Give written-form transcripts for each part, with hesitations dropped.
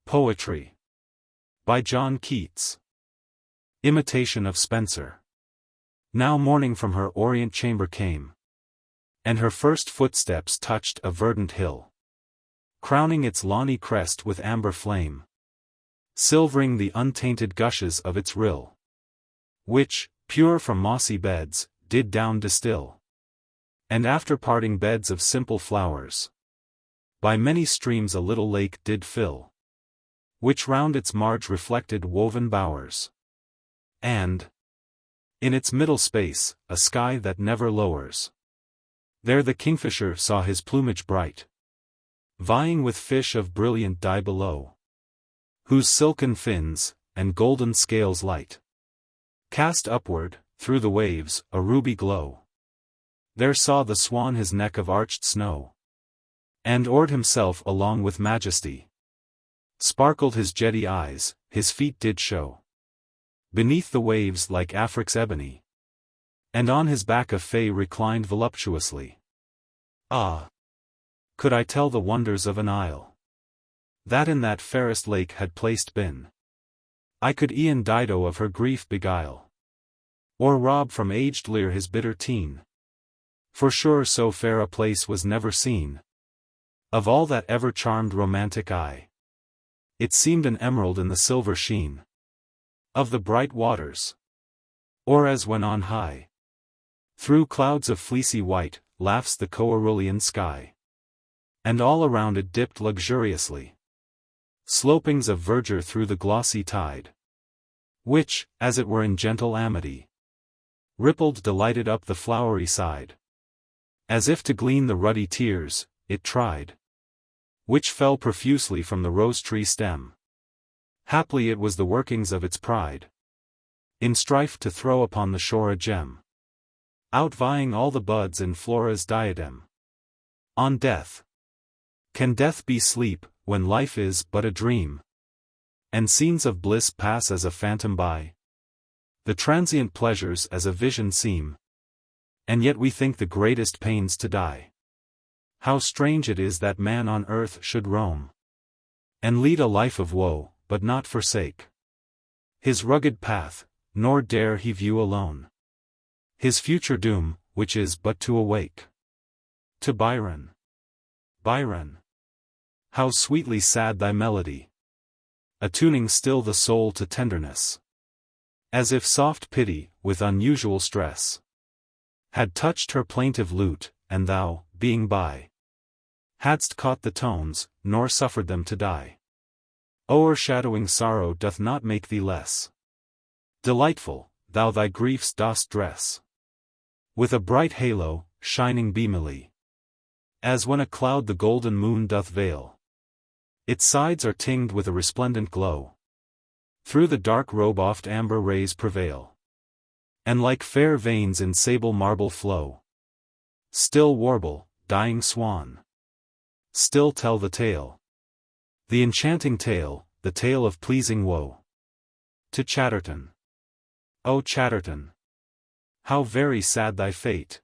Poetry. By John Keats. Imitation of Spenser. Now morning from her orient chamber came, and her first footsteps touched a verdant hill, crowning its lawny crest with amber flame, silvering the untainted gushes of its rill, which, pure from mossy beds, did down distill, and after parting beds of simple flowers, by many streams a little lake did fill, which round its marge reflected woven bowers, and, in its middle space, a sky that never lowers. There the kingfisher saw his plumage bright, vying with fish of brilliant dye below, whose silken fins, and golden scales light, cast upward, through the waves, a ruby glow. There saw the swan his neck of arched snow, and oared himself along with majesty. Sparkled his jetty eyes, his feet did show beneath the waves like Afric's ebony, and on his back a fay reclined voluptuously. Ah! Could I tell the wonders of an isle that in that fairest lake had placed been, I could e'en Dido of her grief beguile, or rob from aged Lear his bitter teen. For sure so fair a place was never seen, of all that ever charmed romantic eye. It seemed an emerald in the silver sheen of the bright waters, or as when on high, through clouds of fleecy white, laughs the coerulean sky, and all around it dipped luxuriously slopings of verdure through the glossy tide, which, as it were in gentle amity, rippled delighted up the flowery side, as if to glean the ruddy tears, it tried, which fell profusely from the rose-tree stem. Haply it was the workings of its pride, in strife to throw upon the shore a gem, outvying all the buds in Flora's diadem. On death. Can death be sleep, when life is but a dream, and scenes of bliss pass as a phantom by? The transient pleasures as a vision seem, and yet we think the greatest pains to die. How strange it is that man on earth should roam, and lead a life of woe, but not forsake his rugged path, nor dare he view alone his future doom, which is but to awake. To Byron. Byron. How sweetly sad thy melody, attuning still the soul to tenderness, as if soft pity, with unusual stress, had touched her plaintive lute, and thou, being by, hadst caught the tones, nor suffered them to die. O'ershadowing sorrow doth not make thee less delightful, thou thy griefs dost dress with a bright halo, shining beamily, as when a cloud the golden moon doth veil. Its sides are tinged with a resplendent glow, through the dark robe oft amber rays prevail, and like fair veins in sable marble flow. Still warble, dying swan, still tell the tale, the enchanting tale, the tale of pleasing woe. To Chatterton. O Chatterton! How very sad thy fate,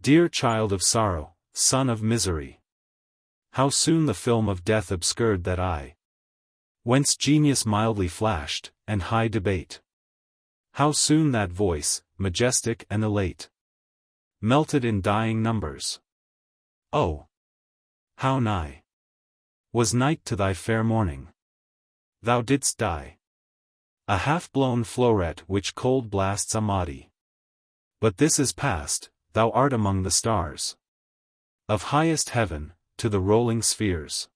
dear child of sorrow, son of misery! How soon the film of death obscured that eye, whence genius mildly flashed, and high debate. How soon that voice, majestic and elate, melted in dying numbers. Oh! How nigh was night to thy fair morning! Thou didst die, a half-blown floweret which cold blasts Amati. But this is past, thou art among the stars of highest heaven, to the rolling spheres.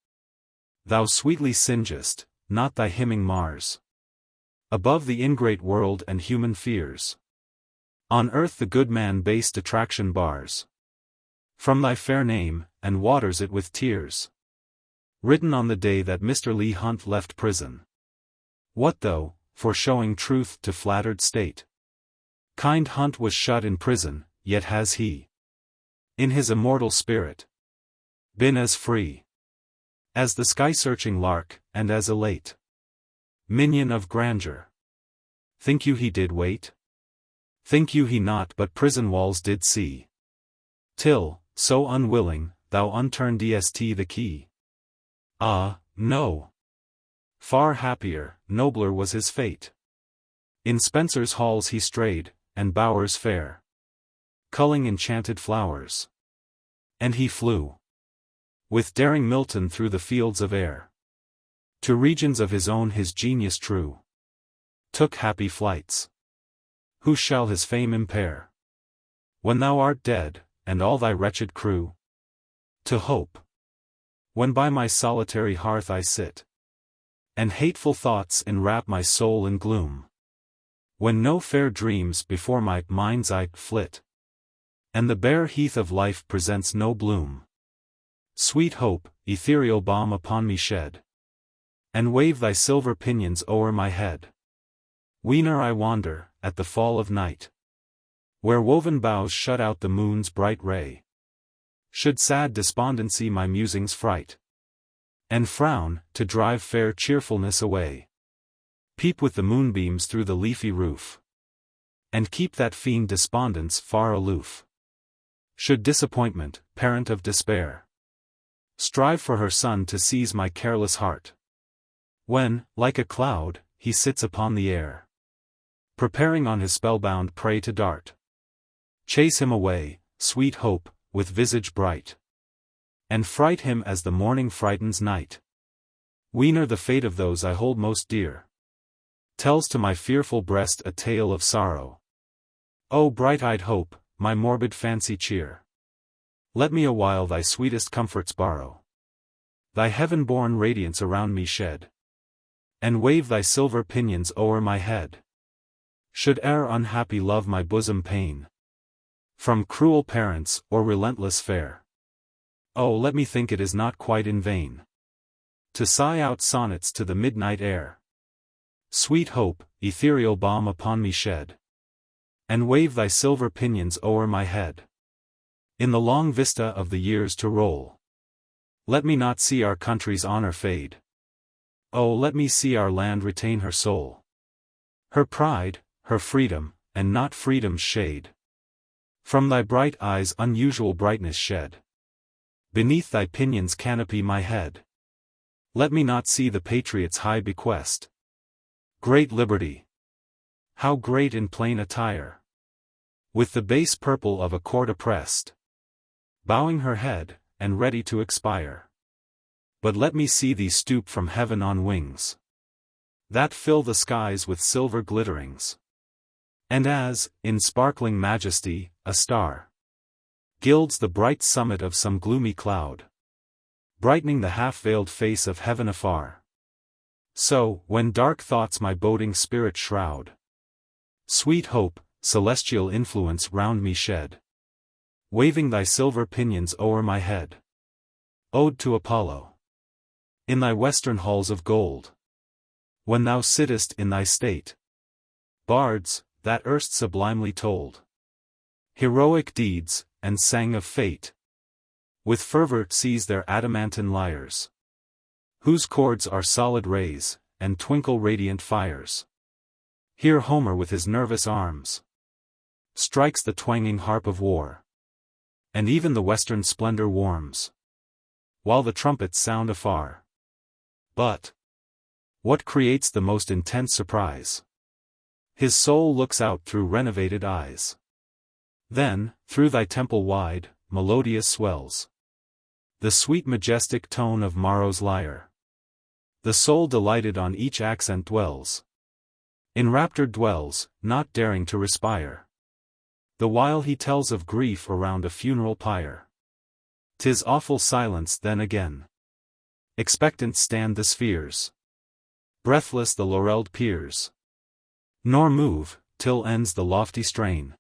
Thou sweetly singest, not thy hymning Mars, above the ingrate world and human fears. On earth the good man base detraction bars from thy fair name, and waters it with tears, written on the day that Mr. Leigh Hunt left prison. What though, for showing truth to flattered state, kind Hunt was shut in prison, yet has he, in his immortal spirit, been as free as the sky-searching lark, and as elate minion of grandeur. Think you he did wait? Think you he not but prison walls did see, till, so unwilling, thou unturnedst the key? Ah, no! Far happier, nobler was his fate. In Spenser's halls he strayed, and bowers fair, culling enchanted flowers. And he flew with daring Milton through the fields of air. To regions of his own his genius true took happy flights. Who shall his fame impair? When thou art dead, and all thy wretched crew, to hope, when by my solitary hearth I sit, and hateful thoughts enwrap my soul in gloom, when no fair dreams before my mind's eye flit, and the bare heath of life presents no bloom. Sweet hope, ethereal balm upon me shed, and wave thy silver pinions o'er my head. Whene'er I wander, at the fall of night, where woven boughs shut out the moon's bright ray, should sad despondency my musings fright, and frown, to drive fair cheerfulness away, peep with the moonbeams through the leafy roof, and keep that fiend despondence far aloof. Should disappointment, parent of despair, strive for her son to seize my careless heart, when, like a cloud, he sits upon the air, preparing on his spellbound prey to dart, chase him away, sweet hope, with visage bright, and fright him as the morning frightens night. Whene'er the fate of those I hold most dear tells to my fearful breast a tale of sorrow, O bright-eyed hope, my morbid fancy cheer, let me awhile thy sweetest comforts borrow, thy heaven-born radiance around me shed, and wave thy silver pinions o'er my head. Should e'er unhappy love my bosom pain, from cruel parents or relentless fare, oh let me think it is not quite in vain to sigh out sonnets to the midnight air. Sweet hope, ethereal balm upon me shed, and wave thy silver pinions o'er my head. In the long vista of the years to roll, let me not see our country's honor fade. Oh let me see our land retain her soul, her pride, her freedom, and not freedom's shade. From thy bright eyes unusual brightness shed, beneath thy pinions canopy my head. Let me not see the patriot's high bequest, great liberty, how great in plain attire, with the base purple of a court oppressed, bowing her head, and ready to expire. But let me see thee stoop from heaven on wings that fill the skies with silver glitterings, and as, in sparkling majesty, a star gilds the bright summit of some gloomy cloud, brightening the half-veiled face of heaven afar, so, when dark thoughts my boding spirit shroud, sweet hope, celestial influence round me shed, waving thy silver pinions o'er my head. Ode to Apollo. In thy western halls of gold, when thou sittest in thy state, bards, that erst sublimely told heroic deeds, and sang of fate, with fervor seize their adamantine lyres, whose chords are solid rays, and twinkle radiant fires. Here Homer with his nervous arms strikes the twanging harp of war, and even the western splendor warms, while the trumpets sound afar. But what creates the most intense surprise? His soul looks out through renovated eyes. Then, through thy temple wide, melodious swells the sweet majestic tone of Maro's lyre. The soul delighted on each accent dwells, enraptured dwells, not daring to respire, the while he tells of grief around a funeral pyre. 'Tis awful silence then again. Expectant stand the spheres, breathless the laurelled peers, nor move, till ends the lofty strain,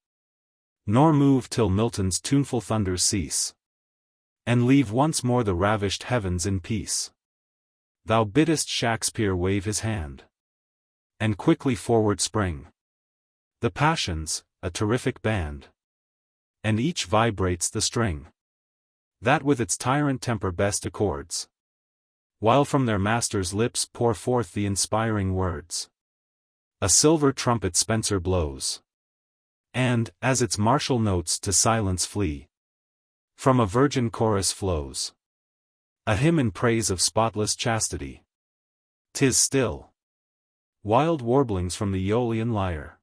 nor move till Milton's tuneful thunders cease, and leave once more the ravished heavens in peace. Thou biddest Shakespeare wave his hand, and quickly forward spring the passions, a terrific band, and each vibrates the string that with its tyrant temper best accords, while from their master's lips pour forth the inspiring words. A silver trumpet Spenser blows, and, as its martial notes to silence flee, from a virgin chorus flows a hymn in praise of spotless chastity. 'Tis still. Wild warblings from the Aeolian lyre.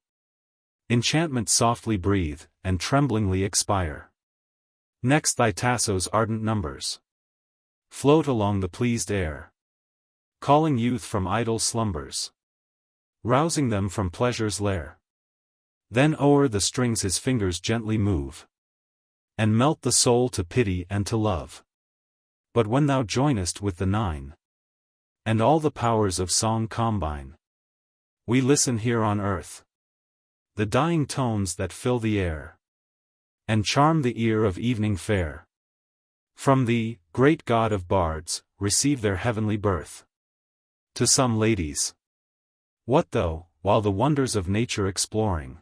Enchantment softly breathe, and tremblingly expire. Next thy tasso's ardent numbers float along the pleased air, calling youth from idle slumbers, rousing them from pleasure's lair. Then o'er the strings his fingers gently move, and melt the soul to pity and to love. But when thou joinest with the nine, and all the powers of song combine, we listen here on earth, the dying tones that fill the air, and charm the ear of evening fair. From thee, great God of bards, receive their heavenly birth. To some ladies, what though, while the wonders of nature exploring,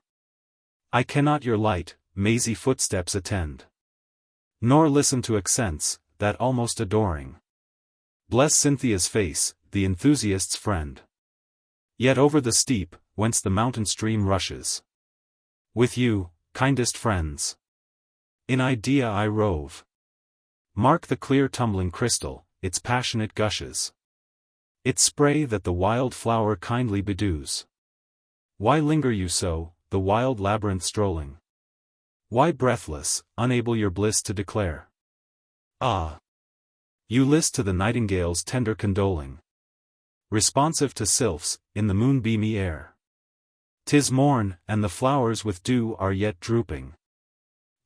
I cannot your light, mazy footsteps attend, nor listen to accents, that almost adoring bless Cynthia's face, the enthusiast's friend. Yet over the steep, whence the mountain stream rushes, with you, kindest friends, in idea I rove. Mark the clear tumbling crystal, its passionate gushes, its spray that the wild flower kindly bedews. Why linger you so, the wild labyrinth strolling? Why breathless, unable your bliss to declare? Ah! You list to the nightingale's tender condoling, responsive to sylphs, in the moonbeamy air. 'Tis morn, and the flowers with dew are yet drooping.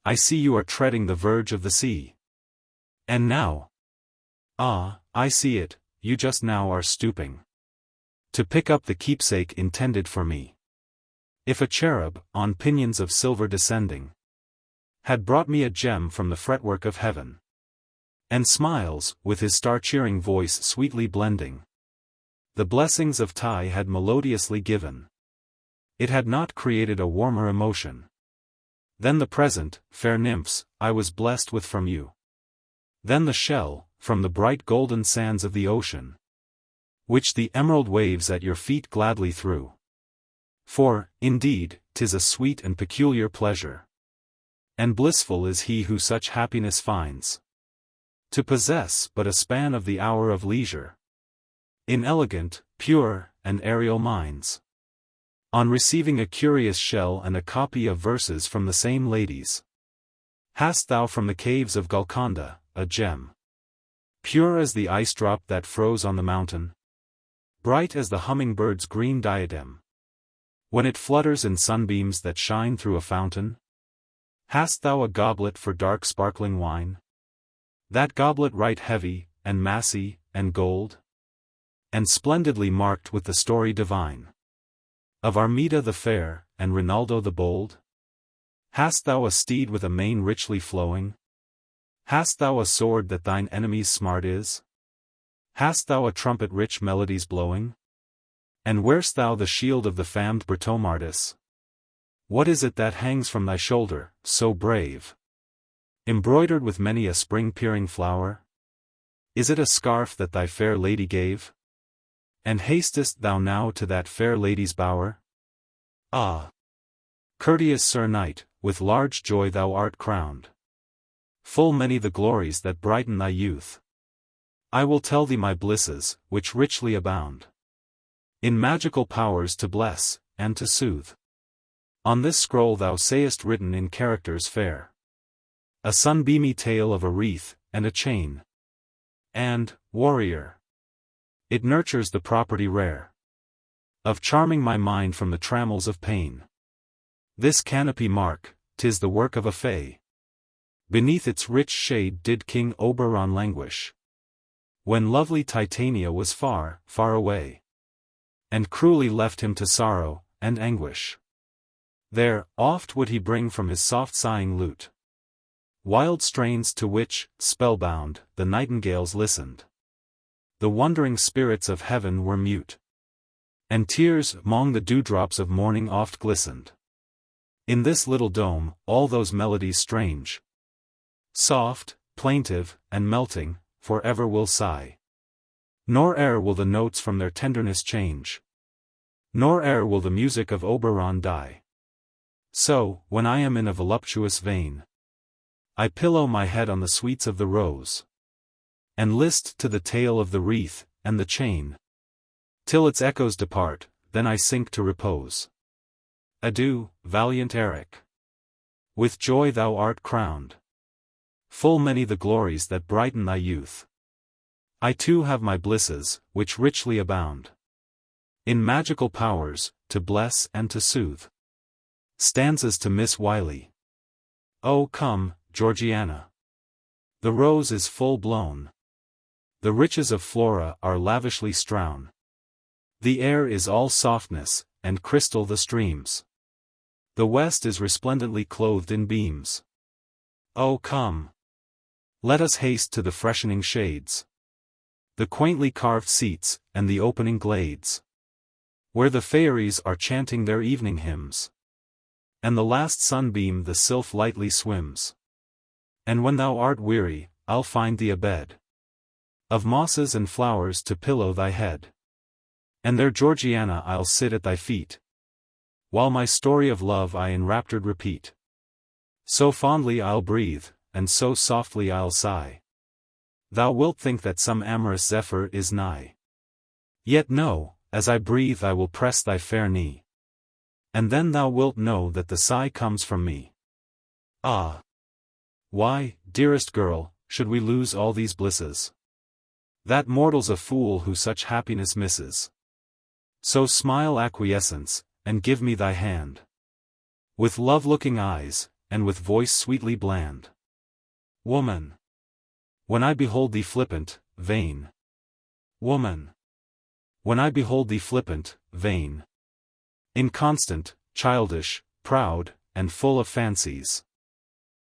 I see you are treading the verge of the sea. And now? Ah, I see it, you just now are stooping to pick up the keepsake intended for me. If a cherub, on pinions of silver descending, had brought me a gem from the fretwork of heaven, and smiles, with his star-cheering voice sweetly blending, the blessings of Ty had melodiously given, it had not created a warmer emotion than the present, fair nymphs, I was blessed with from you. Then the shell, from the bright golden sands of the ocean, which the emerald waves at your feet gladly threw. For, indeed, 'tis a sweet and peculiar pleasure, and blissful is he who such happiness finds, to possess but a span of the hour of leisure, in elegant, pure, and aerial minds. On receiving a curious shell and a copy of verses from the same ladies, hast thou from the caves of Golconda, a gem, pure as the ice drop that froze on the mountain, bright as the humming-bird's green diadem, when it flutters in sunbeams that shine through a fountain? Hast thou a goblet for dark sparkling wine? That goblet right heavy, and massy, and gold, and splendidly marked with the story divine of Armida the fair, and Rinaldo the bold? Hast thou a steed with a mane richly flowing? Hast thou a sword that thine enemy's smart is? Hast thou a trumpet rich melodies blowing? And wear'st thou the shield of the famed Bertomardus? What is it that hangs from thy shoulder, so brave, embroidered with many a spring-peering flower? Is it a scarf that thy fair lady gave? And hastest thou now to that fair lady's bower? Ah! Courteous Sir Knight, with large joy thou art crowned. Full many the glories that brighten thy youth. I will tell thee my blisses, which richly abound in magical powers to bless, and to soothe. On this scroll thou sayest written in characters fair, a sunbeamy tale of a wreath, and a chain. And, warrior, it nurtures the property rare of charming my mind from the trammels of pain. This canopy mark, 'tis the work of a fay. Beneath its rich shade did King Oberon languish, when lovely Titania was far, far away, and cruelly left him to sorrow, and anguish. There, oft would he bring from his soft sighing lute wild strains to which, spellbound, the nightingales listened. The wondering spirits of heaven were mute, and tears 'mong the dewdrops of morning oft glistened. In this little dome, all those melodies strange, soft, plaintive, and melting, forever will sigh. Nor e'er will the notes from their tenderness change, nor e'er will the music of Oberon die. So, when I am in a voluptuous vein, I pillow my head on the sweets of the rose, and list to the tale of the wreath, and the chain. Till its echoes depart, then I sink to repose. Adieu, valiant Eric. With joy thou art crowned. Full many the glories that brighten thy youth. I too have my blisses, which richly abound in magical powers, to bless and to soothe. Stanzas to Miss Wiley. Oh come, Georgiana. The rose is full blown. The riches of Flora are lavishly strown. The air is all softness, and crystal the streams. The west is resplendently clothed in beams. Oh come. Let us haste to the freshening shades, the quaintly carved seats, and the opening glades, where the fairies are chanting their evening hymns, and the last sunbeam the sylph lightly swims. And when thou art weary, I'll find thee a bed of mosses and flowers to pillow thy head. And there, Georgiana, I'll sit at thy feet, while my story of love I enraptured repeat. So fondly I'll breathe, and so softly I'll sigh. Thou wilt think that some amorous zephyr is nigh. Yet no, as I breathe I will press thy fair knee. And then thou wilt know that the sigh comes from me. Ah! Why, dearest girl, should we lose all these blisses? That mortal's a fool who such happiness misses. So smile acquiescence, and give me thy hand, with love-looking eyes, and with voice sweetly bland. Woman! When I behold thee flippant, vain. Woman! When I behold thee flippant, vain. Inconstant, childish, proud, and full of fancies.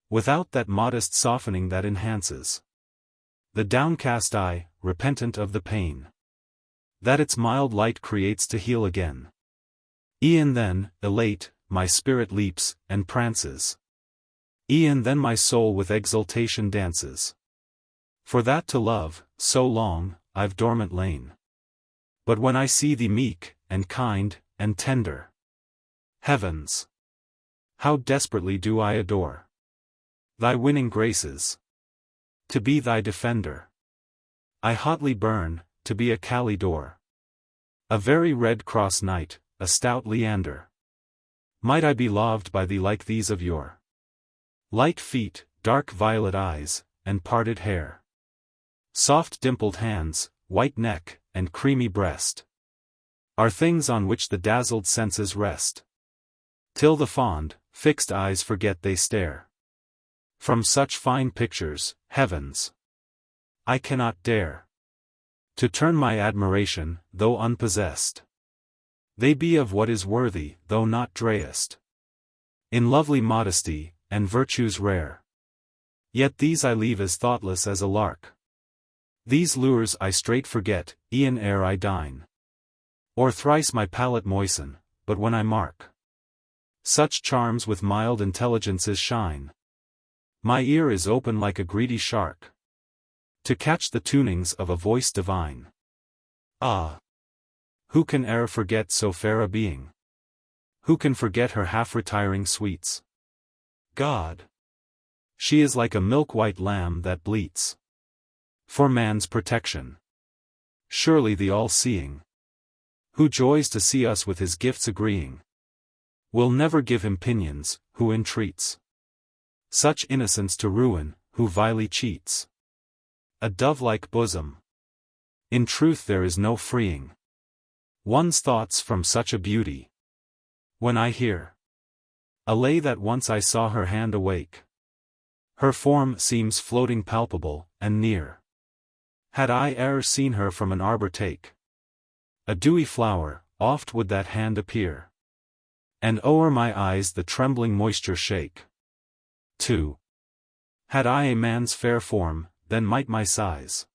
Without that modest softening that enhances the downcast eye, repentant of the pain that its mild light creates to heal again. E'en then, elate, my spirit leaps, and prances. E'en then my soul with exultation dances. For that to love, so long, I've dormant lain. But when I see thee meek, and kind, and tender, heavens! How desperately do I adore thy winning graces. To be thy defender, I hotly burn, to be a Calidore, a very Red Cross knight, a stout Leander. Might I be loved by thee like these of yore? Light feet, dark violet eyes, and parted hair, soft dimpled hands, white neck, and creamy breast, are things on which the dazzled senses rest, till the fond, fixed eyes forget they stare. From such fine pictures, heavens! I cannot dare to turn my admiration, though unpossessed. They be of what is worthy, though not drayest, in lovely modesty, and virtues rare. Yet these I leave as thoughtless as a lark. These lures I straight forget, e'en ere I dine. Or thrice my palate moisten, but when I mark such charms with mild intelligences shine, my ear is open like a greedy shark, to catch the tunings of a voice divine. Ah! Who can e'er forget so fair a being? Who can forget her half-retiring sweets? God! She is like a milk-white lamb that bleats for man's protection. Surely the all-seeing, who joys to see us with his gifts agreeing, will never give him pinions, who entreats such innocence to ruin, who vilely cheats a dove-like bosom. In truth there is no freeing one's thoughts from such a beauty. When I hear a lay that once I saw her hand awake, her form seems floating palpable, and near. Had I e'er seen her from an arbor take a dewy flower, oft would that hand appear, and o'er my eyes the trembling moisture shake. 2. Had I a man's fair form, then might my sighs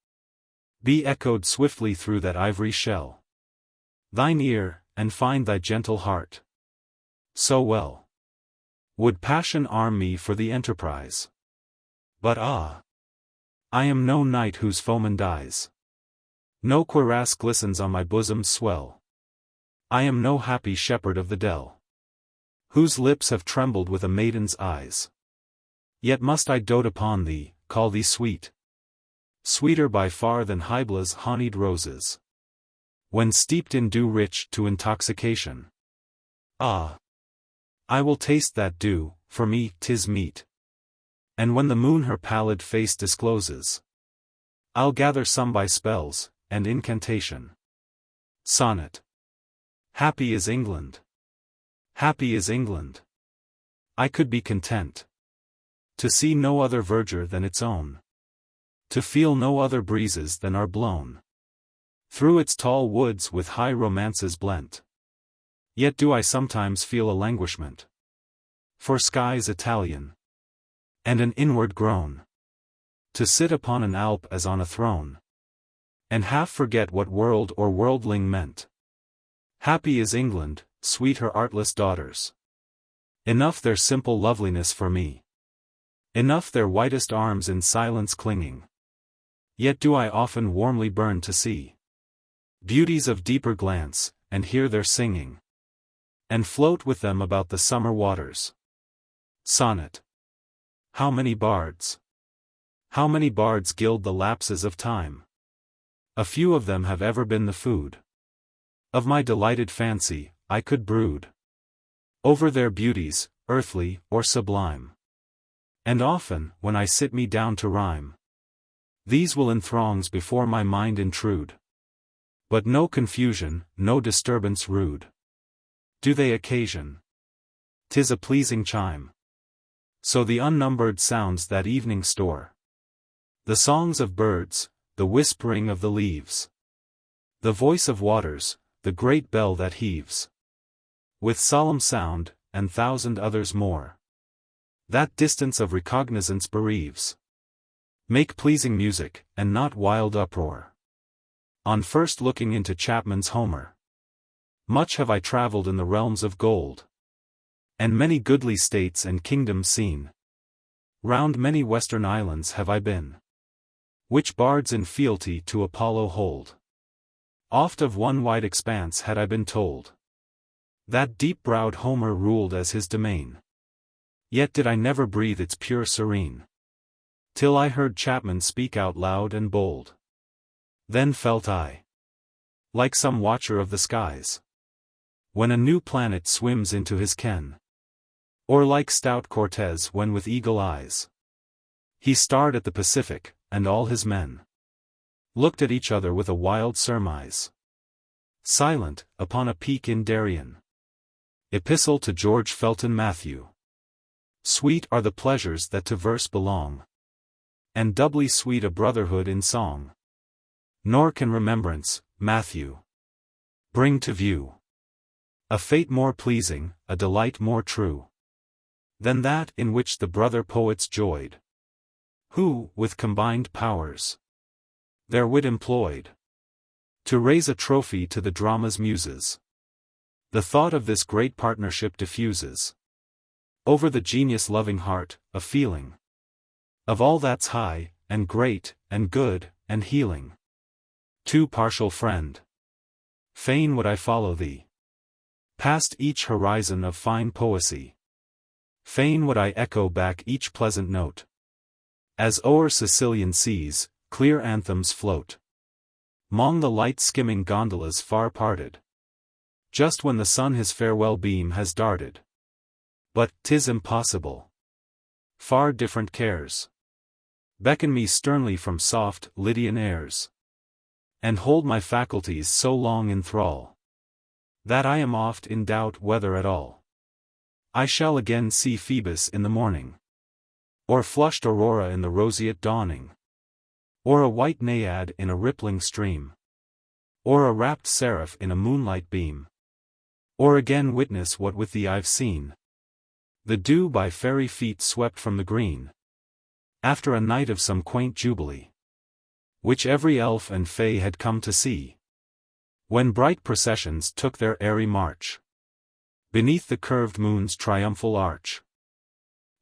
be echoed swiftly through that ivory shell, thine ear, and find thy gentle heart. So well would passion arm me for the enterprise. But ah! I am no knight whose foeman dies. No cuirass glistens on my bosom's swell. I am no happy shepherd of the dell, whose lips have trembled with a maiden's eyes. Yet must I dote upon thee, call thee sweet, sweeter by far than Hybla's honeyed roses. when steeped in dew rich to intoxication. Ah! I will taste that dew, for me 'tis meet. And when the moon her pallid face discloses, I'll gather some by spells, and incantation. Sonnet. Happy is England. Happy is England. I could be content to see no other verdure than its own, to feel no other breezes than are blown through its tall woods with high romances blent. Yet do I sometimes feel a languishment for skies Italian, and an inward groan to sit upon an Alp as on a throne, and half forget what world or worldling meant. Happy is England, sweet her artless daughters. Enough their simple loveliness for me. Enough their whitest arms in silence clinging. Yet do I often warmly burn to see beauties of deeper glance, and hear their singing, and float with them about the summer waters. Sonnet. How many bards gild the lapses of time? A few of them have ever been the food of my delighted fancy. I could brood over their beauties, earthly or sublime. And often, when I sit me down to rhyme, these will in throngs before my mind intrude. But no confusion, no disturbance rude do they occasion. 'Tis a pleasing chime. So the unnumbered sounds that evening store the songs of birds, the whispering of the leaves, the voice of waters, the great bell that heaves with solemn sound, and thousand others more, that distance of recognizance bereaves, make pleasing music, and not wild uproar. On first looking into Chapman's Homer, much have I travelled in the realms of gold, and many goodly states and kingdoms seen. Round many western islands have I been, which bards in fealty to Apollo hold. Oft of one wide expanse had I been told, that deep-browed Homer ruled as his domain. Yet did I never breathe its pure serene, till I heard Chapman speak out loud and bold. Then felt I like some watcher of the skies, when a new planet swims into his ken, or like stout Cortez when with eagle eyes he starred at the Pacific, and all his men looked at each other with a wild surmise. Silent, upon a peak in Darien. Epistle to George Felton Matthew. Sweet are the pleasures that to verse belong, and doubly sweet a brotherhood in song. Nor can remembrance, Matthew, bring to view a fate more pleasing, a delight more true, than that in which the brother poets joyed, who, with combined powers, their wit employed to raise a trophy to the drama's muses. The thought of this great partnership diffuses over the genius-loving heart a feeling of all that's high, and great, and good, and healing. Too partial friend, fain would I follow thee past each horizon of fine poesy. Fain would I echo back each pleasant note, as o'er Sicilian seas, clear anthems float 'mong the light skimming gondolas far parted, just when the sun his farewell beam has darted. But 'tis impossible. Far different cares beckon me sternly from soft Lydian airs, and hold my faculties so long in thrall, that I am oft in doubt whether at all I shall again see Phoebus in the morning, or flushed aurora in the roseate dawning, or a white naiad in a rippling stream, or a rapt seraph in a moonlight beam, or again witness what with thee I've seen, the dew by fairy feet swept from the green, after a night of some quaint jubilee, which every elf and fay had come to see, when bright processions took their airy march beneath the curved moon's triumphal arch.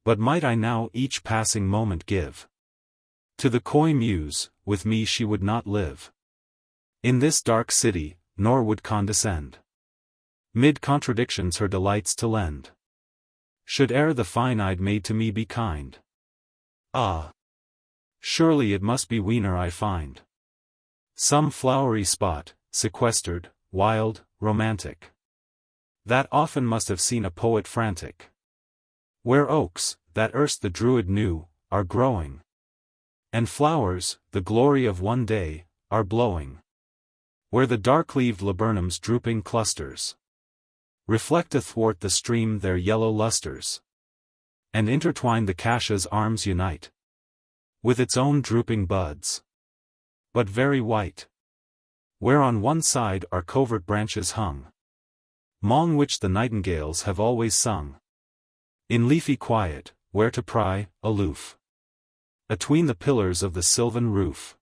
But might I now each passing moment give to the coy muse, with me she would not live in this dark city, nor would condescend 'mid contradictions her delights to lend, should e'er the fine-eyed maid to me be kind. Ah! Surely it must be Wiener I find some flowery spot, sequestered, wild, romantic. That often must have seen a poet frantic. Where oaks, that erst the Druid knew, are growing. And flowers, the glory of one day, are blowing. Where the dark-leaved laburnum's drooping clusters reflect athwart the stream their yellow lustres. And intertwined the cassia's arms unite with its own drooping buds, but very white. Where on one side are covert branches hung, 'mong which the nightingales have always sung. In leafy quiet, where to pry, aloof, atween the pillars of the sylvan roof,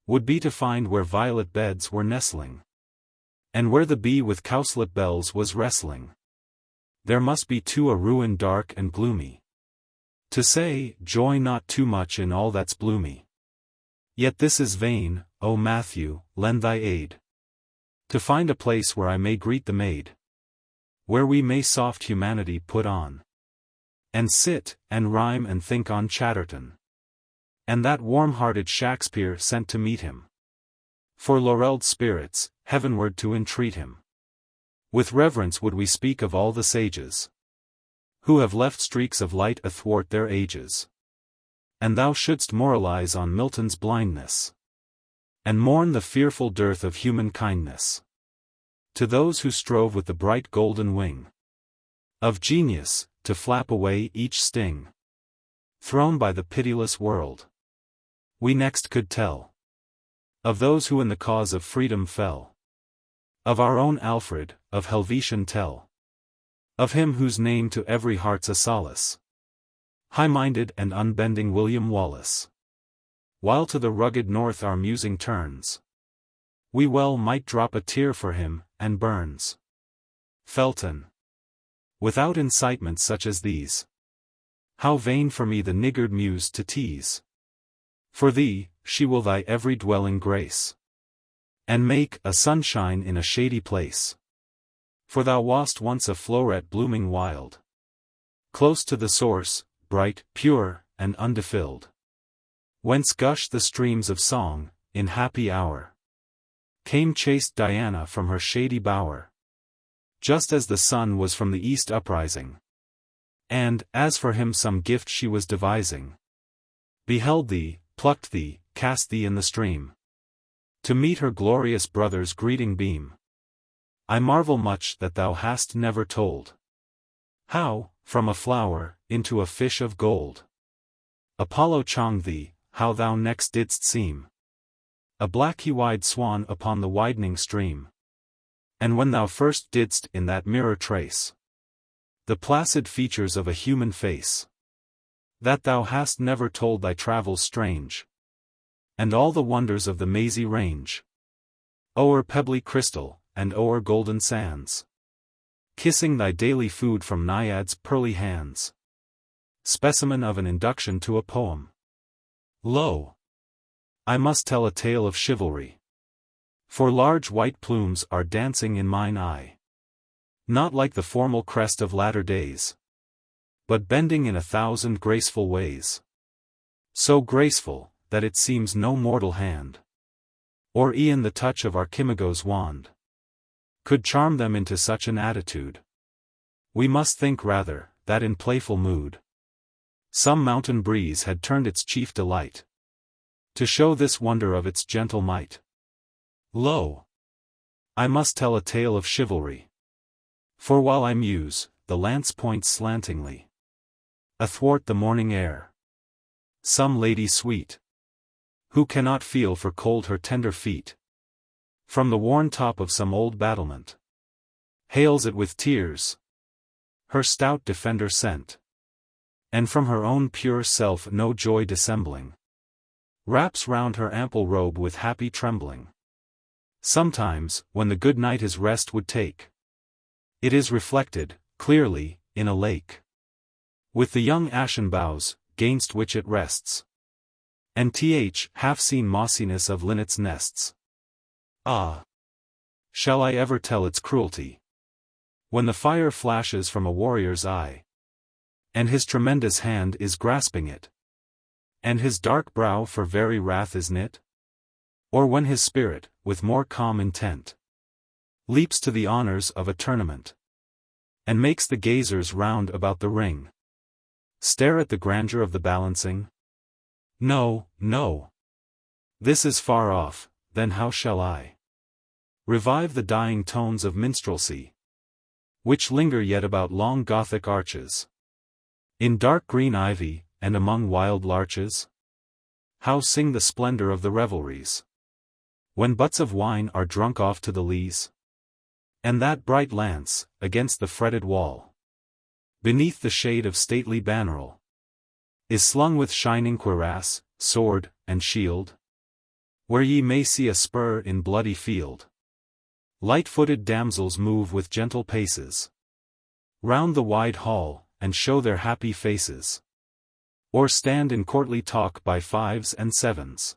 would be to find where violet beds were nestling, and where the bee with cowslip bells was wrestling. There must be too a ruin dark and gloomy, to say, joy not too much in all that's bloomy. Yet this is vain, O Matthew, lend thy aid, to find a place where I may greet the maid, where we may soft humanity put on, and sit, and rhyme and think on Chatterton, and that warm-hearted Shakespeare sent to meet him, for laurelled spirits, heavenward to entreat him. With reverence would we speak of all the sages, who have left streaks of light athwart their ages. And thou shouldst moralize on Milton's blindness, and mourn the fearful dearth of human kindness to those who strove with the bright golden wing of genius, to flap away each sting thrown by the pitiless world. We next could tell of those who in the cause of freedom fell, of our own Alfred, of Helvetian Tell, of him whose name to every heart's a solace, high-minded and unbending William Wallace. While to the rugged north our musing turns, we well might drop a tear for him, and Burns. Felton. Without incitements such as these, how vain for me the niggard muse to tease. For thee, she will thy every dwelling grace, and make a sunshine in a shady place. For thou wast once a floweret blooming wild, close to the source, bright, pure, and undefilled, whence gushed the streams of song. In happy hour came chaste Diana from her shady bower, just as the sun was from the east uprising, and, as for him some gift she was devising, beheld thee, plucked thee, cast thee in the stream, to meet her glorious brother's greeting beam. I marvel much that thou hast never told how, from a flower, into a fish of gold, Apollo chonged thee, how thou next didst seem a black-hued swan upon the widening stream, and when thou first didst in that mirror trace the placid features of a human face, that thou hast never told thy travels strange, and all the wonders of the mazy range, o'er pebbly crystal, and o'er golden sands, kissing thy daily food from naiads' pearly hands. Specimen of an induction to a poem. Lo! I must tell a tale of chivalry, for large white plumes are dancing in mine eye, not like the formal crest of latter days, but bending in 1,000 graceful ways, so graceful, that it seems no mortal hand, or e'en the touch of Archimago's wand, could charm them into such an attitude. We must think rather, that in playful mood, some mountain breeze had turned its chief delight, to show this wonder of its gentle might. Lo! I must tell a tale of chivalry, for while I muse, the lance points slantingly athwart the morning air. Some lady sweet, who cannot feel for cold her tender feet, from the worn top of some old battlement, hails it with tears, her stout defender sent, and from her own pure self no joy dissembling, wraps round her ample robe with happy trembling. Sometimes, when the good knight his rest would take, it is reflected, clearly, in a lake, with the young ashen boughs, gainst which it rests, and half seen mossiness of linnets' nests. Ah! Shall I ever tell its cruelty, when the fire flashes from a warrior's eye, and his tremendous hand is grasping it, and his dark brow for very wrath is knit? Or when his spirit, with more calm intent, leaps to the honors of a tournament, and makes the gazers round about the ring stare at the grandeur of the balancing? No, no. This is far off. Then how shall I revive the dying tones of minstrelsy, which linger yet about long Gothic arches, in dark green ivy, and among wild larches? How sing the splendor of the revelries, when butts of wine are drunk off to the lees, and that bright lance, against the fretted wall, beneath the shade of stately bannerel, is slung with shining cuirass, sword, and shield, where ye may see a spur in bloody field. Light-footed damsels move with gentle paces round the wide hall, and show their happy faces, or stand in courtly talk by fives and sevens,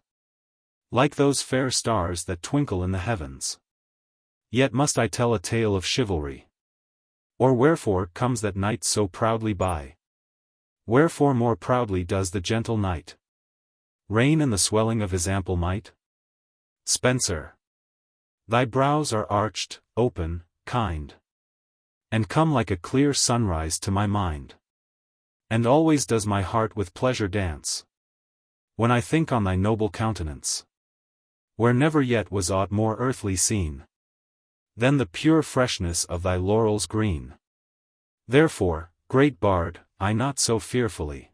like those fair stars that twinkle in the heavens. Yet must I tell a tale of chivalry? Or wherefore comes that knight so proudly by? Wherefore more proudly does the gentle knight reign in the swelling of his ample might? Spenser, thy brows are arched, open, kind, and come like a clear sunrise to my mind. And always does my heart with pleasure dance, when I think on thy noble countenance, where never yet was aught more earthly seen than the pure freshness of thy laurels green. Therefore, great bard, I not so fearfully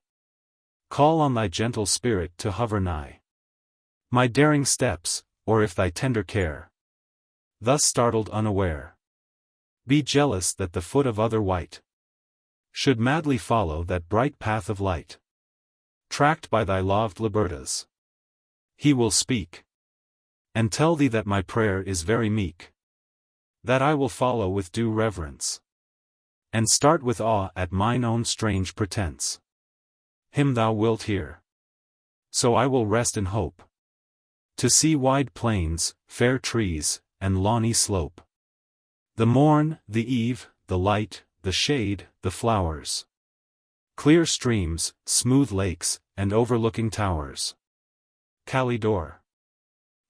call on thy gentle spirit to hover nigh my daring steps, or if thy tender care, thus startled unaware, be jealous that the foot of other wight should madly follow that bright path of light, tracked by thy loved libertas. He will speak, and tell thee that my prayer is very meek, that I will follow with due reverence, and start with awe at mine own strange pretense. Him thou wilt hear. So I will rest in hope to see wide plains, fair trees, and lawny slope, the morn, the eve, the light, the shade, the flowers, clear streams, smooth lakes, and overlooking towers. Calidore.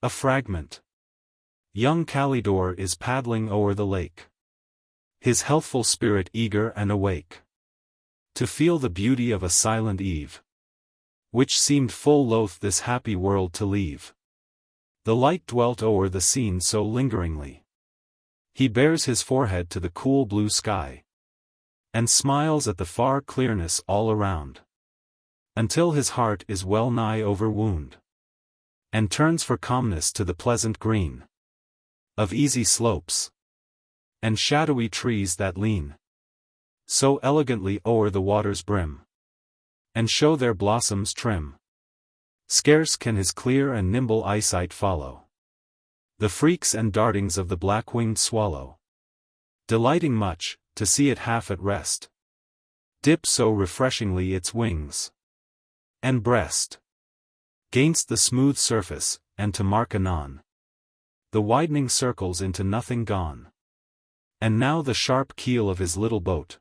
A fragment. Young Calidore is paddling o'er the lake, his healthful spirit eager and awake to feel the beauty of a silent eve, which seemed full loath this happy world to leave. The light dwelt o'er the scene so lingeringly, he bares his forehead to the cool blue sky, and smiles at the far clearness all around, until his heart is well nigh overwound, and turns for calmness to the pleasant green of easy slopes, and shadowy trees that lean so elegantly o'er the water's brim, and show their blossoms trim. Scarce can his clear and nimble eyesight follow the freaks and dartings of the black-winged swallow, delighting much, to see it half at rest, dip so refreshingly its wings and breast gainst the smooth surface, and to mark anon the widening circles into nothing gone. And now the sharp keel of his little boat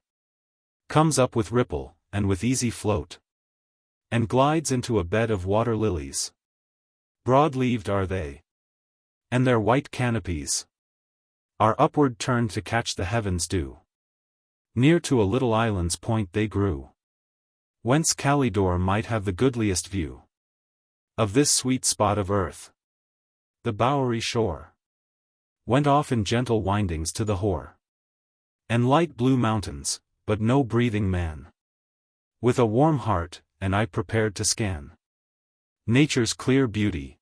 comes up with ripple, and with easy float, and glides into a bed of water lilies. Broad-leaved are they, and their white canopies are upward turned to catch the heaven's dew. Near to a little island's point they grew, whence Calidore might have the goodliest view of this sweet spot of earth. The bowery shore went off in gentle windings to the hoar and light blue mountains, but no breathing man, with a warm heart, and eye prepared to scan nature's clear beauty,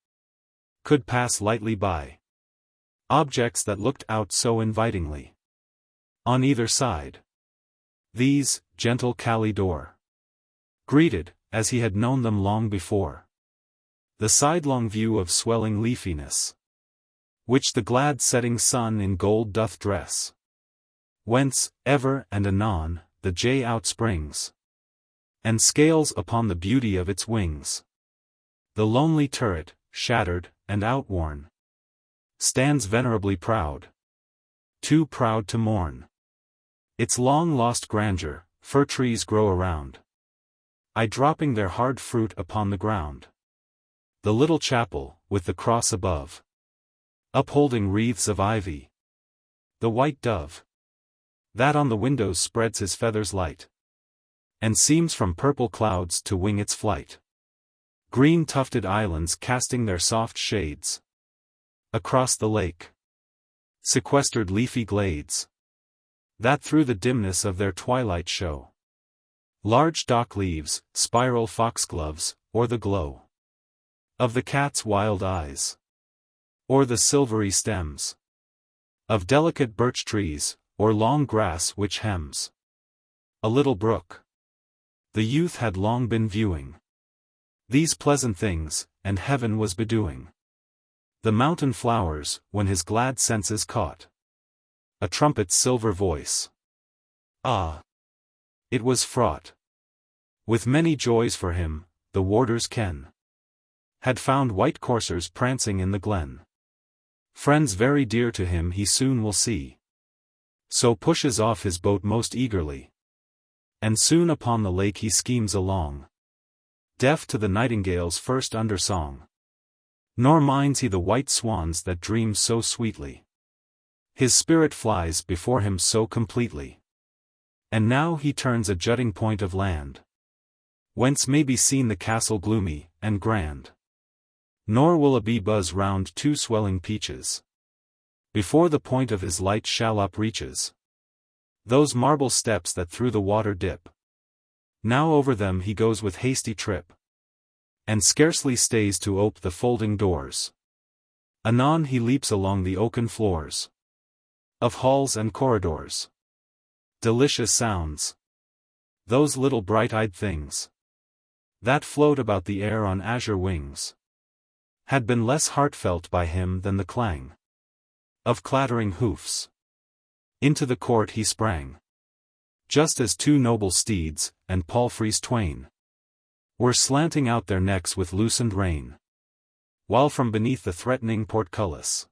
could pass lightly by objects that looked out so invitingly on either side. These, gentle Calidore greeted, as he had known them long before, the sidelong view of swelling leafiness, which the glad setting sun in gold doth dress, whence, ever and anon, the jay outsprings, and scales upon the beauty of its wings. The lonely turret, shattered, and outworn, stands venerably proud, too proud to mourn its long-lost grandeur. Fir trees grow around, dropping their hard fruit upon the ground. The little chapel, with the cross above, upholding wreaths of ivy. The white dove, that on the windows spreads his feathers light, and seems from purple clouds to wing its flight. Green tufted islands casting their soft shades across the lake. Sequestered leafy glades, that through the dimness of their twilight show. Large dock leaves, spiral foxgloves, or the glow of the cat's wild eyes, or the silvery stems of delicate birch trees, or long grass which hems a little brook. The youth had long been viewing these pleasant things, and heaven was bedewing the mountain flowers, when his glad senses caught a trumpet's silver voice. Ah! It was fraught with many joys for him. The warder's ken had found white coursers prancing in the glen. Friends very dear to him he soon will see, so pushes off his boat most eagerly, and soon upon the lake he schemes along, deaf to the nightingale's first undersong. Nor minds he the white swans that dream so sweetly. His spirit flies before him so completely. And now he turns a jutting point of land, whence may be seen the castle gloomy and grand. Nor will a bee buzz round two swelling peaches, before the point of his light shallop reaches those marble steps that through the water dip. Now over them he goes with hasty trip, and scarcely stays to ope the folding doors. Anon he leaps along the oaken floors of halls and corridors. Delicious sounds, those little bright-eyed things that float about the air on azure wings, had been less heartfelt by him than the clang of clattering hoofs. Into the court he sprang, just as two noble steeds, and palfreys twain, were slanting out their necks with loosened rein, while from beneath the threatening portcullis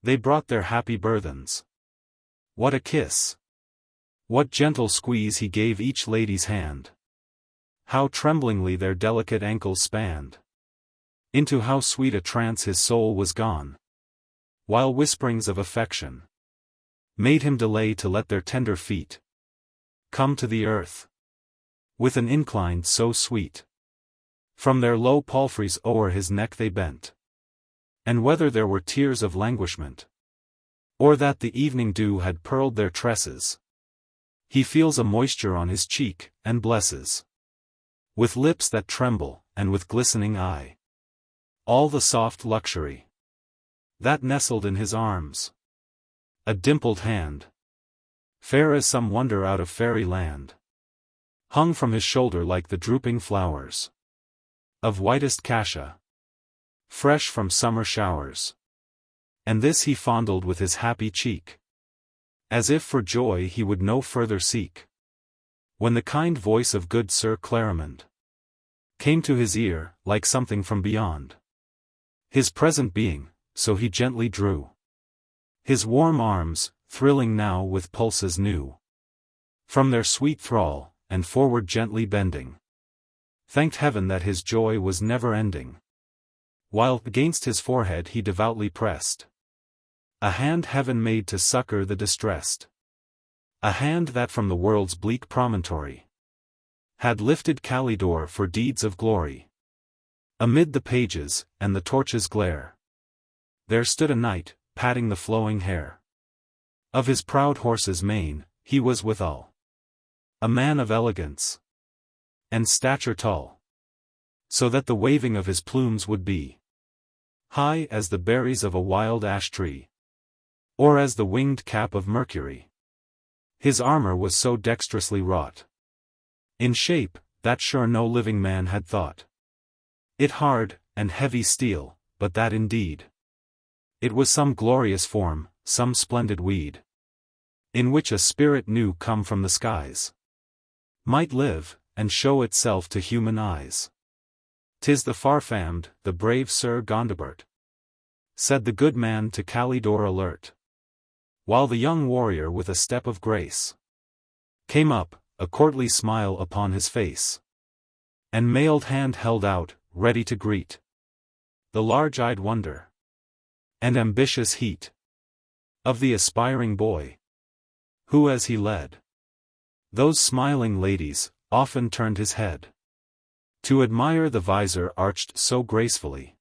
they brought their happy burthens. What a kiss! What gentle squeeze he gave each lady's hand! How tremblingly their delicate ankles spanned! Into how sweet a trance his soul was gone, while whisperings of affection made him delay to let their tender feet come to the earth with an incline so sweet. From their low palfreys o'er his neck they bent, and whether there were tears of languishment, or that the evening dew had pearled their tresses, he feels a moisture on his cheek, and blesses, with lips that tremble, and with glistening eye, all the soft luxury that nestled in his arms. A dimpled hand, fair as some wonder out of fairy land, hung from his shoulder like the drooping flowers of whitest cassia, fresh from summer showers. And this he fondled with his happy cheek, as if for joy he would no further seek. When the kind voice of good Sir Clarimond came to his ear, like something from beyond his present being, so he gently drew his warm arms, thrilling now with pulses new, from their sweet thrall, and forward gently bending, thanked heaven that his joy was never ending, while against his forehead he devoutly pressed a hand heaven made to succor the distressed, a hand that from the world's bleak promontory had lifted Calidore for deeds of glory. Amid the pages, and the torches' glare, there stood a knight, patting the flowing hair of his proud horse's mane. He was withal a man of elegance and stature tall, so that the waving of his plumes would be high as the berries of a wild ash tree, or as the winged cap of Mercury. His armor was so dexterously wrought in shape, that sure no living man had thought it hard, and heavy steel, but that indeed it was some glorious form, some splendid weed, in which a spirit new come from the skies might live, and show itself to human eyes. "'Tis the far-famed, the brave Sir Gondibert," said the good man to Calidore alert, while the young warrior with a step of grace came up, a courtly smile upon his face, and mailed hand held out, ready to greet the large-eyed wonder and ambitious heat of the aspiring boy, who as he led those smiling ladies, often turned his head to admire the visor arched so gracefully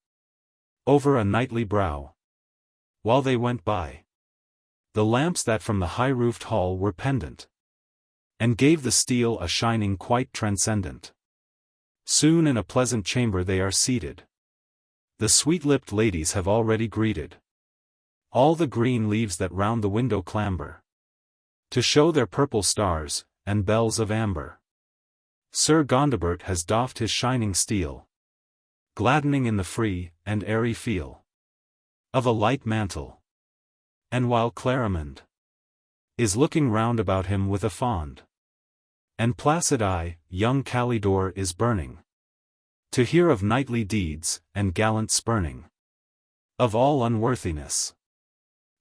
over a knightly brow, while they went by the lamps that from the high-roofed hall were pendant, and gave the steel a shining quite transcendent. Soon in a pleasant chamber they are seated. The sweet-lipped ladies have already greeted all the green leaves that round the window clamber, to show their purple stars, and bells of amber. Sir Gondibert has doffed his shining steel, gladdening in the free and airy feel of a light mantle. And while Clarimond is looking round about him with a fond and placid eye, young Calidore is burning to hear of knightly deeds, and gallant spurning of all unworthiness,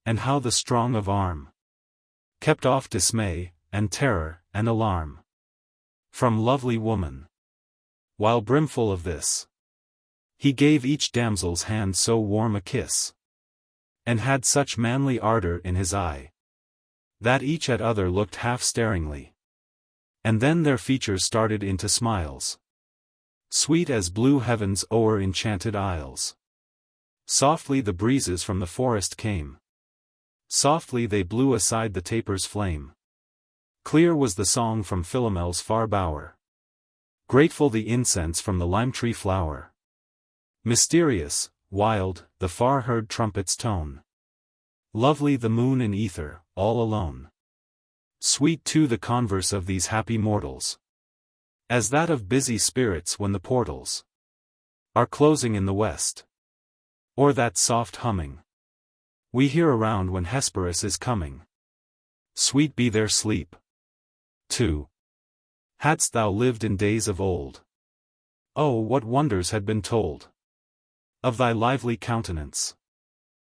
and how the strong of arm kept off dismay, and terror, and alarm from lovely woman. While brimful of this, he gave each damsel's hand so warm a kiss, and had such manly ardor in his eye, that each at other looked half-staringly, and then their features started into smiles, sweet as blue heavens o'er enchanted isles. Softly the breezes from the forest came, softly they blew aside the taper's flame. Clear was the song from Philomel's far bower, grateful the incense from the lime-tree flower. Mysterious, wild, the far-heard trumpet's tone. Lovely the moon in ether, all alone. Sweet too the converse of these happy mortals, as that of busy spirits when the portals are closing in the west, or that soft humming we hear around when Hesperus is coming. Sweet be their sleep, too. Hadst thou lived in days of old, oh, what wonders had been told of thy lively countenance,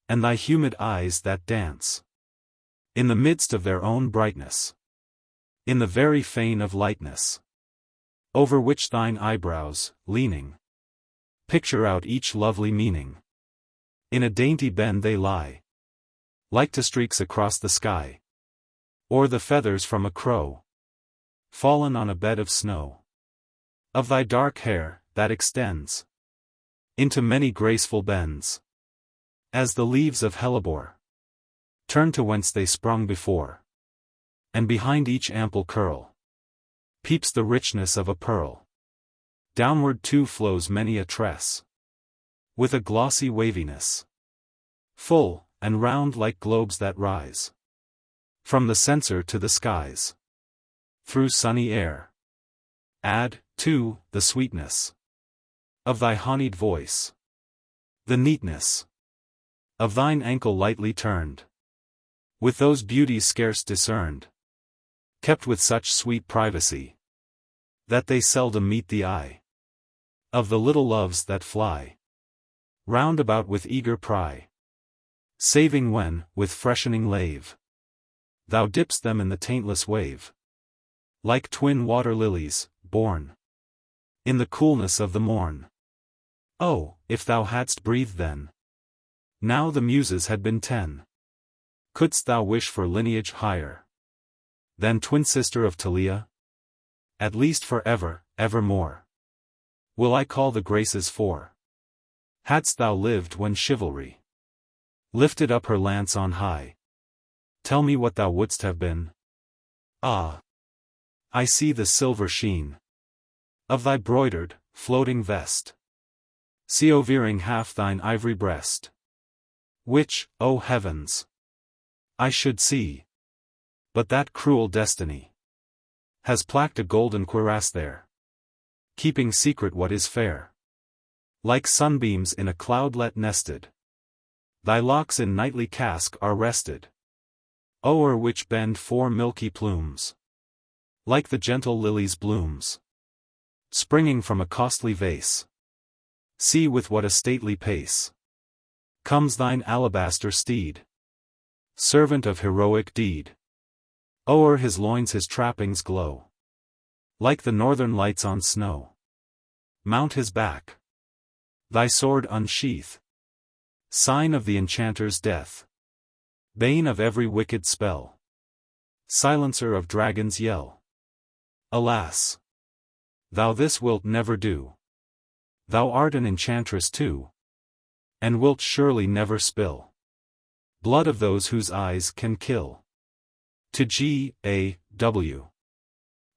and thy humid eyes that dance in the midst of their own brightness, in the very fane of lightness, over which thine eyebrows, leaning, picture out each lovely meaning. In a dainty bend they lie, like to streaks across the sky, or the feathers from a crow, fallen on a bed of snow. Of thy dark hair, that extends into many graceful bends, as the leaves of hellebore turn to whence they sprung before, and behind each ample curl peeps the richness of a pearl. Downward too flows many a tress, with a glossy waviness, full and round like globes that rise from the censer to the skies, through sunny air. Add, too, the sweetness of thy honeyed voice, the neatness of thine ankle lightly turned, with those beauties scarce discerned, kept with such sweet privacy, that they seldom meet the eye of the little loves that fly round about with eager pry, saving when, with freshening lave, thou dipp'st them in the taintless wave, like twin water lilies, born in the coolness of the morn. Oh, if thou hadst breathed then, now the muses had been 10. Couldst thou wish for lineage higher than twin sister of Talia? At least for ever, evermore, will I call the Graces 4. Hadst thou lived when chivalry lifted up her lance on high, tell me what thou wouldst have been. Ah! I see the silver sheen of thy broidered, floating vest, see overing half thine ivory breast, which, O heavens, I should see, but that cruel destiny has placked a golden cuirass there, keeping secret what is fair. Like sunbeams in a cloudlet nested, thy locks in nightly casque are rested, o'er which bend 4 milky plumes, like the gentle lily's blooms, springing from a costly vase. See with what a stately pace comes thine alabaster steed, servant of heroic deed. O'er his loins his trappings glow, like the northern lights on snow. Mount his back, Thy sword unsheath. Sign of the enchanter's death. Bane of every wicked spell. Silencer of dragon's yell. Alas! Thou this wilt never do. Thou art an enchantress too. And wilt surely never spill blood of those whose eyes can kill. To G.A.W.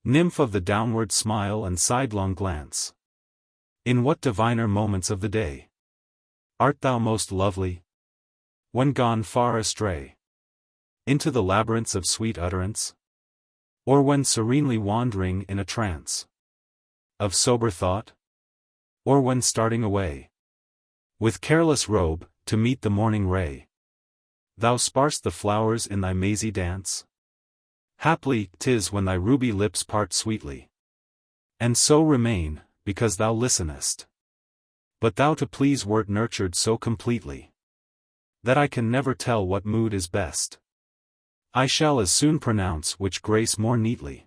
Nymph of the downward smile and sidelong glance. In what diviner moments of the day art thou most lovely? When gone far astray into the labyrinths of sweet utterance? Or when serenely wandering in a trance of sober thought? Or when starting away with careless robe to meet the morning ray? Thou sparse the flowers in thy mazy dance? Haply 'tis when thy ruby lips part sweetly, and so remain, because thou listenest. But thou to please wert nurtured so completely, that I can never tell what mood is best. I shall as soon pronounce which grace more neatly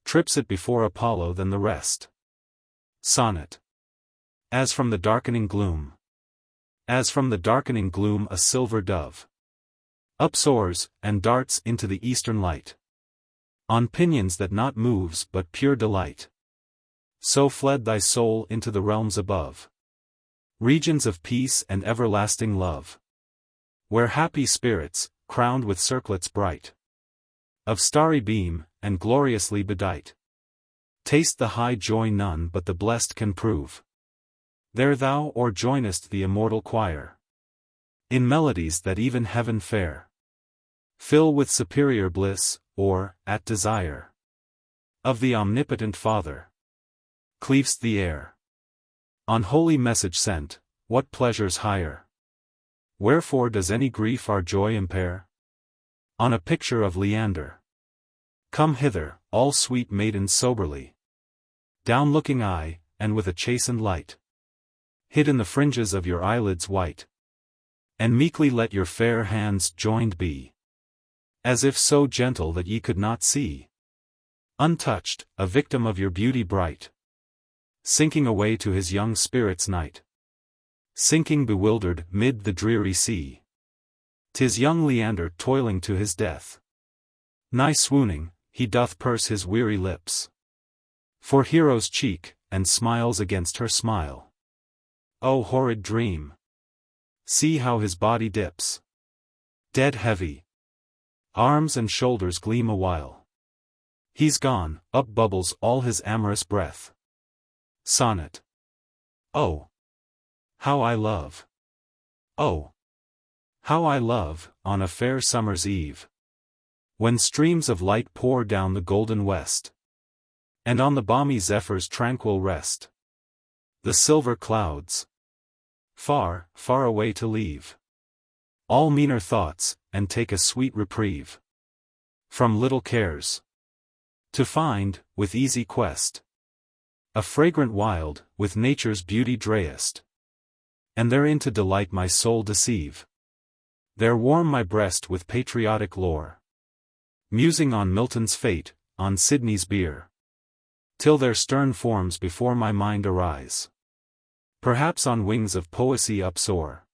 trips it before Apollo than the rest. Sonnet. As from the darkening gloom, as from the darkening gloom a silver dove upsoars, and darts into the eastern light, on pinions that not moves but pure delight. So fled thy soul into the realms above, regions of peace and everlasting love, where happy spirits, crowned with circlets bright, of starry beam, and gloriously bedight, taste the high joy none but the blessed can prove. There thou joinest the immortal choir, in melodies that even heaven fair fill with superior bliss, or, at desire of the omnipotent Father, cleav'st the air. On holy message sent, what pleasures higher? Wherefore does any grief our joy impair? On a picture of Leander. Come hither, all sweet maidens soberly, down looking eye, and with a chastened light hid in the fringes of your eyelids white, and meekly let your fair hands joined be, as if so gentle that ye could not see. Untouched, a victim of your beauty bright, sinking away to his young spirit's night, sinking bewildered mid the dreary sea. 'Tis young Leander toiling to his death. Nigh swooning, he doth purse his weary lips for Hero's cheek, and smiles against her smile. O horrid dream! See how his body dips, dead heavy. Arms and shoulders gleam awhile. He's gone, up bubbles all his amorous breath. Sonnet. Oh! How I love! Oh! How I love, on a fair summer's eve, when streams of light pour down the golden west, and on the balmy zephyrs tranquil rest the silver clouds, far, far away to leave all meaner thoughts, and take a sweet reprieve from little cares, to find, with easy quest, a fragrant wild, with nature's beauty drayest, and therein to delight my soul deceive. There warm my breast with patriotic lore, musing on Milton's fate, on Sidney's bier, till their stern forms before my mind arise, perhaps on wings of poesy upsoar,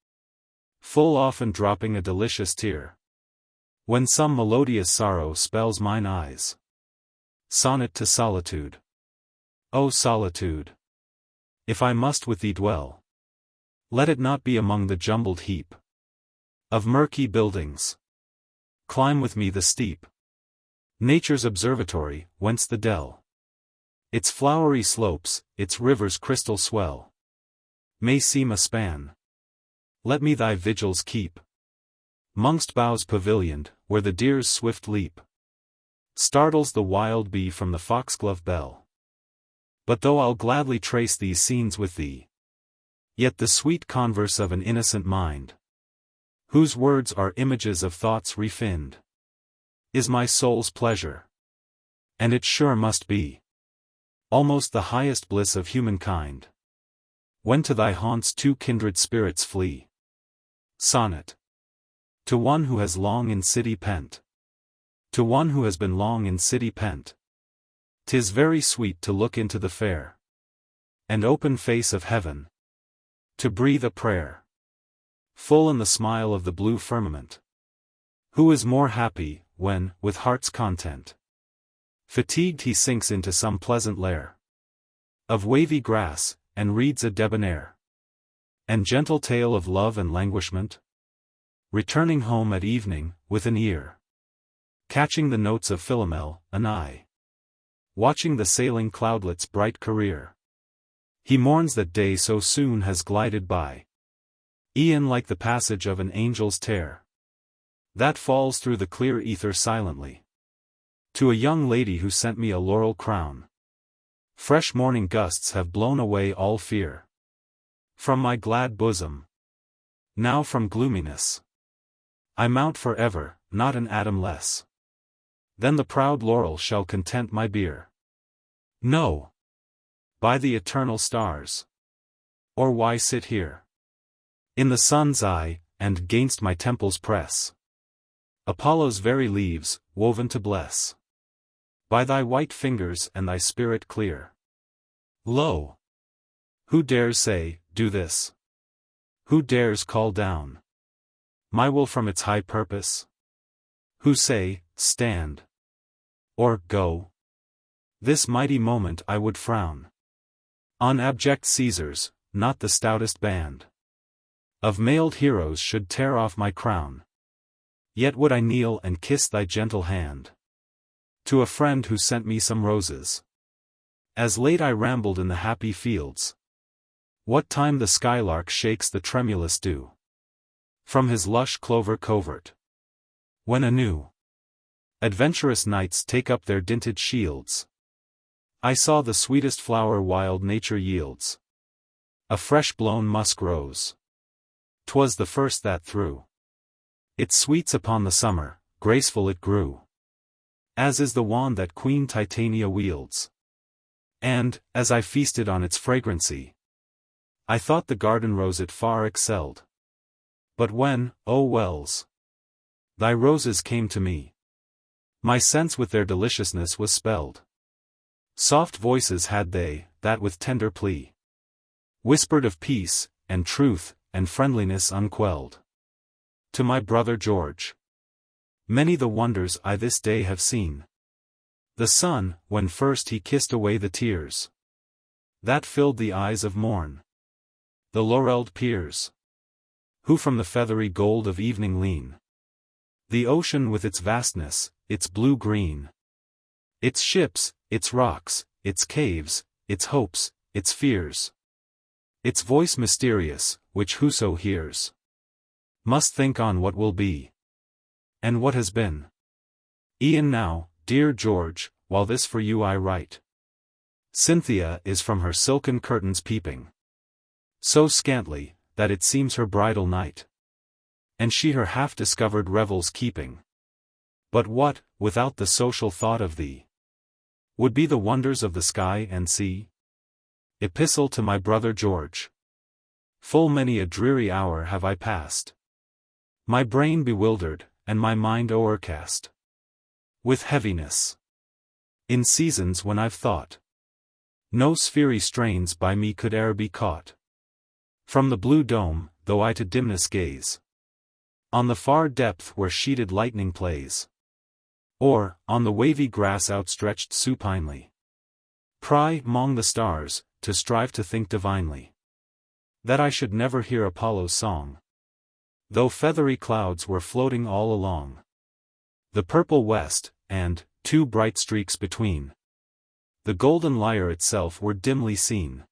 full often dropping a delicious tear, when some melodious sorrow spells mine eyes. Sonnet to Solitude. O solitude! If I must with thee dwell, let it not be among the jumbled heap of murky buildings. Climb with me the steep nature's observatory, whence the dell, its flowery slopes, its river's crystal swell, may seem a span. Let me thy vigils keep 'mongst boughs pavilioned, where the deer's swift leap startles the wild bee from the foxglove bell. But though I'll gladly trace these scenes with thee, yet the sweet converse of an innocent mind, whose words are images of thoughts refined, is my soul's pleasure, and it sure must be almost the highest bliss of humankind, when to thy haunts two kindred spirits flee. Sonnet. To one who has long in city pent. To one who has been long in city pent. 'Tis very sweet to look into the fair and open face of heaven, To breathe a prayer. Full in the smile of the blue firmament. Who is more happy, when, with heart's content, fatigued he sinks into some pleasant lair of wavy grass, and reads a debonair and gentle tale of love and languishment? Returning home at evening, with an ear catching the notes of Philomel, an eye watching the sailing cloudlet's bright career, he mourns that day so soon has glided by, e'en like the passage of an angel's tear that falls through the clear ether silently, to a young lady who sent me a laurel crown. Fresh morning gusts have blown away all fear from my glad bosom. Now from gloominess I mount forever, not an atom less. Then the proud laurel shall content my bier. No! By the eternal stars! Or why sit here in the sun's eye, and 'gainst my temples press Apollo's very leaves, woven to bless by thy white fingers and thy spirit clear? Lo! Who dares say, do this? Who dares call down my will from its high purpose? Who say, stand, or go? This mighty moment I would frown on abject Caesars, not the stoutest band of mailed heroes should tear off my crown. Yet would I kneel and kiss thy gentle hand to a friend who sent me some roses, as late I rambled in the happy fields, what time the skylark shakes the tremulous dew from his lush clover covert, when anew adventurous knights take up their dinted shields. I saw the sweetest flower wild nature yields, a fresh-blown musk rose. 'Twas the first that threw its sweets upon the summer, graceful it grew, as is the wand that Queen Titania wields. And, as I feasted on its fragrancy, I thought the garden rose it far excelled. But when, O Wells, thy roses came to me, my sense with their deliciousness was spelled. Soft voices had they, that with tender plea whispered of peace, and truth, and friendliness unquelled. To my brother George, many the wonders I this day have seen. The sun, when first he kissed away the tears that filled the eyes of morn. The laurelled peers, who from the feathery gold of evening lean. The ocean with its vastness, its blue-green, its ships, its rocks, its caves, its hopes, its fears. Its voice mysterious, which whoso hears must think on what will be, and what has been. E'en now, dear George, while this for you I write, Cynthia is from her silken curtains peeping, so scantly, that it seems her bridal night, and she her half-discovered revels keeping. But what, without the social thought of thee, would be the wonders of the sky and sea? Epistle to my brother George. Full many a dreary hour have I passed, my brain bewildered, and my mind o'ercast with heaviness, in seasons when I've thought no sphery strains by me could e'er be caught. From the blue dome, though I to dimness gaze, on the far depth where sheeted lightning plays, or, on the wavy grass outstretched supinely, pry 'mong the stars, to strive to think divinely, that I should never hear Apollo's song, though feathery clouds were floating all along the purple west, and, two bright streaks between, the golden lyre itself were dimly seen.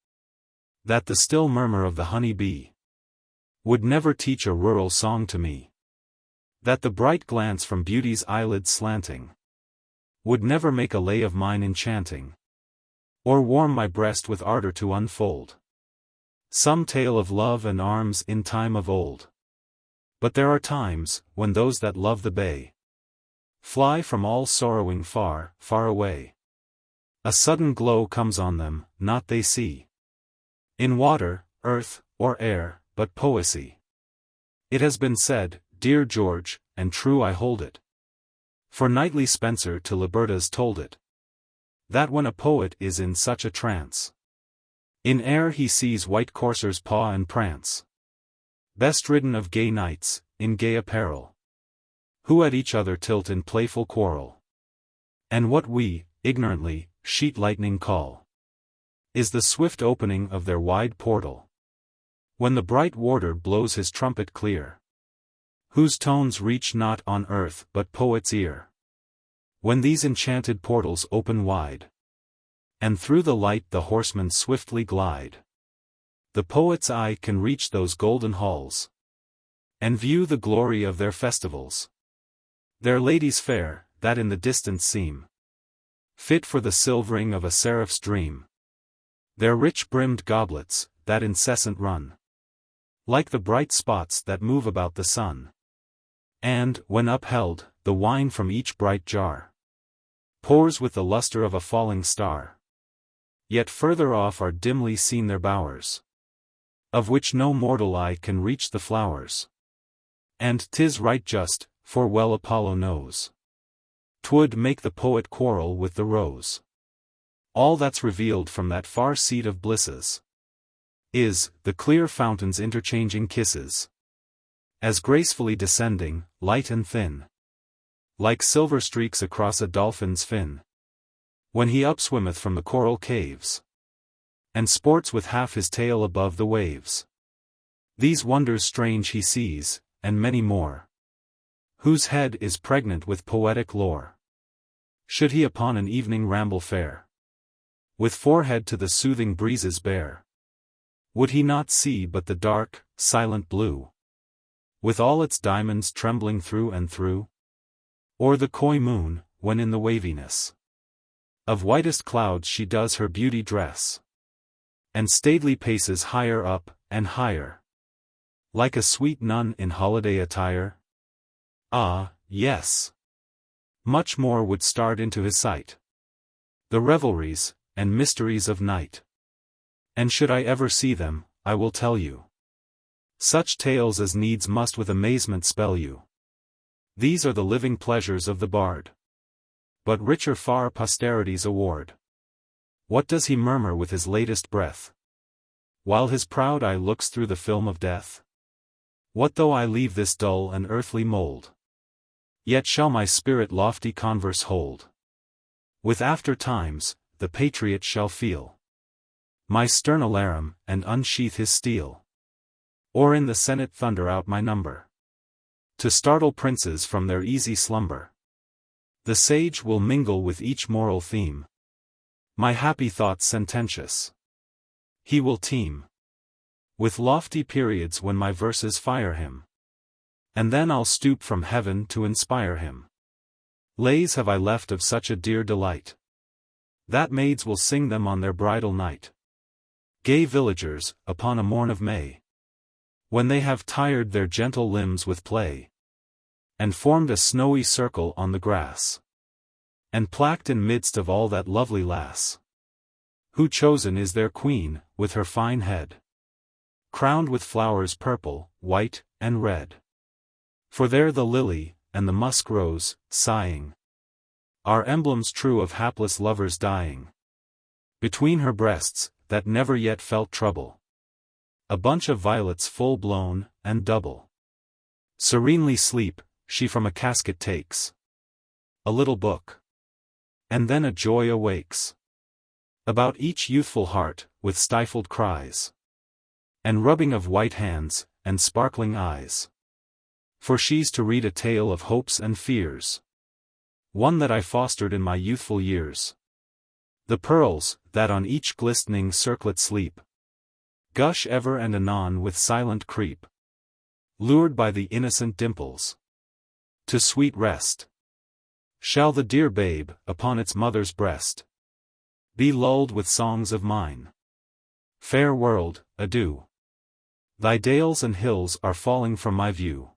That the still murmur of the honey bee would never teach a rural song to me. That the bright glance from beauty's eyelids slanting would never make a lay of mine enchanting, or warm my breast with ardor to unfold some tale of love and arms in time of old. But there are times, when those that love the bay fly from all sorrowing far, far away. A sudden glow comes on them, not they see in water, earth, or air, but poesy. It has been said, dear George, and true I hold it, for knightly Spenser to Libertas told it, that when a poet is in such a trance, In air he sees white coursers paw and prance, best ridden of gay knights, in gay apparel, who at each other tilt in playful quarrel. And what we, ignorantly, sheet lightning call, is the swift opening of their wide portal, when the bright warder blows his trumpet clear, whose tones reach not on earth but poet's ear. When these enchanted portals open wide, and through the light the horsemen swiftly glide, the poet's eye can reach those golden halls, and view the glory of their festivals. Their ladies fair, that in the distance seem fit for the silvering of a seraph's dream. Their rich-brimmed goblets, that incessant run, like the bright spots that move about the sun. And, when upheld, the wine from each bright jar pours with the luster of a falling star. Yet further off are dimly seen their bowers, of which no mortal eye can reach the flowers. And 'tis right just, for well Apollo knows 'twould make the poet quarrel with the rose. All that's revealed from that far seat of blisses is the clear fountain's interchanging kisses, as gracefully descending, light and thin, like silver streaks across a dolphin's fin, when he upswimmeth from the coral caves, and sports with half his tail above the waves. These wonders strange he sees, and many more, whose head is pregnant with poetic lore. Should he upon an evening ramble fare, with forehead to the soothing breezes bare, would he not see but the dark, silent blue, with all its diamonds trembling through and through? Or the coy moon, when in the waviness of whitest clouds she does her beauty dress, and stately paces higher up, and higher, like a sweet nun in holiday attire? Ah, yes. Much more would start into his sight the revelries, and mysteries of night. And should I ever see them, I will tell you such tales as needs must with amazement spell you. These are the living pleasures of the bard, but richer far posterity's award. What does he murmur with his latest breath, while his proud eye looks through the film of death? What though I leave this dull and earthly mold? Yet shall my spirit lofty converse hold with after times, the patriot shall feel my stern alarum, and unsheath his steel, or in the Senate thunder out my number, to startle princes from their easy slumber. The sage will mingle with each moral theme my happy thoughts sententious. He will teem with lofty periods when my verses fire him, and then I'll stoop from heaven to inspire him. Lays have I left of such a dear delight, that maids will sing them on their bridal night. Gay villagers, upon a morn of May, when they have tired their gentle limbs with play, and formed a snowy circle on the grass, and placked in midst of all that lovely lass, who chosen is their queen, with her fine head crowned with flowers purple, white, and red. For there the lily, and the musk rose, sighing, are emblems true of hapless lovers dying. Between her breasts, that never yet felt trouble, a bunch of violets full blown, and double. Serenely sleep, she from a casket takes a little book, and then a joy awakes about each youthful heart, with stifled cries, and rubbing of white hands, and sparkling eyes. For she's to read a tale of hopes and fears, one that I fostered in my youthful years. The pearls, that on each glistening circlet sleep, gush ever and anon with silent creep, lured by the innocent dimples to sweet rest. Shall the dear babe, upon its mother's breast, be lulled with songs of mine? Fair world, adieu. Thy dales and hills are falling from my view.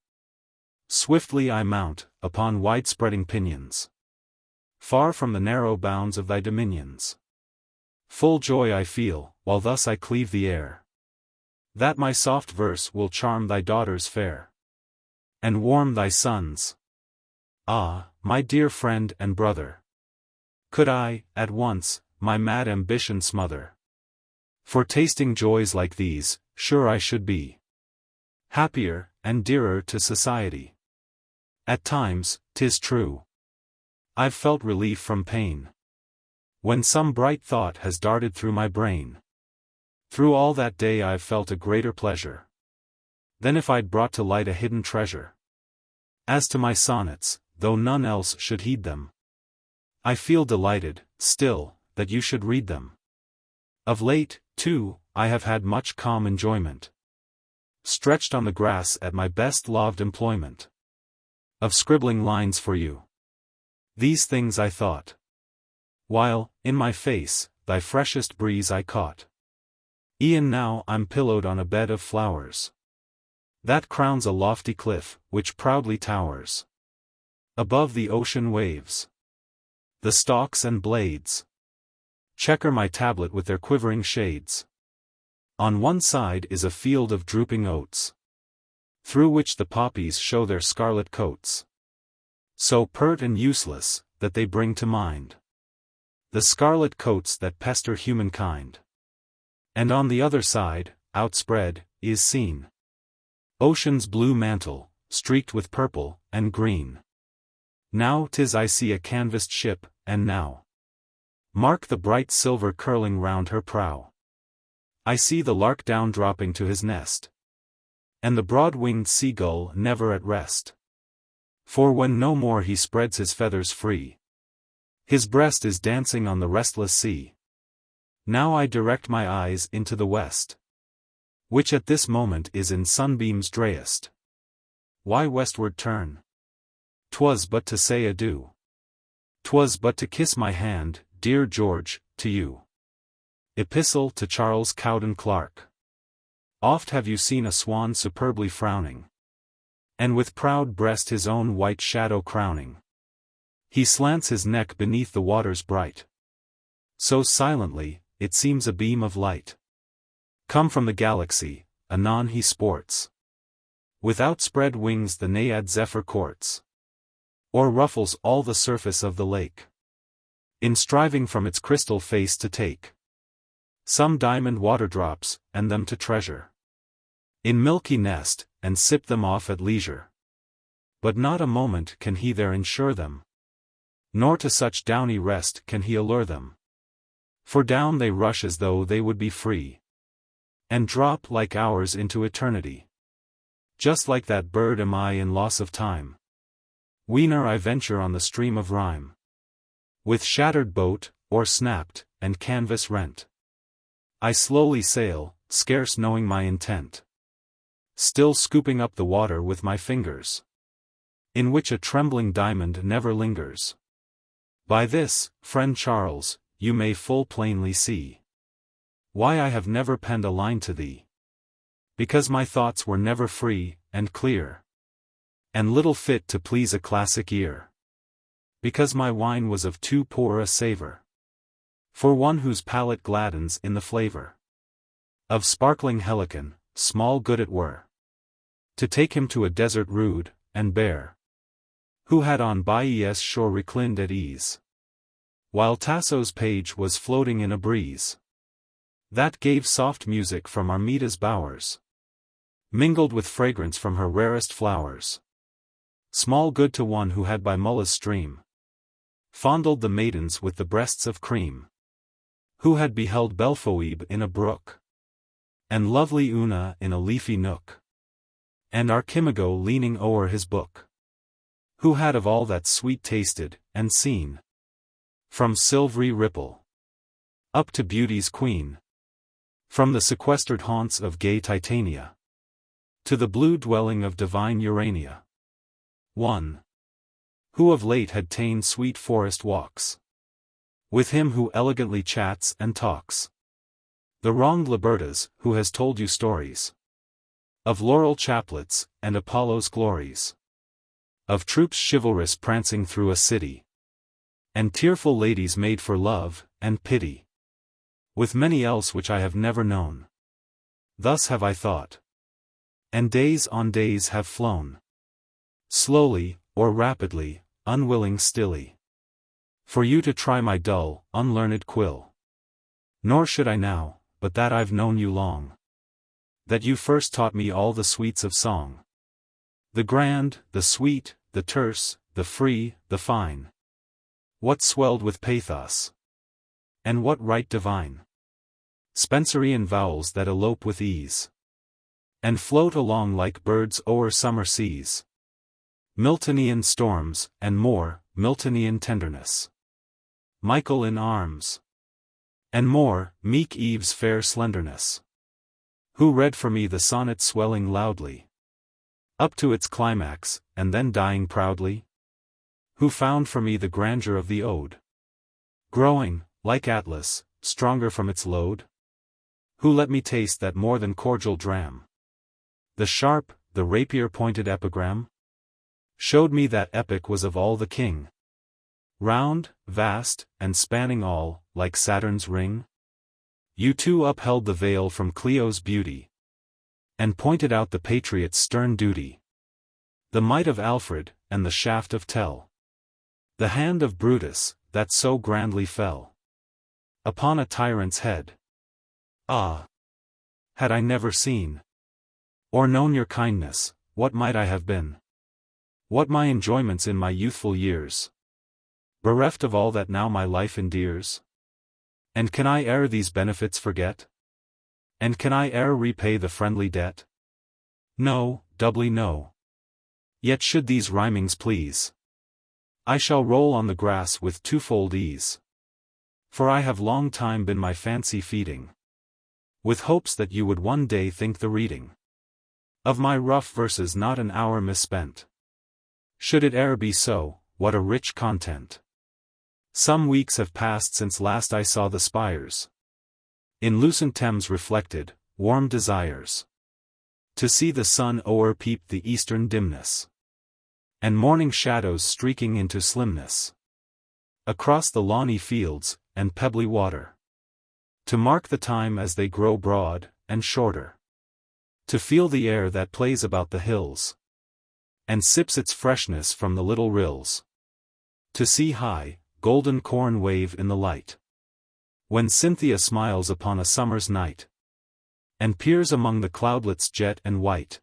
Swiftly I mount, upon wide-spreading pinions, far from the narrow bounds of thy dominions. Full joy I feel, while thus I cleave the air, that my soft verse will charm thy daughters fair, and warm thy sons. Ah, my dear friend and brother, could I, at once, my mad ambition smother, For tasting joys like these, sure I should be happier, and dearer to society. At times, 'tis true, I've felt relief from pain, when some bright thought has darted through my brain. Through all that day I've felt a greater pleasure than if I'd brought to light a hidden treasure. As to my sonnets, though none else should heed them, I feel delighted, still, that you should read them. Of late, too, I have had much calm enjoyment, stretched on the grass at my best loved employment, of scribbling lines for you. These things I thought, while, in my face, thy freshest breeze I caught. E'en now I'm pillowed on a bed of flowers, that crowns a lofty cliff, which proudly towers above the ocean waves. The stalks and blades checker my tablet with their quivering shades. On one side is a field of drooping oats, through which the poppies show their scarlet coats, so pert and useless, that they bring to mind the scarlet coats that pester humankind. And on the other side, outspread, is seen ocean's blue mantle, streaked with purple and green. Now 'tis I see a canvassed ship, and now mark the bright silver curling round her prow. I see the lark down dropping to his nest, and the broad-winged seagull never at rest. For when no more he spreads his feathers free, his breast is dancing on the restless sea. Now I direct my eyes into the west, which at this moment is in sunbeams drayest. Why westward turn? 'Twas but to say adieu. 'Twas but to kiss my hand, dear George, to you. Epistle to Charles Cowden Clarke. Oft have you seen a swan superbly frowning, and with proud breast his own white shadow crowning. He slants his neck beneath the waters bright, so silently, it seems a beam of light, come from the galaxy. Anon he sports with outspread wings the naiad zephyr courts, or ruffles all the surface of the lake, in striving from its crystal face to take some diamond waterdrops, and them to treasure in milky nest, and sip them off at leisure. But not a moment can he there insure them, nor to such downy rest can he allure them. For down they rush as though they would be free, and drop like hours into eternity. Just like that bird am I in loss of time. Weener I venture on the stream of rhyme, with shattered boat, or snapped, and canvas rent. I slowly sail, scarce knowing my intent, still scooping up the water with my fingers, in which a trembling diamond never lingers. By this, friend Charles, you may full plainly see why I have never penned a line to thee. Because my thoughts were never free, and clear, and little fit to please a classic ear. Because my wine was of too poor a savor for one whose palate gladdens in the flavor of sparkling Helicon. Small good it were to take him to a desert rude, and bare, who had on Baiae's shore reclined at ease, while Tasso's page was floating in a breeze that gave soft music from Armida's bowers, mingled with fragrance from her rarest flowers. Small good to one who had by Mulla's stream fondled the maidens with the breasts of cream, who had beheld Belphoebe in a brook, and lovely Una in a leafy nook, and Archimago leaning o'er his book, who had of all that sweet tasted, and seen, from silvery ripple up to beauty's queen, from the sequestered haunts of gay Titania to the blue dwelling of divine Urania. One who of late had ta'en sweet forest walks with him who elegantly chats and talks. The wronged Libertas, who has told you stories of laurel chaplets, and Apollo's glories, of troops chivalrous prancing through a city, and tearful ladies made for love, and pity, with many else which I have never known. Thus have I thought, and days on days have flown, slowly, or rapidly, unwilling stilly, for you to try my dull, unlearned quill. Nor should I now, but that I've known you long. That you first taught me all the sweets of song. The grand, the sweet, the terse, the free, the fine. What swelled with pathos? And what right divine? Spenserian vowels that elope with ease, and float along like birds o'er summer seas. Miltonian storms, and more, Miltonian tenderness. Michael in arms. And more, meek Eve's fair slenderness. Who read for me the sonnet swelling loudly up to its climax, and then dying proudly? Who found for me the grandeur of the ode, growing, like Atlas, stronger from its load? Who let me taste that more than cordial dram, the sharp, the rapier-pointed epigram? Showed me that epic was of all the king, round, vast, and spanning all, like Saturn's ring? You too upheld the veil from Clio's beauty, and pointed out the patriot's stern duty, the might of Alfred, and the shaft of Tell, the hand of Brutus, that so grandly fell upon a tyrant's head. Ah! Had I never seen or known your kindness, what might I have been? What my enjoyments in my youthful years, bereft of all that now my life endears? And can I e'er these benefits forget? And can I e'er repay the friendly debt? No, doubly no. Yet should these rhymings please, I shall roll on the grass with twofold ease. For I have long time been my fancy feeding, with hopes that you would one day think the reading of my rough verses not an hour misspent. Should it e'er be so, what a rich content! Some weeks have passed since last I saw the spires, in lucent Thames reflected, warm desires, to see the sun o'erpeep the eastern dimness, and morning shadows streaking into slimness, across the lawny fields, and pebbly water, to mark the time as they grow broad, and shorter, to feel the air that plays about the hills, and sips its freshness from the little rills, to see high, golden corn wave in the light, when Cynthia smiles upon a summer's night, and peers among the cloudlets jet and white,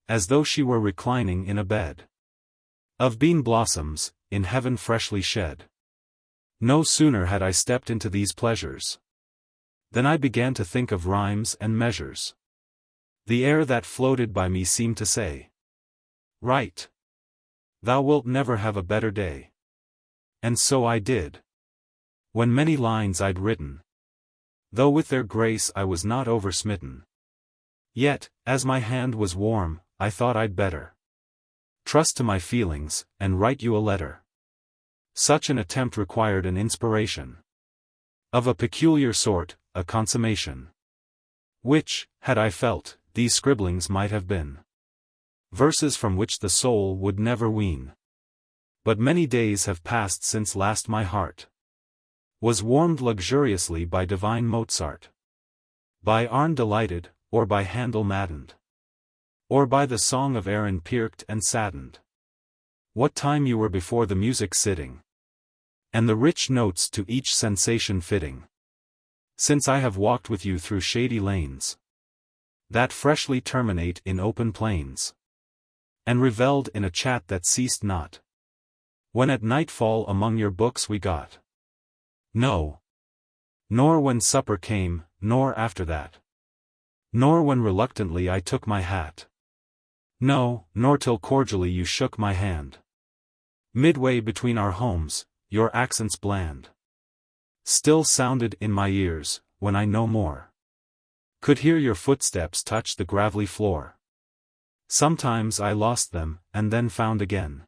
as though she were reclining in a bed of bean blossoms, in heaven freshly shed. No sooner had I stepped into these pleasures, than I began to think of rhymes and measures. The air that floated by me seemed to say, "Write! Thou wilt never have a better day." And so I did. When many lines I'd written, though with their grace I was not oversmitten, yet, as my hand was warm, I thought I'd better trust to my feelings, and write you a letter. Such an attempt required an inspiration of a peculiar sort, a consummation, which, had I felt, these scribblings might have been verses from which the soul would never wean. But many days have passed since last my heart was warmed luxuriously by divine Mozart, by Arne delighted, or by Handel maddened, or by the song of Aaron pirked and saddened. What time you were before the music sitting, and the rich notes to each sensation fitting, since I have walked with you through shady lanes, that freshly terminate in open plains, and revelled in a chat that ceased not, when at nightfall among your books we got. No. Nor when supper came, nor after that. Nor when reluctantly I took my hat. No, nor till cordially you shook my hand. Midway between our homes, your accents bland still sounded in my ears, when I no more could hear your footsteps touch the gravelly floor. Sometimes I lost them, and then found again.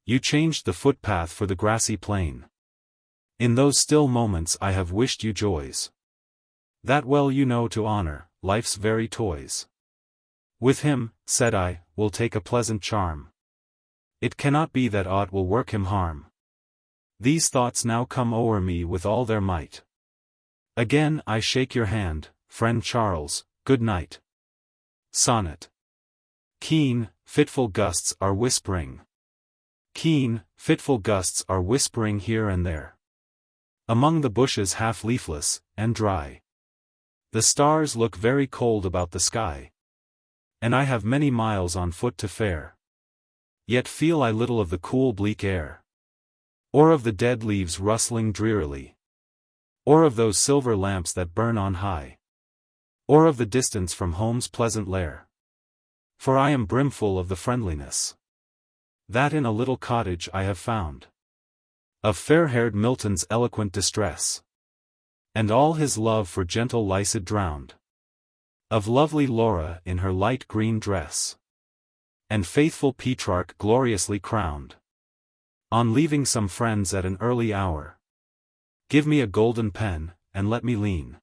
You changed the footpath for the grassy plain. In those still moments I have wished you joys, that well you know to honor, life's very toys. With him, said I, will take a pleasant charm. It cannot be that aught will work him harm. These thoughts now come o'er me with all their might. Again I shake your hand, friend Charles, good night. Sonnet. Keen, fitful gusts are whispering. Keen, fitful gusts are whispering here and there, among the bushes half leafless, and dry. The stars look very cold about the sky. And I have many miles on foot to fare. Yet feel I little of the cool bleak air. Or of the dead leaves rustling drearily. Or of those silver lamps that burn on high. Or of the distance from home's pleasant lair. For I am brimful of the friendliness that in a little cottage I have found. Of fair-haired Milton's eloquent distress. And all his love for gentle Lycid drowned. Of lovely Laura in her light green dress. And faithful Petrarch gloriously crowned. On leaving some friends at an early hour. Give me a golden pen, and let me lean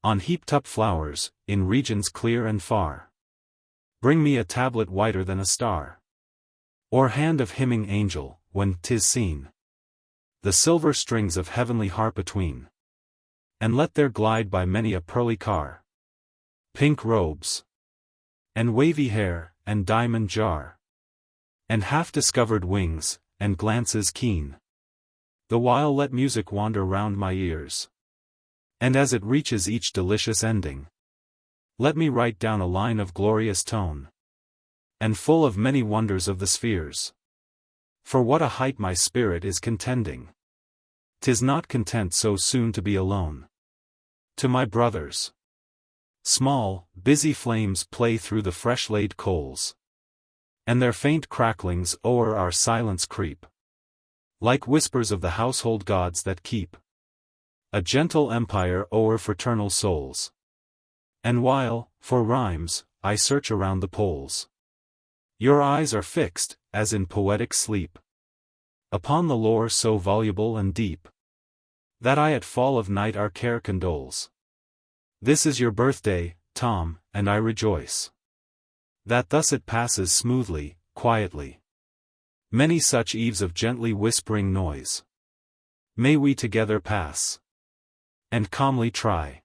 on heaped-up flowers, in regions clear and far. Bring me a tablet whiter than a star. Or hand of hymning angel, when 'tis seen the silver strings of heavenly harp atween. And let there glide by many a pearly car. Pink robes, and wavy hair, and diamond jar. And half-discovered wings, and glances keen. The while let music wander round my ears. And as it reaches each delicious ending, let me write down a line of glorious tone. And full of many wonders of the spheres. For what a height my spirit is contending. 'Tis not content so soon to be alone. To my brothers. Small, busy flames play through the fresh-laid coals. And their faint cracklings o'er our silence creep. Like whispers of the household gods that keep a gentle empire o'er fraternal souls. And while, for rhymes, I search around the poles, your eyes are fixed, as in poetic sleep, upon the lore so voluble and deep, that I at fall of night our care condoles. This is your birthday, Tom, and I rejoice that thus it passes smoothly, quietly. Many such eves of gently whispering noise may we together pass, and calmly try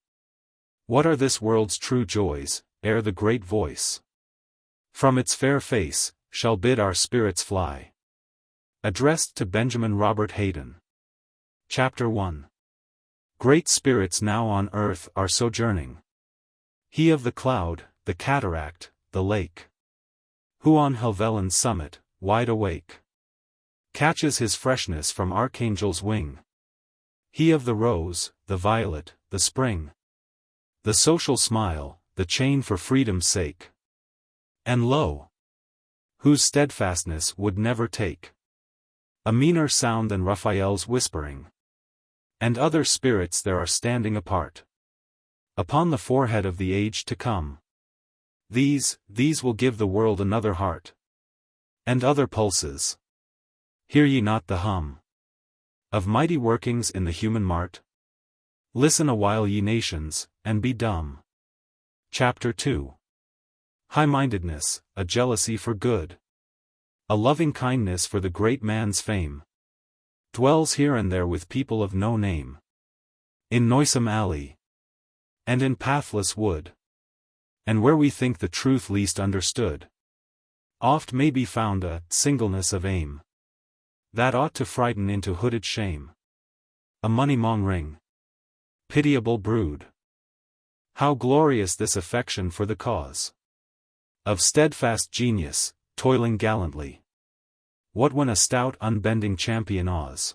what are this world's true joys, ere the great voice from its fair face shall bid our spirits fly. Addressed to Benjamin Robert Hayden. Chapter 1. Great spirits now on earth are sojourning. He of the cloud, the cataract, the lake, who on Helvellyn's summit, wide awake, catches his freshness from archangel's wing. He of the rose, the violet, the spring, the social smile, the chain for freedom's sake. And lo, whose steadfastness would never take a meaner sound than Raphael's whispering. And other spirits there are standing apart upon the forehead of the age to come. These will give the world another heart, and other pulses. Hear ye not the hum of mighty workings in the human mart? Listen awhile, ye nations, and be dumb. Chapter 2. High-mindedness, a jealousy for good, a loving kindness for the great man's fame, dwells here and there with people of no name, in noisome alley, and in pathless wood, and where we think the truth least understood. Oft may be found a singleness of aim that ought to frighten into hooded shame a money-mongering, pitiable brood. How glorious this affection for the cause of steadfast genius, toiling gallantly! What when a stout unbending champion awes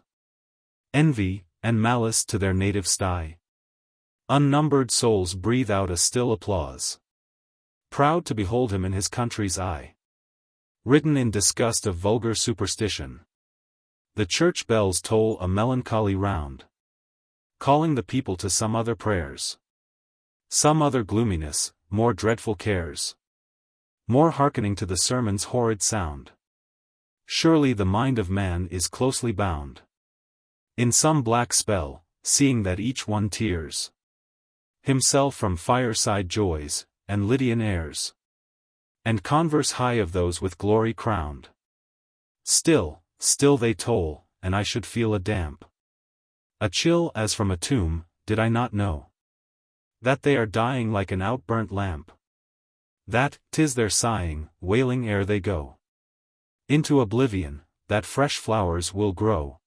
envy and malice to their native sty? Unnumbered souls breathe out a still applause, proud to behold him in his country's eye. Written in disgust of vulgar superstition, the church bells toll a melancholy round, calling the people to some other prayers, some other gloominess, more dreadful cares, more hearkening to the sermon's horrid sound. Surely the mind of man is closely bound in some black spell, seeing that each one tears himself from fireside joys, and Lydian airs, and converse high of those with glory crowned. Still they toll, and I should feel a damp, a chill as from a tomb, did I not know that they are dying like an outburnt lamp, that 'tis their sighing, wailing ere they go into oblivion, that fresh flowers will grow,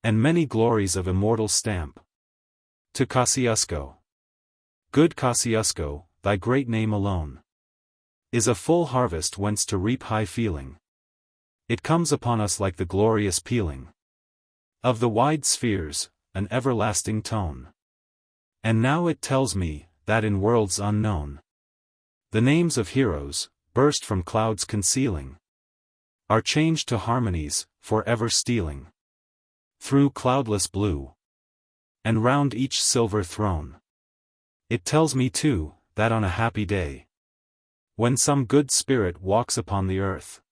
and many glories of immortal stamp to Kosciuszko. Good Kosciuszko, thy great name alone is a full harvest whence to reap high feeling. It comes upon us like the glorious pealing of the wide spheres, an everlasting tone. And now it tells me, that in worlds unknown, the names of heroes, burst from clouds concealing, are changed to harmonies, forever stealing through cloudless blue, and round each silver throne. It tells me too, that on a happy day, when some good spirit walks upon the earth,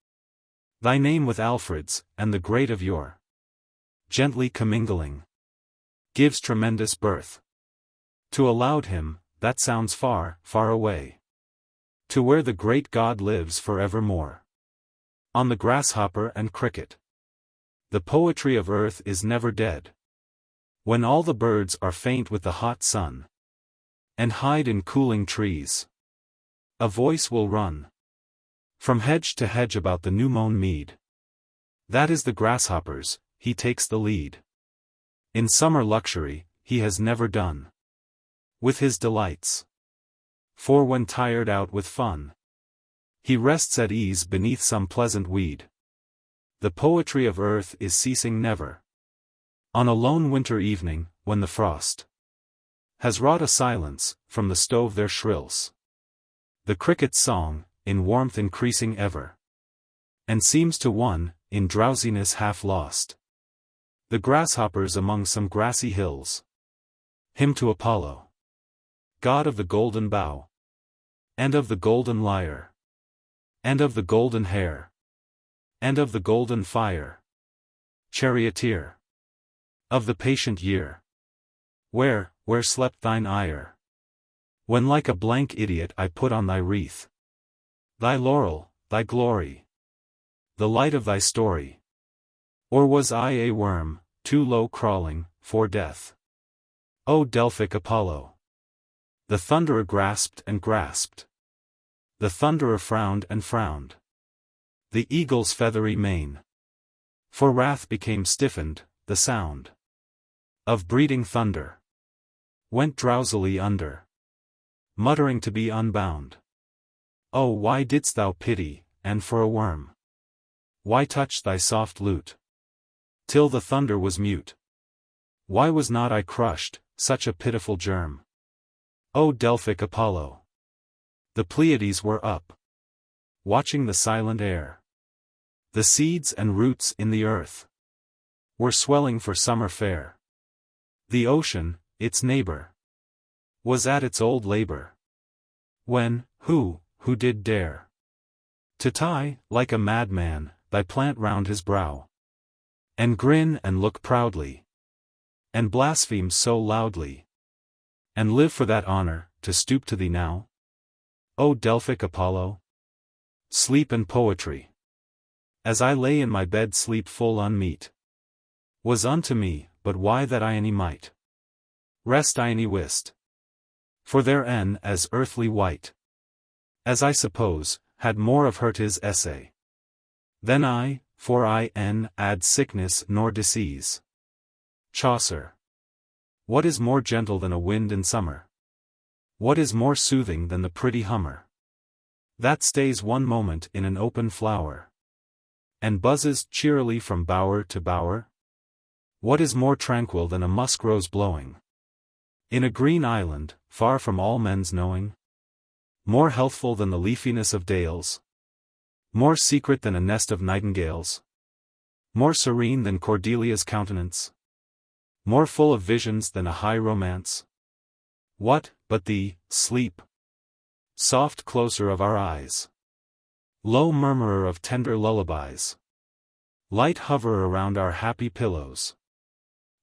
thy name with Alfred's, and the great of yore, gently commingling, gives tremendous birth to a loud hymn, that sounds far, far away, to where the great God lives forevermore. On the grasshopper and cricket, the poetry of earth is never dead. When all the birds are faint with the hot sun, and hide in cooling trees, a voice will run from hedge to hedge about the new-mown mead. That is the grasshopper's, he takes the lead. In summer luxury, he has never done with his delights. For when tired out with fun, he rests at ease beneath some pleasant weed. The poetry of earth is ceasing never. On a lone winter evening, when the frost has wrought a silence, from the stove there shrills the cricket's song, in warmth increasing ever, and seems to one, in drowsiness half lost. The grasshoppers among some grassy hills hymn to Apollo, God of the golden bow, and of the golden lyre, and of the golden hair, and of the golden fire, charioteer of the patient year. Where slept thine ire, when like a blank idiot I put on thy wreath, thy laurel, thy glory, the light of thy story? Or was I a worm, too low crawling, for death? O Delphic Apollo! The thunderer grasped and grasped. The thunderer frowned and frowned. The eagle's feathery mane for wrath became stiffened, the sound of breeding thunder went drowsily under, muttering to be unbound. Oh, why didst thou pity, and for a worm, why touch thy soft lute, till the thunder was mute? Why was not I crushed, such a pitiful germ? O Delphic Apollo! The Pleiades were up, watching the silent air. The seeds and roots in the earth were swelling for summer fair. The ocean, its neighbor, was at its old labor. When, who did dare to tie, like a madman, thy plant round his brow, and grin and look proudly, and blaspheme so loudly, and live for that honor, to stoop to thee now? O Delphic Apollo! Sleep and poetry, as I lay in my bed sleep full unmeet, was unto me, but why that I any might rest I any wist, for therein as earthly white, as I suppose, had more of hurt his essay, than I, for I add sickness nor disease. Chaucer. What is more gentle than a wind in summer? What is more soothing than the pretty hummer, that stays one moment in an open flower, and buzzes cheerily from bower to bower? What is more tranquil than a musk rose blowing in a green island, far from all men's knowing? More healthful than the leafiness of dales? More secret than a nest of nightingales? More serene than Cordelia's countenance? More full of visions than a high romance? What, but thee, sleep, soft closer of our eyes, low murmurer of tender lullabies, light hoverer around our happy pillows,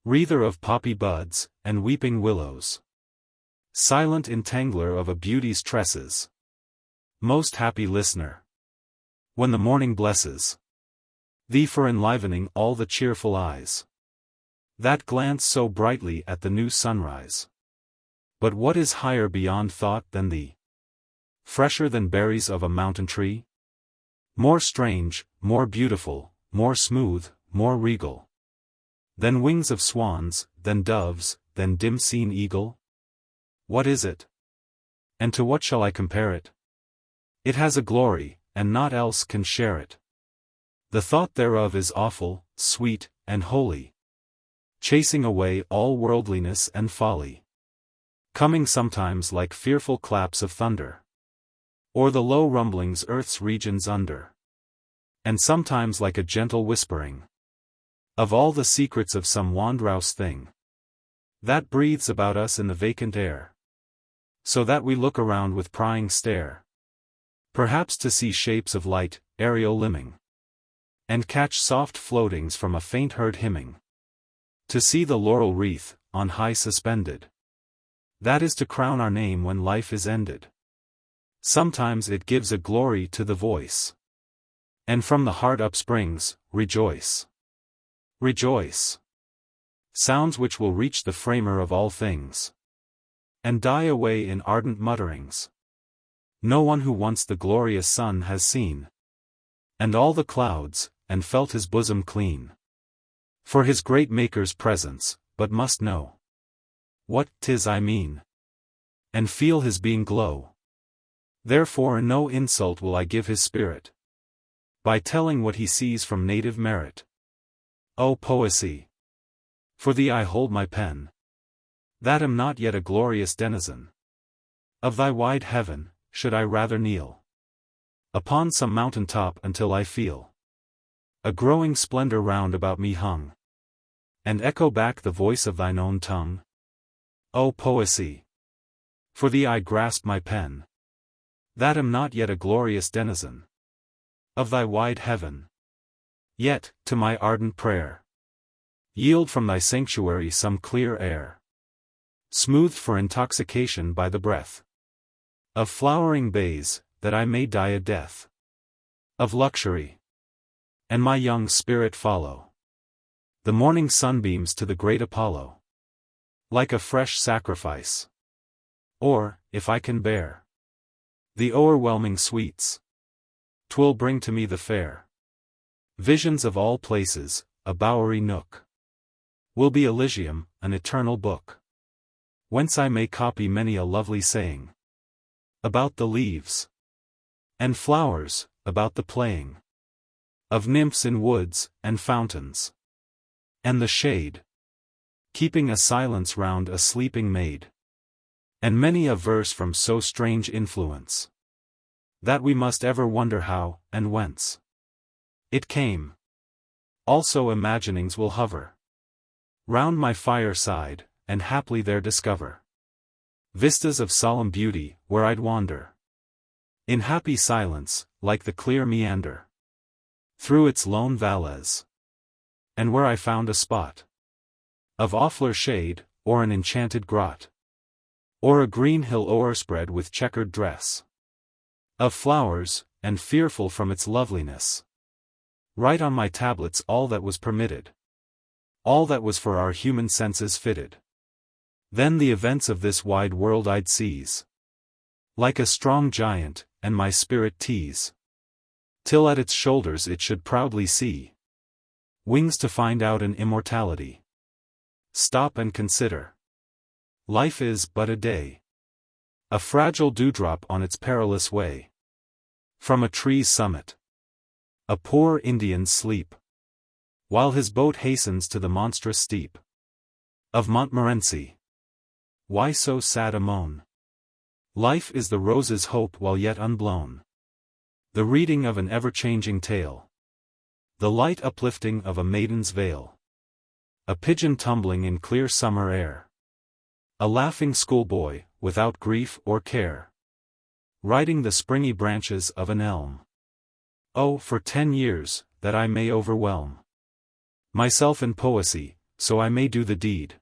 wreather of poppy buds, and weeping willows, silent entangler of a beauty's tresses, most happy listener, when the morning blesses thee for enlivening all the cheerful eyes that glance so brightly at the new sunrise. But what is higher beyond thought than thee? Fresher than berries of a mountain tree? More strange, more beautiful, more smooth, more regal than wings of swans, than doves, than dim-seen eagle? What is it? And to what shall I compare it? It has a glory, and naught else can share it. The thought thereof is awful, sweet, and holy, chasing away all worldliness and folly, coming sometimes like fearful claps of thunder, or the low rumblings earth's regions under, and sometimes like a gentle whispering of all the secrets of some wondrous thing that breathes about us in the vacant air, so that we look around with prying stare, perhaps to see shapes of light, aerial limning, and catch soft floatings from a faint heard hymning, to see the laurel wreath, on high suspended, that is to crown our name when life is ended. Sometimes it gives a glory to the voice, and from the heart upsprings, rejoice. Rejoice. Sounds which will reach the framer of all things, and die away in ardent mutterings. No one who once the glorious sun has seen, and all the clouds, and felt his bosom clean for his great Maker's presence, but must know what 'tis I mean, and feel his being glow. Therefore no insult will I give his spirit, by telling what he sees from native merit. O poesy! For thee I hold my pen, that am not yet a glorious denizen of thy wide heaven. Should I rather kneel upon some mountain top until I feel a growing splendor round about me hung, and echo back the voice of thine own tongue? O poesy! For thee I grasp my pen, that am not yet a glorious denizen of thy wide heaven. Yet, to my ardent prayer, yield from thy sanctuary some clear air, smoothed for intoxication by the breath of flowering bays, that I may die a death of luxury, and my young spirit follow the morning sunbeams to the great Apollo, like a fresh sacrifice. Or, if I can bear the o'erwhelming sweets, 'twill bring to me the fair visions of all places. A bowery nook will be Elysium, an eternal book, whence I may copy many a lovely saying about the leaves and flowers, about the playing of nymphs in woods and fountains, and the shade keeping a silence round a sleeping maid, and many a verse from so strange influence that we must ever wonder how, and whence it came. Also imaginings will hover round my fireside, and haply there discover vistas of solemn beauty, where I'd wander in happy silence, like the clear meander through its lone valleys, and where I found a spot of awfuler shade, or an enchanted grot, or a green hill o'erspread with checkered dress of flowers, and fearful from its loveliness, write on my tablets all that was permitted, all that was for our human senses fitted. Then the events of this wide world I'd seize, like a strong giant, and my spirit tease, till at its shoulders it should proudly see wings to find out an immortality. Stop and consider. Life is but a day, a fragile dewdrop on its perilous way from a tree's summit. A poor Indian's sleep, while his boat hastens to the monstrous steep of Montmorency. Why so sad a moan? Life is the rose's hope while yet unblown, the reading of an ever-changing tale, the light uplifting of a maiden's veil, a pigeon tumbling in clear summer air, a laughing schoolboy, without grief or care, riding the springy branches of an elm. Oh, for 10 years, that I may overwhelm myself in poesy, so I may do the deed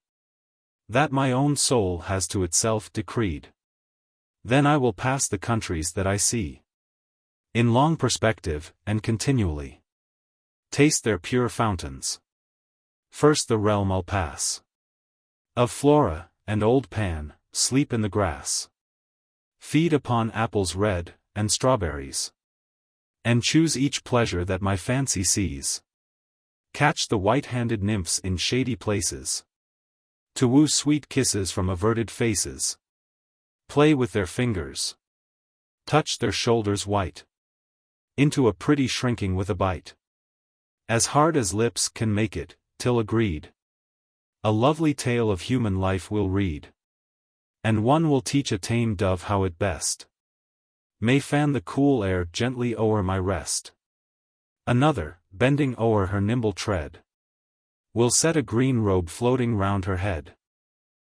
that my own soul has to itself decreed. Then I will pass the countries that I see in long perspective, and continually taste their pure fountains. First the realm I'll pass of Flora, and old Pan, sleep in the grass, feed upon apples red, and strawberries, and choose each pleasure that my fancy sees. Catch the white-handed nymphs in shady places, to woo sweet kisses from averted faces. play with their fingers, touch their shoulders white, into a pretty shrinking with a bite, as hard as lips can make it, till agreed, a lovely tale of human life we'll read. And one will teach a tame dove how it best may fan the cool air gently o'er my rest. Another, bending o'er her nimble tread, will set a green robe floating round her head,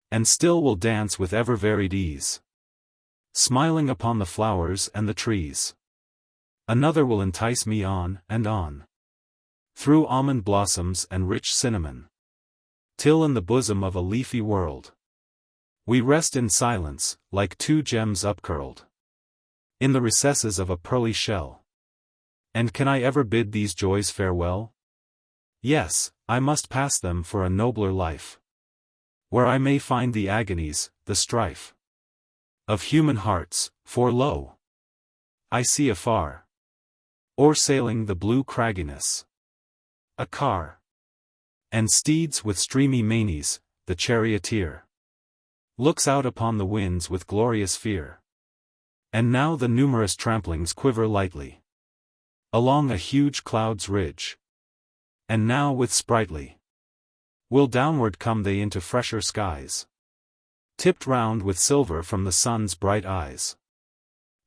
and still will dance with ever-varied ease, smiling upon the flowers and the trees. Another will entice me on and on, through almond blossoms and rich cinnamon, till in the bosom of a leafy world we rest in silence, like two gems upcurled in the recesses of a pearly shell. And can I ever bid these joys farewell? Yes, I must pass them for a nobler life, where I may find the agonies, the strife of human hearts, for lo, I see afar, o'ersailing the blue cragginess, a car, and steeds with streamy manes. The charioteer looks out upon the winds with glorious fear. And now the numerous tramplings quiver lightly along a huge cloud's ridge, and now with sprightly will downward come they into fresher skies, tipped round with silver from the sun's bright eyes.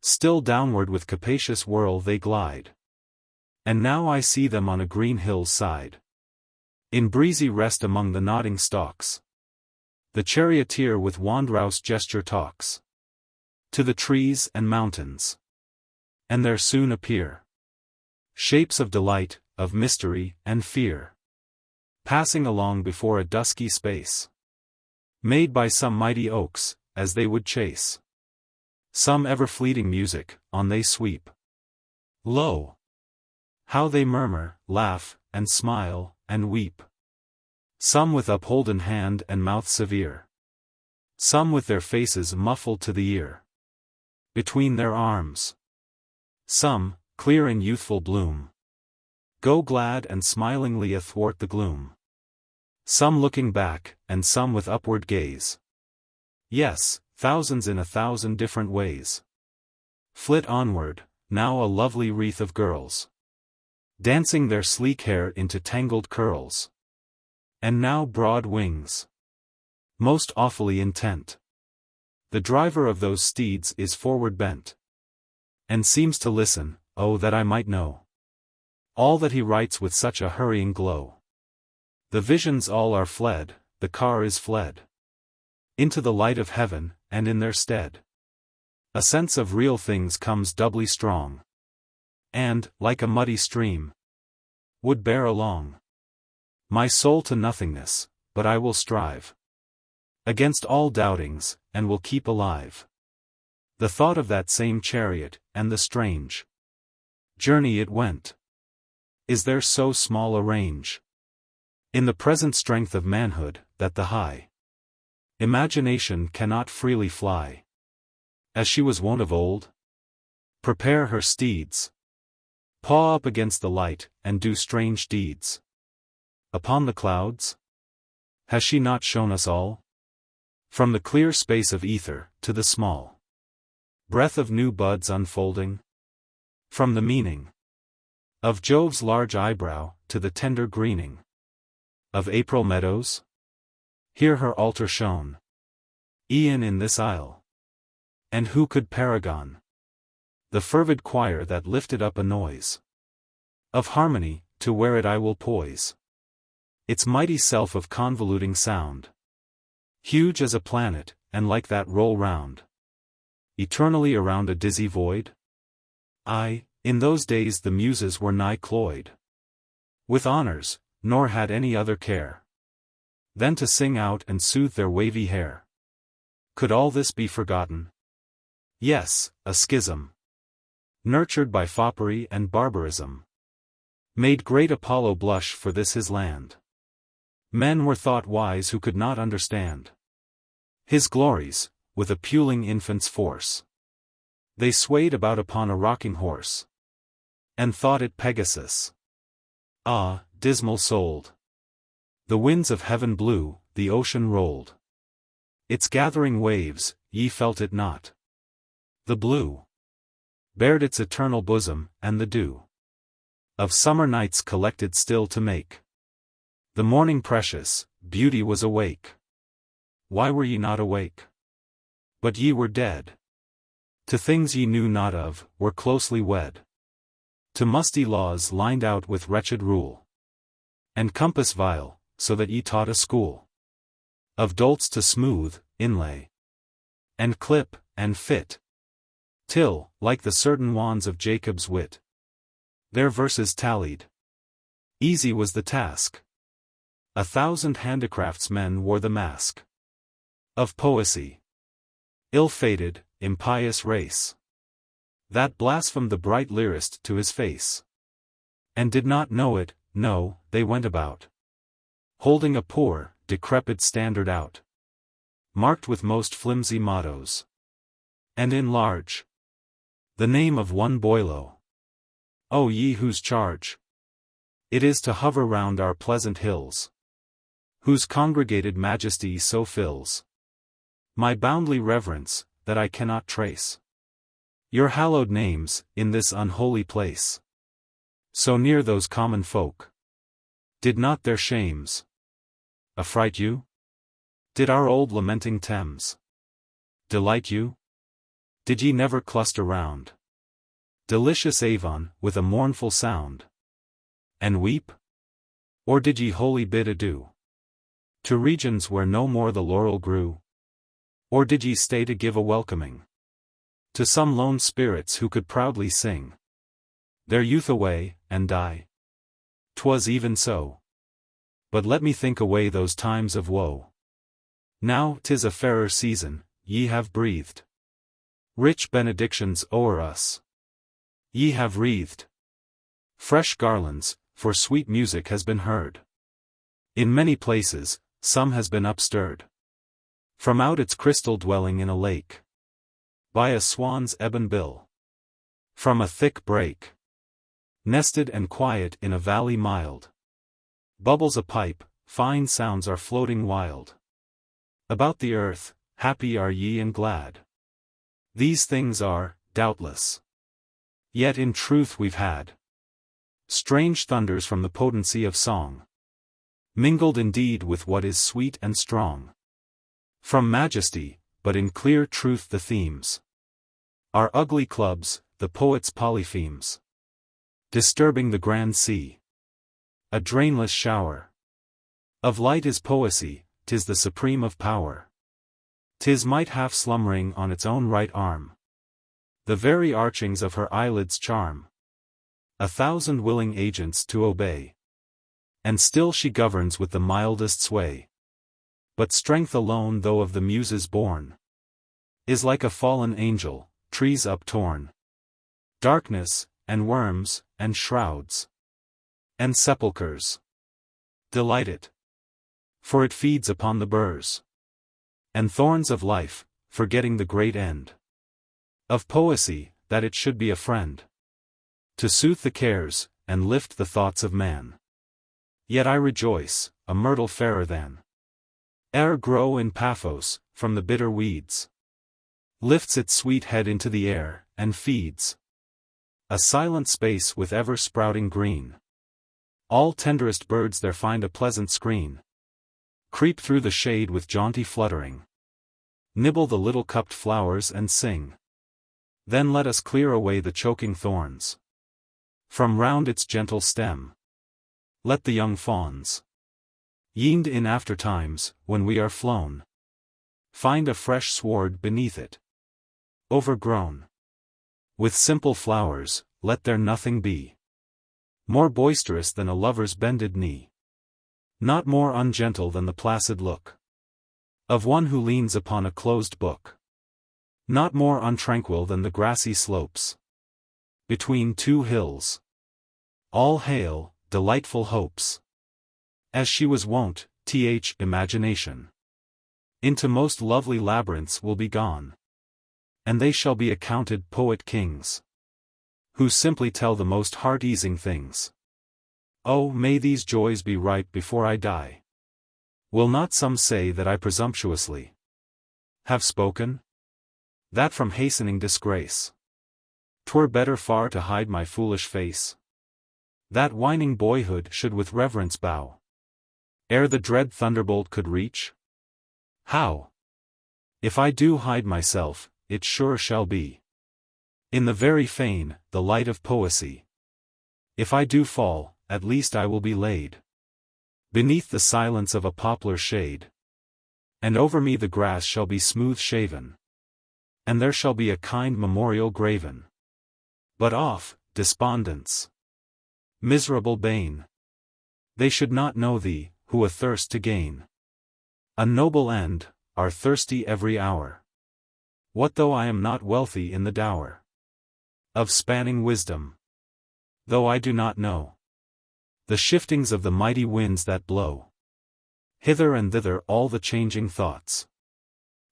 Still downward with capacious whirl they glide, and now I see them on a green hill's side, in breezy rest among the nodding stalks. The charioteer with wandrouse gesture talks to the trees and mountains, and there soon appear shapes of delight, of mystery and fear, passing along before a dusky space, made by some mighty oaks, as they would chase some ever-fleeting music. On they sweep. Lo! How they murmur, laugh, and smile, and weep. Some with upholden hand and mouth severe, some with their faces muffled to the ear between their arms. Some, clear in youthful bloom, go glad and smilingly athwart the gloom. Some looking back, and some with upward gaze. Yes, thousands in a thousand different ways flit onward, now a lovely wreath of girls, dancing their sleek hair into tangled curls, and now broad wings, most awfully intent. The driver of those steeds is forward bent, and seems to listen. Oh, that I might know all that he writes with such a hurrying glow. The visions all are fled, the car is fled into the light of heaven, and in their stead a sense of real things comes doubly strong, and, like a muddy stream, would bear along my soul to nothingness. But I will strive against all doubtings, and will keep alive the thought of that same chariot, and the strange journey it went. Is there so small a range in the present strength of manhood, that the high imagination cannot freely fly, as she was wont of old? Prepare her steeds, paw up against the light, and do strange deeds upon the clouds? Has she not shown us all, from the clear space of ether, to the small breath of new buds unfolding, from the meaning of Jove's large eyebrow, to the tender greening of April meadows? Here her altar shone, e'en in this isle, and who could paragon the fervid choir that lifted up a noise of harmony, to where it I will poise its mighty self of convoluting sound, huge as a planet, and like that roll round eternally around a dizzy void? Aye, in those days the muses were nigh cloyed with honors, nor had any other care than to sing out and soothe their wavy hair. Could all this be forgotten? Yes, a schism, nurtured by foppery and barbarism, made great Apollo blush for this his land. Men were thought wise who could not understand his glories, with a puling infant's force. They swayed about upon a rocking horse, and thought it Pegasus. Ah, dismal souled! The winds of heaven blew, the ocean rolled its gathering waves, ye felt it not. The blue bared its eternal bosom, and the dew of summer nights collected still to make the morning precious. Beauty was awake. Why were ye not awake? But ye were dead. To things ye knew not of, were closely wed. To musty laws lined out with wretched rule. And compass vile, so that ye taught a school of dolts to smooth, inlay, and clip, and fit, till, like the certain wands of Jacob's wit, their verses tallied. Easy was the task. 1,000 handicraftsmen wore the mask of poesy. Ill-fated, impious race, that blasphemed the bright lyrist to his face, and did not know it. No, they went about holding a poor, decrepit standard out, marked with most flimsy mottos, and in large the name of one Boileau. O ye whose charge it is to hover round our pleasant hills, whose congregated majesty so fills my boundly reverence, that I cannot trace your hallowed names, in this unholy place. So near those common folk, did not their shames affright you? Did our old lamenting Thames delight you? Did ye never cluster round delicious Avon, with a mournful sound, and weep? Or did ye wholly bid adieu to regions where no more the laurel grew? Or did ye stay to give a welcoming to some lone spirits who could proudly sing their youth away, and die? 'Twas even so. But let me think away those times of woe. Now 'tis a fairer season, ye have breathed rich benedictions o'er us. Ye have wreathed fresh garlands, for sweet music has been heard. In many places, some has been upstirred from out its crystal dwelling in a lake, by a swan's ebon bill, from a thick brake, nested and quiet in a valley mild, bubbles a pipe, fine sounds are floating wild. About the earth, happy are ye and glad. These things are, doubtless. Yet in truth we've had strange thunders from the potency of song, mingled indeed with what is sweet and strong. From majesty, but in clear truth the themes are ugly clubs, the poet's polyphemes, disturbing the grand sea. A drainless shower of light is poesy, 'tis the supreme of power. 'Tis might half slumbering on its own right arm, the very archings of her eyelids charm 1,000 willing agents to obey, and still she governs with the mildest sway. But strength alone, though of the Muses born, is like a fallen angel, trees uptorn, darkness, and worms, and shrouds, and sepulchres delight it, for it feeds upon the burrs and thorns of life, forgetting the great end of poesy, that it should be a friend to soothe the cares, and lift the thoughts of man. Yet I rejoice, a myrtle fairer than e'er grow in Paphos, from the bitter weeds, lifts its sweet head into the air, and feeds a silent space with ever sprouting green. All tenderest birds there find a pleasant screen, creep through the shade with jaunty fluttering, nibble the little cupped flowers and sing. Then let us clear away the choking thorns from round its gentle stem. Let the young fawns, yeaned in after times, when we are flown, find a fresh sward beneath it, overgrown with simple flowers. Let there nothing be more boisterous than a lover's bended knee, not more ungentle than the placid look of one who leans upon a closed book, not more untranquil than the grassy slopes between two hills. All hail, delightful hopes! As she was wont, imagination into most lovely labyrinths will be gone, and they shall be accounted poet kings, who simply tell the most heart-easing things. Oh, may these joys be ripe before I die! Will not some say that I presumptuously have spoken? that from hastening disgrace. 'Twere better far to hide my foolish face. That whining boyhood should with reverence bow, ere the dread thunderbolt could reach? How? If I do hide myself, it sure shall be in the very fane, the light of poesy. If I do fall, at least I will be laid beneath the silence of a poplar shade, and over me the grass shall be smooth shaven, and there shall be a kind memorial graven. But off, despondence! Miserable bane! They should not know thee, who a thirst to gain a noble end, are thirsty every hour. What though I am not wealthy in the dower of spanning wisdom? Though I do not know the shiftings of the mighty winds that blow hither and thither all the changing thoughts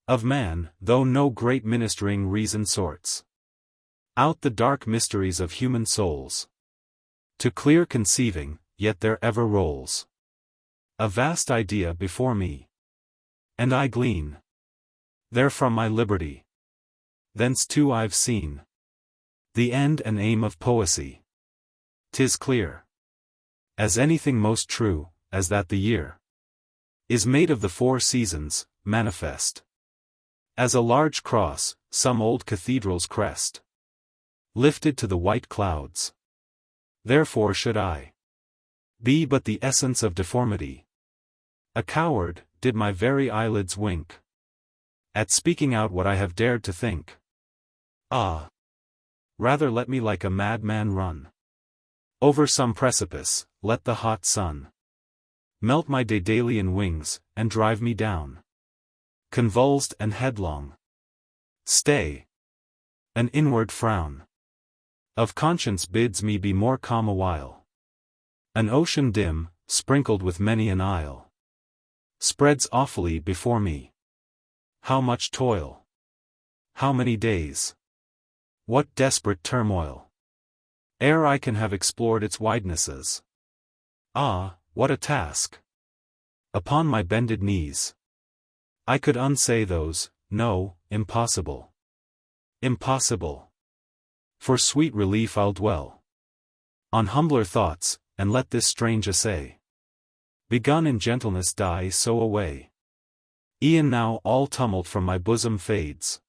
of man, though no great ministering reason sorts out the dark mysteries of human souls, to clear conceiving, yet there ever rolls a vast idea before me, and I glean therefrom my liberty. Thence too I've seen the end and aim of poesy. 'Tis clear as anything most true, as that the year is made of the 4 seasons, manifest as a large cross, some old cathedral's crest, lifted to the white clouds. Therefore should I be but the essence of deformity, a coward, did my very eyelids wink at speaking out what I have dared to think. Ah! Rather let me like a madman run over some precipice, let the hot sun melt my Daedalian wings, and drive me down, convulsed and headlong. Stay! An inward frown of conscience bids me be more calm awhile. An ocean dim, sprinkled with many an isle, spreads awfully before me. How much toil! How many days! What desperate turmoil! Ere I can have explored its widenesses. Ah, what a task! Upon my bended knees I could unsay those, no, impossible. Impossible! For sweet relief I'll dwell on humbler thoughts, and let this strange essay, begun in gentleness, die so away. E'en now all tumult from my bosom fades.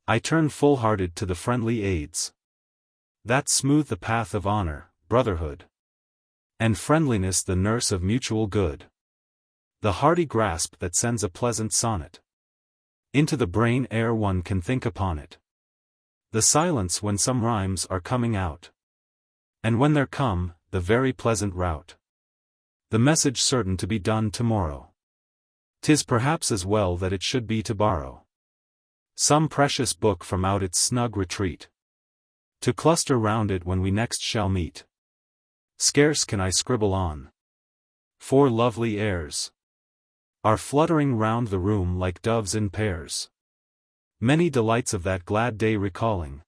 I turn full-hearted to the friendly aids that smooth the path of honor, brotherhood, and friendliness, the nurse of mutual good. The hearty grasp that sends a pleasant sonnet into the brain ere one can think upon it. The silence when some rhymes are coming out, and when they're come, the very pleasant rout. The message certain to be done tomorrow. 'Tis perhaps as well that it should be to borrow some precious book from out its snug retreat, to cluster round it when we next shall meet. Scarce can I scribble on, for lovely airs are fluttering round the room like doves in pairs. Many delights of that glad day recalling,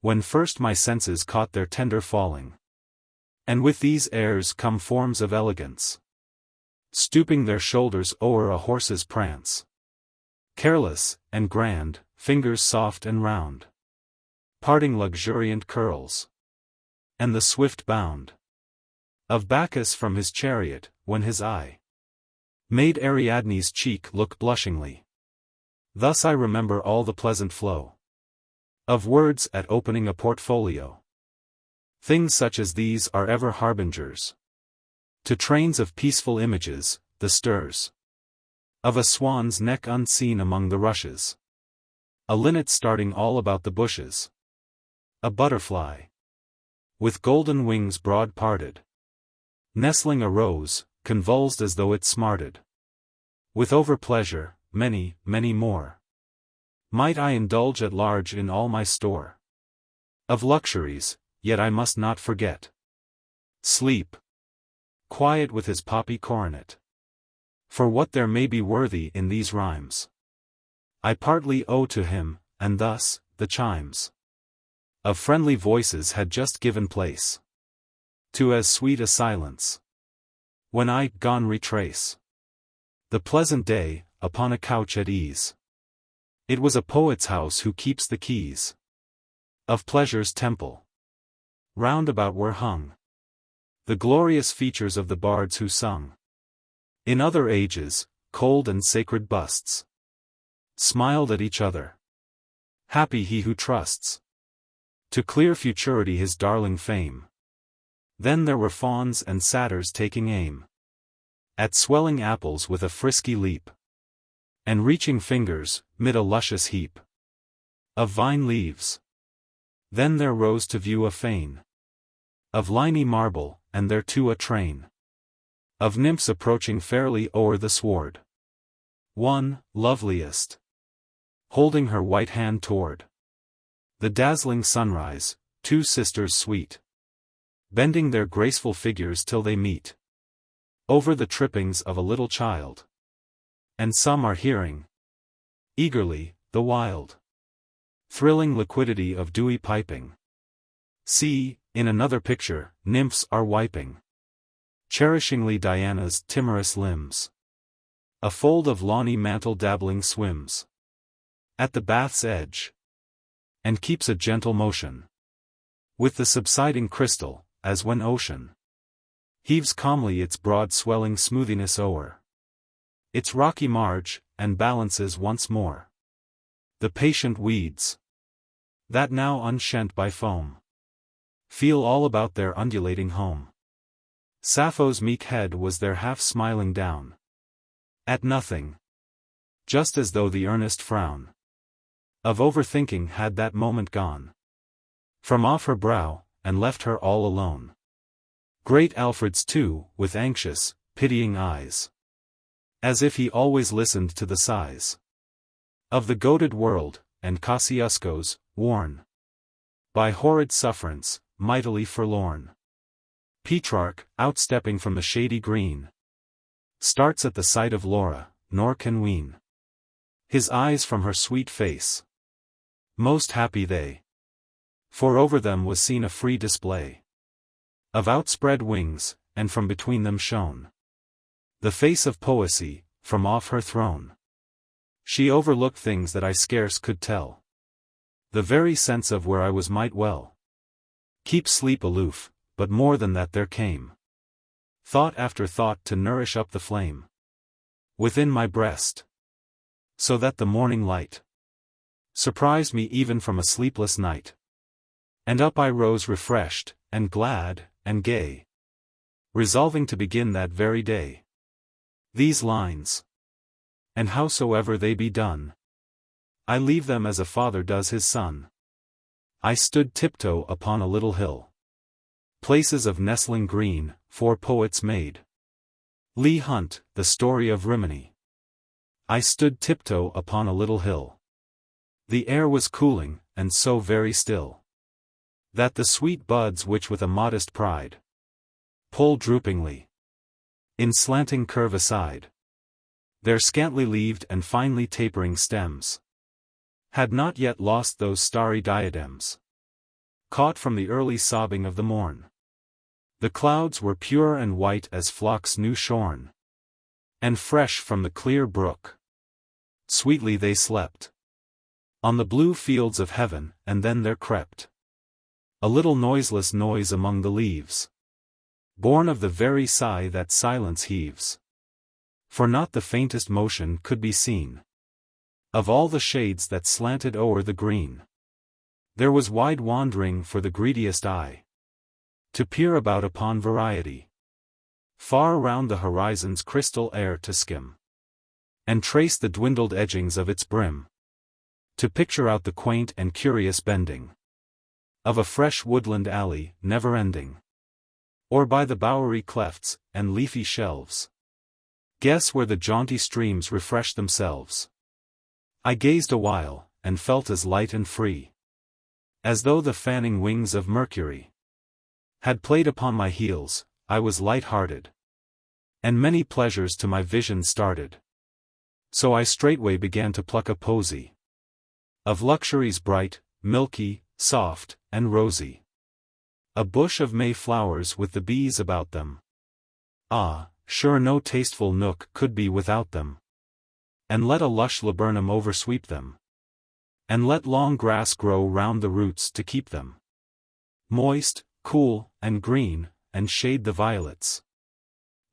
when first my senses caught their tender falling. And with these airs come forms of elegance, stooping their shoulders o'er a horse's prance. Careless, and grand, fingers soft and round, parting luxuriant curls, and the swift bound of Bacchus from his chariot, when his eye made Ariadne's cheek look blushingly. Thus I remember all the pleasant flow of words at opening a portfolio. Things such as these are ever harbingers to trains of peaceful images, the stirs of a swan's neck unseen among the rushes, a linnet starting all about the bushes, a butterfly with golden wings broad parted, nestling a rose, convulsed as though it smarted. With over-pleasure, many, many more might I indulge at large in all my store of luxuries, yet I must not forget sleep, quiet with his poppy coronet. For what there may be worthy in these rhymes, I partly owe to him, and thus, the chimes of friendly voices had just given place to as sweet a silence, when I, gone retrace the pleasant day, upon a couch at ease. It was a poet's house who keeps the keys of pleasure's temple. Round about were hung the glorious features of the bards who sung. In other ages, cold and sacred busts smiled at each other. Happy he who trusts to clear futurity his darling fame. Then there were fauns and satyrs taking aim at swelling apples with a frisky leap, and reaching fingers, mid a luscious heap of vine leaves. Then there rose to view a fane of limy marble, and thereto a train of nymphs approaching fairly o'er the sward. One, loveliest, holding her white hand toward the dazzling sunrise, two sisters sweet, bending their graceful figures till they meet over the trippings of a little child. And some are hearing eagerly the wild, thrilling liquidity of dewy piping. See, in another picture, nymphs are wiping cherishingly Diana's timorous limbs. A fold of lawny mantle dabbling swims at the bath's edge, and keeps a gentle motion with the subsiding crystal, as when ocean heaves calmly its broad swelling smoothiness o'er its rocky marge, and balances once more the patient weeds that now unshent by foam feel all about their undulating home. Sappho's meek head was there half-smiling down at nothing, just as though the earnest frown of overthinking had that moment gone from off her brow, and left her all alone. Great Alfred's too, with anxious, pitying eyes, as if he always listened to the sighs of the goaded world, and Kosciuszko's, worn by horrid sufferance, mightily forlorn. Petrarch, outstepping from the shady green, starts at the sight of Laura, nor can wean his eyes from her sweet face. Most happy they, for over them was seen a free display of outspread wings, and from between them shone the face of poesy, from off her throne. She overlooked things that I scarce could tell, the very sense of where I was might well keep sleep aloof, but more than that there came thought after thought to nourish up the flame within my breast, so that the morning light surprised me even from a sleepless night. And up I rose refreshed, and glad, and gay, resolving to begin that very day these lines, and howsoever they be done, I leave them as a father does his son. I stood tiptoe upon a little hill, places of nestling green, for poets made. Leigh Hunt, The Story of Rimini. I stood tiptoe upon a little hill. The air was cooling, and so very still, that the sweet buds which with a modest pride pull droopingly in slanting curve aside their scantly leaved and finely tapering stems, had not yet lost those starry diadems caught from the early sobbing of the morn. The clouds were pure and white as flocks new shorn, and fresh from the clear brook. Sweetly they slept on the blue fields of heaven, and then there crept a little noiseless noise among the leaves, born of the very sigh that silence heaves. For not the faintest motion could be seen of all the shades that slanted o'er the green. There was wide wandering for the greediest eye to peer about upon variety, far round the horizon's crystal air to skim, and trace the dwindled edgings of its brim, to picture out the quaint and curious bending of a fresh woodland alley, never ending, or by the bowery clefts, and leafy shelves, guess where the jaunty streams refresh themselves. I gazed awhile, and felt as light and free as though the fanning wings of Mercury had played upon my heels. I was light-hearted, and many pleasures to my vision started. So I straightway began to pluck a posy of luxuries bright, milky, soft, and rosy, a bush of May flowers with the bees about them. Ah, sure no tasteful nook could be without them, and let a lush laburnum oversweep them. And let long grass grow round the roots to keep them moist, cool, and green, and shade the violets,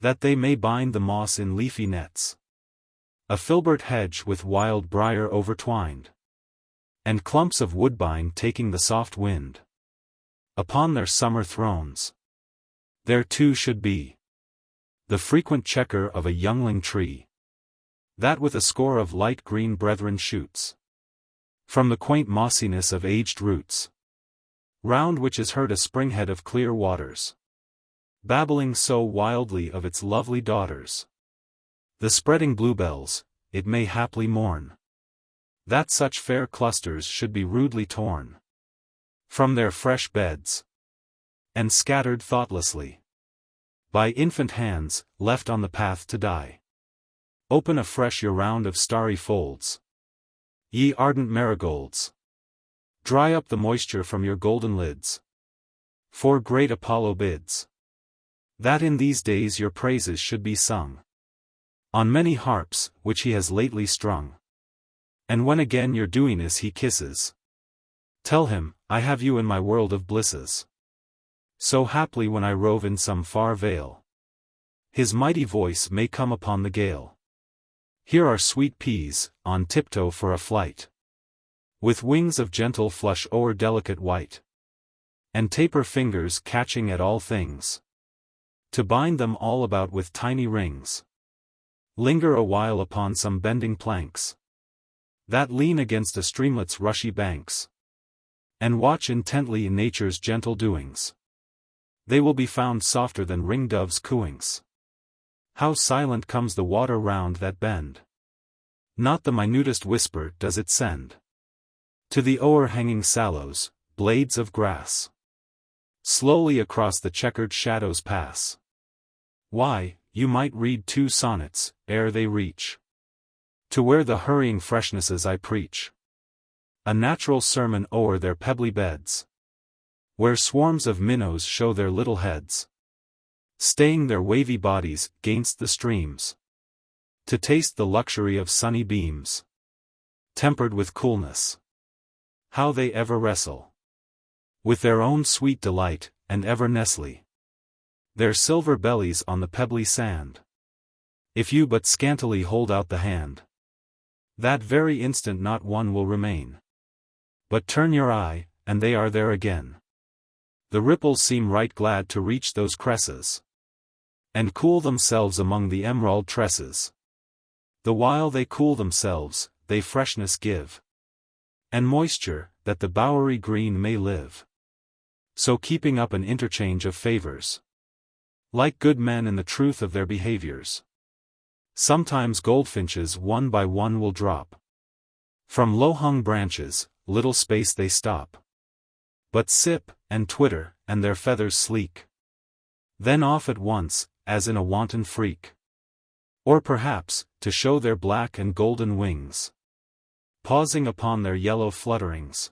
that they may bind the moss in leafy nets. A filbert hedge with wild briar overtwined, and clumps of woodbine taking the soft wind upon their summer thrones. There too should be the frequent checker of a youngling tree, that with a score of light green brethren shoots from the quaint mossiness of aged roots, round which is heard a springhead of clear waters, babbling so wildly of its lovely daughters. The spreading bluebells, it may haply mourn that such fair clusters should be rudely torn from their fresh beds, and scattered thoughtlessly by infant hands, left on the path to die. Open afresh your round of starry folds, ye ardent marigolds. Dry up the moisture from your golden lids, for great Apollo bids that in these days your praises should be sung on many harps which he has lately strung. And when again your dewiness he kisses, tell him, I have you in my world of blisses. So haply when I rove in some far vale, his mighty voice may come upon the gale. Here are sweet peas, on tiptoe for a flight, with wings of gentle flush o'er delicate white, and taper fingers catching at all things, to bind them all about with tiny rings. Linger a while upon some bending planks, that lean against a streamlet's rushy banks, and watch intently in nature's gentle doings. They will be found softer than ring-doves' cooings. How silent comes the water round that bend! Not the minutest whisper does it send to the o'erhanging sallows, blades of grass. Slowly across the checkered shadows pass. Why, you might read 2 sonnets, ere they reach to where the hurrying freshnesses I preach. A natural sermon o'er their pebbly beds, where swarms of minnows show their little heads, staying their wavy bodies gainst the streams, to taste the luxury of sunny beams, tempered with coolness. How they ever wrestle with their own sweet delight, and ever nestle their silver bellies on the pebbly sand. If you but scantily hold out the hand, that very instant not one will remain. But turn your eye, and they are there again. The ripples seem right glad to reach those cresses, and cool themselves among the emerald tresses. The while they cool themselves, they freshness give, and moisture, that the bowery green may live. So keeping up an interchange of favors, like good men in the truth of their behaviors. Sometimes goldfinches one by one will drop from low-hung branches, little space they stop, but sip, and twitter, and their feathers sleek. Then off at once, as in a wanton freak. Or perhaps, to show their black and golden wings, pausing upon their yellow flutterings.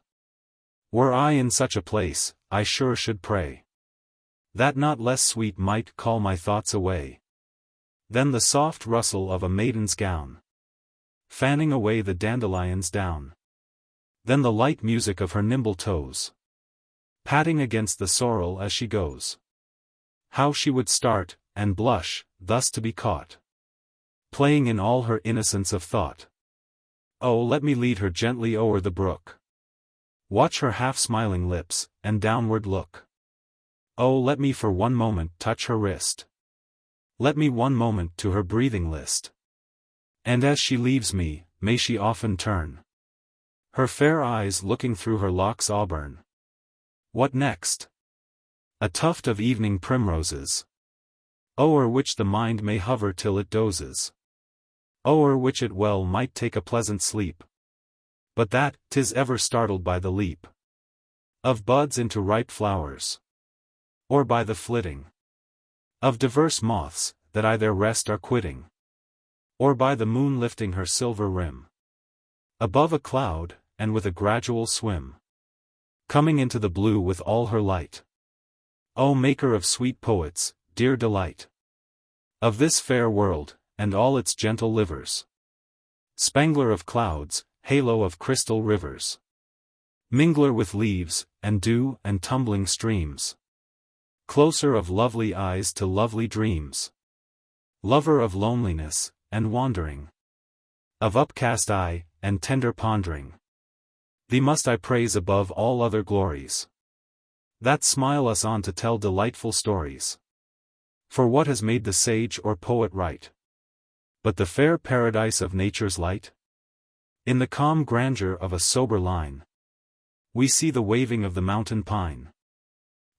Were I in such a place, I sure should pray that not less sweet might call my thoughts away than the soft rustle of a maiden's gown, fanning away the dandelion's down, than the light music of her nimble toes, patting against the sorrel as she goes. How she would start, and blush, thus to be caught playing in all her innocence of thought. Oh, let me lead her gently o'er the brook, watch her half-smiling lips, and downward look. Oh, let me for one moment touch her wrist, let me one moment to her breathing list. And as she leaves me, may she often turn her fair eyes looking through her locks auburn. What next? A tuft of evening primroses, o'er which the mind may hover till it dozes, o'er which it well might take a pleasant sleep, but that 'tis ever startled by the leap of buds into ripe flowers, or by the flitting of diverse moths, that I their rest are quitting, or by the moon lifting her silver rim above a cloud, and with a gradual swim coming into the blue with all her light. O maker of sweet poets, dear delight of this fair world, and all its gentle livers, spangler of clouds, halo of crystal rivers. Mingler with leaves, and dew, and tumbling streams. Closer of lovely eyes to lovely dreams. Lover of loneliness, and wandering. Of upcast eye, and tender pondering. Thee must I praise above all other glories, that smile us on to tell delightful stories. For what has made the sage or poet write, but the fair paradise of nature's light? In the calm grandeur of a sober line, we see the waving of the mountain pine.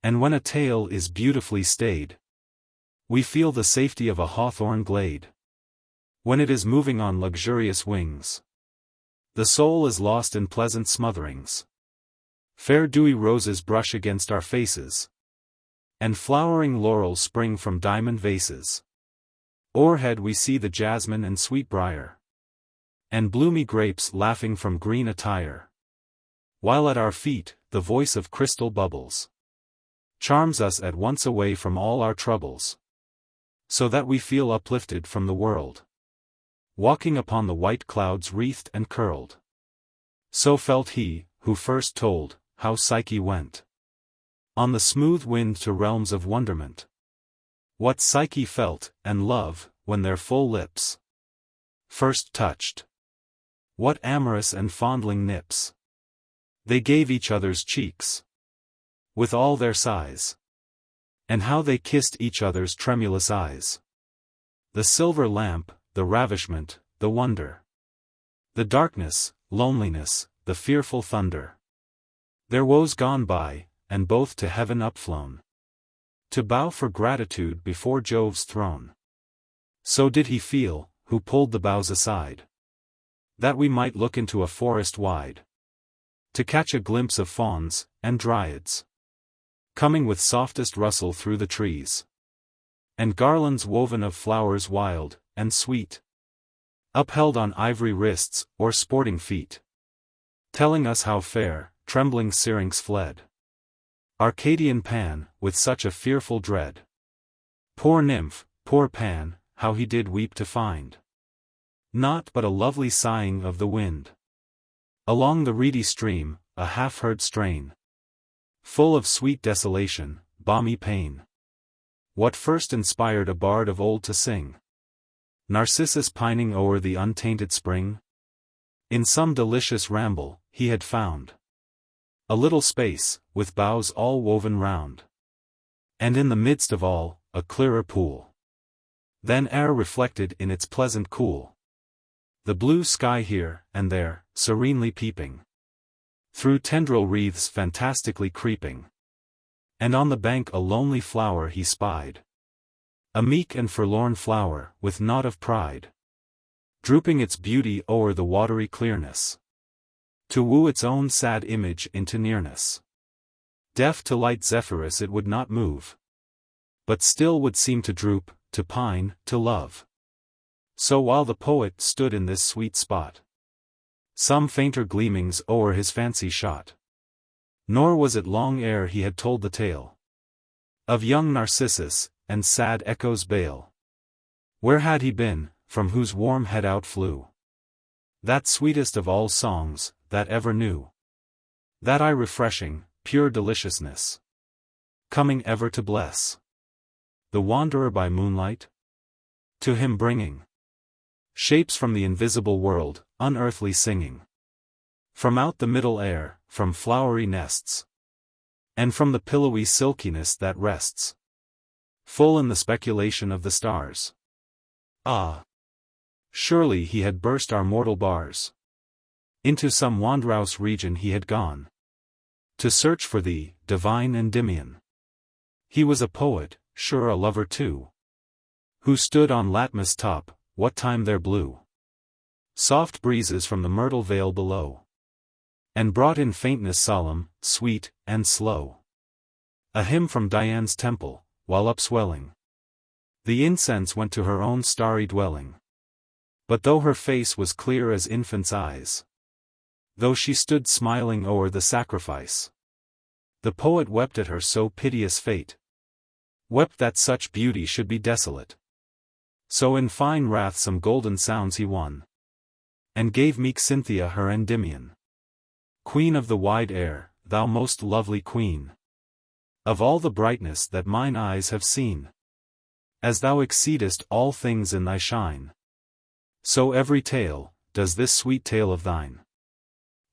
And when a tale is beautifully stayed, we feel the safety of a hawthorn glade. When it is moving on luxurious wings, the soul is lost in pleasant smotherings. Fair dewy roses brush against our faces, and flowering laurels spring from diamond vases. O'erhead we see the jasmine and sweetbriar, and bloomy grapes laughing from green attire. While at our feet, the voice of crystal bubbles charms us at once away from all our troubles, so that we feel uplifted from the world, walking upon the white clouds wreathed and curled. So felt he, who first told, how Psyche went on the smooth wind to realms of wonderment. What Psyche felt, and love, when their full lips first touched. What amorous and fondling nips they gave each other's cheeks, with all their sighs. And how they kissed each other's tremulous eyes. The silver lamp, the ravishment, the wonder. The darkness, loneliness, the fearful thunder. Their woes gone by, and both to heaven upflown, to bow for gratitude before Jove's throne. So did he feel, who pulled the boughs aside, that we might look into a forest wide, to catch a glimpse of fauns, and dryads, coming with softest rustle through the trees, and garlands woven of flowers wild, and sweet, upheld on ivory wrists, or sporting feet, telling us how fair, trembling Syrinx fled. Arcadian Pan, with such a fearful dread. Poor nymph, poor Pan, how he did weep to find naught but a lovely sighing of the wind. Along the reedy stream, a half-heard strain, full of sweet desolation, balmy pain. What first inspired a bard of old to sing? Narcissus pining o'er the untainted spring? In some delicious ramble, he had found a little space, with boughs all woven round, and in the midst of all, a clearer pool than air reflected in its pleasant cool. The blue sky here, and there, serenely peeping through tendril wreaths fantastically creeping. And on the bank a lonely flower he spied, a meek and forlorn flower, with naught of pride, drooping its beauty o'er the watery clearness, to woo its own sad image into nearness. Deaf to light Zephyrus it would not move, but still would seem to droop, to pine, to love. So while the poet stood in this sweet spot, some fainter gleamings o'er his fancy shot. Nor was it long ere he had told the tale of young Narcissus, and sad Echo's bale. Where had he been, from whose warm head outflew that sweetest of all songs, that ever knew? That eye refreshing, pure deliciousness, coming ever to bless the wanderer by moonlight, to him bringing shapes from the invisible world, unearthly singing, from out the middle air, from flowery nests, and from the pillowy silkiness that rests full in the speculation of the stars. Ah! Surely he had burst our mortal bars. Into some wandrous region he had gone, to search for thee, divine Endymion. He was a poet, sure a lover too, who stood on Latmus' top, what time there blew soft breezes from the myrtle vale below, and brought in faintness solemn, sweet, and slow, a hymn from Dian's temple, while upswelling the incense went to her own starry dwelling. But though her face was clear as infant's eyes, though she stood smiling o'er the sacrifice, the poet wept at her so piteous fate, wept that such beauty should be desolate. So in fine wrath some golden sounds he won, and gave meek Cynthia her Endymion. Queen of the wide air, thou most lovely queen of all the brightness that mine eyes have seen. As thou exceedest all things in thy shine, so every tale, does this sweet tale of thine.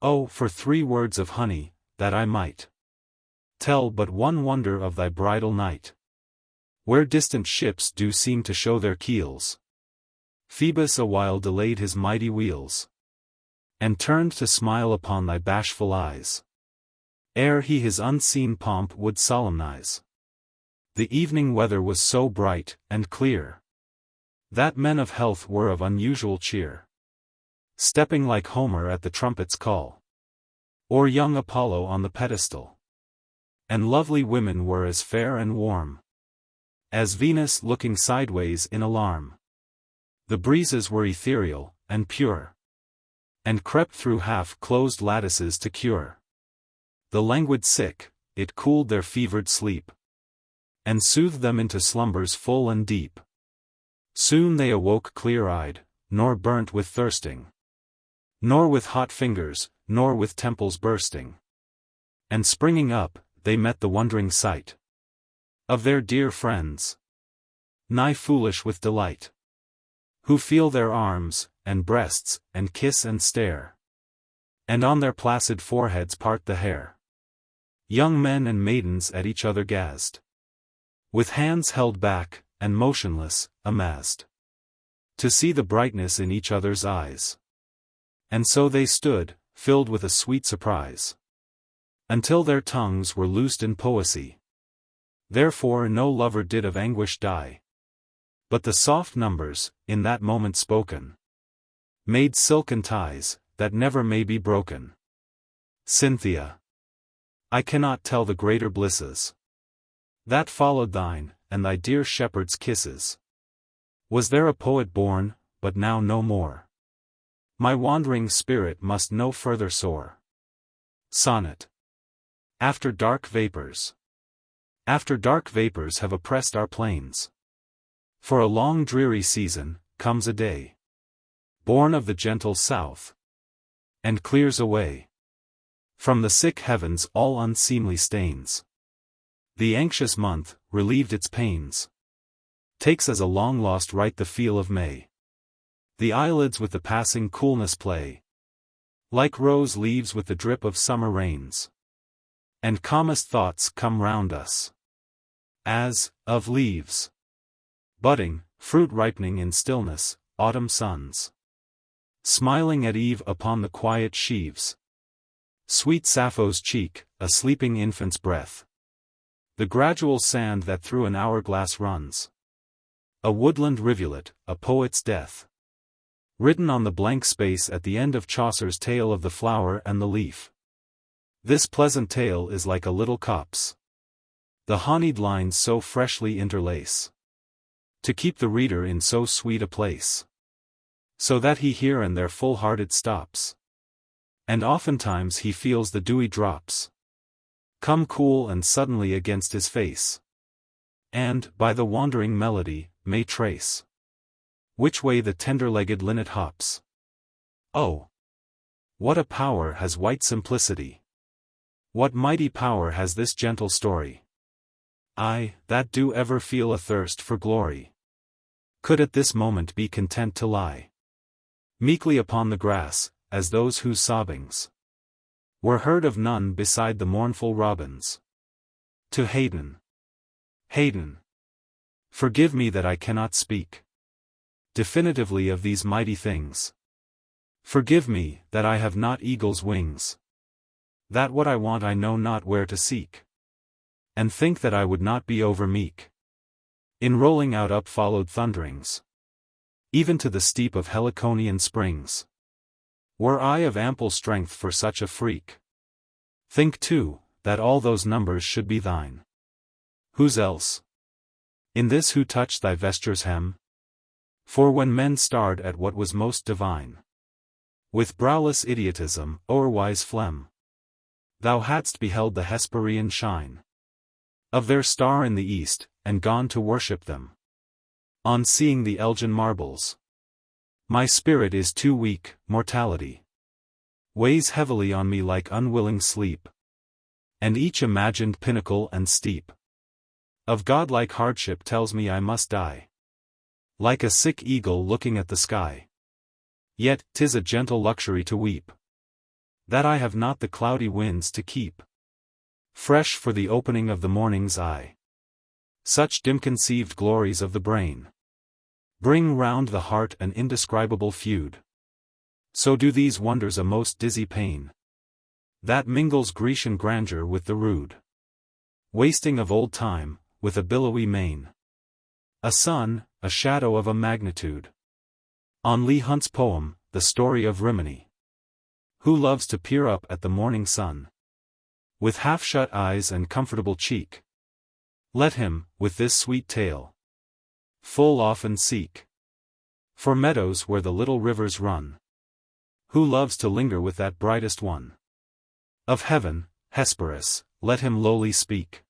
Oh, for 3 words of honey, that I might tell but one wonder of thy bridal night. Where distant ships do seem to show their keels, Phoebus awhile delayed his mighty wheels, and turned to smile upon thy bashful eyes, ere he his unseen pomp would solemnize. The evening weather was so bright and clear that men of health were of unusual cheer, stepping like Homer at the trumpet's call, or young Apollo on the pedestal. And lovely women were as fair and warm as Venus looking sideways in alarm. The breezes were ethereal and pure, and crept through half-closed lattices to cure the languid sick. It cooled their fevered sleep, and soothed them into slumbers full and deep. Soon they awoke clear-eyed, nor burnt with thirsting, nor with hot fingers, nor with temples bursting. And springing up, they met the wondering sight of their dear friends, nigh foolish with delight, who feel their arms, and breasts, and kiss and stare, and on their placid foreheads part the hair. Young men and maidens at each other gazed, with hands held back, and motionless, amazed, to see the brightness in each other's eyes. And so they stood, filled with a sweet surprise, until their tongues were loosed in poesy. Therefore no lover did of anguish die, but the soft numbers, in that moment spoken, made silken ties, that never may be broken. Cynthia, I cannot tell the greater blisses that followed thine, and thy dear shepherd's kisses. Was there a poet born, but now no more? My wandering spirit must no further soar. Sonnet. After dark vapors. After dark vapors have oppressed our plains, for a long dreary season, comes a day, born of the gentle south, and clears away from the sick heavens all unseemly stains. The anxious month, relieved its pains, takes as a long-lost right the feel of May. The eyelids with the passing coolness play, like rose leaves with the drip of summer rains. And calmest thoughts come round us, as, of leaves budding, fruit ripening in stillness, autumn suns smiling at eve upon the quiet sheaves. Sweet Sappho's cheek, a sleeping infant's breath, the gradual sand that through an hourglass runs, a woodland rivulet, a poet's death, written on the blank space at the end of Chaucer's tale of the flower and the leaf. This pleasant tale is like a little copse, the honeyed lines so freshly interlace, to keep the reader in so sweet a place, so that he here and there full-hearted stops, and oftentimes he feels the dewy drops come cool and suddenly against his face, and, by the wandering melody, may trace which way the tender-legged linnet hops. Oh, what a power has white simplicity! What mighty power has this gentle story! I, that do ever feel a thirst for glory, could at this moment be content to lie meekly upon the grass, as those whose sobbings were heard of none beside the mournful robins. To Haydn. Haydn, forgive me that I cannot speak definitively of these mighty things. Forgive me, that I have not eagle's wings, that what I want I know not where to seek, and think that I would not be over meek in rolling out up followed thunderings, even to the steep of Heliconian springs. Were I of ample strength for such a freak, think too, that all those numbers should be thine. Whose else? In this who touched thy vesture's hem? For when men starred at what was most divine, with browless idiotism, o'er wise phlegm, thou hadst beheld the Hesperian shine of their star in the east, and gone to worship them, on seeing the Elgin marbles My spirit is too weak, mortality weighs heavily on me like unwilling sleep, and each imagined pinnacle and steep of godlike hardship tells me I must die, like a sick eagle looking at the sky. Yet 'tis a gentle luxury to weep, that I have not the cloudy winds to keep fresh for the opening of the morning's eye. Such dim-conceived glories of the brain bring round the heart an indescribable feud. So do these wonders a most dizzy pain, that mingles Grecian grandeur with the rude wasting of old time, with a billowy main. A sun, a shadow of a magnitude. On Leigh Hunt's poem, The Story of Rimini. Who loves to peer up at the morning sun, with half-shut eyes and comfortable cheek? Let him, with this sweet tale, full often seek for meadows where the little rivers run. Who loves to linger with that brightest one of heaven, Hesperus, let him lowly speak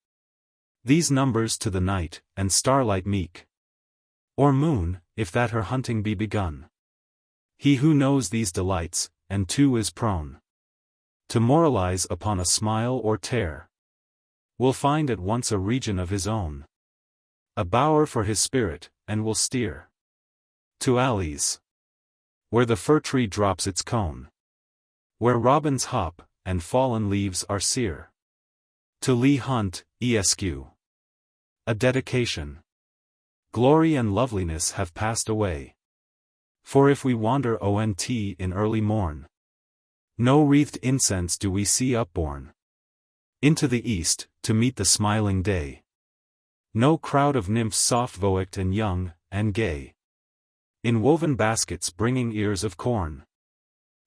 these numbers to the night, and starlight meek, or moon, if that her hunting be begun. He who knows these delights, and too is prone to moralize upon a smile or tear, will find at once a region of his own, a bower for his spirit, and will steer to alleys where the fir tree drops its cone, where robins hop, and fallen leaves are sere. To Leigh Hunt, Esq. A dedication. Glory and loveliness have passed away. For if we wander ONT in early morn, no wreathed incense do we see upborne into the east, to meet the smiling day. No crowd of nymphs soft-voiced and young, and gay, in woven baskets bringing ears of corn,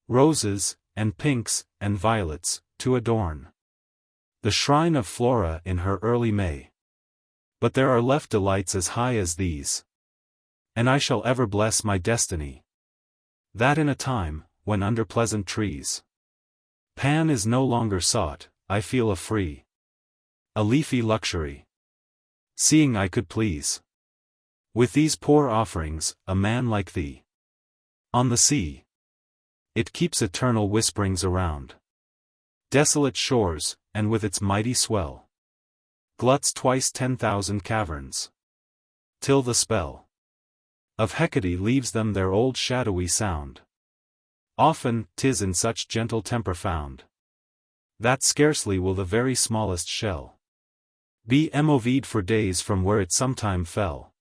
roses, and pinks, and violets, to adorn the shrine of Flora in her early May. But there are left delights as high as these, and I shall ever bless my destiny, that in a time, when under pleasant trees, Pan is no longer sought, I feel a leafy luxury, seeing I could please with these poor offerings, a man like thee. On the sea, it keeps eternal whisperings around desolate shores, and with its mighty swell, gluts twice 10,000 caverns, till the spell of Hecate leaves them their old shadowy sound. Often, 'tis in such gentle temper found, that scarcely will the very smallest shell be moved for days from where it sometime fell,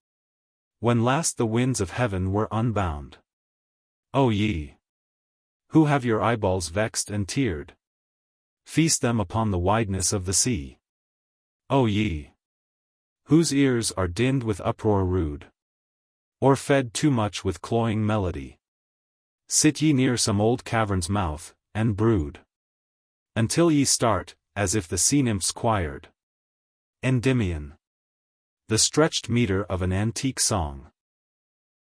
when last the winds of heaven were unbound. O ye, who have your eyeballs vexed and teared, feast them upon the wideness of the sea. O ye, whose ears are dinned with uproar rude, or fed too much with cloying melody, sit ye near some old cavern's mouth, and brood, until ye start, as if the sea-nymphs choired Endymion, the stretched meter of an antique song.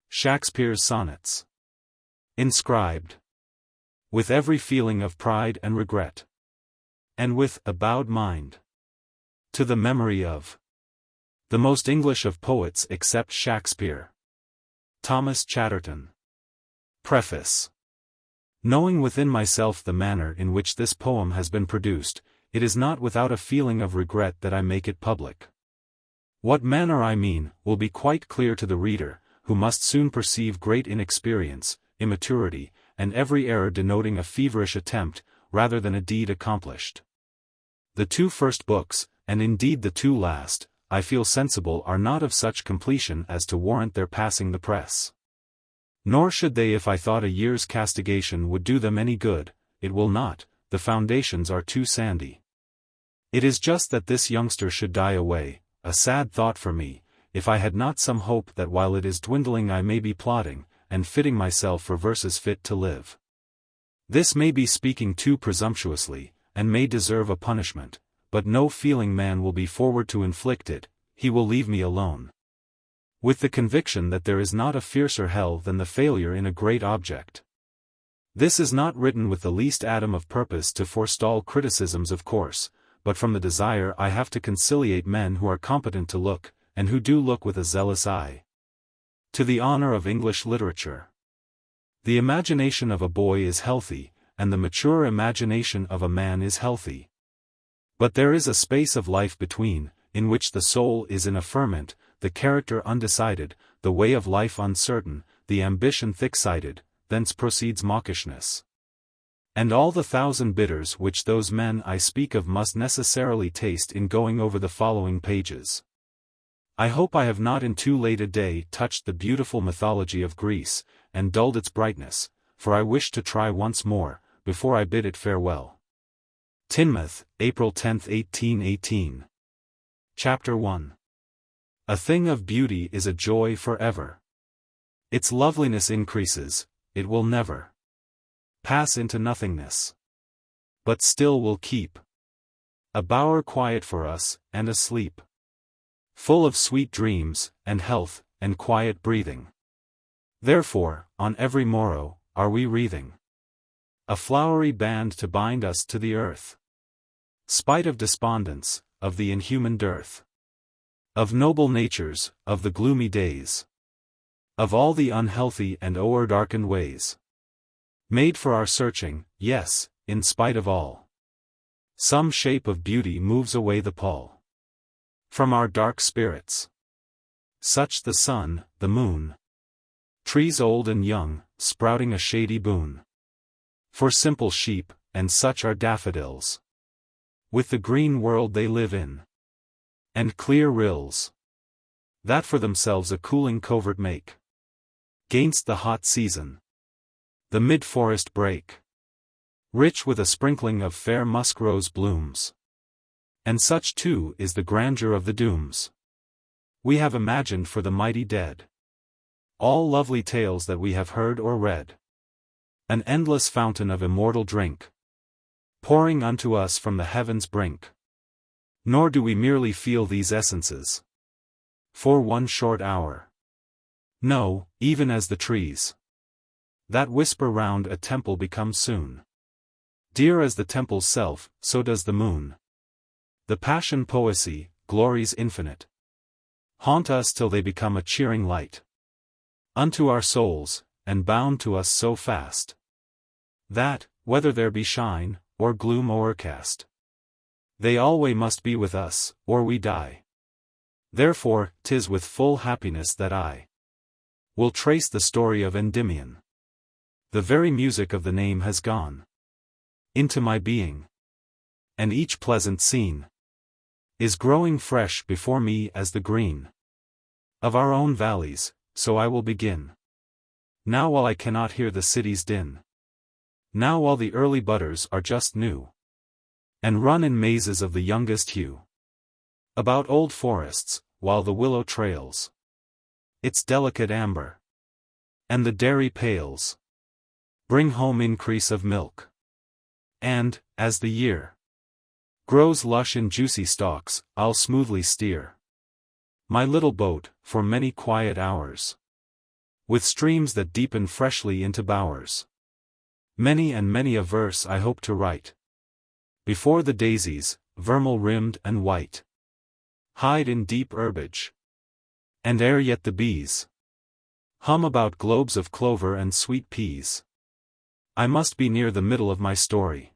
Shakespeare's sonnets, inscribed with every feeling of pride and regret, and with a bowed mind, to the memory of the most English of poets except Shakespeare, Thomas Chatterton. Preface. Knowing within myself the manner in which this poem has been produced, it is not without a feeling of regret that I make it public. What manner I mean, will be quite clear to the reader, who must soon perceive great inexperience, immaturity, and every error denoting a feverish attempt, rather than a deed accomplished. The two first books, and indeed the two last, I feel sensible are not of such completion as to warrant their passing the press. Nor should they if I thought a year's castigation would do them any good. It will not, the foundations are too sandy. It is just that this youngster should die away, a sad thought for me, if I had not some hope that while it is dwindling I may be plodding, and fitting myself for verses fit to live. This may be speaking too presumptuously, and may deserve a punishment, but no feeling man will be forward to inflict it, he will leave me alone, with the conviction that there is not a fiercer hell than the failure in a great object. This is not written with the least atom of purpose to forestall criticisms of course, but from the desire I have to conciliate men who are competent to look, and who do look with a zealous eye, to the honor of English literature. The imagination of a boy is healthy, and the mature imagination of a man is healthy. But there is a space of life between, in which the soul is in a ferment, the character undecided, the way of life uncertain, the ambition thick-sighted, thence proceeds mawkishness. And all the thousand bitters which those men I speak of must necessarily taste in going over the following pages. I hope I have not in too late a day touched the beautiful mythology of Greece, and dulled its brightness, for I wish to try once more, before I bid it farewell. Teignmouth, April 10, 1818. Chapter 1. A thing of beauty is a joy forever. Its loveliness increases, it will never pass into nothingness, but still will keep a bower quiet for us, and asleep, full of sweet dreams, and health, and quiet breathing. Therefore, on every morrow, are we wreathing a flowery band to bind us to the earth, spite of despondence, of the inhuman dearth of noble natures, of the gloomy days, of all the unhealthy and o'er-darkened ways, made for our searching. Yes, in spite of all, some shape of beauty moves away the pall from our dark spirits, such the sun, the moon, trees old and young, sprouting a shady boon for simple sheep, and such are daffodils, with the green world they live in, and clear rills, that for themselves a cooling covert make, 'gainst the hot season, the mid-forest brake, rich with a sprinkling of fair musk-rose blooms. And such too is the grandeur of the dooms we have imagined for the mighty dead, all lovely tales that we have heard or read, an endless fountain of immortal drink, pouring unto us from the heavens' brink. Nor do we merely feel these essences for one short hour. No, even as the trees that whisper round a temple become soon dear as the temple's self, so does the moon. The passion poesy, glories infinite, haunt us till they become a cheering light unto our souls, and bound to us so fast that, whether there be shine, or gloom o'ercast, they alway must be with us, or we die. Therefore, 'tis with full happiness that I will trace the story of Endymion. The very music of the name has gone into my being, and each pleasant scene is growing fresh before me as the green of our own valleys. So I will begin now while I cannot hear the city's din, now while the early budders are just new, and run in mazes of the youngest hue about old forests, while the willow trails its delicate amber, and the dairy pails bring home increase of milk. And, as the year grows lush in juicy stalks, I'll smoothly steer my little boat, for many quiet hours, with streams that deepen freshly into bowers. Many and many a verse I hope to write, before the daisies, vermeil-rimmed and white, hide in deep herbage, and ere yet the bees hum about globes of clover and sweet peas. I must be near the middle of my story.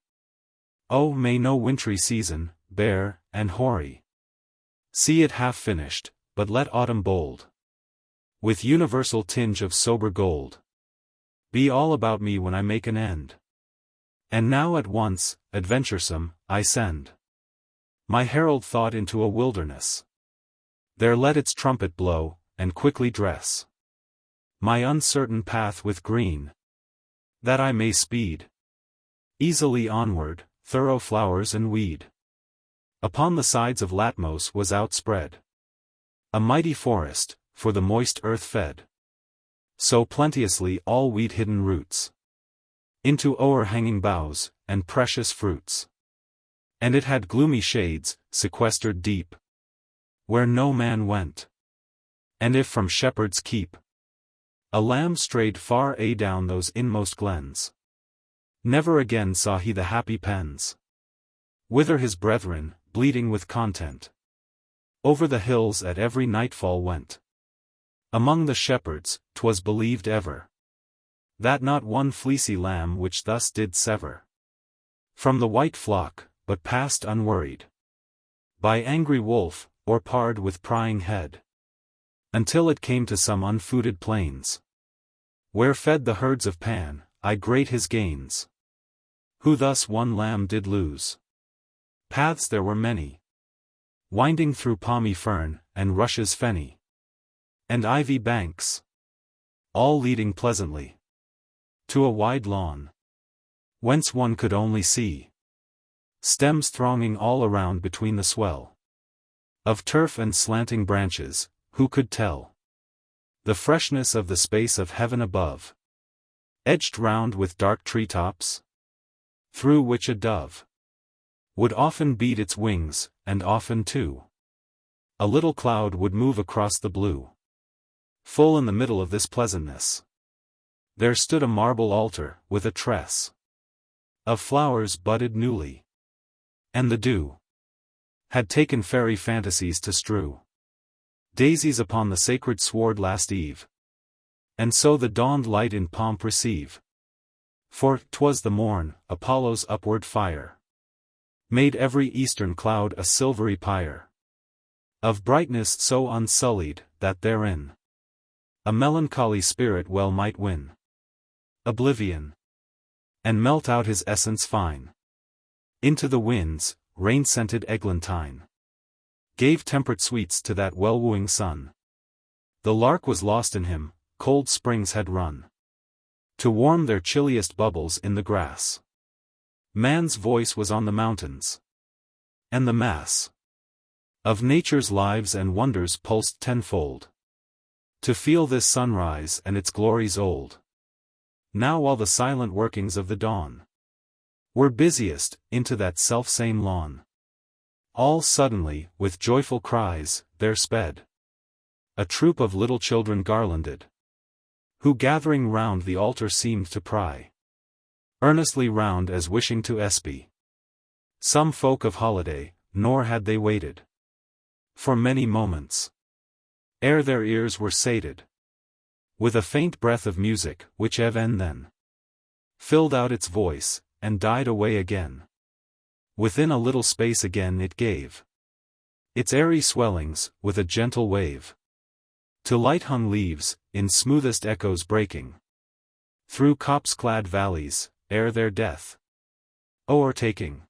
Oh, may no wintry season, bare and hoary, see it half finished, but let autumn bold, with universal tinge of sober gold, be all about me when I make an end. And now at once, adventuresome, I send my herald thought into a wilderness. There let its trumpet blow, and quickly dress my uncertain path with green, that I may speed easily onward, thorough flowers and weed. Upon the sides of Latmos was outspread a mighty forest, for the moist earth fed so plenteously all weed-hidden roots into o'erhanging boughs, and precious fruits. And it had gloomy shades, sequestered deep, where no man went. And if from shepherds keep a lamb strayed far adown those inmost glens, never again saw he the happy pens, whither his brethren, bleeding with content, over the hills at every nightfall went. Among the shepherds, 'twas believed ever, that not one fleecy lamb which thus did sever from the white flock, but passed unworried by angry wolf, or pard with prying head, until it came to some unfooded plains, where fed the herds of Pan, I great his gains, who thus one lamb did lose. Paths there were many, winding through palmy fern, and rushes fenny, and ivy banks, all leading pleasantly to a wide lawn, whence one could only see stems thronging all around between the swell of turf and slanting branches. Who could tell the freshness of the space of heaven above, edged round with dark treetops, through which a dove would often beat its wings, and often too a little cloud would move across the blue. Full in the middle of this pleasantness there stood a marble altar, with a tress of flowers budded newly, and the dew had taken fairy fantasies to strew daisies upon the sacred sward last eve, and so the dawned light in pomp receive. For 'twas the morn, Apollo's upward fire made every eastern cloud a silvery pyre of brightness so unsullied, that therein a melancholy spirit well might win oblivion, and melt out his essence fine into the winds. Rain-scented eglantine gave temperate sweets to that well-wooing sun. The lark was lost in him, cold springs had run to warm their chilliest bubbles in the grass. Man's voice was on the mountains, and the mass of nature's lives and wonders pulsed tenfold to feel this sunrise and its glories old. Now while the silent workings of the dawn were busiest, into that self-same lawn, all suddenly, with joyful cries, there sped a troop of little children garlanded, who gathering round the altar seemed to pry earnestly round as wishing to espy some folk of holiday, nor had they waited for many moments ere their ears were sated with a faint breath of music, which even then filled out its voice, and died away again. Within a little space again it gave its airy swellings, with a gentle wave, to light-hung leaves, in smoothest echoes breaking through copse-clad valleys, ere their death o'ertaking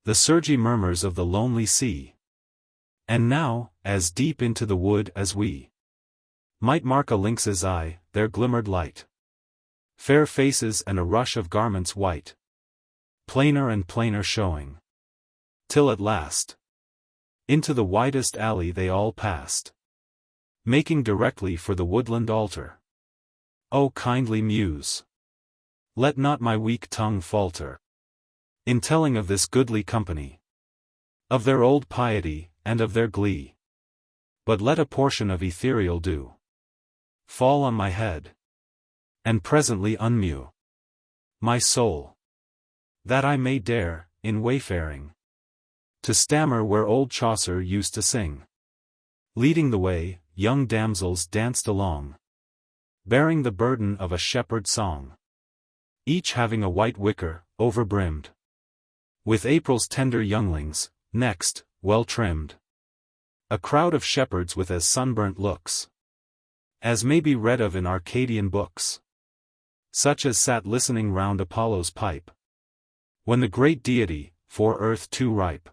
the surgy murmurs of the lonely sea. And now, as deep into the wood as we might mark a lynx's eye, there glimmered light, fair faces and a rush of garments white, plainer and plainer showing, till at last into the widest alley they all passed, making directly for the woodland altar. O kindly Muse, let not my weak tongue falter in telling of this goodly company, of their old piety, and of their glee, but let a portion of ethereal dew fall on my head, and presently unmew my soul, that I may dare, in wayfaring, to stammer where old Chaucer used to sing. Leading the way, young damsels danced along, bearing the burden of a shepherd's song, each having a white wicker, overbrimmed with April's tender younglings. Next, well trimmed, a crowd of shepherds with as sunburnt looks as may be read of in Arcadian books, such as sat listening round Apollo's pipe, when the great deity, for earth too ripe,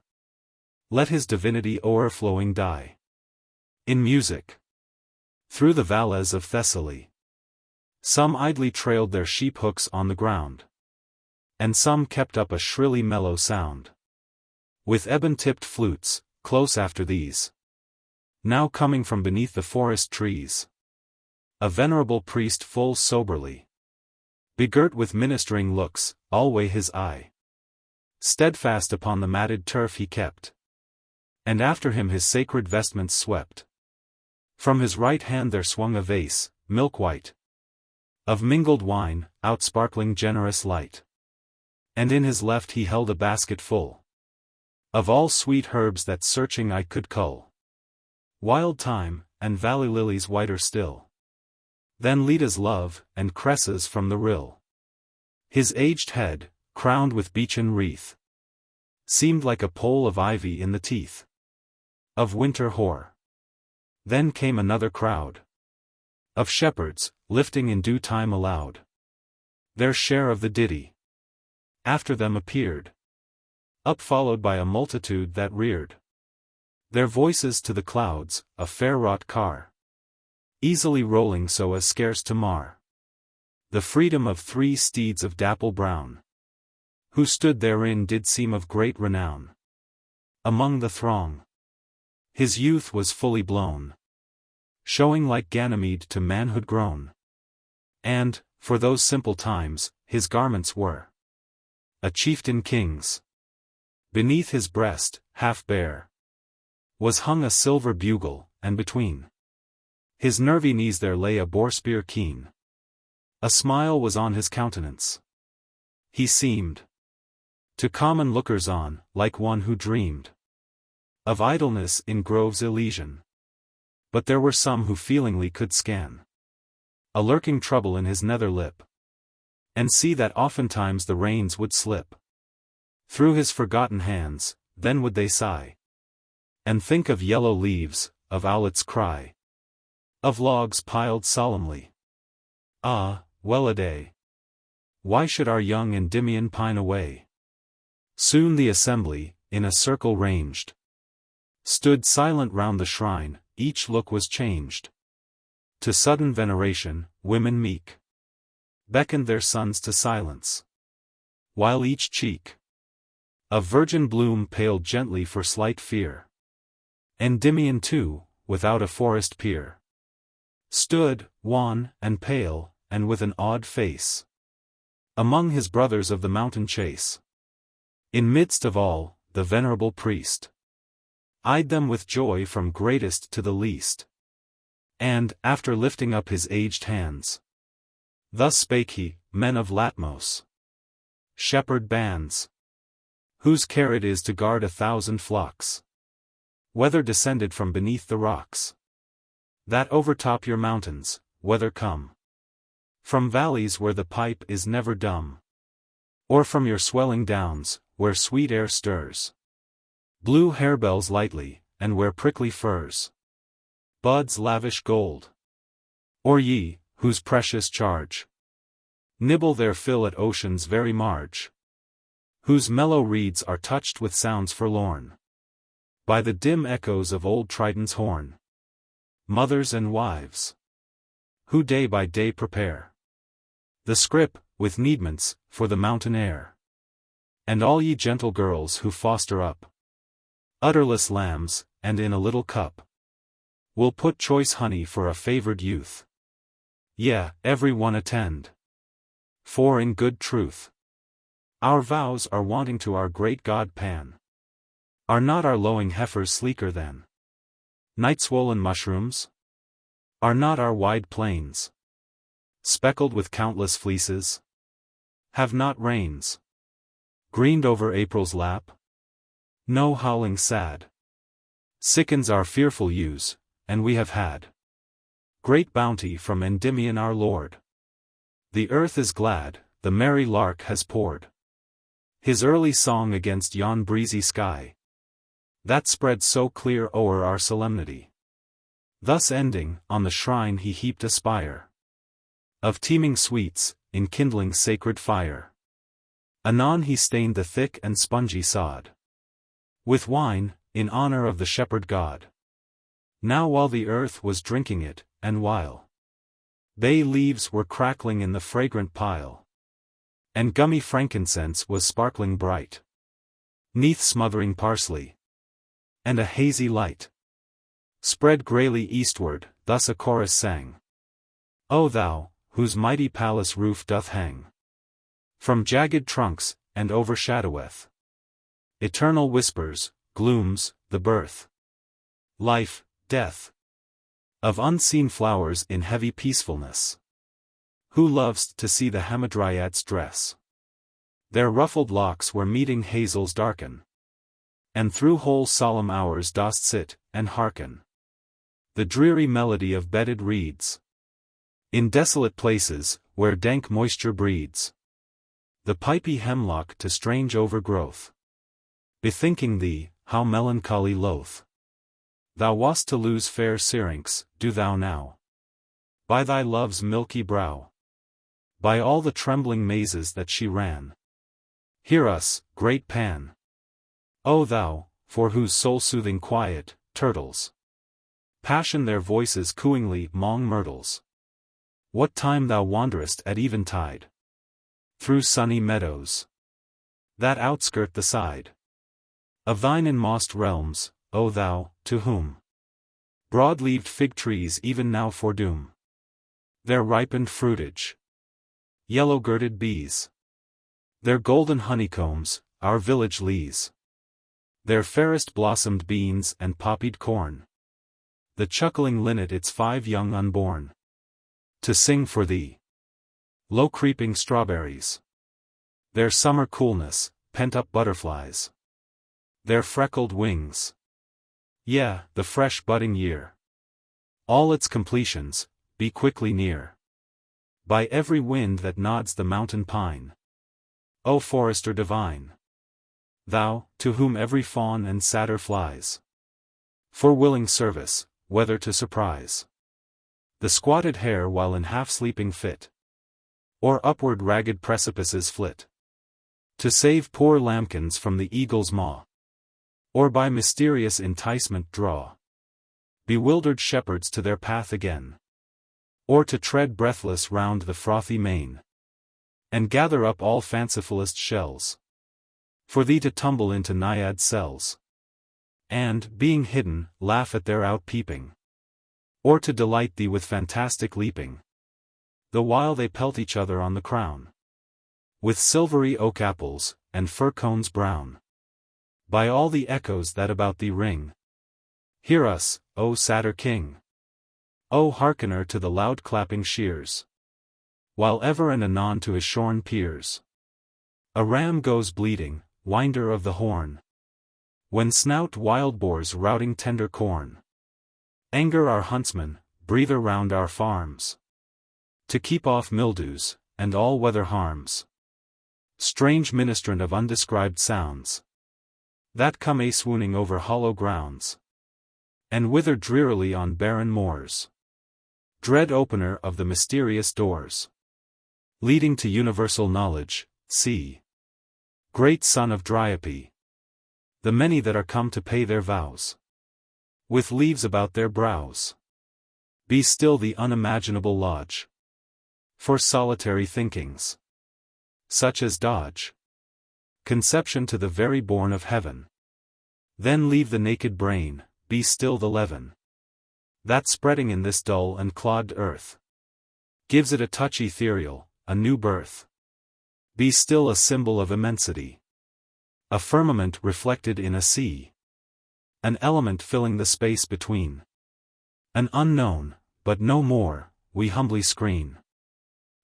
let his divinity o'erflowing die in music. Through the valleys of Thessaly, some idly trailed their sheep-hooks on the ground, and some kept up a shrilly mellow sound, with ebon-tipped flutes, close after these. Now coming from beneath the forest trees, a venerable priest full soberly, begirt with ministering looks, alway his eye steadfast upon the matted turf he kept, and after him his sacred vestments swept. From his right hand there swung a vase, milk-white, of mingled wine, outsparkling generous light, and in his left he held a basket full of all sweet herbs that searching eye could cull, wild thyme, and valley lilies whiter still, Then Leda's love, and cresses from the rill. His aged head, crowned with beechen wreath, seemed like a pole of ivy in the teeth of winter hoar. Then came another crowd of shepherds, lifting in due time aloud their share of the ditty. After them appeared, up followed by a multitude that reared their voices to the clouds, a fair-wrought car, easily rolling so as scarce to mar the freedom of 3 steeds of dapple brown, who stood therein did seem of great renown. Among the throng, his youth was fully blown, showing like Ganymede to manhood grown. And, for those simple times, his garments were a chieftain king's. Beneath his breast, half bare, was hung a silver bugle, and between his nervy knees there lay a boar-spear keen. A smile was on his countenance. He seemed, to common lookers-on, like one who dreamed of idleness in groves Elysian. But there were some who feelingly could scan a lurking trouble in his nether lip, and see that oftentimes the reins would slip through his forgotten hands. Then would they sigh, and think of yellow leaves, of owlets' cry, of logs piled solemnly. Ah, well-a-day! Why should our young Endymion pine away? Soon the assembly, in a circle ranged, stood silent round the shrine. Each look was changed to sudden veneration. Women meek beckoned their sons to silence, while each cheek of virgin bloom paled gently for slight fear. Endymion too, without a forest peer, stood, wan and pale, and with an odd face, among his brothers of the mountain chase. In midst of all, the venerable priest eyed them with joy from greatest to the least. And, after lifting up his aged hands, thus spake he, Men of Latmos, shepherd bands, whose care it is to guard 1,000 flocks, whether descended from beneath the rocks that overtop your mountains, whether come from valleys where the pipe is never dumb, or from your swelling downs, where sweet air stirs blue harebells lightly, and where prickly firs buds lavish gold, or ye, whose precious charge nibble their fill at ocean's very marge, whose mellow reeds are touched with sounds forlorn by the dim echoes of old Triton's horn. Mothers and wives, who day by day prepare the scrip, with needments, for the mountain air. And all ye gentle girls who foster up udderless lambs, and in a little cup will put choice honey for a favored youth. Yea, every one attend. For in good truth, our vows are wanting to our great God Pan. Are not our lowing heifers sleeker than night-swollen mushrooms? Are not our wide plains speckled with countless fleeces? Have not rains greened over April's lap? No howling sad sickens our fearful ewes, and we have had great bounty from Endymion our Lord. The earth is glad, the merry lark has poured his early song against yon breezy sky that spread so clear o'er our solemnity. Thus ending, on the shrine he heaped a spire of teeming sweets, enkindling sacred fire. Anon he stained the thick and spongy sod with wine, in honor of the shepherd god. Now while the earth was drinking it, and while bay leaves were crackling in the fragrant pile, and gummy frankincense was sparkling bright 'neath smothering parsley, and a hazy light spread grayly eastward, thus a chorus sang. O thou, whose mighty palace roof doth hang from jagged trunks, and overshadoweth eternal whispers, glooms, the birth, life, death of unseen flowers in heavy peacefulness, who lovest to see the hamadryads dress their ruffled locks where meeting hazels darken, and through whole solemn hours dost sit, and hearken the dreary melody of bedded reeds In desolate places, where dank moisture breeds, the pipy hemlock to strange overgrowth, bethinking thee, how melancholy loath thou wast to lose fair Syrinx, do thou now, by thy love's milky brow, by all the trembling mazes that she ran, hear us, great Pan. O thou, for whose soul-soothing quiet, turtles passion their voices cooingly 'mong myrtles, what time thou wanderest at eventide through sunny meadows that outskirt the side of thine enmossed realms, O thou, to whom broad-leaved fig trees even now foredoom their ripened fruitage, yellow-girded bees, their golden honeycombs, our village lees, their fairest blossomed beans and poppied corn, the chuckling linnet its 5 young unborn, to sing for thee, low-creeping strawberries, their summer coolness, pent-up butterflies, their freckled wings, yeah, the fresh budding year, all its completions, be quickly near, by every wind that nods the mountain pine, O forester divine, thou, to whom every fawn and satyr flies for willing service, whether to surprise the squatted hare while in half-sleeping fit, or upward ragged precipices flit, to save poor lambkins from the eagle's maw, or by mysterious enticement draw bewildered shepherds to their path again, or to tread breathless round the frothy main, and gather up all fancifullest shells, for thee to tumble into naiad cells, and, being hidden, laugh at their out-peeping, or to delight thee with fantastic leaping, the while they pelt each other on the crown, with silvery oak apples, and fir cones brown, by all the echoes that about thee ring. Hear us, O satyr king! O hearkener to the loud clapping shears, while ever and anon to his shorn peers a ram goes bleating, winder of the horn, when snout wild boars routing tender corn, anger our huntsmen, breather round our farms, to keep off mildews, and all weather harms, strange ministrant of undescribed sounds, that come a-swooning over hollow grounds, and wither drearily on barren moors, dread opener of the mysterious doors, leading to universal knowledge, see, great son of Dryope, the many that are come to pay their vows, with leaves about their brows, be still the unimaginable lodge, for solitary thinkings, such as dodge conception to the very bourne of heaven, then leave the naked brain, be still the leaven, that spreading in this dull and clogged earth, gives it a touch ethereal, a new birth, be still a symbol of immensity, a firmament reflected in a sea, an element filling the space between, an unknown, but no more, we humbly screen,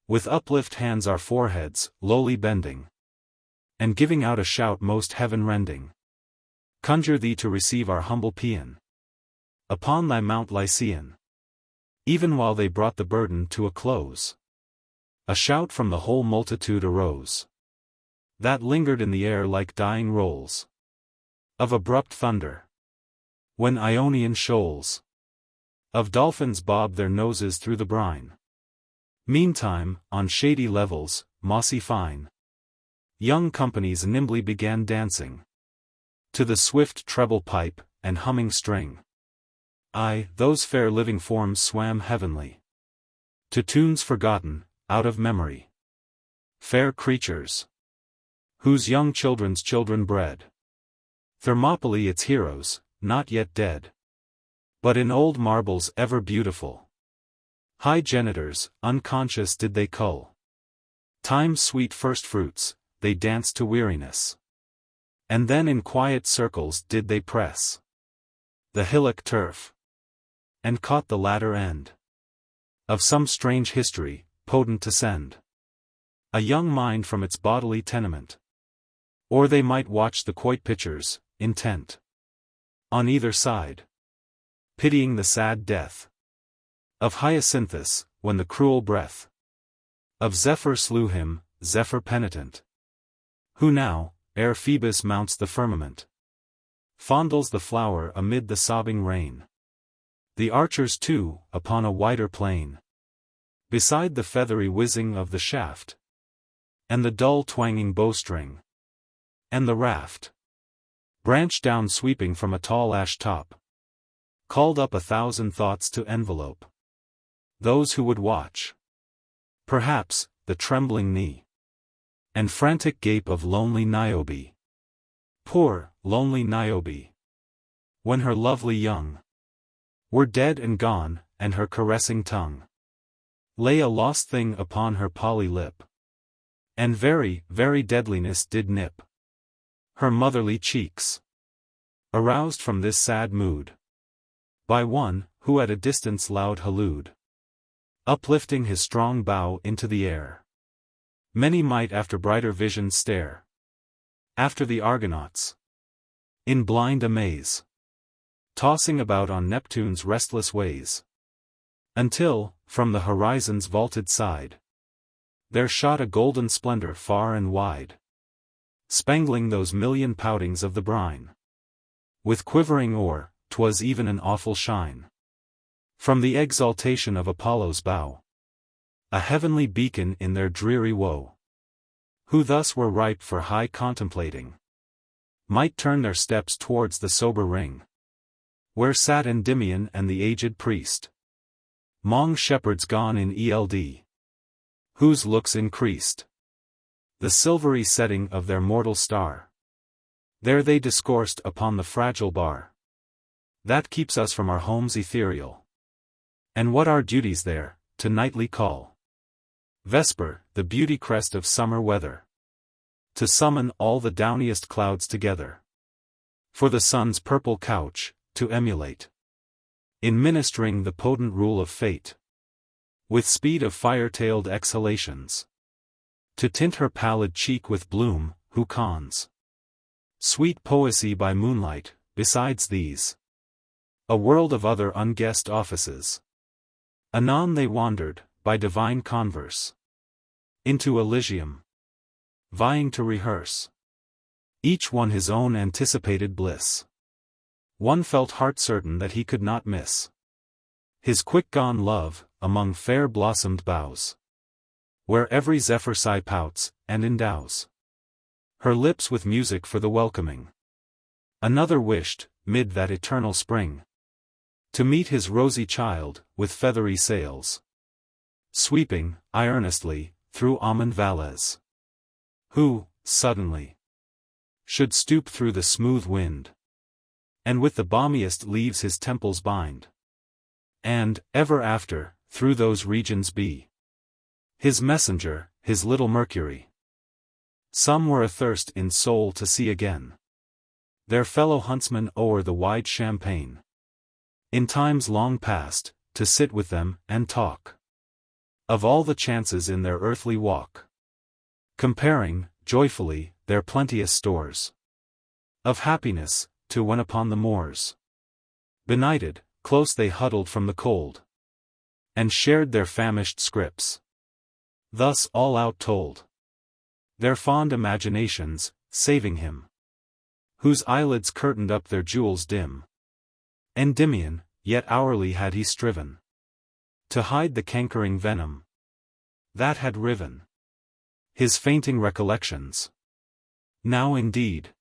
with uplift hands our foreheads, lowly bending, and giving out a shout most heaven-rending, conjure thee to receive our humble paean, upon thy Mount Lycaean. Even while they brought the burden to a close, a shout from the whole multitude arose, that lingered in the air like dying rolls of abrupt thunder, when Ionian shoals of dolphins bob their noses through the brine. Meantime, on shady levels, mossy fine, young companies nimbly began dancing to the swift treble pipe and humming string. Aye, those fair living forms swam heavenly to tunes forgotten, out of memory. Fair creatures, whose young children's children bred Thermopylae its heroes, not yet dead, but in old marbles ever beautiful. High genitors, unconscious did they cull Time's sweet first fruits, they danced to weariness, and then in quiet circles did they press the hillock turf, and caught the latter end of some strange history, potent to send a young mind from its bodily tenement. Or they might watch the quoit pitchers, intent on either side, pitying the sad death of Hyacinthus, when the cruel breath of Zephyr slew him, Zephyr penitent, who now, ere Phoebus mounts the firmament, fondles the flower amid the sobbing rain. The archers too, upon a wider plain, beside the feathery whizzing of the shaft, and the dull twanging bowstring, and the raft, branch down sweeping from a tall ash top, called up 1,000 thoughts to envelope those who would watch. Perhaps, the trembling knee and frantic gape of lonely Niobe. Poor, lonely Niobe. When her lovely young were dead and gone, and her caressing tongue lay a lost thing upon her poly lip, and very, very deadliness did nip her motherly cheeks. Aroused from this sad mood by one, who at a distance loud hallooed, uplifting his strong bow into the air, many might after brighter visions stare, after the Argonauts, in blind amaze, tossing about on Neptune's restless ways, until, from the horizon's vaulted side, there shot a golden splendor far and wide, spangling those million poutings of the brine. With quivering ore, 'twas even an awful shine, from the exaltation of Apollo's bow, a heavenly beacon in their dreary woe. Who thus were ripe for high contemplating, might turn their steps towards the sober ring, where sat Endymion and the aged priest, 'mong shepherds gone in eld, whose looks increased the silvery setting of their mortal star. There they discoursed upon the fragile bar that keeps us from our homes ethereal, and what our duties there, to nightly call Vesper, the beauty crest of summer weather, to summon all the downiest clouds together, for the sun's purple couch, to emulate, in ministering the potent rule of fate, with speed of fire-tailed exhalations, to tint her pallid cheek with bloom, who cons sweet poesy by moonlight. Besides these, a world of other unguessed offices. Anon they wandered, by divine converse, into Elysium, vying to rehearse, each one his own anticipated bliss. One felt heart-certain that he could not miss his quick-gone love, among fair blossomed boughs, where every zephyr sigh pouts, and endows her lips with music for the welcoming. Another wished, mid that eternal spring, to meet his rosy child, with feathery sails, sweeping, earnestly, through almond valleys, who, suddenly, should stoop through the smooth wind, and with the balmiest leaves his temples bind, and, ever after, through those regions be his messenger, his little Mercury. Some were athirst in soul to see again their fellow huntsmen o'er the wide champaign, in times long past, to sit with them, and talk of all the chances in their earthly walk, comparing, joyfully, their plenteous stores of happiness, to when upon the moors, benighted, close they huddled from the cold, and shared their famished scrips. Thus all out told their fond imaginations, saving him whose eyelids curtained up their jewels dim. Endymion, yet hourly had he striven to hide the cankering venom that had riven his fainting recollections. Now indeed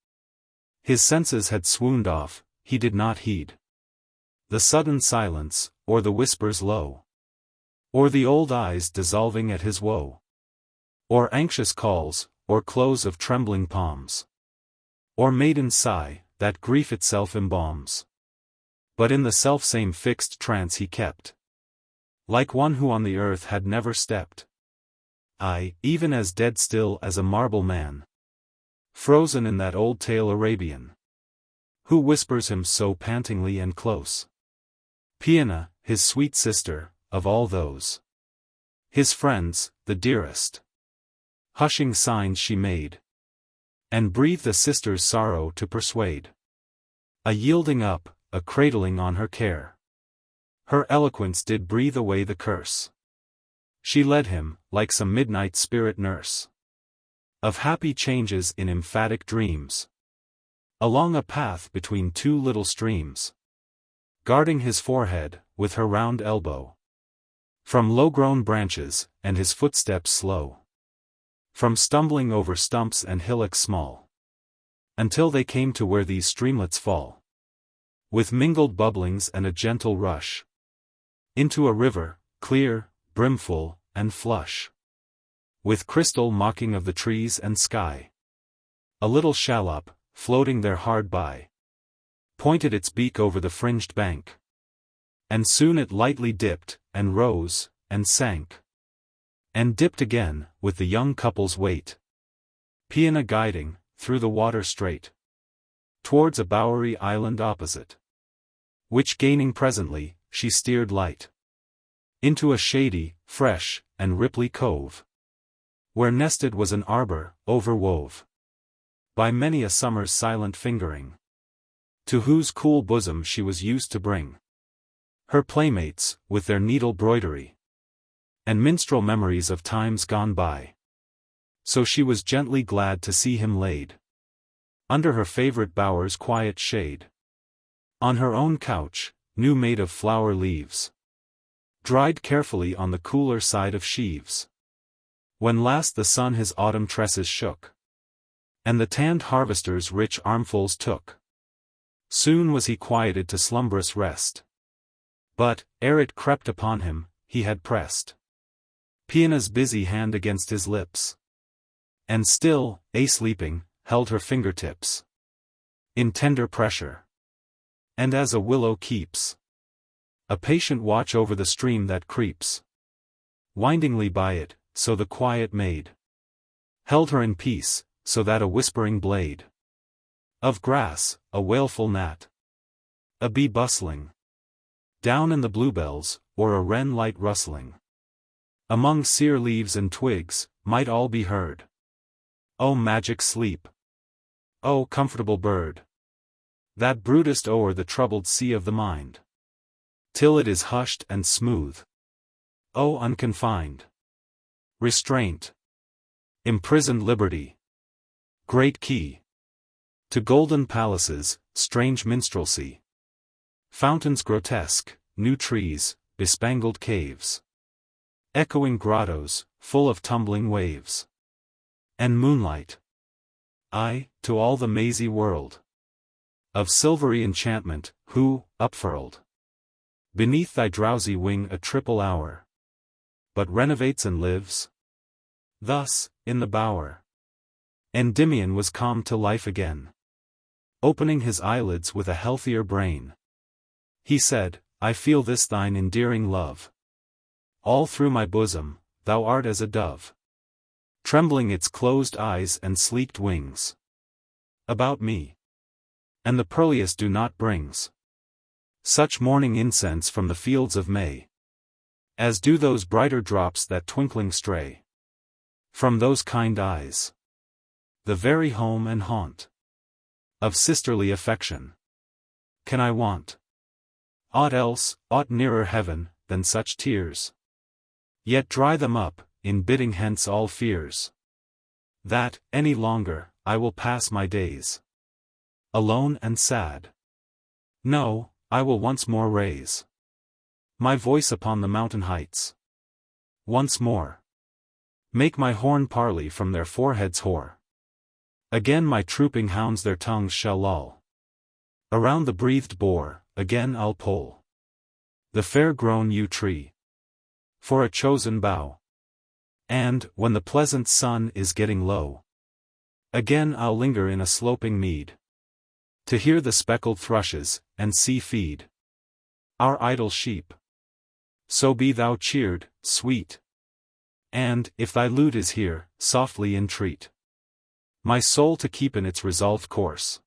his senses had swooned off, he did not heed the sudden silence, or the whispers low, or the old eyes dissolving at his woe, or anxious calls, or close of trembling palms, or maiden's sigh, that grief itself embalms. But in the self-same fixed trance he kept, like one who on the earth had never stepped. Aye, even as dead still as a marble man, frozen in that old tale Arabian, who whispers him so pantingly and close. Piana, his sweet sister, of all those his friends, the dearest, hushing signs she made, and breathed a sister's sorrow to persuade. A yielding up, a cradling on her care. Her eloquence did breathe away the curse She led him, like some midnight spirit nurse, of happy changes in emphatic dreams, along a path between two little streams, guarding his forehead, with her round elbow, from low-grown branches, and his footsteps slow, from stumbling over stumps and hillocks small, until they came to where these streamlets fall, with mingled bubblings and a gentle rush, into a river, clear, brimful, and flush, with crystal mocking of the trees and sky. A little shallop, floating there hard by, pointed its beak over the fringed bank, and soon it lightly dipped, and rose, and sank, and dipped again, with the young couple's weight, Piana guiding, through the water straight, towards a bowery island opposite, which gaining presently, she steered light, into a shady, fresh, and ripply cove, where nested was an arbor, overwove by many a summer's silent fingering, to whose cool bosom she was used to bring her playmates, with their needle broidery, and minstrel memories of times gone by. So she was gently glad to see him laid under her favorite bower's quiet shade, on her own couch, new made of flower leaves, dried carefully on the cooler side of sheaves, when last the sun his autumn tresses shook, and the tanned harvester's rich armfuls took. Soon was he quieted to slumbrous rest, but, ere it crept upon him, he had pressed Piana's busy hand against his lips, and still, sleeping, held her fingertips in tender pressure, and as a willow keeps a patient watch over the stream that creeps windingly by it, so the quiet maid held her in peace, so that a whispering blade of grass, a wailful gnat, a bee bustling down in the bluebells, or a wren light rustling among sere leaves and twigs, might all be heard. O magic sleep! O comfortable bird, that broodest o'er the troubled sea of the mind, till it is hushed and smooth. O unconfined restraint, imprisoned liberty, great key to golden palaces, strange minstrelsy, fountains grotesque, new trees, bespangled caves, echoing grottos, full of tumbling waves, and moonlight. Aye, to all the mazy world of silvery enchantment, who, upfurled beneath thy drowsy wing a triple hour, but renovates and lives thus, in the bower. Endymion was calm to life again, opening his eyelids with a healthier brain. He said, I feel this thine endearing love all through my bosom, thou art as a dove, trembling its closed eyes and sleeked wings about me, and the pearliest dew not brings such morning incense from the fields of May, as do those brighter drops that twinkling stray from those kind eyes, the very home and haunt of sisterly affection. Can I want aught else, aught nearer heaven, than such tears? Yet dry them up, in bidding hence all fears, that, any longer, I will pass my days alone and sad. No, I will once more raise my voice upon the mountain heights, once more make my horn parley from their foreheads hoar. Again my trooping hounds their tongues shall loll around the breathed boar, again I'll pull the fair-grown yew tree for a chosen bough, and, when the pleasant sun is getting low, again I'll linger in a sloping mead, to hear the speckled thrushes, and see feed our idle sheep. So be thou cheered, sweet, and, if thy lute is here, softly entreat my soul to keep in its resolved course.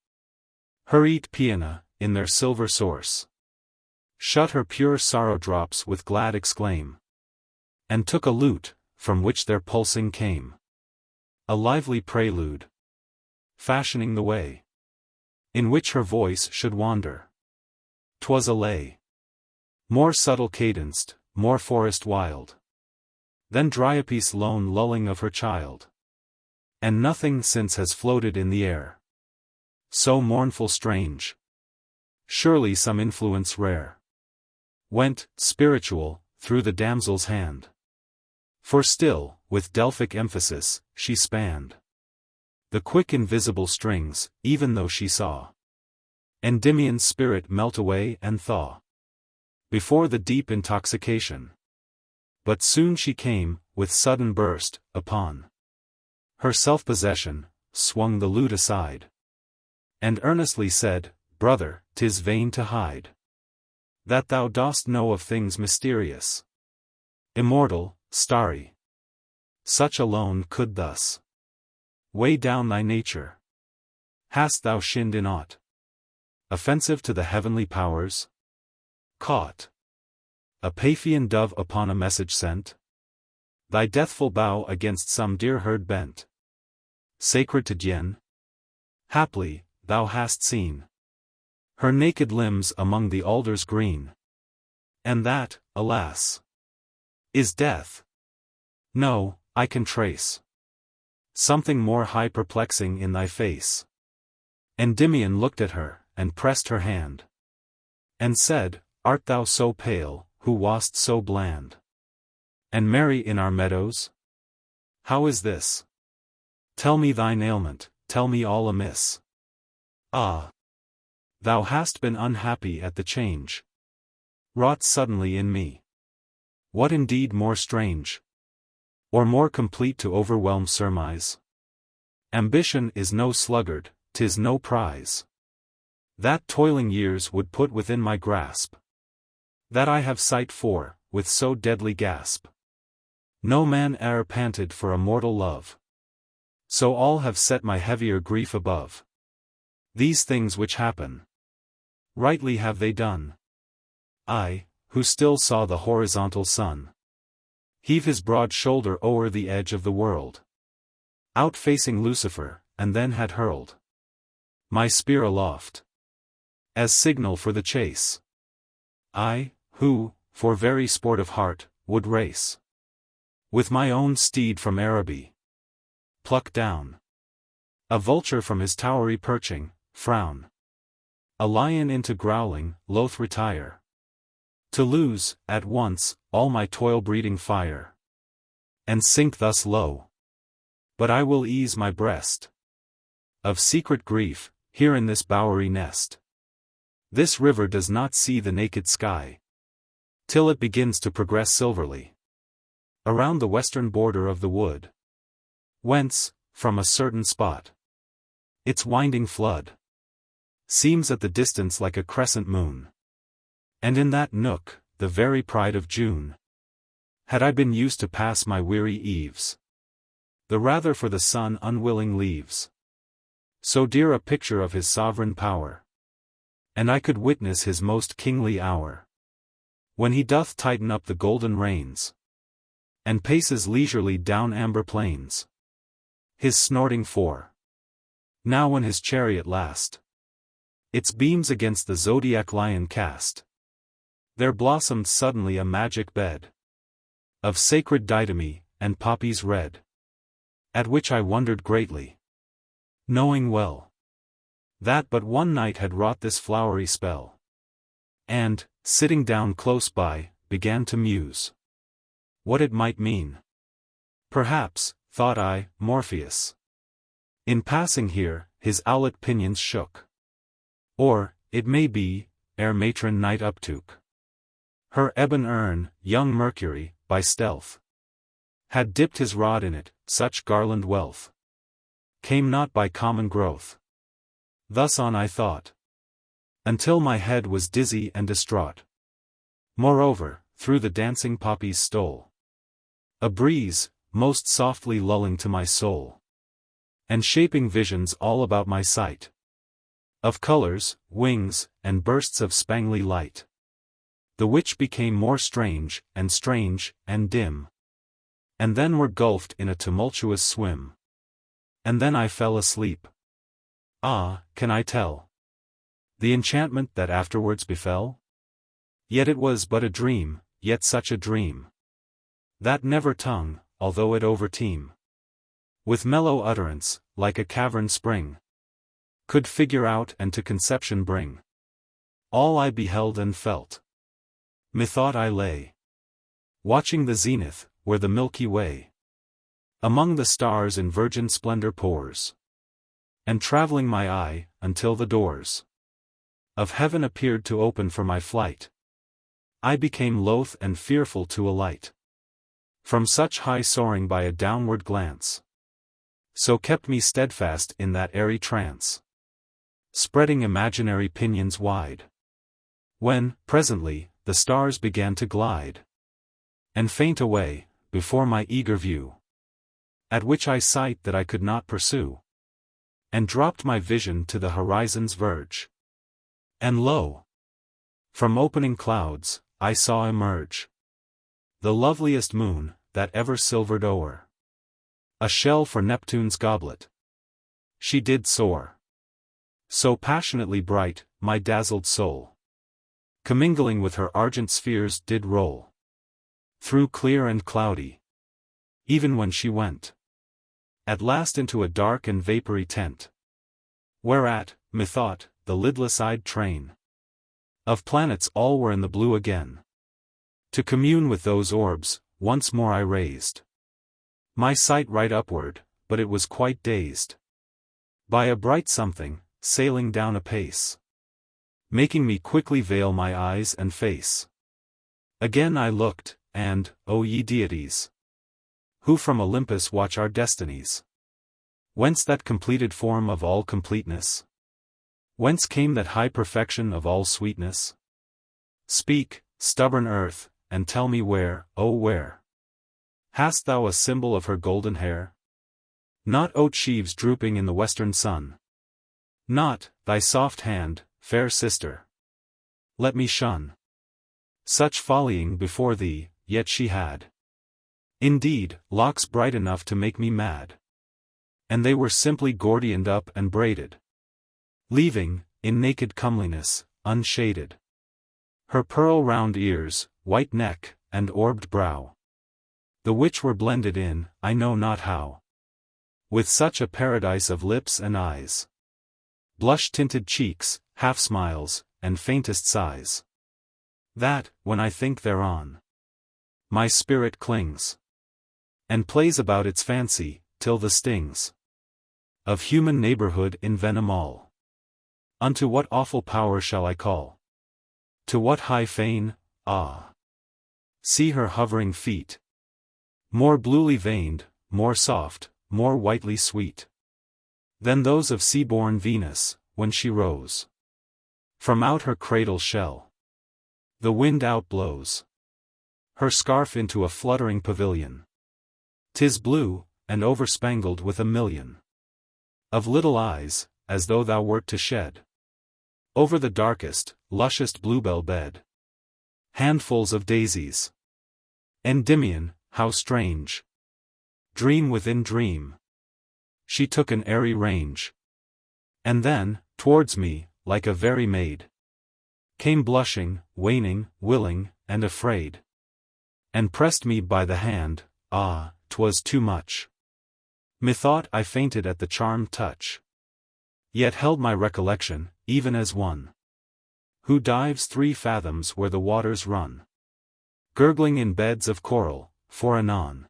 Hurried Piana, in their silver source, shut her pure sorrow drops with glad exclaim, and took a lute, from which their pulsing came a lively prelude, fashioning the way in which her voice should wander. 'Twas a lay more subtle cadenced, more forest wild, Then Dryope's lone lulling of her child. And nothing since has floated in the air. So mournful strange. Surely some influence rare went, spiritual, through the damsel's hand. For still, with Delphic emphasis, she spanned the quick invisible strings, even though she saw Endymion's spirit melt away and thaw before the deep intoxication. But soon she came, with sudden burst, upon her self-possession, swung the lute aside, and earnestly said, "Brother, 'tis vain to hide that thou dost know of things mysterious, immortal, starry. Such alone could thus weigh down thy nature. Hast thou shinned in aught offensive to the heavenly powers? Caught a Paphian dove upon a message sent? Thy deathful bow against some dear herd bent, sacred to Dien? Haply, thou hast seen her naked limbs among the alders green. And that, alas, is death. No, I can trace something more high perplexing in thy face." Endymion looked at her, and pressed her hand, and said, "Art thou so pale, who wast so bland and merry in our meadows? How is this? Tell me thine ailment, tell me all amiss. Ah! Thou hast been unhappy at the change wrought suddenly in me. What indeed more strange, or more complete to overwhelm surmise? Ambition is no sluggard, 'tis no prize that toiling years would put within my grasp, that I have sight for, with so deadly gasp. No man e'er panted for a mortal love, so all have set my heavier grief above these things which happen. Rightly have they done. I, who still saw the horizontal sun heave his broad shoulder o'er the edge of the world, out facing Lucifer, and then had hurled my spear aloft, as signal for the chase. I, who, for very sport of heart, would race with my own steed from Araby, pluck down a vulture from his towery perching, frown a lion into growling, loath retire, to lose, at once, all my toil-breeding fire, and sink thus low. But I will ease my breast of secret grief, here in this bowery nest. This river does not see the naked sky, till it begins to progress silverly around the western border of the wood, whence, from a certain spot, its winding flood seems at the distance like a crescent moon. And in that nook, the very pride of June, had I been used to pass my weary eves, the rather for the sun unwilling leaves so dear a picture of his sovereign power, and I could witness his most kingly hour, when he doth tighten up the golden reins, and paces leisurely down amber plains, his snorting fore. Now when his chariot last its beams against the zodiac lion cast, there blossomed suddenly a magic bed of sacred diadem and poppies red, at which I wondered greatly, knowing well that but one night had wrought this flowery spell, and, sitting down close by, began to muse what it might mean. Perhaps, thought I, Morpheus, in passing here, his owlet pinions shook. Or, it may be, ere matron night uptook her ebon urn, young Mercury, by stealth, had dipped his rod in it. Such garland wealth came not by common growth. Thus on I thought, until my head was dizzy and distraught. Moreover, through the dancing poppies stole a breeze, most softly lulling to my soul, and shaping visions all about my sight, of colors, wings, and bursts of spangly light, the which became more strange, and dim, and then were gulfed in a tumultuous swim. And then I fell asleep. Ah, can I tell the enchantment that afterwards befell? Yet it was but a dream, yet such a dream that never tongue, although it overteem with mellow utterance, like a cavern spring, could figure out and to conception bring. All I beheld and felt. Methought I lay watching the zenith, where the Milky Way among the stars in virgin splendor pours, and traveling my eye, until the doors of heaven appeared to open for my flight, I became loath and fearful to alight from such high soaring by a downward glance, so kept me steadfast in that airy trance, spreading imaginary pinions wide, when, presently, the stars began to glide and faint away, before my eager view, at which I sight that I could not pursue, and dropped my vision to the horizon's verge. And lo! from opening clouds, I saw emerge the loveliest moon, that ever silvered o'er a shell for Neptune's goblet. She did soar so passionately bright, my dazzled soul, commingling with her argent spheres, did roll through clear and cloudy, even when she went at last into a dark and vapory tent, whereat, methought, the lidless-eyed train of planets all were in the blue again. To commune with those orbs, once more I raised my sight right upward, but it was quite dazed by a bright something, sailing down apace, making me quickly veil my eyes and face. Again I looked, and, O ye deities, who from Olympus watch our destinies, whence that completed form of all completeness? Whence came that high perfection of all sweetness? Speak, stubborn earth, and tell me where, oh where, hast thou a symbol of her golden hair? Not oat sheaves drooping in the western sun. Not, thy soft hand, fair sister. Let me shun such follying before thee, yet she had, indeed, locks bright enough to make me mad. And they were simply Gordioned up and braided, leaving, in naked comeliness, unshaded, her pearl-round ears, white neck, and orbed brow, the which were blended in, I know not how, with such a paradise of lips and eyes, blush-tinted cheeks, half-smiles, and faintest sighs, that, when I think thereon, my spirit clings, and plays about its fancy, till the stings of human neighborhood envenom all. Unto what awful power shall I call? To what high fane? Ah! See her hovering feet, more bluely veined, more soft, more whitely sweet, than those of sea-born Venus, when she rose from out her cradle shell. The wind outblows her scarf into a fluttering pavilion. 'Tis blue, and overspangled with a million of little eyes, as though thou wert to shed over the darkest, lushest bluebell bed handfuls of daisies. Endymion, how strange! Dream within dream. She took an airy range, and then, towards me, like a very maid, came blushing, waning, willing, and afraid, and pressed me by the hand. Ah, 'twas too much. Methought I fainted at the charmed touch, yet held my recollection, even as one who dives 3 fathoms where the waters run, gurgling in beds of coral, for anon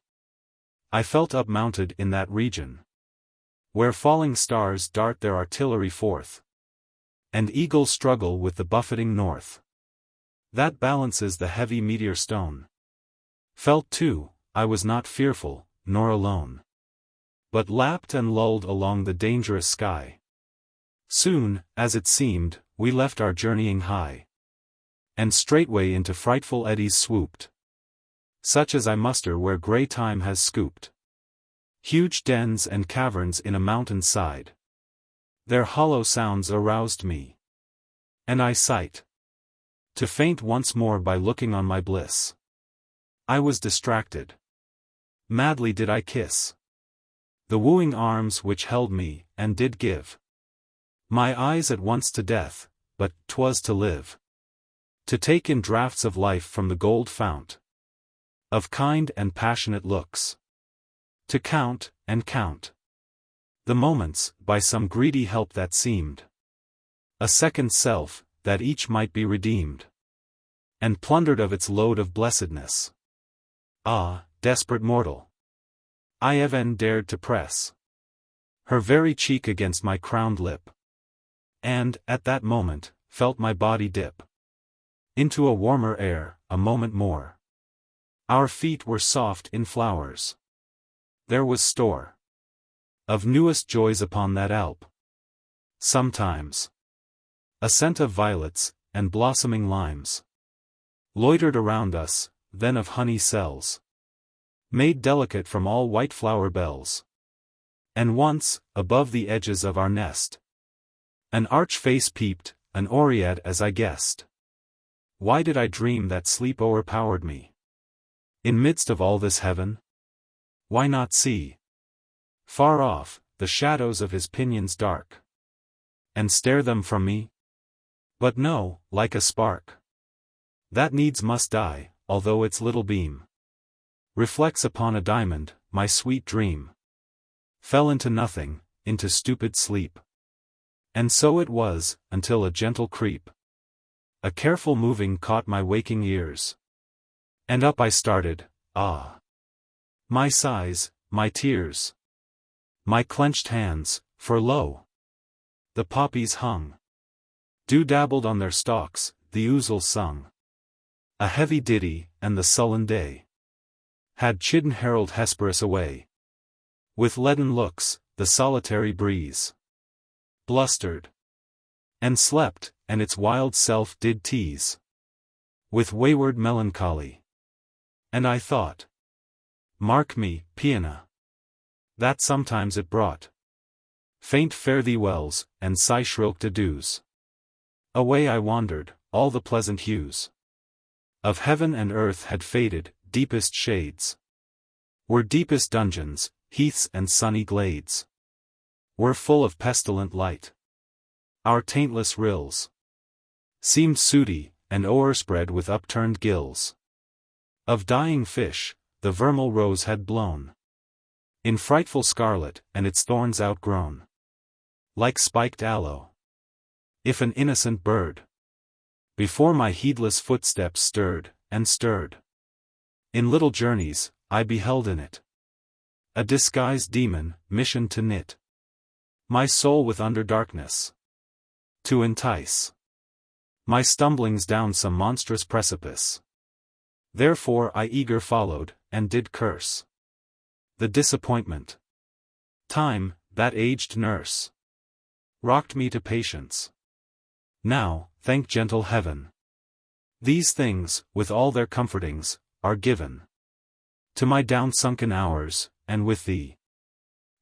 I felt upmounted in that region where falling stars dart their artillery forth, and eagles struggle with the buffeting north, that balances the heavy meteor stone. Felt too, I was not fearful, nor alone, but lapped and lulled along the dangerous sky. Soon, as it seemed, we left our journeying high, and straightway into frightful eddies swooped, such as I muster where grey time has scooped huge dens and caverns in a mountain's side. Their hollow sounds aroused me, and I sighed to faint once more by looking on my bliss. I was distracted. Madly did I kiss the wooing arms which held me, and did give my eyes at once to death, but 'twas to live, to take in draughts of life from the gold fount, of kind and passionate looks. To count, and count the moments, by some greedy help that seemed a second self, that each might be redeemed, and plundered of its load of blessedness. Ah, desperate mortal! I even dared to press her very cheek against my crowned lip, and, at that moment, felt my body dip into a warmer air, a moment more. Our feet were soft in flowers. There was store of newest joys upon that Alp. Sometimes a scent of violets, and blossoming limes, loitered around us, then of honey cells, made delicate from all white flower bells. And once, above the edges of our nest, an arch face peeped, an Oread as I guessed. Why did I dream that sleep o'erpowered me? In midst of all this heaven? Why not see, far off, the shadows of his pinions dark, and stare them from me? But no, like a spark that needs must die, although its little beam reflects upon a diamond, my sweet dream fell into nothing, into stupid sleep. And so it was, until a gentle creep, a careful moving caught my waking ears. And up I started, ah! My sighs, my tears, my clenched hands, for lo! The poppies hung. Dew dabbled on their stalks, the ouzel sung a heavy ditty, and the sullen day had chidden herald Hesperus away. With leaden looks, the solitary breeze blustered and slept, and its wild self did tease with wayward melancholy. And I thought, mark me, Piana, that sometimes it brought faint fare thee wells, and sigh shrilked adieus. Away I wandered, all the pleasant hues of heaven and earth had faded, deepest shades were deepest dungeons, heaths and sunny glades were full of pestilent light. Our taintless rills seemed sooty, and o'erspread with upturned gills of dying fish, the vermeil rose had blown in frightful scarlet, and its thorns outgrown like spiked aloe. If an innocent bird before my heedless footsteps stirred, and stirred, in little journeys, I beheld in it a disguised demon, mission to knit my soul with under darkness, to entice my stumblings down some monstrous precipice. Therefore I eager followed, and did curse the disappointment. Time, that aged nurse, rocked me to patience. Now, thank gentle heaven, these things, with all their comfortings, are given to my down-sunken hours, and with thee,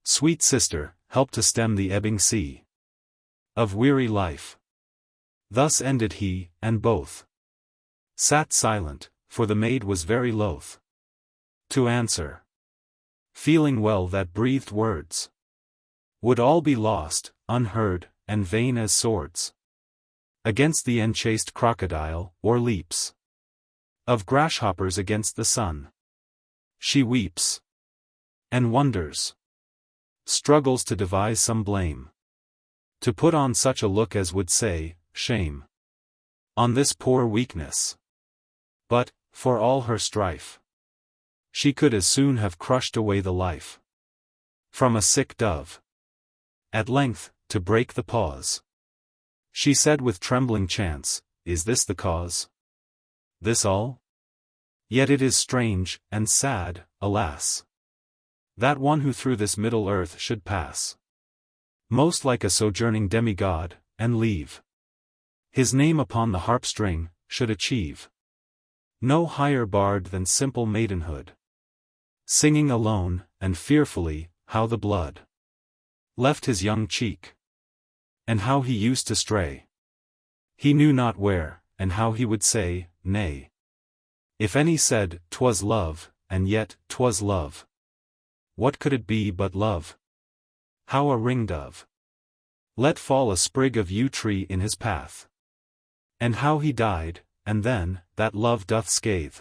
sweet sister, help to stem the ebbing sea of weary life. Thus ended he, and both sat silent, for the maid was very loath to answer, feeling well that breathed words would all be lost, unheard, and vain as swords against the enchased crocodile, or leaps of grasshoppers against the sun. She weeps and wonders, struggles to devise some blame, to put on such a look as would say, shame on this poor weakness. But, for all her strife, she could as soon have crushed away the life from a sick dove. At length, to break the pause, she said with trembling chance, is this the cause? This all? Yet it is strange, and sad, alas, that one who through this middle earth should pass, most like a sojourning demigod, and leave his name upon the harp string, should achieve no higher bard than simple maidenhood, singing alone, and fearfully, how the blood left his young cheek, and how he used to stray, he knew not where, and how he would say, nay, if any said, 'twas love, and yet, 'twas love, what could it be but love? How a ring-dove let fall a sprig of yew tree in his path, and how he died, and then, that love doth scathe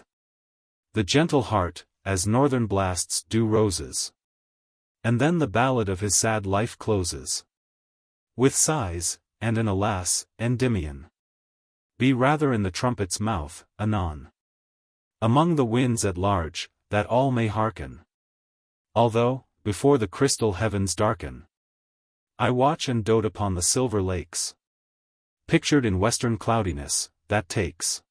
The gentle heart, as northern blasts do roses. And then the ballad of his sad life closes. With sighs, and an alas, Endymion. Be rather in the trumpet's mouth, anon. Among the winds at large, that all may hearken. Although, before the crystal heavens darken, I watch and dote upon the silver lakes, pictured in western cloudiness, that takes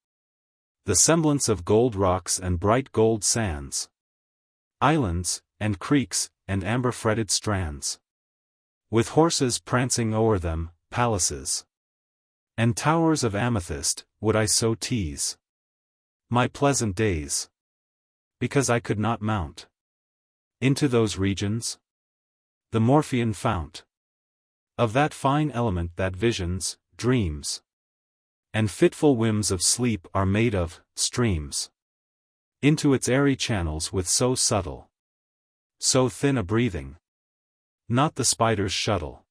the semblance of gold rocks and bright gold sands, islands, and creeks, and amber-fretted strands, with horses prancing o'er them, palaces, and towers of amethyst, would I so tease my pleasant days, because I could not mount into those regions, the Morphean fount of that fine element that visions, dreams, and fitful whims of sleep are made of, streams into its airy channels with so subtle, so thin a breathing, not the spider's shuttle,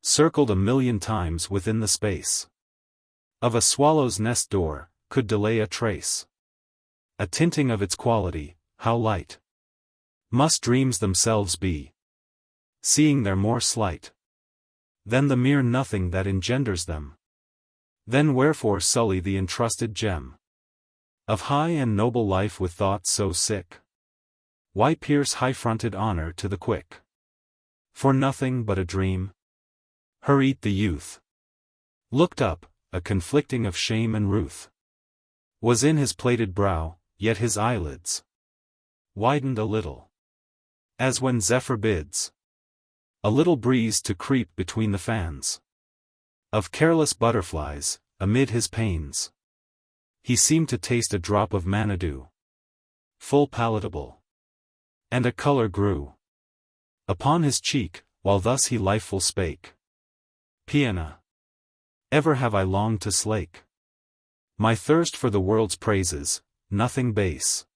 circled a million times within the space of a swallow's nest door, could delay a trace, a tinting of its quality. How light must dreams themselves be, seeing they're more slight than the mere nothing that engenders them. Then wherefore sully the entrusted gem of high and noble life with thoughts so sick? Why pierce high-fronted honor to the quick? For nothing but a dream? Hurried the youth. Looked up, a conflicting of shame and ruth was in his plated brow, yet his eyelids widened a little, as when Zephyr bids a little breeze to creep between the fans of careless butterflies. Amid his pains he seemed to taste a drop of manna-dew, full palatable, and a color grew upon his cheek, while thus he lifeful spake. Piana, ever have I longed to slake my thirst for the world's praises, nothing base,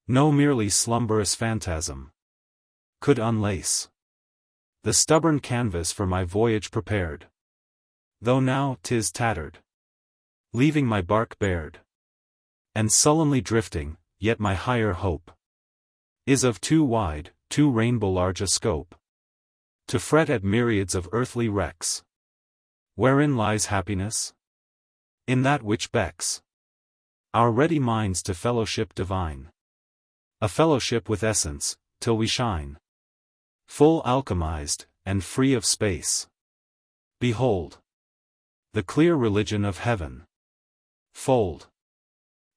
no merely slumberous phantasm, could unlace the stubborn canvas for my voyage prepared, though now 'tis tattered, leaving my bark bared, and sullenly drifting. Yet my higher hope is of too wide, too rainbow large a scope, to fret at myriads of earthly wrecks. Wherein lies happiness? In that which becks our ready minds to fellowship divine, a fellowship with essence, till we shine full alchemized, and free of space. Behold the clear religion of heaven. Fold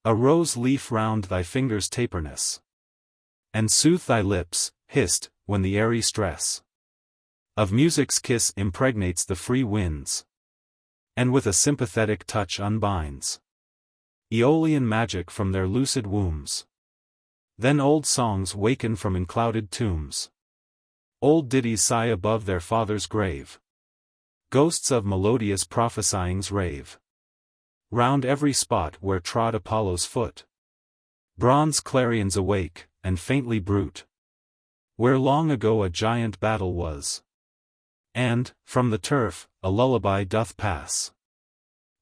a rose leaf round thy fingers' taperness, and soothe thy lips, hissed, when the airy stress of music's kiss impregnates the free winds, and with a sympathetic touch unbinds Aeolian magic from their lucid wombs. Then old songs waken from enclouded tombs, old ditties sigh above their father's grave, ghosts of melodious prophesyings rave round every spot where trod Apollo's foot. Bronze clarions awake, and faintly bruit where long ago a giant battle was, and, from the turf, a lullaby doth pass.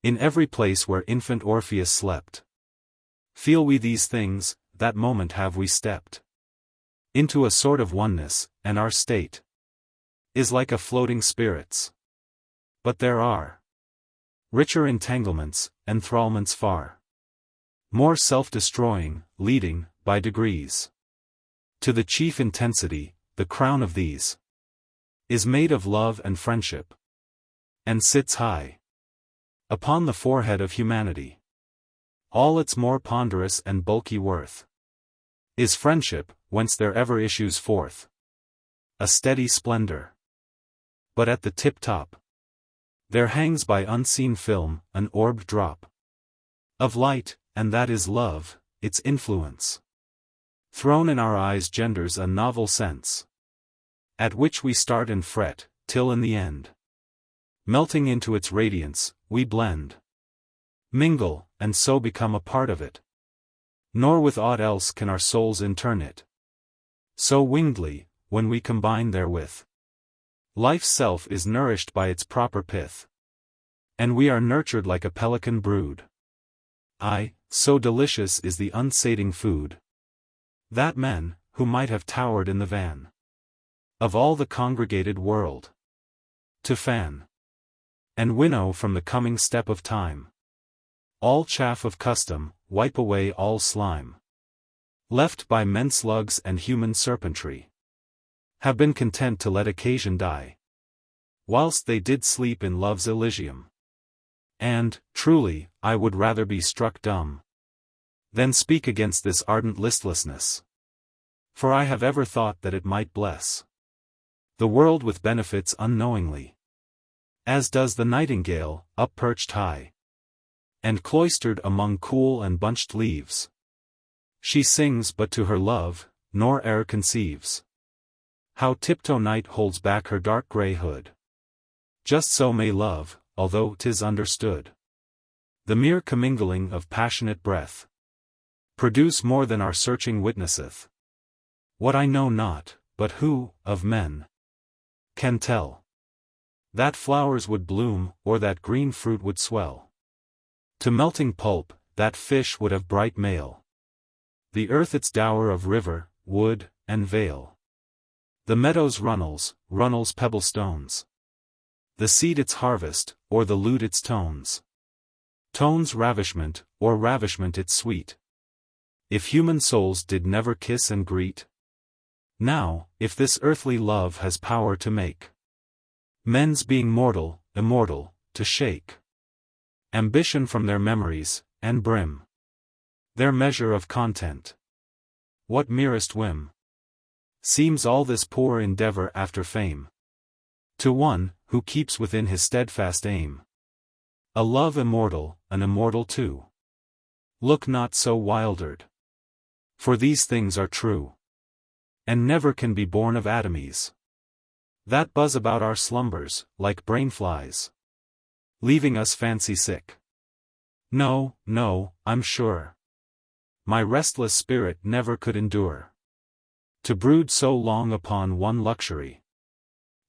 In every place where infant Orpheus slept, feel we these things. That moment have we stepped into a sort of oneness, and our state is like a floating spirit's. But there are richer entanglements, enthrallments far more self-destroying, leading, by degrees, to the chief intensity. The crown of these is made of love and friendship, and sits high upon the forehead of humanity. All its more ponderous and bulky worth is friendship, whence there ever issues forth a steady splendor. But at the tip-top there hangs by unseen film an orbed drop of light, and that is love. Its influence thrown in our eyes genders a novel sense, at which we start and fret, till in the end, melting into its radiance, we blend, mingle, and so become a part of it. Nor with aught else can our souls intern it so wingedly, when we combine therewith. Life's self is nourished by its proper pith, and we are nurtured like a pelican brood. I, so delicious is the unsating food, that men, who might have towered in the van of all the congregated world, to fan and winnow from the coming step of time all chaff of custom, wipe away all slime left by men slugs and human serpentry, have been content to let occasion die, whilst they did sleep in love's Elysium. And, truly, I would rather be struck dumb than speak against this ardent listlessness. For I have ever thought that it might bless the world with benefits unknowingly, as does the nightingale, up-perched high, and cloistered among cool and bunched leaves. She sings but to her love, nor e'er conceives how tiptoe night holds back her dark grey hood. Just so may love, although 'tis understood, the mere commingling of passionate breath, produce more than our searching witnesseth. What I know not, but who, of men, can tell that flowers would bloom, or that green fruit would swell to melting pulp, that fish would have bright mail, the earth its dower of river, wood, and vale, the meadows runnels pebble stones, the seed its harvest, or the lute its tones, tones ravishment, or ravishment its sweet, if human souls did never kiss and greet. Now, if this earthly love has power to make men's being mortal, immortal, to shake ambition from their memories, and brim their measure of content, what merest whim seems all this poor endeavor after fame to one who keeps within his steadfast aim a love immortal, an immortal too? Look not so wildered, for these things are true, and never can be born of atomies that buzz about our slumbers, like brain flies, leaving us fancy sick. No, no, I'm sure my restless spirit never could endure to brood so long upon one luxury,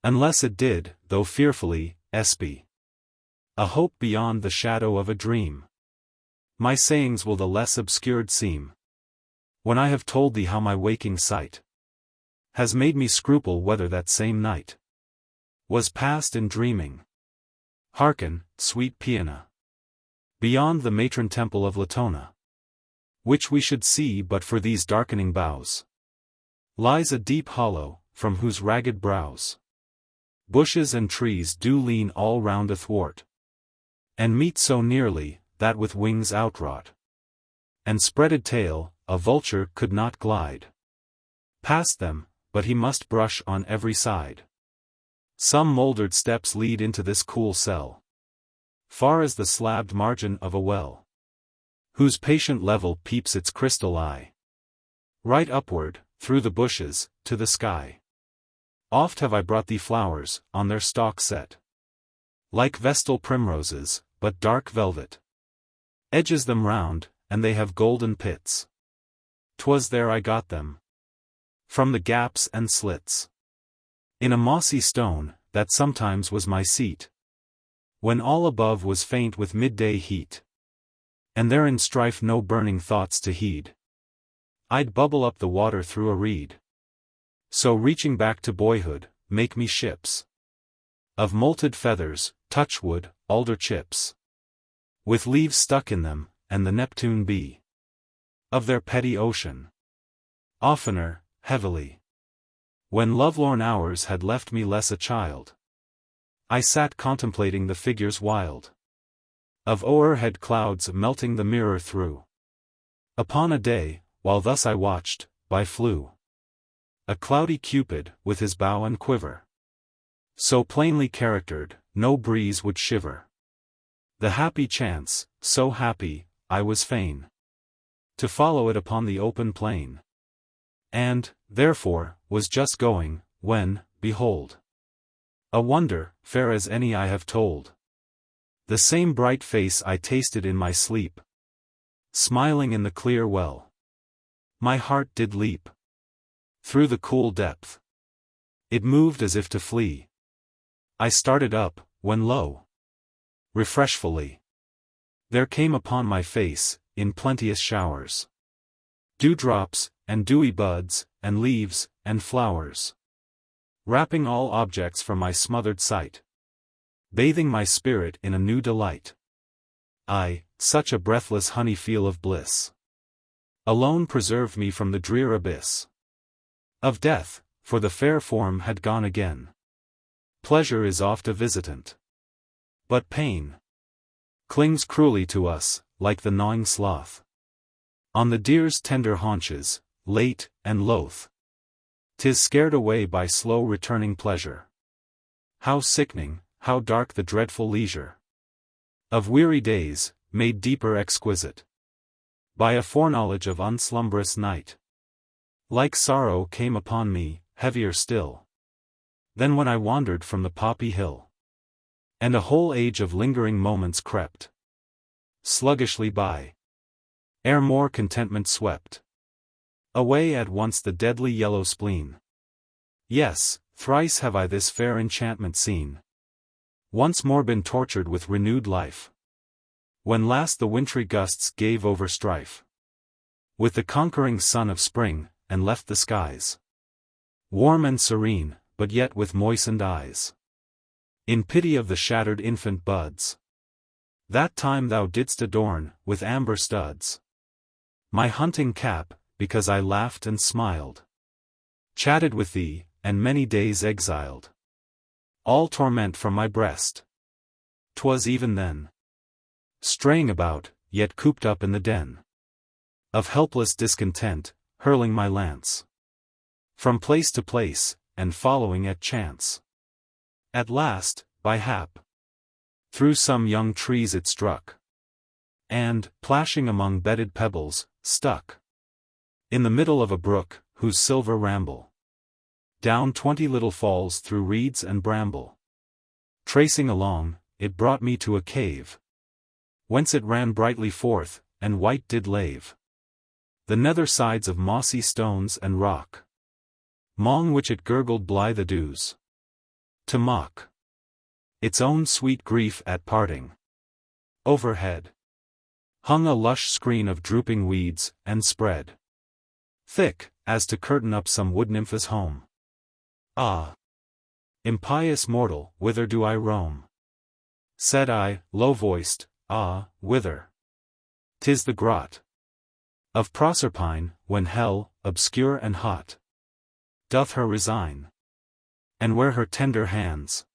unless it did, though fearfully, espy a hope beyond the shadow of a dream. My sayings will the less obscured seem when I have told thee how my waking sight has made me scruple whether that same night was passed in dreaming. Hearken, sweet Piana, beyond the matron temple of Latona, which we should see but for these darkening boughs, lies a deep hollow, from whose ragged brows bushes and trees do lean all round athwart, and meet so nearly, that with wings outwrought and spreaded tail, a vulture could not glide past them, but he must brush on every side. Some mouldered steps lead into this cool cell, far as the slabbed margin of a well, whose patient level peeps its crystal eye right upward, through the bushes, to the sky. Oft have I brought thee flowers, on their stalk set like vestal primroses, but dark velvet edges them round, and they have golden pits. 'Twas there I got them, from the gaps and slits in a mossy stone, that sometimes was my seat, when all above was faint with midday heat, and there in strife no burning thoughts to heed. I'd bubble up the water through a reed, so reaching back to boyhood, make me ships of molted feathers, touchwood, alder chips, with leaves stuck in them, and the Neptune be of their petty ocean. Oftener, heavily, when lovelorn hours had left me less a child, I sat contemplating the figures wild of o'erhead clouds melting the mirror through. Upon a day, while thus I watched, by flew a cloudy Cupid, with his bow and quiver so plainly charactered, no breeze would shiver. The happy chance, so happy, I was fain to follow it upon the open plain, and, therefore, was just going, when, behold, a wonder, fair as any I have told, the same bright face I tasted in my sleep, smiling in the clear well. My heart did leap through the cool depth, it moved as if to flee. I started up, when lo, refreshfully, there came upon my face, in plenteous showers. Dewdrops, and dewy buds, and leaves, and flowers. Wrapping all objects from my smothered sight. Bathing my spirit in a new delight. Aye, such a breathless honey feel of bliss. Alone preserved me from the drear abyss of death, for the fair form had gone again. Pleasure is oft a visitant. But pain clings cruelly to us, like the gnawing sloth. On the deer's tender haunches, late and loath. 'Tis scared away by slow returning pleasure. How sickening, how dark the dreadful leisure of weary days, made deeper exquisite by a foreknowledge of unslumberous night. Like sorrow came upon me, heavier still than when I wandered from the poppy hill. And a whole age of lingering moments crept sluggishly by, ere more contentment swept away at once the deadly yellow spleen. Yes, thrice have I this fair enchantment seen, once more been tortured with renewed life, when last the wintry gusts gave over strife with the conquering sun of spring, and left the skies warm and serene, but yet with moistened eyes, in pity of the shattered infant buds. That time thou didst adorn, with amber studs, my hunting cap, because I laughed and smiled, chatted with thee, and many days exiled all torment from my breast. 'Twas even then, straying about, yet cooped up in the den of helpless discontent, hurling my lance from place to place, and following at chance. At last, by hap, through some young trees it struck, and, plashing among bedded pebbles, stuck in the middle of a brook, whose silver ramble down 20 little falls through reeds and bramble. Tracing along, it brought me to a cave, whence it ran brightly forth, and white did lave the nether sides of mossy stones and rock, 'mong which it gurgled blithe dews, to mock its own sweet grief at parting. Overhead hung a lush screen of drooping weeds, and spread thick, as to curtain up some wood nymph's home. Ah! Impious mortal, whither do I roam? Said I, low-voiced, ah, whither? 'Tis the grot of Proserpine, when hell, obscure and hot, doth her resign, and where her tender hands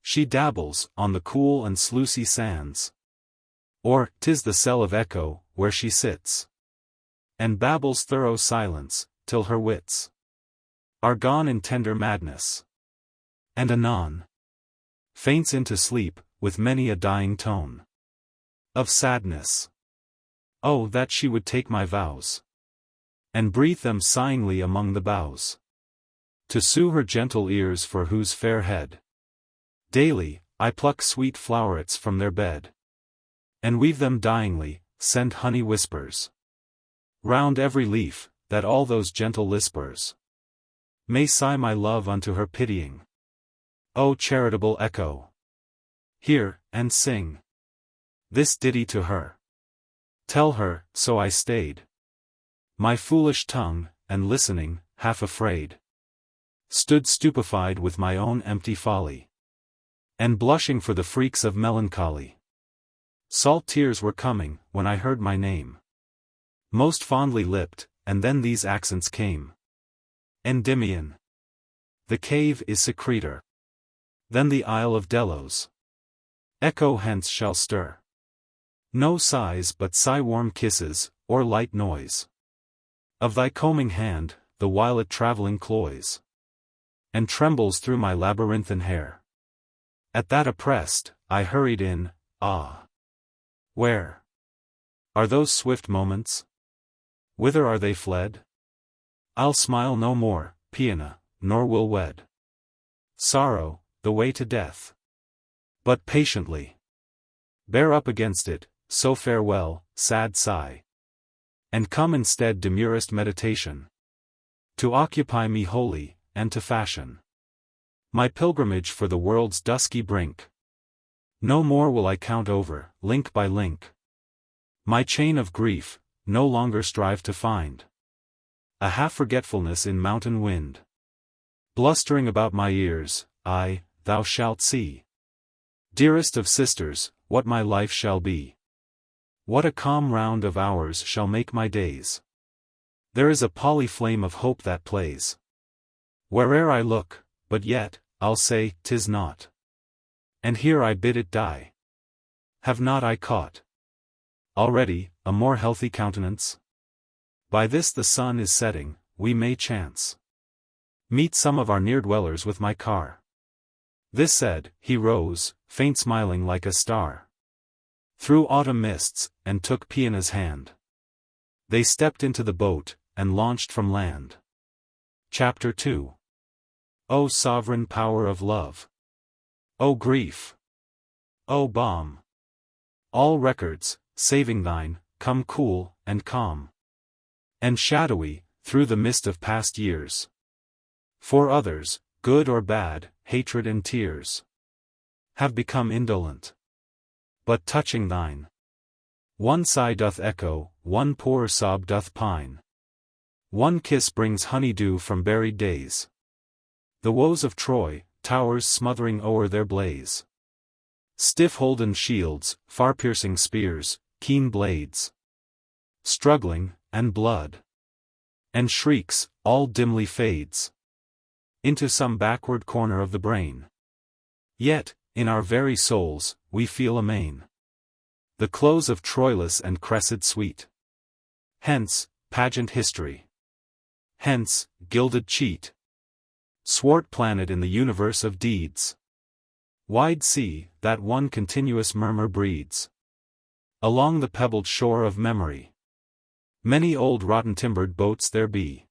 she dabbles, on the cool and sluicy sands. Or, 'tis the cell of Echo, where she sits, and babbles thorough silence, till her wits are gone in tender madness, and anon faints into sleep, with many a dying tone of sadness. Oh, that she would take my vows, and breathe them sighingly among the boughs, to soothe her gentle ears, for whose fair head daily I pluck sweet flowerets from their bed, and weave them dyingly, send honey whispers round every leaf, that all those gentle lispers may sigh my love unto her pitying. O charitable Echo, hear, and sing this ditty to her. Tell her, so I stayed my foolish tongue, and listening, half afraid, stood stupefied with my own empty folly, and blushing for the freaks of melancholy. Salt tears were coming, when I heard my name most fondly lipped, and then these accents came. Endymion. The cave is secreter than the Isle of Delos. Echo hence shall stir no sighs, but sigh-warm kisses, or light noise of thy combing hand, the while it travelling cloys, and trembles through my labyrinthine hair. At that oppressed, I hurried in. Ah! Where are those swift moments? Whither are they fled? I'll smile no more, Piana, nor will wed sorrow, the way to death. But patiently bear up against it, so farewell, sad sigh. And come instead demurest meditation, to occupy me wholly, and to fashion my pilgrimage for the world's dusky brink. No more will I count over, link by link, My chain of grief, no longer strive to find a half-forgetfulness in mountain wind, blustering about my ears. Thou shalt see, dearest of sisters, what my life shall be. What a calm round of hours shall make my days. There is a poly flame of hope that plays where'er I look, but yet, I'll say, 'tis not. And here I bid it die. Have not I caught already a more healthy countenance? By this the sun is setting, we may chance meet some of our near-dwellers with my car. This said, he rose, faint smiling like a star, through autumn mists, and took Piana's hand. They stepped into the boat, and launched from land. Chapter 2. O sovereign power of love! O grief! O balm! All records, saving thine, come cool, and calm, and shadowy, through the mist of past years. For others, good or bad, hatred and tears, have become indolent. But touching thine, one sigh doth echo, one poor sob doth pine. One kiss brings honey-dew from buried days. The woes of Troy, towers smothering o'er their blaze. Stiff-holden shields, far-piercing spears, keen blades, struggling, and blood, and shrieks, all dimly fades into some backward corner of the brain. Yet, in our very souls, we feel amain the close of Troilus and Cressid sweet. Hence, pageant history. Hence, gilded cheat, swart planet in the universe of deeds. Wide sea, that one continuous murmur breeds along the pebbled shore of memory. Many old rotten-timbered boats there be,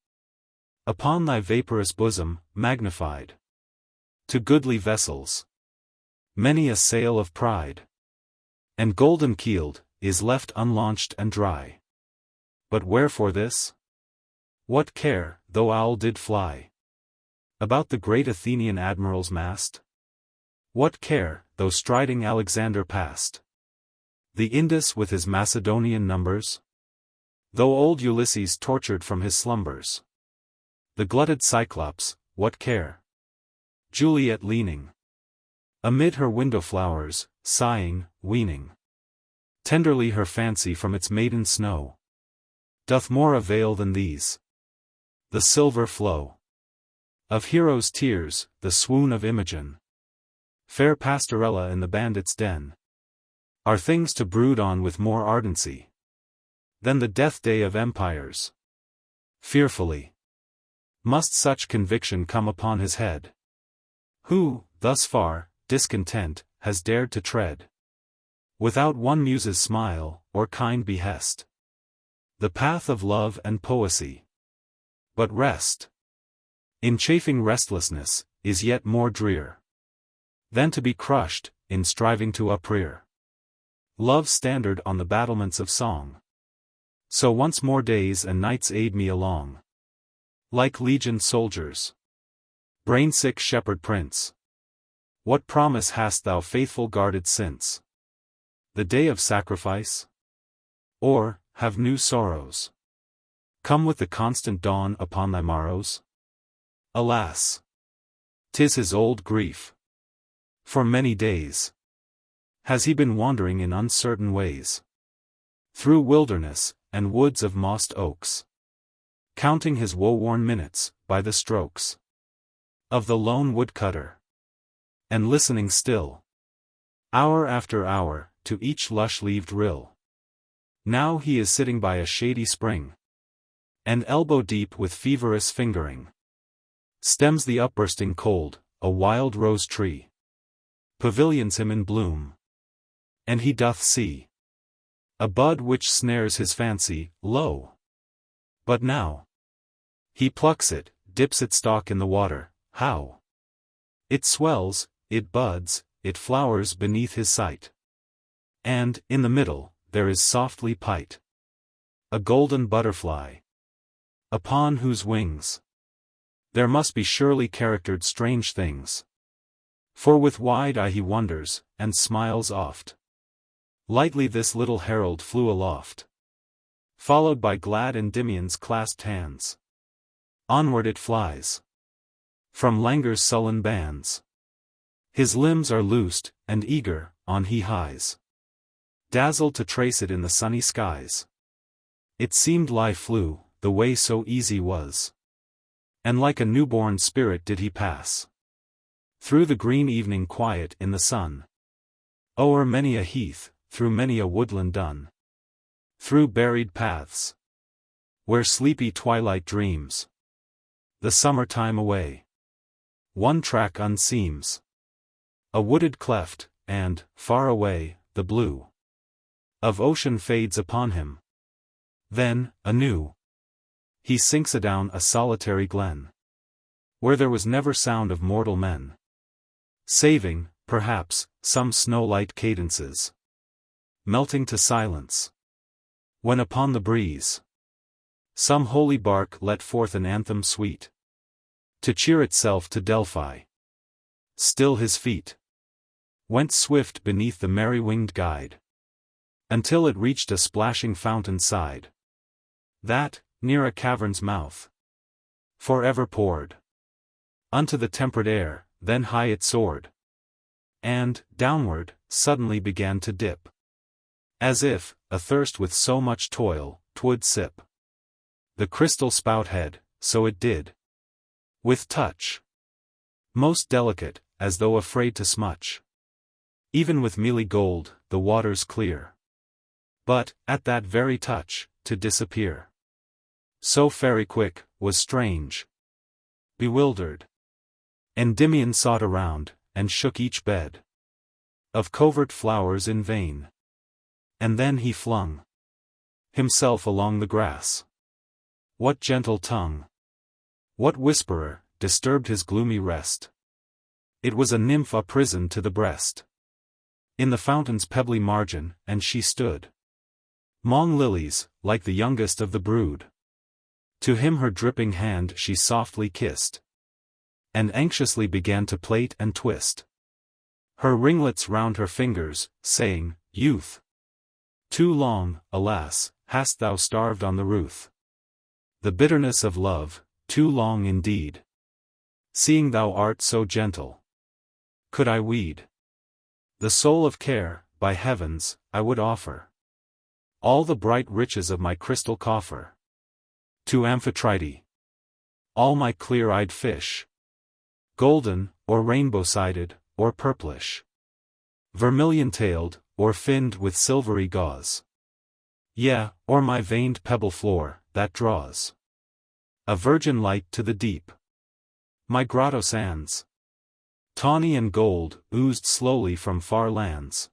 upon thy vaporous bosom, magnified to goodly vessels. Many a sail of pride, and golden-keeled, is left unlaunched and dry. But wherefore this? What care, though owl did fly about the great Athenian admiral's mast? What care, though striding Alexander passed the Indus with his Macedonian numbers? Though old Ulysses tortured from his slumbers the glutted Cyclops, what care? Juliet leaning amid her window flowers, sighing, weaning tenderly her fancy from its maiden snow, doth more avail than these. The silver flow of heroes' tears, the swoon of Imogen, fair Pastorella in the bandit's den, are things to brood on with more ardency than the death day of empires. Fearfully must such conviction come upon his head, who, thus far, discontent, has dared to tread, without one muse's smile, or kind behest, the path of love and poesy. But rest, in chafing restlessness, is yet more drear than to be crushed, in striving to uprear love's standard on the battlements of song. So once more days and nights aid me along, like legioned soldiers. Brain-sick shepherd prince, what promise hast thou faithful guarded since the day of sacrifice? Or, have new sorrows come with the constant dawn upon thy morrows? Alas! 'Tis his old grief. For many days has he been wandering in uncertain ways, through wilderness, and woods of mossed oaks, counting his woe-worn minutes, by the strokes of the lone woodcutter, and listening still, hour after hour, to each lush-leaved rill. Now he is sitting by a shady spring, and elbow-deep with feverous fingering stems the upbursting cold, a wild rose-tree pavilions him in bloom, and he doth see a bud which snares his fancy, lo! But now he plucks it, dips its stalk in the water, how it swells, it buds, it flowers beneath his sight. And, in the middle, there is softly pight a golden butterfly, upon whose wings there must be surely charactered strange things. For with wide eye he wonders, and smiles oft, Lightly this little herald flew aloft, followed by glad Endymion's clasped hands. Onward it flies, from languor's sullen bands. His limbs are loosed, and eager, on he hies, dazzled to trace it in the sunny skies. It seemed lie flew, the way so easy was, and like a newborn spirit did he pass, through the green evening quiet in the sun, o'er many a heath, through many a woodland dun, through buried paths, where sleepy twilight dreams the summer time away. One track unseems a wooded cleft, and, far away, the blue of ocean fades upon him. Then, anew, he sinks adown a solitary glen, where there was never sound of mortal men, saving, perhaps, some snow-light cadences, melting to silence, when upon the breeze some holy bark let forth an anthem sweet, to cheer itself to Delphi. Still his feet went swift beneath the merry-winged guide, until it reached a splashing fountain side, that, near a cavern's mouth, forever poured unto the temperate air. Then high it soared, and, downward, suddenly began to dip, as if, athirst with so much toil, 'twould sip the crystal spout head. So it did, with touch most delicate, as though afraid to smutch even with mealy gold the waters clear, but, at that very touch, to disappear. So fairy quick, was strange, bewildered, Endymion sought around, and shook each bed of covert flowers in vain. And then he flung himself along the grass. What gentle tongue, what whisperer, disturbed his gloomy rest? It was a nymph uprisoned to the breast, in the fountain's pebbly margin, and she stood 'mong lilies, like the youngest of the brood. To him her dripping hand she softly kissed, and anxiously began to plait and twist her ringlets round her fingers, saying, "Youth, too long, alas, hast thou starved on the ruth. The bitterness of love, too long indeed. Seeing thou art so gentle, could I weed the soul of care, by heavens, I would offer all the bright riches of my crystal coffer to Amphitrite, all my clear-eyed fish, golden, or rainbow-sided, or purplish, vermilion-tailed, or finned with silvery gauze. Yea, or my veined pebble floor, that draws a virgin light to the deep. My grotto sands, tawny and gold, oozed slowly from far lands.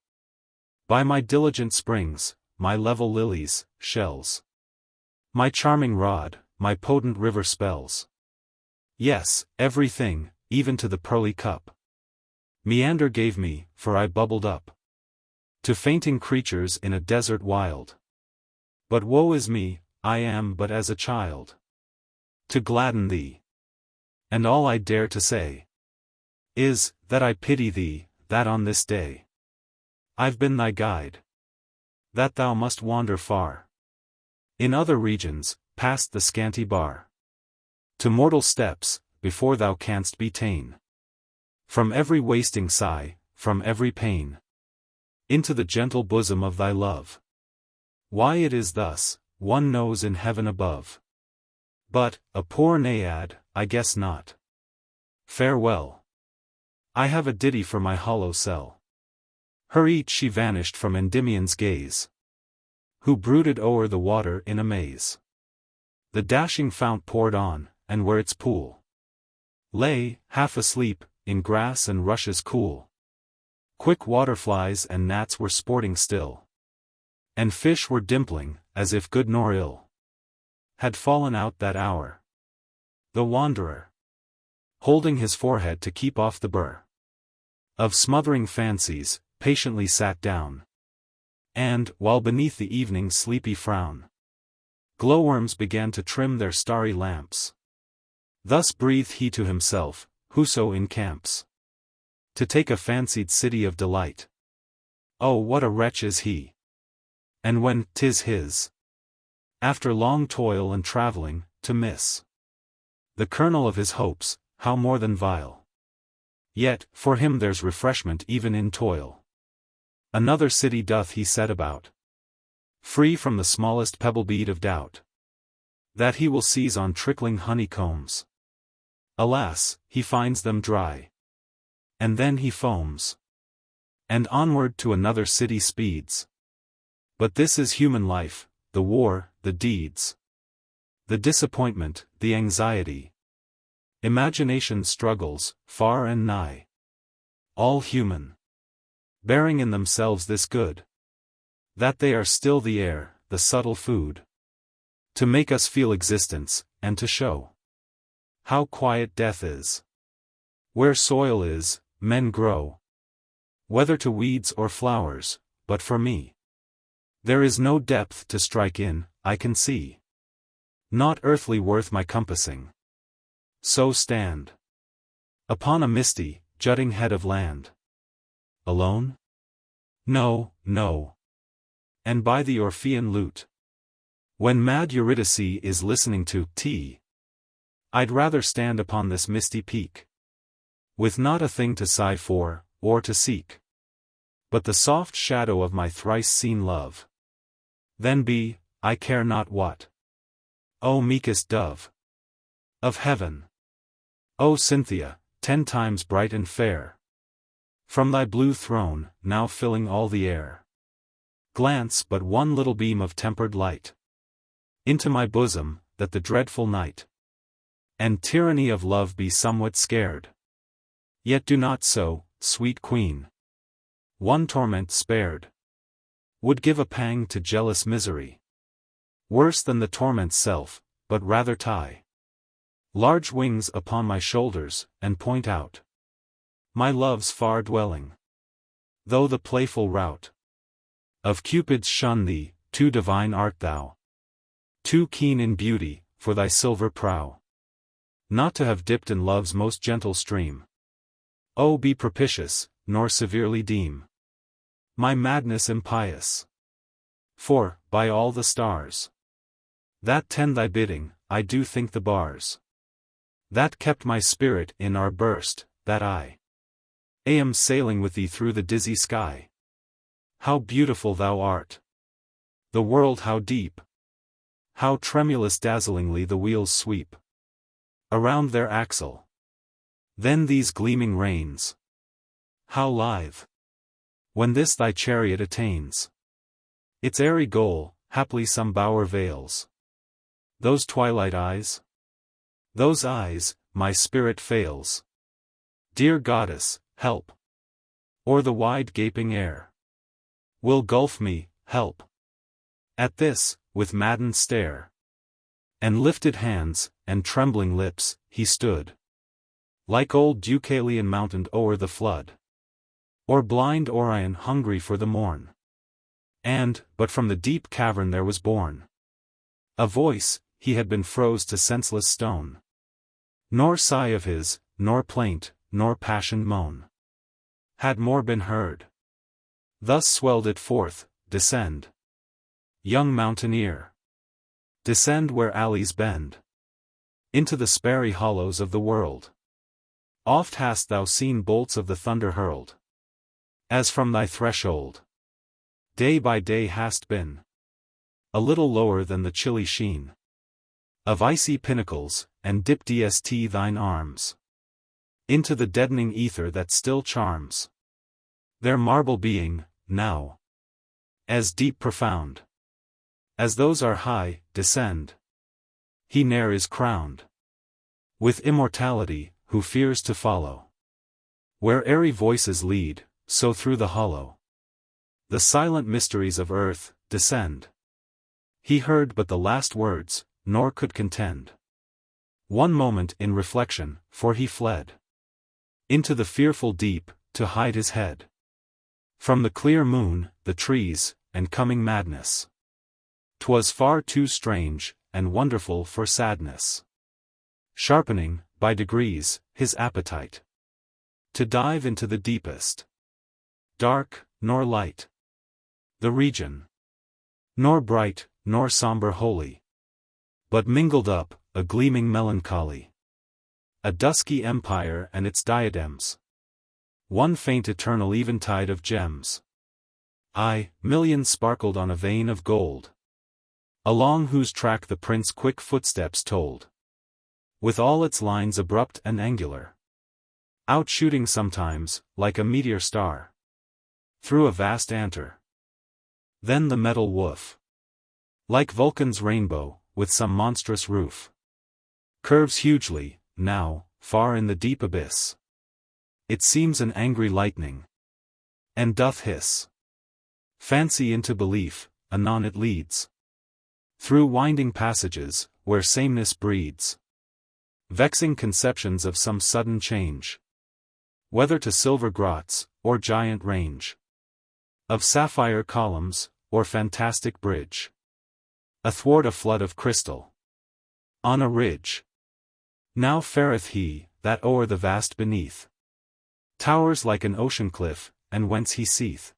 By my diligent springs, my level lilies, shells. My charming rod, my potent river spells. Yes, everything, even to the pearly cup, Meander gave me, for I bubbled up to fainting creatures in a desert wild. But woe is me, I am but as a child to gladden thee. And all I dare to say is, that I pity thee, that on this day I've been thy guide, that thou must wander far in other regions, past the scanty bar, to mortal steps, before thou canst be ta'en from every wasting sigh, from every pain, into the gentle bosom of thy love. Why it is thus, one knows in heaven above. But, a poor naiad, I guess not. Farewell. I have a ditty for my hollow cell. Her each she vanished from Endymion's gaze, who brooded o'er the water in amaze. The dashing fount poured on, and where its pool lay, half asleep, in grass and rushes cool, quick waterflies and gnats were sporting still, and fish were dimpling, as if good nor ill had fallen out that hour. The wanderer, holding his forehead to keep off the burr of smothering fancies, patiently sat down, and, while beneath the evening's sleepy frown, glowworms began to trim their starry lamps, thus breathed he to himself, whoso encamps to take a fancied city of delight, Oh, what a wretch is he! And when 'tis his, after long toil and travelling, to miss the kernel of his hopes, how more than vile. Yet, for him there's refreshment even in toil. Another city doth he set about, free from the smallest pebble bead of doubt, that he will seize on trickling honeycombs. Alas, he finds them dry. And then he foams, and onward to another city speeds. But this is human life, the war, the deeds, the disappointment, the anxiety. Imagination struggles, far and nigh. All human, bearing in themselves this good, that they are still the air, the subtle food, to make us feel existence, and to show how quiet death is. Where soil is, men grow, whether to weeds or flowers, but for me, there is no depth to strike in, I can see naught earthly worth my compassing. So stand upon a misty, jutting head of land. Alone? No, no. And by the Orphean lute, when mad Eurydice is listening to tea, I'd rather stand upon this misty peak, with not a thing to sigh for, or to seek, but the soft shadow of my thrice-seen love. Then be, I care not what. O meekest dove of heaven! O Cynthia, 10 times bright and fair, from thy blue throne, now filling all the air, glance but one little beam of tempered light into my bosom, that the dreadful night and tyranny of love be somewhat scared. Yet do not so, sweet queen. One torment spared would give a pang to jealous misery, worse than the torment's self, but rather tie large wings upon my shoulders, and point out my love's far dwelling. Though the playful rout of Cupids shun thee, too divine art thou, too keen in beauty, for thy silver prow, not to have dipped in love's most gentle stream. Oh, be propitious, nor severely deem my madness impious. For, by all the stars that tend thy bidding, I do think the bars that kept my spirit in are burst, that I am sailing with thee through the dizzy sky. How beautiful thou art! The world how deep! How tremulous dazzlingly the wheels sweep around their axle. Then these gleaming reins, how lithe, when this thy chariot attains its airy goal, haply some bower veils. Those twilight eyes? Those eyes, my spirit fails. Dear goddess, help! Or the wide gaping air will gulf me, help! At this, with maddened stare, and lifted hands, and trembling lips, he stood, like old Deucalion mountained o'er the flood, or blind Orion hungry for the morn. And, but from the deep cavern there was born a voice, he had been froze to senseless stone. Nor sigh of his, nor plaint, nor passioned moan had more been heard. Thus swelled it forth, descend, young mountaineer, descend where alleys bend into the sparry hollows of the world. Oft hast thou seen bolts of the thunder hurled, as from thy threshold. Day by day hast been a little lower than the chilly sheen of icy pinnacles, and dipped thine arms into the deadening ether that still charms their marble being, now as deep profound as those are high, descend. He ne'er is crowned with immortality, who fears to follow where airy voices lead, so through the hollow the silent mysteries of earth descend. He heard but the last words, nor could contend one moment in reflection, for he fled into the fearful deep, to hide his head from the clear moon, the trees, and coming madness. 'Twas far too strange, and wonderful for sadness, sharpening, by degrees, his appetite to dive into the deepest dark, nor light. The region. Nor bright, nor somber holy. But mingled up, a gleaming melancholy. A dusky empire and its diadems. One faint eternal eventide of gems. Aye, millions sparkled on a vein of gold. Along whose track the prince quick footsteps told. With all its lines abrupt and angular. Outshooting sometimes, like a meteor star. Through a vast anther. Then the metal woof. Like Vulcan's rainbow, with some monstrous roof. Curves hugely, now, far in the deep abyss. It seems an angry lightning. And doth hiss. Fancy into belief, anon it leads. Through winding passages, where sameness breeds. Vexing conceptions of some sudden change. Whether to silver grots, or giant range. Of sapphire columns, or fantastic bridge. Athwart a flood of crystal. On a ridge. Now fareth he, that o'er the vast beneath. Towers like an ocean cliff, and whence he seeth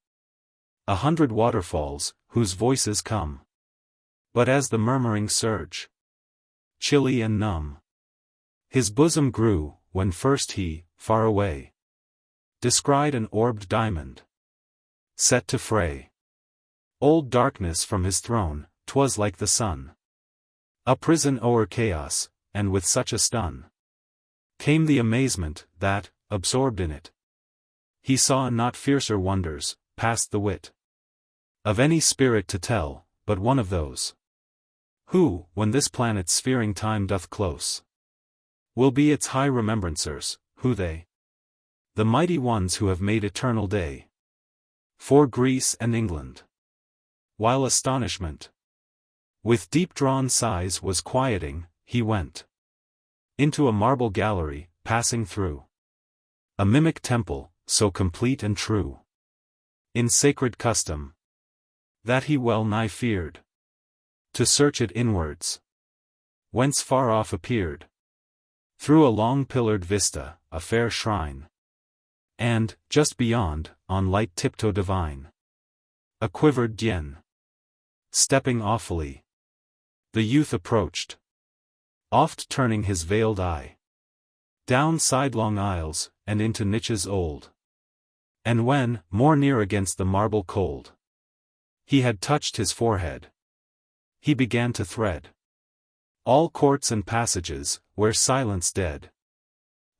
100 waterfalls, whose voices come. But as the murmuring surge. Chilly and numb. His bosom grew, when first he, far away. Descried an orbed diamond. Set to fray. Old darkness from his throne, 'twas like the sun. Uprisen o'er chaos, and with such a stun. Came the amazement, that, absorbed in it. He saw not fiercer wonders, past the wit. Of any spirit to tell, but one of those. Who, when this planet's sphering time doth close. Will be its high remembrancers, who they? The mighty ones who have made eternal day. For Greece and England. While astonishment. With deep-drawn sighs was quieting, he went. Into a marble gallery, passing through. A mimic temple, so complete and true. In sacred custom. That he well nigh feared. To search it inwards. Whence far off appeared. Through a long pillared vista, a fair shrine. And, just beyond, on light tiptoe divine. A quivered Dien. Stepping awfully. The youth approached. Oft turning his veiled eye. Down sidelong aisles, and into niches old. And when, more near against the marble cold. He had touched his forehead. He began to thread. All courts and passages, where silence dead.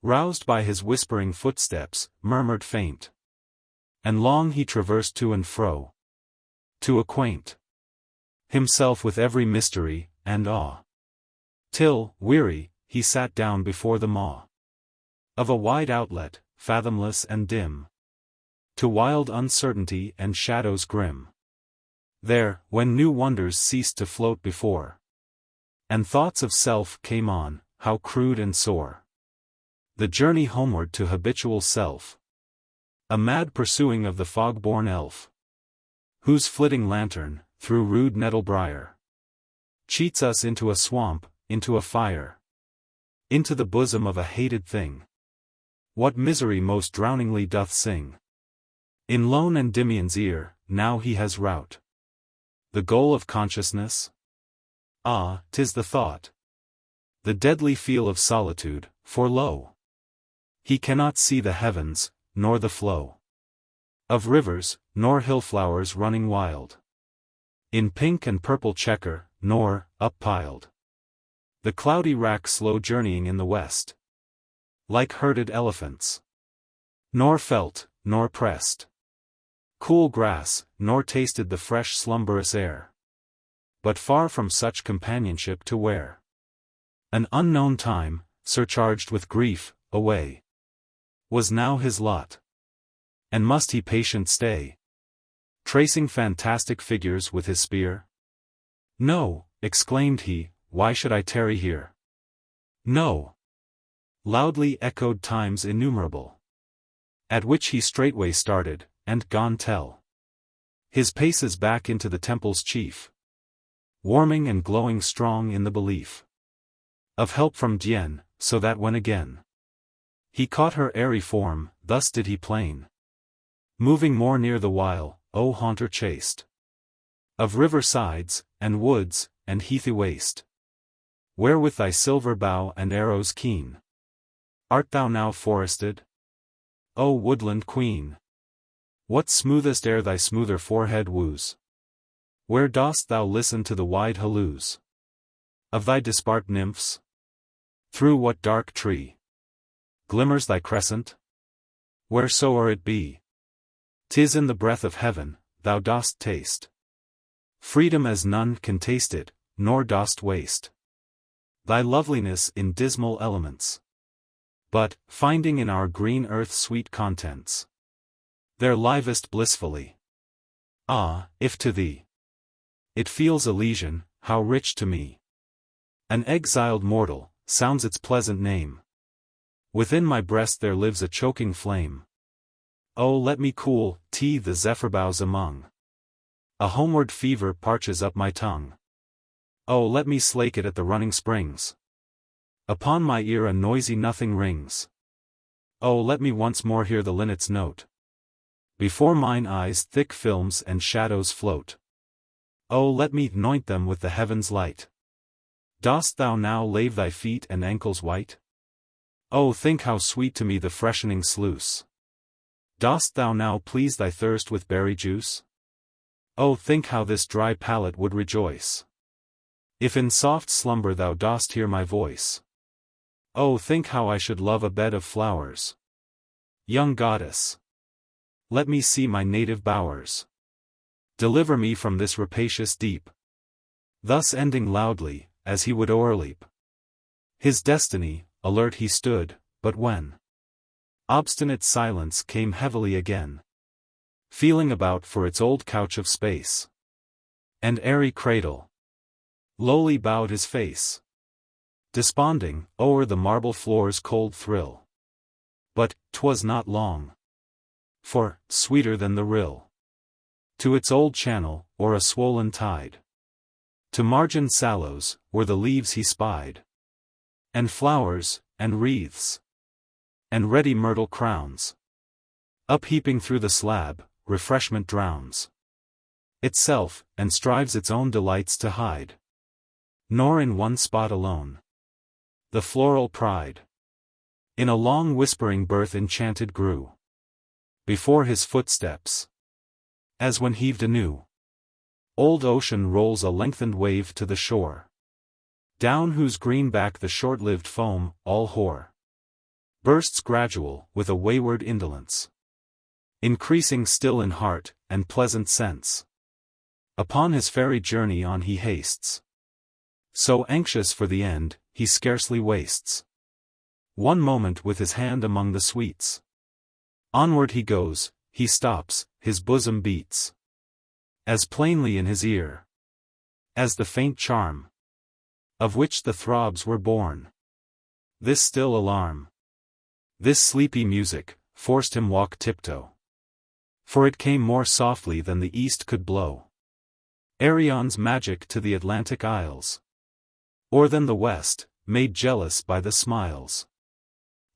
Roused by his whispering footsteps, murmured faint. And long he traversed to and fro. To acquaint himself with every mystery, and awe. Till, weary, he sat down before the maw. Of a wide outlet, fathomless and dim. To wild uncertainty and shadows grim. There, when new wonders ceased to float before. And thoughts of self came on, how crude and sore. The journey homeward to habitual self. A mad pursuing of the fog-born elf. Whose flitting lantern, through rude nettle briar. Cheats us into a swamp, into a fire. Into the bosom of a hated thing. What misery most drowningly doth sing. In lone Endymion's ear, now he has rout. The goal of consciousness? Ah, 'tis the thought. The deadly feel of solitude, for lo! He cannot see the heavens, nor the flow of rivers, nor hill-flowers running wild. In pink and purple chequer, nor, up-piled. The cloudy rack slow journeying in the west. Like herded elephants. Nor felt, nor pressed. Cool grass, nor tasted the fresh slumberous air. But far from such companionship to wear. An unknown time, surcharged with grief, away. Was now his lot. And must he patient stay? Tracing fantastic figures with his spear? No, exclaimed he, why should I tarry here? No. Loudly echoed times innumerable. At which he straightway started, and gone tell. His paces back into the temple's chief. Warming and glowing strong in the belief. Of help from Dien, so that when again he caught her airy form, thus did he plain. moving more near the while, O haunter chaste, of river sides, and woods, and heathy waste, where with thy silver bow and arrows keen, art thou now forested? O woodland queen! What smoothest air thy smoother forehead woos? Where dost thou listen to the wide halloos of thy dispart nymphs? Through what dark tree glimmers thy crescent? Wheresoe'er it be, 'tis in the breath of heaven, thou dost taste freedom as none can taste it, nor dost waste thy loveliness in dismal elements, but, finding in our green earth sweet contents, there livest blissfully. Ah, if to thee it feels Elysian, how rich to me, an exiled mortal, sounds its pleasant name. Within my breast there lives a choking flame. Oh, let me cool the zephyr boughs among. A homeward fever parches up my tongue. Oh, let me slake it at the running springs. Upon my ear a noisy nothing rings. Oh, let me once more hear the linnet's note. Before mine eyes thick films and shadows float. Oh, let me anoint them with the heaven's light. Dost thou now lave thy feet and ankles white? Oh, think how sweet to me the freshening sluice. Dost thou now please thy thirst with berry juice? Oh, think how this dry palate would rejoice, if in soft slumber thou dost hear my voice. Oh, think how I should love a bed of flowers. Young goddess, let me see my native bowers. Deliver me from this rapacious deep. Thus ending loudly, as he would o'erleap his destiny, alert he stood, but when obstinate silence came heavily again, feeling about for its old couch of space and airy cradle, lowly bowed his face, desponding, o'er the marble floor's cold thrill. But 'twas not long, for, sweeter than the rill, to its old channel, or a swollen tide, to margined sallows, were the leaves he spied, and flowers, and wreaths, and ready myrtle crowns, upheaping through the slab, refreshment drowns itself, and strives its own delights to hide. Nor in one spot alone the floral pride, in a long whispering birth enchanted grew, before his footsteps, as when heaved anew old ocean rolls a lengthened wave to the shore, down whose green back the short-lived foam, all hoar, bursts gradual, with a wayward indolence, increasing still in heart, and pleasant sense. Upon his fairy journey on he hastes, so anxious for the end, he scarcely wastes one moment with his hand among the sweets. Onward he goes, he stops, his bosom beats as plainly in his ear as the faint charm of which the throbs were born. This still alarm, this sleepy music, forced him walk tiptoe, for it came more softly than the east could blow Arion's magic to the Atlantic isles, or than the west, made jealous by the smiles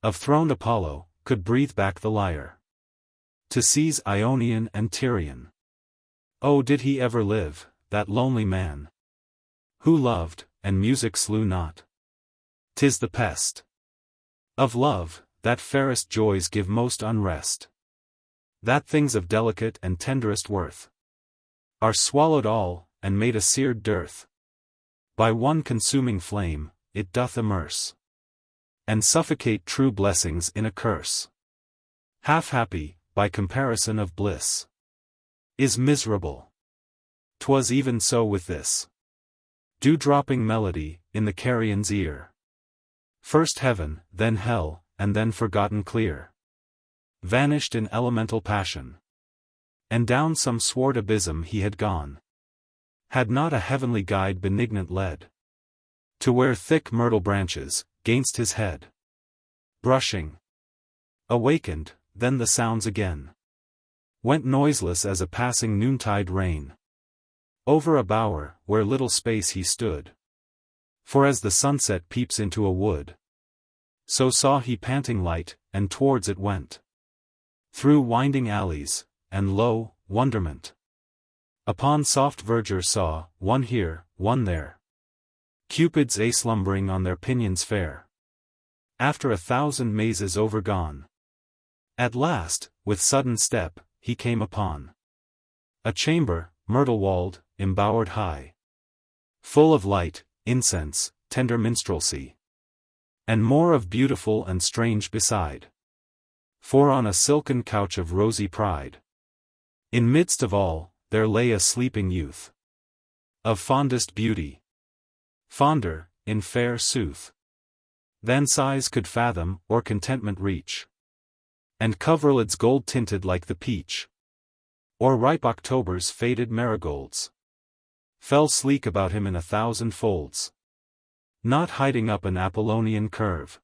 of throned Apollo, could breathe back the lyre to seize Ionian and Tyrian. Oh, did he ever live, that lonely man, who loved, and music slew not? 'Tis the pest of love, that fairest joys give most unrest, that things of delicate and tenderest worth are swallowed all, and made a seared dearth. By one consuming flame, it doth immerse, and suffocate true blessings in a curse. Half happy, by comparison of bliss, is miserable. 'Twas even so with this dew-dropping melody, in the carrion's ear. First heaven, then hell, and then forgotten clear, vanished in elemental passion, and down some swart abysm he had gone, had not a heavenly guide benignant led, to where thick myrtle branches, gainst his head, brushing, awakened, then the sounds again went noiseless as a passing noontide rain, over a bower, where little space he stood. For as the sunset peeps into a wood, so saw he panting light, and towards it went, through winding alleys, and lo, wonderment! Upon soft verdure saw, one here, one there, Cupids slumbering on their pinions fair. After 1,000 mazes overgone, at last, with sudden step, he came upon a chamber, myrtle-walled, embowered high, full of light, incense, tender minstrelsy, and more of beautiful and strange beside. For on a silken couch of rosy pride, in midst of all, there lay a sleeping youth, of fondest beauty, fonder, in fair sooth, than sighs could fathom, or contentment reach, and coverlids gold-tinted like the peach, or ripe October's faded marigolds, fell sleek about him in 1,000 folds, not hiding up an Apollonian curve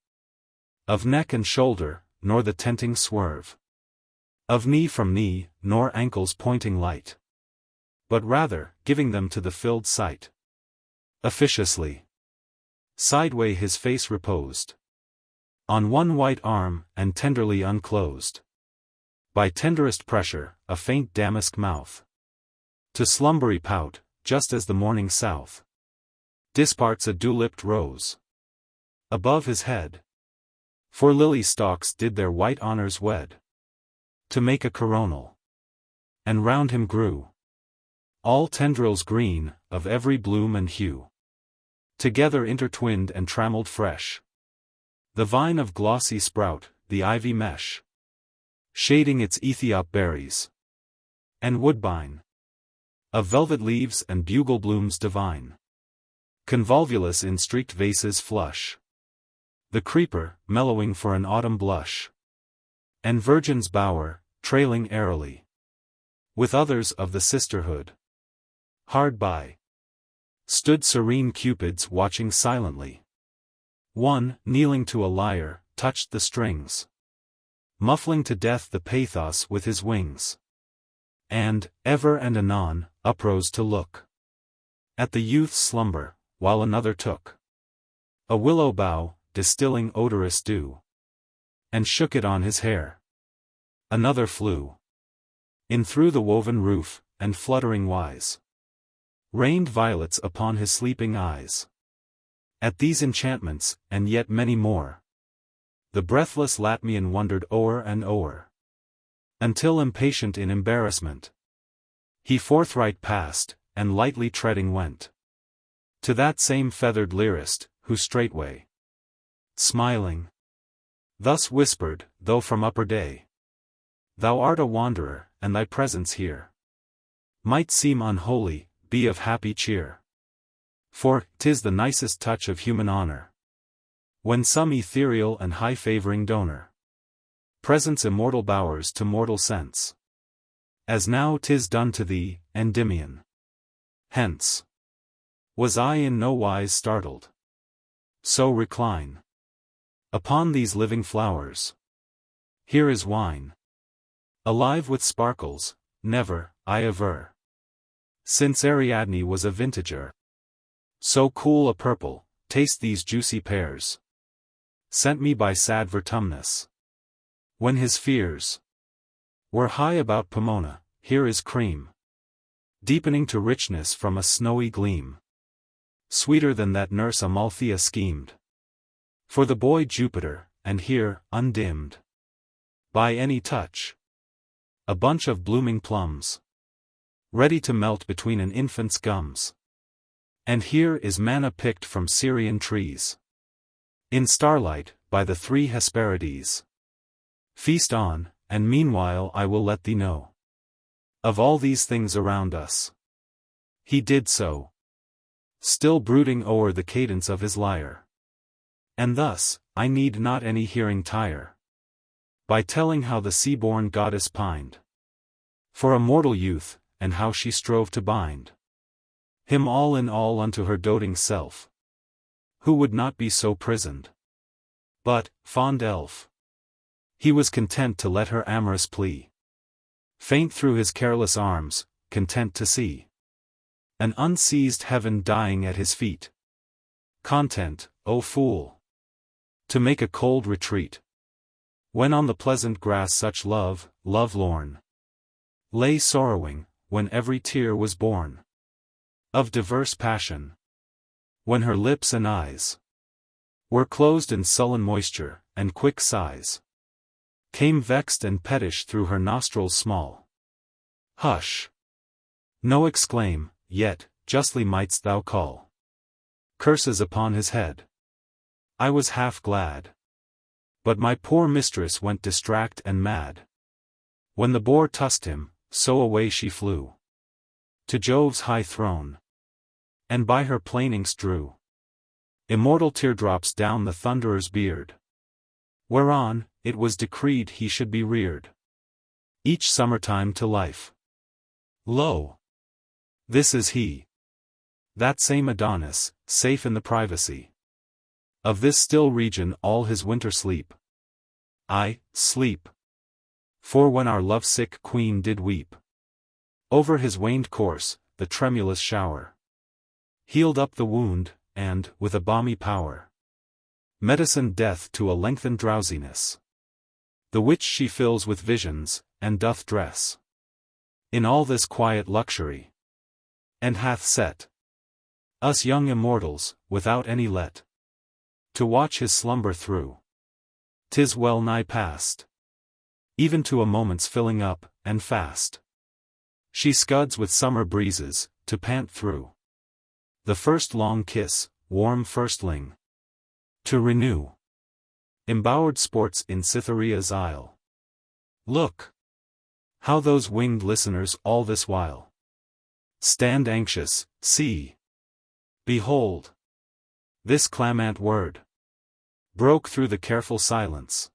of neck and shoulder, nor the tenting swerve of knee from knee, nor ankles pointing light, but rather, giving them to the filled sight, officiously. Sideway his face reposed on one white arm, and tenderly unclosed, by tenderest pressure, a faint damask mouth, to slumbery pout, just as the morning south disparts a dew-lipped rose above his head. For lily stalks did their white honors wed, to make a coronal, and round him grew all tendrils green, of every bloom and hue, together intertwined and trammelled fresh, the vine of glossy sprout, the ivy mesh, shading its Ethiop berries, and woodbine, of velvet leaves and bugle blooms divine, convolvulus in streaked vases flush, the creeper, mellowing for an autumn blush, and virgin's bower, trailing airily, with others of the sisterhood. Hard by stood serene Cupids watching silently. One, kneeling to a lyre, touched the strings, muffling to death the pathos with his wings, and, ever and anon, uprose to look at the youth's slumber, while another took a willow bough, distilling odorous dew, and shook it on his hair. Another flew in through the woven roof, and fluttering wise rained violets upon his sleeping eyes. At these enchantments, and yet many more, the breathless Latmian wondered o'er and o'er, until impatient in embarrassment, he forthright passed, and lightly treading went to that same feathered lyrist, who straightway, smiling, thus whispered, though from upper day, thou art a wanderer, and thy presence here might seem unholy, be of happy cheer. For 'tis the nicest touch of human honor, when some ethereal and high-favoring donor presents immortal bowers to mortal sense, as now 'tis done to thee, Endymion. Hence was I in no wise startled. So recline upon these living flowers. Here is wine, alive with sparkles, never, I aver, since Ariadne was a vintager. So cool a purple, taste these juicy pears, sent me by sad Vertumnus, when his fears were high about Pomona. Here is cream, deepening to richness from a snowy gleam, sweeter than that nurse Amalthea schemed for the boy Jupiter, and here, undimmed by any touch, a bunch of blooming plums, ready to melt between an infant's gums. And here is manna picked from Syrian trees, in starlight, by the 3 Hesperides. Feast on, and meanwhile I will let thee know of all these things around us. He did so, still brooding o'er the cadence of his lyre. And thus, I need not any hearing tire, by telling how the sea-born goddess pined for a mortal youth, and how she strove to bind him all in all unto her doting self, who would not be so prisoned. But, fond elf, he was content to let her amorous plea faint through his careless arms, content to see an unseized heaven dying at his feet. Content, O fool, to make a cold retreat, when on the pleasant grass such love, love-lorn, lay sorrowing, when every tear was born of diverse passion, when her lips and eyes were closed in sullen moisture, and quick sighs came vexed and pettish through her nostrils small. Hush! No exclaim, yet, justly mightst thou call curses upon his head. I was half glad, but my poor mistress went distract and mad. When the boar tusked him, so away she flew to Jove's high throne, and by her plainings drew immortal teardrops down the thunderer's beard, whereon it was decreed he should be reared each summertime to life. Lo! This is he, that same Adonis, safe in the privacy of this still region all his winter sleep. Ay, sleep. For when our love-sick queen did weep over his waned course, the tremulous shower healed up the wound, and, with a balmy power, medicined death to a lengthened drowsiness, the which she fills with visions, and doth dress in all this quiet luxury, and hath set us young immortals, without any let, to watch his slumber through. 'Tis well nigh past, even to a moment's filling up, and fast she scuds with summer breezes, to pant through the first long kiss, warm firstling, to renew embowered sports in Cytherea's isle. Look! How those winged listeners all this while stand anxious, see! Behold! This clamant word broke through the careful silence,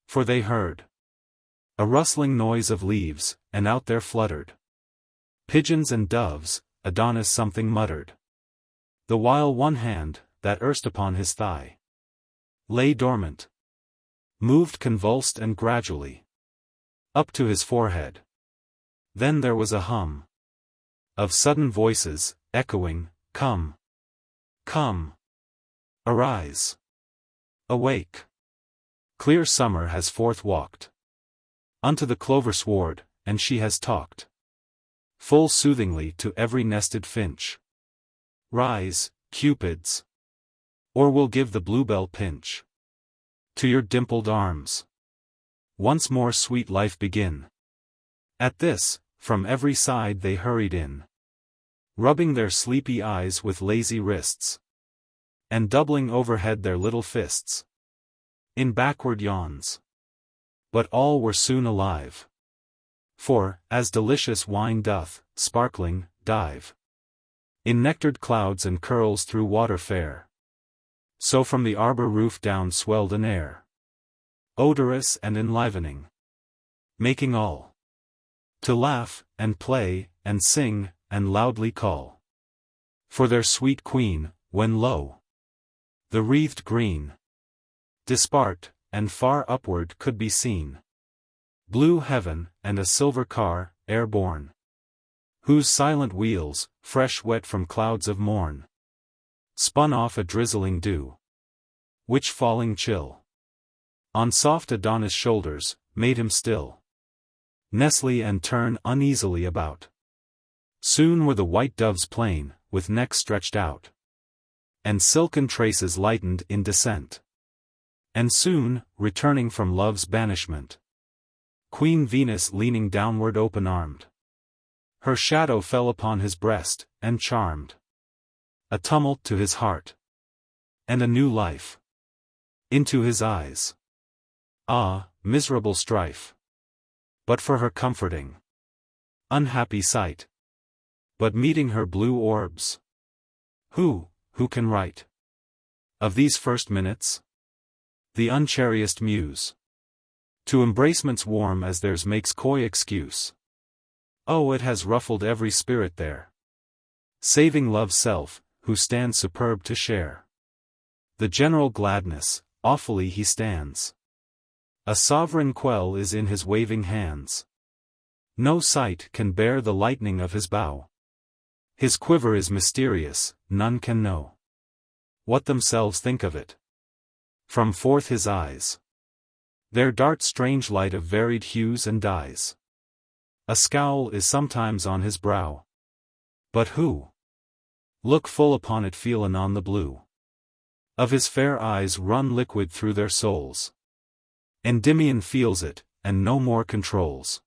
for they heard a rustling noise of leaves, and out there fluttered pigeons and doves. Adonis something muttered, the while one hand, that erst upon his thigh lay dormant, moved convulsed and gradually up to his forehead. Then there was a hum of sudden voices, echoing, Come! Come! Arise! Awake! Clear summer has forth walked unto the clover sward, and she has talked full soothingly to every nested finch. Rise, Cupids! Or we'll give the bluebell pinch to your dimpled arms. Once more sweet life begin. At this, from every side they hurried in, rubbing their sleepy eyes with lazy wrists, and doubling overhead their little fists in backward yawns. But all were soon alive. For, as delicious wine doth, sparkling, dive in nectared clouds and curls through water fair, so from the arbor roof down swelled an air, odorous and enlivening, making all to laugh, and play, and sing, and loudly call for their sweet queen, when lo! The wreathed green dispart, and far upward could be seen blue heaven, and a silver car, airborne, whose silent wheels, fresh wet from clouds of morn, spun off a drizzling dew, which falling chill on soft Adonis' shoulders, made him still nestle and turn uneasily about. Soon were the white doves plain, with necks stretched out, and silken traces lightened in descent. And soon, returning from love's banishment, Queen Venus leaning downward open-armed, her shadow fell upon his breast, and charmed a tumult to his heart, and a new life into his eyes. Ah, miserable strife! But for her comforting, unhappy sight, but meeting her blue orbs. Who can write of these first minutes? The unchariest muse to embracements warm as theirs makes coy excuse. Oh, it has ruffled every spirit there, saving love's self, who stands superb to share the general gladness. Awfully he stands, a sovereign quell is in his waving hands. No sight can bear the lightning of his bow. His quiver is mysterious, none can know what themselves think of it. From forth his eyes there darts strange light of varied hues and dyes. A scowl is sometimes on his brow. But who look full upon it feel anon the blue of his fair eyes run liquid through their souls. Endymion feels it, and no more controls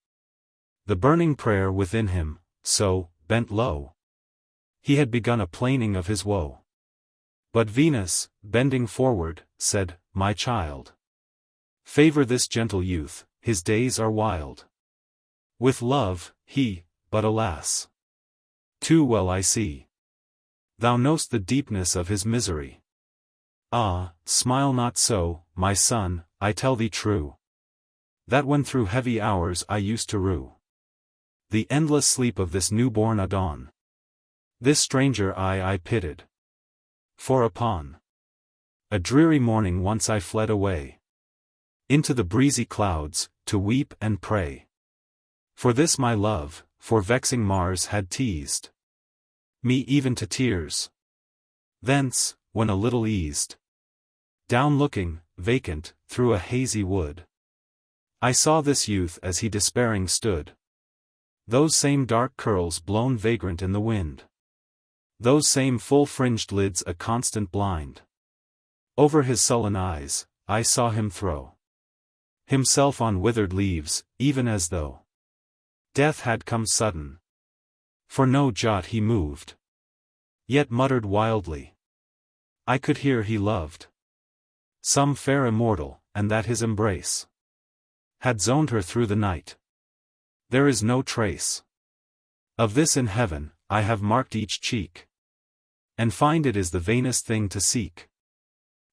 the burning prayer within him, so, bent low, he had begun a plaining of his woe. But Venus, bending forward, said, My child, favor this gentle youth, his days are wild. With love, but alas, too well I see, thou know'st the deepness of his misery. Ah, smile not so, my son, I tell thee true, that when through heavy hours I used to rue the endless sleep of this newborn Adon, this stranger I pitied. For upon a dreary morning once I fled away into the breezy clouds, to weep and pray. For this my love, for vexing Mars had teased me even to tears. Thence, when a little eased down looking, vacant, through a hazy wood, I saw this youth as he despairing stood. Those same dark curls blown vagrant in the wind. Those same full-fringed lids a constant blind. Over his sullen eyes, I saw him throw himself on withered leaves, even as though death had come sudden. For no jot he moved, yet muttered wildly, I could hear he loved some fair immortal, and that his embrace had zoned her through the night. There is no trace of this in heaven, I have marked each cheek, and find it is the vainest thing to seek.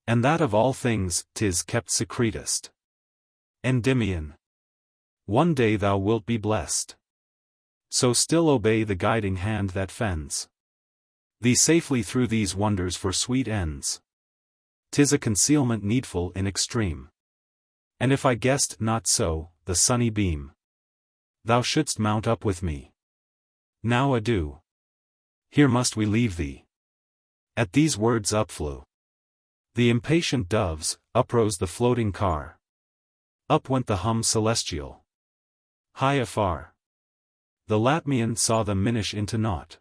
And that of all things, 'tis kept secretest. Endymion, one day thou wilt be blessed. So still obey the guiding hand that fends thee safely through these wonders for sweet ends. 'Tis a concealment needful in extreme. And if I guessed not so, the sunny beam, thou shouldst mount up with me. Now adieu. Here must we leave thee. At these words up flew the impatient doves, uprose the floating car. Up went the hum celestial. High afar, the Latmian saw them minish into naught.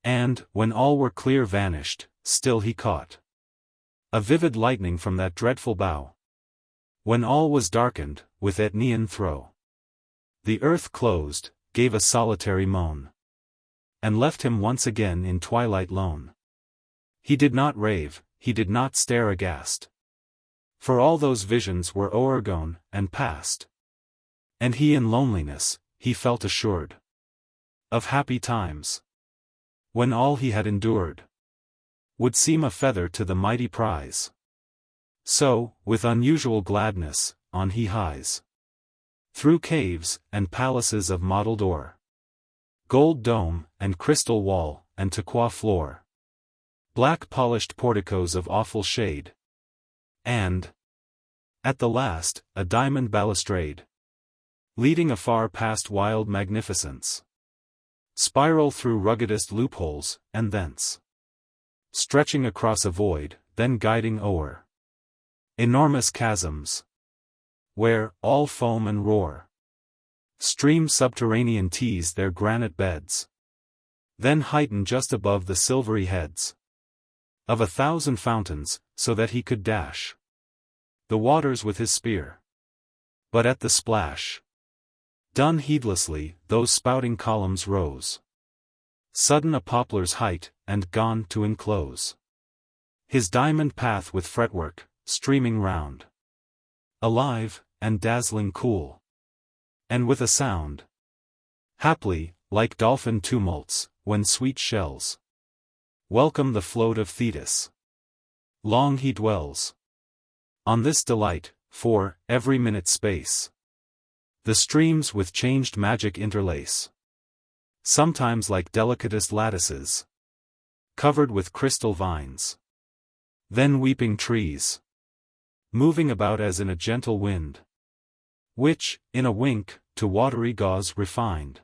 And, when all were clear vanished, still he caught a vivid lightning from that dreadful bough. When all was darkened, with Endymion throe, the earth closed, gave a solitary moan, and left him once again in twilight lone. He did not rave, he did not stare aghast, for all those visions were o'ergone and past. And he in loneliness, he felt assured of happy times, when all he had endured would seem a feather to the mighty prize. So, with unusual gladness, on he hies, through caves, and palaces of mottled ore, gold dome, and crystal wall, and turquoise floor, black polished porticos of awful shade, and, at the last, a diamond balustrade, leading afar past wild magnificence, spiral through ruggedest loopholes, and thence stretching across a void, then guiding o'er enormous chasms, where, all foam and roar, streams subterranean tease their granite beds, then heighten just above the silvery heads of 1,000 fountains, so that he could dash the waters with his spear. But at the splash, done heedlessly, those spouting columns rose sudden a poplar's height, and gone to enclose his diamond path with fretwork, streaming round, alive, and dazzling cool, and with a sound, haply, like dolphin tumults, when sweet shells welcome the float of Thetis. Long he dwells on this delight, for, every minute space, the streams with changed magic interlace, sometimes like delicatest lattices, covered with crystal vines, then weeping trees, moving about as in a gentle wind, which, in a wink, to watery gauze refined,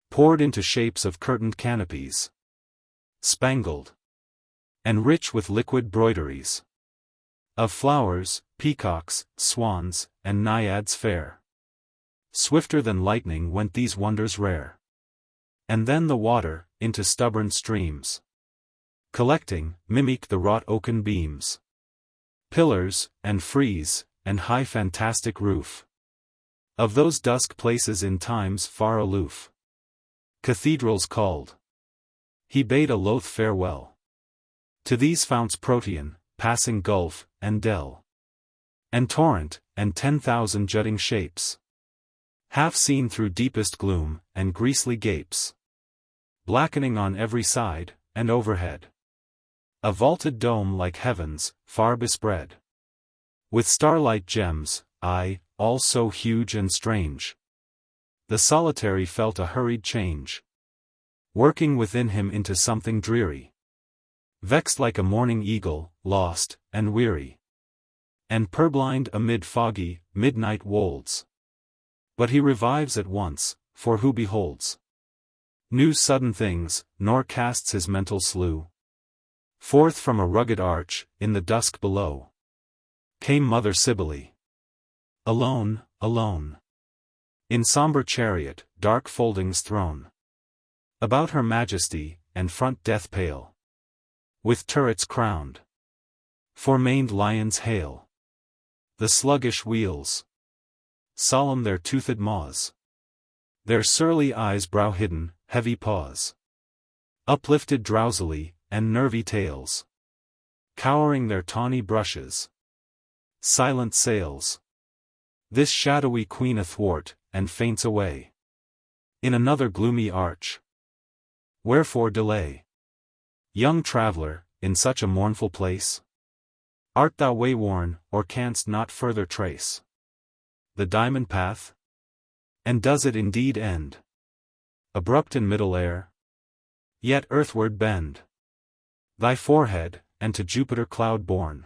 poured into shapes of curtained canopies, spangled and rich with liquid broideries of flowers, peacocks, swans, and naiads fair. swifter than lightning went these wonders rare. And then the water, into stubborn streams, collecting, mimicked the wrought oaken beams, pillars, and frieze, and high fantastic roof of those dusk places in times far aloof. Cathedrals called. He bade a loath farewell to these founts Protean, passing gulf, and dell, and torrent, and 10,000 jutting shapes, half seen through deepest gloom, and greasely gapes, blackening on every side, and overhead. A vaulted dome like heavens, far bespread with starlight gems, aye, all so huge and strange. The solitary felt a hurried change working within him into something dreary, vexed like a morning eagle, lost, and weary, and purblind amid foggy, midnight wolds. But he revives at once, for who beholds new sudden things, nor casts his mental slough forth from a rugged arch, in the dusk below, came Mother Cybele. Alone, alone, in somber chariot, dark foldings thrown about her majesty, and front death pale, with turrets crowned, for maned lions hail the sluggish wheels, solemn their toothed maws, their surly eyes brow hidden, heavy paws uplifted drowsily, and nervy tails cowering their tawny brushes, silent sails. This shadowy queen athwart, and faints away in another gloomy arch. Wherefore delay, young traveller, in such a mournful place? Art thou wayworn, or canst not further trace the diamond path? And does it indeed end abrupt in middle air? Yet earthward bend thy forehead, and to Jupiter cloud born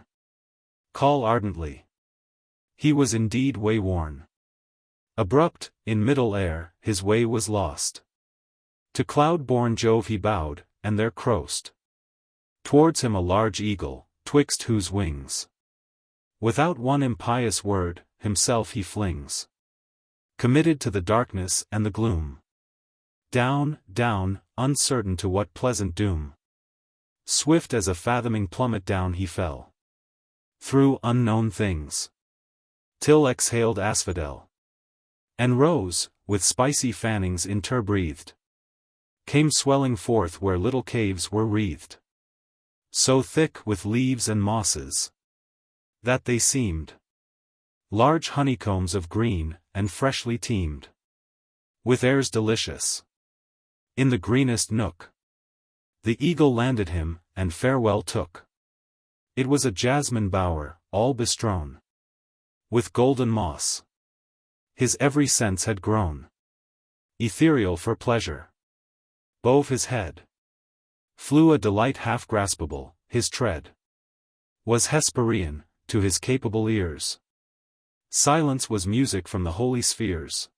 call ardently. He was indeed wayworn. Abrupt, in middle air, his way was lost. To cloud-born Jove he bowed, and there crossed towards him a large eagle, twixt whose wings, without one impious word, himself he flings, committed to the darkness and the gloom. Down, down, uncertain to what pleasant doom. Swift as a fathoming plummet down he fell, through unknown things, till exhaled asphodel, and rose, with spicy fannings interbreathed, came swelling forth where little caves were wreathed, so thick with leaves and mosses, that they seemed large honeycombs of green, and freshly teemed with airs delicious. In the greenest nook the eagle landed him, and farewell took. It was a jasmine bower, all bestrown with golden moss. His every sense had grown ethereal for pleasure. Bove his head flew a delight half graspable, his tread was Hesperian, to his capable ears. Silence was music from the holy spheres.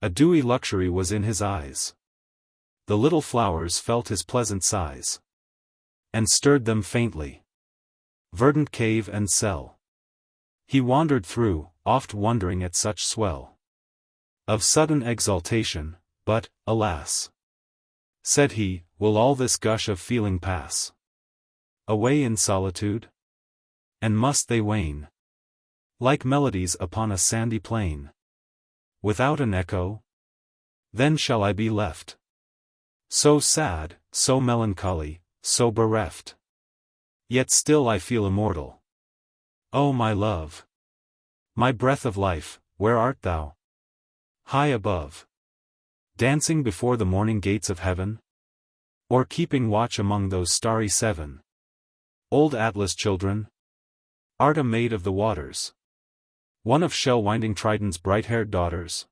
A dewy luxury was in his eyes. The little flowers felt his pleasant sighs, and stirred them faintly. Verdant cave and cell he wandered through, oft wondering at such swell of sudden exaltation, but, alas, said he, will all this gush of feeling pass away in solitude? And must they wane like melodies upon a sandy plain, without an echo? Then shall I be left so sad, so melancholy, so bereft. Yet still I feel immortal. O my love, my breath of life, where art thou? High above, dancing before the morning gates of heaven? Or keeping watch among those starry seven old Atlas children? Art a maid of the waters, one of shell-winding Triton's bright-haired daughters?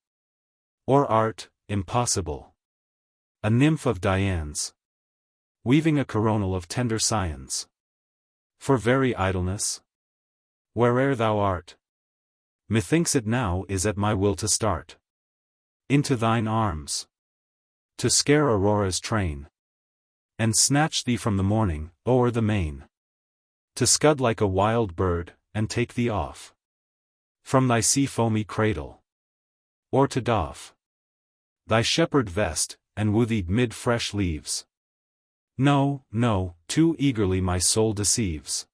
Or art, impossible, a nymph of Dian's, weaving a coronal of tender scions, for very idleness? Where'er thou art, methinks it now is at my will to start into thine arms, to scare Aurora's train, and snatch thee from the morning, o'er the main, to scud like a wild bird, and take thee off from thy sea-foamy cradle, or to doff thy shepherd vest, and woo thee mid fresh leaves. No, no, too eagerly my soul deceives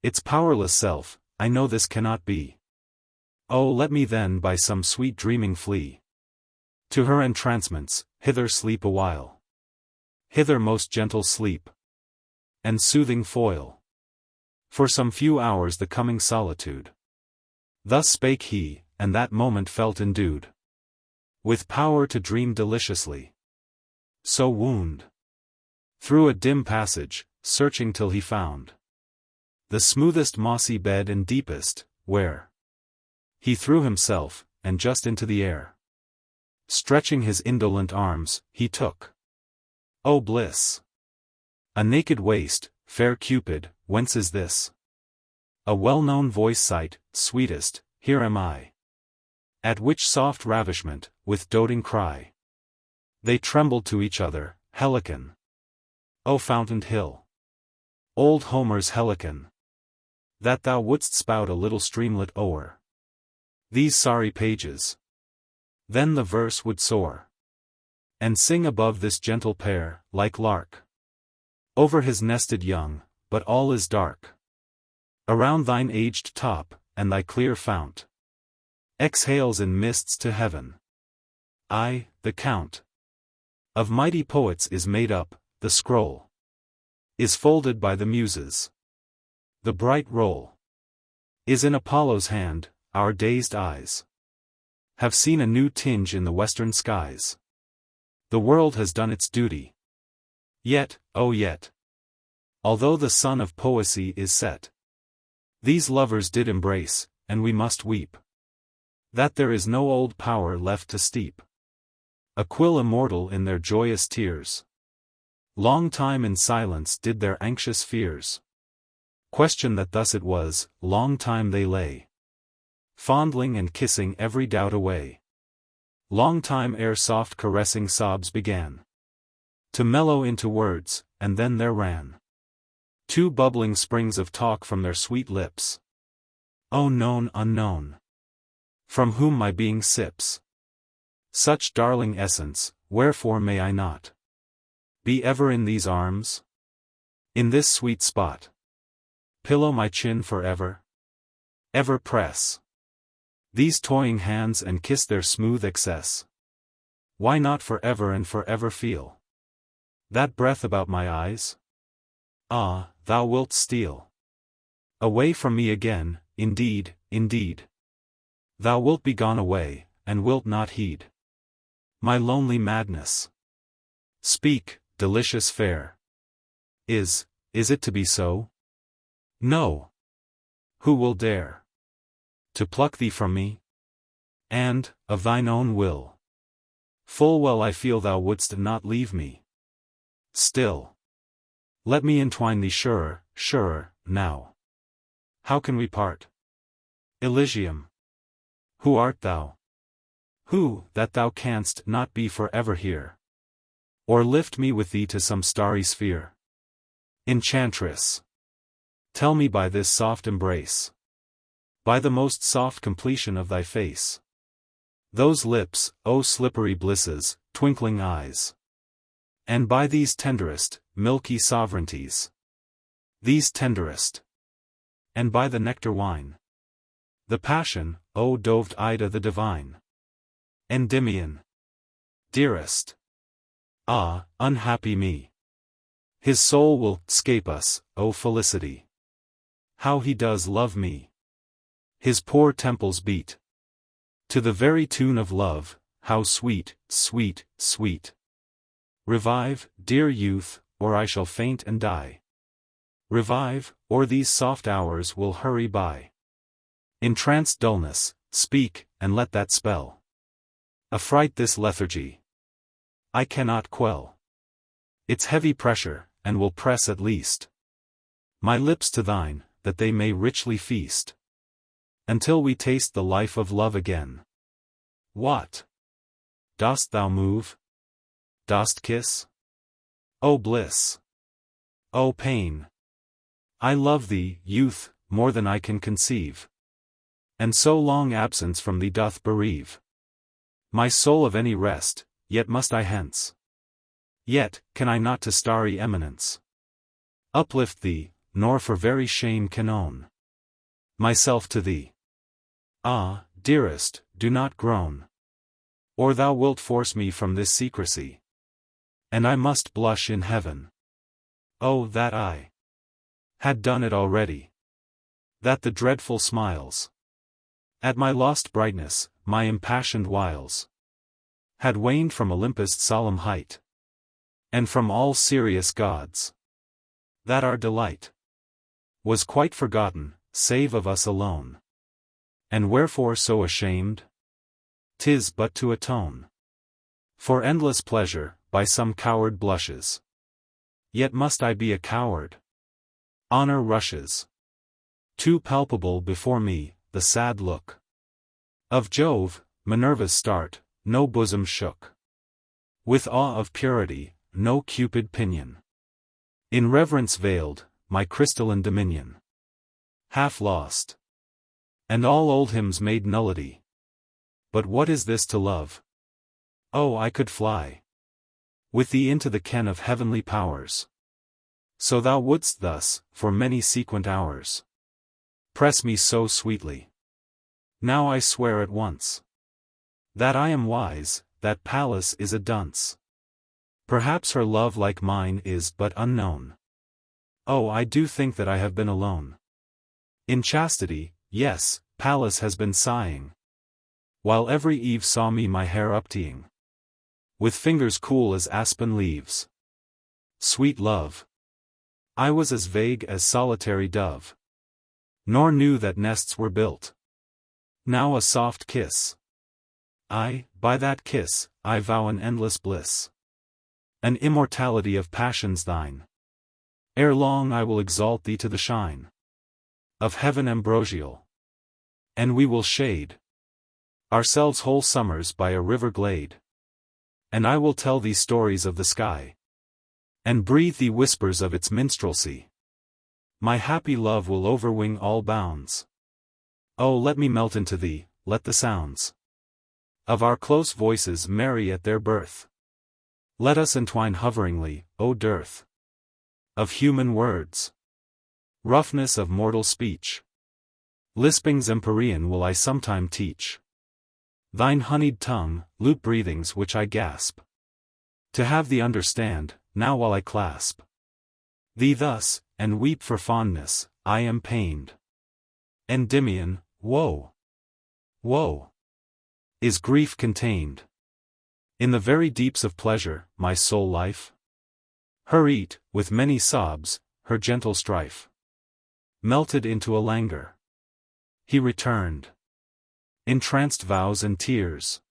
its powerless self, I know this cannot be. Oh, let me then by some sweet dreaming flee to her entrancements, hither sleep awhile. Hither most gentle sleep, and soothing foil, for some few hours the coming solitude. Thus spake he, and that moment felt endued with power to dream deliciously. So wound through a dim passage, searching till he found the smoothest mossy bed and deepest, where he threw himself, and just into the air, stretching his indolent arms, he took, oh bliss! A naked waist, fair Cupid, whence is this? A well-known voice sight, sweetest, here am I. At which soft ravishment, with doting cry, they trembled to each other, Helicon! O fountained hill! Old Homer's Helicon! That thou wouldst spout a little streamlet o'er these sorry pages. Then the verse would soar and sing above this gentle pair, like lark over his nested young, but all is dark around thine aged top, and thy clear fount exhales in mists to heaven. I, the Count of mighty poets is made up, the scroll is folded by the Muses. The bright roll is in Apollo's hand, our dazed eyes have seen a new tinge in the western skies. The world has done its duty. Yet, oh yet, although the sun of poesy is set, these lovers did embrace, and we must weep that there is no old power left to steep a quill immortal in their joyous tears. Long time in silence did their anxious fears question that thus it was, long time they lay fondling and kissing every doubt away. Long time ere soft caressing sobs began to mellow into words, and then there ran two bubbling springs of talk from their sweet lips. O known unknown, from whom my being sips such darling essence, wherefore may I not be ever in these arms? In this sweet spot pillow my chin forever? Ever press these toying hands and kiss their smooth excess? Why not forever and forever feel that breath about my eyes? Ah, thou wilt steal away from me again, indeed, indeed. Thou wilt be gone away, and wilt not heed my lonely madness. Speak, delicious fair. Is it to be so? No. Who will dare to pluck thee from me? And, of thine own will, full well I feel thou wouldst not leave me. Still, let me entwine thee surer, surer, now. How can we part? Elysium. Who art thou? Who, that thou canst not be forever here? Or lift me with thee to some starry sphere? Enchantress! Tell me by this soft embrace, by the most soft completion of thy face, those lips, O slippery blisses, twinkling eyes, and by these tenderest, milky sovereignties, these tenderest, and by the nectar wine, the passion, O doved Ida the divine, Endymion, dearest. Ah, unhappy me! His soul will 'scape us, O felicity! How he does love me! His poor temples beat to the very tune of love. How sweet, sweet, sweet! Revive, dear youth, or I shall faint and die. Revive, or these soft hours will hurry by. Entranced dullness, speak, and let that spell affright this lethargy. I cannot quell its heavy pressure, and will press at least my lips to thine, that they may richly feast, until we taste the life of love again. What? Dost thou move? Dost kiss? O bliss! O pain! I love thee, youth, more than I can conceive, and so long absence from thee doth bereave My soul of any rest, yet must I hence. Yet, can I not to starry eminence uplift thee, nor for very shame can own myself to thee. Ah, dearest, do not groan, or thou wilt force me from this secrecy, and I must blush in heaven. Oh, that I had done it already, that the dreadful smiles at my lost brightness, my impassioned wiles, had waned from Olympus' solemn height, and from all serious gods, that our delight was quite forgotten, save of us alone. And wherefore so ashamed? 'Tis but to atone for endless pleasure, by some coward blushes. Yet must I be a coward? Honor rushes too palpable before me, the sad look of Jove, Minerva's start, no bosom shook with awe of purity, no Cupid pinion in reverence veiled, my crystalline dominion half lost, and all old hymns made nullity. But what is this to love? Oh, I could fly with thee into the ken of heavenly powers, so thou wouldst thus, for many sequent hours, press me so sweetly. Now I swear at once that I am wise, that Pallas is a dunce. Perhaps her love like mine is but unknown. Oh, I do think that I have been alone. In chastity, yes, Pallas has been sighing, while every eve saw me my hair upteeing, with fingers cool as aspen leaves. Sweet love! I was as vague as solitary dove, nor knew that nests were built. Now a soft kiss. By that kiss, I vow an endless bliss, an immortality of passions thine. Ere long I will exalt thee to the shine of heaven ambrosial, and we will shade ourselves whole summers by a river glade, and I will tell thee stories of the sky, and breathe thee whispers of its minstrelsy. My happy love will overwing all bounds. Oh, let me melt into thee, let the sounds of our close voices merry at their birth. Let us entwine hoveringly, O dearth of human words, roughness of mortal speech, lispings empyrean will I sometime teach. Thine honeyed tongue, lute breathings which I gasp to have thee understand, now while I clasp thee thus, and weep for fondness, I am pained. Endymion, woe! Woe! Is grief contained in the very deeps of pleasure, my soul life? Her eat, with many sobs, her gentle strife melted into a languor. He returned entranced vows and tears.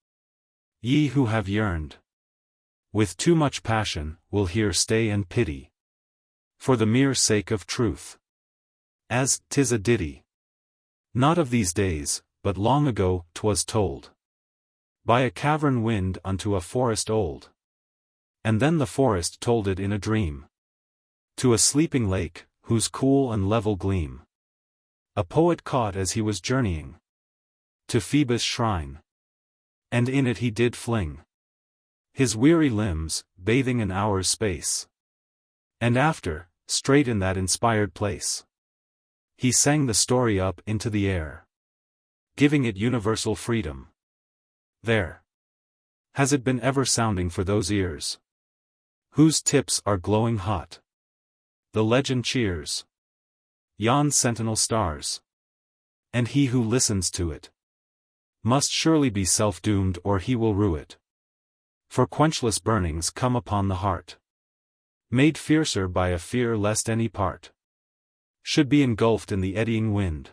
Ye who have yearned with too much passion, will here stay and pity for the mere sake of truth, as 'tis a ditty. Not of these days, but long ago 'twas told by a cavern wind unto a forest old. And then the forest told it in a dream to a sleeping lake, whose cool and level gleam a poet caught as he was journeying to Phoebus' shrine, and in it he did fling his weary limbs, bathing an hour's space. And after, straight in that inspired place, he sang the story up into the air, giving it universal freedom. There has it been ever sounding for those ears whose tips are glowing hot. The legend cheers yon sentinel stars, and he who listens to it must surely be self-doomed, or he will rue it. For quenchless burnings come upon the heart, made fiercer by a fear lest any part should be engulfed in the eddying wind.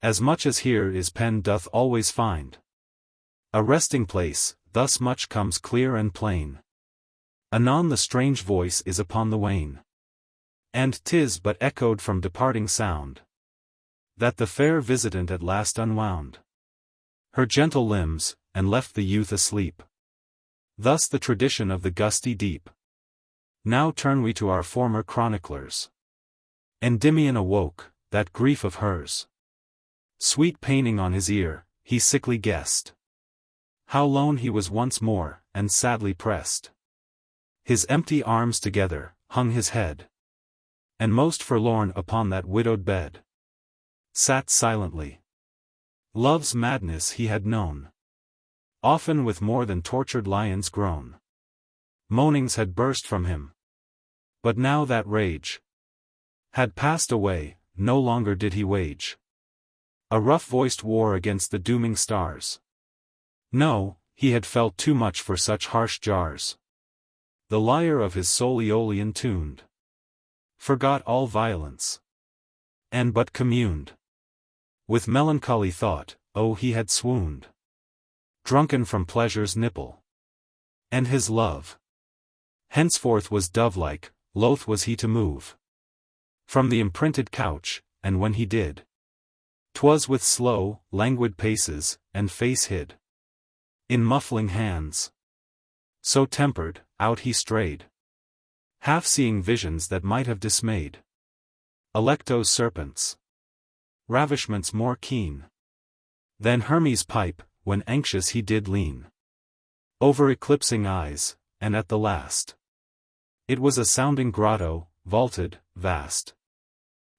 As much as here is pen doth always find a resting place, thus much comes clear and plain. Anon the strange voice is upon the wane, and 'tis but echoed from departing sound, that the fair visitant at last unwound her gentle limbs, and left the youth asleep. Thus the tradition of the gusty deep. Now turn we to our former chroniclers. Endymion awoke, that grief of hers, sweet paining on his ear, he sickly guessed How lone he was once more, and sadly pressed. His empty arms together, hung his head. And most forlorn upon that widowed bed. Sat silently. Love's madness he had known. Often with more than tortured lion's groan. Moanings had burst from him. But now that rage had passed away, no longer did he wage a rough-voiced war against the dooming stars. No, he had felt too much for such harsh jars. The lyre of his soul Aeolian tuned. Forgot all violence. And but communed. With melancholy thought, oh he had swooned. Drunken from pleasure's nipple. And his love henceforth was dove-like, loath was he to move from the imprinted couch, and when he did, 'twas with slow, languid paces, and face hid in muffling hands. So tempered, out he strayed, half-seeing visions that might have dismayed Alecto's serpents, ravishments more keen than Hermes' pipe, when anxious he did lean over eclipsing eyes, and at the last it was a sounding grotto, vaulted, vast,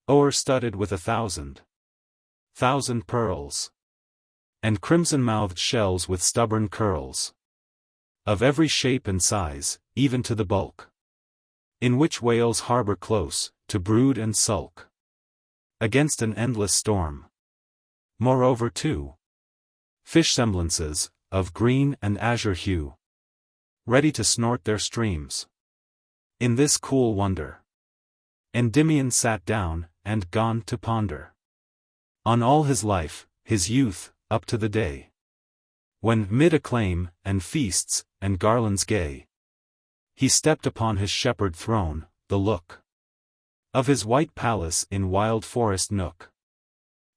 o'er-studded with 1,000 pearls, and crimson-mouthed shells with stubborn curls, of every shape and size, even to the bulk, in which whales harbor close, to brood and sulk against an endless storm. Moreover too, fish semblances, of green and azure hue, ready to snort their streams. In this cool wonder, Endymion sat down, and gone to ponder on all his life, his youth, up to the day when, mid acclaim, and feasts, and garlands gay, he stepped upon his shepherd throne, the look of his white palace in wild forest nook,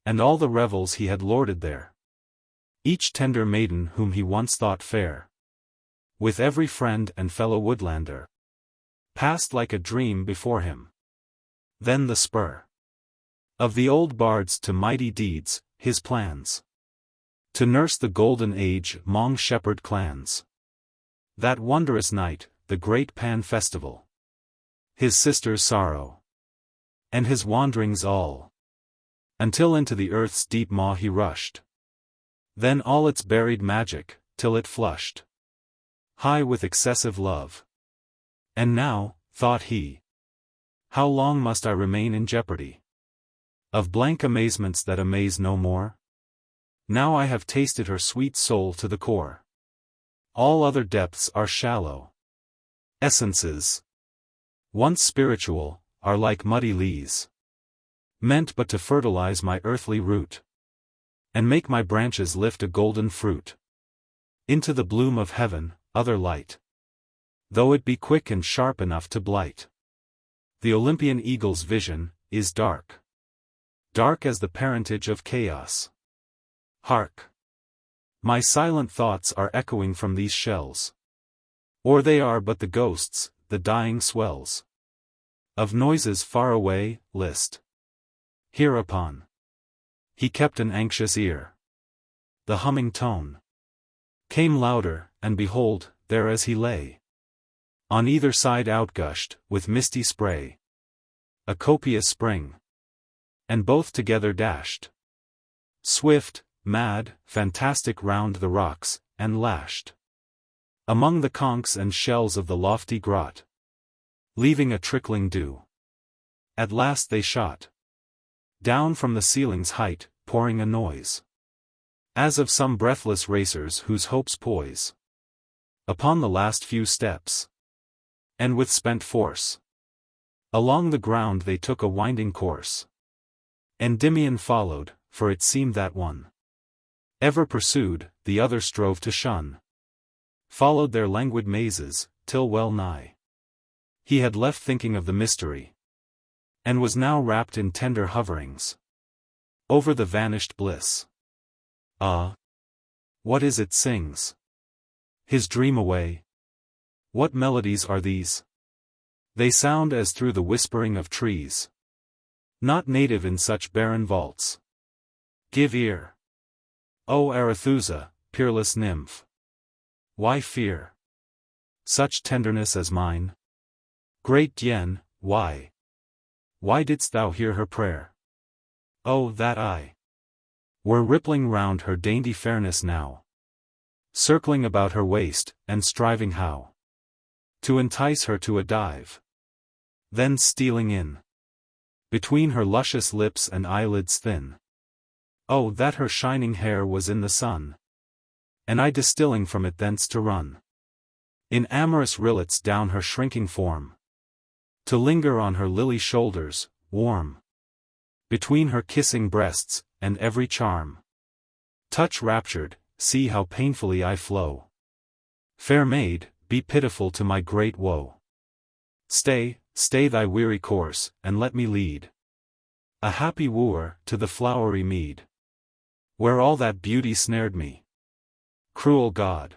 and all the revels he had lorded there, each tender maiden whom he once thought fair, with every friend and fellow woodlander, passed like a dream before him. Then the spur of the old bards to mighty deeds, his plans to nurse the golden age 'mong shepherd clans. That wondrous night, the great Pan festival, his sister's sorrow, and his wanderings all, until into the earth's deep maw he rushed. Then all its buried magic, till it flushed high with excessive love. And now, thought he, how long must I remain in jeopardy of blank amazements that amaze no more? Now I have tasted her sweet soul to the core. All other depths are shallow essences. Once spiritual, are like muddy lees, meant but to fertilize my earthly root, and make my branches lift a golden fruit into the bloom of heaven, other light, though it be quick and sharp enough to blight. The Olympian eagle's vision is dark, dark as the parentage of chaos. Hark! My silent thoughts are echoing from these shells, or they are but the ghosts, the dying swells of noises far away. List. Hereupon he kept an anxious ear. The humming tone came louder, and behold, there as he lay, on either side outgushed, with misty spray, a copious spring, and both together dashed, swift, mad, fantastic round the rocks, and lashed among the conchs and shells of the lofty grot, leaving a trickling dew. At last they shot down from the ceiling's height, pouring a noise as of some breathless racers whose hopes poise upon the last few steps, and with spent force along the ground they took a winding course. Endymion followed, for it seemed that one ever pursued, the other strove to shun, followed their languid mazes, till well nigh he had left thinking of the mystery, and was now wrapped in tender hoverings over the vanished bliss. Ah! What is it sings his dream away? What melodies are these? They sound as through the whispering of trees, not native in such barren vaults. Give ear, O Arethusa, peerless nymph! Why fear such tenderness as mine? Great Tien, why? Why didst thou hear her prayer? Oh, that I were rippling round her dainty fairness now, circling about her waist, and striving how to entice her to a dive, then stealing in between her luscious lips and eyelids thin. Oh, that her shining hair was in the sun, and I distilling from it thence to run in amorous rillets down her shrinking form, to linger on her lily shoulders, warm between her kissing breasts, and every charm touch raptured, see how painfully I flow. Fair maid, be pitiful to my great woe. Stay, stay thy weary course, and let me lead a happy wooer to the flowery mead, where all that beauty snared me. Cruel God,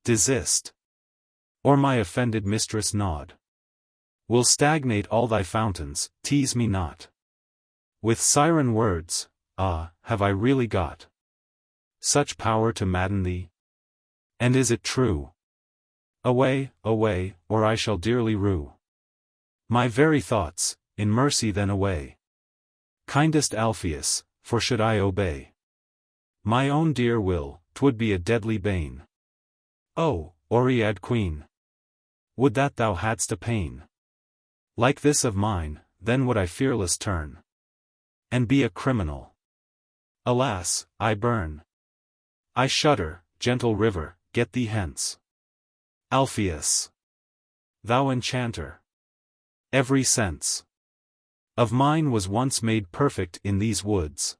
desist, or my offended mistress nod will stagnate all thy fountains. Tease me not with siren words. Ah, have I really got such power to madden thee? And is it true? Away, away, or I shall dearly rue my very thoughts. In mercy then away, kindest Alpheus, for should I obey my own dear will, 'twould be a deadly bane. Oh, Oread Queen, would that thou hadst a pain like this of mine, then would I fearless turn and be a criminal. Alas, I burn, I shudder. Gentle river, get thee hence. Alpheus, thou enchanter, every sense of mine was once made perfect in these woods.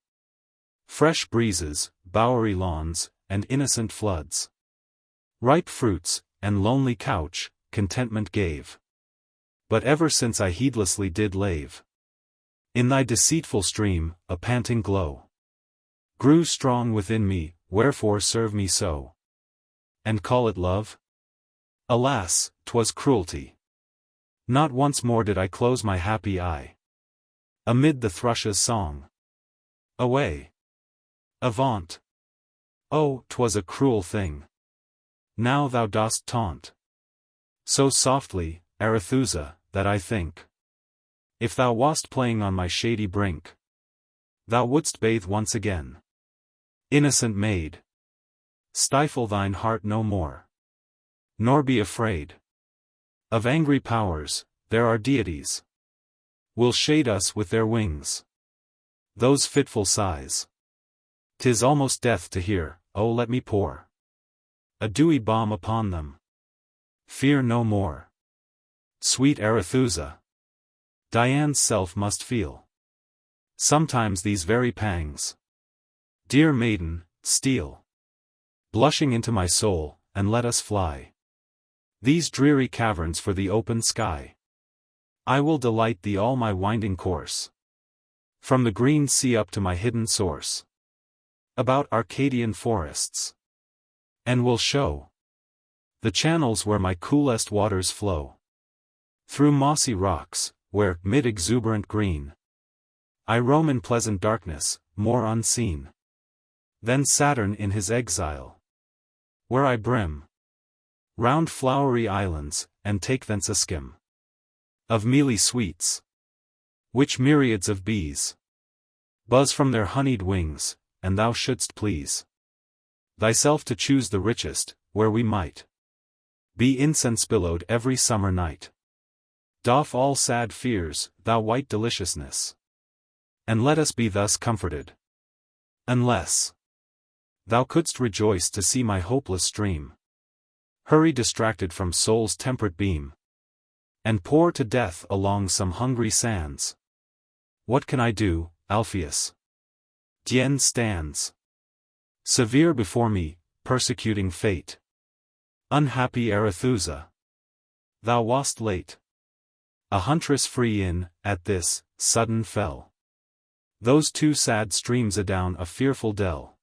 Fresh breezes, bowery lawns, and innocent floods, ripe fruits, and lonely couch, contentment gave. But ever since I heedlessly did lave in thy deceitful stream, a panting glow grew strong within me. Wherefore serve me so, and call it love? Alas, 'twas cruelty. Not once more did I close my happy eye amid the thrush's song. Away! Avaunt! Oh, 'twas a cruel thing. Now thou dost taunt so softly, Arethusa, that I think if thou wast playing on my shady brink, thou wouldst bathe once again. Innocent maid, stifle thine heart no more, nor be afraid of angry powers. There are deities will shade us with their wings. Those fitful sighs, 'tis almost death to hear. Oh, let me pour a dewy balm upon them. Fear no more, sweet Arethusa. Dian's self must feel sometimes these very pangs. Dear maiden, steal blushing into my soul, and let us fly these dreary caverns for the open sky. I will delight thee all my winding course, from the green sea up to my hidden source, about Arcadian forests, and will show the channels where my coolest waters flow, through mossy rocks, where, mid exuberant green, I roam in pleasant darkness, more unseen than Saturn in his exile, where I brim round flowery islands, and take thence a skim of mealy sweets, which myriads of bees buzz from their honeyed wings. And thou shouldst please thyself to choose the richest, where we might be incense billowed every summer night. Doff all sad fears, thou white deliciousness, and let us be thus comforted. Unless thou couldst rejoice to see my hopeless stream hurry distracted from soul's temperate beam, and pour to death along some hungry sands. What can I do, Alpheus? Tien stands severe before me, persecuting fate. Unhappy Arethusa, thou wast late, a huntress free in, at this, sudden fell those two sad streams adown a fearful dell.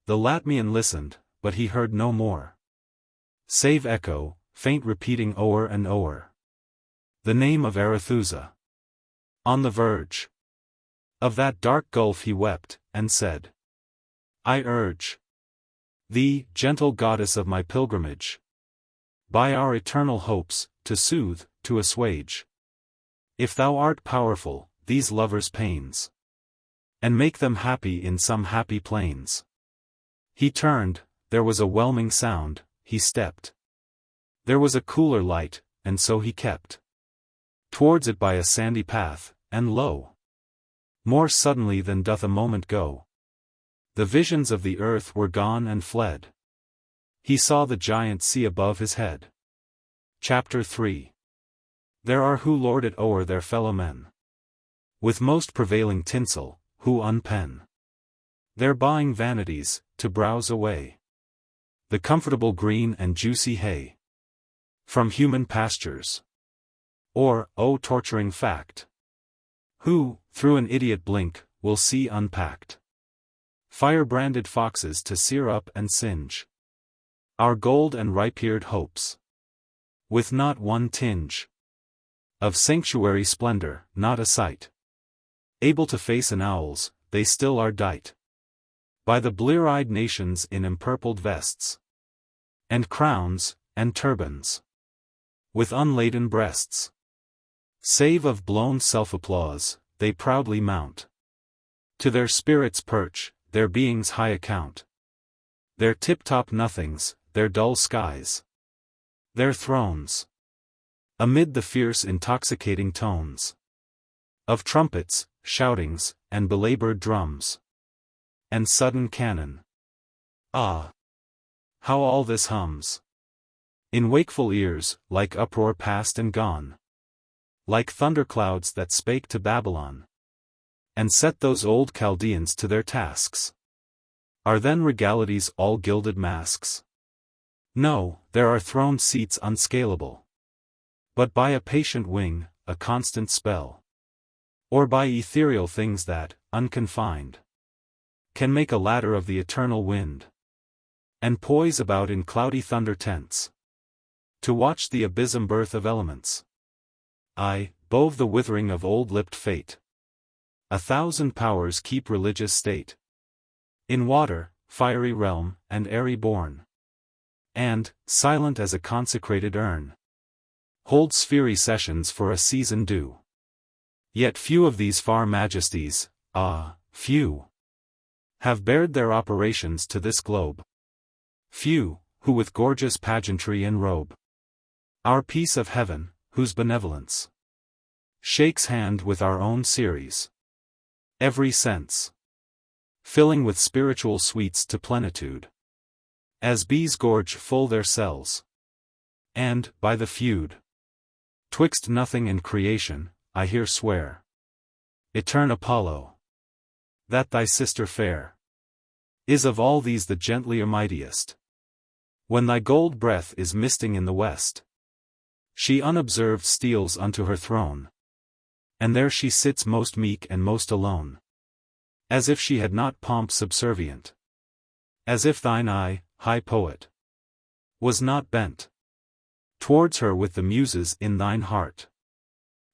The Latmian listened, but he heard no more, save echo, faint repeating o'er and o'er the name of Arethusa. On the verge of that dark gulf he wept, and said, I urge Thee, gentle goddess of my pilgrimage, by our eternal hopes, to soothe, to assuage, if thou art powerful, these lovers' pains, and make them happy in some happy plains. He turned, there was a whelming sound, he stepped. There was a cooler light, and so he kept towards it by a sandy path, and lo! More suddenly than doth a moment go, the visions of the earth were gone and fled. He saw the giant sea above his head. Chapter 3. There are who lord it o'er their fellow men, with most prevailing tinsel, who unpen their buying vanities, to browse away the comfortable green and juicy hay from human pastures. Or, O torturing fact, who, through an idiot blink, will see unpacked fire-branded foxes to sear up and singe our gold and ripe-eared hopes, with not one tinge of sanctuary splendor, not a sight able to face an owl's, they still are dight by the blear-eyed nations in empurpled vests, and crowns, and turbans, with unladen breasts. Save of blown self-applause, they proudly mount to their spirits' perch, their being's high account, their tip-top nothings, their dull skies, their thrones, amid the fierce intoxicating tones of trumpets, shoutings, and belabored drums, and sudden cannon. Ah! How all this hums in wakeful ears, like uproar past and gone, like thunderclouds that spake to Babylon, and set those old Chaldeans to their tasks. Are then regalities all gilded masks? No, there are throned seats unscalable, but by a patient wing, a constant spell, or by ethereal things that, unconfined, can make a ladder of the eternal wind, and poise about in cloudy thunder tents, to watch the abysm birth of elements. I, bove the withering of old-lipped fate. 1,000 powers keep religious state. In water, fiery realm, and airy born, and, silent as a consecrated urn, hold sphery sessions for a season due. Yet few of these far majesties, few, have bared their operations to this globe. Few, who with gorgeous pageantry enrobe our piece of heaven, whose benevolence shakes hand with our own series. Every sense filling with spiritual sweets to plenitude, as bees gorge full their cells. And, by the feud twixt nothing and creation, I here swear, etern Apollo, that thy sister fair is of all these the gentlier mightiest. When thy gold breath is misting in the west, she unobserved steals unto her throne, and there she sits most meek and most alone, as if she had not pomp subservient, as if thine eye, high poet, was not bent towards her with the muses in thine heart,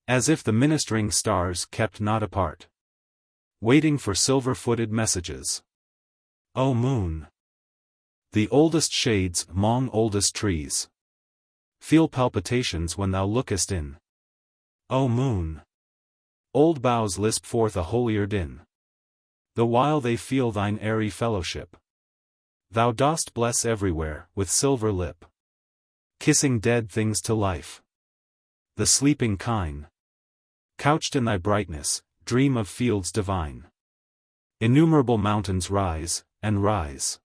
as if the ministering stars kept not apart, waiting for silver-footed messages. O moon! The oldest shades 'mong oldest trees feel palpitations when thou lookest in. O moon! Old boughs lisp forth a holier din, the while they feel thine airy fellowship. Thou dost bless everywhere, with silver lip, kissing dead things to life. The sleeping kine, couched in thy brightness, dream of fields divine. Innumerable mountains rise, and rise,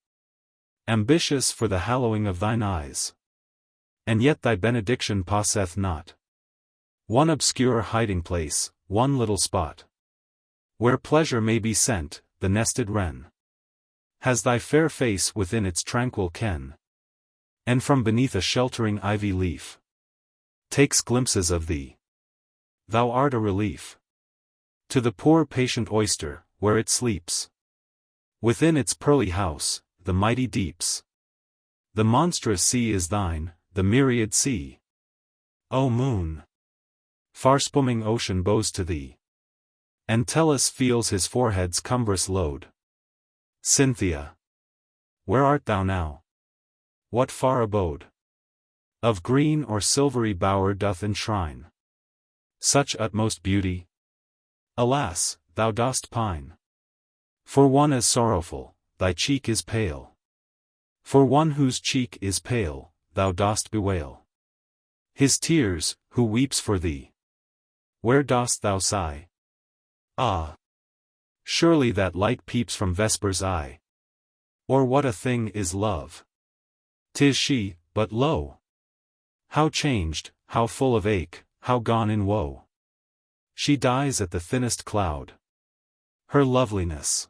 ambitious for the hallowing of thine eyes. And yet thy benediction passeth not one obscure hiding place, one little spot, where pleasure may be sent. The nested wren has thy fair face within its tranquil ken, and from beneath a sheltering ivy leaf takes glimpses of thee. Thou art a relief to the poor patient oyster, where it sleeps within its pearly house, the mighty deeps. The monstrous sea is thine, the myriad sea. O moon! Far-spumming ocean bows to thee, and Tellus feels his forehead's cumbrous load. Cynthia! where art thou now? What far abode of green or silvery bower doth enshrine such utmost beauty? Alas, thou dost pine. For one as sorrowful, thy cheek is pale. For one whose cheek is pale, thou dost bewail his tears, who weeps for thee. Where dost thou sigh? Ah! Surely that light peeps from Vesper's eye. Or what a thing is love? 'Tis she, but lo! How changed, how full of ache, how gone in woe! She dies at the thinnest cloud. Her loveliness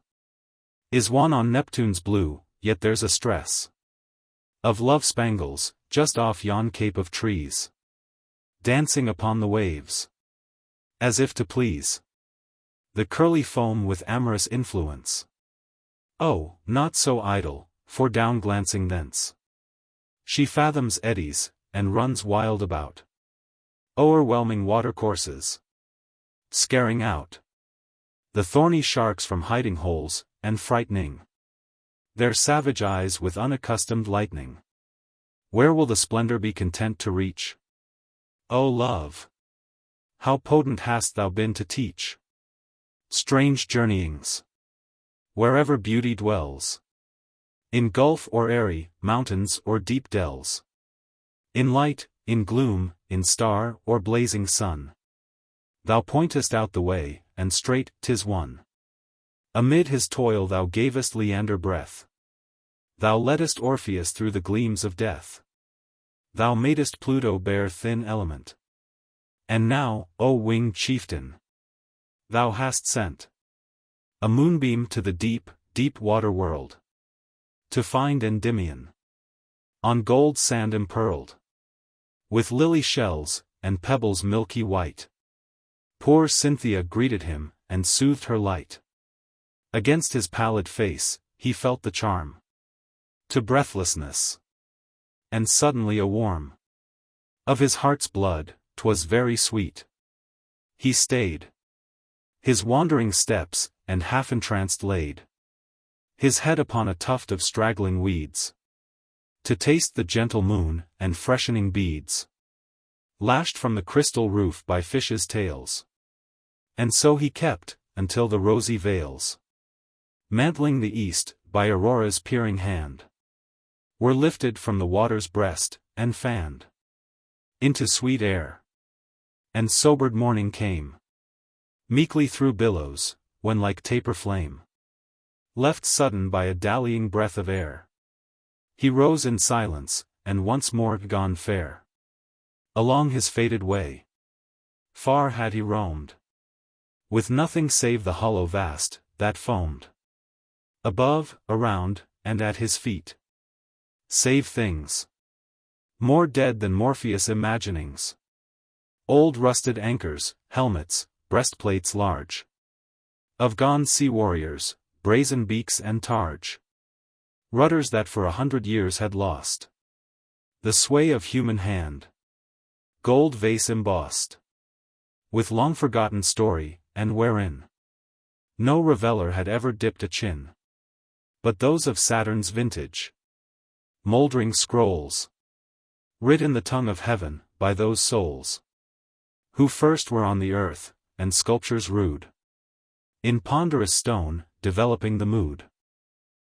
is one on Neptune's blue, yet there's a stress of love spangles, just off yon cape of trees, dancing upon the waves, as if to please the curly foam with amorous influence. Oh, not so idle, for down glancing thence, she fathoms eddies, and runs wild about o'erwhelming watercourses, scaring out the thorny sharks from hiding holes, and frightening their savage eyes with unaccustomed lightning. Where will the splendor be content to reach? O love! How potent hast thou been to teach strange journeyings, wherever beauty dwells, in gulf or airy, mountains or deep dells, in light, in gloom, in star or blazing sun. Thou pointest out the way, and straight 'tis one. Amid his toil thou gavest Leander breath. Thou leddest Orpheus through the gleams of death. Thou madest Pluto bear thin element. And now, O winged chieftain, thou hast sent a moonbeam to the deep, deep water world, to find Endymion on gold sand impearled, with lily shells, and pebbles milky white. Poor Cynthia greeted him, and soothed her light. Against his pallid face, he felt the charm to breathlessness, and suddenly a warm of his heart's blood, 'twas very sweet. He stayed his wandering steps, and half entranced laid his head upon a tuft of straggling weeds, to taste the gentle moon, and freshening beads, lashed from the crystal roof by fishes' tails. And so he kept, until the rosy veils, mantling the east, by Aurora's peering hand, were lifted from the water's breast, and fanned into sweet air. And sobered morning came meekly through billows, when like taper flame, left sudden by a dallying breath of air, he rose in silence, and once more gone fair along his fated way. Far had he roamed, with nothing save the hollow vast, that foamed above, around, and at his feet, save things more dead than Morpheus' imaginings. Old rusted anchors, helmets, breastplates large, of gone sea warriors, brazen beaks and targe, rudders that for 100 years had lost the sway of human hand, gold vase embossed with long-forgotten story, and wherein no reveller had ever dipped a chin, but those of Saturn's vintage, moldering scrolls, writ in the tongue of heaven, by those souls who first were on the earth, and sculptures rude, in ponderous stone, developing the mood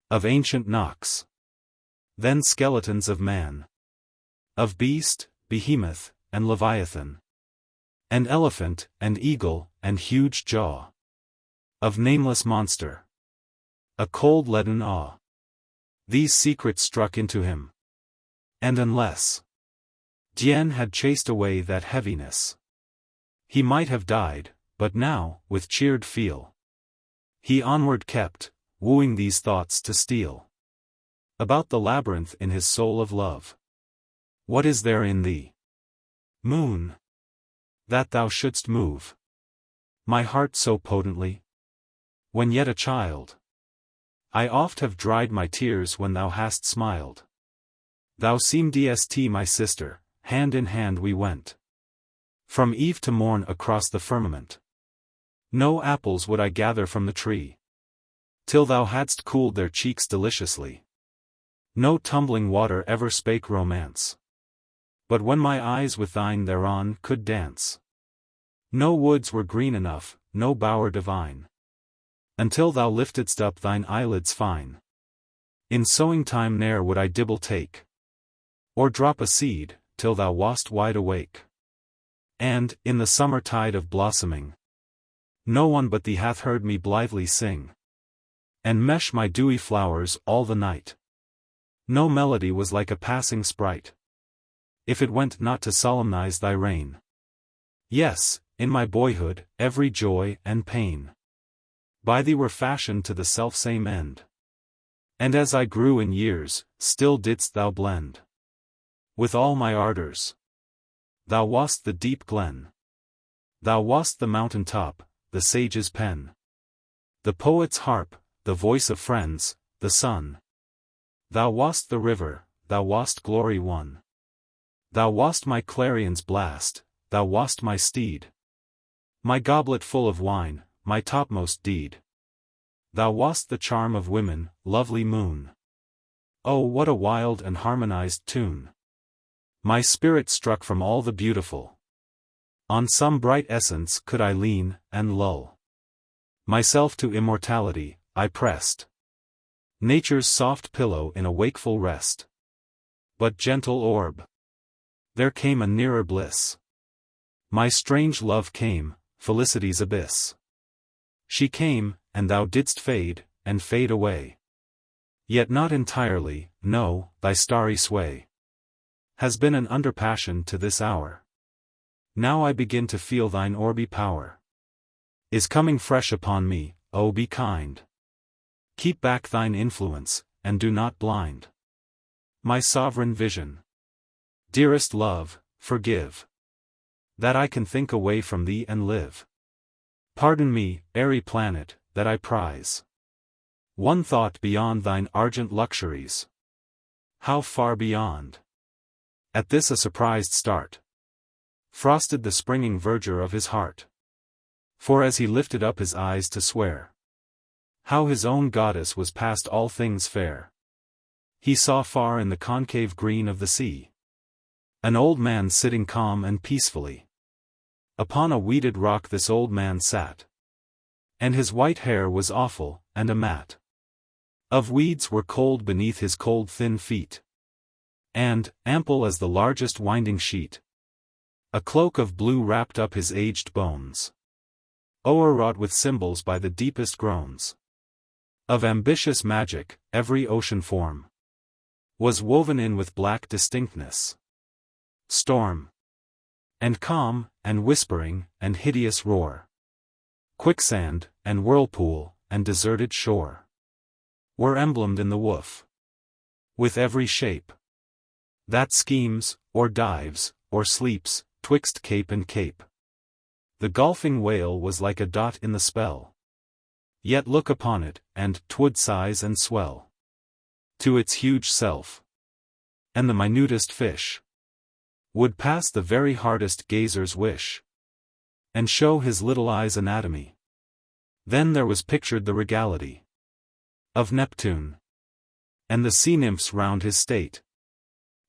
of ancient Nox, then skeletons of man, of beast, behemoth, and leviathan, and elephant, and eagle, and huge jaw, of nameless monster, a cold leaden awe. These secrets struck into him, and unless Dien had chased away that heaviness, he might have died, but now, with cheered feel, he onward kept, wooing these thoughts to steal about the labyrinth in his soul of love. What is there in thee, moon, that thou shouldst move my heart so potently? When yet a child, I oft have dried my tears when thou hast smiled. Thou seemedst my sister, hand in hand we went from eve to morn across the firmament. No apples would I gather from the tree, till thou hadst cooled their cheeks deliciously. No tumbling water ever spake romance. But when my eyes with thine thereon could dance, no woods were green enough, no bower divine, until thou liftedst up thine eyelids fine. In sowing time ne'er would I dibble take, or drop a seed, till thou wast wide awake. And, in the summer tide of blossoming, no one but thee hath heard me blithely sing, and mesh my dewy flowers all the night. No melody was like a passing sprite, if it went not to solemnize thy reign. Yes, in my boyhood, every joy and pain by thee were fashioned to the selfsame end. And as I grew in years, still didst thou blend with all my ardors. Thou wast the deep glen, thou wast the mountain top, the sage's pen, the poet's harp, the voice of friends, the sun. Thou wast the river, thou wast glory won. Thou wast my clarion's blast, thou wast my steed, my goblet full of wine, my topmost deed. Thou wast the charm of women, lovely moon. Oh, what a wild and harmonized tune! My spirit struck from all the beautiful. On some bright essence could I lean, and lull myself to immortality, I pressed nature's soft pillow in a wakeful rest. But gentle orb, there came a nearer bliss. My strange love came, felicity's abyss. She came, and thou didst fade, and fade away. Yet not entirely, no, thy starry sway has been an underpassion to this hour. Now I begin to feel thine orby power is coming fresh upon me. Oh, be kind. Keep back thine influence, and do not blind my sovereign vision. Dearest love, forgive that I can think away from thee and live. Pardon me, airy planet, that I prize one thought beyond thine argent luxuries. How far beyond? At this a surprised start frosted the springing verdure of his heart. For as he lifted up his eyes to swear how his own goddess was past all things fair, he saw far in the concave green of the sea an old man sitting calm and peacefully. Upon a weeded rock this old man sat, and his white hair was awful, and a mat of weeds were cold beneath his cold thin feet. And, ample as the largest winding sheet, a cloak of blue wrapped up his aged bones, o'erwrought with symbols by the deepest groans of ambitious magic. Every ocean form was woven in with black distinctness. Storm, and calm, and whispering, and hideous roar, quicksand, and whirlpool, and deserted shore, were emblemed in the woof, with every shape that schemes, or dives, or sleeps, twixt cape and cape. The golfing whale was like a dot in the spell. Yet look upon it, and 'twould size and swell to its huge self. And the minutest fish would pass the very hardest gazer's wish, and show his little eye's anatomy. Then there was pictured the regality of Neptune, and the sea nymphs round his state.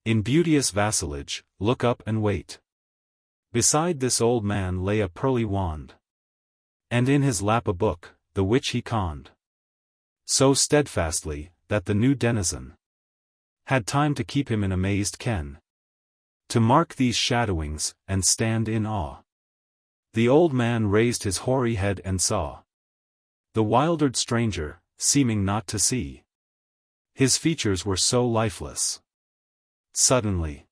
In beauteous vassalage, look up and wait. Beside this old man lay a pearly wand, and in his lap a book, the which he conned so steadfastly, that the new denizen had time to keep him in amazed ken, to mark these shadowings, and stand in awe. The old man raised his hoary head and saw the wildered stranger, seeming not to see. His features were so lifeless. Suddenly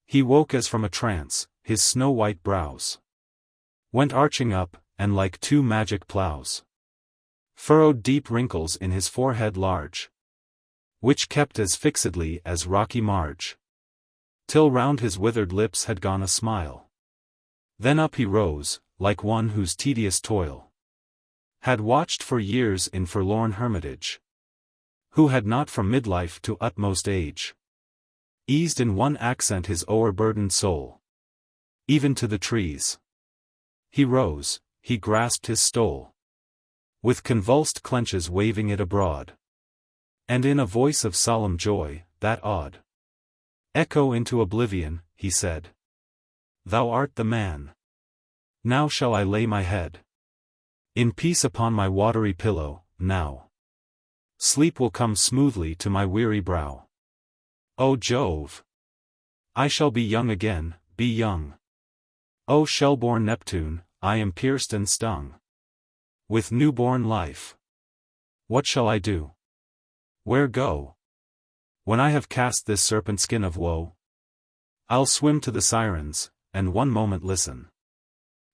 he woke as from a trance, his snow-white brows went arching up, and like two magic plows furrowed deep wrinkles in his forehead large, which kept as fixedly as rocky marge, till round his withered lips had gone a smile. Then up he rose, like one whose tedious toil had watched for years in forlorn hermitage, who had not from midlife to utmost age eased in one accent his o'erburdened soul, even to the trees. He rose, he grasped his stole, with convulsed clenches waving it abroad. And in a voice of solemn joy, that awed echo into oblivion, he said, "Thou art the man. Now shall I lay my head in peace upon my watery pillow, now. Sleep will come smoothly to my weary brow. O Jove! I shall be young again, be young. O shell-born Neptune, I am pierced and stung with new-born life. What shall I do? Where go? When I have cast this serpent skin of woe? I'll swim to the sirens, and one moment listen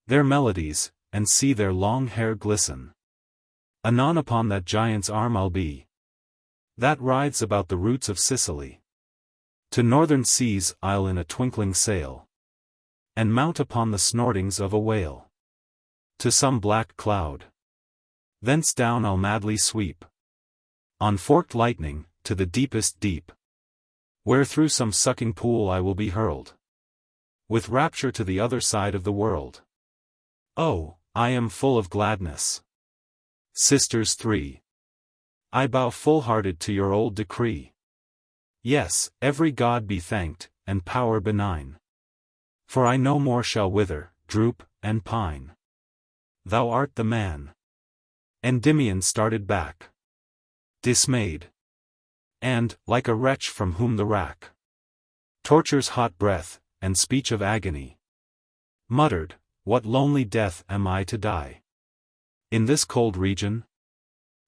their melodies, and see their long hair glisten. Anon upon that giant's arm I'll be, that writhes about the roots of Sicily. To northern seas I'll in a twinkling sail, and mount upon the snortings of a whale. To some black cloud, thence down I'll madly sweep, on forked lightning, to the deepest deep, where through some sucking pool I will be hurled, with rapture to the other side of the world. Oh, I am full of gladness. Sisters 3. I bow full-hearted to your old decree. Yes, every god be thanked, and power benign. For I no more shall wither, droop, and pine. Thou art the man. Endymion started back, dismayed, and, like a wretch from whom the rack tortures hot breath, and speech of agony, muttered, "What lonely death am I to die? In this cold region?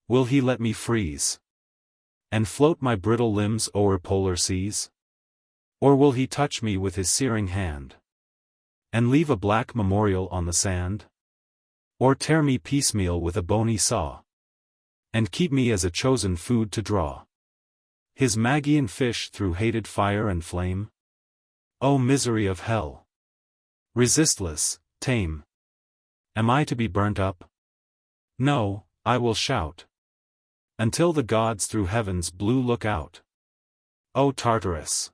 Will he let me freeze, and float my brittle limbs o'er polar seas? Or will he touch me with his searing hand, and leave a black memorial on the sand? Or tear me piecemeal with a bony saw, and keep me as a chosen food to draw his Magian fish through hated fire and flame? O misery of hell! Resistless, tame, am I to be burnt up? No, I will shout, until the gods through heaven's blue look out. O Tartarus!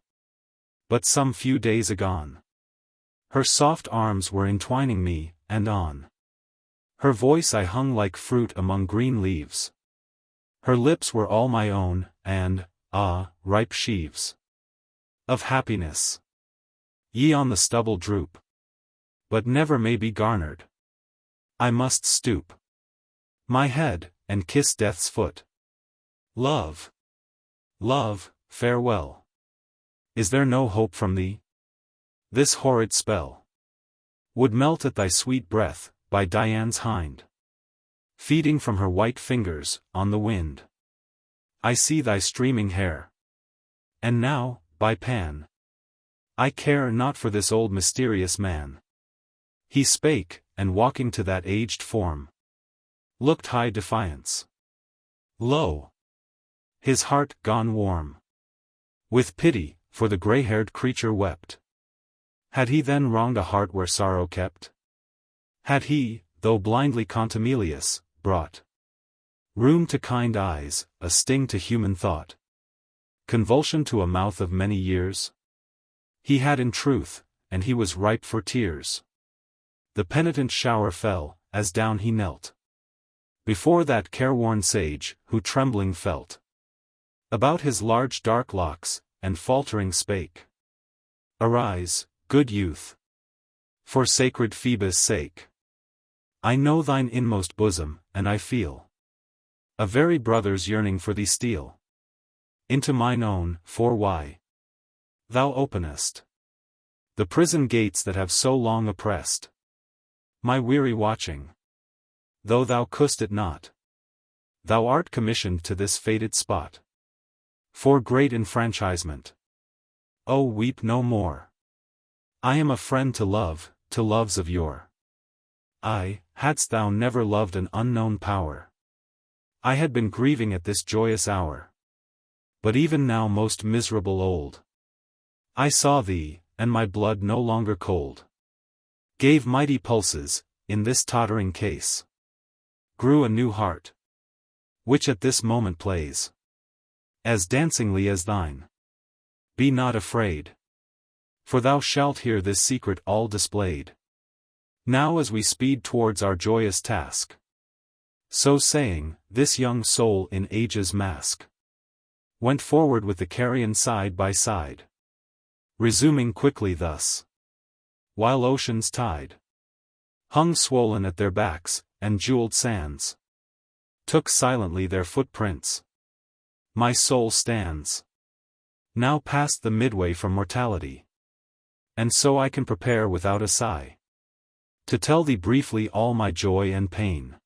But some few days agone, her soft arms were entwining me, and on her voice I hung like fruit among green leaves. Her lips were all my own, and, ripe sheaves of happiness. Ye on the stubble droop, but never may be garnered. I must stoop my head, and kiss death's foot. Love, love, farewell. Is there no hope from thee? This horrid spell would melt at thy sweet breath, by Dian's hind, feeding from her white fingers, on the wind. I see thy streaming hair. And now, by Pan, I care not for this old mysterious man. He spake, and walking to that aged form, looked high defiance. Lo! His heart gone warm with pity, for the grey-haired creature wept. Had he then wronged a heart where sorrow kept? Had he, though blindly contumelious, brought room to kind eyes, a sting to human thought, convulsion to a mouth of many years? He had in truth, and he was ripe for tears. The penitent shower fell, as down he knelt before that careworn sage, who trembling felt about his large dark locks, and faltering spake, "Arise, good youth, for sacred Phoebus' sake. I know thine inmost bosom, and I feel a very brother's yearning for thee steal into mine own, for why? Thou openest the prison gates that have so long oppressed my weary watching. Though thou couldst it not, thou art commissioned to this fated spot for great enfranchisement. Oh, weep no more. I am a friend to love, to loves of yore. Hadst thou never loved an unknown power, I had been grieving at this joyous hour. But even now most miserable old, I saw thee, and my blood no longer cold gave mighty pulses, in this tottering case grew a new heart, which at this moment plays as dancingly as thine. Be not afraid, for thou shalt hear this secret all displayed, now as we speed towards our joyous task. So saying, this young soul in age's mask Went forward with the carrion side by side. Resuming quickly thus. While ocean's tide hung swollen at their backs, and jeweled sands took silently their footprints. My soul stands now past the midway from mortality. And so I can prepare without a sigh to tell thee briefly all my joy and pain.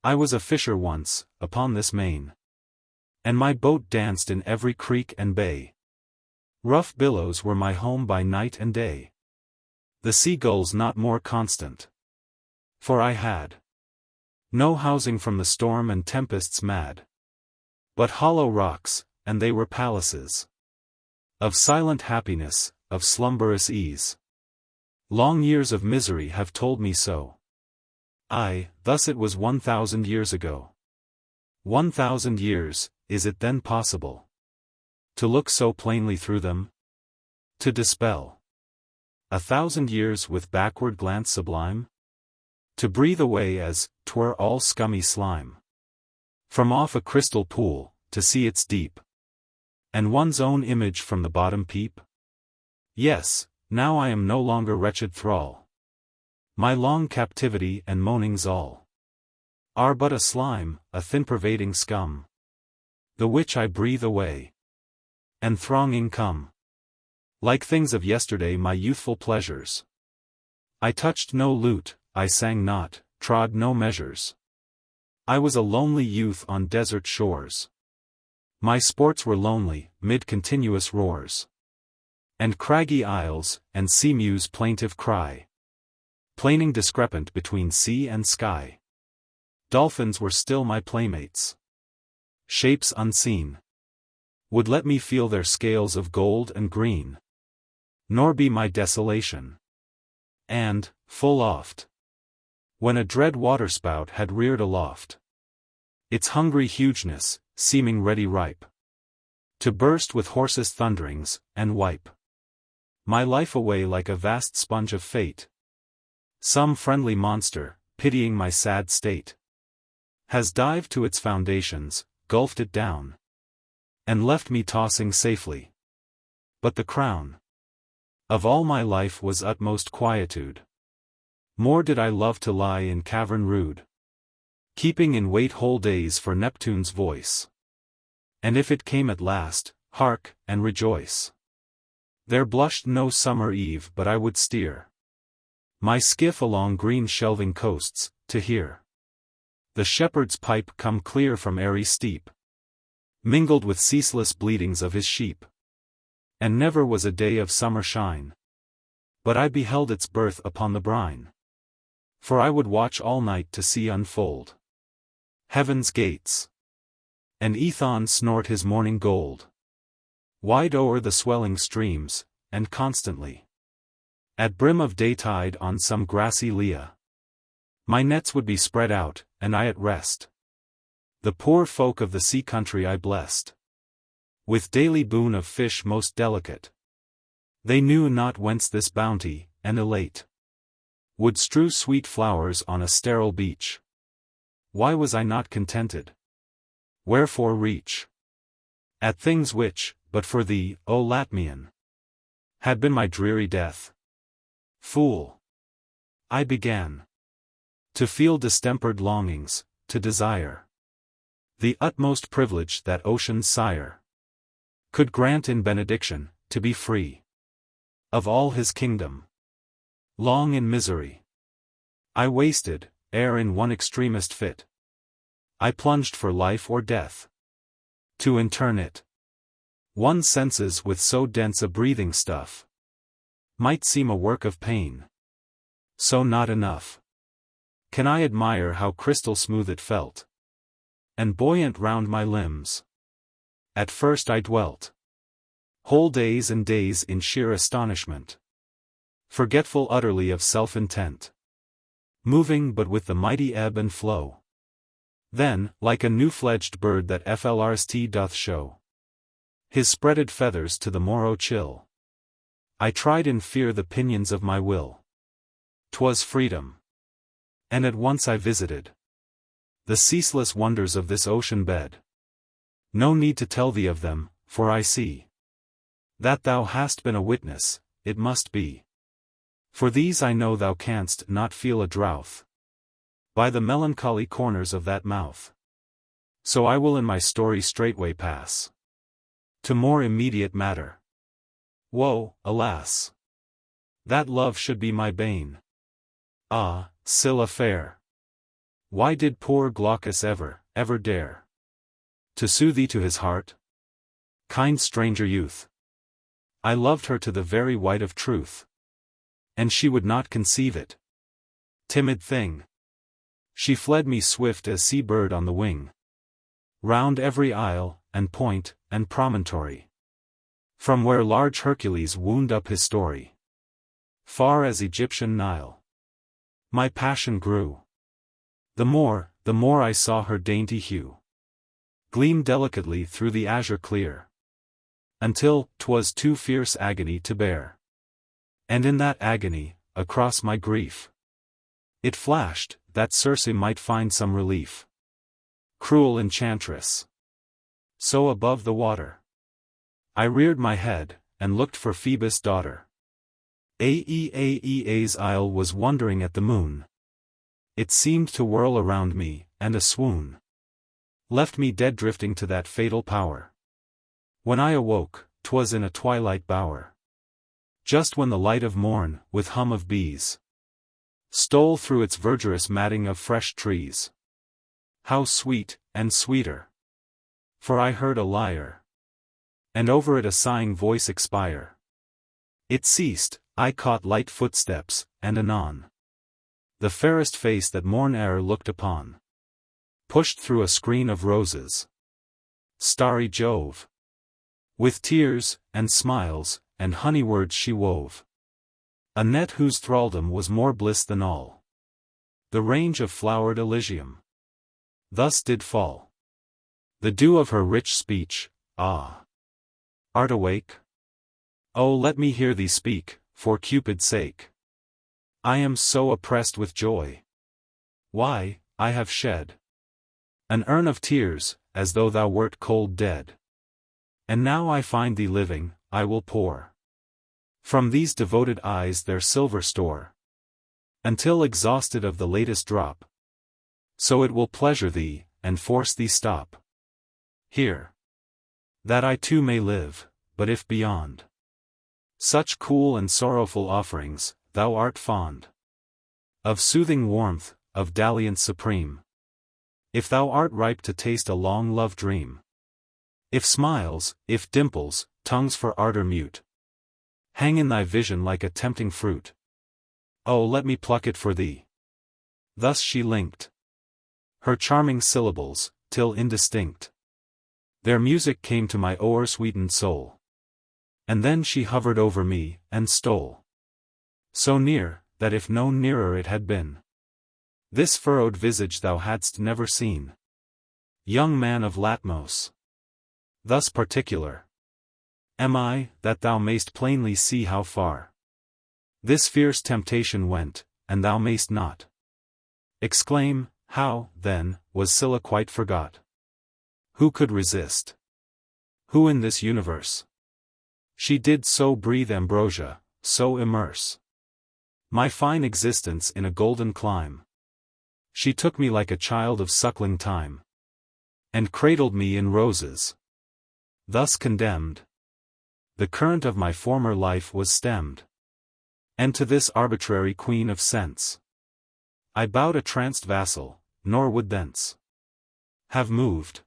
I was a fisher once, upon this main, and my boat danced in every creek and bay. Rough billows were my home by night and day. The seagulls not more constant. For I had no housing from the storm and tempests mad, but hollow rocks, and they were palaces of silent happiness, of slumberous ease. Long years of misery have told me so. Aye, thus it was 1,000 years ago. 1,000 years, is it then possible to look so plainly through them? To dispel 1,000 years with backward glance sublime? To breathe away as 'twere all scummy slime from off a crystal pool, to see its deep, and one's own image from the bottom peep? Yes, now I am no longer wretched thrall. My long captivity and moanings all are but a slime, a thin pervading scum, the which I breathe away, and thronging come, like things of yesterday my youthful pleasures. I touched no lute, I sang not, trod no measures. I was a lonely youth on desert shores. My sports were lonely, mid continuous roars, and craggy isles, and sea-mew's plaintive cry, plaining discrepant between sea and sky. Dolphins were still my playmates. Shapes unseen would let me feel their scales of gold and green, nor be my desolation. And, full oft, when a dread waterspout had reared aloft its hungry hugeness, seeming ready ripe to burst with hoarsest thunderings, and wipe my life away like a vast sponge of fate, some friendly monster, pitying my sad state, has dived to its foundations, gulfed it down, and left me tossing safely. But the crown of all my life was utmost quietude. More did I love to lie in cavern rude, keeping in wait whole days for Neptune's voice. And if it came at last, hark, and rejoice. There blushed no summer eve but I would steer my skiff along green shelving coasts, to hear the shepherd's pipe come clear from airy steep, mingled with ceaseless bleatings of his sheep. And never was a day of summer shine but I beheld its birth upon the brine. For I would watch all night to see unfold heaven's gates, and Aethon snort his morning gold, wide o'er the swelling streams, and constantly, at brim of daytide on some grassy lea, my nets would be spread out, and I at rest. The poor folk of the sea country I blessed with daily boon of fish most delicate. They knew not whence this bounty, and elate would strew sweet flowers on a sterile beach. Why was I not contented? Wherefore reach at things which, but for thee, O Latmian, had been my dreary death? Fool! I began to feel distempered longings, to desire the utmost privilege that ocean's sire could grant in benediction, to be free of all his kingdom. Long in misery I wasted, ere in one extremest fit I plunged for life or death. To intern it, one's senses with so dense a breathing stuff might seem a work of pain. So not enough can I admire how crystal smooth it felt, and buoyant round my limbs. At first I dwelt whole days and days in sheer astonishment, forgetful utterly of self-intent, moving but with the mighty ebb and flow. Then, like a new-fledged bird that FLRST doth show his spreaded feathers to the morrow chill, I tried in fear the pinions of my will. 'Twas freedom. And at once I visited the ceaseless wonders of this ocean bed. No need to tell thee of them, for I see that thou hast been a witness, it must be. For these I know thou canst not feel a drouth by the melancholy corners of that mouth. So I will in my story straightway pass to more immediate matter. Woe, alas! That love should be my bane. Ah, Scylla fair! Why did poor Glaucus ever dare to sue thee to his heart? Kind stranger youth! I loved her to the very white of truth, and she would not conceive it. Timid thing! She fled me swift as sea-bird on the wing, round every isle, and point, and promontory, from where large Hercules wound up his story, far as Egyptian Nile. My passion grew. The more I saw her dainty hue gleam delicately through the azure clear, until 'twas too fierce agony to bear. And in that agony, across my grief, it flashed, that Circe might find some relief. Cruel enchantress! So above the water, I reared my head, and looked for Phoebus' daughter. Aeaea's isle was wondering at the moon. It seemed to whirl around me, and a swoon left me dead drifting to that fatal power. When I awoke, 'twas in a twilight bower, just when the light of morn, with hum of bees, stole through its verdurous matting of fresh trees. How sweet, and sweeter! For I heard a lyre, and over it a sighing voice expire. It ceased, I caught light footsteps, and anon the fairest face that morn e'er looked upon pushed through a screen of roses. Starry Jove! With tears, and smiles, and honey words she wove a net whose thraldom was more bliss than all the range of flowered Elysium. Thus did fall the dew of her rich speech. Ah! Art awake? Oh, let me hear thee speak, for Cupid's sake. I am so oppressed with joy. Why, I have shed an urn of tears, as though thou wert cold dead. And now I find thee living, I will pour from these devoted eyes their silver store, until exhausted of the latest drop. So it will pleasure thee, and force thee stop here, that I too may live. But if beyond such cool and sorrowful offerings, thou art fond of soothing warmth, of dalliance supreme, if thou art ripe to taste a long love dream, if smiles, if dimples, tongues for ardor mute, hang in thy vision like a tempting fruit, oh, let me pluck it for thee. Thus she linked her charming syllables, till indistinct their music came to my o'er-sweetened soul. And then she hovered over me, and stole so near, that if no nearer it had been, this furrowed visage thou hadst never seen. Young man of Latmos! Thus particular am I, that thou mayst plainly see how far this fierce temptation went, and thou mayst not exclaim, how, then, was Scylla quite forgot? Who could resist? Who in this universe? She did so breathe ambrosia, so immerse my fine existence in a golden clime. She took me like a child of suckling time, and cradled me in roses. Thus condemned, the current of my former life was stemmed, and to this arbitrary queen of sense I bowed a tranced vassal, nor would thence have moved,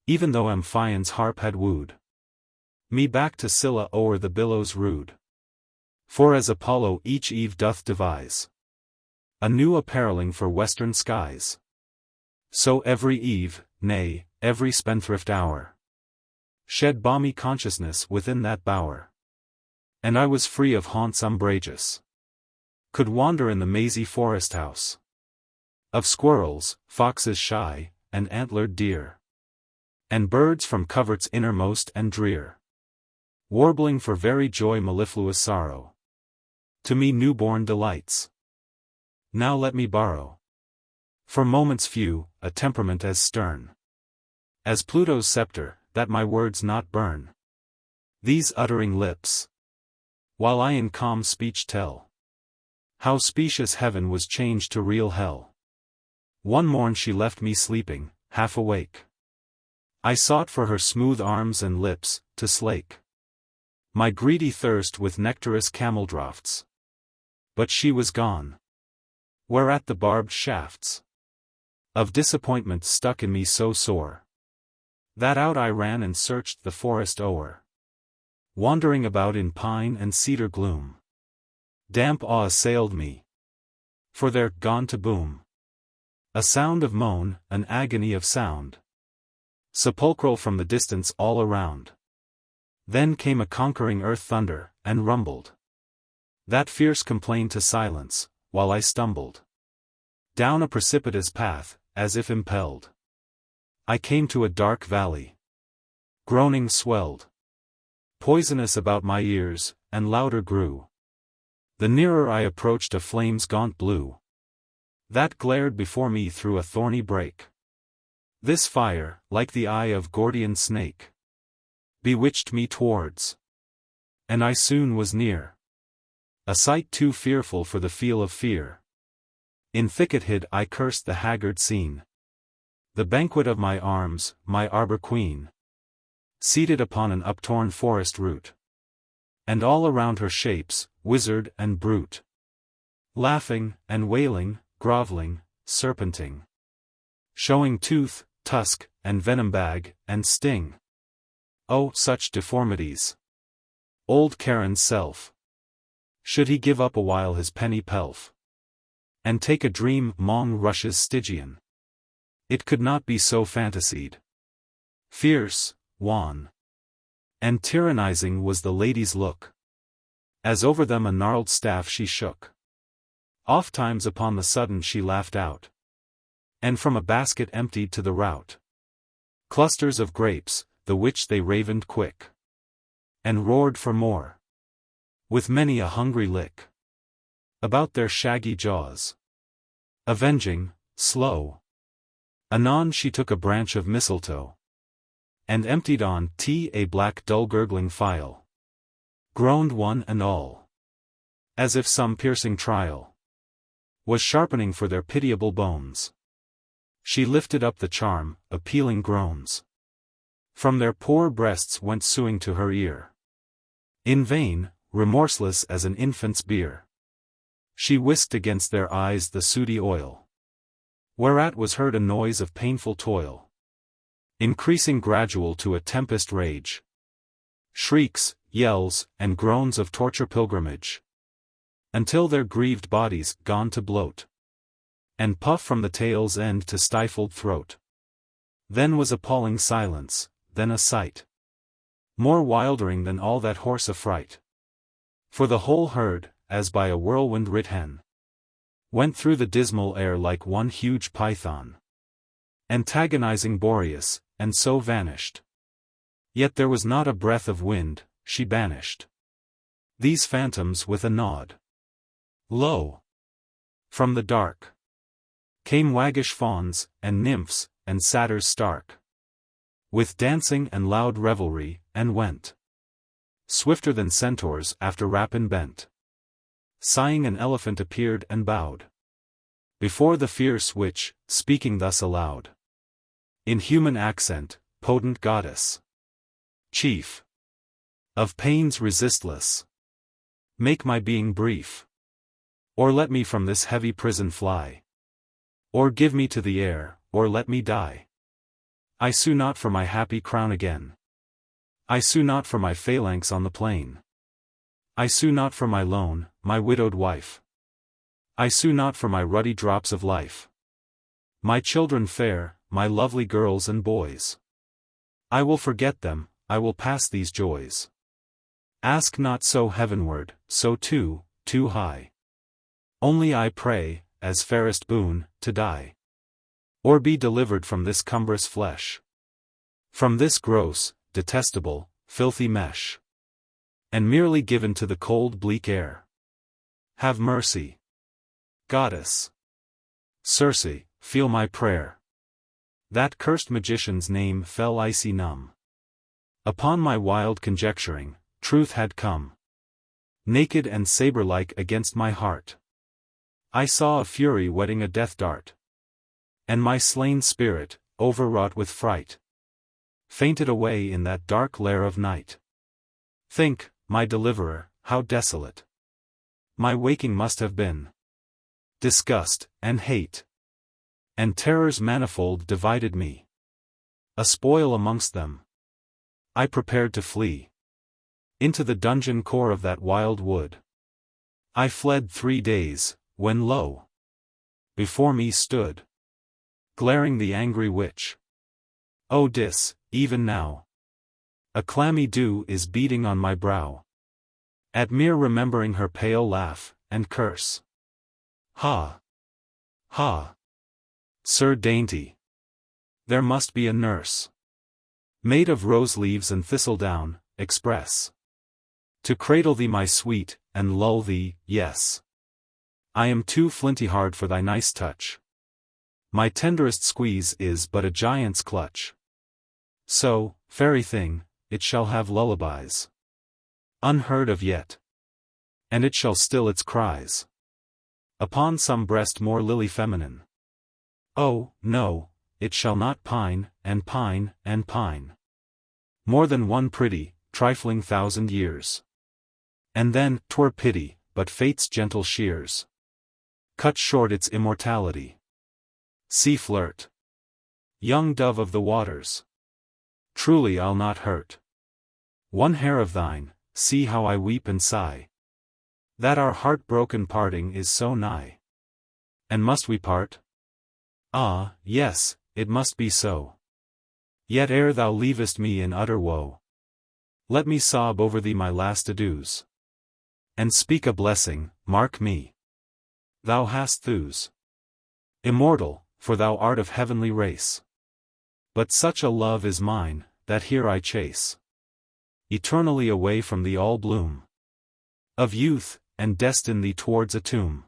even though Amphion's harp had wooed me back to Scylla o'er the billows rude. For as Apollo each eve doth devise a new appareling for western skies, so every eve, nay, every spendthrift hour, shed balmy consciousness within that bower. And I was free of haunts umbrageous, could wander in the mazy forest house of squirrels, foxes shy, and antlered deer, and birds from coverts innermost and drear, warbling for very joy mellifluous sorrow, to me new-born delights. Now let me borrow, for moments few, a temperament as stern as Pluto's scepter, that my words not burn these uttering lips, while I in calm speech tell how specious heaven was changed to real hell. One morn she left me sleeping, half awake. I sought for her smooth arms and lips, to slake my greedy thirst with nectarous camel draughts. But she was gone. Whereat the barbed shafts of disappointment stuck in me so sore, that out I ran and searched the forest o'er, wandering about in pine and cedar gloom. Damp awe assailed me, for there, gone to boom, a sound of moan, an agony of sound, sepulchral from the distance all around. Then came a conquering earth thunder, and rumbled that fierce complaint to silence, while I stumbled down a precipitous path, as if impelled. I came to a dark valley. Groaning swelled, poisonous about my ears, and louder grew. The nearer I approached a flame's gaunt blue, that glared before me through a thorny brake. This fire, like the eye of Gordian snake, bewitched me towards, and I soon was near. A sight too fearful for the feel of fear. In thicket hid I cursed the haggard scene. The banquet of my arms, my arbor queen, seated upon an uptorn forest root, and all around her shapes, wizard and brute, laughing, and wailing, groveling, serpenting, showing tooth, tusk, and venom bag, and sting. Oh, such deformities! Old Charon's self, should he give up awhile his penny pelf, and take a dream 'mong rushes Stygian, it could not be so fantasied. Fierce, wan, and tyrannizing was the lady's look, as over them a gnarled staff she shook. Ofttimes upon the sudden she laughed out, and from a basket emptied to the rout clusters of grapes, the which they ravened quick, and roared for more, with many a hungry lick about their shaggy jaws. Avenging, slow, anon she took a branch of mistletoe, and emptied on a black dull gurgling phial. Groaned one and all, as if some piercing trial was sharpening for their pitiable bones. She lifted up the charm, appealing groans from their poor breasts went suing to her ear. In vain, remorseless as an infant's bier, she whisked against their eyes the sooty oil, whereat was heard a noise of painful toil, increasing gradual to a tempest rage. Shrieks, yells, and groans of torture pilgrimage, until their grieved bodies, gone to bloat, and puff from the tail's end to stifled throat. Then was appalling silence, then a sight more wildering than all that horse affright. For the whole herd, as by a whirlwind writ hen, went through the dismal air like one huge python, antagonizing Boreas, and so vanished. Yet there was not a breath of wind, she banished these phantoms with a nod. Lo! From the dark came waggish fauns, and nymphs, and satyrs stark, with dancing and loud revelry, and went swifter than centaurs after rapine bent. Sighing an elephant appeared and bowed before the fierce witch, speaking thus aloud, in human accent, potent goddess, chief of pains resistless, make my being brief, or let me from this heavy prison fly, or give me to the air, or let me die. I sue not for my happy crown again, I sue not for my phalanx on the plain, I sue not for my lone, my widowed wife, I sue not for my ruddy drops of life, my children fair, my lovely girls and boys. I will forget them, I will pass these joys. Ask not so heavenward, so too high. Only I pray, as fairest boon, to die, or be delivered from this cumbrous flesh, from this gross, detestable, filthy mesh, and merely given to the cold bleak air. Have mercy, Goddess. Circe, feel my prayer. That cursed magician's name fell icy numb. Upon my wild conjecturing, truth had come. Naked and saber-like against my heart. I saw a fury whetting a death dart. And my slain spirit, overwrought with fright, fainted away in that dark lair of night. Think, my deliverer, how desolate my waking must have been. Disgust, and hate, and terrors manifold divided me. A spoil amongst them, I prepared to flee into the dungeon core of that wild wood. I fled 3 days, when lo! before me stood, glaring the angry witch. Oh even now, a clammy dew is beating on my brow, at mere remembering her pale laugh, and curse. Ha! Ha! Sir Dainty! There must be a nurse, made of rose leaves and thistledown, express, to cradle thee my sweet, and lull thee, yes. I am too flinty hard for thy nice touch. My tenderest squeeze is but a giant's clutch. So, fairy thing, it shall have lullabies, unheard of yet, and it shall still its cries upon some breast more lily feminine. Oh, no, it shall not pine, and pine, and pine, more than one pretty, trifling 1,000 years. And then, 'twere pity, but fate's gentle shears cut short its immortality. Sea flirt, young dove of the waters, truly I'll not hurt one hair of thine. See how I weep and sigh, that our heart-broken parting is so nigh. And must we part? Ah, yes, it must be so. Yet ere thou leavest me in utter woe, let me sob over thee my last adieus, and speak a blessing. Mark me, thou hast thews immortal, for thou art of heavenly race. But such a love is mine, that here I chase eternally away from the all bloom of youth, and destine thee towards a tomb.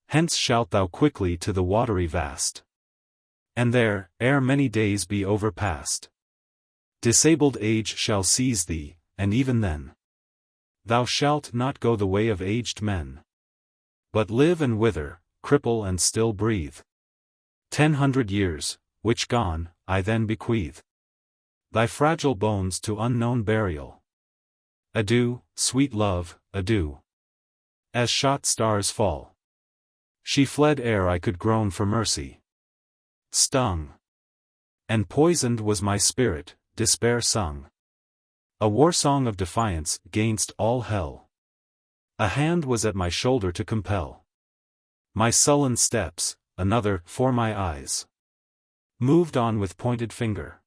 Hence shalt thou quickly to the watery vast, and there, ere many days be overpast, disabled age shall seize thee, and even then thou shalt not go the way of aged men, but live and wither, cripple and still breathe 100 years, which gone, I then bequeath thy fragile bones to unknown burial. Adieu, sweet love, adieu. As shot stars fall, she fled ere I could groan for mercy. Stung and poisoned was my spirit, despair sung a war song of defiance gainst all hell. A hand was at my shoulder to compel my sullen steps, another, for my eyes, moved on with pointed finger.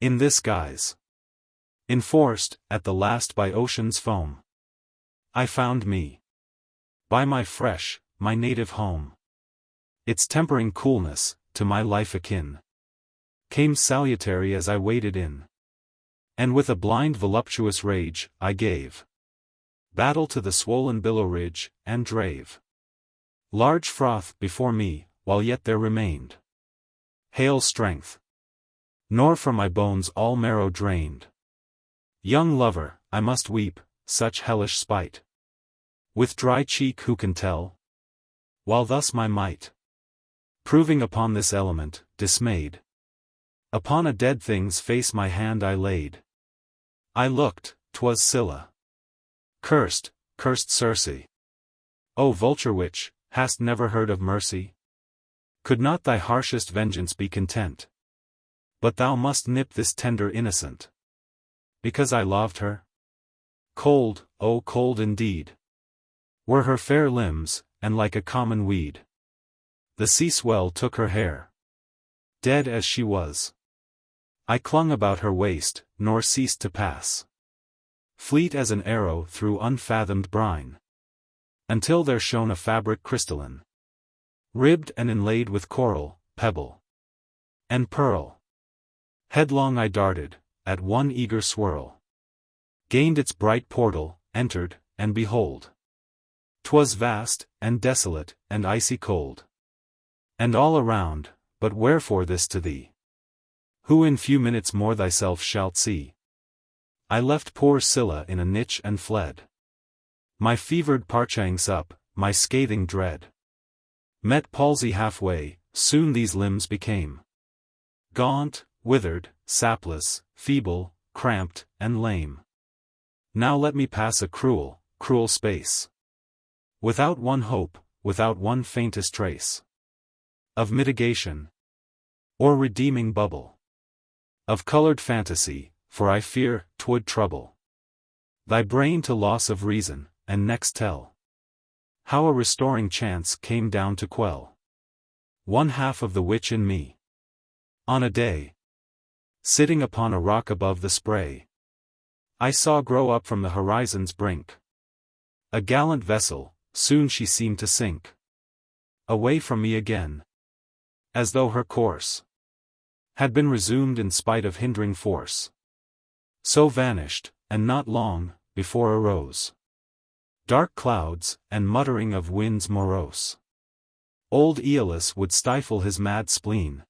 In this guise, enforced, at the last by ocean's foam, I found me, by my fresh, my native home. Its tempering coolness, to my life akin, came salutary as I waded in, and with a blind voluptuous rage, I gave battle to the swollen billow ridge, and drave large froth before me, while yet there remained hale strength, nor from my bones all marrow drained. Young lover, I must weep, such hellish spite. With dry cheek who can tell? While thus my might, proving upon this element, dismayed, upon a dead thing's face my hand I laid. I looked, 'twas Scylla. Cursed, cursed Circe. O vulture witch, hast never heard of mercy? Could not thy harshest vengeance be content? But thou must nip this tender innocent, because I loved her? Cold, oh cold indeed, were her fair limbs, and like a common weed the sea swell took her hair. Dead as she was, I clung about her waist, nor ceased to pass, fleet as an arrow through unfathomed brine, until there shone a fabric crystalline, ribbed and inlaid with coral, pebble, and pearl. Headlong I darted, at one eager swirl, gained its bright portal, entered, and behold, 'twas vast, and desolate, and icy cold. And all around, but wherefore this to thee? Who in few minutes more thyself shalt see? I left poor Scylla in a niche and fled. My fevered parchings up, my scathing dread. Met palsy halfway, soon these limbs became gaunt, withered, sapless, feeble, cramped, and lame. Now let me pass a cruel, cruel space. Without one hope, without one faintest trace of mitigation, or redeeming bubble of colored fantasy, for I fear 'twould trouble thy brain to loss of reason, and next tell how a restoring chance came down to quell one half of the witch in me. On a day, sitting upon a rock above the spray, I saw grow up from the horizon's brink a gallant vessel. Soon she seemed to sink away from me again, as though her course had been resumed in spite of hindering force. So vanished, and not long before arose dark clouds, and muttering of winds morose. Old Aeolus would stifle his mad spleen,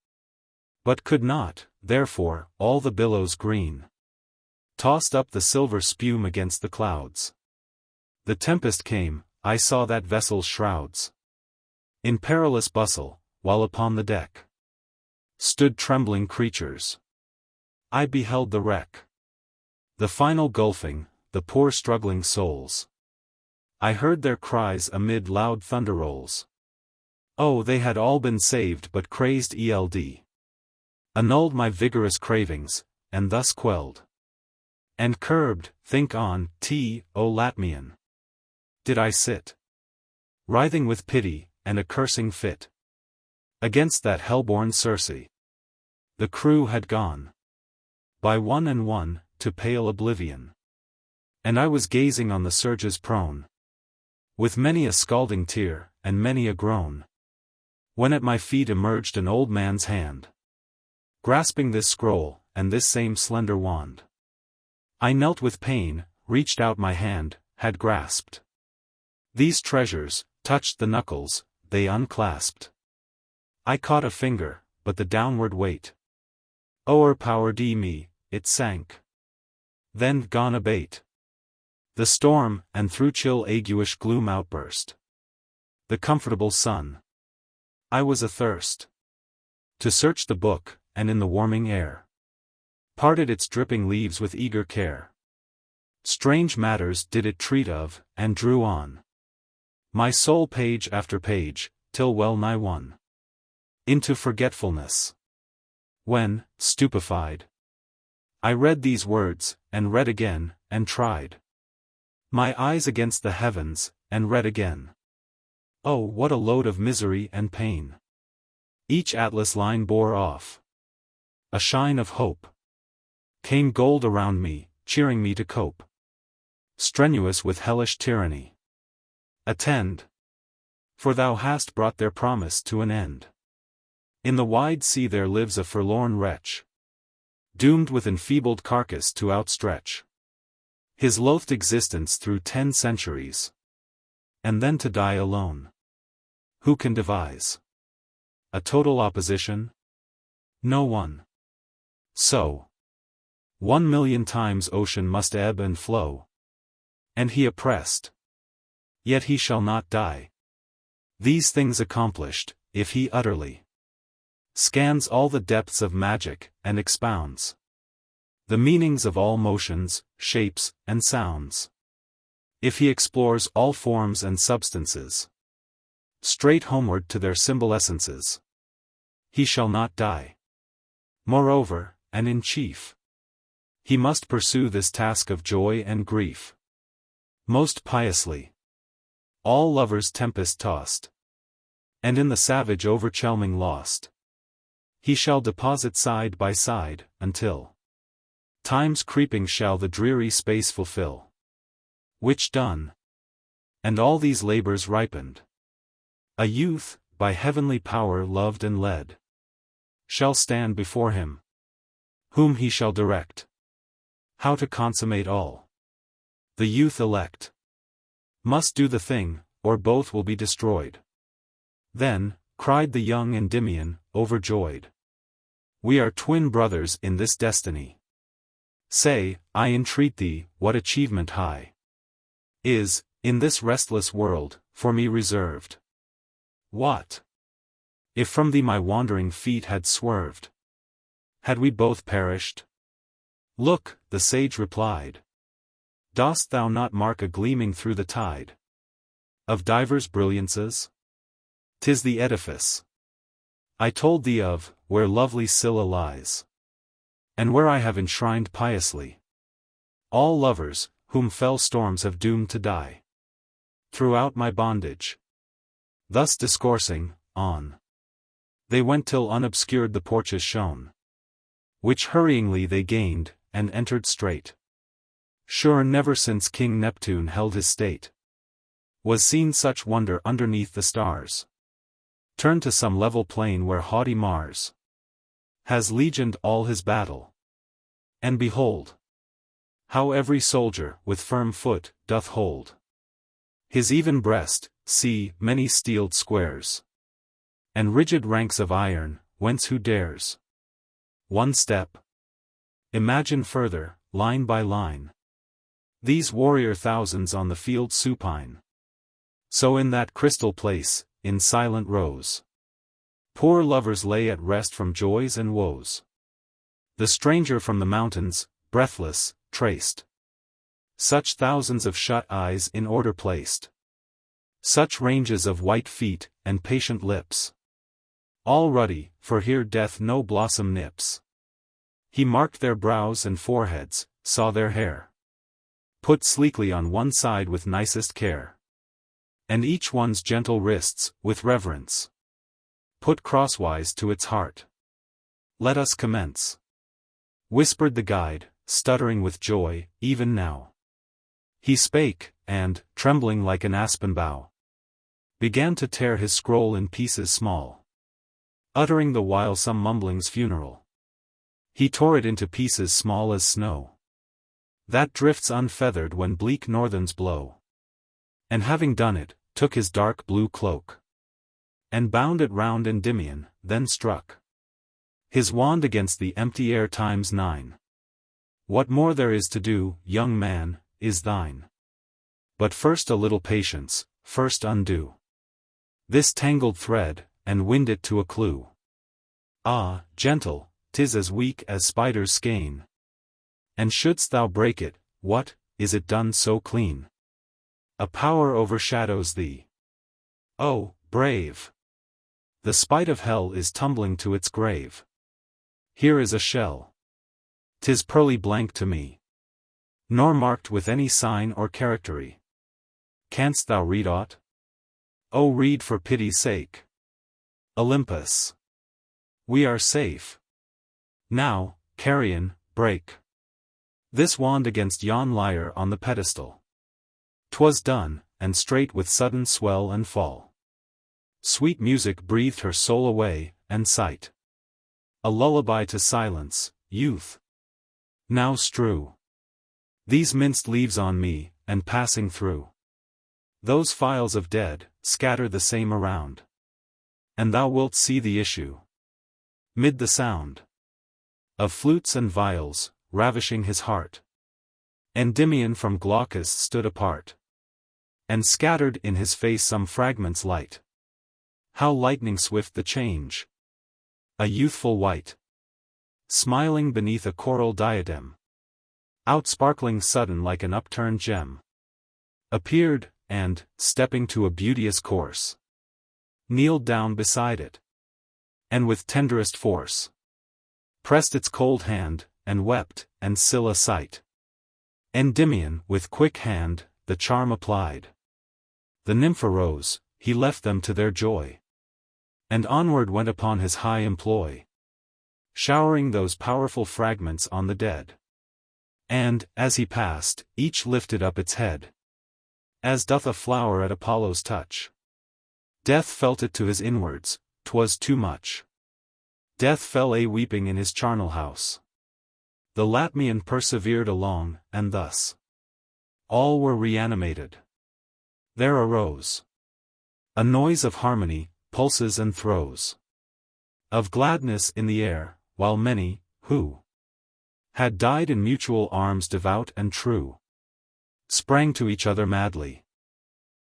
but could not, therefore, all the billows green tossed up the silver spume against the clouds. The tempest came, I saw that vessel's shrouds in perilous bustle, while upon the deck stood trembling creatures. I beheld the wreck, the final gulfing, the poor struggling souls. I heard their cries amid loud thunder rolls. Oh, they had all been saved, but crazed eld annulled my vigorous cravings, and thus quelled and curbed, think on, O Latmian, did I sit, writhing with pity, and a cursing fit against that hell-born Circe. The crew had gone by one and one, to pale oblivion, and I was gazing on the surges prone, with many a scalding tear, and many a groan, when at my feet emerged an old man's hand, grasping this scroll, and this same slender wand. I knelt with pain, reached out my hand, had grasped these treasures, touched the knuckles, they unclasped. I caught a finger, but the downward weight o'erpowered me, it sank. Then gone abate the storm, and through chill aguish gloom outburst the comfortable sun. I was athirst to search the book, and in the warming air parted its dripping leaves with eager care. Strange matters did it treat of, and drew on my soul page after page, till well nigh won into forgetfulness. When, stupefied, I read these words, and read again, and tried my eyes against the heavens, and read again. Oh, what a load of misery and pain each atlas line bore off! A shine of hope came gold around me, cheering me to cope, strenuous with hellish tyranny. Attend, for thou hast brought their promise to an end. In the wide sea there lives a forlorn wretch, doomed with enfeebled carcass to outstretch his loathed existence through 10 centuries, and then to die alone. Who can devise a total opposition? No one. So 1,000,000 times ocean must ebb and flow, and he oppressed, yet he shall not die. These things accomplished, if he utterly scans all the depths of magic, and expounds the meanings of all motions, shapes, and sounds. If he explores all forms and substances, straight homeward to their symbol essences, he shall not die. Moreover, and in chief, he must pursue this task of joy and grief most piously, all lovers tempest-tossed, and in the savage overwhelming lost, he shall deposit side by side, until time's creeping shall the dreary space fulfill. Which done, and all these labors ripened, a youth, by heavenly power loved and led, shall stand before him, whom he shall direct how to consummate all. The youth elect must do the thing, or both will be destroyed. Then, cried the young Endymion, overjoyed. We are twin brothers in this destiny. Say, I entreat thee, what achievement high is, in this restless world, for me reserved? What if from thee my wandering feet had swerved? Had we both perished? Look, the sage replied. Dost thou not mark a gleaming through the tide of divers brilliances? 'Tis the edifice I told thee of, where lovely Scylla lies, and where I have enshrined piously all lovers, whom fell storms have doomed to die. Throughout my bondage, thus discoursing, on they went till unobscured the porches shone, which hurryingly they gained, and entered straight. Sure never since King Neptune held his state was seen such wonder underneath the stars. Turn to some level plain where haughty Mars has legioned all his battle, and behold how every soldier, with firm foot, doth hold his even breast. See, many steeled squares, and rigid ranks of iron, whence who dares one step imagine further, line by line, these warrior thousands on the field supine. So in that crystal place, in silent rows, poor lovers lay at rest from joys and woes. The stranger from the mountains, breathless, traced such thousands of shut eyes in order placed, such ranges of white feet, and patient lips, all ruddy, for here death no blossom nips. He marked their brows and foreheads, saw their hair put sleekly on one side with nicest care, and each one's gentle wrists, with reverence, put crosswise to its heart. Let us commence, whispered the guide, stuttering with joy, even now. He spake, and, trembling like an aspen bough, began to tear his scroll in pieces small, uttering the while some mumblings funeral. He tore it into pieces small as snow that drifts unfeathered when bleak northerns blow. And having done it, took his dark blue cloak, and bound it round Endymion, then struck his wand against the empty air times 9. What more there is to do, young man, is thine. But first a little patience, first undo this tangled thread, and wind it to a clue. Ah, gentle, 'tis as weak as spider's skein. And shouldst thou break it, what, is it done so clean? A power overshadows thee. Oh, brave! The spite of hell is tumbling to its grave. Here is a shell. 'Tis pearly blank to me, nor marked with any sign or charactery. Canst thou read aught? Oh, read for pity's sake. Olympus, we are safe. Now, carrion, break this wand against yon lyre on the pedestal. 'Twas done, and straight with sudden swell and fall, sweet music breathed her soul away, and sight a lullaby to silence. Youth, now strew these minced leaves on me, and passing through those files of dead, scatter the same around, and thou wilt see the issue. Mid the sound of flutes and viols, ravishing his heart, Endymion from Glaucus stood apart, and scattered in his face some fragments light. How lightning swift the change! A youthful wight, smiling beneath a coral diadem, outsparkling sudden like an upturned gem, appeared, and, stepping to a beauteous corse, kneeled down beside it, and with tenderest force pressed its cold hand, and wept, and Scylla sight. Endymion, with quick hand, the charm applied. The nymph arose, he left them to their joy, and onward went upon his high employ, showering those powerful fragments on the dead. And, as he passed, each lifted up its head, as doth a flower at Apollo's touch. Death felt it to his inwards, 'twas too much. Death fell a weeping in his charnel house. The Latmian persevered along, and thus all were reanimated. There arose a noise of harmony, pulses and throes. of gladness in the air, while many, who had died in mutual arms devout and true, sprang to each other madly.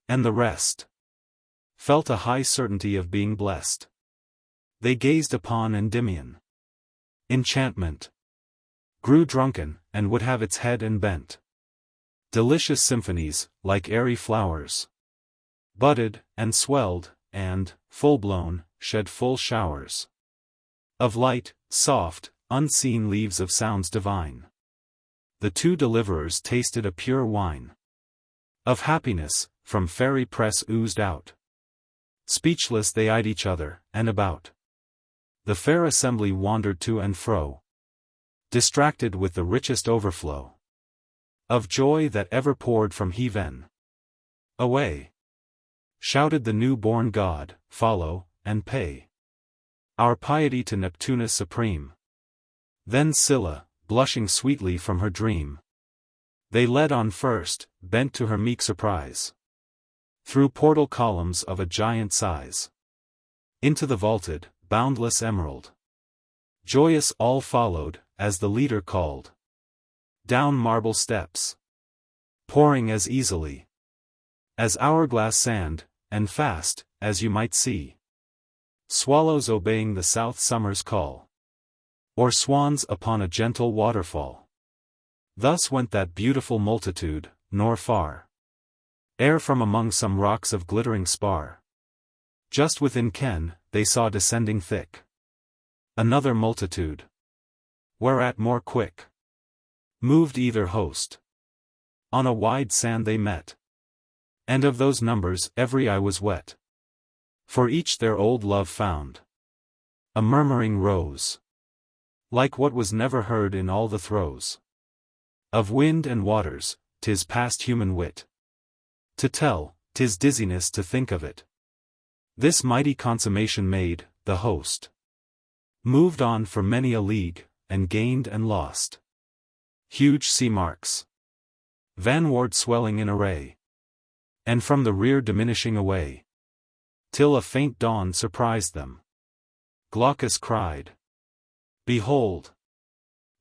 And the rest felt a high certainty of being blessed. They gazed upon Endymion. Enchantment grew drunken, and would have its head and bent. Delicious symphonies, like airy flowers, budded, and swelled, and, full-blown, shed full showers of light, soft, unseen leaves of sounds divine. The two deliverers tasted a pure wine of happiness, from fairy press oozed out. Speechless they eyed each other, and about the fair assembly wandered to and fro, distracted with the richest overflow of joy that ever poured from heaven. Away! Shouted the new-born god, follow, and pay our piety to Neptunus supreme. Then Scylla, blushing sweetly from her dream, they led on first, bent to her meek surprise, through portal columns of a giant size, into the vaulted, boundless emerald. Joyous all followed, as the leader called, down marble steps, pouring as easily as hourglass sand, and fast, as you might see swallows obeying the south summer's call, or swans upon a gentle waterfall. Thus went that beautiful multitude, nor far, ere from among some rocks of glittering spar, just within ken, they saw descending thick another multitude, whereat more quick moved either host. On a wide sand they met, and of those numbers every eye was wet, for each their old love found. A murmuring rose, like what was never heard in all the throes of wind and waters. 'Tis past human wit to tell, 'tis dizziness to think of it. This mighty consummation made, the host moved on for many a league, and gained and lost huge sea marks, vanward swelling in array, and from the rear diminishing away, till a faint dawn surprised them. Glaucus cried, Behold!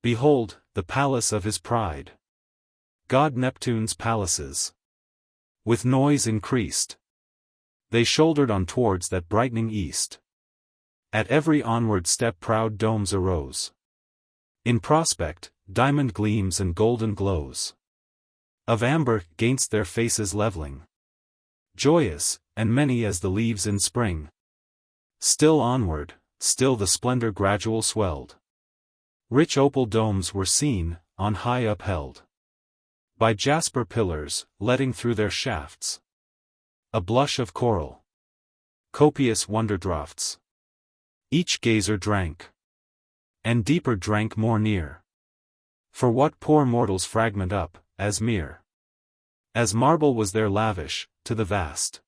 Behold, the palace of his pride! God Neptune's palaces! With noise increased, they shouldered on towards that brightening east. At every onward step proud domes arose. In prospect, diamond gleams and golden glows of amber gainst their faces leveling. Joyous, and many as the leaves in spring. Still onward, still the splendor gradual swelled. Rich opal domes were seen, on high upheld by jasper pillars, letting through their shafts a blush of coral. Copious wonder draughts each gazer drank, and deeper drank more near. For what poor mortals fragment up, as mere as marble was their lavish, to the vast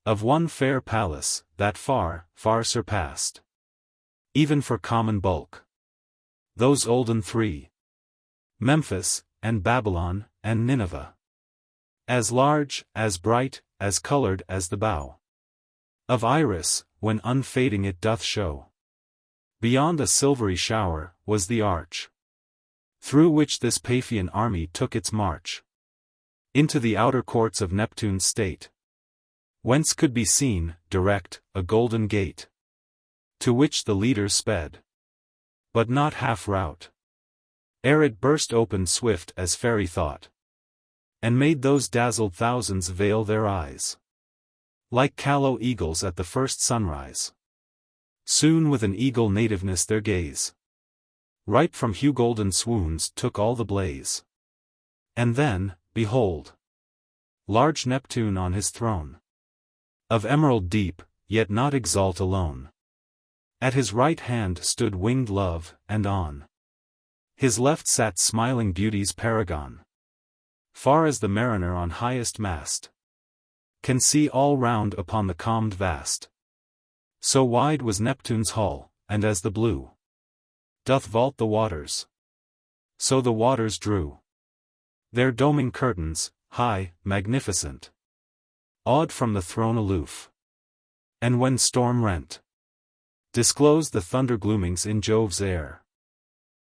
of one fair palace, that far, far surpassed even for common bulk those olden three, Memphis, and Babylon, and Nineveh. As large, as bright, as colored as the bow of Iris, when unfading it doth show. Beyond a silvery shower, was the arch, through which this Paphian army took its march into the outer courts of Neptune's state, whence could be seen, direct, a golden gate, to which the leaders sped, but not half rout, ere it burst open swift as fairy thought, and made those dazzled thousands veil their eyes, like callow eagles at the first sunrise. Soon with an eagle nativeness their gaze, ripe from hue-golden swoons, took all the blaze. And then, behold, large Neptune on his throne, of emerald deep, yet not exalt alone. At his right hand stood winged Love, and on his left sat smiling Beauty's paragon. Far as the mariner on highest mast can see all round upon the calmed vast. So wide was Neptune's hall, and as the blue doth vault the waters, so the waters drew their doming curtains, high, magnificent, awed from the throne aloof. And when storm rent disclosed the thunder gloomings in Jove's air.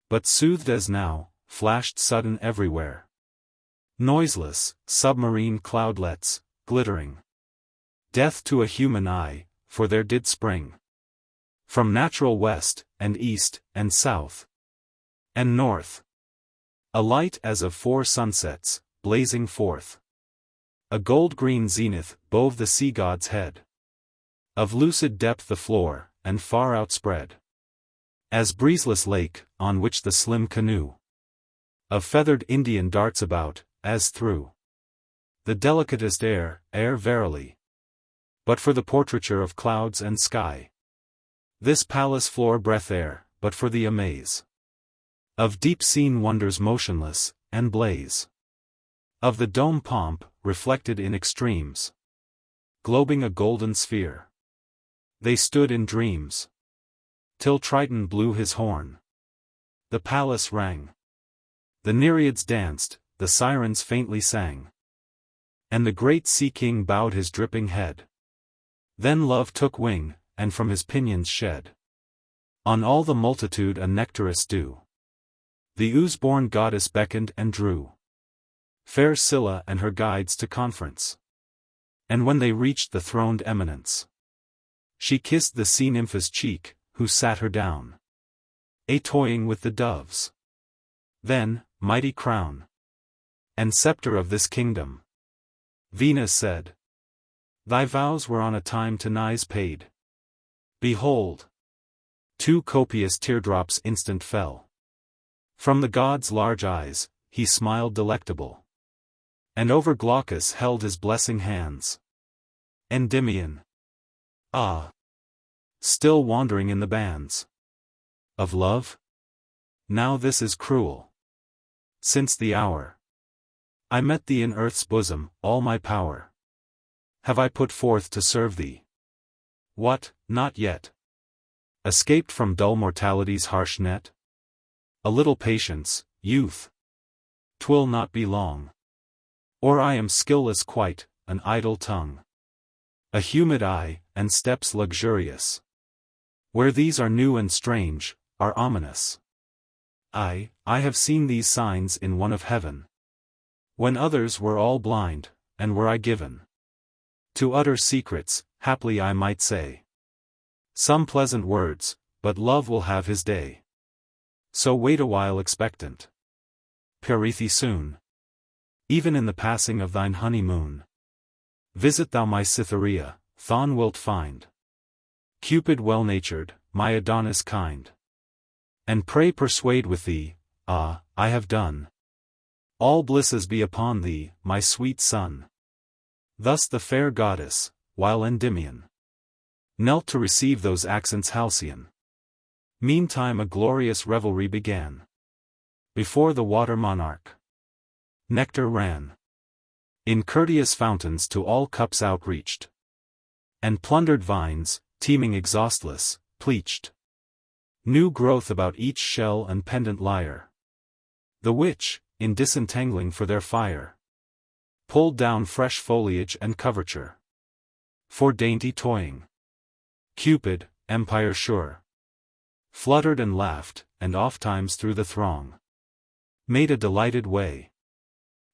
But soothed as now, flashed sudden everywhere. Noiseless, submarine cloudlets, glittering. Death to a human eye, for there did spring. From natural west, and east, and south, and north. A light as of 4 sunsets, blazing forth. A gold-green zenith bove the sea-god's head. Of lucid depth the floor, and far outspread. As breezeless lake, on which the slim canoe of feathered Indian darts about, as through the delicatest air verily. But for the portraiture of clouds and sky. This palace floor breath air, but for the amaze of deep-seen wonders motionless, and blaze of the dome pomp, reflected in extremes, globing a golden sphere. They stood in dreams, till Triton blew his horn. The palace rang. The Nereids danced, the sirens faintly sang. And the great sea-king bowed his dripping head. Then love took wing, and from his pinions shed on all the multitude a nectarous dew. The ooze-born goddess beckoned and drew fair Scylla and her guides to conference. And when they reached the throned eminence, she kissed the sea-nymph's cheek, who sat her down, toying with the doves. Then, mighty crown and scepter of this kingdom, Venus said, thy vows were on a time to nigh paid. Behold! 2 copious teardrops instant fell from the god's large eyes, he smiled delectable. And over Glaucus held his blessing hands. Endymion. Ah! Still wandering in the bands of love? Now this is cruel. Since the hour I met thee in earth's bosom, all my power have I put forth to serve thee. What, not yet? Escaped from dull mortality's harsh net? A little patience, youth. 'Twill not be long. Or I am skillless quite, an idle tongue, a humid eye, and steps luxurious. Where these are new and strange, are ominous. I have seen these signs in one of heaven. When others were all blind, and were I given to utter secrets, haply I might say some pleasant words, but love will have his day. So wait a while expectant. Perithe soon. Even in the passing of thine honeymoon. Visit thou my Cytherea, thon wilt find Cupid well-natured, my Adonis kind. And pray persuade with thee, I have done. All blisses be upon thee, my sweet son. Thus the fair goddess, while Endymion knelt to receive those accents halcyon. Meantime a glorious revelry began. Before the water monarch nectar ran in courteous fountains to all cups outreached, and plundered vines, teeming exhaustless, pleached new growth about each shell and pendant lyre. The which, in disentangling for their fire, pulled down fresh foliage and coverture for dainty toying. Cupid, empire sure, fluttered and laughed, and ofttimes through the throng made a delighted way.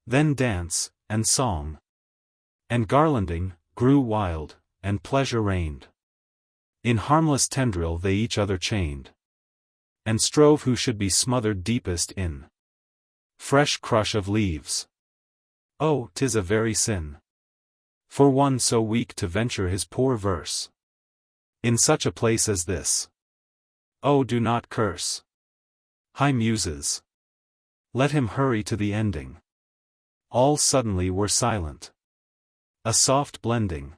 Then dance, and song, and garlanding, grew wild, and pleasure reigned. In harmless tendril they each other chained, and strove who should be smothered deepest in fresh crush of leaves. Oh, 'tis a very sin for one so weak to venture his poor verse in such a place as this. Oh, do not curse high muses. Let him hurry to the ending. All suddenly were silent. A soft blending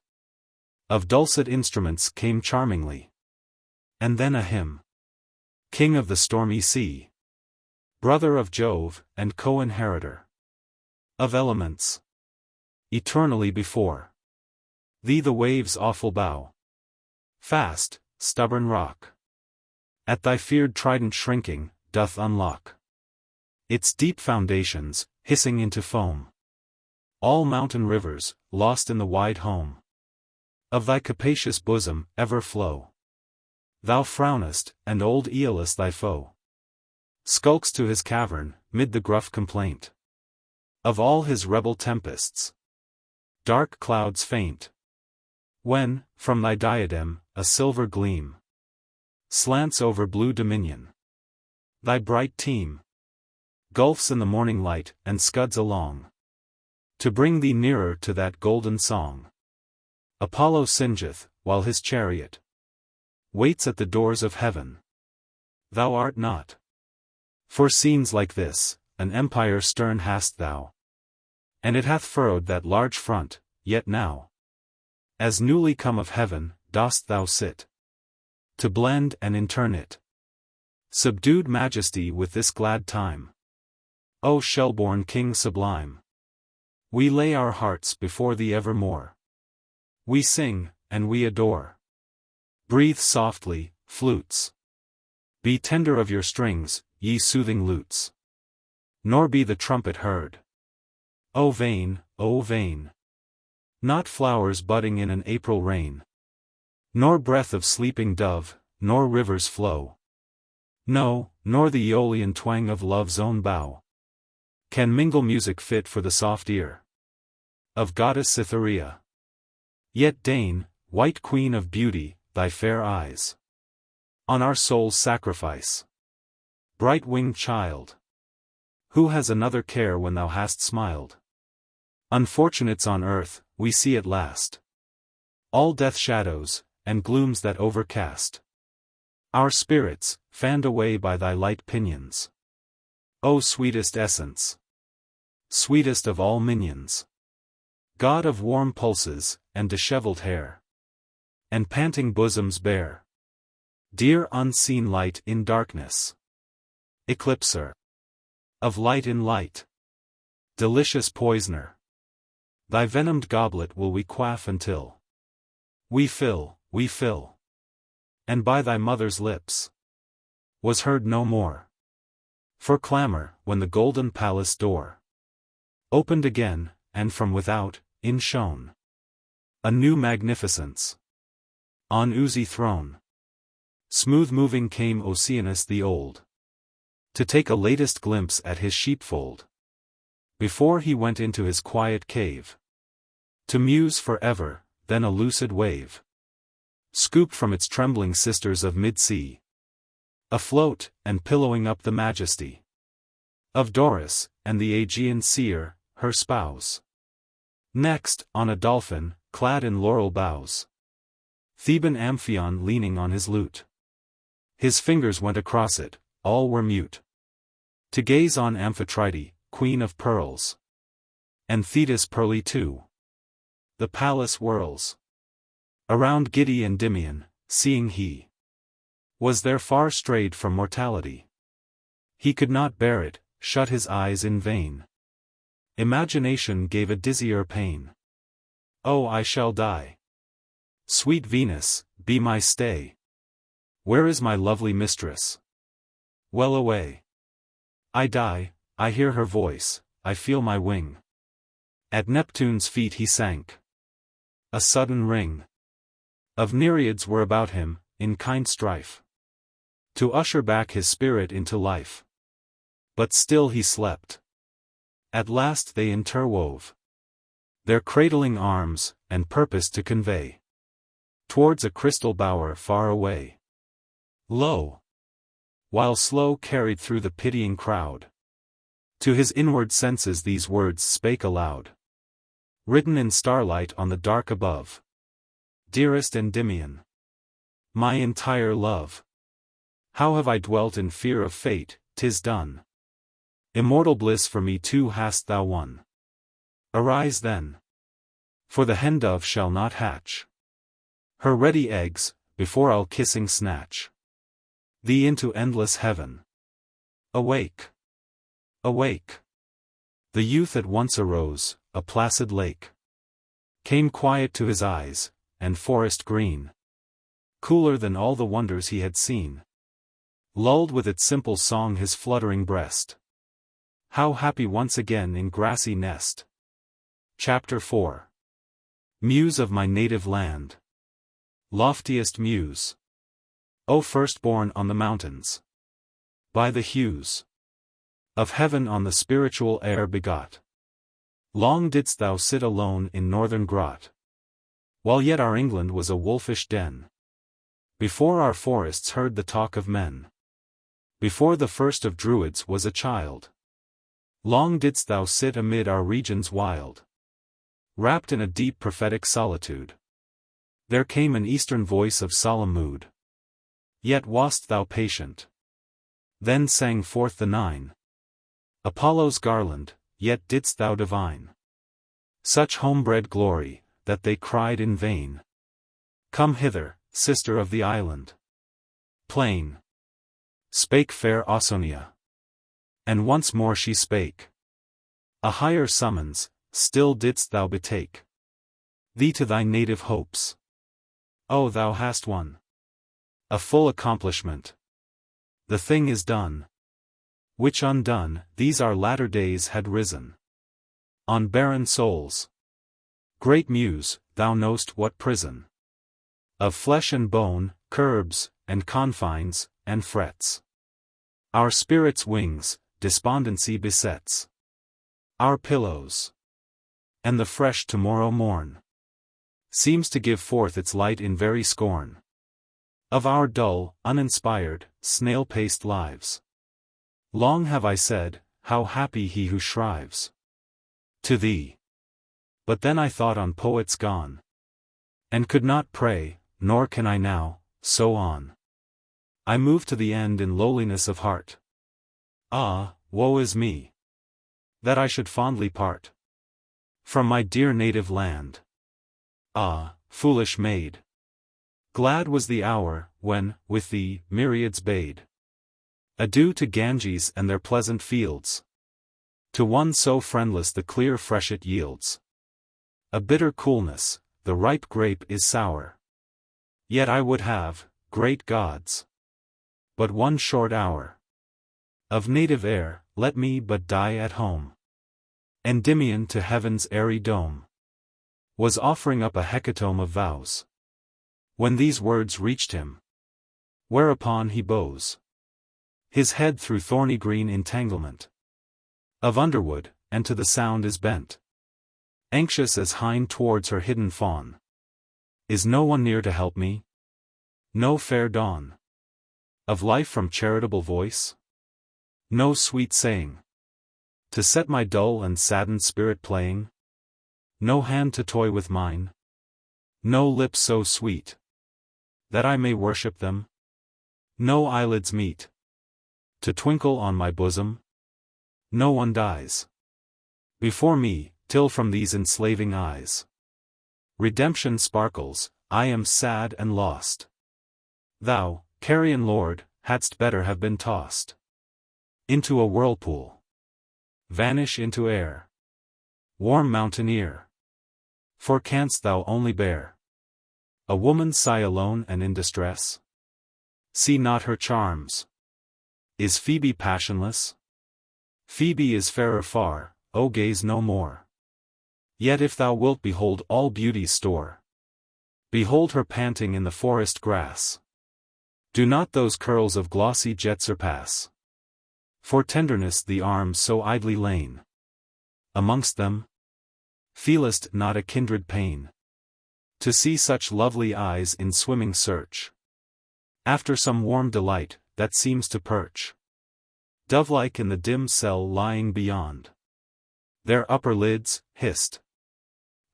of dulcet instruments came charmingly. And then a hymn. King of the stormy sea, brother of Jove, and co-inheritor of elements, eternally before thee the waves awful bow. Fast, stubborn rock, at thy feared trident shrinking, doth unlock its deep foundations, hissing into foam. All mountain rivers, lost in the wide home of thy capacious bosom, ever flow Thou frownest, and old Aeolus thy foe skulks to his cavern, mid the gruff complaint of all his rebel tempests. Dark clouds faint. When, from thy diadem, a silver gleam slants over blue dominion. Thy bright team gulfs in the morning light and scuds along, to bring thee nearer to that golden song. Apollo singeth, while his chariot waits at the doors of heaven. Thou art not. For scenes like this, an empire stern hast thou, and it hath furrowed that large front, yet now, as newly come of heaven, dost thou sit, to blend and intern it, subdued majesty with this glad time. O shell-born King sublime! We lay our hearts before thee evermore. We sing, and we adore. Breathe softly, flutes. Be tender of your strings, ye soothing lutes. Nor be the trumpet heard. O vain, O vain! Not flowers budding in an April rain. Nor breath of sleeping dove, nor river's flow. No, nor the Aeolian twang of love's own bow can mingle music fit for the soft ear of goddess Cytherea. Yet deign, white queen of beauty, thy fair eyes on our souls sacrifice. Bright-winged child, who has another care when thou hast smiled? Unfortunates on earth, we see at last all death shadows, and glooms that overcast our spirits, fanned away by thy light pinions. O sweetest essence, sweetest of all minions, God of warm pulses, and dishevelled hair, and panting bosoms bare, dear unseen light in darkness, eclipser of light in light, delicious poisoner, thy venomed goblet will we quaff until we fill, and by thy mother's lips was heard no more. For clamor, when the golden palace door opened again, and from without, in shone a new magnificence. On oozy throne, smooth-moving came Oceanus the old, to take a latest glimpse at his sheepfold, before he went into his quiet cave, to muse forever. Then a lucid wave scooped from its trembling sisters of mid-sea, afloat, and pillowing up the majesty of Doris, and the Aegean seer, her spouse. Next, on a dolphin, clad in laurel boughs, Theban Amphion leaning on his lute. His fingers went across it, all were mute, to gaze on Amphitrite, queen of pearls, and Thetis pearly too. The palace whirls around giddy Endymion, seeing he was there far strayed from mortality. He could not bear it, shut his eyes in vain. Imagination gave a dizzier pain. Oh, I shall die. Sweet Venus, be my stay. Where is my lovely mistress? Well away. I die, I hear her voice, I feel my wing. At Neptune's feet he sank. A sudden ring of Nereids were about him, in kind strife, to usher back his spirit into life. But still he slept. At last they interwove their cradling arms, and purposed to convey towards a crystal bower far away. Lo! While slow carried through the pitying crowd, to his inward senses these words spake aloud, written in starlight on the dark above. Dearest Endymion, my entire love, how have I dwelt in fear of fate, 'tis done. Immortal bliss for me too hast thou won. Arise then, for the hen-dove shall not hatch her ready eggs, before I'll kissing snatch thee into endless heaven. Awake! Awake! The youth at once arose, a placid lake came quiet to his eyes, and forest green, cooler than all the wonders he had seen, lulled with its simple song his fluttering breast. How happy once again in grassy nest. Chapter 4. Muse of my native land. Loftiest muse O firstborn on the mountains, by the hues of heaven on the spiritual air begot. Long didst thou sit alone in northern grot, while yet our England was a wolfish den. Before our forests heard the talk of men, before the first of Druids was a child. Long didst thou sit amid our regions wild, wrapped in a deep prophetic solitude. There came an eastern voice of solemn mood, yet wast thou patient. Then sang forth the nine, Apollo's garland, yet didst thou divine such homebred glory, that they cried in vain, Come hither, sister of the island plain. Spake fair Ausonia, and once more she spake. A higher summons, still didst thou betake thee to thy native hopes. Oh, thou hast won a full accomplishment. The thing is done, which undone, these our latter days had risen on barren souls. Great Muse, thou know'st what prison of flesh and bone, curbs, and confines, and frets our spirit's wings, despondency besets our pillows, and the fresh tomorrow morn seems to give forth its light in very scorn of our dull, uninspired, snail-paced lives. Long have I said, how happy he who shrives to thee. But then I thought on poets gone, and could not pray, nor can I now, so on. I move to the end in lowliness of heart. Ah, woe is me, that I should fondly part from my dear native land. Ah, foolish maid! Glad was the hour, when, with thee, myriads bade adieu to Ganges and their pleasant fields. To one so friendless the clear freshet yields a bitter coolness, the ripe grape is sour. Yet I would have, great gods, but one short hour of native air, let me but die at home. Endymion to heaven's airy dome was offering up a hecatomb of vows, when these words reached him, whereupon he bows his head through thorny green entanglement of underwood, and to the sound is bent, anxious as hind towards her hidden fawn. Is no one near to help me? No fair dawn of life from charitable voice? No sweet saying to set my dull and saddened spirit playing? No hand to toy with mine? No lips so sweet that I may worship them? No eyelids meet to twinkle on my bosom? No one dies before me, till from these enslaving eyes redemption sparkles. I am sad and lost. Thou, carrion lord, hadst better have been tossed into a whirlpool, vanish into air, warm mountaineer. For canst thou only bear a woman's sigh alone and in distress? See not her charms. Is Phoebe passionless? Phoebe is fairer far, O gaze no more. Yet if thou wilt behold all beauty's store, behold her panting in the forest grass. Do not those curls of glossy jet surpass for tenderness the arms so idly lain amongst them? Feelest not a kindred pain to see such lovely eyes in swimming search after some warm delight that seems to perch dove-like in the dim cell lying beyond their upper lids, hissed?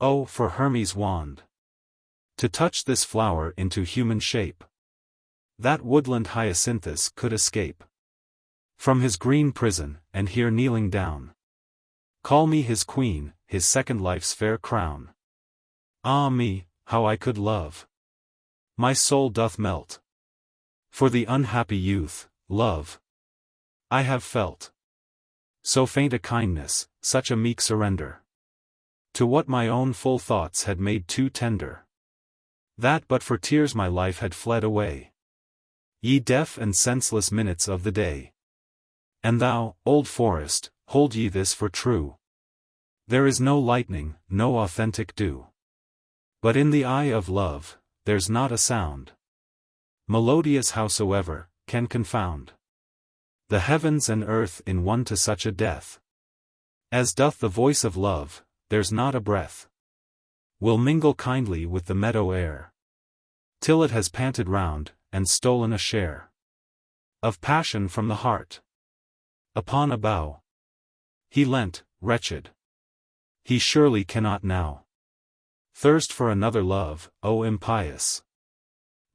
Oh, for Hermes' wand to touch this flower into human shape, that woodland hyacinthus could escape from his green prison, and here kneeling down call me his queen, his second life's fair crown. Ah me, how I could love! My soul doth melt for the unhappy youth, love I have felt. So faint a kindness, such a meek surrender to what my own full thoughts had made too tender, that but for tears my life had fled away. Ye deaf and senseless minutes of the day! And thou, old forest, hold ye this for true: there is no lightning, no authentic dew, but in the eye of love, there's not a sound melodious howsoever, can confound the heavens and earth in one to such a death, as doth the voice of love. There's not a breath will mingle kindly with the meadow air, till it has panted round, and stolen a share of passion from the heart. Upon a bough he leant, wretched. He surely cannot now thirst for another love, O impious,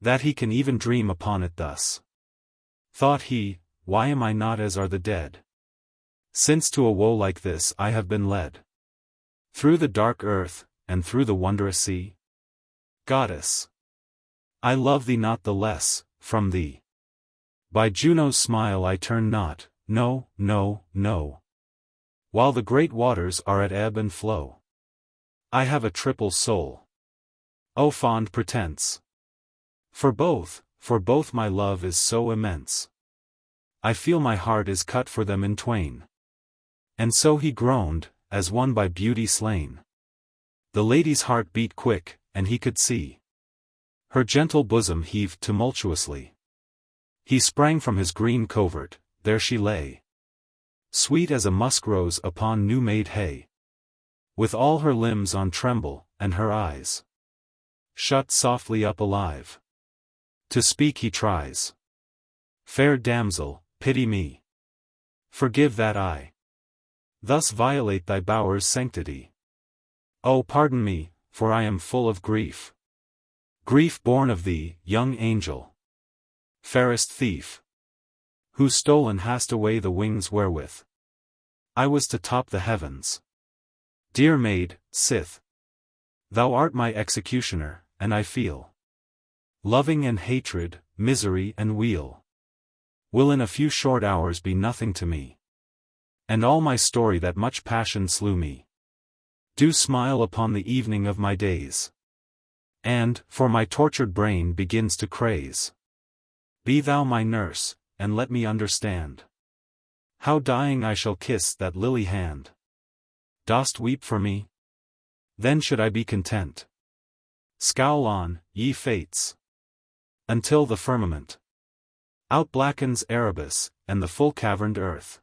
that he can even dream upon it thus. Thought he, why am I not as are the dead? Since to a woe like this I have been led, through the dark earth, and through the wondrous sea. Goddess, I love thee not the less, from thee. By Juno's smile I turn not, no, no, no. While the great waters are at ebb and flow, I have a triple soul. O fond pretense! For both my love is so immense. I feel my heart is cut for them in twain. And so he groaned, as one by beauty slain. The lady's heart beat quick, and he could see her gentle bosom heaved tumultuously. He sprang from his green covert, there she lay, sweet as a musk rose upon new-made hay, with all her limbs on tremble, and her eyes shut softly up alive. To speak he tries. Fair damsel, pity me. Forgive that I thus violate thy bower's sanctity. Oh, pardon me, for I am full of grief. Grief born of thee, young angel, fairest thief, who stolen hast away the wings wherewith I was to top the heavens. Dear maid, sith thou art my executioner, and I feel loving and hatred, misery and weal, will in a few short hours be nothing to me. And all my story that much passion slew me, do smile upon the evening of my days. And, for my tortured brain begins to craze, be thou my nurse, and let me understand how dying I shall kiss that lily hand. Dost weep for me? Then should I be content. Scowl on, ye fates, until the firmament outblackens Erebus, and the full-caverned earth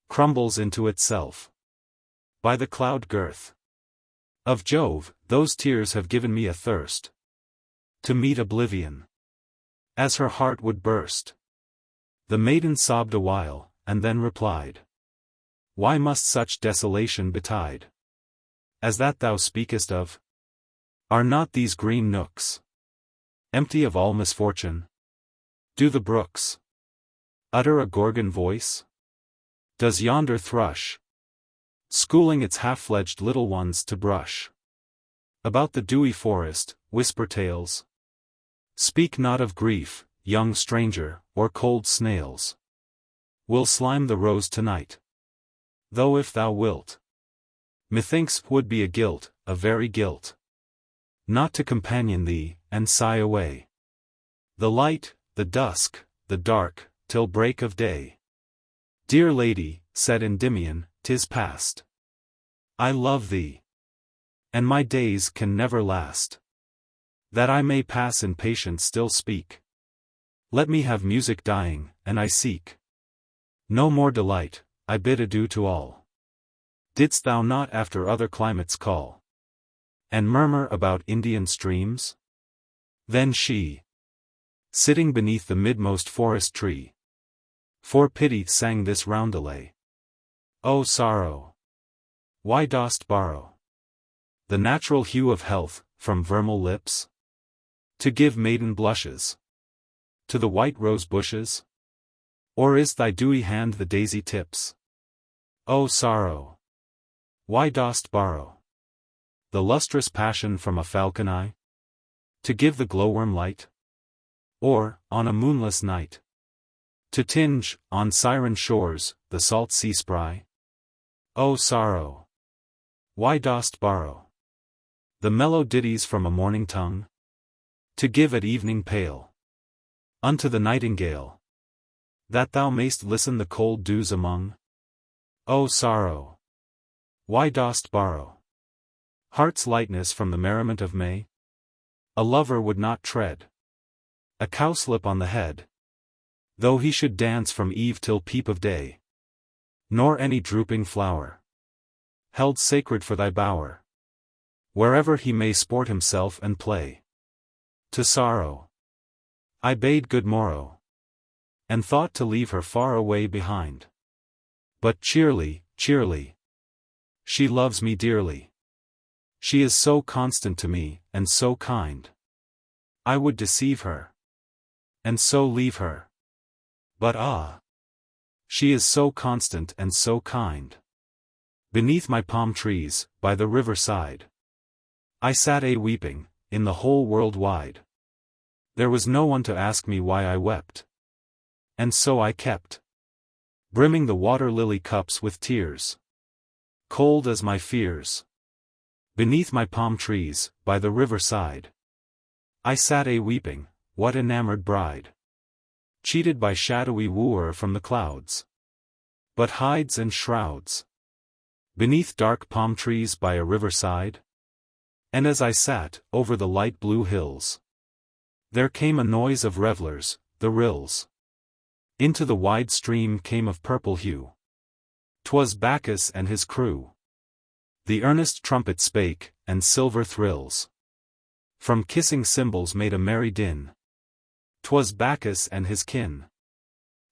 crumbles into itself by the cloud girth of Jove. Those tears have given me a thirst to meet oblivion, as her heart would burst. The maiden sobbed a while, and then replied, why must such desolation betide as that thou speakest of? Are not these green nooks empty of all misfortune? Do the brooks utter a Gorgon voice? Does yonder thrush, schooling its half-fledged little ones to brush about the dewy forest, whisper tales? Speak not of grief, young stranger, or cold snails will slime the rose tonight. Though if thou wilt, methinks 'twould be a guilt, a very guilt, not to companion thee, and sigh away the light, the dusk, the dark, till break of day. Dear lady, said Endymion, 'tis past. I love thee, and my days can never last. That I may pass in patience still speak, let me have music dying, and I seek no more delight. I bid adieu to all. Didst thou not after other climates call, and murmur about Indian streams? Then she, sitting beneath the midmost forest tree, for pity sang this roundelay. O sorrow, why dost borrow the natural hue of health from vermeil lips, to give maiden blushes to the white rose bushes? Or is thy dewy hand the daisy tips? O sorrow, why dost borrow the lustrous passion from a falcon eye, to give the glowworm light? Or, on a moonless night, to tinge, on siren shores, the salt sea spry? O sorrow, why dost borrow the mellow ditties from a morning tongue, to give at evening pale unto the nightingale, that thou mayst listen the cold dews among? O sorrow, why dost borrow heart's lightness from the merriment of May? A lover would not tread a cowslip on the head, though he should dance from eve till peep of day, nor any drooping flower held sacred for thy bower, wherever he may sport himself and play. To sorrow I bade good morrow, and thought to leave her far away behind. But cheerly, cheerly, she loves me dearly. She is so constant to me, and so kind. I would deceive her, and so leave her. But ah! She is so constant and so kind. Beneath my palm trees, by the river side, I sat a-weeping, in the whole world wide. There was no one to ask me why I wept. And so I kept brimming the water-lily cups with tears, cold as my fears. Beneath my palm trees, by the river side, I sat a-weeping, what enamored bride, cheated by shadowy wooer from the clouds, but hides and shrouds, beneath dark palm trees by a river side? And as I sat, over the light blue hills, there came a noise of revellers, the rills. Into the wide stream came of purple hue. 'Twas Bacchus and his crew. The earnest trumpet spake, and silver thrills from kissing cymbals made a merry din. 'Twas Bacchus and his kin.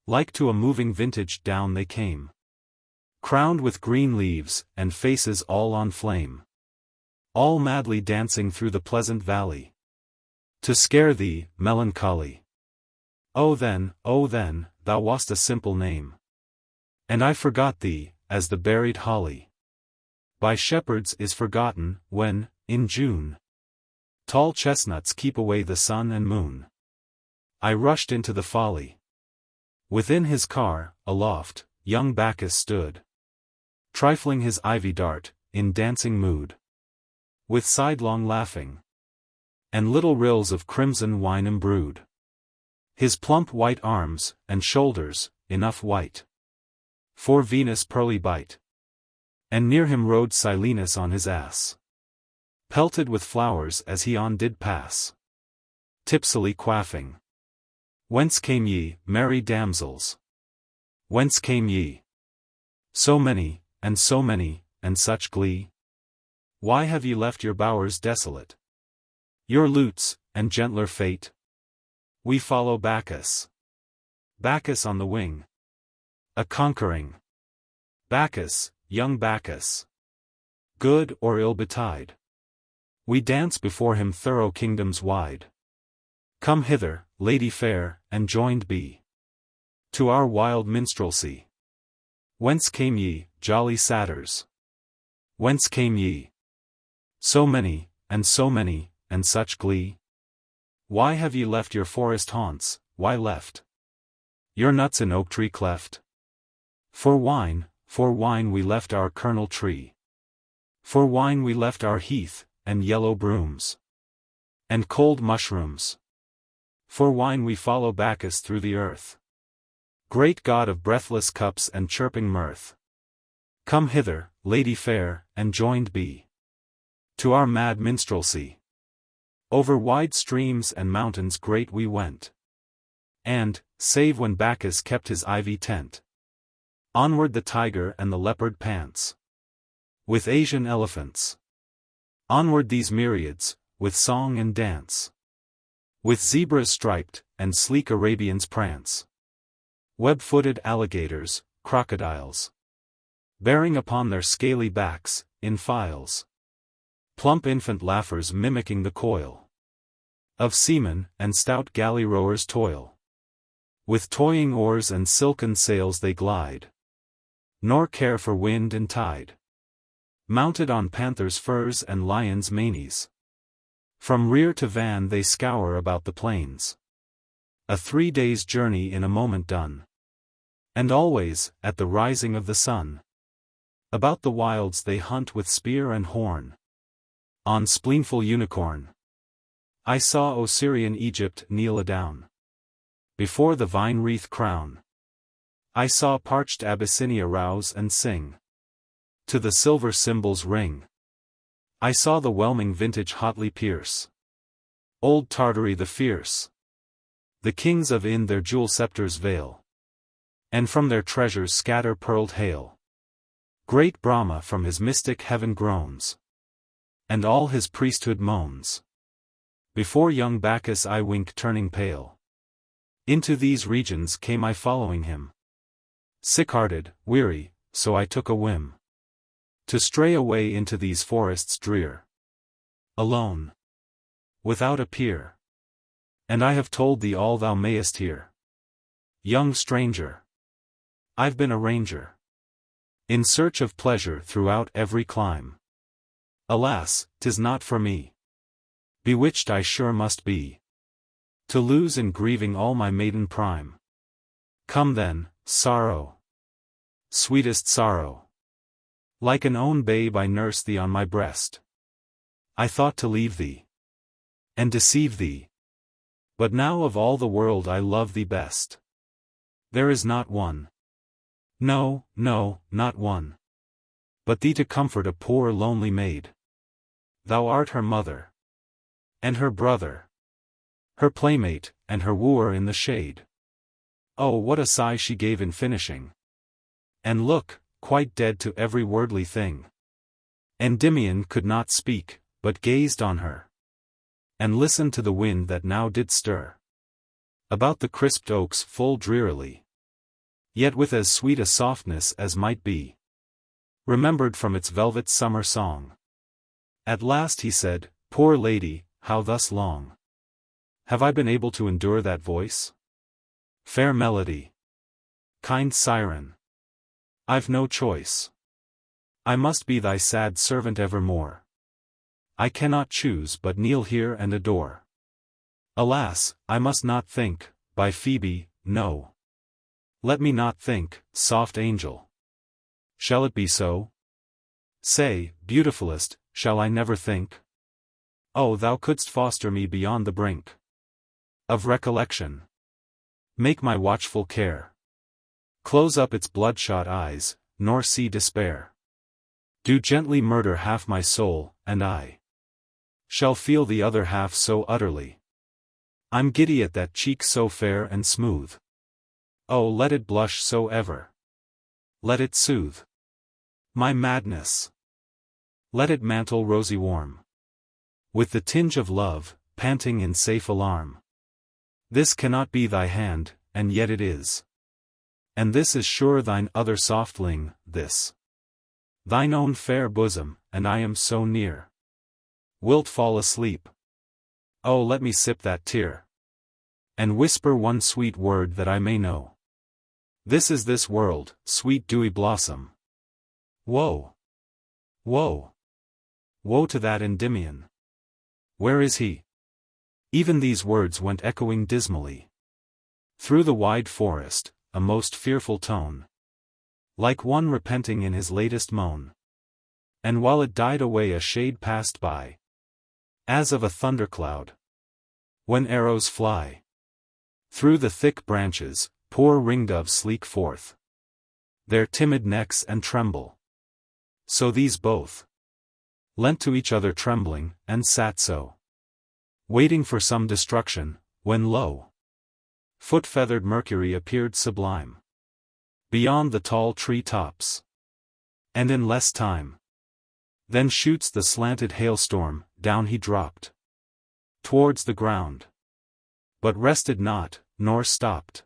Like to a moving vintage down they came, crowned with green leaves, and faces all on flame, all madly dancing through the pleasant valley, to scare thee, melancholy. Oh then, thou wast a simple name, and I forgot thee, as the buried holly by shepherds is forgotten, when, in June, tall chestnuts keep away the sun and moon. I rushed into the folly. Within his car, aloft, young Bacchus stood, trifling his ivy dart, in dancing mood, with sidelong laughing, and little rills of crimson wine embrued his plump white arms, and shoulders, enough white for Venus' pearly bite. And near him rode Silenus on his ass, pelted with flowers as he on did pass, tipsily quaffing. Whence came ye, merry damsels? Whence came ye? So many, and such glee? Why have ye left your bowers desolate? Your lutes, and gentler fate? We follow Bacchus. Bacchus on the wing, a conquering Bacchus, young Bacchus, good or ill betide. We dance before him thorough kingdoms wide. Come hither, lady fair, and joined be to our wild minstrelsy. Whence came ye, jolly satyrs? Whence came ye? So many, and such glee? Why have ye left your forest haunts, why left your nuts in oak tree cleft? For wine we left our kernel tree. For wine we left our heath, and yellow brooms, and cold mushrooms. For wine we follow Bacchus through the earth, great god of breathless cups and chirping mirth. Come hither, lady fair, and joined be to our mad minstrelsy. Over wide streams and mountains great we went, and, save when Bacchus kept his ivy tent, onward the tiger and the leopard pants, with Asian elephants. Onward these myriads, with song and dance, with zebras striped, and sleek Arabians prance. Web-footed alligators, crocodiles, bearing upon their scaly backs, in files, plump infant laughers mimicking the coil of seamen, and stout galley rowers toil. With toying oars and silken sails they glide, nor care for wind and tide. Mounted on panthers' furs and lions' manes, from rear to van they scour about the plains. A 3 days' journey in a moment done. And always, at the rising of the sun, about the wilds they hunt with spear and horn. On spleenful unicorn, I saw Osirian Egypt kneel adown before the vine-wreath crown. I saw parched Abyssinia rouse and sing to the silver cymbals' ring. I saw the whelming vintage hotly pierce old Tartary the fierce. The kings of Ind their jewel scepters veil, and from their treasures scatter pearled hail. Great Brahma from his mystic heaven groans, and all his priesthood moans. Before young Bacchus I wink turning pale. Into these regions came I following him. Sick-hearted, weary, so I took a whim to stray away into these forests drear. Alone, without a peer. And I have told thee all thou mayest hear. Young stranger, I've been a ranger, in search of pleasure throughout every clime. Alas, 'tis not for me. Bewitched I sure must be, to lose in grieving all my maiden prime. Come then, sorrow, sweetest sorrow. Like an own babe I nurse thee on my breast. I thought to leave thee, and deceive thee. But now of all the world I love thee best. There is not one. No, no, not one. But thee to comfort a poor lonely maid. Thou art her mother, and her brother, her playmate, and her wooer in the shade. Oh, what a sigh she gave in finishing! And look, quite dead to every wordly thing. Endymion could not speak, but gazed on her, and listened to the wind that now did stir about the crisped oaks full drearily, yet with as sweet a softness as might be remembered from its velvet summer song. At last he said, Poor lady, how thus long have I been able to endure that voice? Fair melody, kind siren, I've no choice. I must be thy sad servant evermore. I cannot choose but kneel here and adore. Alas, I must not think, by Phoebe, no. Let me not think, soft angel. Shall it be so? Say, beautifulest, shall I never think? Oh, thou couldst foster me beyond the brink of recollection. Make my watchful care close up its bloodshot eyes, nor see despair. Do gently murder half my soul, and I shall feel the other half so utterly. I'm giddy at that cheek so fair and smooth. Oh, let it blush so ever. Let it soothe my madness. Let it mantle rosy warm with the tinge of love, panting in safe alarm. This cannot be thy hand, and yet it is. And this is sure thine other softling, this thine own fair bosom, and I am so near. Wilt fall asleep? Oh, let me sip that tear, and whisper one sweet word that I may know. This is this world, sweet dewy blossom. Woe! Woe! Woe to that Endymion! Where is he? Even these words went echoing dismally through the wide forest, a most fearful tone, like one repenting in his latest moan. And while it died away a shade passed by, as of a thundercloud, when arrows fly through the thick branches, poor ringdoves sleek forth their timid necks and tremble. So these both lent to each other trembling, and sat so, waiting for some destruction, when lo! Foot-feathered Mercury appeared sublime beyond the tall tree tops, and in less time than shoots the slanted hailstorm, down he dropped towards the ground, but rested not, nor stopped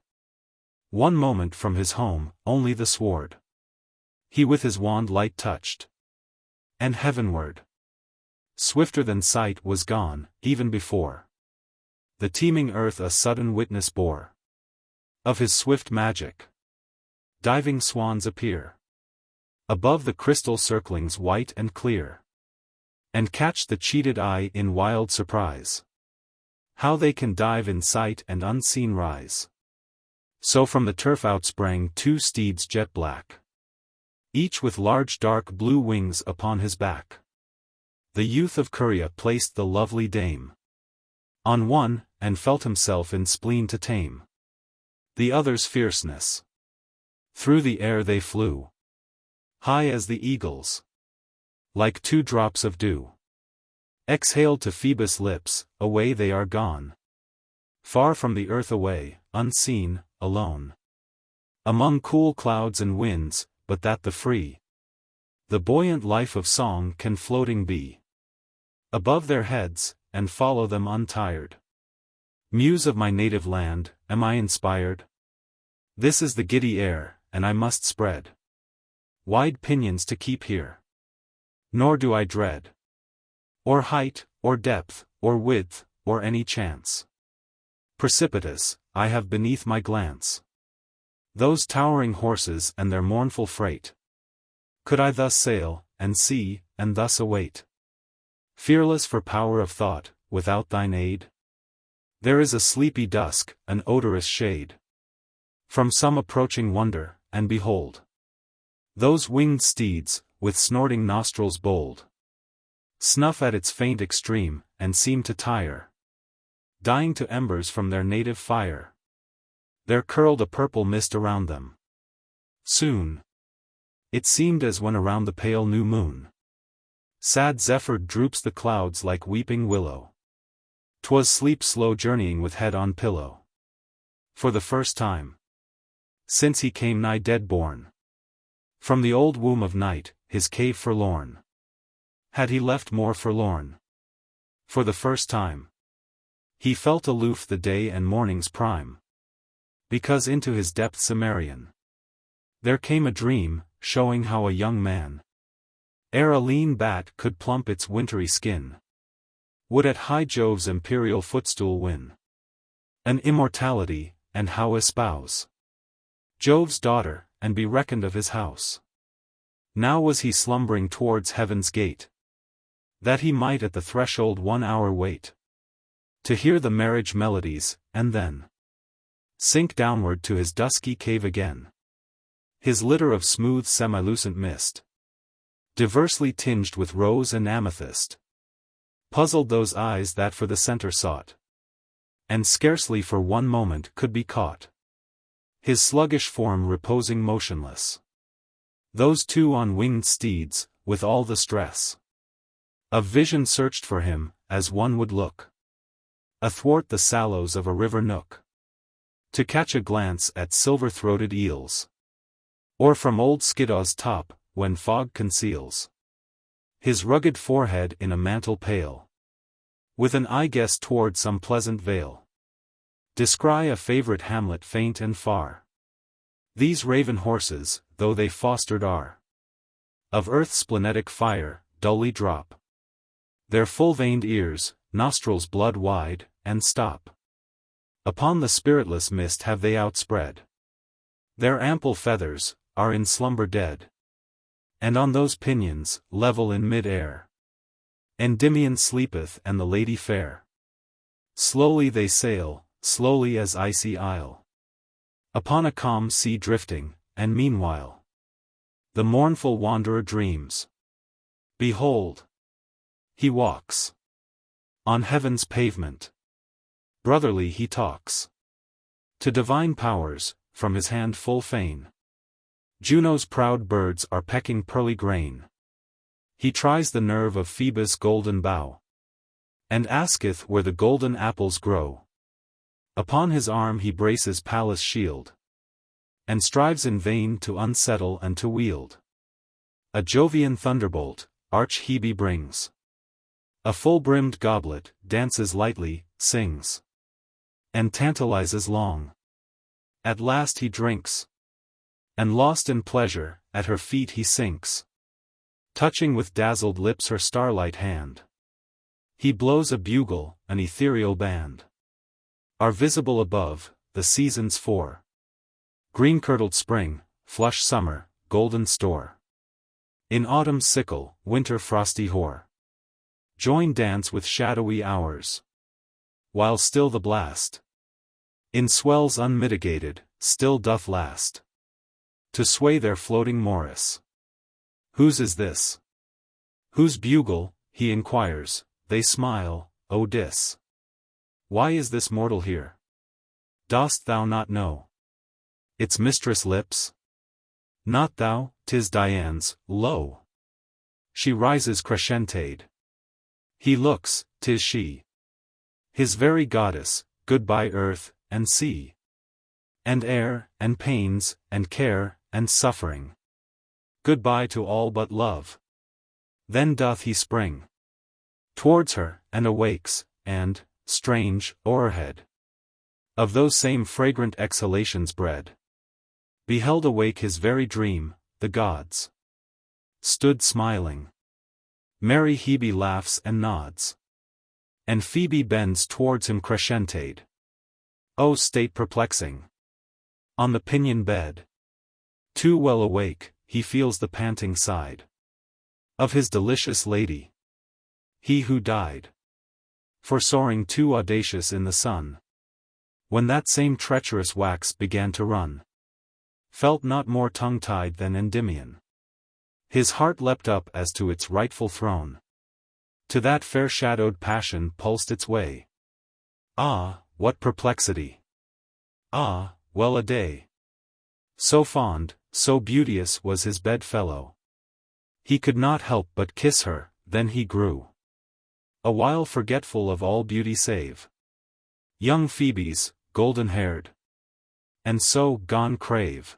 one moment from his home, only the sward he with his wand light touched, and heavenward, swifter than sight, was gone, even before the teeming earth a sudden witness bore of his swift magic. Diving swans appear above the crystal circlings white and clear, and catch the cheated eye in wild surprise. How they can dive in sight and unseen rise. So from the turf outsprang two steeds jet black, each with large dark blue wings upon his back. The youth of Curia placed the lovely dame on one, and felt himself in spleen to tame the other's fierceness. Through the air they flew, high as the eagles, like two drops of dew exhaled to Phoebus' lips. Away they are gone Far from the earth away, unseen, alone. Among cool clouds and winds, but that the free, the buoyant life of song can floating be. Above their heads, and follow them untired. Muse of my native land, am I inspired? This is the giddy air, and I must spread wide pinions to keep here. Nor do I dread or height, or depth, or width, or any chance precipitous, I have beneath my glance those towering horses and their mournful freight. Could I thus sail, and see, and thus await, fearless for power of thought, without thine aid? There is a sleepy dusk, an odorous shade from some approaching wonder, and behold, those winged steeds, with snorting nostrils bold, snuff at its faint extreme, and seem to tire, dying to embers from their native fire. There curled a purple mist around them. Soon it seemed as when around the pale new moon sad zephyr droops the clouds like weeping willow. 'Twas sleep slow journeying with head on pillow. For the first time since he came nigh dead born from the old womb of night, his cave forlorn, had he left more forlorn. For the first time he felt aloof the day and morning's prime, because into his depth Cimmerian there came a dream, showing how a young man, ere a lean bat could plump its wintry skin, would at high Jove's imperial footstool win an immortality, and how espouse Jove's daughter, and be reckoned of his house. Now was he slumbering towards heaven's gate, that he might at the threshold 1 hour wait, to hear the marriage melodies, and then sink downward to his dusky cave again. His litter of smooth semilucent mist, diversely tinged with rose and amethyst, puzzled those eyes that for the center sought, and scarcely for one moment could be caught. His sluggish form reposing motionless. Those two on winged steeds, with all the stress of vision searched for him, as one would look athwart the sallows of a river nook, to catch a glance at silver-throated eels, or from old Skidaw's top, when fog conceals his rugged forehead in a mantle pale, with an eye guess toward some pleasant vale, descry a favorite hamlet faint and far. These raven horses, though they fostered are of earth's splenetic fire, dully drop their full-veined ears, nostrils blood wide, and stop. Upon the spiritless mist have they outspread their ample feathers, are in slumber dead, and on those pinions, level in mid-air, Endymion sleepeth and the lady fair. Slowly they sail, slowly as icy isle, upon a calm sea drifting, and meanwhile the mournful wanderer dreams. Behold, he walks on heaven's pavement. Brotherly he talks to divine powers, from his hand full fain Juno's proud birds are pecking pearly grain. He tries the nerve of Phoebus' golden bough, and asketh where the golden apples grow. Upon his arm he braces Pallas' shield, and strives in vain to unsettle and to wield. A Jovian thunderbolt, arch Hebe brings. A full-brimmed goblet, dances lightly, sings, and tantalizes long. At last he drinks, and lost in pleasure, at her feet he sinks, touching with dazzled lips her starlight hand. He blows a bugle, an ethereal band are visible above, the seasons four. Green-kirtled spring, flush summer, golden store. In autumn's sickle, winter frosty hoar. Join dance with shadowy hours, while still the blast, in swells unmitigated, still doth last, to sway their floating morris. Whose is this? Whose bugle, he inquires, they smile, O Dis. Why is this mortal here? Dost thou not know its mistress' lips? Not thou, 'tis Dian's, lo! She rises crescentade. He looks, 'tis she, his very goddess, goodbye earth, and sea. And air, and pains, and care, and suffering. Goodbye to all but love. Then doth he spring towards her, and awakes, and, strange, o'erhead of those same fragrant exhalations bred, beheld awake his very dream, the gods stood smiling. Merry Hebe laughs and nods, and Phoebe bends towards him crescentade. O state perplexing! On the pinion bed, too well awake, he feels the panting side of his delicious lady, he who died for soaring too audacious in the sun, when that same treacherous wax began to run, felt not more tongue-tied than Endymion. His heart leapt up as to its rightful throne, to that fair-shadowed passion pulsed its way. Ah, what perplexity! Ah, well a day! So fond, so beauteous was his bedfellow. He could not help but kiss her, then he grew a while forgetful of all beauty save young Phoebe's, golden-haired, and so gone crave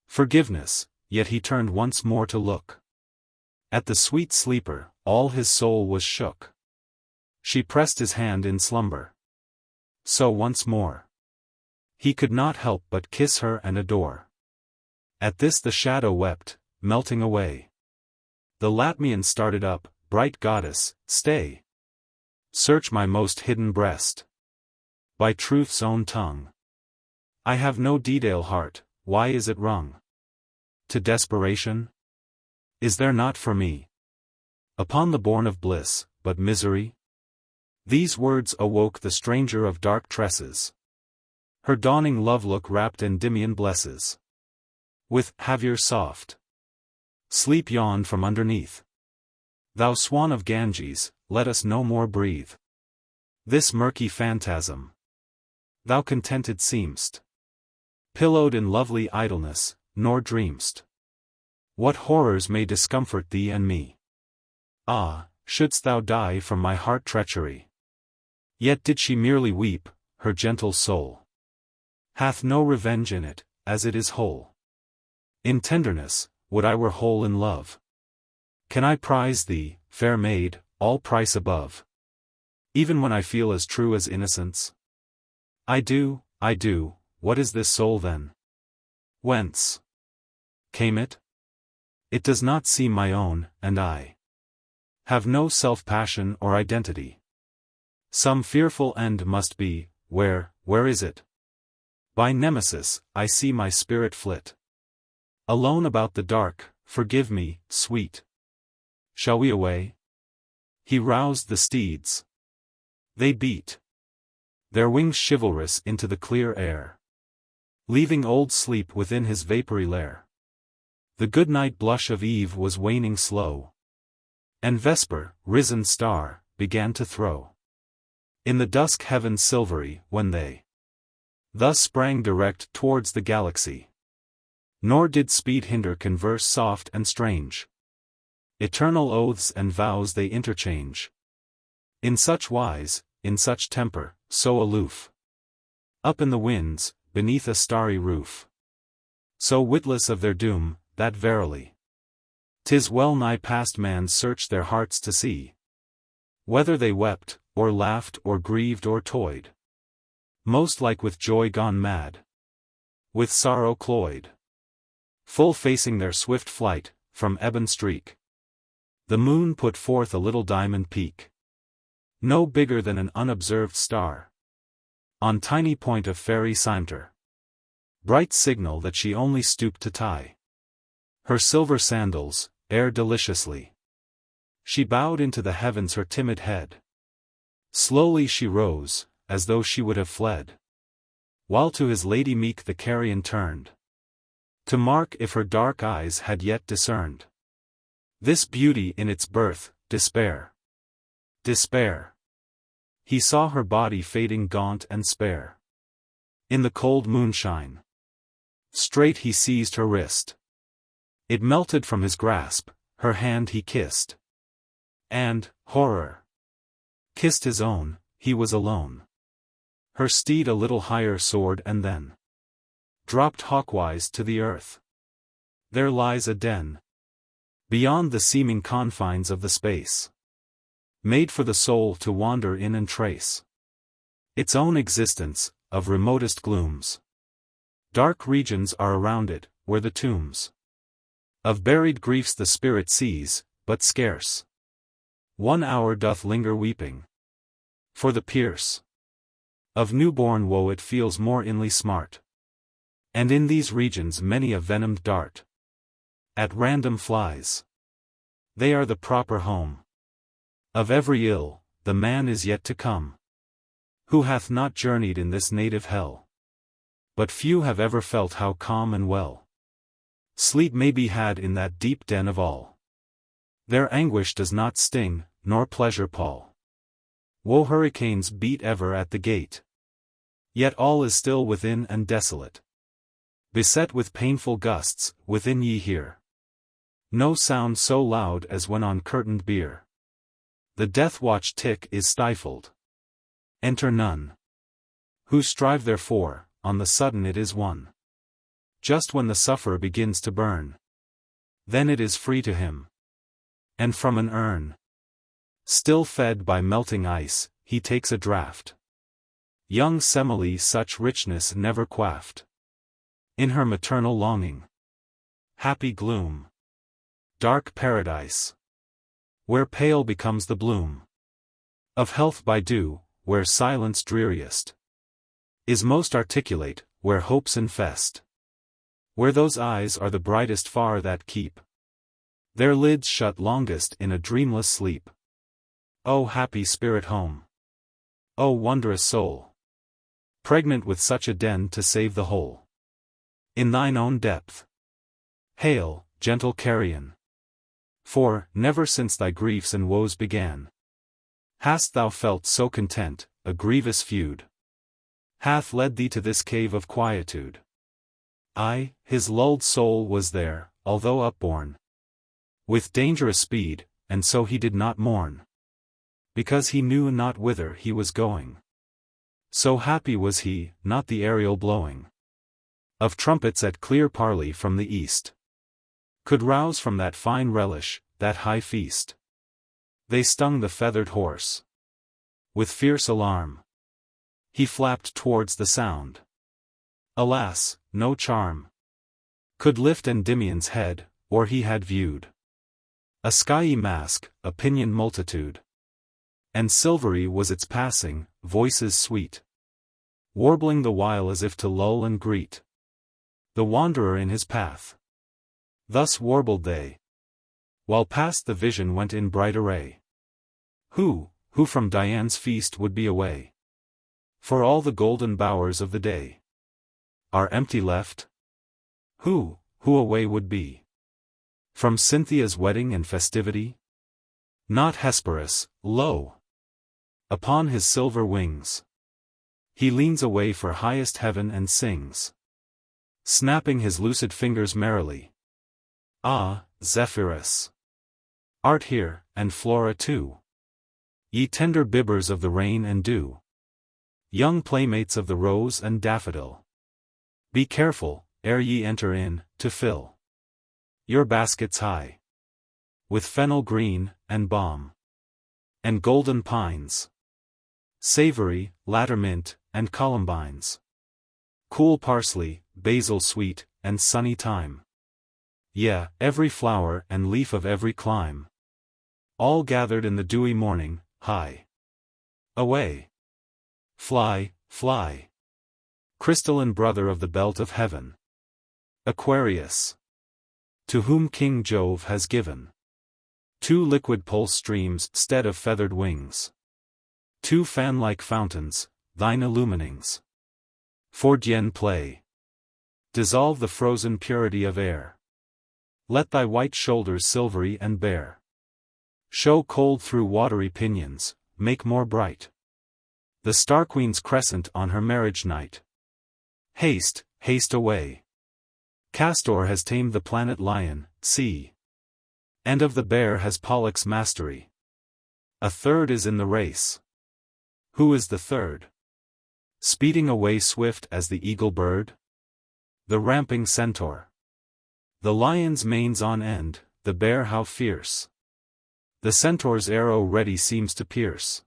forgiveness, yet he turned once more to look at the sweet sleeper, all his soul was shook. She pressed his hand in slumber. So once more he could not help but kiss her and adore. At this the shadow wept, melting away. The Latmian started up, bright goddess, stay. Search my most hidden breast. By truth's own tongue. I have no detail heart, why is it wrung to desperation? Is there not for me upon the bourne of bliss, but misery? These words awoke the stranger of dark tresses. Her dawning love look rapt Endymion blesses. With, have your soft sleep yawned from underneath. Thou swan of Ganges, let us no more breathe this murky phantasm. Thou contented seem'st, pillowed in lovely idleness, nor dream'st what horrors may discomfort thee and me. Ah, shouldst thou die from my heart treachery! Yet did she merely weep, her gentle soul hath no revenge in it, as it is whole in tenderness. Would I were whole in love. Can I prize thee, fair maid, all price above? Even when I feel as true as innocence? I do, what is this soul then? Whence came it? It does not seem my own, and I have no self-passion or identity. Some fearful end must be, where is it? By Nemesis, I see my spirit flit alone about the dark, forgive me, sweet. Shall we away? He roused the steeds. They beat their wings chivalrous into the clear air, leaving old sleep within his vapory lair. The good night blush of eve was waning slow, and vesper, risen star, began to throw in the dusk heaven silvery, when they thus sprang direct towards the galaxy. Nor did speed hinder converse soft and strange. Eternal oaths and vows they interchange. In such wise, in such temper, so aloof. Up in the winds, beneath a starry roof. So witless of their doom, that verily 'tis well nigh past man's search their hearts to see. Whether they wept, or laughed or grieved or toyed. Most like with joy gone mad. With sorrow cloyed. Full facing their swift flight, from ebon streak. The moon put forth a little diamond peak. No bigger than an unobserved star. On tiny point of fairy cimeter. Bright signal that she only stooped to tie her silver sandals, ere deliciously she bowed into the heavens her timid head. Slowly she rose, as though she would have fled. While to his lady meek the carrion turned, to mark if her dark eyes had yet discerned this beauty in its birth, despair. Despair. He saw her body fading gaunt and spare in the cold moonshine. Straight he seized her wrist. It melted from his grasp, her hand he kissed. And, horror, kissed his own, he was alone. Her steed a little higher soared and then dropped hawkwise to the earth. There lies a den beyond the seeming confines of the space, made for the soul to wander in and trace its own existence, of remotest glooms. Dark regions are around it, where the tombs of buried griefs the spirit sees, but scarce 1 hour doth linger weeping. For the pierce of newborn woe it feels more inly smart. And in these regions many a venomed dart at random flies. They are the proper home of every ill. The man is yet to come who hath not journeyed in this native hell. But few have ever felt how calm and well sleep may be had in that deep den of all. Their anguish does not sting, nor pleasure pall. Woe hurricanes beat ever at the gate. Yet all is still within and desolate. Beset with painful gusts, within ye hear no sound so loud as when on curtained bier the death-watch tick is stifled. Enter none who strive therefore, on the sudden it is won. Just when the sufferer begins to burn, then it is free to him. And from an urn, still fed by melting ice, he takes a draught. Young Semele such richness never quaffed. In her maternal longing, happy gloom, dark paradise, where pale becomes the bloom of health by dew, where silence dreariest is most articulate, where hopes infest, where those eyes are the brightest far that keep their lids shut longest in a dreamless sleep. O happy spirit home! O wondrous soul! Pregnant with such a den to save the whole. In thine own depth. Hail, gentle carrion! For, never since thy griefs and woes began, hast thou felt so content. A grievous feud hath led thee to this cave of quietude. Ay, his lulled soul was there, although upborne with dangerous speed, and so he did not mourn, because he knew not whither he was going. So happy was he, not the aerial blowing of trumpets at clear parley from the east could rouse from that fine relish, that high feast. They stung the feathered horse with fierce alarm. He flapped towards the sound. Alas, no charm could lift Endymion's head, or he had viewed a skyey mask, a pinioned multitude. And silvery was its passing, voices sweet, warbling the while as if to lull and greet the wanderer in his path. Thus warbled they, while past the vision went in bright array. Who from Dian's feast would be away? For all the golden bowers of the day are empty left? Who away would be from Cynthia's wedding and festivity? Not Hesperus, lo! Upon his silver wings he leans away for highest heaven and sings, snapping his lucid fingers merrily. Ah, Zephyrus! Art here, and Flora too. Ye tender bibbers of the rain and dew, young playmates of the rose and daffodil, be careful, ere ye enter in, to fill your baskets high with fennel green, and balm, and golden pines, savory, latter mint, and columbines, cool parsley, basil sweet, and sunny thyme. Yea, every flower and leaf of every clime, all gathered in the dewy morning. High away! Fly, fly! Crystalline brother of the belt of heaven, Aquarius, to whom King Jove has given 2 liquid pulse streams stead of feathered wings, 2 fan-like fountains, thine illuminings. For Dien play, dissolve the frozen purity of air. Let thy white shoulders silvery and bare show cold through watery pinions, make more bright the Star Queen's crescent on her marriage night. Haste, haste away! Castor has tamed the planet Lion, see, and of the bear has Pollux mastery. A third is in the race. Who is the third? Speeding away swift as the eagle bird? The ramping centaur. The lion's mane's on end, the bear how fierce. The centaur's arrow ready seems to pierce.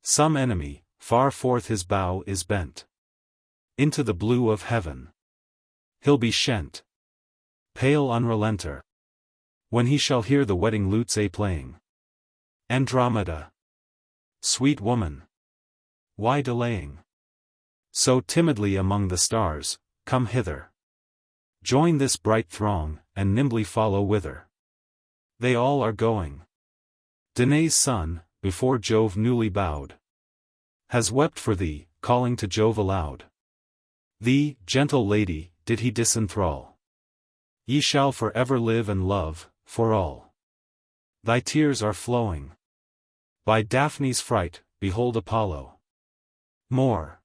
Some enemy, far forth his bow is bent. Into the blue of heaven. He'll be shent. Pale unrelenter. When he shall hear the wedding lutes playing. Andromeda. Sweet woman. Why delaying? So timidly among the stars, come hither. Join this bright throng, and nimbly follow whither. They all are going. Danae's son, before Jove newly bowed, has wept for thee, calling to Jove aloud. Thee, gentle lady, did he disenthrall. Ye shall for ever live and love, for all. Thy tears are flowing. By Daphne's fright, behold Apollo. More.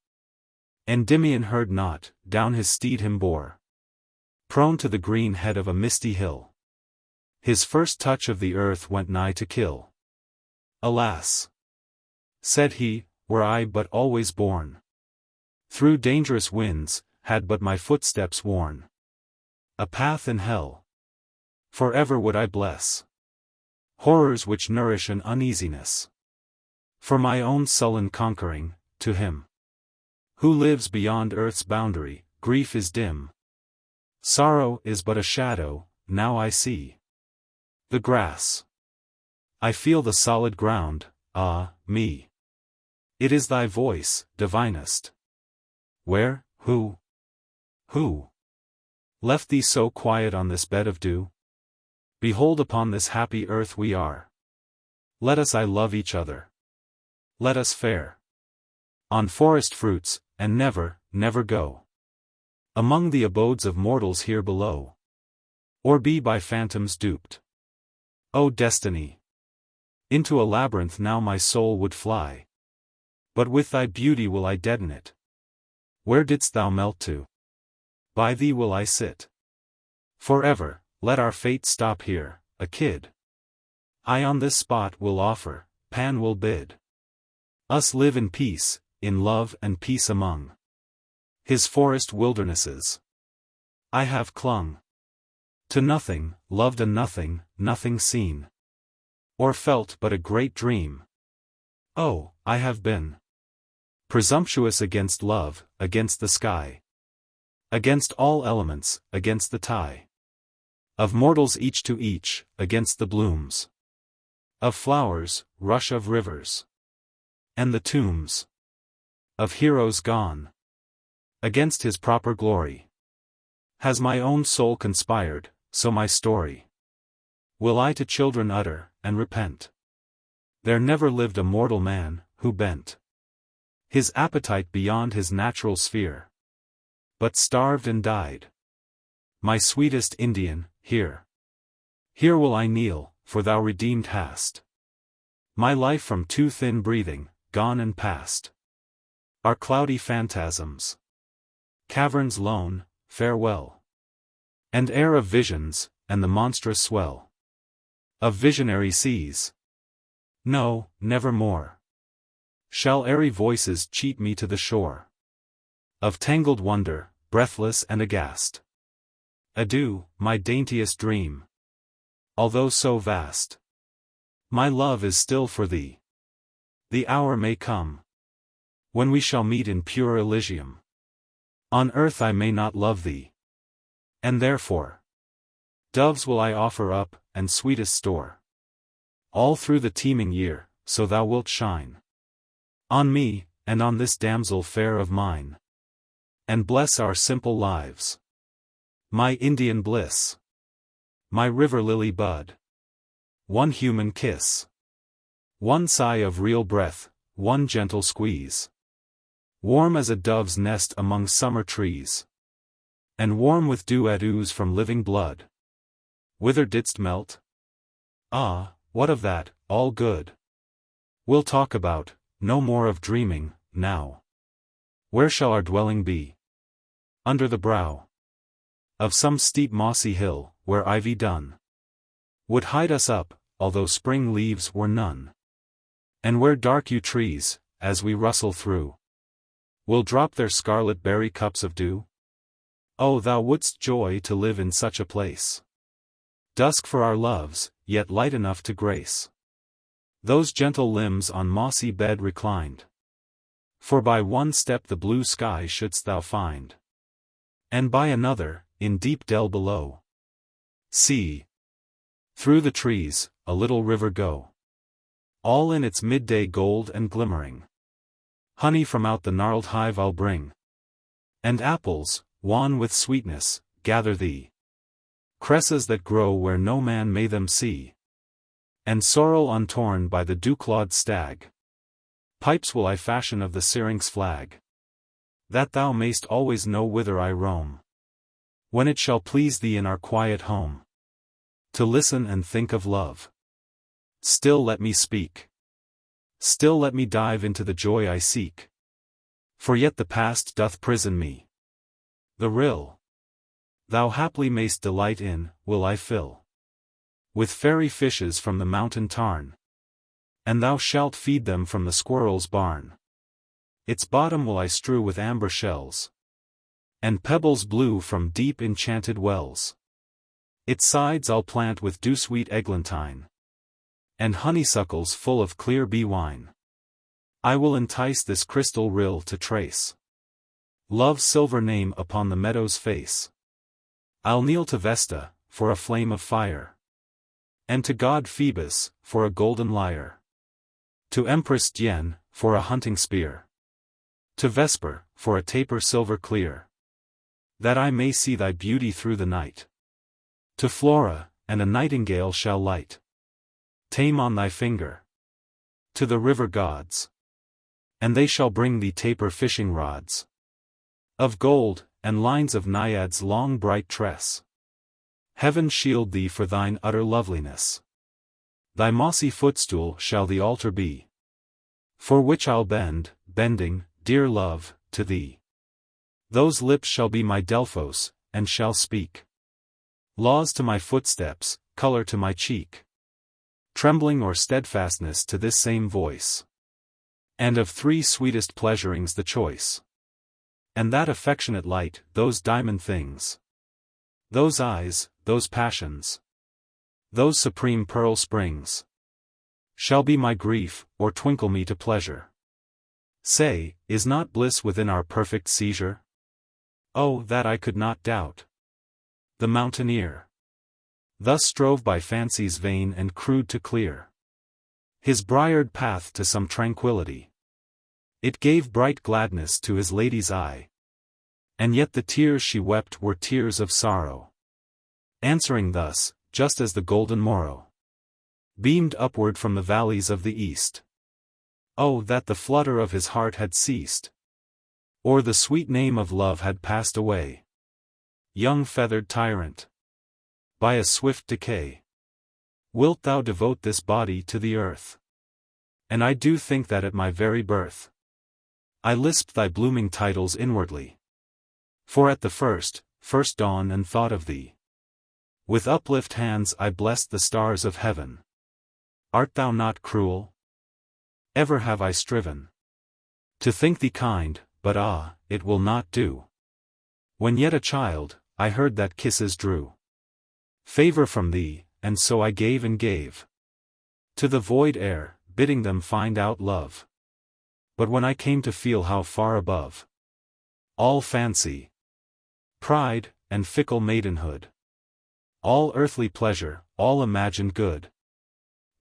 Endymion heard not, down his steed him bore. Prone to the green head of a misty hill. His first touch of the earth went nigh to kill. Alas! Said he, were I but always borne through dangerous winds, had but my footsteps worn a path in hell. Forever would I bless horrors which nourish an uneasiness. For my own sullen conquering, to him who lives beyond earth's boundary, grief is dim. Sorrow is but a shadow, now I see the grass. I feel the solid ground, ah, me. It is thy voice, divinest. Where, who left thee so quiet on this bed of dew? Behold, upon this happy earth we are. Let us I love each other. Let us fare on forest fruits, and never, never go among the abodes of mortals here below, or be by phantoms duped. O destiny! Into a labyrinth now my soul would fly. But with thy beauty will I deaden it. Where didst thou melt to? By thee will I sit. Forever, let our fate stop here, a kid. I on this spot will offer, Pan will bid us live in peace, in love and peace among his forest wildernesses. I have clung to nothing, loved a nothing, nothing seen or felt but a great dream. Oh, I have been presumptuous against love, against the sky, against all elements, against the tie of mortals each to each, against the blooms of flowers, rush of rivers, and the tombs of heroes gone. Against his proper glory has my own soul conspired, so my story will I to children utter, and repent. There never lived a mortal man, who bent his appetite beyond his natural sphere, but starved and died. My sweetest Indian, here will I kneel, for thou redeemed hast my life from too thin breathing, gone and past are cloudy phantasms, caverns lone, farewell, and air of visions, and the monstrous swell of visionary seas. No, never more shall airy voices cheat me to the shore of tangled wonder, breathless and aghast. Adieu, my daintiest dream. Although so vast, my love is still for thee. The hour may come when we shall meet in pure Elysium. On earth I may not love thee, and therefore doves will I offer up, and sweetest store. All through the teeming year, so thou wilt shine on me, and on this damsel fair of mine, and bless our simple lives. My Indian bliss, my river lily bud, one human kiss, one sigh of real breath, one gentle squeeze, warm as a dove's nest among summer trees, and warm with dew at ooze from living blood. Whither didst melt? Ah, what of that, all good. We'll talk about, no more of dreaming, now. Where shall our dwelling be? Under the brow of some steep mossy hill, where ivy dun would hide us up, although spring leaves were none. And where dark yew trees, as we rustle through will drop their scarlet berry cups of dew? Oh, thou wouldst joy to live in such a place. Dusk for our loves, yet light enough to grace those gentle limbs on mossy bed reclined. For by one step the blue sky shouldst thou find, and by another, in deep dell below, see, through the trees, a little river go, all in its midday gold and glimmering. Honey from out the gnarled hive I'll bring, and apples, wan with sweetness, gather thee. Cresses that grow where no man may them see, and sorrel untorn by the dew-clawed stag. Pipes will I fashion of the Syrinx flag, that thou mayst always know whither I roam, when it shall please thee in our quiet home, to listen and think of love. Still let me speak. Still let me dive into the joy I seek. For yet the past doth prison me. The rill thou haply mayst delight in, will I fill with fairy fishes from the mountain tarn, and thou shalt feed them from the squirrel's barn. Its bottom will I strew with amber shells, and pebbles blue from deep enchanted wells. Its sides I'll plant with dew-sweet eglantine, and honeysuckles full of clear bee-wine. I will entice this crystal rill to trace love's silver name upon the meadow's face. I'll kneel to Vesta, for a flame of fire, and to god Phoebus, for a golden lyre, to Empress Dian, for a hunting spear, to Vesper, for a taper silver clear, that I may see thy beauty through the night. To Flora, and a nightingale shall light tame on thy finger, to the river gods, and they shall bring thee taper fishing rods of gold, and lines of naiads' long bright tress. Heaven shield thee for thine utter loveliness. Thy mossy footstool shall the altar be, for which I'll bend, bending, dear love, to thee. Those lips shall be my Delphos, and shall speak laws to my footsteps, color to my cheek, trembling or steadfastness to this same voice, and of three sweetest pleasurings the choice. And that affectionate light, those diamond things, those eyes, those passions, those supreme pearl springs, shall be my grief, or twinkle me to pleasure. Say, is not bliss within our perfect seizure? Oh, that I could not doubt. The mountaineer thus strove by fancies vain and crude to clear his briared path to some tranquility. It gave bright gladness to his lady's eye, and yet the tears she wept were tears of sorrow, answering thus, just as the golden morrow beamed upward from the valleys of the east. Oh, that the flutter of his heart had ceased, or the sweet name of love had passed away. Young feathered tyrant, by a swift decay, wilt thou devote this body to the earth? And I do think that at my very birth I lisped thy blooming titles inwardly, for at the first dawn and thought of thee, with uplift hands I blessed the stars of heaven. Art thou not cruel? Ever have I striven to think thee kind, but ah, it will not do. When yet a child, I heard that kisses drew favor from thee, and so I gave and gave to the void air, bidding them find out love. But when I came to feel how far above all fancy, pride, and fickle maidenhood, all earthly pleasure, all imagined good,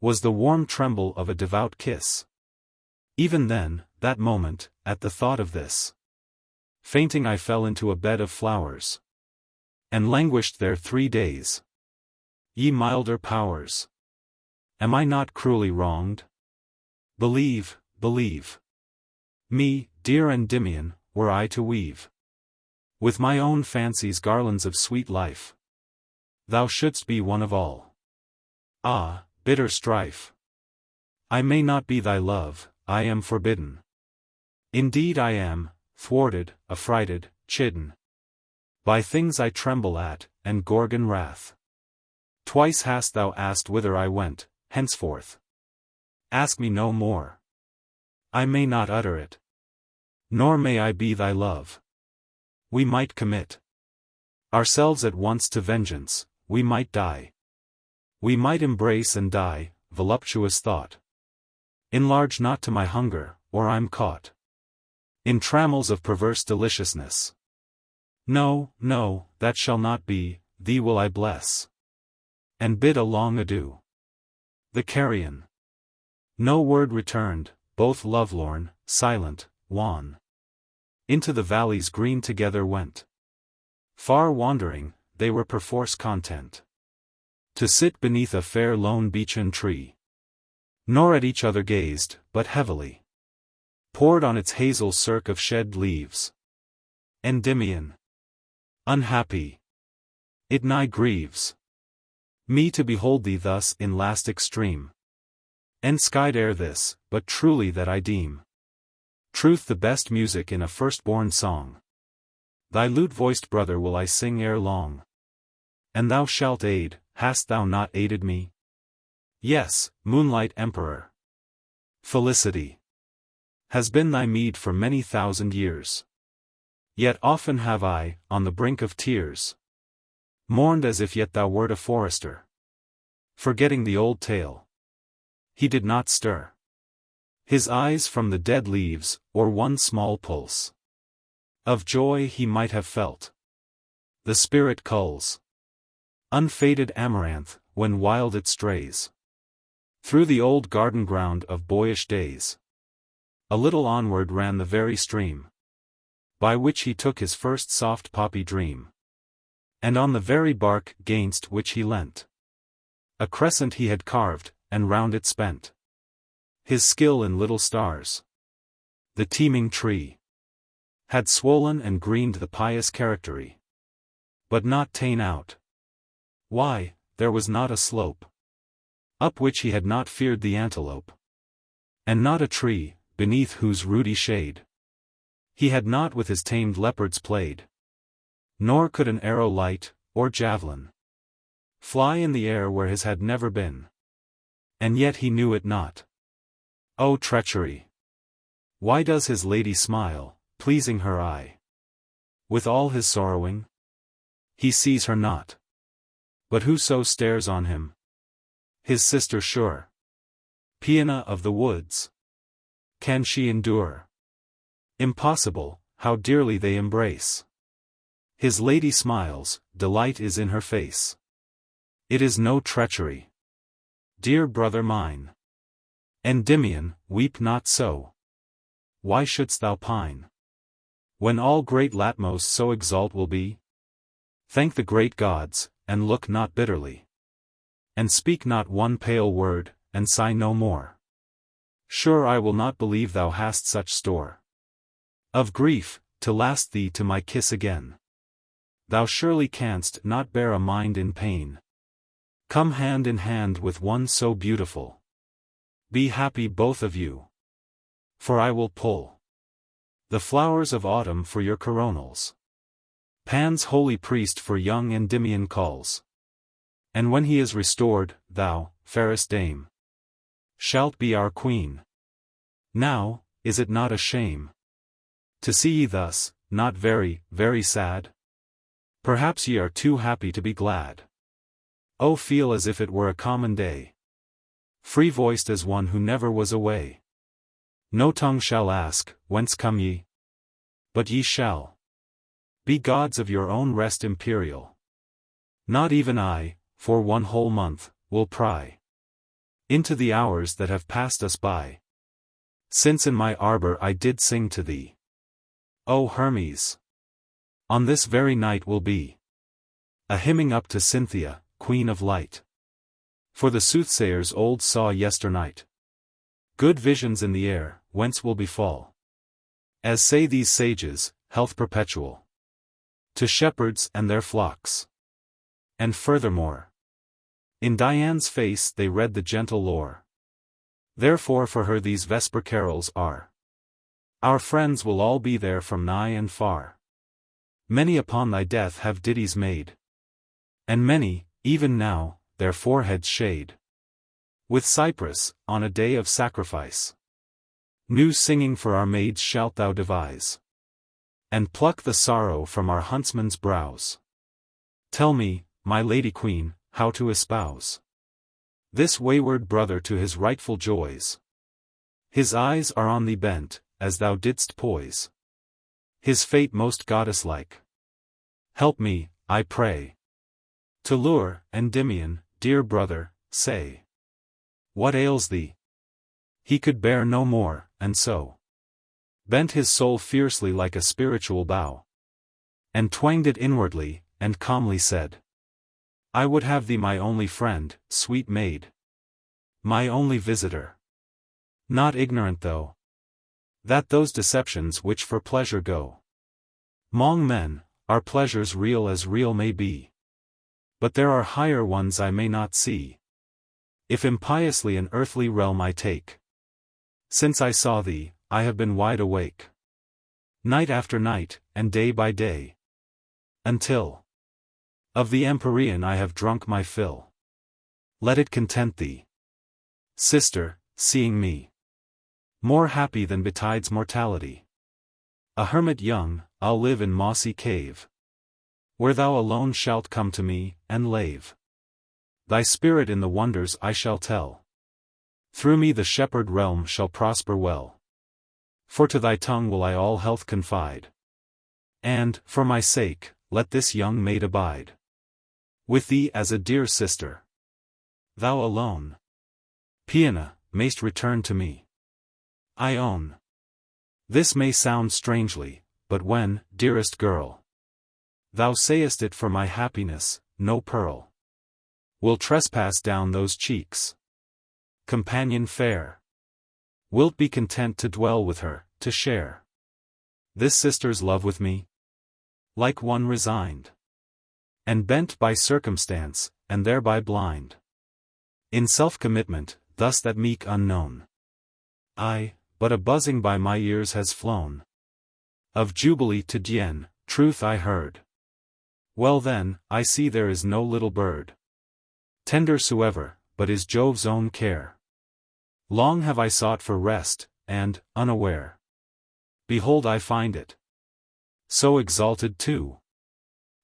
was the warm tremble of a devout kiss. Even then, that moment, at the thought of this, fainting I fell into a bed of flowers, and languished there 3 days. Ye milder powers, am I not cruelly wronged? Believe, believe me, dear Endymion, were I to weave with my own fancies garlands of sweet life, thou shouldst be one of all. Ah, bitter strife! I may not be thy love, I am forbidden. Indeed I am, thwarted, affrighted, chidden by things I tremble at, and Gorgon wrath. Twice hast thou asked whither I went, henceforth ask me no more. I may not utter it. Nor may I be thy love. We might commit ourselves at once to vengeance, we might die. We might embrace and die, voluptuous thought. Enlarge not to my hunger, or I'm caught in trammels of perverse deliciousness. No, no, that shall not be, thee will I bless, and bid a long adieu. The carrion. No word returned, both lovelorn, silent, wan. Into the valleys green together went. Far wandering, they were perforce content to sit beneath a fair lone beechen tree. Nor at each other gazed, but heavily poured on its hazel cirque of shed leaves. Endymion. Unhappy. It nigh grieves me to behold thee thus in last extreme. Enskied ere this, but truly that I deem truth the best music in a firstborn song. Thy lute-voiced brother will I sing ere long. And thou shalt aid, hast thou not aided me? Yes, moonlight emperor. Felicity has been thy meed for many thousand years. Yet often have I, on the brink of tears, mourned as if yet thou wert a forester. Forgetting the old tale. He did not stir his eyes from the dead leaves, or one small pulse of joy he might have felt. The spirit culls unfaded amaranth, when wild it strays through the old garden ground of boyish days. A little onward ran the very stream by which he took his first soft poppy dream. And on the very bark gainst which he leant, a crescent he had carved, and round it spent his skill in little stars. The teeming tree had swollen and greened the pious charactery, but not ta'en out. Why, there was not a slope up which he had not feared the antelope, and not a tree, beneath whose ruddy shade he had not with his tamed leopards played. Nor could an arrow light, or javelin, fly in the air where his had never been. And yet he knew it not. O treachery! Why does his lady smile, pleasing her eye? With all his sorrowing, he sees her not. But whoso stares on him, his sister sure, Piana of the woods, can she endure? Impossible, how dearly they embrace. His lady smiles, delight is in her face. It is no treachery. Dear brother mine. Endymion, weep not so. Why shouldst thou pine? When all great Latmos so exalt will be? Thank the great gods, and look not bitterly. And speak not one pale word, and sigh no more. Sure I will not believe thou hast such store of grief, to last thee to my kiss again. Thou surely canst not bear a mind in pain. Come hand in hand with one so beautiful. Be happy both of you. For I will pull the flowers of autumn for your coronals. Pan's holy priest for young Endymion calls. And when he is restored, thou, fairest dame, shalt be our queen. Now, is it not a shame to see ye thus, not very, very sad? Perhaps ye are too happy to be glad. Oh, feel as if it were a common day, free-voiced as one who never was away. No tongue shall ask, whence come ye? But ye shall be gods of your own rest imperial. Not even I, for one whole month, will pry into the hours that have passed us by, since in my arbor I did sing to thee. O Hermes! On this very night will be a hymning up to Cynthia, Queen of Light. For the soothsayers old saw yesternight good visions in the air, whence will befall, as say these sages, health perpetual to shepherds and their flocks. And furthermore, in Dian's face they read the gentle lore. Therefore for her these vesper carols are. Our friends will all be there from nigh and far. Many upon thy death have ditties made, and many, even now, their foreheads shade with cypress, on a day of sacrifice. New singing for our maids shalt thou devise, and pluck the sorrow from our huntsmen's brows. Tell me, my lady queen, how to espouse this wayward brother to his rightful joys. His eyes are on thee bent, as thou didst poise his fate most goddess-like. Help me, I pray, to lure Endymion, dear brother, say, what ails thee? He could bear no more, and so bent his soul fiercely like a spiritual bow, and twanged it inwardly, and calmly said, I would have thee my only friend, sweet maid, my only visitor. Not ignorant though that those deceptions which for pleasure go 'mong men, are pleasures real as real may be. But there are higher ones I may not see, if impiously an earthly realm I take. Since I saw thee, I have been wide awake, night after night, and day by day, until of the empyrean I have drunk my fill. Let it content thee, sister, seeing me more happy than betides mortality. A hermit young, I'll live in mossy cave, where thou alone shalt come to me, and lave thy spirit in the wonders I shall tell. Through me the shepherd realm shall prosper well, for to thy tongue will I all health confide. And, for my sake, let this young maid abide with thee as a dear sister. Thou alone, Piana, mayst return to me. I own this may sound strangely, but when, dearest girl, thou sayest it for my happiness, no pearl will trespass down those cheeks. Companion fair, wilt be content to dwell with her, to share this sister's love with me? Like one resigned, and bent by circumstance, and thereby blind, in self-commitment, thus that meek unknown I, but a buzzing by my ears has flown. Of jubilee to Dian, truth I heard. Well then, I see there is no little bird, tender soever, but is Jove's own care. Long have I sought for rest, and, unaware, behold I find it. So exalted too.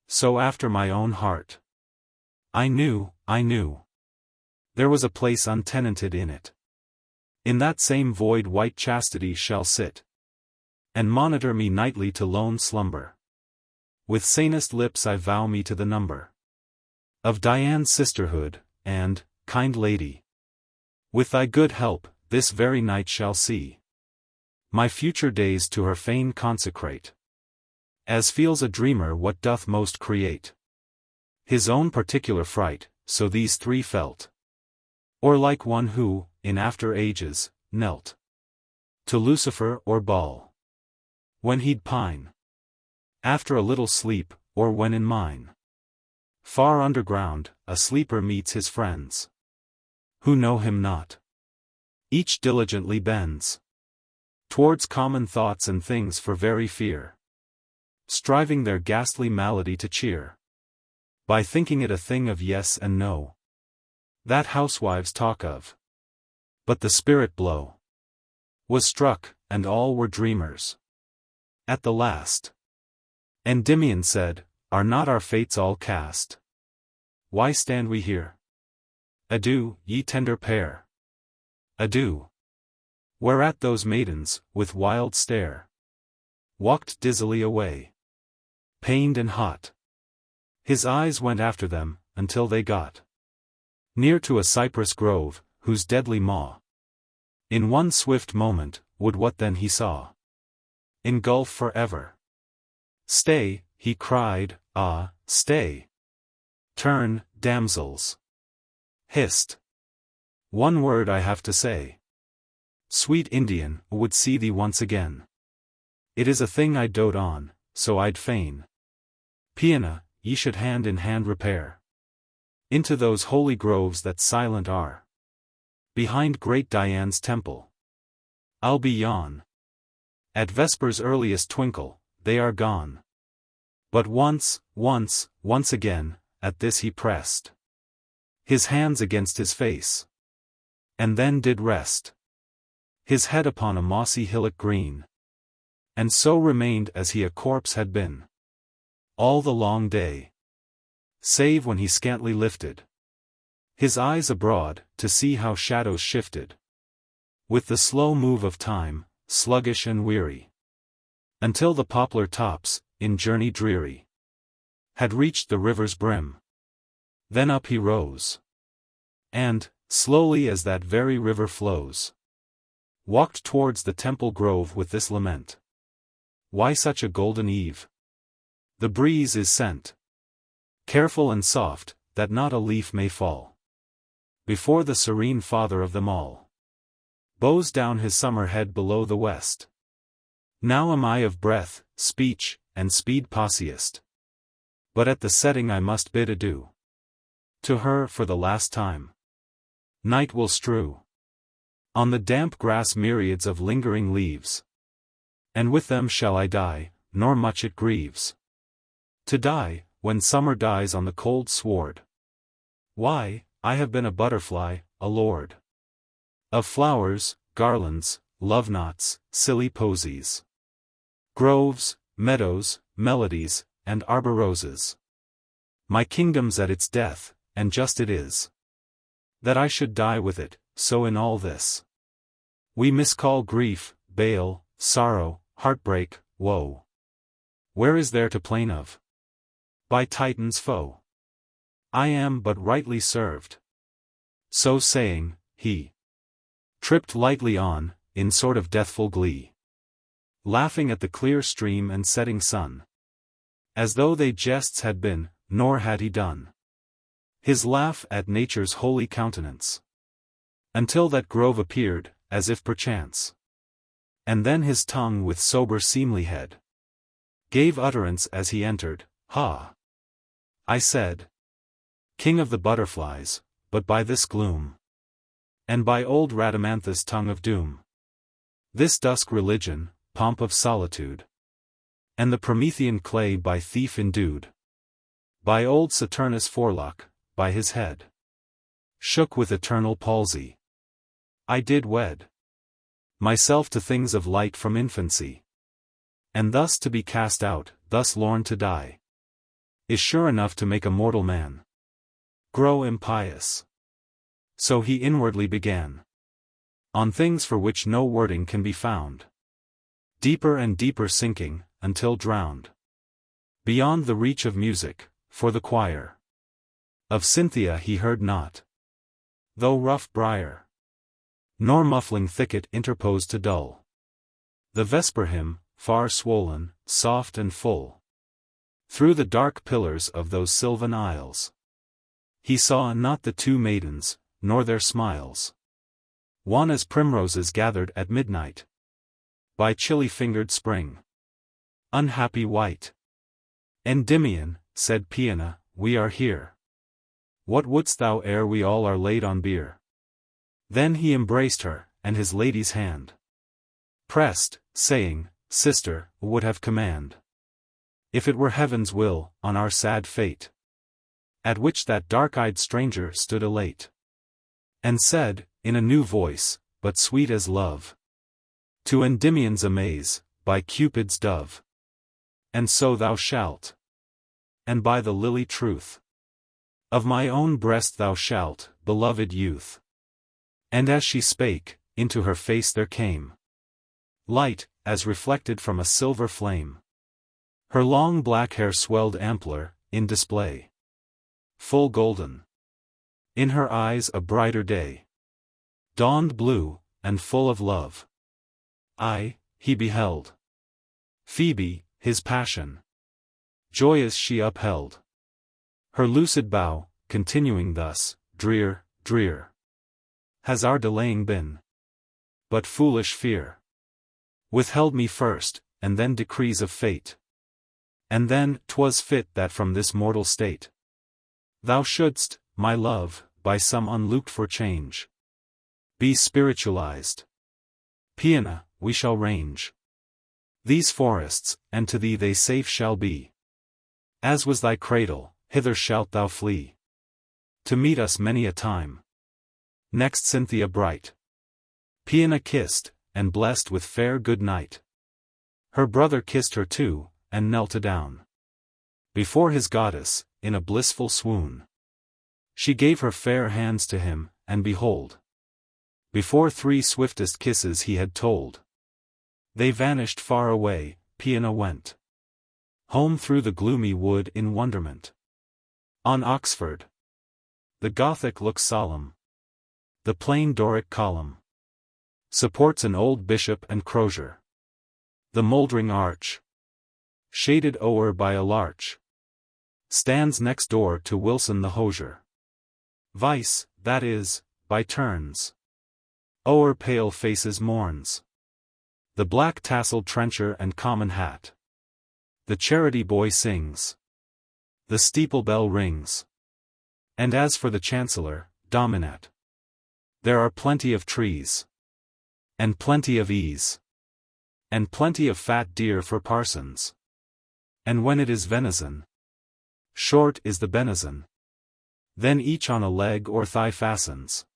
So after my own heart. I knew, there was a place untenanted in it. In that same void white chastity shall sit, and monitor me nightly to lone slumber. With sanest lips I vow me to the number of Dian's sisterhood, and, kind lady, with thy good help, this very night shall see my future days to her fane consecrate. As feels a dreamer what doth most create his own particular fright, so these three felt. Or like one who, in after ages, knelt to Lucifer or Baal, when he'd pine after a little sleep, or when in mine far underground, a sleeper meets his friends who know him not. Each diligently bends towards common thoughts and things for very fear, striving their ghastly malady to cheer by thinking it a thing of yes and no, that housewives talk of. But the spirit blow was struck, and all were dreamers. At the last, Endymion said, are not our fates all cast? Why stand we here? Adieu, ye tender pair. Adieu. Whereat those maidens, with wild stare, walked dizzily away, pained and hot. His eyes went after them, until they got near to a cypress grove, whose deadly maw, in one swift moment, would what then he saw engulf forever. Stay, he cried, ah, stay. Turn, damsels. Hist. One word I have to say. Sweet Indian, would see thee once again. It is a thing I dote on, so I'd fain, Piana, ye should hand in hand repair into those holy groves that silent are behind great Dian's temple. I'll be yon. At vesper's earliest twinkle, they are gone. But once again, at this he pressed his hands against his face, and then did rest his head upon a mossy hillock green. And so remained as he a corpse had been. All the long day. Save when he scantly lifted his eyes abroad, to see how shadows shifted. With the slow move of time, sluggish and weary. Until the poplar tops, in journey dreary, had reached the river's brim. Then up he rose. And, slowly as that very river flows, walked towards the temple grove with this lament. Why such a golden eve? The breeze is sent, careful and soft, that not a leaf may fall. Before the serene Father of them all bows down his summer head below the west. Now am I of breath, speech, and speed pauciest. But at the setting I must bid adieu to her for the last time. Night will strew on the damp grass myriads of lingering leaves, and with them shall I die, nor much it grieves to die, when summer dies on the cold sward. Why, I have been a butterfly, a lord of flowers, garlands, love knots, silly posies, groves, meadows, melodies, and arbor roses. My kingdom's at its death, and just it is that I should die with it. So in all this we miscall grief, bale, sorrow, heartbreak, woe. Where is there to plain of? By Titan's foe I am but rightly served. So saying, he tripped lightly on, in sort of deathful glee, laughing at the clear stream and setting sun, as though they jests had been, nor had he done his laugh at nature's holy countenance, until that grove appeared, as if perchance. And then his tongue with sober seemlihead gave utterance as he entered. Ha! I said, King of the butterflies, but by this gloom, and by old Rhadamanthus' tongue of doom, this dusk religion, pomp of solitude, and the Promethean clay by thief endued, by old Saturnus' forelock, by his head shook with eternal palsy, I did wed myself to things of light from infancy. And thus to be cast out, thus lorn to die, is sure enough to make a mortal man grow impious. So he inwardly began on things for which no wording can be found, deeper and deeper sinking, until drowned beyond the reach of music, for the choir of Cynthia he heard not, though rough briar nor muffling thicket interposed to dull the vesper hymn, far swollen, soft and full, through the dark pillars of those sylvan aisles. He saw not the two maidens, nor their smiles, wan as primroses gathered at midnight by chilly-fingered spring. Unhappy wight! Endymion, said Piana, we are here. What wouldst thou ere we all are laid on bier? Then he embraced her, and his lady's hand pressed, saying, Sister, would have command, if it were heaven's will, on our sad fate. At which that dark-eyed stranger stood elate, and said, in a new voice, but sweet as love, to Endymion's amaze, by Cupid's dove. And so thou shalt, and by the lily truth of my own breast thou shalt, beloved youth. And as she spake, into her face there came light, as reflected from a silver flame. Her long black hair swelled ampler, in display, full golden. In her eyes a brighter day dawned, blue, and full of love. He beheld Phoebe, his passion. Joyous she upheld her lucid bow, continuing thus, drear, drear, has our delaying been. But foolish fear withheld me first, and then decrees of fate. And then 'twas fit that from this mortal state thou shouldst, my love, by some unlooked-for change, be spiritualized. Piana, we shall range these forests, and to thee they safe shall be. As was thy cradle, hither shalt thou flee, to meet us many a time. Next Cynthia bright Piana kissed, and blessed with fair good night. Her brother kissed her too, and knelt adown before his goddess, in a blissful swoon. She gave her fair hands to him, and behold, before 3 swiftest kisses he had told, they vanished far away. Piana went home through the gloomy wood in wonderment. On Oxford, the Gothic looks solemn. The plain Doric column supports an old bishop and crozier. The mouldering arch, shaded o'er by a larch, stands next door to Wilson the hosier. Vice, that is, by turns, o'er pale faces mourns. The black tasseled trencher and common hat. The charity boy sings. The steeple bell rings. And as for the chancellor, dominat, there are plenty of trees, and plenty of ease, and plenty of fat deer for parsons. And when it is venison, short is the benison. Then each on a leg or thigh fastens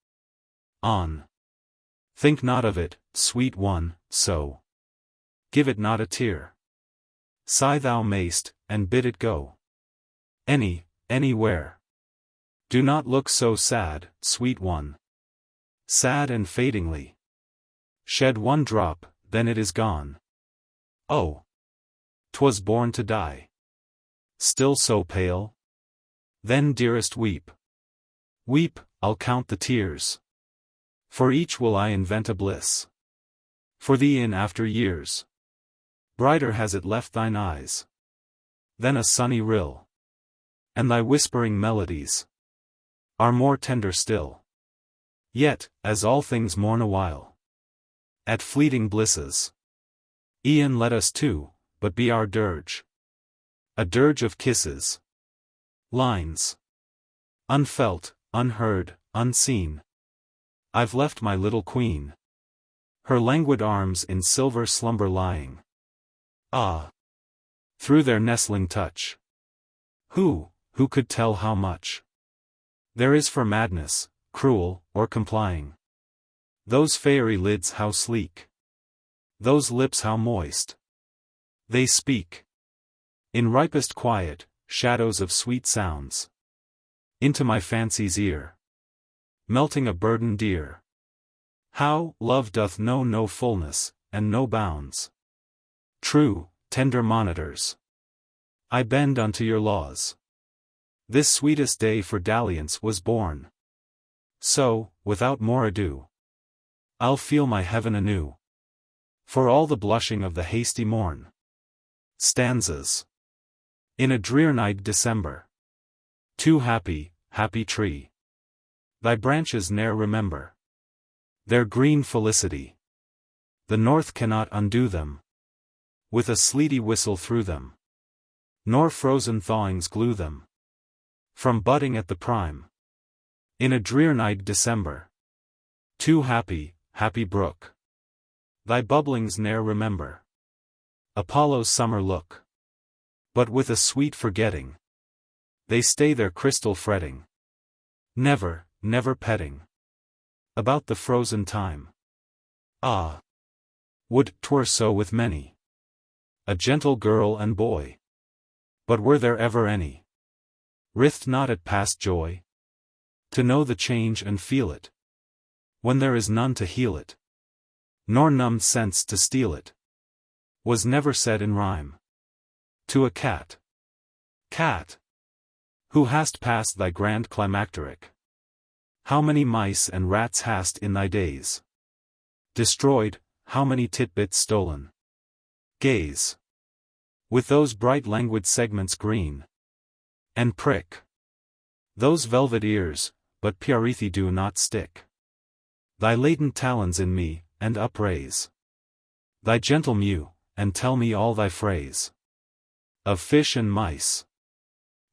on. Think not of it, sweet one, so. Give it not a tear. Sigh thou mayst, and bid it go. Anywhere. Do not look so sad, sweet one. Sad and fadingly. Shed one drop, then it is gone. Oh! 'Twas born to die. Still so pale? Then dearest weep. Weep, I'll count the tears. For each will I invent a bliss. For thee in after years. Brighter has it left thine eyes than a sunny rill. And thy whispering melodies are more tender still. Yet, as all things mourn awhile at fleeting blisses, e'en let us too, but be our dirge. A dirge of kisses. Lines. Unfelt, unheard, unseen. I've left my little queen. Her languid arms in silver slumber lying. Ah! Through their nestling touch. Who could tell how much there is for madness, cruel, or complying? Those fairy lids how sleek. Those lips how moist. They speak. In ripest quiet, shadows of sweet sounds. Into my fancy's ear. Melting a burden dear. How, love doth know no fullness, and no bounds. True, tender monitors. I bend unto your laws. This sweetest day for dalliance was born. So, without more ado, I'll feel my heaven anew. For all the blushing of the hasty morn. Stanzas. In a drear-night December. Too happy, happy tree. Thy branches ne'er remember their green felicity. The north cannot undo them with a sleety whistle through them, nor frozen thawings glue them from budding at the prime. In a drear-night December. Too happy, happy brook. Thy bubblings ne'er remember Apollo's summer look. But with a sweet forgetting, they stay their crystal fretting. Never, never petting about the frozen time. Ah! Would 'twere so with many, a gentle girl and boy. But were there ever any? Writhed not at past joy? To know the change and feel it, when there is none to heal it, nor numbed sense to steal it, was never said in rhyme. To a cat. Cat! Who hast passed thy grand climacteric? How many mice and rats hast in thy days destroyed, how many titbits stolen? Gaze. With those bright languid segments green, and prick those velvet ears, but Piarithi do not stick thy latent talons in me, and upraise thy gentle mew, and tell me all thy phrase of fish and mice,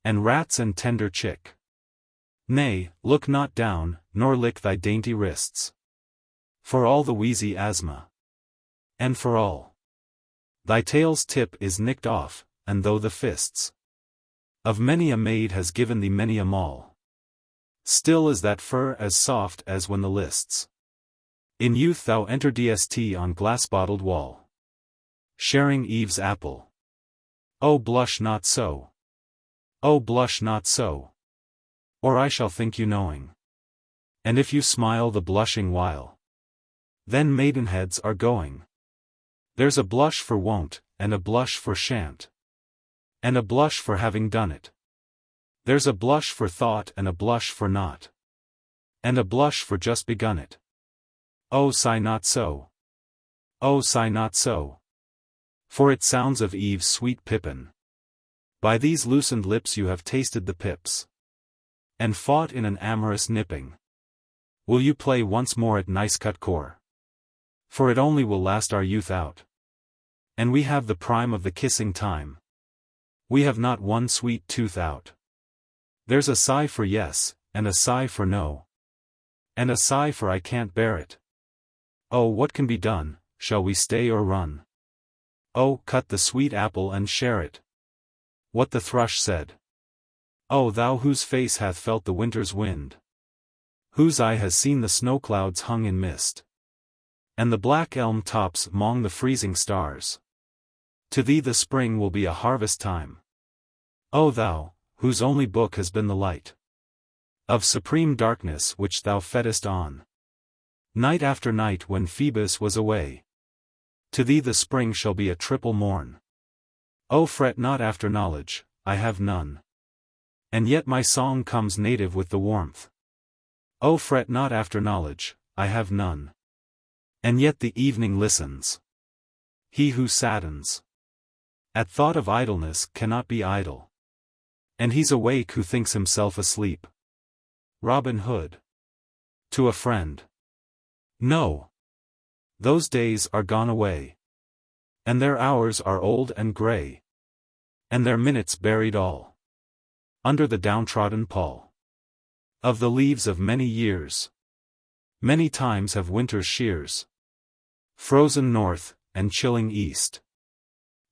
and rats and tender chick. Nay, look not down, nor lick thy dainty wrists, for all the wheezy asthma, and for all thy tail's tip is nicked off, and though the fists of many a maid has given thee many a maul, still is that fur as soft as when the lists In youth thou enterdst on glass-bottled wall, sharing Eve's apple. Oh blush not so. Oh blush not so. Or I shall think you knowing. And if you smile the blushing while, then maidenheads are going. There's a blush for won't, and a blush for shan't, and a blush for having done it. There's a blush for thought and a blush for not, and a blush for just begun it. Oh sigh not so. Oh sigh not so. For it sounds of Eve's sweet pippin. By these loosened lips you have tasted the pips, and fought in an amorous nipping. Will you play once more at nice cut core? For it only will last our youth out, and we have the prime of the kissing time. We have not one sweet tooth out. There's a sigh for yes, and a sigh for no, and a sigh for I can't bear it. Oh what can be done, shall we stay or run? Oh cut the sweet apple and share it. What the thrush said. Oh thou whose face hath felt the winter's wind, whose eye has seen the snow clouds hung in mist, and the black elm tops 'mong the freezing stars. To thee the spring will be a harvest time. O thou, whose only book has been the light of supreme darkness which thou feddest on, night after night when Phoebus was away. To thee the spring shall be a triple morn. O fret not after knowledge, I have none, and yet my song comes native with the warmth. O fret not after knowledge, I have none, and yet the evening listens. He who saddens at thought of idleness cannot be idle, and he's awake who thinks himself asleep. Robin Hood. To a friend. No. Those days are gone away, and their hours are old and grey, and their minutes buried all under the downtrodden pall of the leaves of many years. Many times have winter's shears, frozen north, and chilling east,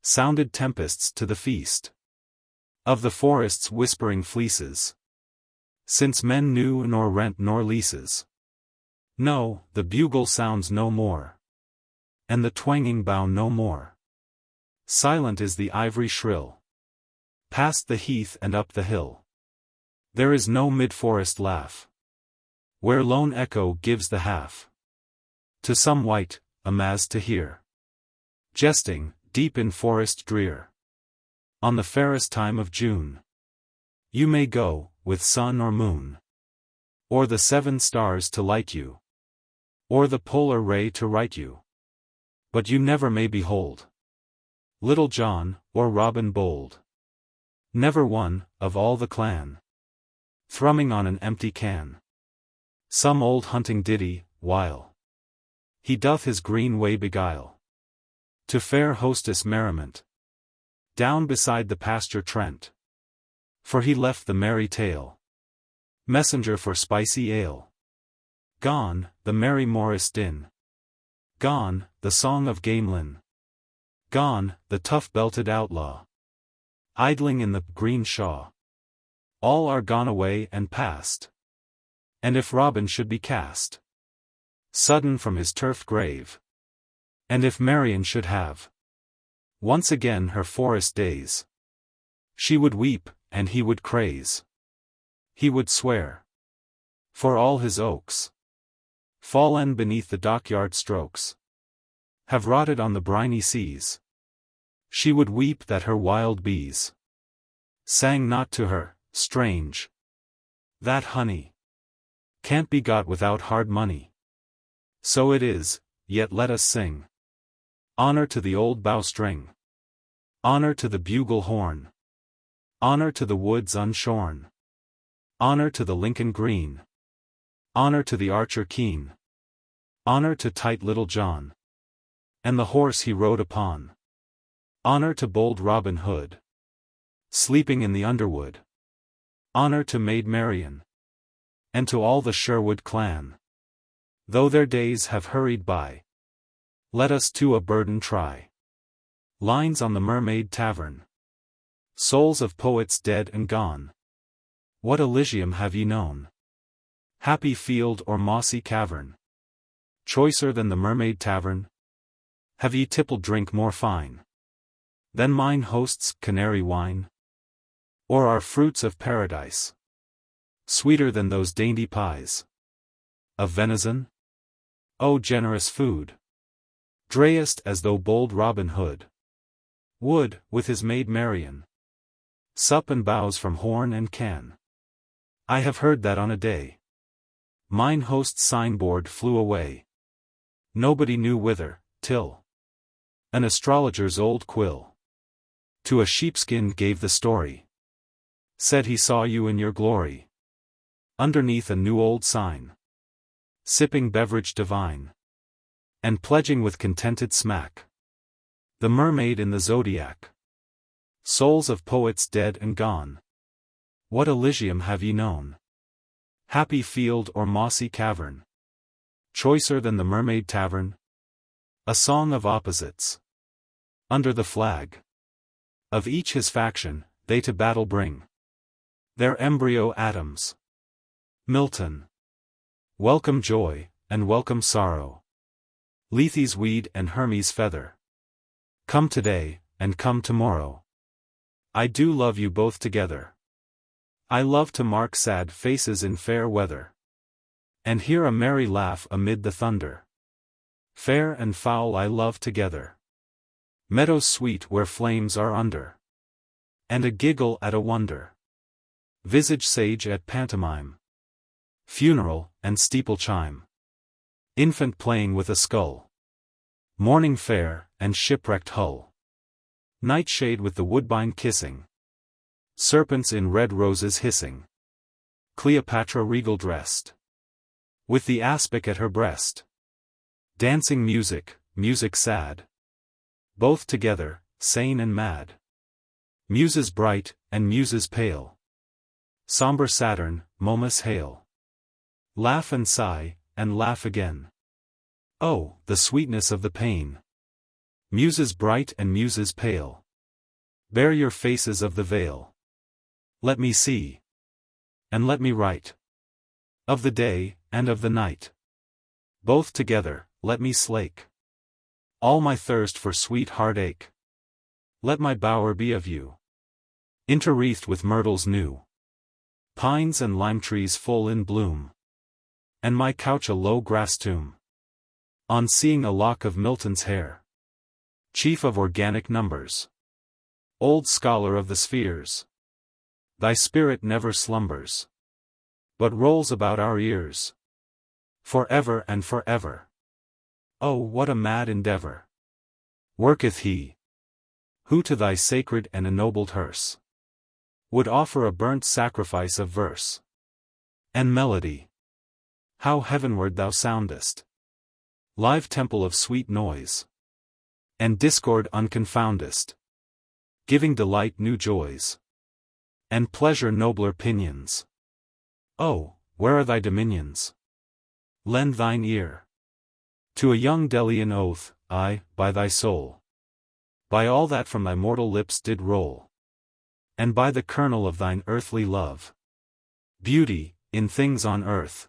sounded tempests to the feast of the forest's whispering fleeces, since men knew nor rent nor leases. No, the bugle sounds no more, and the twanging bow no more. Silent is the ivory shrill, past the heath and up the hill. There is no mid-forest laugh, where lone echo gives the half to some wight, a mass to hear, jesting, deep in forest drear. On the fairest time of June, you may go, with sun or moon, or the 7 stars to light you, or the polar ray to right you. But you never may behold Little John, or Robin bold, never one, of all the clan, thrumming on an empty can some old hunting ditty, while he doth his green way beguile to fair hostess merriment, down beside the pasture Trent. For he left the merry tale, messenger for spicy ale. Gone, the merry morris din. Gone, the song of gamelin. Gone, the tough-belted outlaw, idling in the green shaw. All are gone away and past. And if Robin should be cast sudden from his turfed grave, and if Marian should have once again her forest days, she would weep, and he would craze. He would swear, for all his oaks, fallen beneath the dockyard strokes, have rotted on the briny seas. She would weep that her wild bees sang not to her, strange, that honey can't be got without hard money. So it is, yet let us sing honor to the old bowstring, honor to the bugle horn, honor to the woods unshorn, honor to the Lincoln green, honor to the archer keen, honor to tight Little John, and the horse he rode upon, honor to bold Robin Hood, sleeping in the underwood, honor to Maid Marian, and to all the Sherwood clan. Though their days have hurried by, let us to a burden try. Lines on the Mermaid Tavern. Souls of poets dead and gone, what Elysium have ye known? Happy field or mossy cavern? choicer than the mermaid tavern? Have ye tippled drink more fine than mine host's canary wine? Or are fruits of paradise sweeter than those dainty pies of venison? O generous food, drayest as though bold Robin Hood would, with his maid Marian, sup and bowse from horn and can. I have heard that on a day mine host's signboard flew away, nobody knew whither, till an astrologer's old quill to a sheepskin gave the story. Said he saw you in your glory, underneath a new old sign, sipping beverage divine, and pledging with contented smack the mermaid in the zodiac. Souls of poets dead and gone, what Elysium have ye known? Happy field or mossy cavern, choicer than the mermaid tavern? A song of opposites, under the flag of each his faction, they to battle bring their embryo atoms. Milton. Welcome joy, and welcome sorrow. Lethe's weed and Hermes' feather. Come today, and come tomorrow. I do love you both together. I love to mark sad faces in fair weather, and hear a merry laugh amid the thunder. Fair and foul I love together. Meadows sweet where flames are under, and a giggle at a wonder. Visage sage at pantomime, funeral and steeple chime. Infant playing with a skull, morning fair and shipwrecked hull. Nightshade with the woodbine kissing, serpents in red roses hissing. Cleopatra regal dressed, with the aspic at her breast. Dancing music, music sad, both together, sane and mad. Muses bright, and muses pale, somber Saturn, Momus hail. Laugh and sigh, and laugh again. Oh, the sweetness of the pain. Muses bright and muses pale, bear your faces of the veil. Let me see, and let me write, of the day, and of the night. Both together, let me slake all my thirst for sweet heartache. Let my bower be of you, interwreathed with myrtles new, pines and lime trees full in bloom, and my couch a low grass tomb. On seeing a lock of Milton's hair, chief of organic numbers, old scholar of the spheres, thy spirit never slumbers, but rolls about our ears, forever and forever. Oh, what a mad endeavor worketh he, who to thy sacred and ennobled hearse would offer a burnt sacrifice of verse and melody. How heavenward thou soundest, live temple of sweet noise, and discord unconfoundest, giving delight new joys, and pleasure nobler pinions. Oh, where are thy dominions? Lend thine ear to a young Delian oath, I, by thy soul, by all that from thy mortal lips did roll, and by the kernel of thine earthly love, beauty, in things on earth,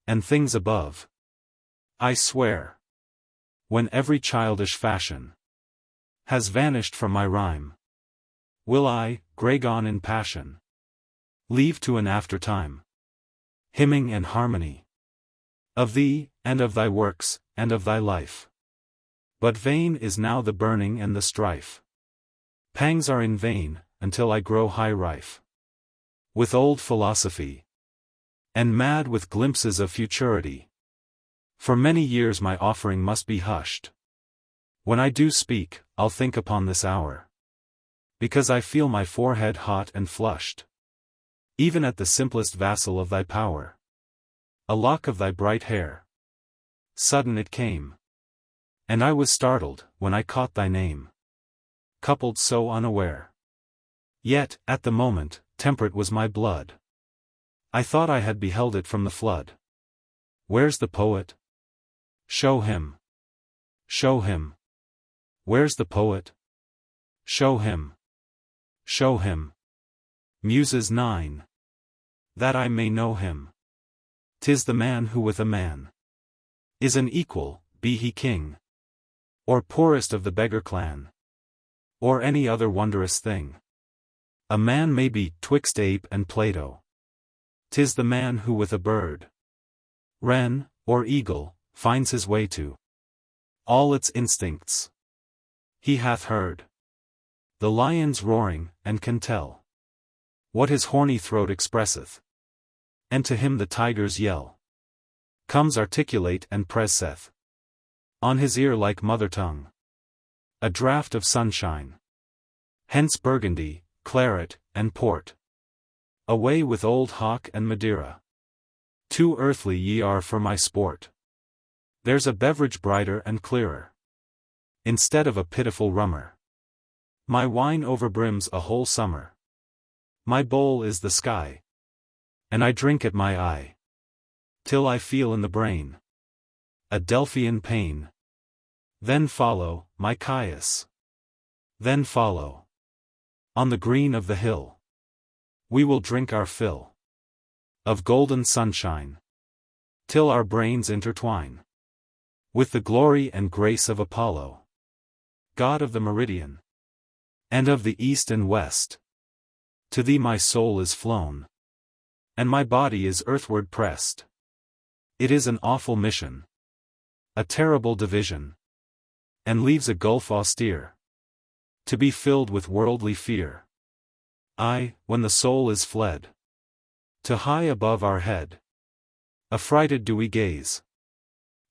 and things above. I swear, when every childish fashion has vanished from my rhyme, will I, grey gone in passion, leave to an aftertime hymning and harmony of thee, and of thy works, and of thy life. But vain is now the burning and the strife. Pangs are in vain, until I grow high rife with old philosophy, and mad with glimpses of futurity. For many years my offering must be hushed. When I do speak, I'll think upon this hour, because I feel my forehead hot and flushed, even at the simplest vassal of thy power. A lock of thy bright hair, sudden it came, and I was startled when I caught thy name, coupled so unaware. Yet, at the moment, temperate was my blood. I thought I had beheld it from the flood. Where's the poet? Show him. Show him. Where's the poet? Show him. Show him. Muses 9. That I may know him. 'Tis the man who with a man is an equal, be he king, or poorest of the beggar clan, or any other wondrous thing. A man may be 'twixt ape and Plato. 'Tis the man who with a bird, wren, or eagle, finds his way to all its instincts. He hath heard the lion's roaring, and can tell what his horny throat expresseth. And to him the tiger's yell comes articulate and preseth on his ear like mother tongue. A draught of sunshine. Hence Burgundy, claret, and port. Away with old hock and Madeira. Too earthly ye are for my sport. There's a beverage brighter and clearer, instead of a pitiful rummer. My wine overbrims a whole summer. My bowl is the sky, and I drink at my eye, till I feel in the brain a Delphian pain. Then follow, my Caius. Then follow. On the green of the hill, we will drink our fill of golden sunshine, till our brains intertwine with the glory and grace of Apollo, God of the meridian, and of the east and west. To thee my soul is flown, and my body is earthward pressed. It is an awful mission, a terrible division, and leaves a gulf austere, to be filled with worldly fear. Aye, when the soul is fled to high above our head, affrighted do we gaze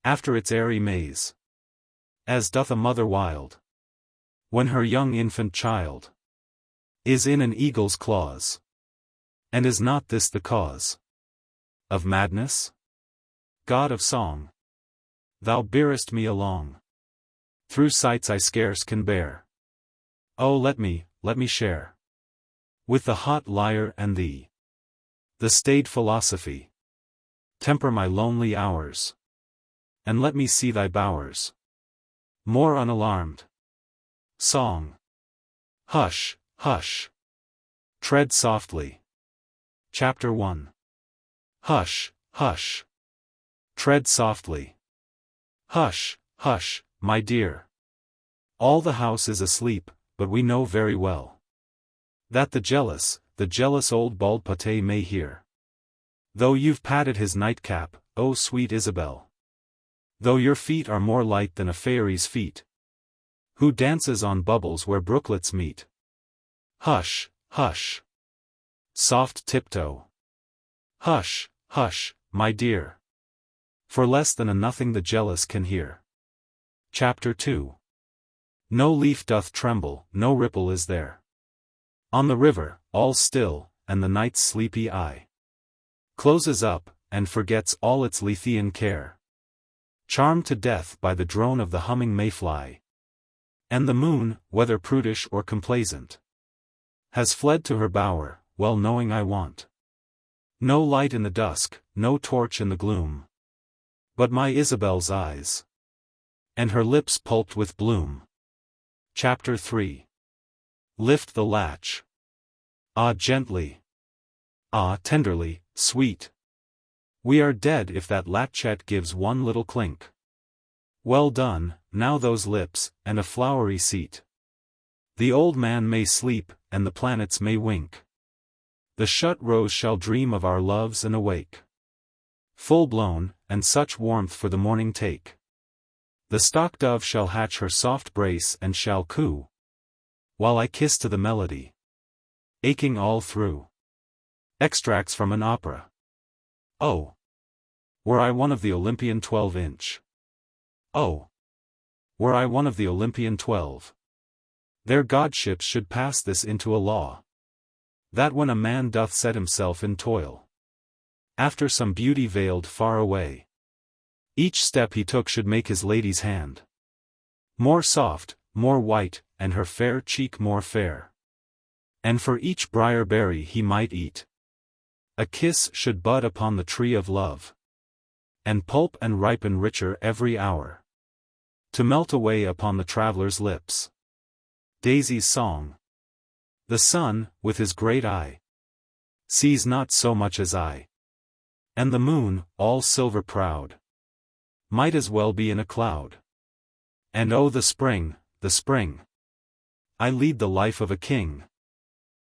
after its airy maze, as doth a mother wild, when her young infant child is in an eagle's claws. And is not this the cause of madness? God of song, thou bearest me along through sights I scarce can bear. Oh, let me share with the hot lyre and thee the staid philosophy. Temper my lonely hours, and let me see thy bowers more unalarmed. Song. Hush, hush. Tread softly. Chapter 1. Hush, hush. Tread softly. Hush, hush, my dear. All the house is asleep, but we know very well that the jealous old bald pate may hear. Though you've patted his nightcap, oh sweet Isabel. Though your feet are more light than a fairy's feet, who dances on bubbles where brooklets meet. Hush, hush. Soft tiptoe. Hush, hush, my dear. For less than a nothing the jealous can hear. Chapter 2. No leaf doth tremble, no ripple is there. On the river, all's still, and the night's sleepy eye closes up, and forgets all its Lethean care. Charmed to death by the drone of the humming mayfly. And the moon, whether prudish or complaisant, has fled to her bower, well knowing I want no light in the dusk, no torch in the gloom, but my Isabel's eyes, and her lips pulped with bloom. Chapter 3. Lift the latch. Ah, gently. Ah, tenderly, sweet. We are dead if that latchet gives one little clink. Well done, now those lips, and a flowery seat. The old man may sleep, and the planets may wink. The shut rose shall dream of our loves and awake, full blown, and such warmth for the morning take. The stock dove shall hatch her soft brace and shall coo, while I kiss to the melody, aching all through. Extracts from an opera. Oh, were I one of the Olympian 12-inch. Oh, were I one of the Olympian 12. Their godships should pass this into a law, that when a man doth set himself in toil after some beauty veiled far away, each step he took should make his lady's hand more soft, more white, and her fair cheek more fair. And for each briar berry he might eat, a kiss should bud upon the tree of love, and pulp and ripen richer every hour, to melt away upon the traveler's lips. Daisy's Song. The sun, with his great eye, sees not so much as I. And the moon, all silver proud, Might as well be in a cloud. And oh the spring, the spring! I lead the life of a king.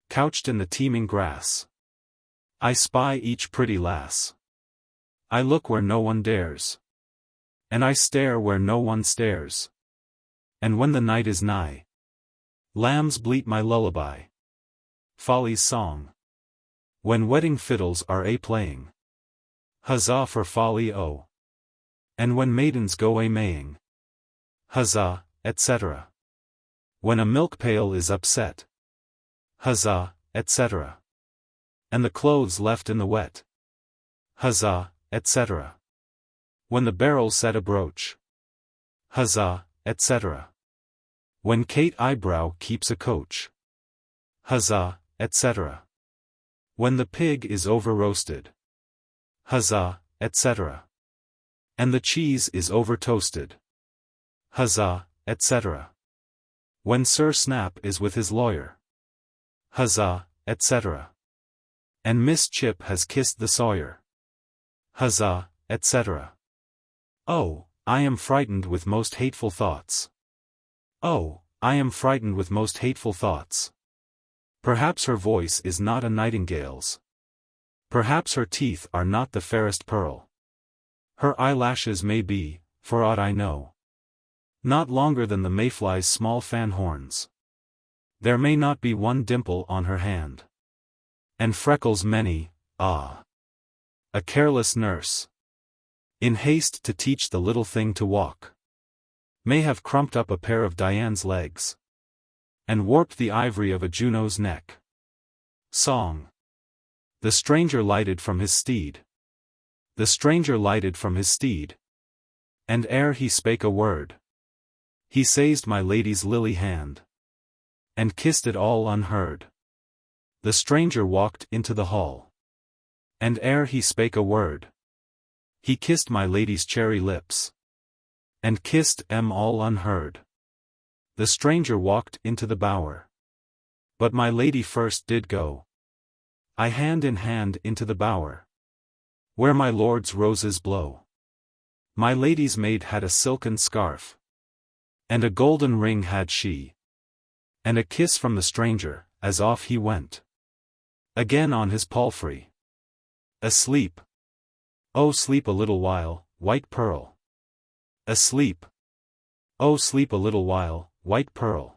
Couched in the teeming grass. I spy each pretty lass. I look where no one dares. And I stare where no one stares. And when the night is nigh, lambs bleat my lullaby. Folly's song. When wedding fiddles are a-playing. Huzzah for folly, oh! And when maidens go a-maying. Huzzah, etc. When a milk pail is upset. Huzzah, etc. And the clothes left in the wet. Huzzah, etc. When the barrel set a broach. Huzzah, etc. When Kate Eyebrow keeps a coach. Huzzah, etc. When the pig is over-roasted. Huzzah, etc. And the cheese is over-toasted. Huzzah, etc. When Sir Snap is with his lawyer. Huzzah, etc. And Miss Chip has kissed the Sawyer. Huzzah, etc. Oh, I am frightened with most hateful thoughts. Oh, I am frightened with most hateful thoughts. Perhaps her voice is not a nightingale's. Perhaps her teeth are not the fairest pearl. Her eyelashes may be, for aught I know, not longer than the mayfly's small fan horns. There may not be one dimple on her hand. And freckles many, ah! A careless nurse, in haste to teach the little thing to walk, may have crumped up a pair of Diane's legs, and warped the ivory of a Juno's neck. Song. The stranger lighted from his steed. The stranger lighted from his steed. And ere he spake a word, he seized my lady's lily hand, and kissed it all unheard. The stranger walked into the hall, and ere he spake a word, he kissed my lady's cherry lips, and kissed 'em all unheard. The stranger walked into the bower, but my lady first did go, I hand in hand into the bower, where my lord's roses blow. My lady's maid had a silken scarf, and a golden ring had she, and a kiss from the stranger, as off he went again on his palfrey. Asleep. Oh sleep a little while, white pearl. Asleep. Oh sleep a little while, white pearl.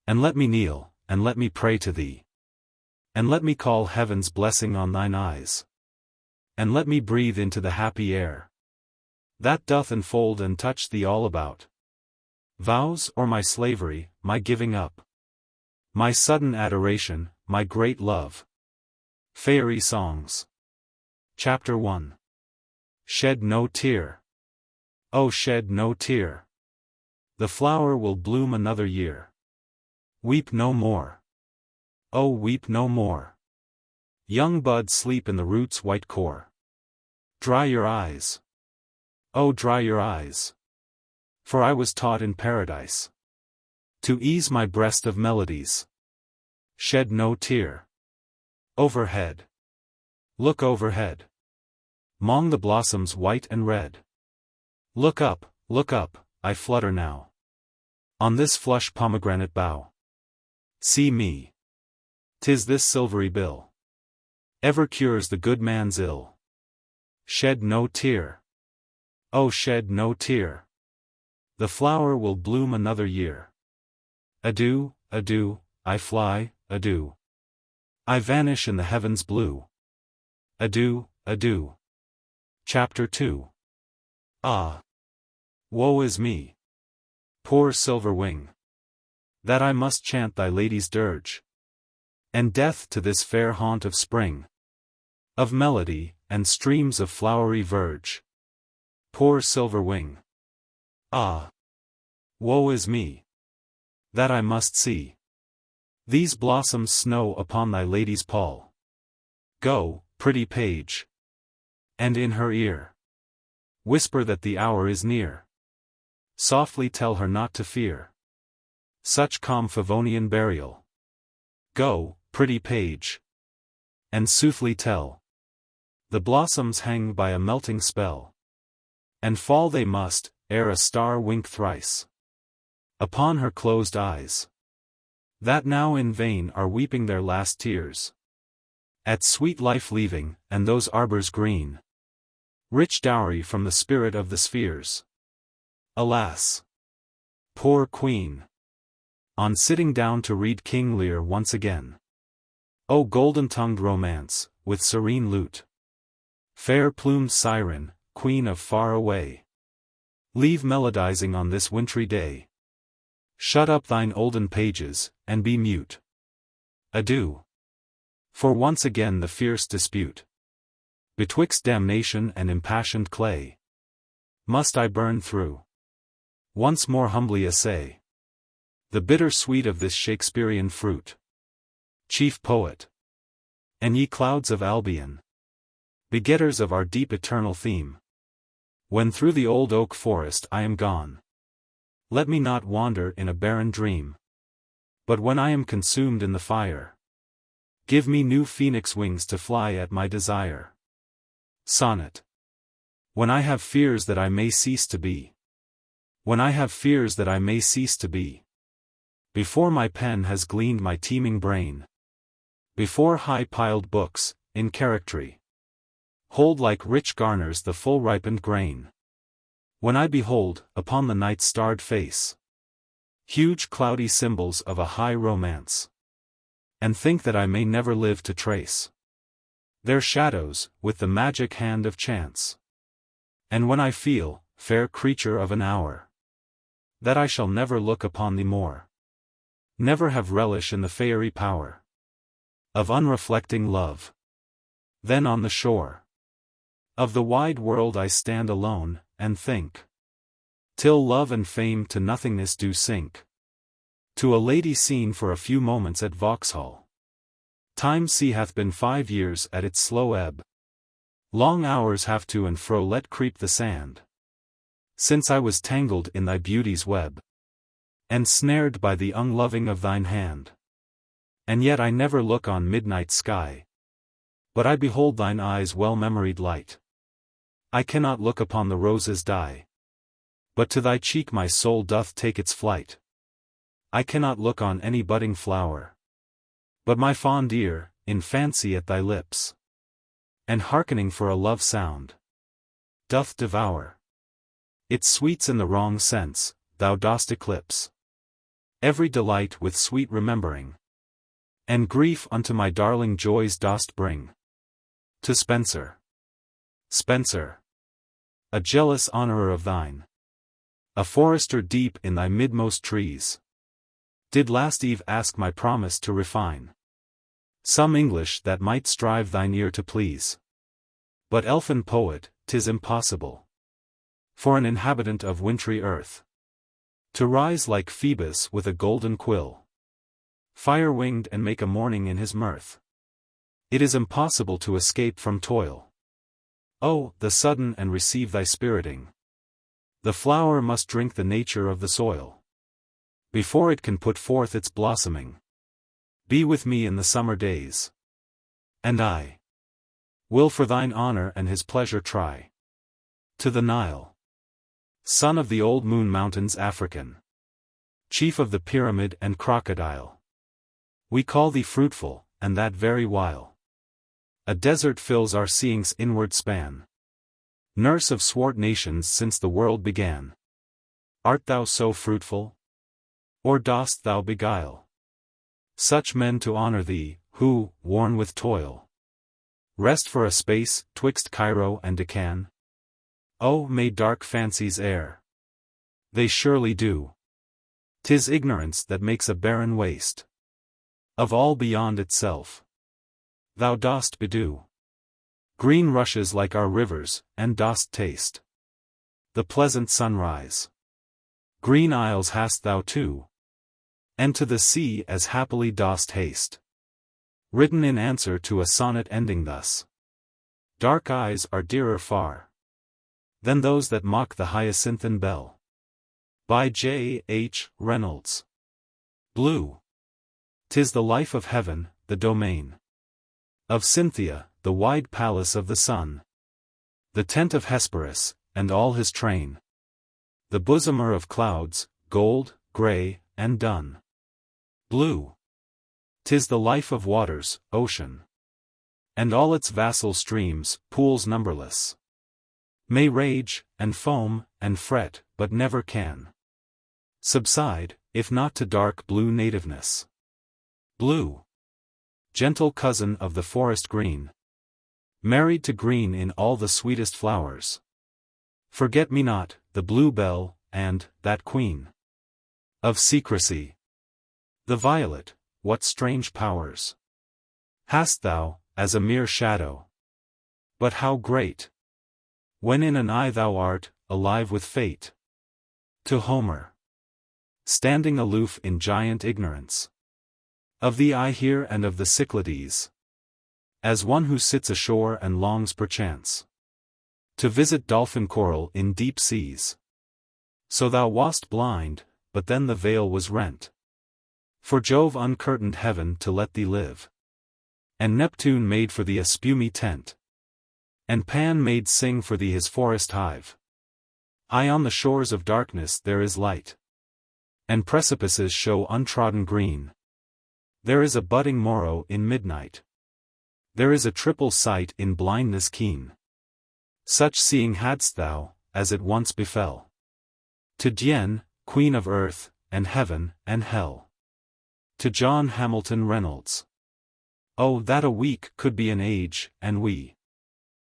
And let me kneel, and let me pray to thee. And let me call heaven's blessing on thine eyes. And let me breathe into the happy air that doth enfold and touch thee all about. Vows or my slavery, my giving up, my sudden adoration, my great love. Fairy Songs. Chapter 1. Shed no tear. Oh shed no tear. The flower will bloom another year. Weep no more. Oh weep no more. Young buds sleep in the root's white core. Dry your eyes. Oh dry your eyes. For I was taught in paradise to ease my breast of melodies. Shed no tear. Overhead. Look overhead. 'Mong the blossoms white and red. Look up, I flutter now. On this flush pomegranate bough. See me. 'Tis this silvery bill ever cures the good man's ill. Shed no tear. Oh shed no tear. The flower will bloom another year. Adieu, adieu, I fly, adieu. I vanish in the heavens blue. Adieu, adieu. Chapter 2. Ah! Woe is me, poor silver wing, that I must chant thy lady's dirge, and death to this fair haunt of spring, of melody, and streams of flowery verge. Poor silver wing. Ah! Woe is me, that I must see these blossoms snow upon thy lady's pall. Go, pretty page, and in her ear whisper that the hour is near. Softly tell her not to fear such calm Favonian burial. Go, pretty page, and soothly tell the blossoms hang by a melting spell, And fall they must, ere a star wink thrice upon her closed eyes, that now in vain are weeping their last tears, at sweet life leaving, and those arbours green, rich dowry from the spirit of the spheres. Alas! Poor Queen! On sitting down to read King Lear once again. O golden-tongued romance, with serene lute, fair-plumed siren, queen of far away, leave melodizing on this wintry day. Shut up thine olden pages, and be mute. Adieu. For once again the fierce dispute betwixt damnation and impassioned clay must I burn through. Once more humbly essay the bitter sweet of this Shakespearean fruit. Chief poet, and ye clouds of Albion, begetters of our deep eternal theme, when through the old oak forest I am gone, let me not wander in a barren dream, but when I am consumed in the fire, give me new phoenix wings to fly at my desire. Sonnet. When I have fears that I may cease to be. When I have fears that I may cease to be. Before my pen has gleaned my teeming brain. Before high-piled books, in charactery, hold like rich garners the full-ripened grain. When I behold, upon the night's starred face, huge cloudy symbols of a high romance, and think that I may never live to trace their shadows, with the magic hand of chance. And when I feel, fair creature of an hour, that I shall never look upon thee more, never have relish in the fairy power of unreflecting love, then on the shore of the wide world I stand alone, and think, till love and fame to nothingness do sink, to a lady seen for a few moments at Vauxhall. Time's sea hath been 5 years at its slow ebb. Long hours have to and fro let creep the sand, since I was tangled in thy beauty's web, and snared by the unloving of thine hand. And yet I never look on midnight sky, but I behold thine eyes' well-memoried light. I cannot look upon the rose's dye, but to thy cheek my soul doth take its flight. I cannot look on any budding flower, but my fond ear, in fancy at thy lips, and hearkening for a love sound, doth devour its sweets in the wrong sense. Thou dost eclipse every delight with sweet remembering, and grief unto my darling joys dost bring. To Spenser. Spenser, a jealous honourer of thine, a forester deep in thy midmost trees, did last eve ask my promise to refine some English that might strive thine ear to please. But elfin poet, 'tis impossible for an inhabitant of wintry earth to rise like Phoebus with a golden quill, fire-winged, and make a morning in his mirth. It is impossible to escape from toil. Oh, the sudden and receive thy spiriting. The flower must drink the nature of the soil before it can put forth its blossoming. Be with me in the summer days, and I will for thine honor and his pleasure try. To the Nile, son of the old moon mountains African, chief of the pyramid and crocodile, we call thee fruitful, and that very while a desert fills our seeing's inward span. Nurse of swart nations since the world began, art thou so fruitful? Or dost thou beguile such men to honor thee, who, worn with toil, rest for a space, twixt Cairo and Deccan? Oh, may dark fancies err! They surely do. 'Tis ignorance that makes a barren waste of all beyond itself. Thou dost bedew green rushes like our rivers, and dost taste the pleasant sunrise. Green isles hast thou too, and to the sea as happily dost haste. Written in answer to a sonnet ending thus: dark eyes are dearer far than those that mock the hyacinthan bell. By J. H. Reynolds. Blue. 'Tis the life of heaven, the domain of Cynthia, the wide palace of the sun, the tent of Hesperus, and all his train. The bosomer of clouds, gold, grey, and dun. Blue. 'Tis the life of waters, ocean. And all its vassal streams, pools numberless. May rage, and foam, and fret, but never can subside, if not to dark blue nativeness. Blue. Gentle cousin of the forest green. Married to green in all the sweetest flowers. Forget-me-not, the bluebell, and, that queen of secrecy. The violet, what strange powers hast thou, as a mere shadow? But how great, when in an eye thou art, alive with fate. To Homer, standing aloof in giant ignorance of the eye here and of the Cyclades, as one who sits ashore and longs perchance to visit dolphin coral in deep seas. So thou wast blind, but then the veil was rent. For Jove uncurtained heaven to let thee live. And Neptune made for thee a spumy tent. And Pan made sing for thee his forest hive. Aye, on the shores of darkness there is light. And precipices show untrodden green. There is a budding morrow in midnight. There is a triple sight in blindness keen. Such seeing hadst thou, as it once befell to Dian, Queen of Earth, and Heaven, and Hell. To John Hamilton Reynolds. Oh, that a week could be an age, and we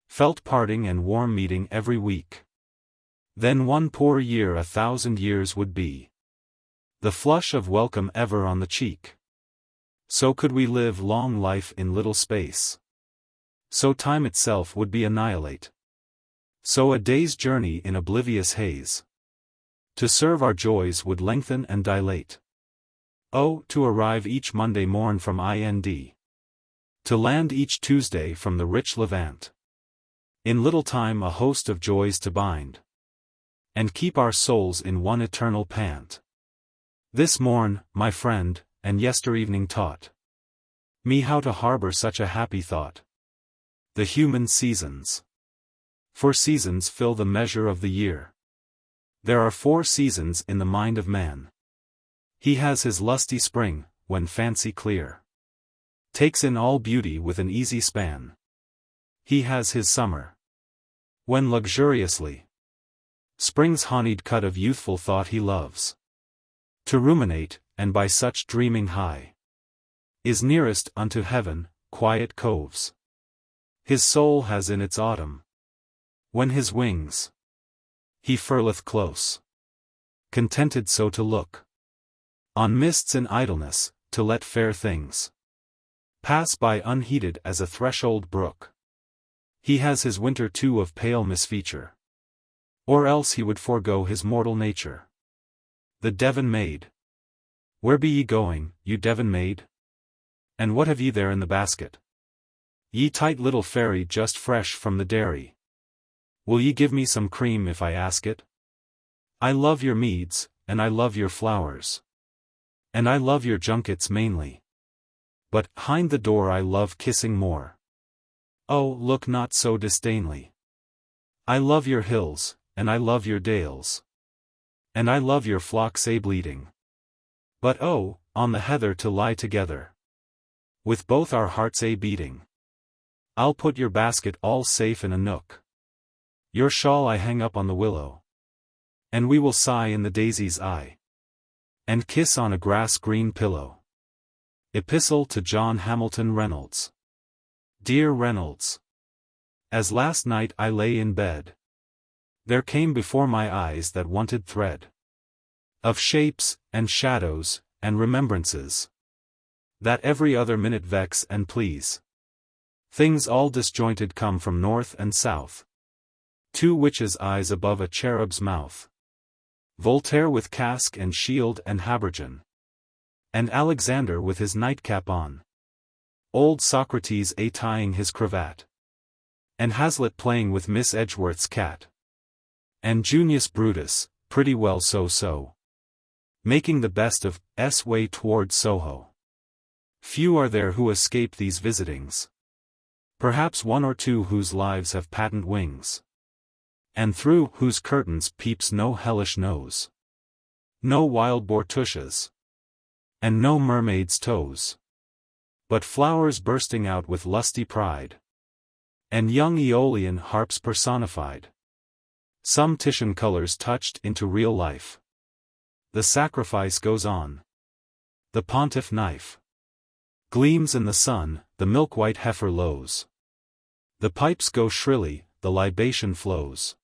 felt parting and warm meeting every week. Then one poor year 1,000 years would be. The flush of welcome ever on the cheek. So could we live long life in little space. So time itself would be annihilate. So a day's journey in oblivious haze to serve our joys would lengthen and dilate. Oh, to arrive each Monday morn from Ind. To land each Tuesday from the rich Levant. In little time a host of joys to bind. And keep our souls in one eternal pant. This morn, my friend, and yesterevening taught me how to harbor such a happy thought. The human seasons. For seasons fill the measure of the year. There are 4 seasons in the mind of man. He has his lusty spring, when fancy clear takes in all beauty with an easy span. He has his summer, when luxuriously spring's honeyed cut of youthful thought he loves to ruminate, and by such dreaming high is nearest unto heaven, quiet coves. His soul has in its autumn, when his wings he furleth close, contented so to look on mists in idleness, to let fair things pass by unheeded as a threshold brook. He has his winter too of pale misfeature, or else he would forego his mortal nature. The Devon maid. Where be ye going, you Devon maid? And what have ye there in the basket? Ye tight little fairy just fresh from the dairy. Will ye give me some cream if I ask it? I love your meads, and I love your flowers. And I love your junkets mainly. But, hind the door I love kissing more. Oh, look not so disdainly. I love your hills, and I love your dales. And I love your flocks bleating. But oh, on the heather to lie together, with both our hearts beating. I'll put your basket all safe in a nook. Your shawl I hang up on the willow. And we will sigh in the daisy's eye. And kiss on a grass-green pillow. Epistle to John Hamilton Reynolds. Dear Reynolds, as last night I lay in bed, there came before my eyes that wonted thread of shapes, and shadows, and remembrances, that every other minute vex and please. Things all disjointed come from north and south. 2 witches' eyes above a cherub's mouth. Voltaire with casque and shield and habergeon. And Alexander with his nightcap on. Old Socrates tying his cravat. And Hazlitt playing with Miss Edgeworth's cat. And Junius Brutus, pretty well so, making the best of S way toward Soho. Few are there who escape these visitings. Perhaps 1 or 2 whose lives have patent wings. and through whose curtains peeps no hellish nose, no wild boar tushes, and no mermaid's toes, but flowers bursting out with lusty pride, and young Aeolian harps personified. Some Titian colors touched into real life. The sacrifice goes on. The pontiff knife gleams in the sun, the milk-white heifer lows. The pipes go shrilly, the libation flows.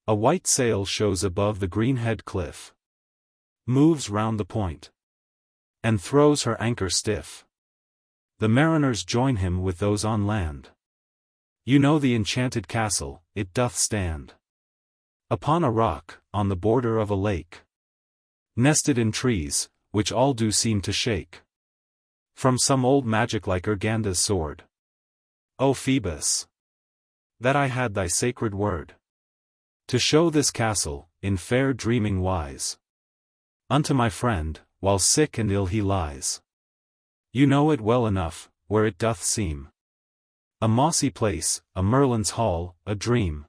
A white sail shows above the green-head cliff, moves round the point, and throws her anchor stiff. The mariners join him with those on land. You know the enchanted castle, it doth stand upon a rock, on the border of a lake, nested in trees, which all do seem to shake from some old magic like Urganda's sword. O Phoebus, that I had thy sacred word, to show this castle, in fair dreaming wise, unto my friend, while sick and ill he lies. You know it well enough, where it doth seem a mossy place, a Merlin's hall, a dream.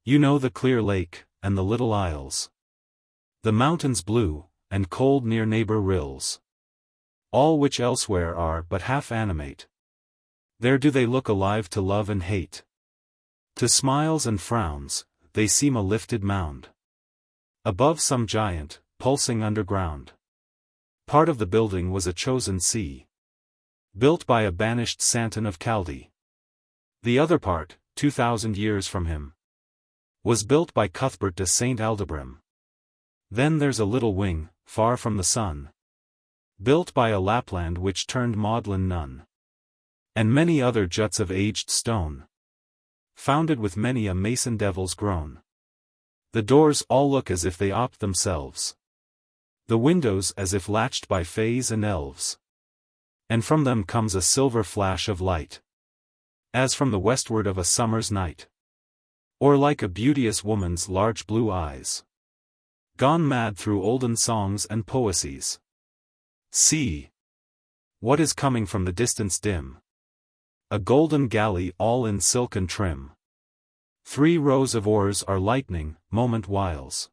You know the clear lake, and the little isles, the mountains blue, and cold near neighbor rills, all which elsewhere are but half animate. There do they look alive to love and hate. To smiles and frowns, they seem a lifted mound above some giant, pulsing underground. Part of the building was a chosen sea, built by a banished Santon of Chaldee. The other part, 2,000 years from him, was built by Cuthbert de St. Aldebrim. Then there's a little wing, far from the sun, built by a Lapland which turned maudlin nun. And many other juts of aged stone, founded with many a mason devil's groan. The doors all look as if they opt themselves, the windows as if latched by fays and elves. And from them comes a silver flash of light, as from the westward of a summer's night, or like a beauteous woman's large blue eyes, gone mad through olden songs and poesies. See, what is coming from the distance dim? A golden galley all in silken trim. 3 rows of oars are lightning, moment whiles,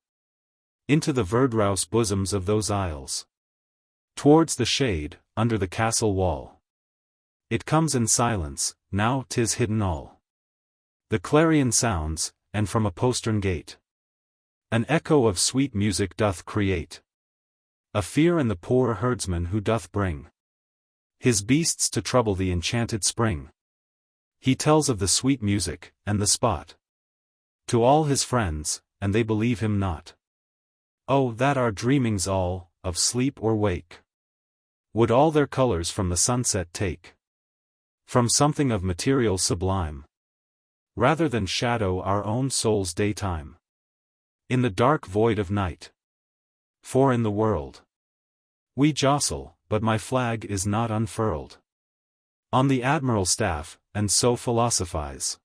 into the verdrouse bosoms of those isles, towards the shade, under the castle wall. It comes in silence, now 'tis hidden all. The clarion sounds, and from a postern gate, an echo of sweet music doth create. A fear in the poor herdsman who doth bring his beasts to trouble the enchanted spring. He tells of the sweet music, and the spot, to all his friends, and they believe him not. Oh, that our dreamings all, of sleep or wake, would all their colors from the sunset take, from something of material sublime, rather than shadow our own soul's daytime, in the dark void of night. For in the world we jostle, but my flag is not unfurled on the admiral staff, and so philosophize.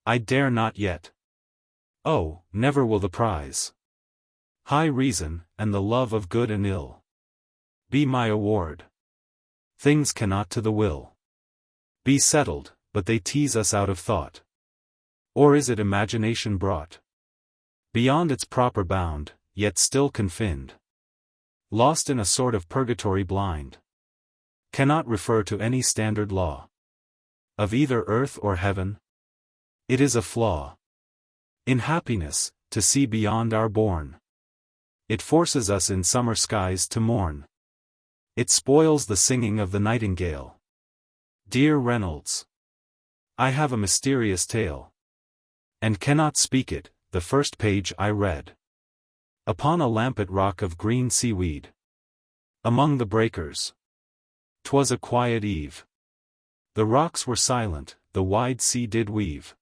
I dare not yet. Oh, never will the prize, high reason, and the love of good and ill, be my award. Things cannot to the will be settled, but they tease us out of thought. Or is it imagination brought beyond its proper bound, yet still confined, lost in a sort of purgatory blind, cannot refer to any standard law of either earth or heaven? It is a flaw in happiness, to see beyond our bourne. It forces us in summer skies to mourn. It spoils the singing of the nightingale. Dear Reynolds, I have a mysterious tale, and cannot speak it. The first page I read upon a lampet rock of green seaweed, among the breakers. 'Twas a quiet eve. The rocks were silent, the wide sea did weave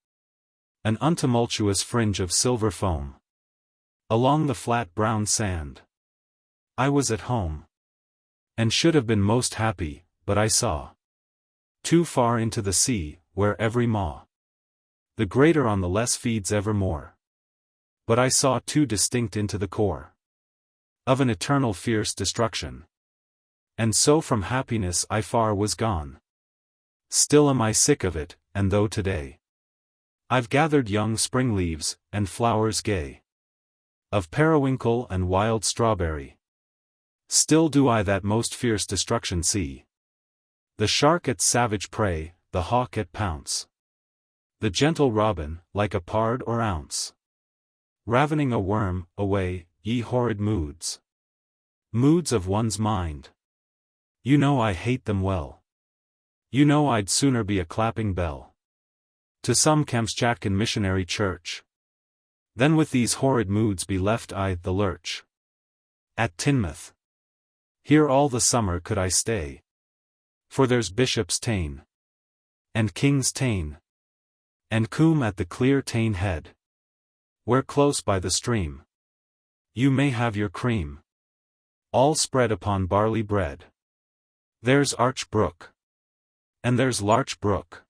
an untumultuous fringe of silver foam along the flat brown sand. I was at home, and should have been most happy, but I saw too far into the sea, where every maw the greater on the less feeds evermore. But I saw too distinct into the core of an eternal fierce destruction. And so from happiness I far was gone. Still am I sick of it, and though today I've gathered young spring leaves, and flowers gay, of periwinkle and wild strawberry. Still do I that most fierce destruction see. The shark at savage prey, the hawk at pounce. The gentle robin, like a pard or ounce. Ravening a worm, away, ye horrid moods. Moods of one's mind. You know I hate them well. You know I'd sooner be a clapping bell to some Kamschatkan missionary church than with these horrid moods be left I the lurch. At Teignmouth. Here all the summer could I stay. For there's Bishop's Tane, and King's Tane, and Coombe at the clear Tane head, where close by the stream you may have your cream, all spread upon barley bread. There's Arch Brook, and there's Larch Brook,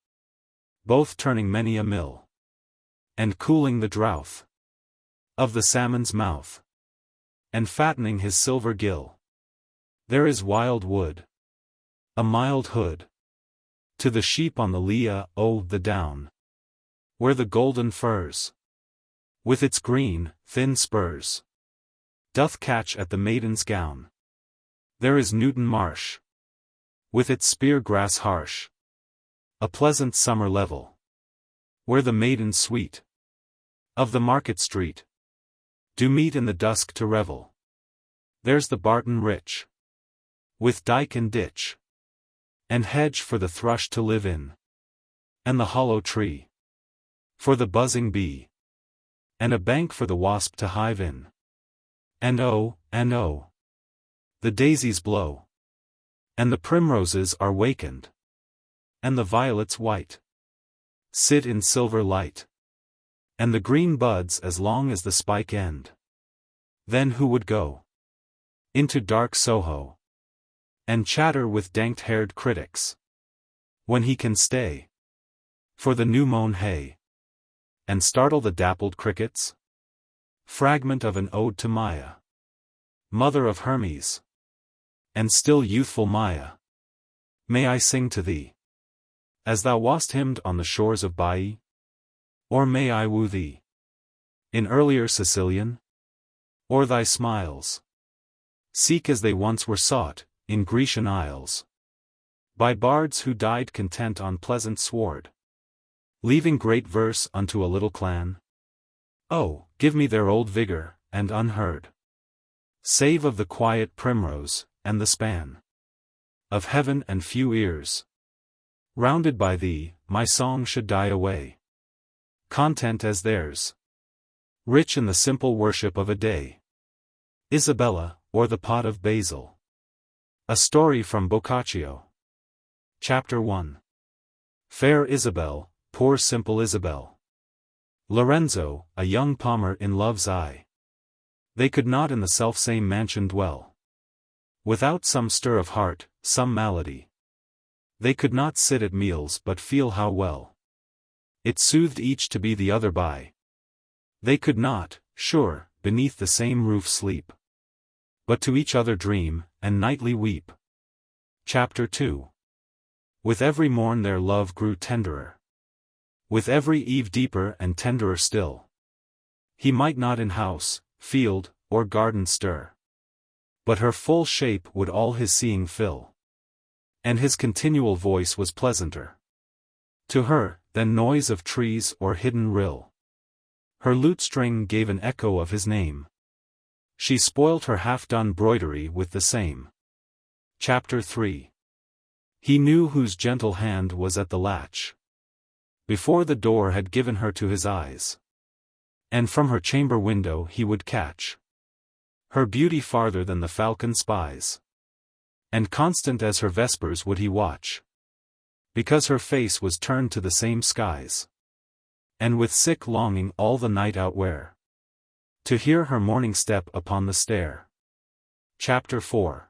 both turning many a mill, and cooling the drouth of the salmon's mouth, and fattening his silver gill. There is Wild Wood, a mild hood to the sheep on the Lea, oh, the down, where the golden furze, with its green, thin spurs, doth catch at the maiden's gown. There is Newton Marsh, with its spear grass harsh, a pleasant summer level, where the maidens sweet of the market street do meet in the dusk to revel. There's the Barton Rich, with dyke and ditch, and hedge for the thrush to live in, and the hollow tree for the buzzing bee, and a bank for the wasp to hive in. And oh, the daisies blow, and the primroses are wakened, and the violets white sit in silver light, and the green buds as long as the spike end. Then who would go into dark Soho, and chatter with dank-haired critics, when he can stay for the new-mown hay, and startle the dappled crickets? Fragment of an ode to Maya, mother of Hermes, and still youthful Maya. May I sing to thee, as thou wast hymned on the shores of Baiae? Or may I woo thee, in earlier Sicilian? Or thy smiles seek as they once were sought, in Grecian isles, by bards who died content on pleasant sward, leaving great verse unto a little clan? Oh, give me their old vigor, and unheard, save of the quiet primrose, and the span of heaven and few ears. Rounded by thee, my song should die away, content as theirs, rich in the simple worship of a day. Isabella, or the pot of basil. A story from Boccaccio. Chapter 1. Fair Isabel, poor simple Isabel. Lorenzo, a young palmer in love's eye. They could not in the selfsame mansion dwell, without some stir of heart, some malady. They could not sit at meals but feel how well it soothed each to be the other by. They could not, sure, beneath the same roof sleep, but to each other dream, and nightly weep. Chapter 2. With every morn their love grew tenderer, with every eve deeper and tenderer still. He might not in house, field, or garden stir, but her full shape would all his seeing fill, and his continual voice was pleasanter to her than noise of trees or hidden rill. Her lute string gave an echo of his name. She spoilt her half-done broidery with the same. Chapter 3. He knew whose gentle hand was at the latch, before the door had given her to his eyes, and from her chamber window he would catch her beauty farther than the falcon spies, and constant as her vespers would he watch, because her face was turned to the same skies, and with sick longing all the night outwear, to hear her morning step upon the stair. Chapter 4.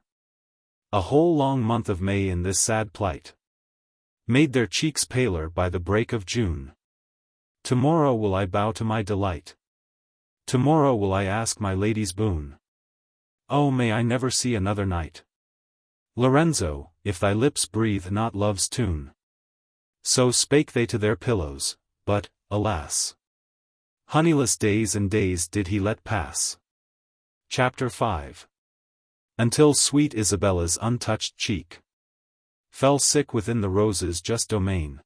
A whole long month of May in this sad plight made their cheeks paler by the break of June. Tomorrow will I bow to my delight. Tomorrow will I ask my lady's boon. Oh, may I never see another night, Lorenzo, if thy lips breathe not love's tune. So spake they to their pillows, but, alas! Honeyless days and days did he let pass. Chapter 5. Until sweet Isabella's untouched cheek fell sick within the rose's just domain,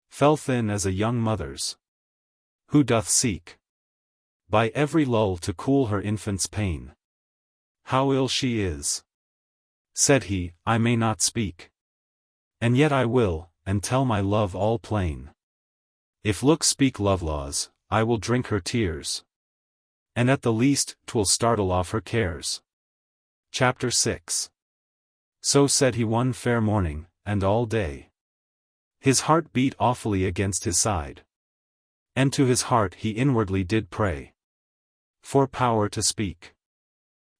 fell thin as a young mother's, who doth seek by every lull to cool her infant's pain. How ill she is, said he, I may not speak, and yet I will, and tell my love all plain. If looks speak love laws, I will drink her tears, and at the least 'twill startle off her cares. Chapter 6. So said he one fair morning, and all day his heart beat awfully against his side, and to his heart he inwardly did pray for power to speak.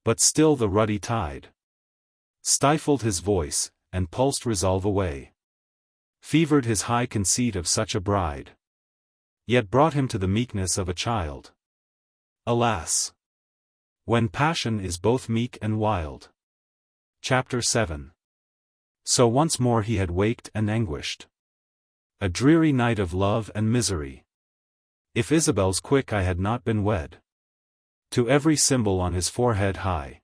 But still the ruddy tide stifled his voice, and pulsed resolve away, fevered his high conceit of such a bride, yet brought him to the meekness of a child. Alas! When passion is both meek and wild. Chapter 7. So once more he had waked and anguished. A dreary night of love and misery. If Isabel's quick eye had not been wed to every symbol on his forehead high,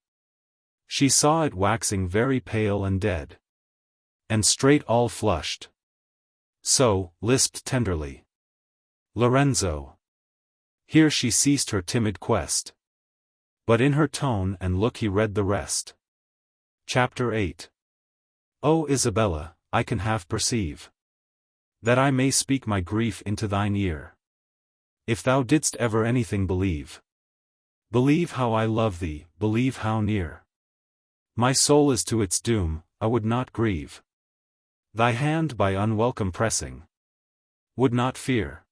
she saw it waxing very pale and dead, and straight all flushed. So, lisped tenderly Lorenzo. Here she ceased her timid quest, but in her tone and look he read the rest. Chapter 8. O Isabella, I can half perceive that I may speak my grief into thine ear. If thou didst ever anything believe, believe how I love thee, believe how near my soul is to its doom, I would not grieve thy hand by unwelcome pressing, would not fear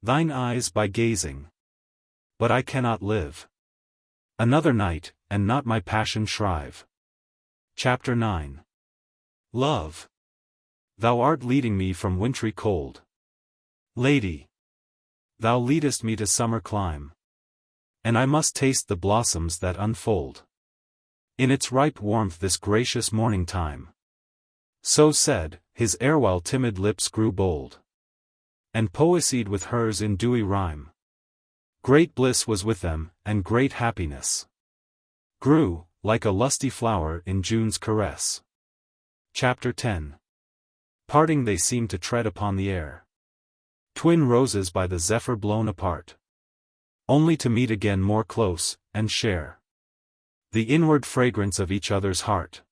thine eyes by gazing, but I cannot live another night, and not my passion shrive. Chapter 9. Love, thou art leading me from wintry cold. Lady, thou leadest me to summer clime, and I must taste the blossoms that unfold in its ripe warmth this gracious morning time. So said, his erewhile timid lips grew bold, and poesied with hers in dewy rhyme. Great bliss was with them, and great happiness grew, like a lusty flower in June's caress. Chapter 10. Parting they seemed to tread upon the air, twin roses by the zephyr blown apart, only to meet again more close, and share the inward fragrance of each other's heart.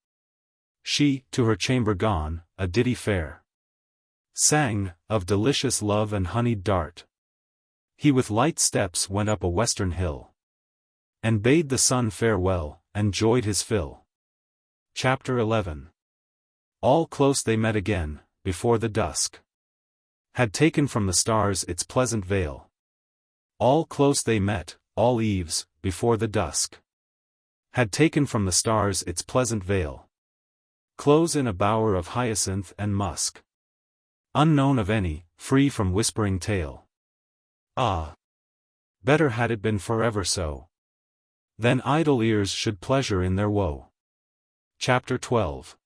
She, to her chamber gone, a ditty fair sang, of delicious love and honeyed dart. He with light steps went up a western hill, and bade the sun farewell, and joyed his fill. Chapter 11. All close they met again, before the dusk had taken from the stars its pleasant veil. All close they met, all eves, before the dusk had taken from the stars its pleasant veil. Close in a bower of hyacinth and musk, unknown of any, free from whispering tale. Ah! Better had it been forever so, then idle ears should pleasure in their woe. Chapter 12.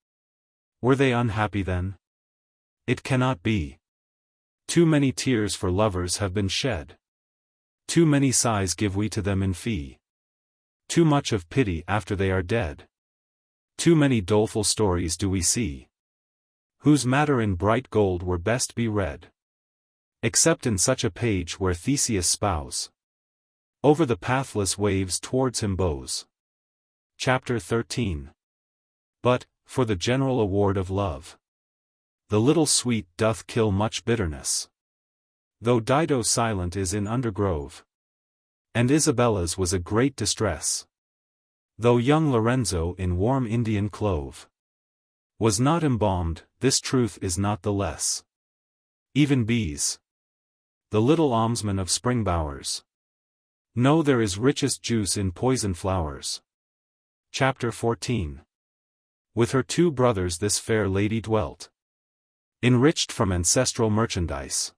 Were they unhappy then? It cannot be. Too many tears for lovers have been shed. Too many sighs give we to them in fee. Too much of pity after they are dead. Too many doleful stories do we see, whose matter in bright gold were best be read, except in such a page where Theseus' spouse over the pathless waves towards him bows. Chapter 13. But, for the general award of love, the little sweet doth kill much bitterness, though Dido silent is in undergrove, and Isabella's was a great distress, though young Lorenzo in warm Indian clove was not embalmed, this truth is not the less. Even bees, the little almsmen of spring bowers, know there is richest juice in poison flowers. Chapter 14. With her 2 brothers this fair lady dwelt, enriched from ancestral merchandise,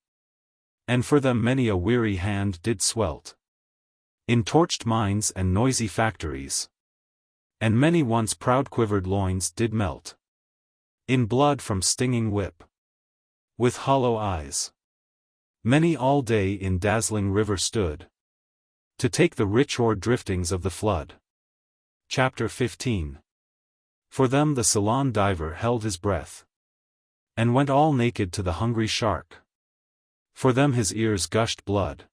and for them many a weary hand did swelt in torched mines and noisy factories, and many once proud quivered loins did melt in blood from stinging whip, with hollow eyes Many all day in dazzling river stood, to take the rich o'er driftings of the flood. Chapter 15. For them the Ceylon diver held his breath, and went all naked to the hungry shark. For them his ears gushed blood,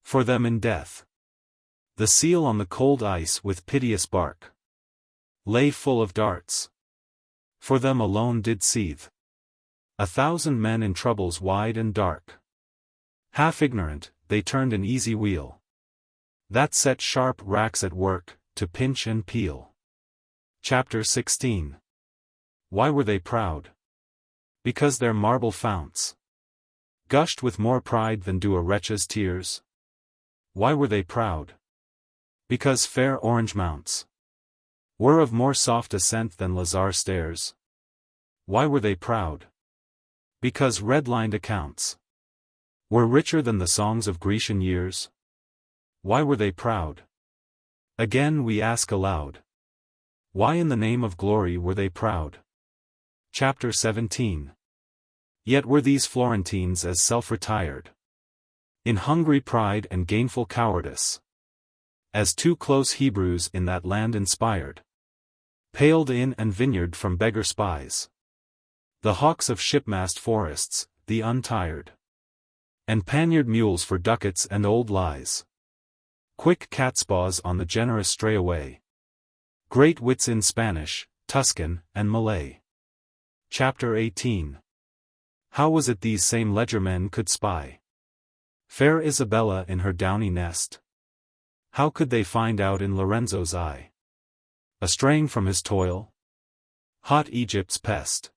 for them in death. The seal on the cold ice with piteous bark lay full of darts, for them alone did seethe 1,000 men in troubles wide and dark. Half ignorant, they turned an easy wheel, that set sharp racks at work, to pinch and peel. Chapter 16. Why were they proud? Because their marble founts gushed with more pride than do a wretch's tears. Why were they proud? Because fair orange mounts were of more soft ascent than lazar stairs. Why were they proud? Because red-lined accounts were richer than the songs of Grecian years. Why were they proud? Again we ask aloud, why in the name of glory were they proud? Chapter 17. Yet were these Florentines as self-retired in hungry pride and gainful cowardice as two close Hebrews in that land inspired, paled inn and vineyard from beggar spies, the hawks of shipmast forests, the untired, and panniard mules for ducats and old lies. Quick catspaws on the generous stray away. Great wits in Spanish, Tuscan, and Malay. Chapter 18. How was it these same ledgermen could spy fair Isabella in her downy nest? How could they find out in Lorenzo's eye, astraying from his toil, hot Egypt's pest,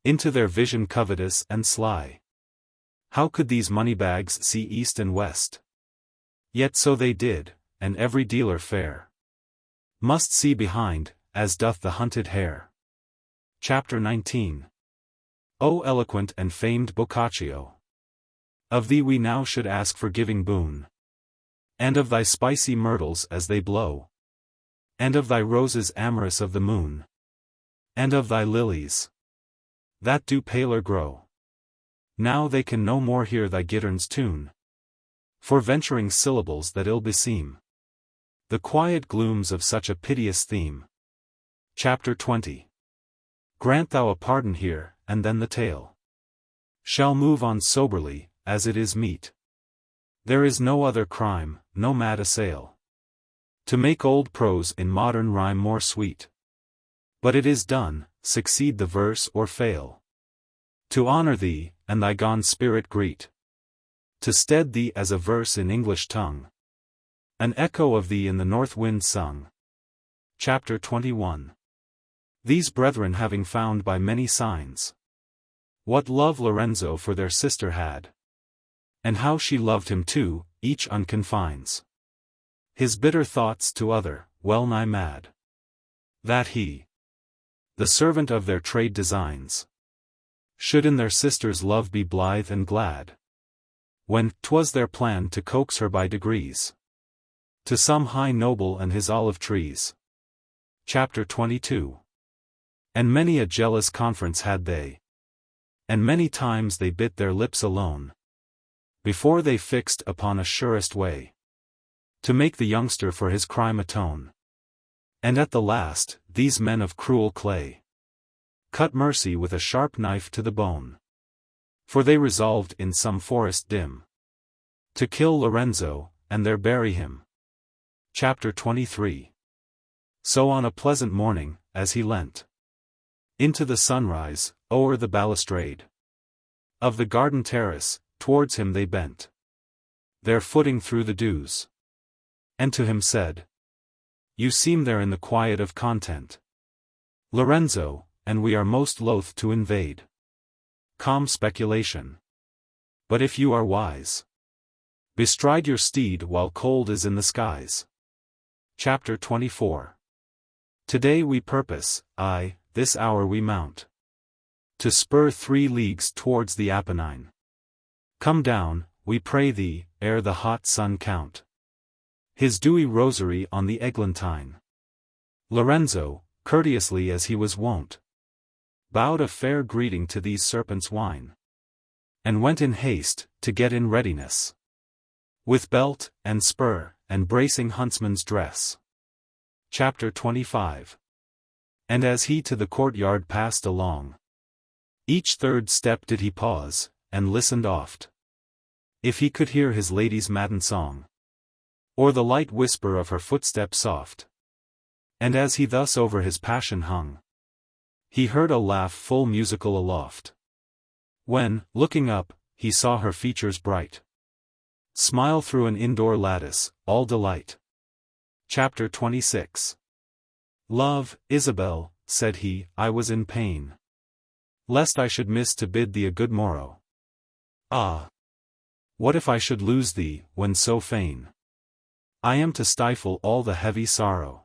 into their vision covetous and sly? How could these moneybags see east and west? Yet so they did, and every dealer fair must see behind, as doth the hunted hare. Chapter 19. O eloquent and famed Boccaccio! Of thee we now should ask forgiving boon, and of thy spicy myrtles as they blow, and of thy roses amorous of the moon, and of thy lilies that do paler grow. Now they can no more hear thy gittern's tune, for venturing syllables that ill beseem the quiet glooms of such a piteous theme. Chapter 20. Grant thou a pardon here, and then the tale shall move on soberly, as it is meet. There is no other crime, no mad assail, to make old prose in modern rhyme more sweet. But it is done, succeed the verse or fail, to honor thee, and thy gone spirit greet, to stead thee as a verse in English tongue, an echo of thee in the north wind sung. Chapter 21. These brethren having found by many signs what love Lorenzo for their sister had, and how she loved him too, each unconfines his bitter thoughts to other, well nigh mad, that he, the servant of their trade designs, should in their sister's love be blithe and glad, when 'twas their plan to coax her by degrees to some high noble and his olive trees. Chapter 22. And many a jealous conference had they, and many times they bit their lips alone, before they fixed upon a surest way to make the youngster for his crime atone. And at the last, these men of cruel clay cut mercy with a sharp knife to the bone, for they resolved in some forest dim to kill Lorenzo, and there bury him. Chapter 23. So on a pleasant morning, as he leant into the sunrise, o'er the balustrade of the garden terrace, towards him they bent their footing through the dews, and to him said, You seem there in the quiet of content, Lorenzo, and we are most loath to invade calm speculation. But if you are wise, bestride your steed while cold is in the skies. Chapter 24. Today we purpose, aye, this hour we mount to spur 3 leagues towards the Apennine. Come down, we pray thee, ere the hot sun count his dewy rosary on the eglantine. Lorenzo, courteously as he was wont, bowed a fair greeting to these serpents' wine. and went in haste, to get in readiness. With belt, and spur, and bracing huntsman's dress. Chapter 25. And as he to the courtyard passed along, each third step did he pause, and listened oft, if he could hear his lady's matin song, or the light whisper of her footstep soft. And as he thus over his passion hung, he heard a laugh full musical aloft, when, looking up, he saw her features bright smile through an indoor lattice, all delight. Chapter 26. Love, Isabel, said he, I was in pain, lest I should miss to bid thee a good morrow. Ah! What if I should lose thee, when so fain I am to stifle all the heavy sorrow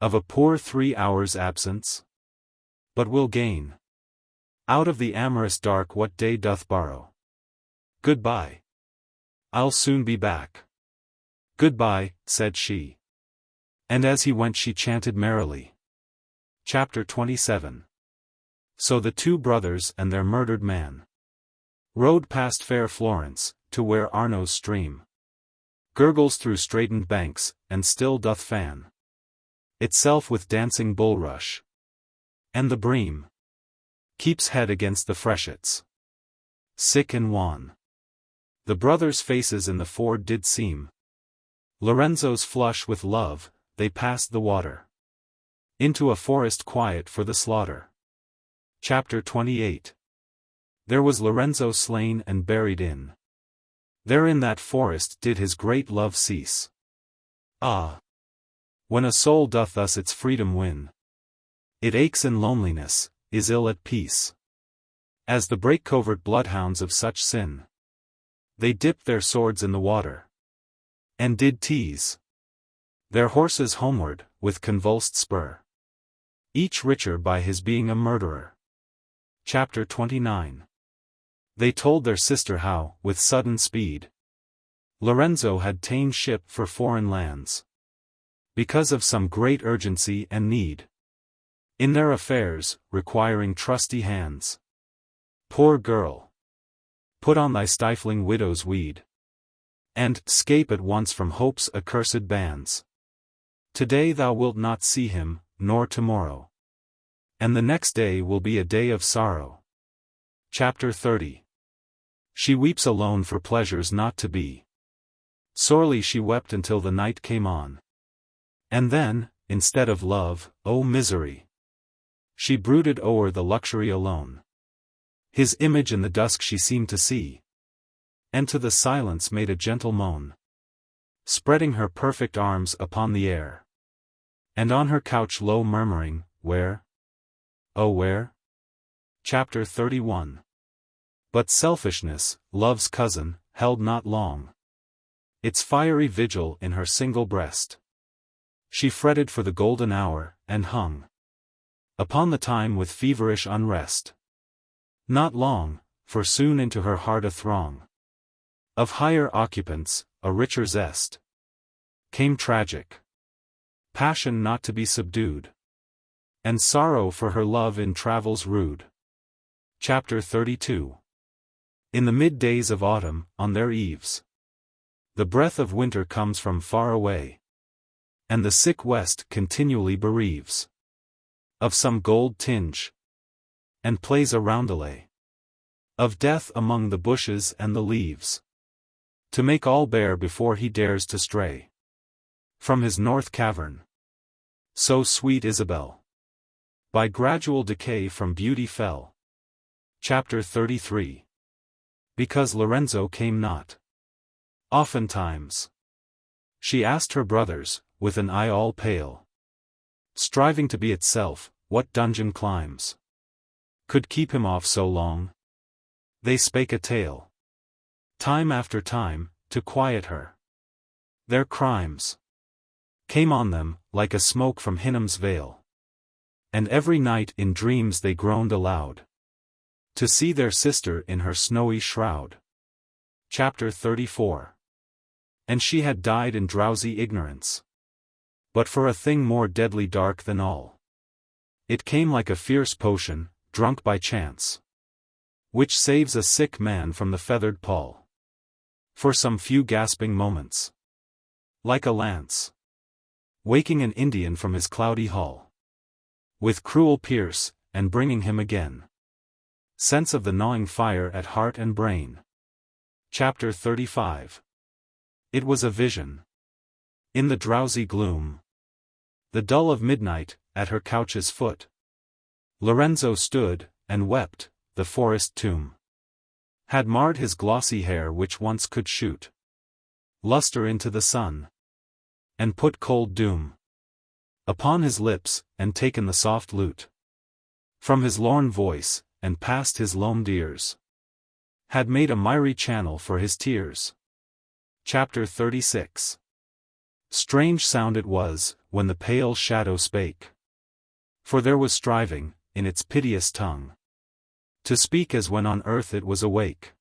of a poor 3 hours' absence? But will gain out of the amorous dark what day doth borrow. Goodbye. I'll soon be back. Goodbye, said she. And as he went she chanted merrily. Chapter 27. So the two brothers and their murdered man rode past fair Florence, to where Arno's stream gurgles through straitened banks, and still doth fan itself with dancing bulrush. And the bream keeps head against the freshets, sick and wan. The brothers' faces in the ford did seem Lorenzo's flush with love. They passed the water into a forest quiet for the slaughter. Chapter 28. There was Lorenzo slain and buried in. There in that forest did his great love cease. Ah! When a soul doth thus its freedom win, it aches in loneliness, is ill at peace. As the brake-covert bloodhounds of such sin, they dipped their swords in the water, and did tease their horses homeward, with convulsed spur, each richer by his being a murderer. Chapter 29. They told their sister how, with sudden speed, Lorenzo had ta'en ship for foreign lands, because of some great urgency and need in their affairs, requiring trusty hands. Poor girl! Put on thy stifling widow's weed, and 'scape at once from hope's accursed bands. Today thou wilt not see him, nor tomorrow, and the next day will be a day of sorrow. Chapter 30. She weeps alone for pleasures not to be. Sorely she wept until the night came on. And then, instead of love, oh misery! She brooded o'er the luxury alone. His image in the dusk she seemed to see, and to the silence made a gentle moan, spreading her perfect arms upon the air, and on her couch low murmuring, Where? Oh where? Chapter 31. But selfishness, love's cousin, held not long its fiery vigil in her single breast. She fretted for the golden hour, and hung upon the time with feverish unrest. Not long, for soon into her heart a throng of higher occupants, a richer zest, came tragic passion not to be subdued, and sorrow for her love in travels rude. Chapter 32. In the mid-days of autumn, on their eaves, the breath of winter comes from far away, and the sick west continually bereaves of some gold tinge, and plays a roundelay of death among the bushes and the leaves, to make all bare before he dares to stray from his north cavern. So sweet Isabel, by gradual decay from beauty fell. Chapter 33. Because Lorenzo came not. Oftentimes she asked her brothers, with an eye all pale, striving to be itself, what dungeon climbs could keep him off so long? They spake a tale, time after time, to quiet her. Their crimes came on them, like a smoke from Hinnam's vale, and every night in dreams they groaned aloud to see their sister in her snowy shroud. Chapter 34. And she had died in drowsy ignorance, but for a thing more deadly dark than all. It came like a fierce potion, drunk by chance, which saves a sick man from the feathered pall. For some few gasping moments. Like a lance. Waking an Indian from his cloudy hall. With cruel pierce, and bringing him again. Sense of the gnawing fire at heart and brain. Chapter 35. It was a vision. In the drowsy gloom. The dull of midnight, at her couch's foot. Lorenzo stood, and wept, the forest tomb. Had marred his glossy hair which once could shoot luster into the sun. And put cold doom upon his lips, and taken the soft lute from his lorn voice, and past his loamed ears. Had made a miry channel for his tears. Chapter 36. Strange sound it was, when the pale shadow spake. For there was striving, in its piteous tongue, to speak as when on earth it was awake.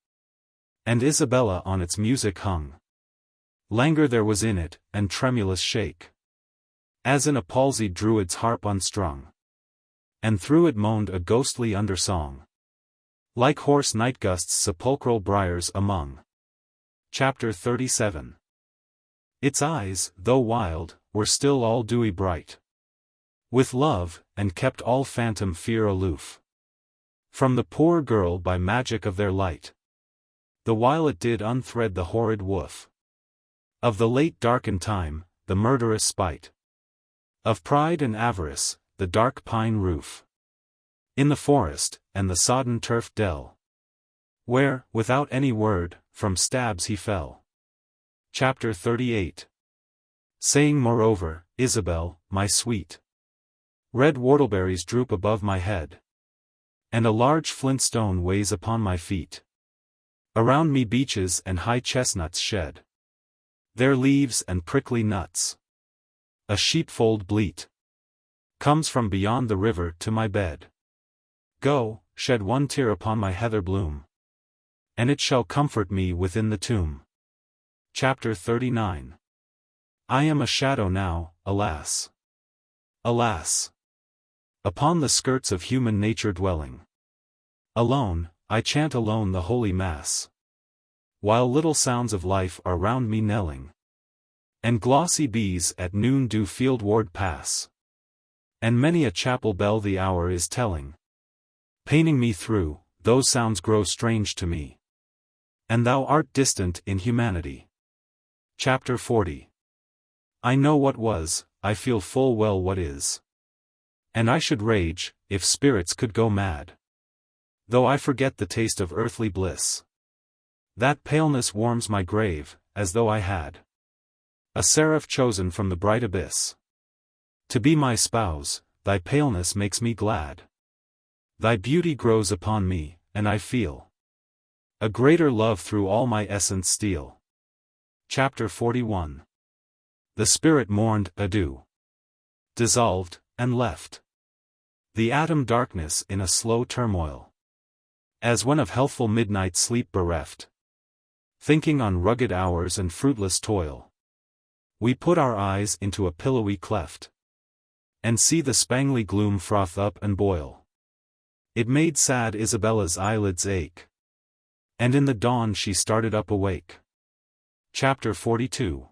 And Isabella on its music hung. Languor there was in it, and tremulous shake. As in a palsied druid's harp unstrung. And through it moaned a ghostly undersong. Like hoarse night gusts sepulchral briars among. Chapter 37. Its eyes, though wild, were still all dewy bright. With love, and kept all phantom fear aloof. From the poor girl by magic of their light. The while it did unthread the horrid woof. Of the late darkened time, the murderous spite. Of pride and avarice, the dark pine roof. In the forest, and the sodden turf dell. Where, without any word, from stabs he fell. Chapter 38. Saying moreover, Isabel, my sweet. Red whortleberries droop above my head. And a large flint stone weighs upon my feet. Around me beeches and high chestnuts shed their leaves and prickly nuts. A sheepfold bleat comes from beyond the river to my bed. Go, shed one tear upon my heather bloom, and it shall comfort me within the tomb. Chapter 39. I am a shadow now, alas. Alas. Upon the skirts of human nature dwelling. Alone, I chant alone the holy mass. While little sounds of life are round me knelling. And glossy bees at noon do fieldward pass. And many a chapel bell the hour is telling. Paining me through, those sounds grow strange to me. And thou art distant in humanity. Chapter 40. I know what was, I feel full well what is. And I should rage, if spirits could go mad. Though I forget the taste of earthly bliss. That paleness warms my grave, as though I had a seraph chosen from the bright abyss. To be my spouse, thy paleness makes me glad. Thy beauty grows upon me, and I feel a greater love through all my essence steal. Chapter 41. The spirit mourned, adieu. Dissolved, and left the atom darkness in a slow turmoil. As when of healthful midnight sleep bereft. Thinking on rugged hours and fruitless toil. We put our eyes into a pillowy cleft. And see the spangly gloom froth up and boil. It made sad Isabella's eyelids ache. And in the dawn she started up awake. Chapter 42.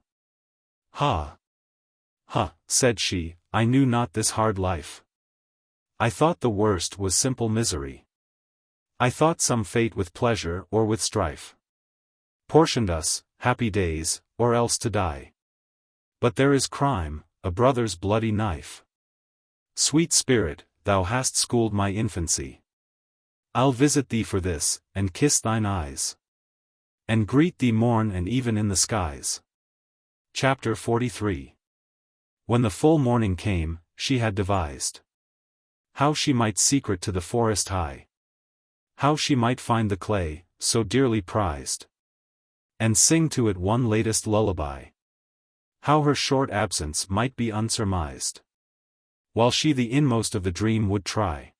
Ha! Ha, said she, I knew not this hard life. I thought the worst was simple misery. I thought some fate with pleasure or with strife portioned us, happy days, or else to die. But there is crime, a brother's bloody knife. Sweet spirit, thou hast schooled my infancy. I'll visit thee for this, and kiss thine eyes. And greet thee morn and even in the skies. Chapter 43. When the full morning came, she had devised how she might secret to the forest high. How she might find the clay, so dearly prized. And sing to it one latest lullaby. How her short absence might be unsurmised. While she the inmost of the dream would try.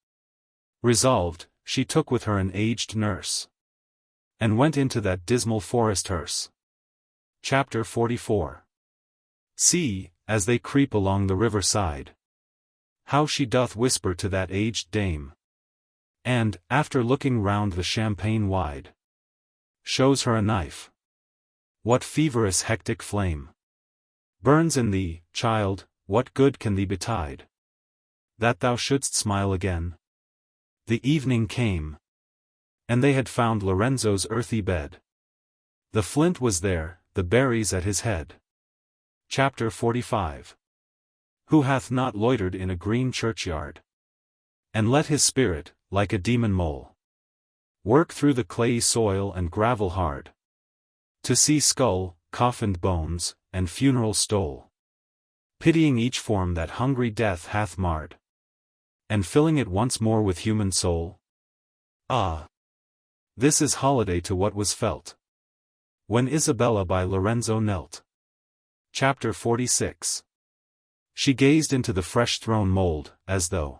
Resolved, she took with her an aged nurse. And went into that dismal forest hearse. Chapter 44. See, as they creep along the river side. How she doth whisper to that aged dame. And, after looking round the champagne wide, shows her a knife. What feverous hectic flame burns in thee, child, what good can thee betide, that thou shouldst smile again? The evening came, and they had found Lorenzo's earthy bed. The flint was there, the berries at his head. Chapter 45. Who hath not loitered in a green churchyard, and let his spirit, like a demon mole, work through the clayey soil and gravel hard, to see skull, coffined bones, and funeral stole, pitying each form that hungry death hath marred, and filling it once more with human soul? Ah! This is holiday to what was felt when Isabella by Lorenzo knelt. Chapter 46. She gazed into the fresh thrown mold, as though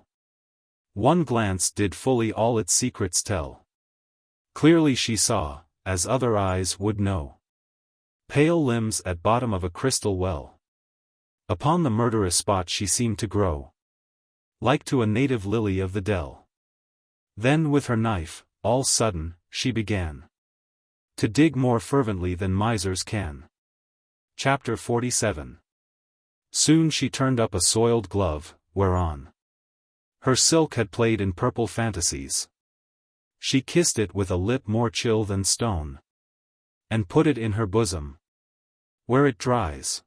one glance did fully all its secrets tell. Clearly she saw, as other eyes would know, pale limbs at bottom of a crystal well. Upon the murderous spot she seemed to grow, like to a native lily of the dell. Then with her knife, all sudden, she began to dig more fervently than misers can. Chapter 47. Soon she turned up a soiled glove, whereon her silk had played in purple fantasies. She kissed it with a lip more chill than stone, and put it in her bosom, where it dries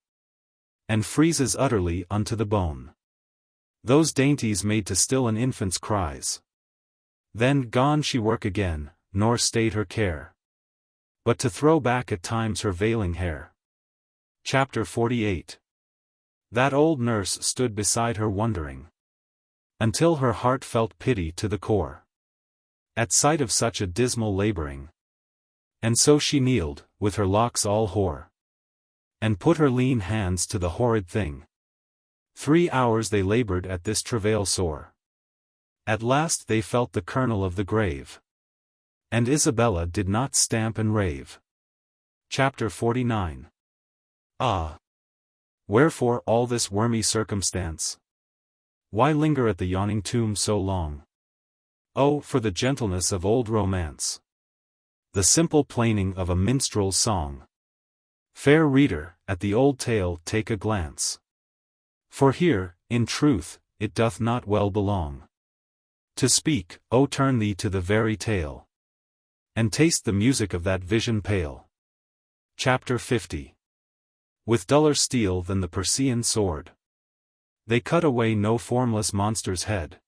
and freezes utterly unto the bone. Those dainties made to still an infant's cries. Then gone she work again, nor stayed her care, but to throw back at times her veiling hair. Chapter 48. That old nurse stood beside her wondering, until her heart felt pity to the core, at sight of such a dismal laboring. And so she kneeled, with her locks all hoar, and put her lean hands to the horrid thing. 3 hours they labored at this travail sore. At last they felt the kernel of the grave, and Isabella did not stamp and rave. Chapter 49. Ah! Wherefore all this wormy circumstance? Why linger at the yawning tomb so long? Oh, for the gentleness of old romance, the simple plaining of a minstrel's song. Fair reader, at the old tale take a glance, for here, in truth, it doth not well belong to speak. Oh, turn thee to the very tale, and taste the music of that vision pale. Chapter 50. With duller steel than the Persian sword, they cut away no formless monster's head,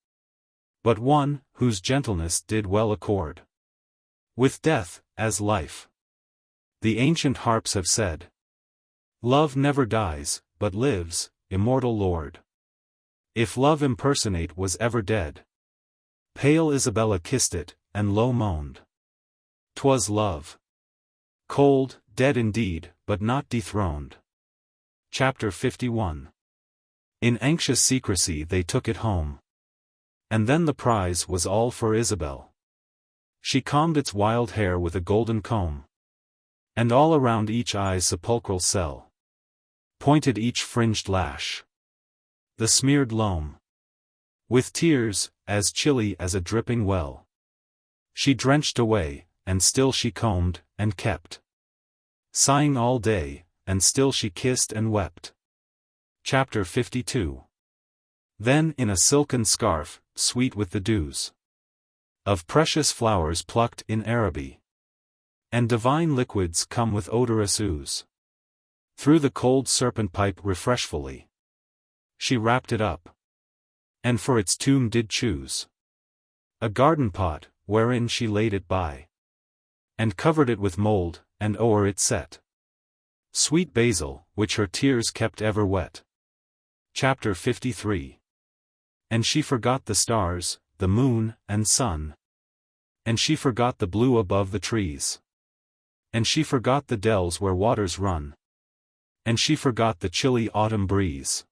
but one, whose gentleness did well accord with death, as life. The ancient harps have said, love never dies, but lives, immortal lord. If love impersonate was ever dead, pale Isabella kissed it, and low moaned. 'Twas love. Cold, dead indeed, but not dethroned. Chapter 51. In anxious secrecy they took it home, and then the prize was all for Isabel. She combed its wild hair with a golden comb, and all around each eye's sepulchral cell pointed each fringed lash, the smeared loam. With tears, as chilly as a dripping well, she drenched away, and still she combed, and kept sighing all day, and still she kissed and wept. Chapter 52. Then in a silken scarf, sweet with the dews of precious flowers plucked in Araby, and divine liquids come with odorous ooze, through the cold serpent pipe refreshfully, she wrapped it up, and for its tomb did choose a garden pot, wherein she laid it by, and covered it with mold, and o'er it set sweet basil, which her tears kept ever wet. Chapter 53. And she forgot the stars, the moon, and sun, and she forgot the blue above the trees, and she forgot the dells where waters run, and she forgot the chilly autumn breeze.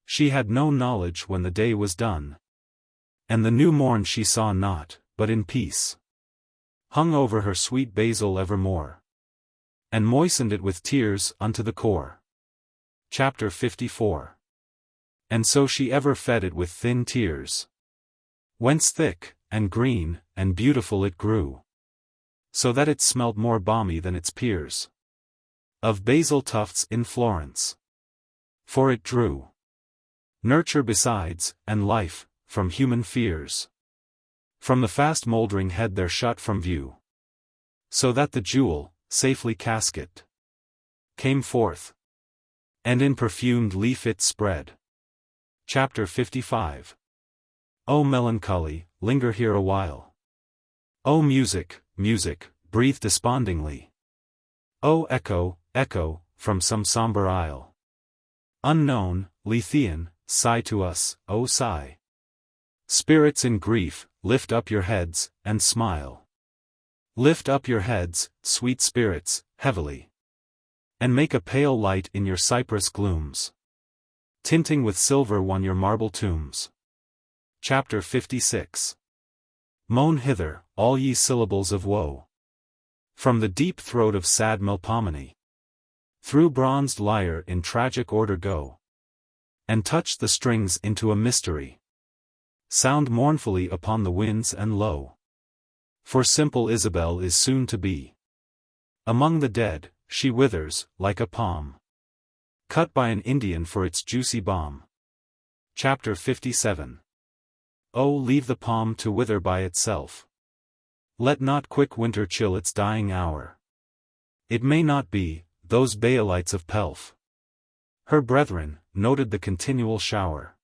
She had no knowledge when the day was done, and the new morn she saw not, but in peace hung over her sweet basil evermore, and moistened it with tears unto the core. Chapter 54. And so she ever fed it with thin tears, whence thick, and green, and beautiful it grew, so that it smelt more balmy than its peers of basil tufts in Florence. For it drew nurture besides, and life, from human fears. From the fast mouldering head there shut from view, so that the jewel, safely casket, came forth, and in perfumed leaf it spread. Chapter 55. O melancholy, linger here a while. O music, music, breathe despondingly. O echo, echo, from some sombre isle unknown, Lethean, sigh to us, O sigh. Spirits in grief, lift up your heads, and smile. Lift up your heads, sweet spirits, heavily, and make a pale light in your cypress glooms, tinting with silver one your marble tombs. Chapter 56. Moan hither, all ye syllables of woe, from the deep throat of sad Melpomene. Through bronzed lyre in tragic order go, and touch the strings into a mystery. Sound mournfully upon the winds and low. For simple Isabel is soon to be among the dead, she withers, like a palm cut by an Indian for its juicy balm. Chapter 57. Oh, leave the palm to wither by itself. Let not quick winter chill its dying hour. It may not be, those Baalites of Pelf, her brethren, noted the continual shower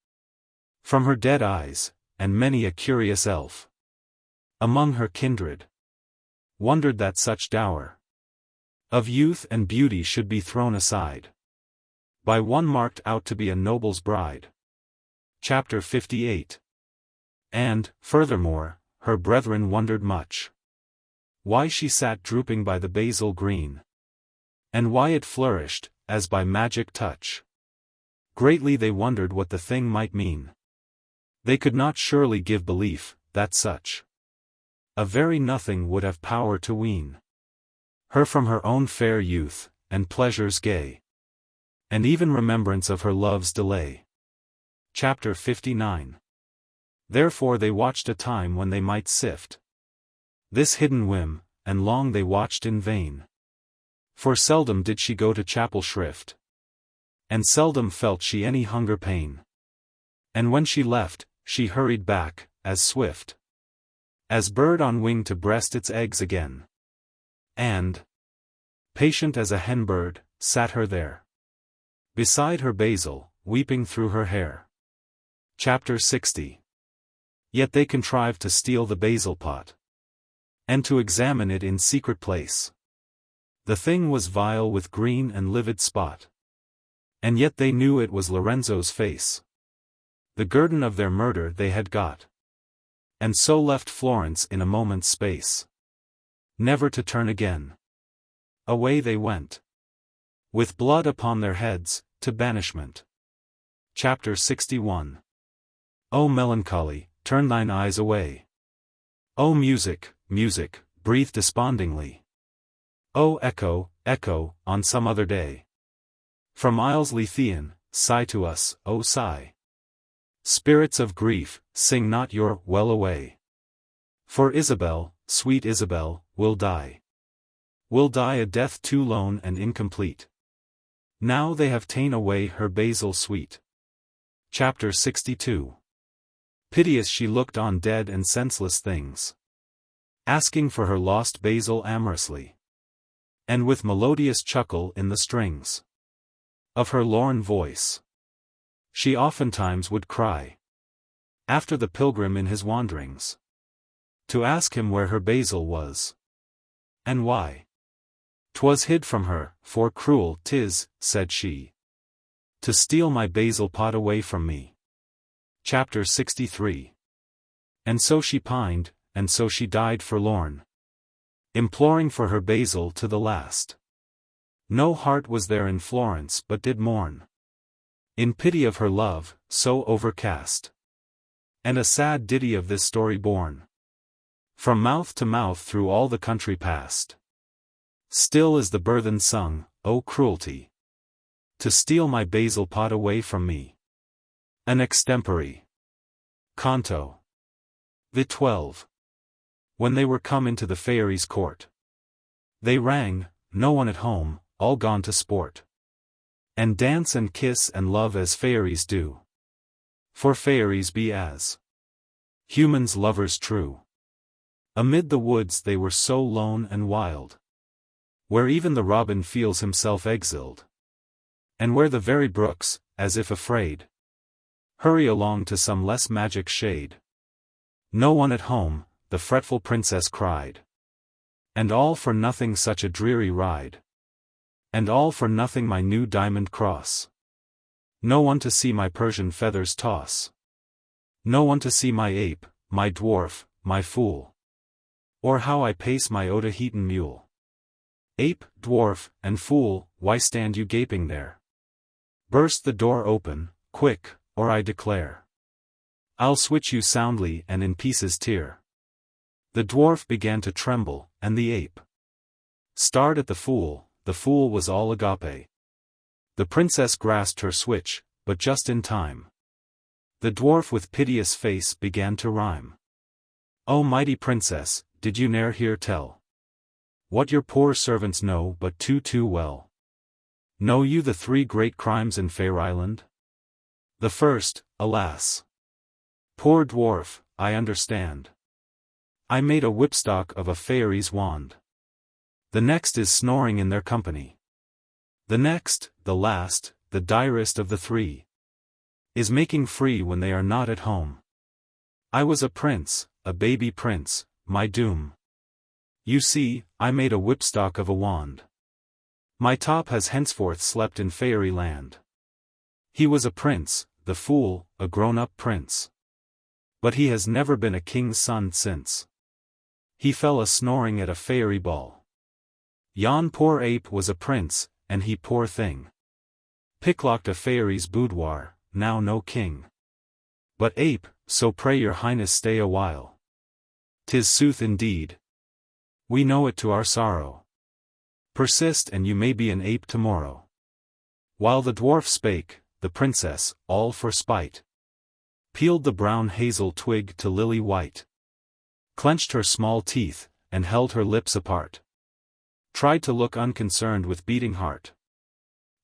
from her dead eyes, and many a curious elf among her kindred wondered that such dower of youth and beauty should be thrown aside by one marked out to be a noble's bride. Chapter 58. And, furthermore, her brethren wondered much why she sat drooping by the basil green, and why it flourished, as by magic touch. Greatly they wondered what the thing might mean. They could not surely give belief, that such a very nothing would have power to wean her from her own fair youth, and pleasures gay, and even remembrance of her love's delay. Chapter 59. Therefore they watched a time when they might sift this hidden whim, and long they watched in vain. For seldom did she go to chapel shrift, and seldom felt she any hunger pain. And when she left, she hurried back, as swift as bird on wing to breast its eggs again. And, patient as a hen bird, sat her there, beside her basil, weeping through her hair. Chapter 60. Yet they contrived to steal the basil pot, and to examine it in secret place. The thing was vile with green and livid spot, and yet they knew it was Lorenzo's face. The guerdon of their murder they had got, and so left Florence in a moment's space, never to turn again. Away they went, with blood upon their heads, to banishment. Chapter 61. O melancholy, turn thine eyes away. O music, music, breathe despondingly. O echo, echo, on some other day. From isles Lethean, sigh to us, O sigh. Spirits of grief, sing not your well away. For Isabel, sweet Isabel, will die. Will die a death too lone and incomplete. Now they have ta'en away her basil sweet. Chapter 62. Piteous she looked on dead and senseless things, asking for her lost basil amorously, and with melodious chuckle in the strings of her lorn voice, she oftentimes would cry after the pilgrim in his wanderings, to ask him where her basil was, and why 'twas hid from her, for cruel 'tis, said she, to steal my basil pot away from me. Chapter 63. And so she pined, and so she died forlorn, imploring for her basil to the last. No heart was there in Florence but did mourn, in pity of her love, so overcast. And a sad ditty of this story born, from mouth to mouth through all the country passed. Still is the burthen sung, O cruelty, to steal my basil pot away from me. An extempore canto. The 12. When they were come into the fairies' court, they rang, no one at home, all gone to sport, and dance and kiss and love as fairies do. For fairies be as humans lovers true. Amid the woods they were so lone and wild, where even the robin feels himself exiled, and where the very brooks, as if afraid, hurry along to some less magic shade. No one at home, the fretful princess cried. And all for nothing such a dreary ride. And all for nothing my new diamond cross. No one to see my Persian feathers toss. No one to see my ape, my dwarf, my fool. Or how I pace my Otaheaton mule. Ape, dwarf, and fool, why stand you gaping there? Burst the door open, quick, or I declare I'll switch you soundly and in pieces tear. The dwarf began to tremble, and the ape stared at the fool was all agape. The princess grasped her switch, but just in time. The dwarf with piteous face began to rhyme. O mighty princess, did you ne'er hear tell what your poor servants know but too well? Know you the 3 great crimes in Fair Island? The first, alas, poor dwarf, I understand. I made a whipstock of a fairy's wand. The next is snoring in their company. The next, the last, the direst of the 3, is making free when they are not at home. I was a prince, a baby prince, my doom. You see, I made a whipstock of a wand. My top has henceforth slept in fairyland. He was a prince, the fool, a grown-up prince. But he has never been a king's son since he fell a-snoring at a fairy ball. Yon poor ape was a prince, and he poor thing picklocked a fairy's boudoir, now no king. But ape, so pray your highness stay a while. 'Tis sooth indeed. We know it to our sorrow. Persist and you may be an ape tomorrow. While the dwarf spake, the princess, all for spite, peeled the brown hazel twig to lily white, clenched her small teeth, and held her lips apart, tried to look unconcerned with beating heart.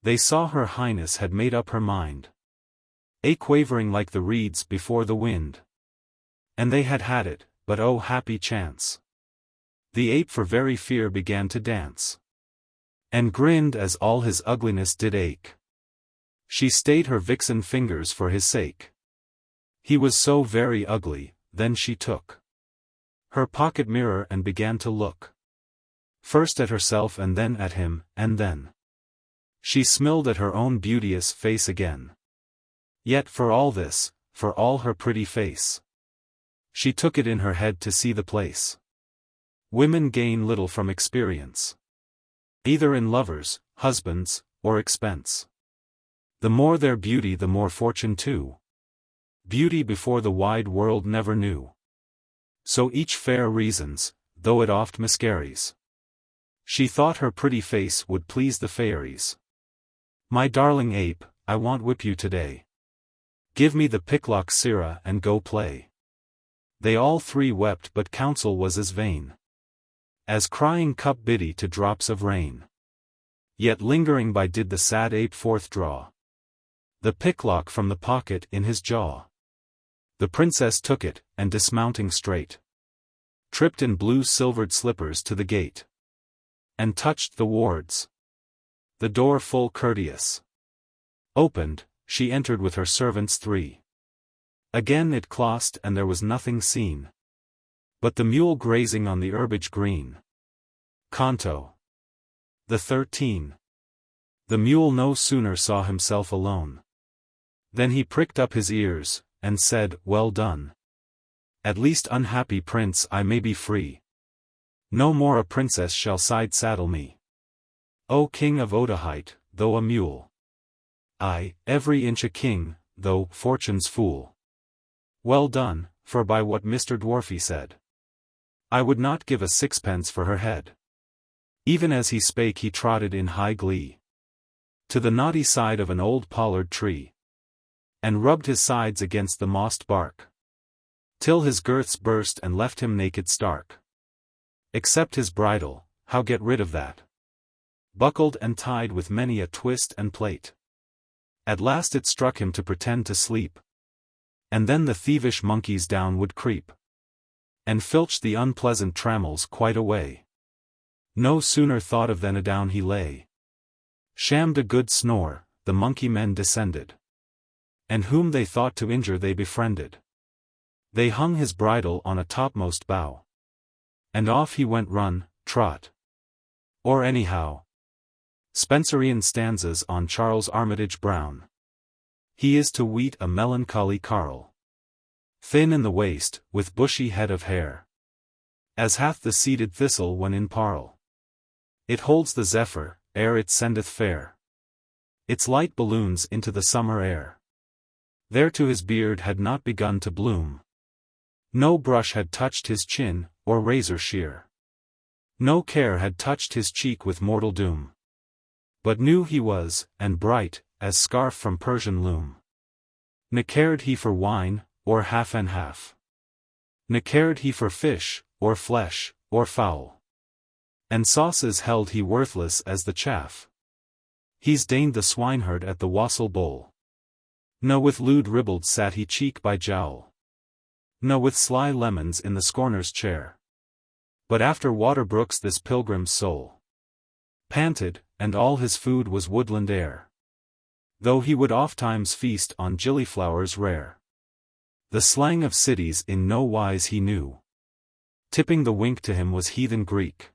They saw her highness had made up her mind, quavering like the reeds before the wind. And they had had it, but oh happy chance. The ape for very fear began to dance, and grinned as all his ugliness did ache. She stayed her vixen fingers for his sake. He was so very ugly. Then she took her pocket mirror and began to look, first at herself and then at him, and then she smiled at her own beauteous face again. Yet for all this, for all her pretty face, she took it in her head to see the place. Women gain little from experience, either in lovers, husbands, or expense. The more their beauty the more fortune too. Beauty before the wide world never knew. So each fair reasons, though it oft miscarries. She thought her pretty face would please the fairies. My darling ape, I want whip you today. Give me the picklock sirrah and go play. They all 3 wept but counsel was as vain as crying cup biddy to drops of rain. Yet lingering by did the sad ape forth draw the picklock from the pocket in his jaw. The princess took it, and dismounting straight, tripped in blue silvered slippers to the gate, and touched the wards. The door full courteous opened, she entered with her servants 3. Again it closed and there was nothing seen but the mule grazing on the herbage green. Canto the 13. The mule no sooner saw himself alone than he pricked up his ears, and said, well done. At least, unhappy prince, I may be free. No more a princess shall side-saddle me. O king of Otaheite, though a mule, I, every inch a king, though fortune's fool. Well done, for by what Mr. Dwarfy said, I would not give a 6pence for her head. Even as he spake he trotted in high glee to the knotty side of an old pollard tree, and rubbed his sides against the mossed bark. till his girths burst and left him naked stark. Except his bridle, how get rid of that? Buckled and tied with many a twist and plait. At last it struck him to pretend to sleep. And then the thievish monkeys down would creep, and filch the unpleasant trammels quite away. No sooner thought of than adown he lay. Shammed a good snore, the monkey men descended. And whom they thought to injure they befriended. They hung his bridle on a topmost bough. And off he went run, trot. Or anyhow. Spenserian stanzas on Charles Armitage Brown. He is to weet a melancholy carle. Thin in the waist, with bushy head of hair. As hath the seeded thistle when in parle. It holds the zephyr, ere it sendeth fair its light balloons into the summer air. Thereto his beard had not begun to bloom. No brush had touched his chin, or razor sheer. No care had touched his cheek with mortal doom. But new he was, and bright, as scarf from Persian loom. Ne cared he for wine, or half and half. Ne cared he for fish, or flesh, or fowl. And sauces held he worthless as the chaff. He's deigned the swineherd at the wassail bowl. No with lewd ribald sat he cheek by jowl. No with sly lemons in the scorner's chair. But after water brooks this pilgrim's soul panted, and all his food was woodland air. Though he would ofttimes feast on gillyflowers rare. The slang of cities in no wise he knew. Tipping the wink to him was heathen Greek.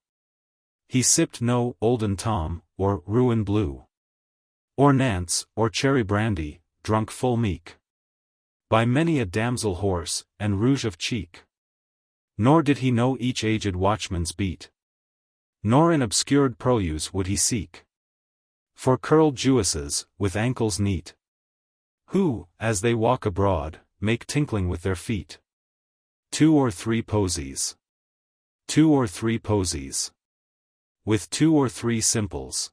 He sipped no Olden Tom, or Ruin Blue. Or Nance, or cherry brandy, drunk full meek. By many a damsel hoarse, and rouge of cheek. Nor did he know each aged watchman's beat. Nor in obscured prose would he seek for curled Jewesses, with ankles neat. Who, as they walk abroad, make tinkling with their feet. 2 or 3 posies. 2 or 3 posies. With 2 or 3 simples.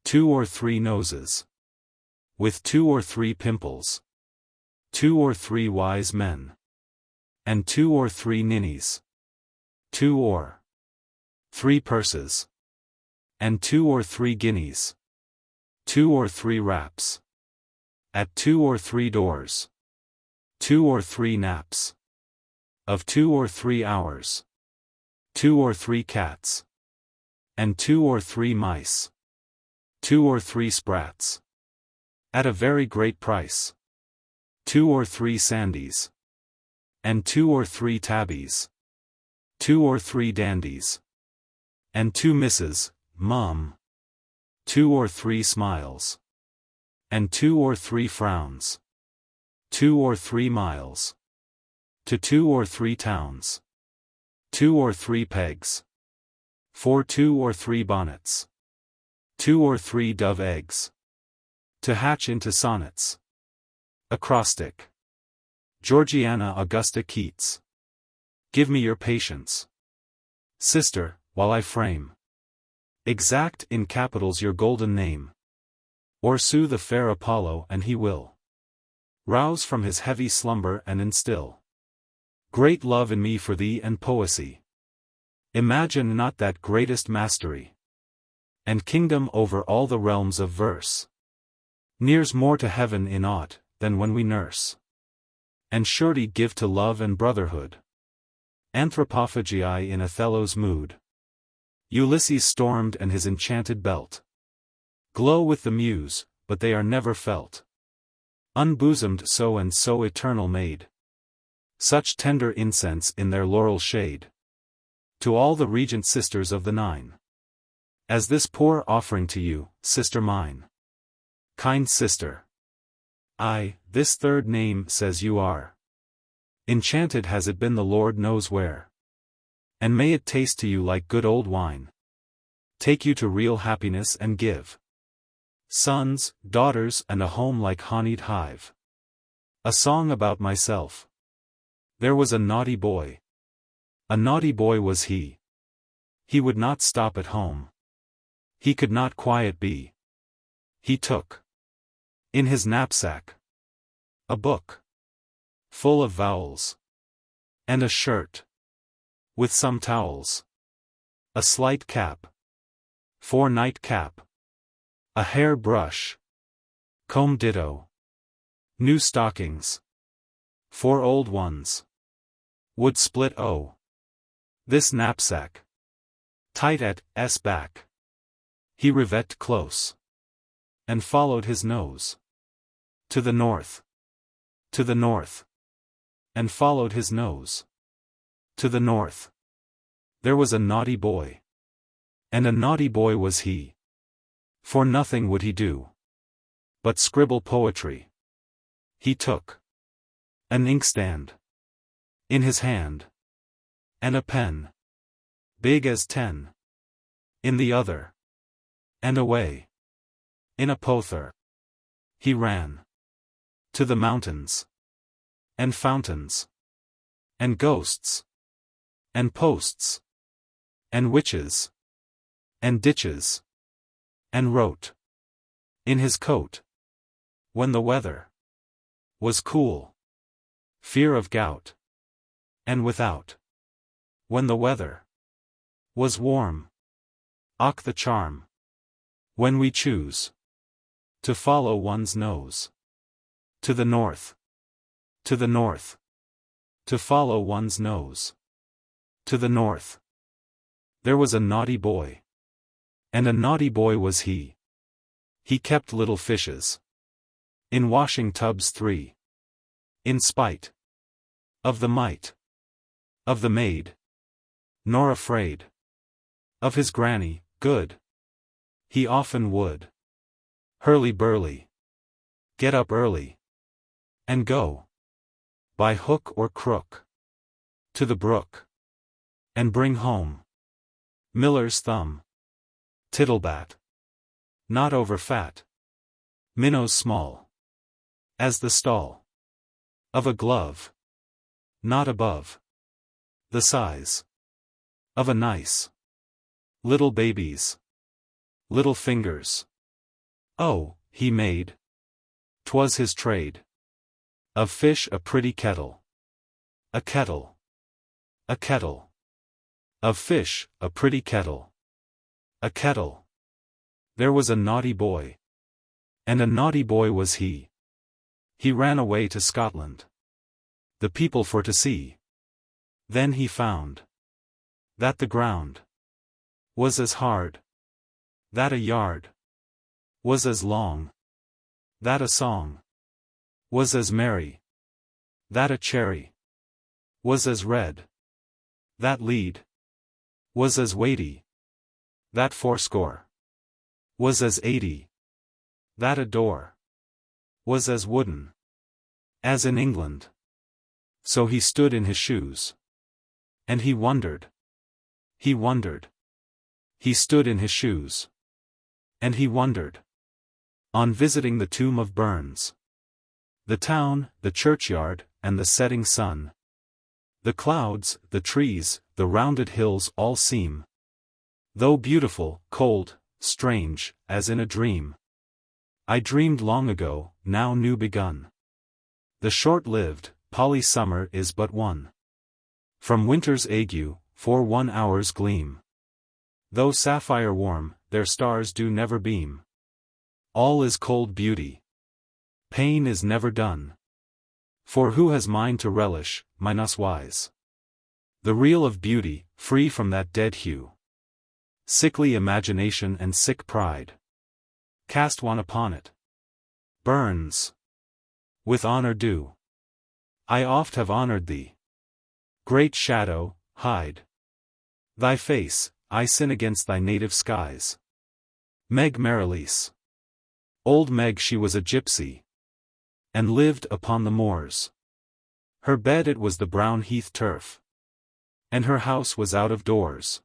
2 or 3 noses. With 2 or 3 pimples. 2 or 3 wise men. And 2 or 3 ninnies. 2 or 3 purses. And 2 or 3 guineas. 2 or 3 raps. At 2 or 3 doors. 2 or 3 naps. Of 2 or 3 hours. 2 or 3 cats. And 2 or 3 mice. 2 or 3 sprats. At a very great price. 2 or 3 sandies. And 2 or 3 tabbies. 2 or 3 dandies. And 2 misses, mum. 2 or 3 smiles. And 2 or 3 frowns. 2 or 3 miles. To 2 or 3 towns. 2 or 3 pegs. For 2 or 3 bonnets. 2 or 3 dove eggs. To hatch into sonnets. Acrostic. Georgiana Augusta Keats. Give me your patience, sister, while I frame exact in capitals your golden name. Or sue the fair Apollo and he will rouse from his heavy slumber and instill great love in me for thee and poesy. Imagine not that greatest mastery and kingdom over all the realms of verse nears more to heaven in aught than when we nurse and surety give to love and brotherhood anthropophagi in Othello's mood. Ulysses stormed and his enchanted belt glow with the muse, but they are never felt. Unbosomed so and so eternal made such tender incense in their laurel shade. To all the regent sisters of the nine. As this poor offering to you, sister mine. Kind sister. I, this third name says you are. Enchanted has it been the Lord knows where. And may it taste to you like good old wine. Take you to real happiness and give sons, daughters and a home like honeyed hive. A song about myself. There was a naughty boy. A naughty boy was he. He would not stop at home. He could not quiet be. He took in his knapsack a book full of vowels. And a shirt. With some towels. A slight cap. 4 night cap. A hair brush. Comb ditto. New stockings. 4 old ones. Would split this knapsack. Tight at S back. He revet close. And followed his nose. To the north. To the north. And followed his nose. To the north. There was a naughty boy. And a naughty boy was he. For nothing would he do. But scribble poetry. He took an inkstand in his hand. And a pen. Big as 10. In the other. And away. In a pother. He ran. To the mountains. And fountains. And ghosts. And posts. And witches. And ditches. And wrote. In his coat. When the weather was cool. Fear of gout. And without. When the weather was warm. Och the charm. When we choose to follow one's nose. To the north. To the north. To follow one's nose. To the north. There was a naughty boy. And a naughty boy was he. He kept little fishes. In washing tubs 3. In spite. Of the might. Of the maid. Nor afraid. Of his granny, good. He often would. Hurly-burly. Get up early. And go. By hook or crook. To the brook. And bring home. Miller's thumb. Tittlebat. Not over fat. Minnows small. As the stall. Of a glove. Not above. The size. Of a nice. Little baby's. Little fingers. Oh, he made. 'Twas his trade. Of fish a pretty kettle. A kettle. A kettle. Of fish, a pretty kettle. A kettle. There was a naughty boy. And a naughty boy was he. He ran away to Scotland. The people for to see. Then he found that the ground was as hard. That a yard was as long. That a song was as merry. That a cherry was as red. That lead was as weighty. That 80 was as 80. That a door was as wooden as in England. So he stood in his shoes. And he wondered. He wondered. He stood in his shoes. And he wondered. On visiting the tomb of Burns. The town, the churchyard, and the setting sun. The clouds, the trees, the rounded hills all seem. Though beautiful, cold, strange, as in a dream. I dreamed long ago, now new begun. The short-lived, Polly summer is but one. From winter's ague, for 1 hour's gleam. Though sapphire warm, their stars do never beam. All is cold beauty. Pain is never done. For who has mind to relish, minus wise? The real of beauty, free from that dead hue. Sickly imagination and sick pride. Cast one upon it. Burns. With honor due. I oft have honored thee. Great shadow, hide thy face, I sin against thy native skies. Meg Merrilees. Old Meg she was a gypsy. And lived upon the moors. Her bed it was the brown heath turf. And her house was out of doors.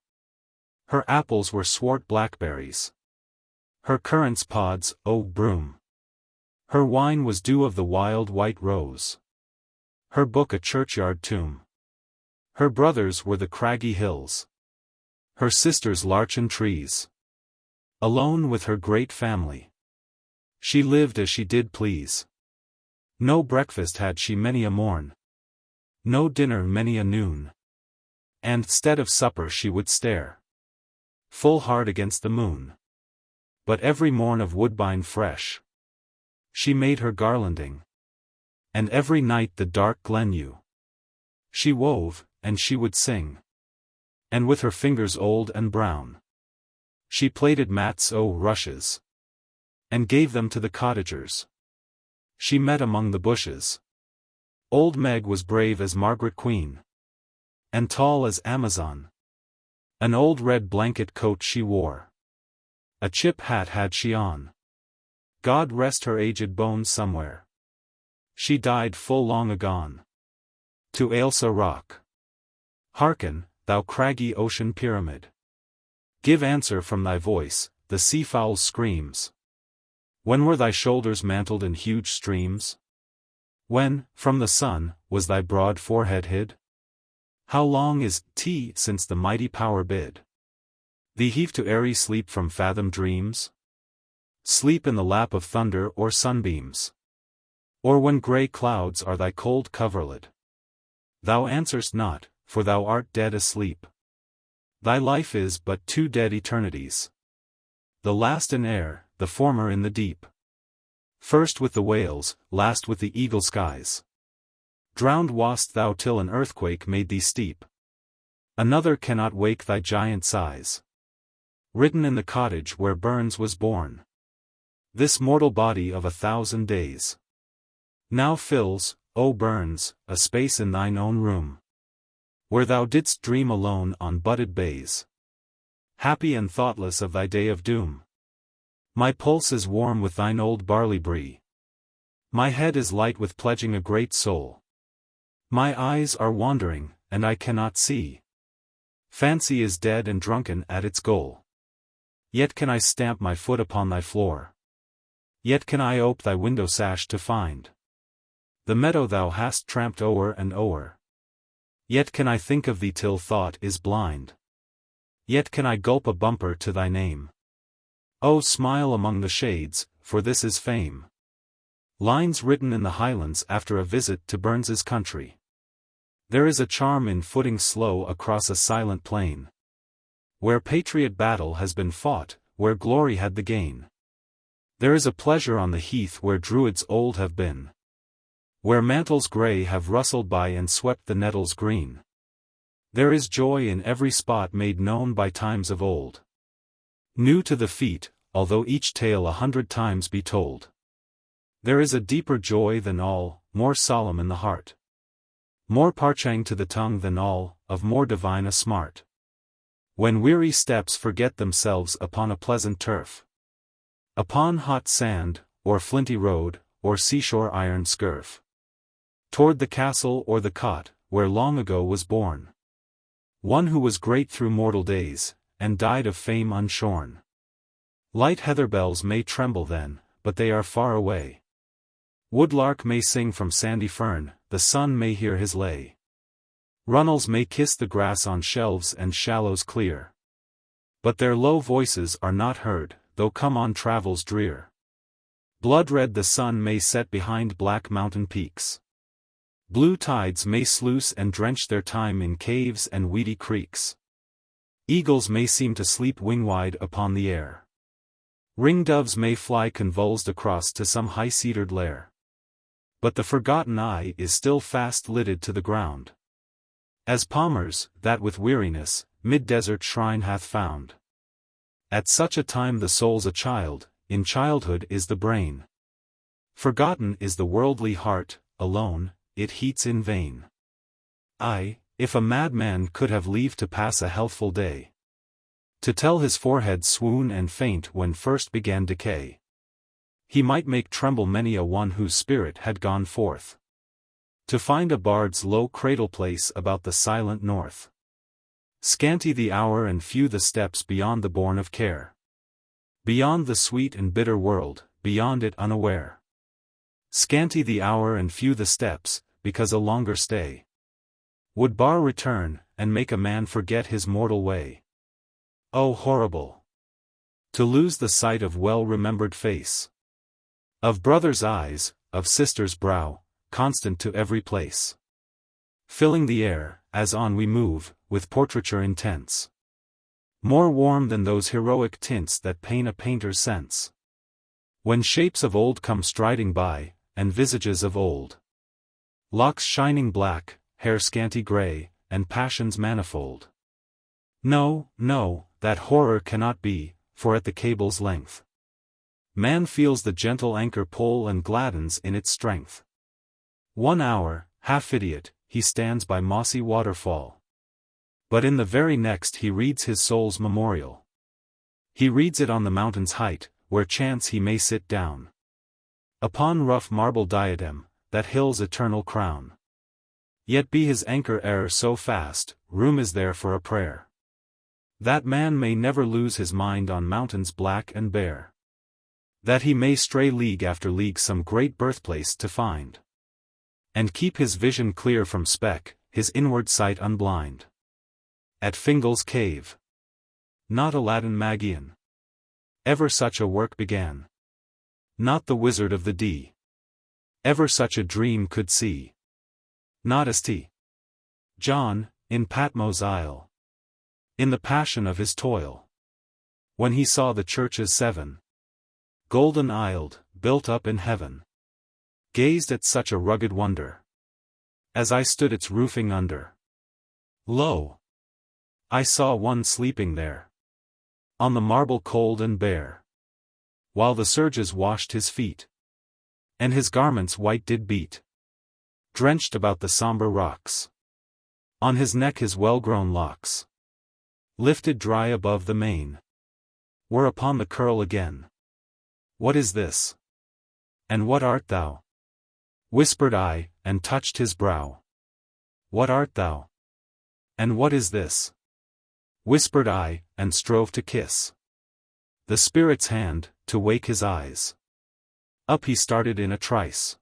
Her apples were swart blackberries. Her currants pods, o broom. Her wine was dew of the wild white rose. Her book a churchyard tomb. Her brothers were the craggy hills. Her sisters larchen trees. Alone with her great family. She lived as she did please. No breakfast had she many a morn. no dinner many a noon. And 'stead of supper she would stare full hard against the moon. But every morn of woodbine fresh she made her garlanding, and every night the dark glen yew she wove, and she would sing. And with her fingers old and brown she plaited mats o' rushes, and gave them to the cottagers she met among the bushes. Old Meg was brave as Margaret Queen, and tall as Amazon. An old red blanket coat she wore, a chip hat had she on. God rest her aged bones somewhere, she died full long agone. To Ailsa Rock, hearken, thou craggy ocean pyramid. Give answer from thy voice, the sea-fowl's screams. When were thy shoulders mantled in huge streams? When, from the sun, was thy broad forehead hid? How long is t since the mighty power bid thee heave to airy sleep from fathomed dreams? Sleep in the lap of thunder or sunbeams? Or when grey clouds are thy cold coverlid? Thou answerst not, for thou art dead asleep. Thy life is but 2 dead eternities, the last in air, the former in the deep. First with the whales, last with the eagle skies. Drowned wast thou till an earthquake made thee steep. Another cannot wake thy giant size. Written in the cottage where Burns was born, this mortal body of 1,000 days now fills, O Burns, a space in thine own room, where thou didst dream alone on budded bays, happy and thoughtless of thy day of doom. My pulse is warm with thine old barley brie. My head is light with pledging a great soul. My eyes are wandering, and I cannot see. Fancy is dead and drunken at its goal. Yet can I stamp my foot upon thy floor. Yet can I ope thy window sash to find the meadow thou hast tramped o'er and o'er. Yet can I think of thee till thought is blind. Yet can I gulp a bumper to thy name. Oh, smile among the shades, for this is fame. Lines written in the Highlands after a visit to Burns's country. There is a charm in footing slow across a silent plain, where patriot battle has been fought, where glory had the gain. There is a pleasure on the heath where druids old have been, where mantles grey have rustled by and swept the nettles green. There is joy in every spot made known by times of old. New to the feet, although each tale 100 times be told. There is a deeper joy than all, more solemn in the heart, more parching to the tongue than all, of more divine a smart. When weary steps forget themselves upon a pleasant turf, upon hot sand, or flinty road, or seashore iron scurf, toward the castle or the cot, where long ago was born one who was great through mortal days, and died of fame unshorn. Light heather bells may tremble then, but they are far away. Woodlark may sing from sandy fern, the sun may hear his lay. Runnels may kiss the grass on shelves and shallows clear, but their low voices are not heard, though come on travels drear. Blood-red the sun may set behind black mountain peaks. Blue tides may sluice and drench their time in caves and weedy creeks. Eagles may seem to sleep wing-wide upon the air. Ring-doves may fly convulsed across to some high-cedared lair. But the forgotten eye is still fast-lidded to the ground, as Palmer's, that with weariness, mid-desert shrine hath found. At such a time the soul's a child, in childhood is the brain. Forgotten is the worldly heart, alone, it heats in vain. Aye, if a madman could have leave to pass a healthful day, to tell his forehead swoon and faint when first began decay, he might make tremble many a one whose spirit had gone forth to find a bard's low cradle place about the silent north. Scanty the hour and few the steps beyond the bourne of care, beyond the sweet and bitter world, beyond it unaware. Scanty the hour and few the steps, because a longer stay would bar return, and make a man forget his mortal way. Oh, horrible! To lose the sight of well-remembered face, of brother's eyes, of sister's brow, constant to every place. filling the air, as on we move, with portraiture intense. More warm than those heroic tints that pain a painter's sense. When shapes of old come striding by, and visages of old. Locks shining black, hair scanty grey, and passions manifold. No, no, that horror cannot be, for at the cable's length, man feels the gentle anchor pull and gladdens in its strength. 1 hour, half idiot, he stands by mossy waterfall. But in the very next he reads his soul's memorial. He reads it on the mountain's height, where chance he may sit down. Upon rough marble diadem, that hill's eternal crown. Yet be his anchor e'er so fast, room is there for a prayer. That man may never lose his mind on mountains black and bare. That he may stray league after league some great birthplace to find. And keep his vision clear from speck, his inward sight unblind. At Fingal's cave. Not Aladdin Magian. Ever such a work began. Not the Wizard of the Dee. Ever such a dream could see. Not St. John, in Patmos Isle. In the passion of his toil. When he saw the churches 7. Golden aisled, built up in heaven. Gazed at such a rugged wonder. As I stood its roofing under. Lo! I saw one sleeping there. On the marble cold and bare. While the surges washed his feet. And his garments white did beat. Drenched about the sombre rocks. On his neck his well-grown locks. Lifted dry above the mane. Were upon the curl again. What is this? And what art thou? Whispered I, and touched his brow. What art thou? And what is this? Whispered I, and strove to kiss the spirit's hand, to wake his eyes. Up he started in a trice.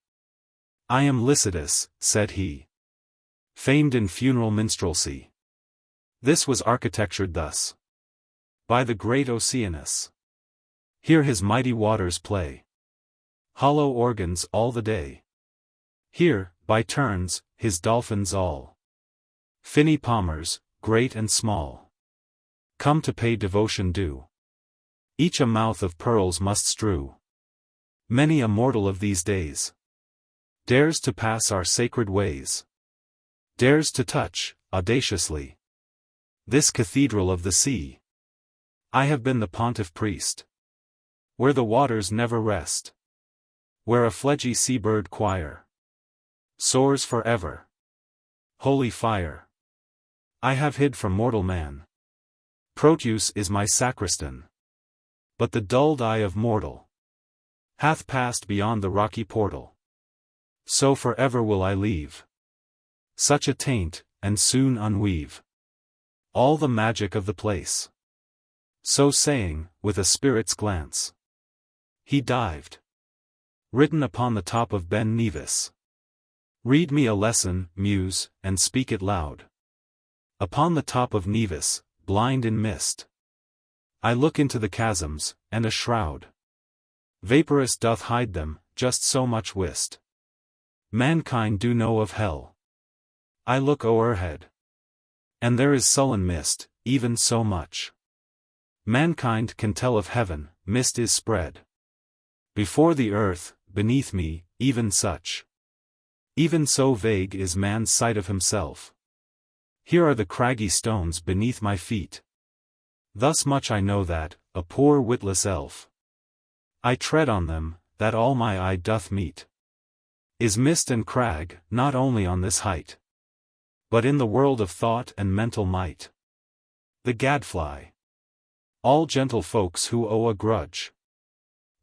I am Lycidas, said he. Famed in funeral minstrelsy. This was architectured thus. By the great Oceanus. Here his mighty waters play. Hollow organs all the day. Here, by turns, his dolphins all. Finny palmers, great and small. Come to pay devotion due. Each a mouth of pearls must strew. Many a mortal of these days dares to pass our sacred ways. Dares to touch, audaciously, this cathedral of the sea. I have been the pontiff priest. Where the waters never rest. Where a fledgy seabird choir soars forever. Holy fire. I have hid from mortal man. Proteus is my sacristan. But the dulled eye of mortal hath passed beyond the rocky portal. So forever will I leave such a taint, and soon unweave all the magic of the place. So saying, with a spirit's glance, he dived. Written upon the top of Ben Nevis. Read me a lesson, muse, and speak it loud. Upon the top of Nevis, blind in mist, I look into the chasms, and a shroud vaporous doth hide them, just so much wist mankind do know of hell. I look o'erhead, and there is sullen mist, even so much mankind can tell of heaven, mist is spread before the earth, beneath me, even such. Even so vague is man's sight of himself. Here are the craggy stones beneath my feet. Thus much I know that, a poor witless elf, I tread on them, that all my eye doth meet. Is mist and crag, not only on this height, but in the world of thought and mental might. The gadfly. All gentle folks who owe a grudge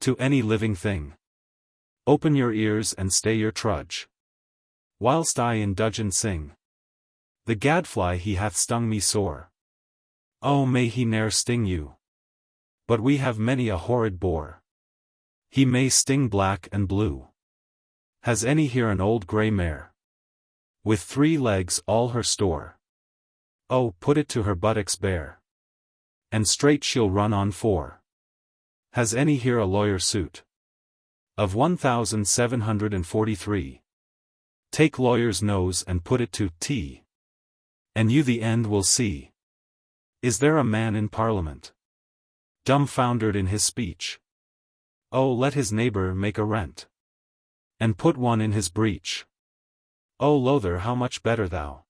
to any living thing. Open your ears and stay your trudge. Whilst I in dudgeon sing. The gadfly he hath stung me sore. Oh, may he ne'er sting you. But we have many a horrid boar. He may sting black and blue. Has any here an old grey mare? With 3 legs all her store. Oh, put it to her buttocks bare. And straight she'll run on 4. Has any here a lawyer suit? Of 1743. Take lawyer's nose and put it to t, and you the end will see. Is there a man in Parliament, dumbfoundered in his speech? Oh, let his neighbour make a rent, and put one in his breech. Oh, Lother, how much better thou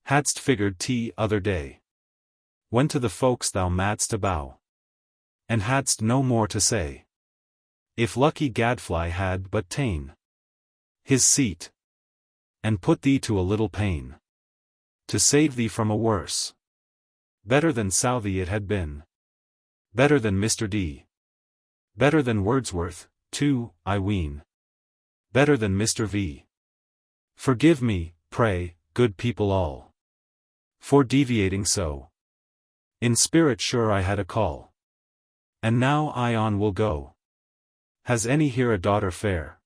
hadst figured t other day, when to the folks thou madst a bow, and hadst no more to say. If lucky gadfly had but ta'en his seat, and put thee to a little pain, to save thee from a worse, better than Southey it had been, better than Mr. D, better than Wordsworth, too, I ween, better than Mr. V. Forgive me, pray, good people all, for deviating so. In spirit sure I had a call, and now I on will go. Has any here a daughter fair,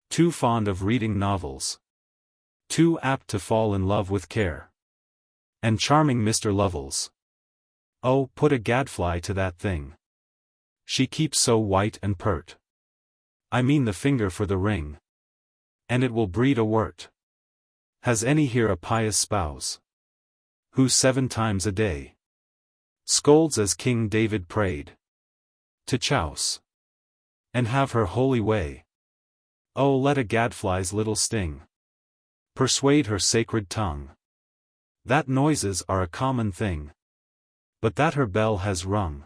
too fond of reading novels, too apt to fall in love with care, and charming Mr. Lovelace? Oh, put a gadfly to that thing, she keeps so white and pert, I mean the finger for the ring, and it will breed a wort. Has any here a pious spouse, who 7 times a day scolds as King David prayed, to chouse, and have her holy way? Oh, let a gadfly's little sting persuade her sacred tongue, that noises are a common thing, but that her bell has rung,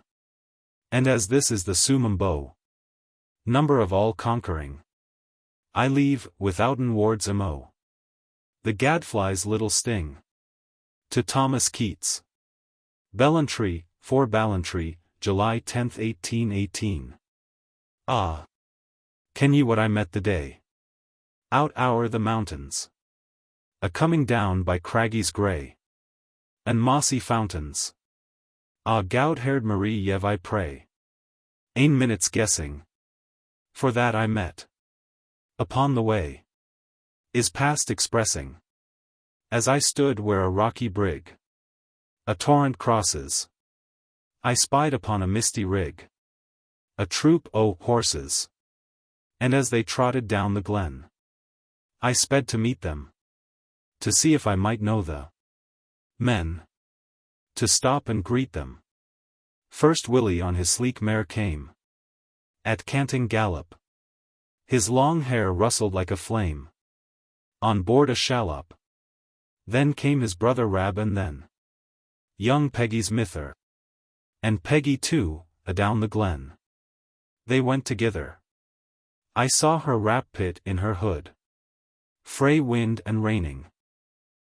and as this is the summum bow, number of all conquering, I leave, withouten wards amo, the gadfly's little sting. To Thomas Keats. Ballantry, for Ballantry, July 10, 1818. Ah! Ken ye what I met the day out o'er the mountains, a coming down by craggies grey, and mossy fountains? Ah, goud-haired Marie Yev, I pray, ane minute's guessing, for that I met upon the way, is past expressing. As I stood where a rocky brig a torrent crosses, I spied upon a misty rig a troop o' horses, and as they trotted down the glen, I sped to meet them, to see if I might know the men, to stop and greet them. First Willie on his sleek mare came, at canting gallop, his long hair rustled like a flame, on board a shallop. Then came his brother Rab, and then young Peggy's mither, and Peggy too, adown the glen. They went together. I saw her wrap pit in her hood, frae wind and raining.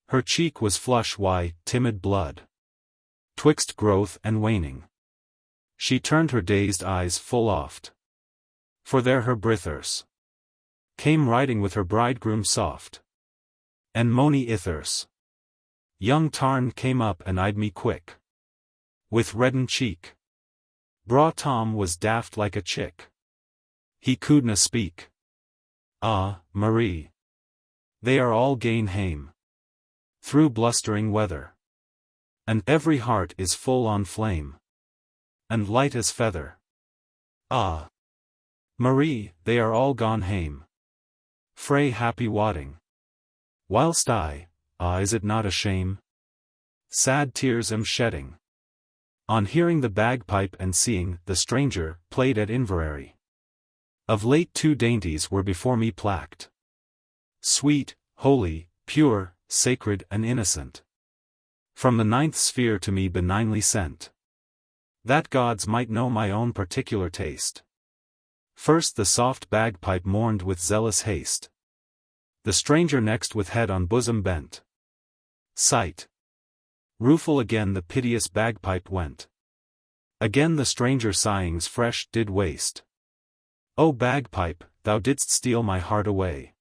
Her cheek was flush why, timid blood, twixt growth and waning. She turned her dazed eyes full oft, for there her brithers came riding with her bridegroom soft, and mony ithers. Young Tarn came up and eyed me quick, with reddened cheek. Braw Tom was daft like a chick, he couldna speak. Ah, Marie, they are all gane hame, through blustering weather, and every heart is full on flame, and light as feather. Ah, Marie, they are all gone hame, frae happy wadding, whilst I, ah, is it not a shame? Sad tears am shedding, on hearing the bagpipe and seeing the stranger played at Inverary. Of late 2 dainties were before me placked, sweet, holy, pure, sacred and innocent, from the 9th sphere to me benignly sent, that gods might know my own particular taste. First the soft bagpipe mourned with zealous haste, the stranger next with head on bosom bent. Sight. Rueful again the piteous bagpipe went. Again the stranger sighings fresh did waste. O bagpipe, thou didst steal my heart away.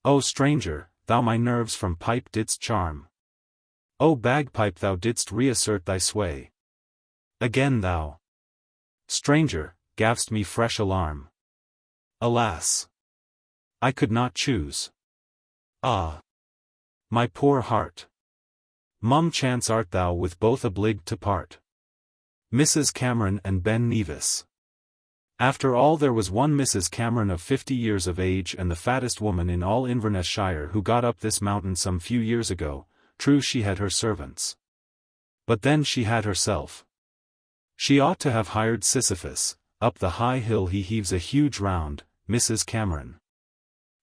O stranger, thou my nerves from pipe didst charm. O bagpipe, thou didst reassert thy sway. Again thou, stranger, gav'st me fresh alarm. Alas! I could not choose. Ah! My poor heart! Mum chance art thou with both obliged to part. Mrs. Cameron and Ben Nevis. After all, there was one Mrs. Cameron of 50 years of age and the fattest woman in all Inverness shire who got up this mountain some few years ago. True, she had her servants. But then she had herself. She ought to have hired Sisyphus. Up the high hill he heaves a huge round, Mrs. Cameron.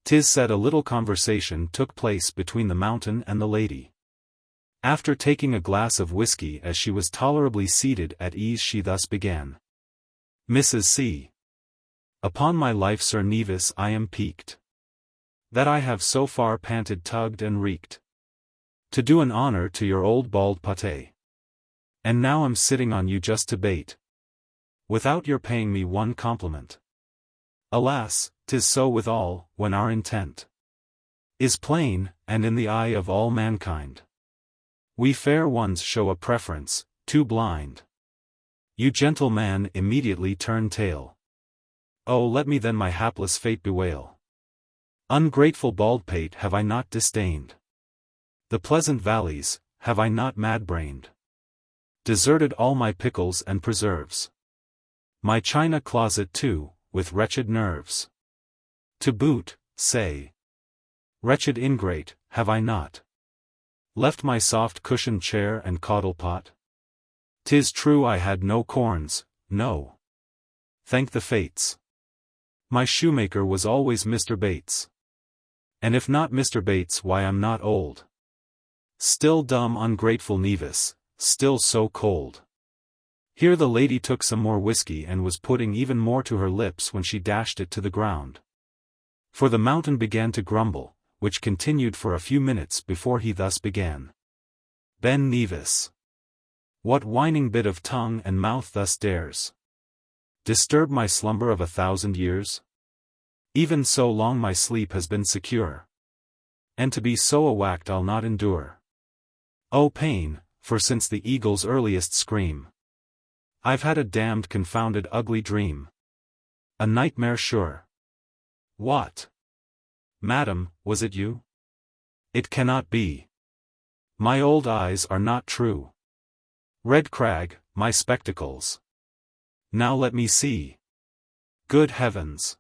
'Tis said a little conversation took place between the mountain and the lady. After taking a glass of whiskey as she was tolerably seated at ease, she thus began. Mrs. C. Upon my life, Sir Nevis, I am piqued that I have so far panted, tugged and reeked to do an honor to your old bald pate. And now I'm sitting on you just to bait, without your paying me one compliment. Alas, 'tis so with all, when our intent is plain, and in the eye of all mankind we fair ones show a preference, too blind. You gentleman immediately turn tail. Oh, let me then my hapless fate bewail. Ungrateful baldpate, have I not disdained the pleasant valleys, have I not mad-brained, deserted all my pickles and preserves, my china closet too, with wretched nerves to boot, say, wretched ingrate, have I not left my soft cushioned chair and caudle pot? 'Tis true I had no corns, no, thank the fates. My shoemaker was always Mr. Bates. And if not Mr. Bates, why I'm not old. Still dumb, ungrateful Nevis, still so cold. Here the lady took some more whiskey and was putting even more to her lips when she dashed it to the ground. For the mountain began to grumble, which continued for a few minutes before he thus began. Ben Nevis. What whining bit of tongue and mouth thus dares disturb my slumber of 1,000 years? Even so long my sleep has been secure, and to be so awaked I'll not endure. Oh pain, for since the eagle's earliest scream, I've had a damned confounded ugly dream. A nightmare sure. What? Madam, was it you? It cannot be. My old eyes are not true. Red crag, my spectacles. Now let me see. Good heavens.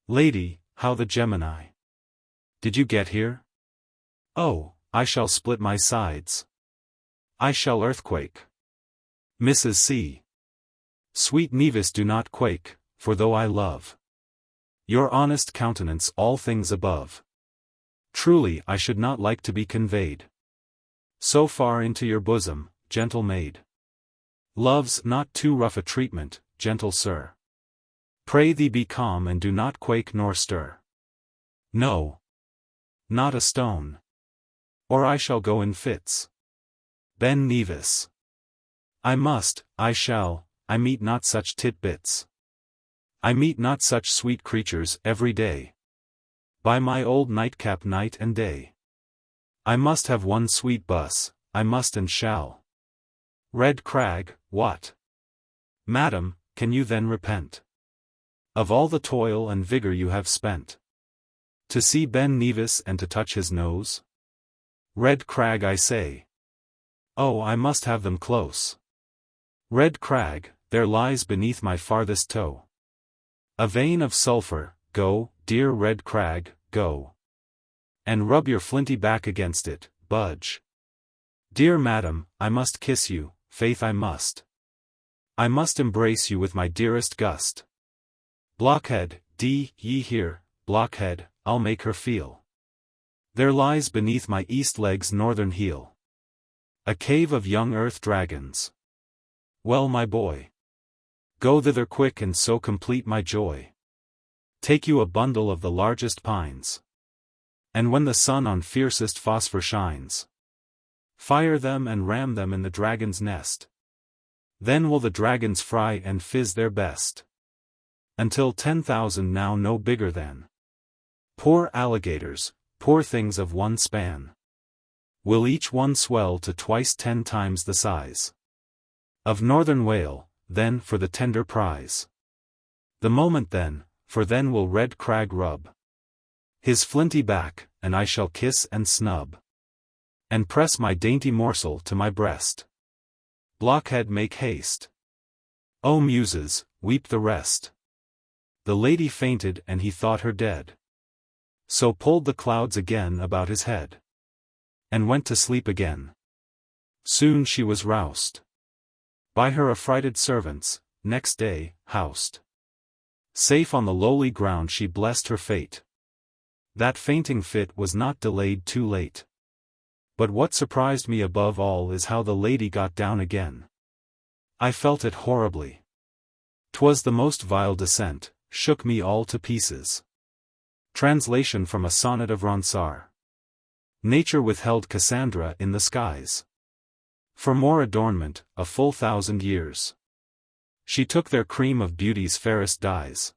Lady, how the Gemini. Did you get here? Oh, I shall split my sides. I shall earthquake. Mrs. C. Sweet Nevis, do not quake, for though I love your honest countenance all things above, truly I should not like to be conveyed so far into your bosom, gentle maid. Love's not too rough a treatment, gentle sir. Pray thee be calm and do not quake nor stir. No. Not a stone. Or I shall go in fits. Ben Nevis. I must, I shall, I meet not such titbits. I meet not such sweet creatures every day. By my old nightcap night and day. I must have one sweet buss, I must and shall. Red crag, what? Madam, can you then repent of all the toil and vigor you have spent to see Ben Nevis and to touch his nose? Red crag, I say. Oh, I must have them close. Red crag, there lies beneath my farthest toe a vein of sulphur. Go, dear red crag, go, and rub your flinty back against it, budge. Dear madam, I must kiss you, faith I must. I must embrace you with my dearest gust. Blockhead, ye hear, blockhead, I'll make her feel. There lies beneath my east leg's northern heel a cave of young earth dragons. Well, my boy, go thither quick and so complete my joy. Take you a bundle of the largest pines, and when the sun on fiercest phosphor shines, fire them and ram them in the dragon's nest. Then will the dragons fry and fizz their best, until 10,000 now no bigger than poor alligators, poor things of one span, will each one swell to twice 10 times the size of northern whale. Then for the tender prize, the moment then, for then will red crag rub his flinty back, and I shall kiss and snub, and press my dainty morsel to my breast. Blockhead, make haste. O muses, weep the rest. The lady fainted and he thought her dead. So pulled the clouds again about his head. And went to sleep again. Soon she was roused by her affrighted servants, next day, housed. Safe on the lowly ground she blessed her fate. That fainting fit was not delayed too late. But what surprised me above all is how the lady got down again. I felt it horribly. 'Twas the most vile descent, shook me all to pieces. Translation from a sonnet of Ronsard. Nature withheld Cassandra in the skies. For more adornment, a full 1,000 years. She took their cream of beauty's fairest dyes.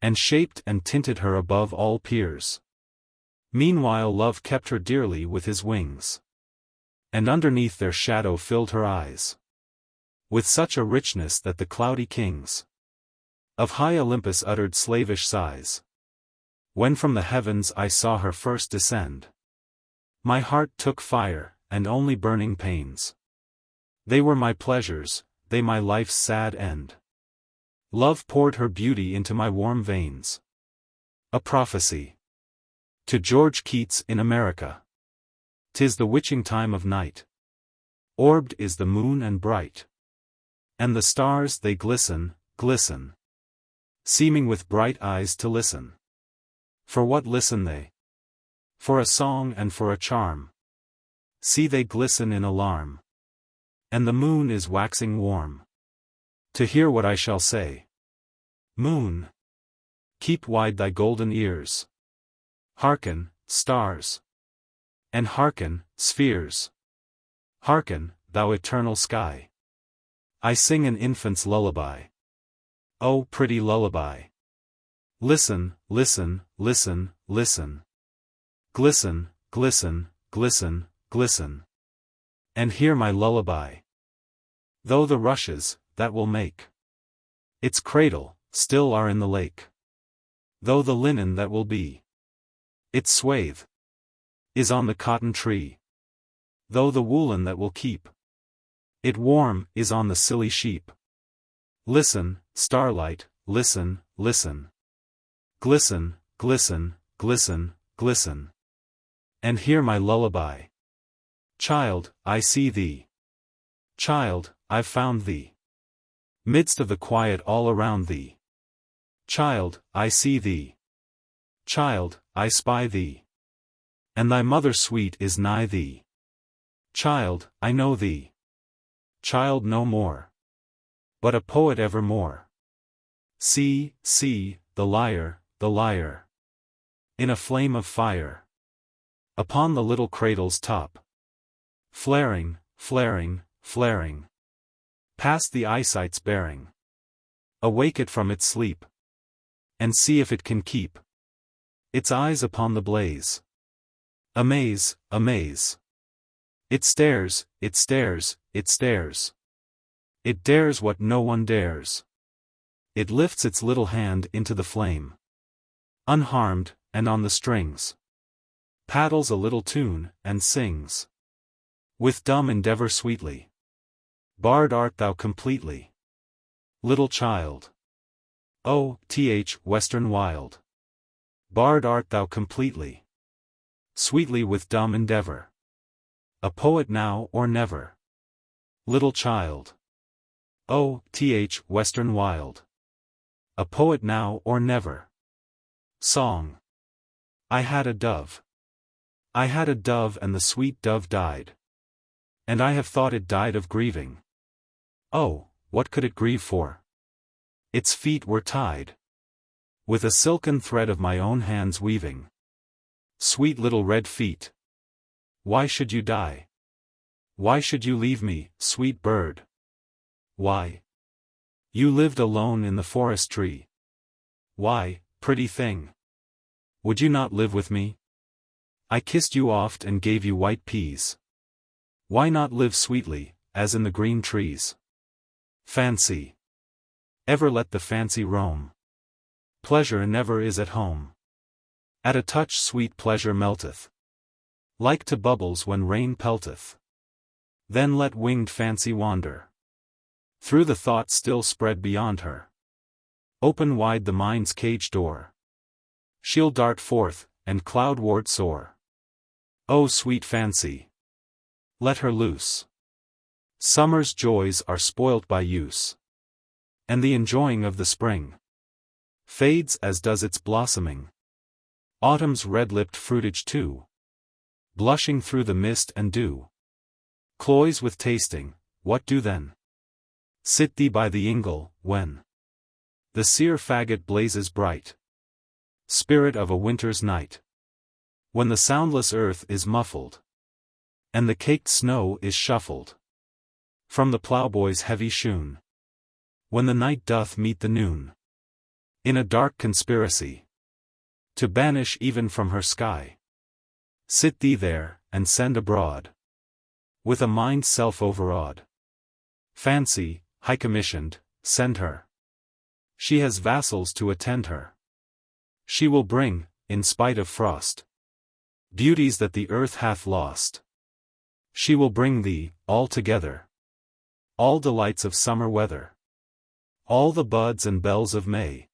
And shaped and tinted her above all peers. Meanwhile love kept her dearly with his wings. And underneath their shadow filled her eyes with such a richness that the cloudy kings of high Olympus uttered slavish sighs. When from the heavens I saw her first descend, my heart took fire, and only burning pains. They were my pleasures, they my life's sad end. Love poured her beauty into my warm veins. A prophecy. To George Keats in America. 'Tis the witching time of night. Orbed is the moon and bright. And the stars they glisten, glisten. Seeming with bright eyes to listen. For what listen they? For a song and for a charm. See they glisten in alarm. And the moon is waxing warm. To hear what I shall say. Moon, keep wide thy golden ears. Hearken, stars. And hearken, spheres. Hearken, thou eternal sky. I sing an infant's lullaby. Oh, pretty lullaby. Listen, listen, listen, listen. Glisten, glisten, glisten, glisten. And hear my lullaby. Though the rushes, that will make its cradle, still are in the lake. Though the linen that will be its swathe is on the cotton tree. Though the woolen that will keep it warm is on the silly sheep. Listen, starlight, listen, listen. Glisten, glisten, glisten, glisten. And hear my lullaby. Child, I see thee. Child, I've found thee. Midst of the quiet all around thee. Child, I see thee. Child, I spy thee. And thy mother sweet is nigh thee. Child, I know thee. Child no more, but a poet evermore. See, see, the lyre, in a flame of fire. Upon the little cradle's top. Flaring, flaring, flaring. Past the eyesight's bearing. Awake it from its sleep. And see if it can keep its eyes upon the blaze. Amaze, amaze. It stares, it stares, it stares. It dares what no one dares. It lifts its little hand into the flame. Unharmed, and on the strings. Paddles a little tune, and sings. With dumb endeavor sweetly. Barred art thou completely. Little child. O, Western wild. Barred art thou completely. Sweetly with dumb endeavor. A poet now or never. Little child. O, Western wild. A poet now or never. Song. I had a dove. I had a dove and the sweet dove died. And I have thought it died of grieving. Oh, what could it grieve for? Its feet were tied with a silken thread of my own hands weaving. Sweet little red feet. Why should you die? Why should you leave me, sweet bird? Why? You lived alone in the forest tree. Why, pretty thing? Would you not live with me? I kissed you oft and gave you white peas. Why not live sweetly, as in the green trees? Fancy. Ever let the fancy roam. Pleasure never is at home. At a touch sweet pleasure melteth. Like to bubbles when rain pelteth. Then let winged fancy wander. Through the thought still spread beyond her. Open wide the mind's cage door. She'll dart forth, and cloudward soar. Oh sweet fancy! Let her loose. Summer's joys are spoilt by use. And the enjoying of the spring fades as does its blossoming. Autumn's red-lipped fruitage too, blushing through the mist and dew, cloys with tasting. What do then? Sit thee by the ingle, when the sere faggot blazes bright, spirit of a winter's night, when the soundless earth is muffled, and the caked snow is shuffled from the ploughboy's heavy shoon, when the night doth meet the noon in a dark conspiracy to banish even from her sky. Sit thee there, and send abroad, with a mind self-overawed. Fancy, high-commissioned, send her. She has vassals to attend her. She will bring, in spite of frost, beauties that the earth hath lost. She will bring thee, all together, all delights of summer weather, all the buds and bells of May,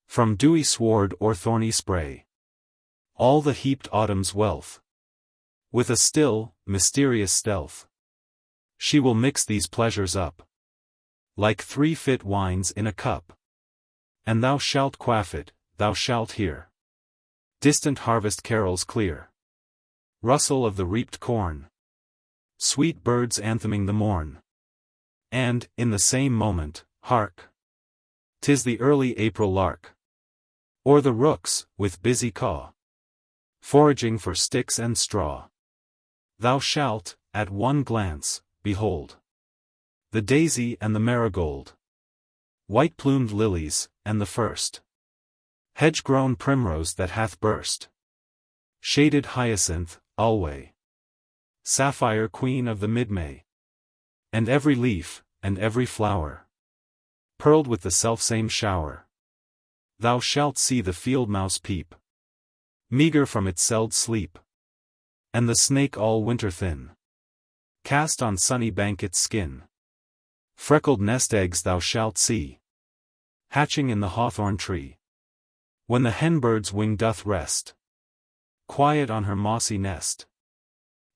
from dewy sward or thorny spray, all the heaped autumn's wealth. With a still, mysterious stealth, she will mix these pleasures up, like 3 fit wines in a cup. And thou shalt quaff it, thou shalt hear distant harvest carols clear, rustle of the reaped corn, sweet birds antheming the morn. And, in the same moment, hark! 'Tis the early April lark, or the rooks, with busy caw, foraging for sticks and straw. Thou shalt, at one glance, behold the daisy and the marigold, white-plumed lilies, and the first hedge-grown primrose that hath burst, shaded hyacinth, alway, sapphire queen of the mid-May, and every leaf, and every flower, pearled with the selfsame shower. Thou shalt see the field mouse peep, meager from its selled sleep, and the snake all winter thin, cast on sunny bank its skin. Freckled nest eggs thou shalt see, hatching in the hawthorn tree, when the hen-bird's wing doth rest quiet on her mossy nest.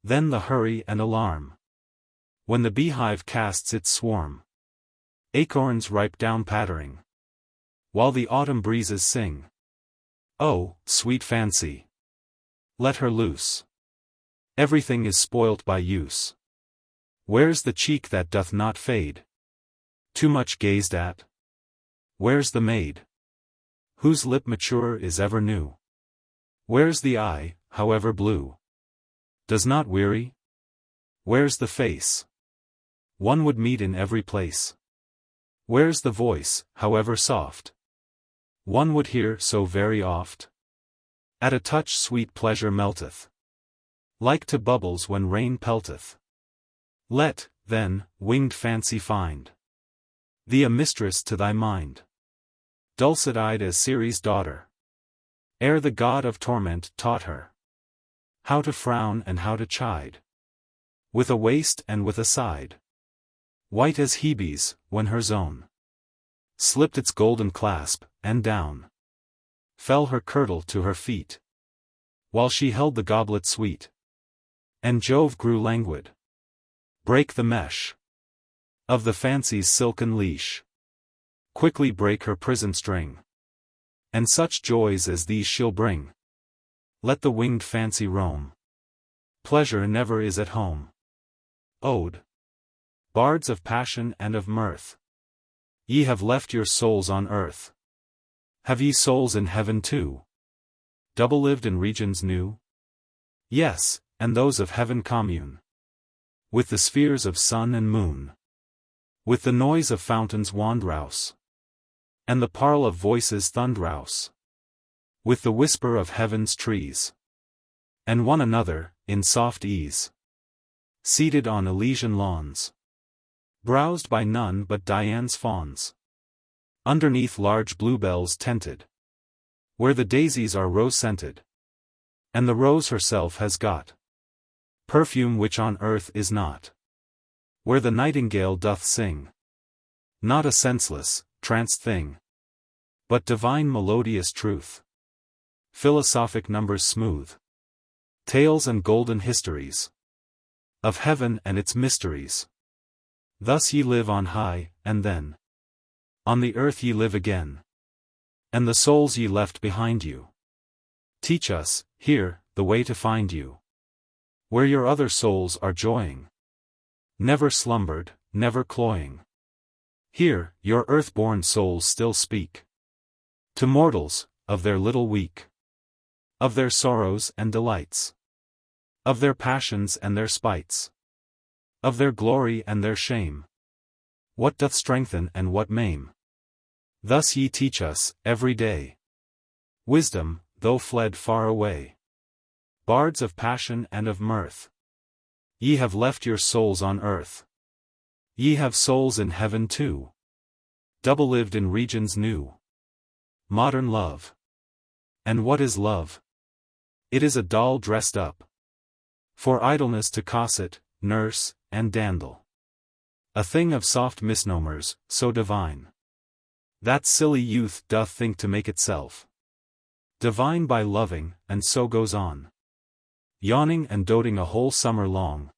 Then the hurry and alarm, when the beehive casts its swarm, acorns ripe down pattering, while the autumn breezes sing. Oh, sweet fancy! Let her loose. Everything is spoilt by use. Where's the cheek that doth not fade, too much gazed at? Where's the maid, whose lip mature is ever new? Where's the eye, however blue, does not weary? Where's the face one would meet in every place? Where's the voice, however soft, one would hear so very oft? At a touch sweet pleasure melteth, like to bubbles when rain pelteth. Let, then, winged fancy find thee a mistress to thy mind, dulcet-eyed as Ceres' daughter, ere the god of torment taught her how to frown and how to chide, with a waist and with a side, white as Hebe's, when her zone slipped its golden clasp, and down fell her kirtle to her feet, while she held the goblet sweet, and Jove grew languid. Break the mesh of the fancy's silken leash, quickly break her prison string, and such joys as these she'll bring. Let the winged fancy roam, pleasure never is at home. Ode. Bards of passion and of mirth, ye have left your souls on earth. Have ye souls in heaven too, double-lived in regions new? Yes, and those of heaven commune with the spheres of sun and moon, with the noise of fountains wand-rouse, and the parle of voices thund-rouse, with the whisper of heaven's trees, and one another, in soft ease, seated on Elysian lawns, browsed by none but Dian's fawns, underneath large bluebells tented, where the daisies are rose-scented, and the rose herself has got perfume which on earth is not, where the nightingale doth sing, not a senseless, tranced thing, but divine melodious truth. Philosophic numbers smooth. Tales and golden histories. Of heaven and its mysteries. Thus ye live on high, and then on the earth ye live again. And the souls ye left behind you teach us, here, the way to find you. Where your other souls are joying. Never slumbered, never cloying. Here, your earth-born souls still speak to mortals, of their little week. Of their sorrows and delights. Of their passions and their spites. Of their glory and their shame. What doth strengthen and what maim. Thus ye teach us, every day. Wisdom, though fled far away. Bards of passion and of mirth. Ye have left your souls on earth. Ye have souls in heaven too. Double-lived in regions new. Modern love. And what is love? It is a doll dressed up for idleness to cosset, nurse, and dandle. A thing of soft misnomers, so divine. That silly youth doth think to make itself divine by loving, and so goes on. Yawning and doting a whole summer long.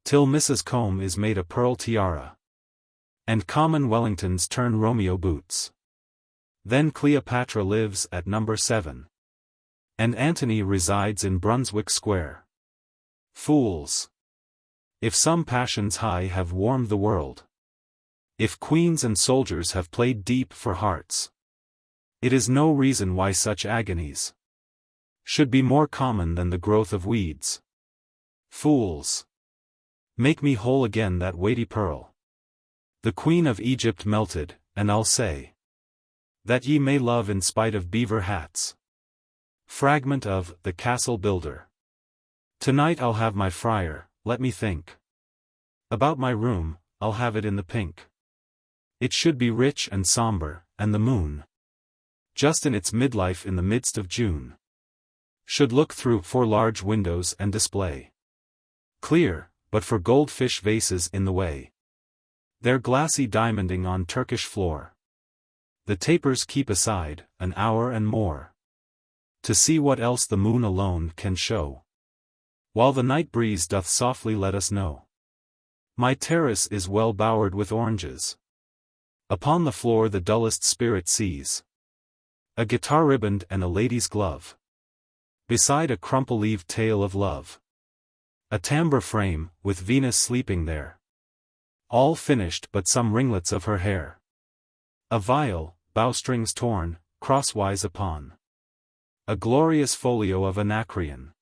Till Mrs. Combe is made a pearl tiara. And common Wellingtons turn Romeo boots. Then Cleopatra lives at number 7. And Antony resides in Brunswick Square. Fools! If some passions high have warmed the world. If queens and soldiers have played deep for hearts. It is no reason why such agonies should be more common than the growth of weeds. Fools! Make me whole again that weighty pearl. The Queen of Egypt melted, and I'll say that ye may love in spite of beaver hats. Fragment of The Castle Builder. Tonight I'll have my friar, let me think. About my room, I'll have it in the pink. It should be rich and somber, and the moon, just in its midlife in the midst of June, should look through 4 large windows and display clear, but for goldfish vases in the way. Their glassy diamonding on Turkish floor. The tapers keep aside, an hour and more, to see what else the moon alone can show. While the night breeze doth softly let us know. My terrace is well bowered with oranges. Upon the floor the dullest spirit sees a guitar ribband and a lady's glove. Beside a crumple-leaved tale of love. A tambour frame, with Venus sleeping there. All finished but some ringlets of her hair. A viol, bowstrings torn, crosswise upon a glorious folio of Anacreon.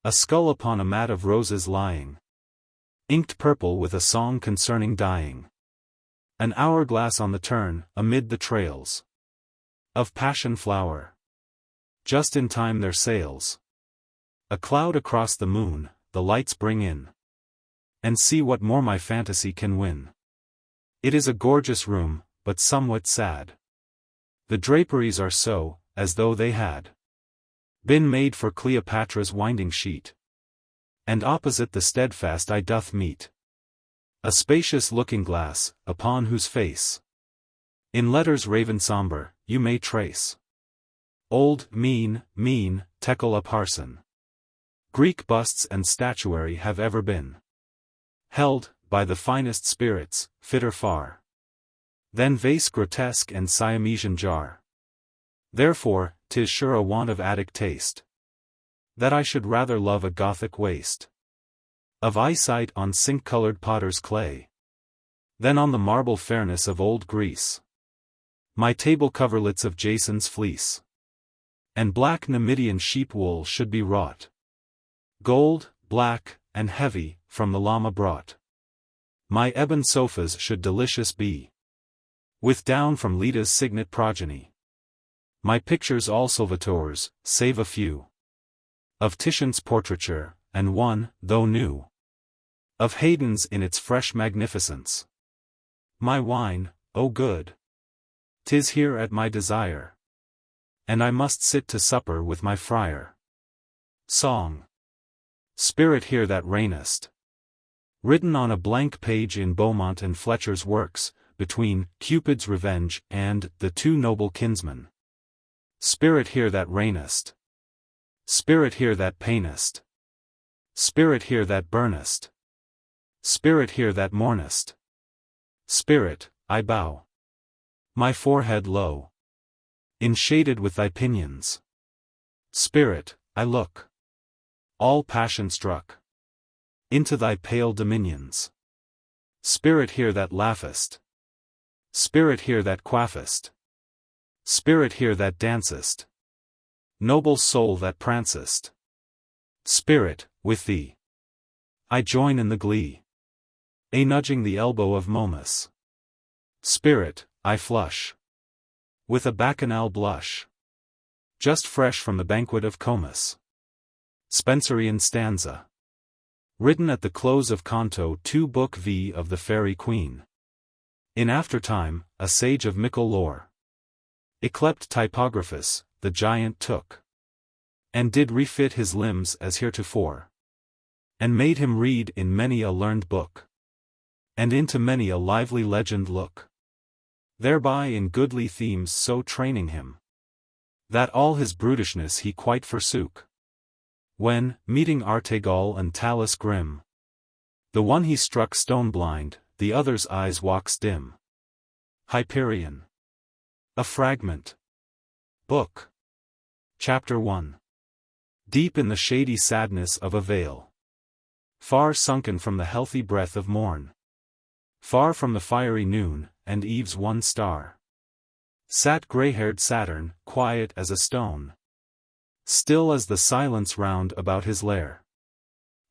A skull upon a mat of roses lying, inked purple with a song concerning dying. An hourglass on the turn, amid the trails of passion flower. Just in time there sails a cloud across the moon, the lights bring in. And see what more my fantasy can win. It is a gorgeous room, but somewhat sad. The draperies are so, as though they had been made for Cleopatra's winding sheet. And opposite the steadfast eye doth meet a spacious looking-glass, upon whose face, in letters raven somber, you may trace old, mean, Tekla Parson. Greek busts and statuary have ever been held, by the finest spirits, fitter far than vase grotesque and Siamesian jar. Therefore, 'tis sure a want of Attic taste, that I should rather love a Gothic waste of eyesight on zinc-colored potter's clay, than on the marble fairness of old Greece. My table coverlets of Jason's fleece, and black Numidian sheep wool should be wrought gold, black, and heavy, from the llama brought. My ebon sofas should delicious be, with down from Leda's signet progeny. My pictures all Salvatore's, save a few of Titian's portraiture, and one, though new, of Haydn's in its fresh magnificence. My wine, oh good, 'tis here at my desire, and I must sit to supper with my friar. Song. Spirit here that reignest. Written on a blank page in Beaumont and Fletcher's works, between Cupid's revenge and the two noble kinsmen. Spirit here that reignest. Spirit here that painest. Spirit here that burnest. Spirit here that mournest. Spirit, I bow my forehead low, enshaded with thy pinions. Spirit, I look, all passion struck, into thy pale dominions. Spirit here that laughest. Spirit here that quaffest. Spirit here that dancest. Noble soul that prancest. Spirit, with thee I join in the glee, a nudging the elbow of Momus. Spirit, I flush with a bacchanal blush, just fresh from the banquet of Comus. Spenserian stanza, written at the close of Canto 2 Book V of the Faerie Queen. In aftertime, a sage of mickle lore, yclept Typographus, the giant took, and did refit his limbs as heretofore, and made him read in many a learned book, and into many a lively legend look, thereby in goodly themes so training him, that all his brutishness he quite forsook. When, meeting Artegall and Talus grim, the one he struck stone blind, the other's eyes walks dim. Hyperion. A fragment. Book. Chapter 1. Deep in the shady sadness of a vale, far sunken from the healthy breath of morn, far from the fiery noon, and eve's one star, sat grey-haired Saturn, quiet as a stone, still as the silence round about his lair.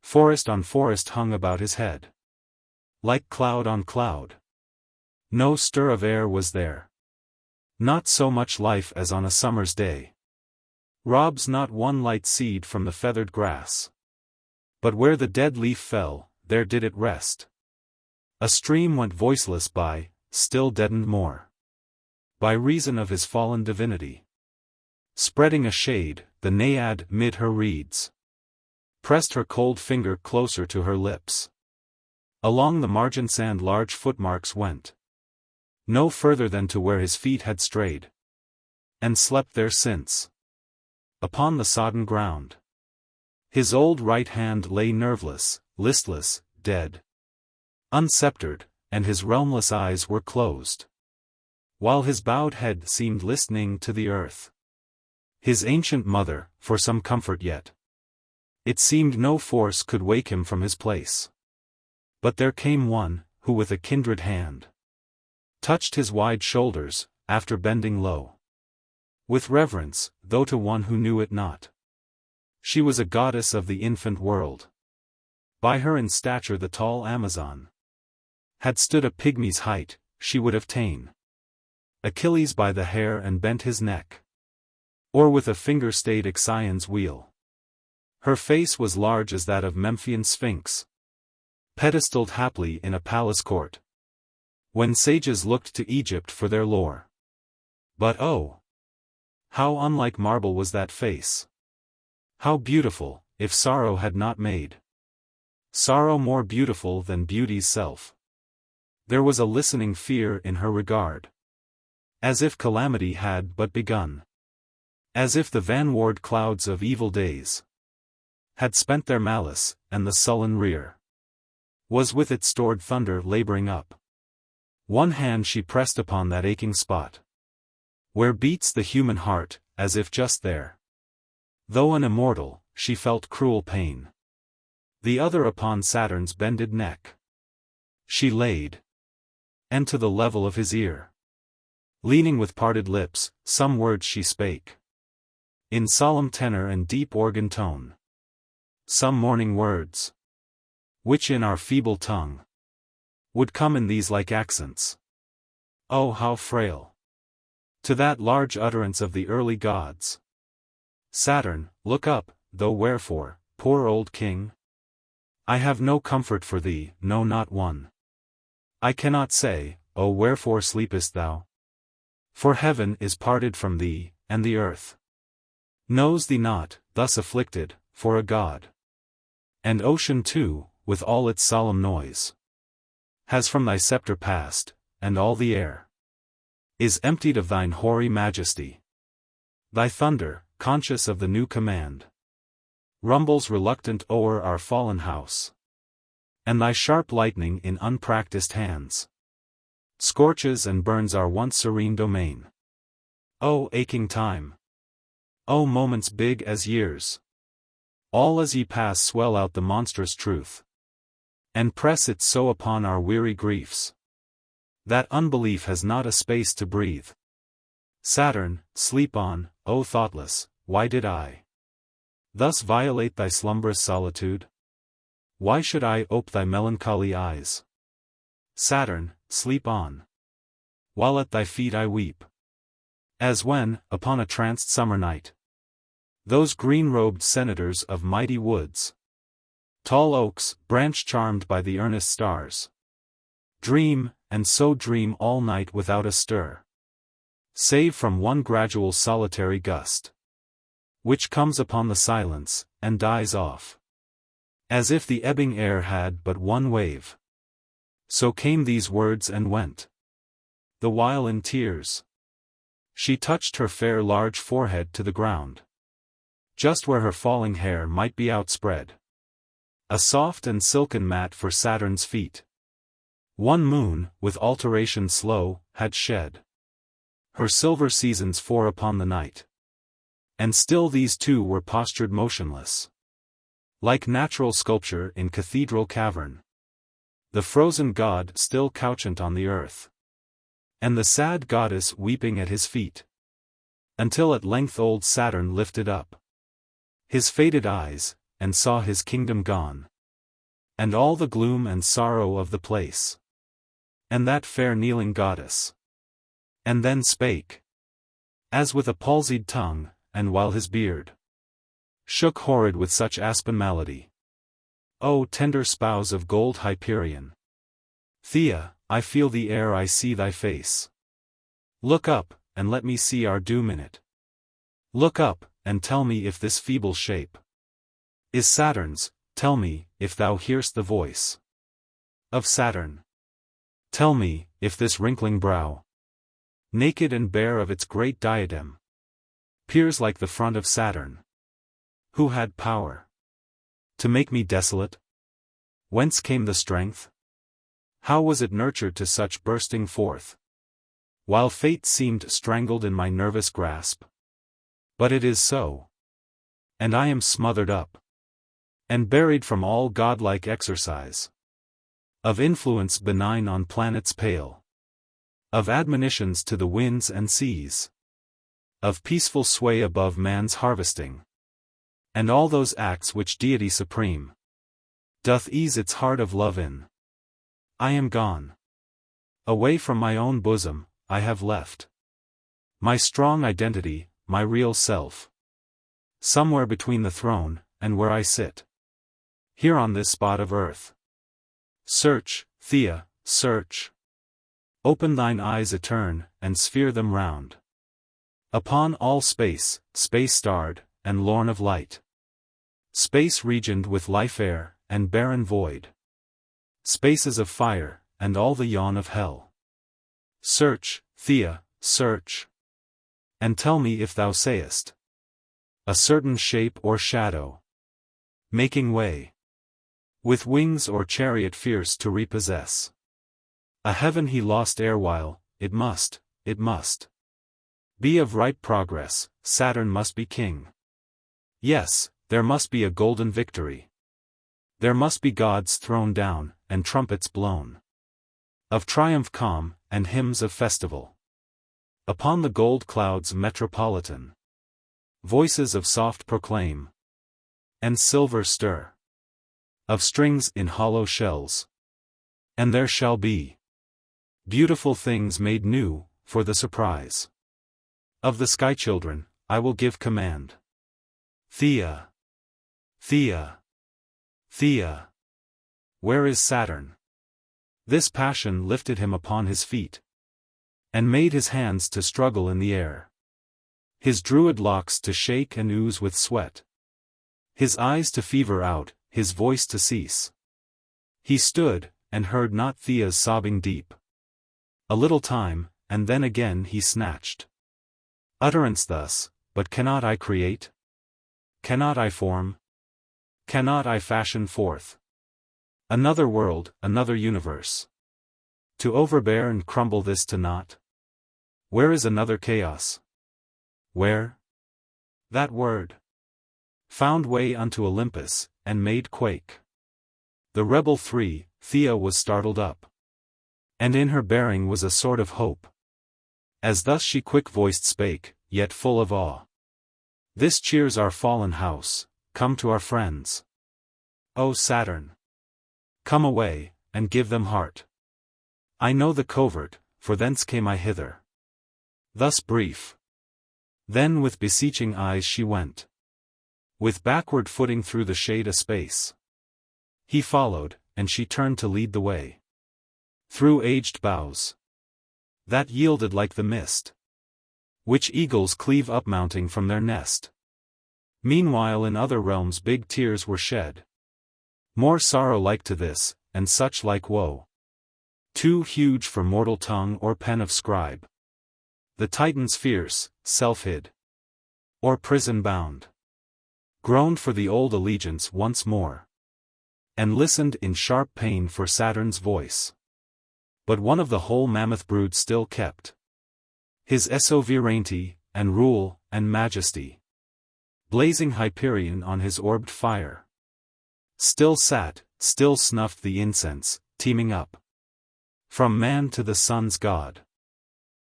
Forest on forest hung about his head, like cloud on cloud. No stir of air was there, not so much life as on a summer's day. Robs not one light seed from the feathered grass, but where the dead leaf fell, there did it rest. A stream went voiceless by, still deadened more, by reason of his fallen divinity. Spreading a shade, the Naiad, mid her reeds, pressed her cold finger closer to her lips. Along the margin sand large footmarks went, no further than to where his feet had strayed, and slept there since. Upon the sodden ground, his old right hand lay nerveless, listless, dead, unsceptered, and his realmless eyes were closed, while his bowed head seemed listening to the earth, his ancient mother, for some comfort yet. It seemed no force could wake him from his place. But there came one, who with a kindred hand touched his wide shoulders, after bending low, with reverence, though to one who knew it not. She was a goddess of the infant world. By her in stature the tall Amazon had stood a pygmy's height, she would have ta'en Achilles by the hair and bent his neck, or with a finger stayed Ixion's wheel. Her face was large as that of Memphian Sphinx, pedestaled haply in a palace court, when sages looked to Egypt for their lore. But oh, how unlike marble was that face! How beautiful, if sorrow had not made sorrow more beautiful than beauty's self. There was a listening fear in her regard, as if calamity had but begun, as if the vanward clouds of evil days had spent their malice, and the sullen rear was with its stored thunder laboring up. One hand she pressed upon that aching spot, where beats the human heart, as if just there, though an immortal, she felt cruel pain. The other upon Saturn's bended neck she laid, and to the level of his ear, leaning with parted lips, some words she spake, in solemn tenor and deep organ tone. Some morning words, which in our feeble tongue would come in these like accents. Oh, how frail to that large utterance of the early gods! Saturn, look up, though wherefore, poor old king? I have no comfort for thee, no not one. I cannot say, oh wherefore sleepest thou? For heaven is parted from thee, and the earth knows thee not, thus afflicted, for a god. And ocean too, with all its solemn noise, has from thy scepter passed, and all the air is emptied of thine hoary majesty. Thy thunder, conscious of the new command, rumbles reluctant o'er our fallen house. And thy sharp lightning in unpracticed hands scorches and burns our once serene domain. O aching time! O moments big as years! All as ye pass swell out the monstrous truth, and press it so upon our weary griefs, that unbelief has not a space to breathe. Saturn, sleep on, O thoughtless, why did I thus violate thy slumbrous solitude? Why should I ope thy melancholy eyes? Saturn, sleep on, while at thy feet I weep. As when, upon a tranced summer night, those green-robed senators of mighty woods, tall oaks, branch-charmed by the earnest stars, dream, and so dream all night without a stir, save from one gradual solitary gust, which comes upon the silence, and dies off, as if the ebbing air had but one wave. So came these words and went, the while in tears she touched her fair large forehead to the ground, just where her falling hair might be outspread, a soft and silken mat for Saturn's feet. One moon, with alteration slow, had shed her silver seasons for upon the night, and still these two were postured motionless, like natural sculpture in cathedral cavern, the frozen god still couchant on the earth, and the sad goddess weeping at his feet, until at length old Saturn lifted up his faded eyes, and saw his kingdom gone, and all the gloom and sorrow of the place, and that fair kneeling goddess. And then spake, as with a palsied tongue, and while his beard shook horrid with such aspen malady. O tender spouse of gold Hyperion, Thea, I feel the air, I see thy face. Look up, and let me see our doom in it. Look up, and tell me if this feeble shape is Saturn's. Tell me, if thou hear'st the voice of Saturn. Tell me, if this wrinkling brow, naked and bare of its great diadem, peers like the front of Saturn. Who had power to make me desolate? Whence came the strength? How was it nurtured to such bursting forth, while fate seemed strangled in my nervous grasp? But it is so, and I am smothered up, and buried from all godlike exercise of influence benign on planets pale, of admonitions to the winds and seas, of peaceful sway above man's harvesting, and all those acts which Deity supreme doth ease its heart of love in. I am gone. Away from my own bosom, I have left my strong identity, my real self, somewhere between the throne, and where I sit, here on this spot of earth. Search, Thea, search. Open thine eyes eterne, and sphere them round upon all space, space starred, and lorn of light, space regioned with life air, and barren void, spaces of fire, and all the yawn of hell. Search, Thea, search, and tell me if thou sayest a certain shape or shadow, making way with wings or chariot fierce to repossess a heaven he lost erewhile. It must be of right progress. Saturn must be king. Yes, there must be a golden victory. There must be gods thrown down, and trumpets blown of triumph calm, and hymns of festival. Upon the gold clouds metropolitan, voices of soft proclaim, and silver stir of strings in hollow shells. And there shall be beautiful things made new, for the surprise of the sky children. I will give command. Thea, Thea, Thea. Where is Saturn? This passion lifted him upon his feet, and made his hands to struggle in the air, his druid locks to shake and ooze with sweat, his eyes to fever out, his voice to cease. He stood, and heard not Thea's sobbing deep. A little time, and then again he snatched utterance thus, but cannot I create? Cannot I form? Cannot I fashion forth another world, another universe? To overbear and crumble this to naught? Where is another chaos? Where? That word found way unto Olympus, and made quake. The rebel three, Thea was startled up. And in her bearing was a sort of hope. As thus she quick-voiced spake, yet full of awe. This cheers our fallen house, come to our friends. O Saturn! Come away, and give them heart. I know the covert, for thence came I hither. Thus brief. Then with beseeching eyes she went. With backward footing through the shade a space. He followed, and she turned to lead the way. Through aged boughs that yielded like the mist, which eagles cleave up mounting from their nest. Meanwhile in other realms big tears were shed. More sorrow like to this, and such like woe. Too huge for mortal tongue or pen of scribe. The Titans fierce, self-hid, or prison-bound, groaned for the old allegiance once more, and listened in sharp pain for Saturn's voice. But one of the whole mammoth brood still kept his sovereignty, and rule, and majesty. Blazing Hyperion on his orbed fire still sat, still snuffed the incense, teeming up from man to the sun's god.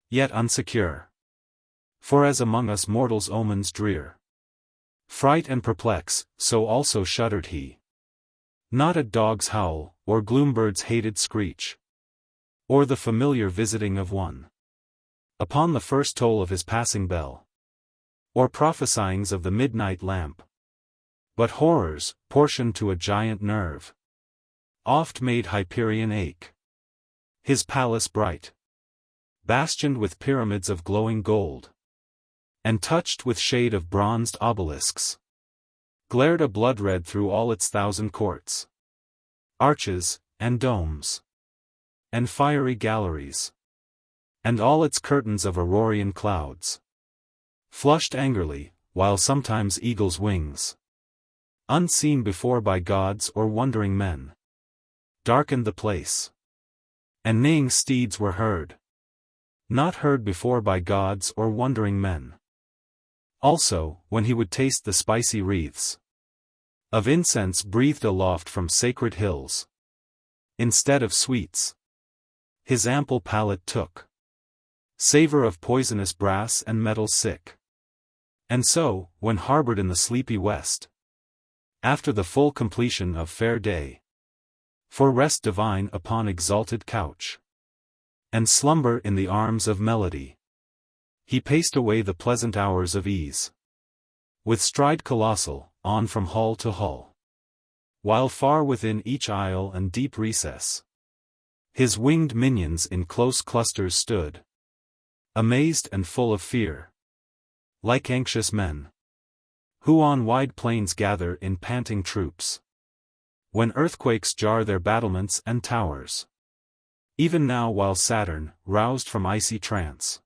Yet unsecure. For as among us mortals omens drear fright and perplex, so also shuddered he. Not at dog's howl, or gloombird's hated screech, or the familiar visiting of one upon the first toll of his passing bell, or prophesyings of the midnight lamp. But horrors, portioned to a giant nerve, oft made Hyperion ache. His palace bright, bastioned with pyramids of glowing gold, and touched with shade of bronzed obelisks, glared a blood red through all its 1,000 courts, arches, and domes, and fiery galleries, and all its curtains of Aurorian clouds flushed angrily, while sometimes eagles' wings, unseen before by gods or wondering men, darkened the place, and neighing steeds were heard, not heard before by gods or wondering men. Also, when he would taste the spicy wreaths of incense breathed aloft from sacred hills, instead of sweets, his ample palate took savor of poisonous brass and metal sick. And so, when harbored in the sleepy west, after the full completion of fair day, for rest divine upon exalted couch, and slumber in the arms of melody, he paced away the pleasant hours of ease, with stride colossal, on from hall to hall, while far within each aisle and deep recess, his winged minions in close clusters stood, amazed and full of fear, like anxious men, who on wide plains gather in panting troops, when earthquakes jar their battlements and towers. Even now while Saturn, roused from icy trance,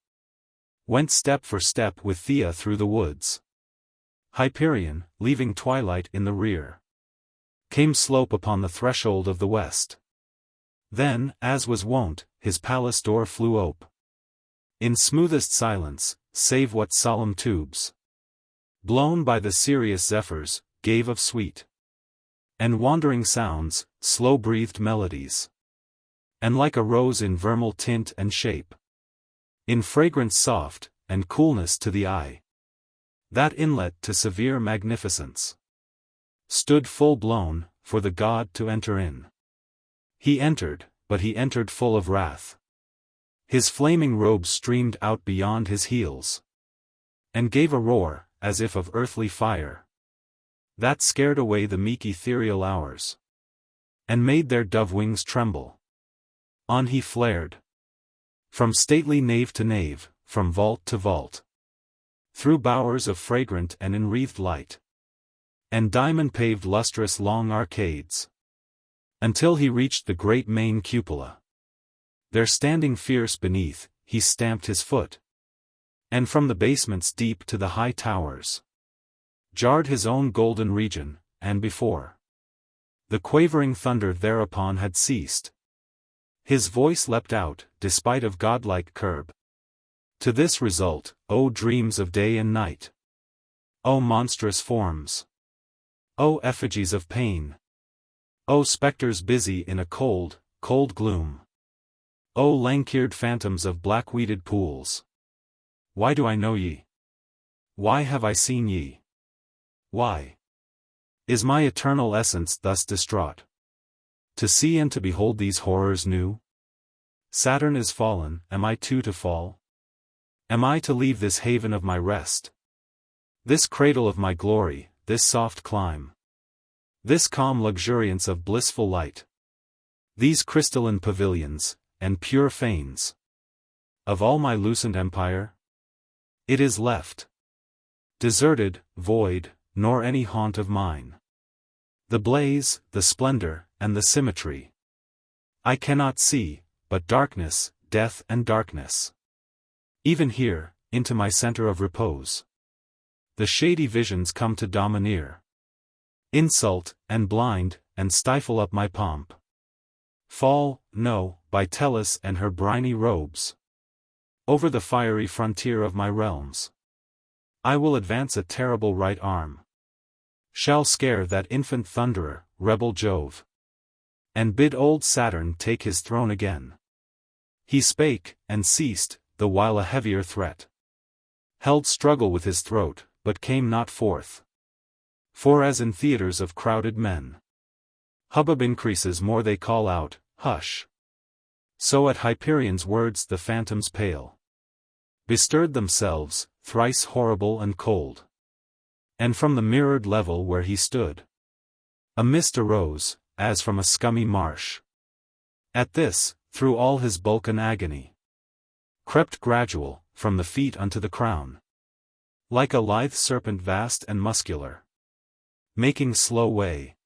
went step for step with Thea through the woods, Hyperion, leaving twilight in the rear, came slope upon the threshold of the west. Then, as was wont, his palace door flew ope. In smoothest silence, save what solemn tubes, blown by the serious zephyrs, gave of sweet and wandering sounds, slow-breathed melodies, and like a rose in vermeil tint and shape, in fragrance soft, and coolness to the eye, that inlet to severe magnificence stood full-blown, for the god to enter in. He entered, but he entered full of wrath. His flaming robes streamed out beyond his heels, and gave a roar, as if of earthly fire, that scared away the meek ethereal hours, and made their dove wings tremble. On he flared, from stately nave to nave, from vault to vault, through bowers of fragrant and enwreathed light, and diamond-paved lustrous long arcades, until he reached the great main cupola, There standing fierce beneath, he stamped his foot. And from the basements deep to the high towers, jarred his own golden region, and before the quavering thunder thereupon had ceased, his voice leapt out, despite of godlike curb. To this result, O dreams of day and night! O monstrous forms! O effigies of pain! O spectres busy in a cold, cold gloom! O lank-eared phantoms of black-weeded pools! Why do I know ye? Why have I seen ye? Why is my eternal essence thus distraught? To see and to behold these horrors new? Saturn is fallen, am I too to fall? Am I to leave this haven of my rest? This cradle of my glory, this soft clime? This calm luxuriance of blissful light? These crystalline pavilions, and pure fanes of all my lucent empire? It is left deserted, void, nor any haunt of mine. The blaze, the splendor, and the symmetry I cannot see, but darkness, death and darkness. Even here, into my center of repose, the shady visions come to domineer, insult, and blind, and stifle up my pomp. Fall, no, by Tellus and her briny robes, over the fiery frontier of my realms. I will advance a terrible right arm, shall scare that infant thunderer, rebel Jove, and bid old Saturn take his throne again. He spake, and ceased, the while a heavier threat held struggle with his throat, but came not forth. For as in theatres of crowded men, hubbub increases more they call out, hush. So at Hyperion's words the phantoms pale bestirred themselves, thrice horrible and cold. And from the mirrored level where he stood, a mist arose, as from a scummy marsh. At this, through all his bulk and agony, crept gradual, from the feet unto the crown, like a lithe serpent vast and muscular, making slow way,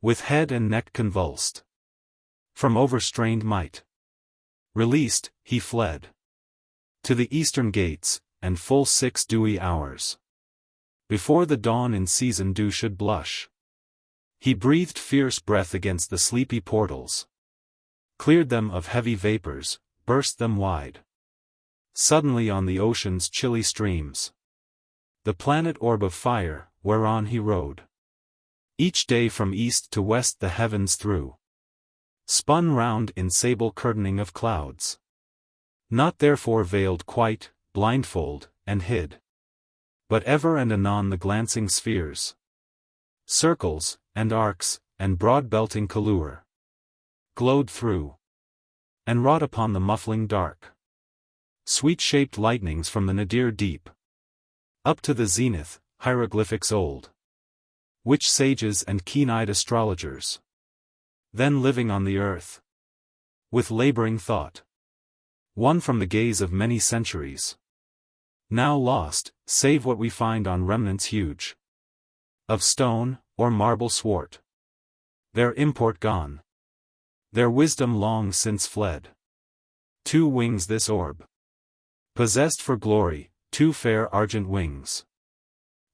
with head and neck convulsed, from overstrained might. Released, he fled to the eastern gates, and full 6 dewy hours before the dawn in season dew should blush, he breathed fierce breath against the sleepy portals, cleared them of heavy vapors, burst them wide. Suddenly on the ocean's chilly streams, the planet orb of fire, whereon he rode, each day from east to west the heavens through, spun round in sable curtaining of clouds, not therefore veiled quite, blindfold, and hid, but ever and anon the glancing spheres, circles, and arcs, and broad-belting colure, glowed through, and wrought upon the muffling dark, sweet-shaped lightnings from the nadir deep, up to the zenith, hieroglyphics old, which sages and keen-eyed astrologers, then living on the earth, with laboring thought, won from the gaze of many centuries, now lost, save what we find on remnants huge, of stone, or marble swart, their import gone, their wisdom long since fled. 2 wings this orb possessed for glory, 2 fair argent wings,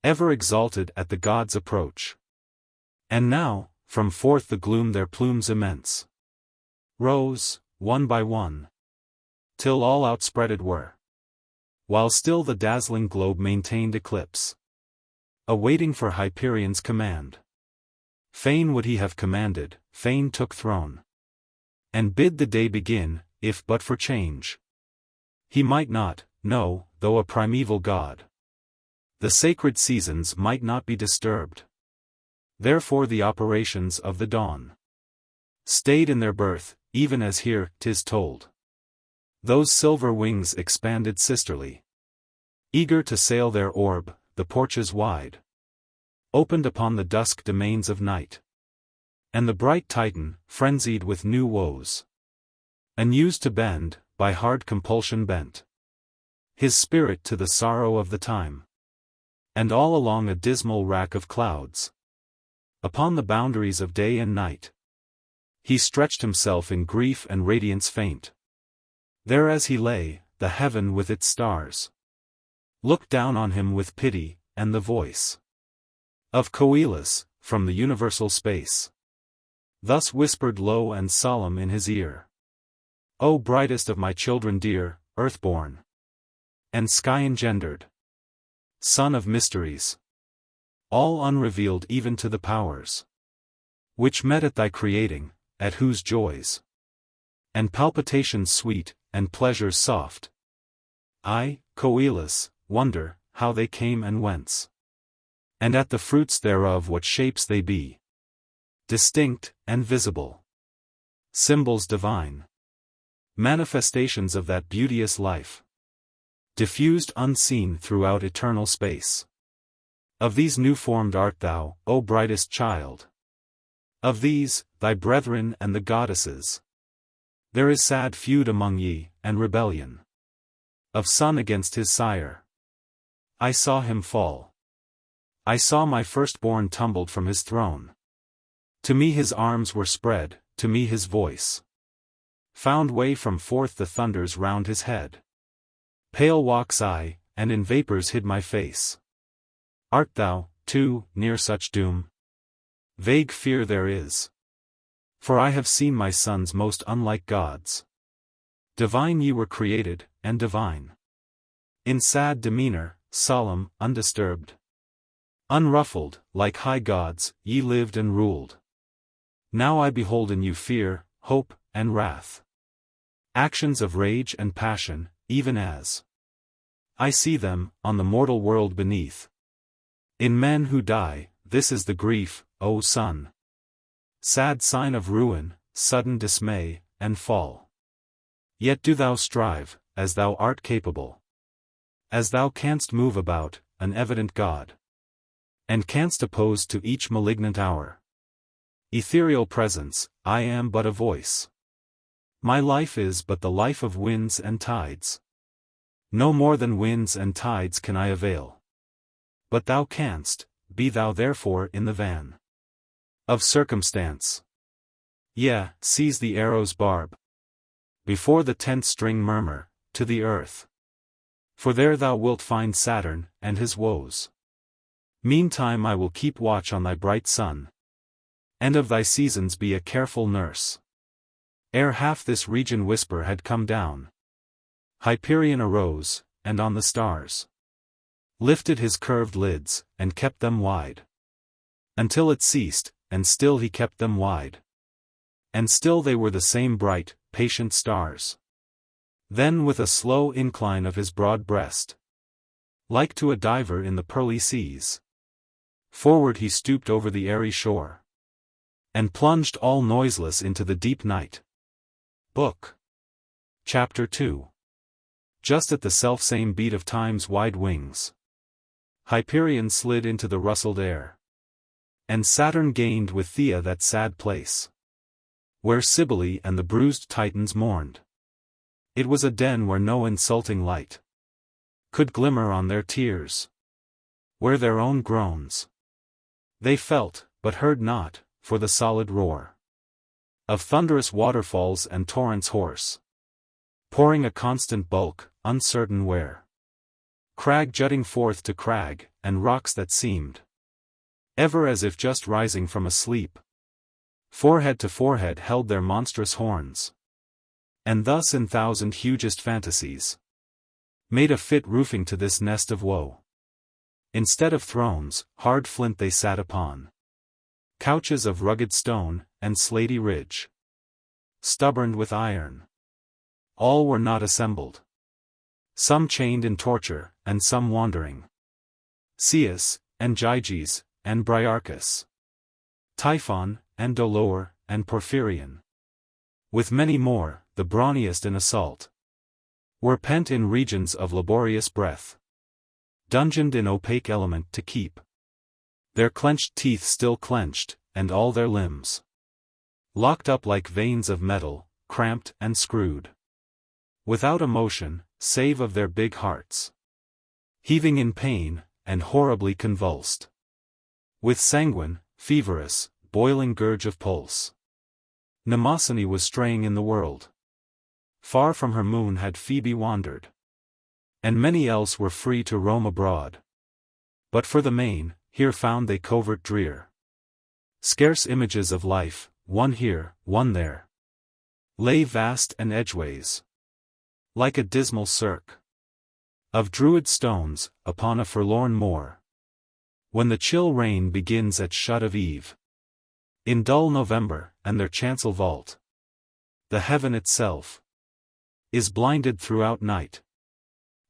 ever exalted at the gods' approach. And now, from forth the gloom their plumes immense rose, one by one, till all outspreaded were, while still the dazzling globe maintained eclipse, awaiting for Hyperion's command. Fain would he have commanded, fain took throne, and bid the day begin, if but for change. He might not, no, though a primeval god. The sacred seasons might not be disturbed. Therefore the operations of the dawn stayed in their birth, even as here 'tis told. Those silver wings expanded sisterly, eager to sail their orb, the porches wide opened upon the dusk domains of night. And the bright Titan, frenzied with new woes, and used to bend, by hard compulsion bent, his spirit to the sorrow of the time. And all along a dismal rack of clouds, upon the boundaries of day and night, he stretched himself in grief and radiance faint. There as he lay, the heaven with its stars looked down on him with pity, and the voice of Coelus, from the universal space, thus whispered low and solemn in his ear. O brightest of my children dear, earth-born and sky-engendered, son of mysteries, all unrevealed even to the powers, which met at thy creating, at whose joys and palpitations sweet, and pleasures soft, I, Coelus, wonder, how they came and whence, and at the fruits thereof what shapes they be, distinct, and visible, symbols divine, manifestations of that beauteous life, diffused unseen throughout eternal space. Of these new-formed art thou, O brightest child. Of these, thy brethren and the goddesses. There is sad feud among ye, and rebellion of son against his sire. I saw him fall. I saw my firstborn tumbled from his throne. To me his arms were spread, to me his voice found way from forth the thunders round his head. Pale walks I, and in vapors hid my face. Art thou, too, near such doom? Vague fear there is. For I have seen my sons most unlike gods. Divine ye were created, and divine. In sad demeanor, solemn, undisturbed, unruffled, like high gods, ye lived and ruled. Now I behold in you fear, hope, and wrath. Actions of rage and passion, even as I see them, on the mortal world beneath. In men who die, this is the grief, O son. Sad sign of ruin, sudden dismay, and fall. Yet do thou strive, as thou art capable. As thou canst move about, an evident God. And canst oppose to each malignant hour ethereal presence, I am but a voice. My life is but the life of winds and tides. No more than winds and tides can I avail. But thou canst, be thou therefore in the van of circumstance. Yea, seize the arrow's barb. Before the tenth string murmur, to the earth. For there thou wilt find Saturn, and his woes. Meantime I will keep watch on thy bright sun. And of thy seasons be a careful nurse. Ere half this region whisper had come down, Hyperion arose, and on the stars lifted his curved lids, and kept them wide. Until it ceased, and still he kept them wide. And still they were the same bright, patient stars. Then with a slow incline of his broad breast, like to a diver in the pearly seas, forward he stooped over the airy shore, and plunged all noiseless into the deep night. Book. Chapter 2. Just at the selfsame beat of time's wide wings, Hyperion slid into the rustled air. And Saturn gained with Thea that sad place, where Cybele and the bruised Titans mourned. It was a den where no insulting light could glimmer on their tears, where their own groans they felt, but heard not, for the solid roar of thunderous waterfalls and torrents hoarse, pouring a constant bulk, uncertain where. Crag jutting forth to crag, and rocks that seemed ever as if just rising from a sleep. Forehead to forehead held their monstrous horns. And thus in thousand hugest fantasies made a fit roofing to this nest of woe. Instead of thrones, hard flint they sat upon. Couches of rugged stone, and slaty ridge, stubborn with iron. All were not assembled. Some chained in torture, and some wandering. Ceus, and Gyges, and Bryarchus, Typhon, and Dolor, and Porphyrion, with many more, the brawniest in assault, were pent in regions of laborious breath, dungeoned in opaque element to keep their clenched teeth still clenched, and all their limbs locked up like veins of metal, cramped and screwed, without a motion, save of their big hearts, heaving in pain, and horribly convulsed, with sanguine, feverous, boiling gurge of pulse. Mnemosyne was straying in the world, Far from her moon had Phoebe wandered. And many else were free to roam abroad. But for the main, here found they covert drear. Scarce images of life, one here, one there. Lay vast and edgeways. Like a dismal cirque of druid stones, upon a forlorn moor. When the chill rain begins at shut of eve. In dull November, and their chancel vault. The heaven itself is blinded throughout night.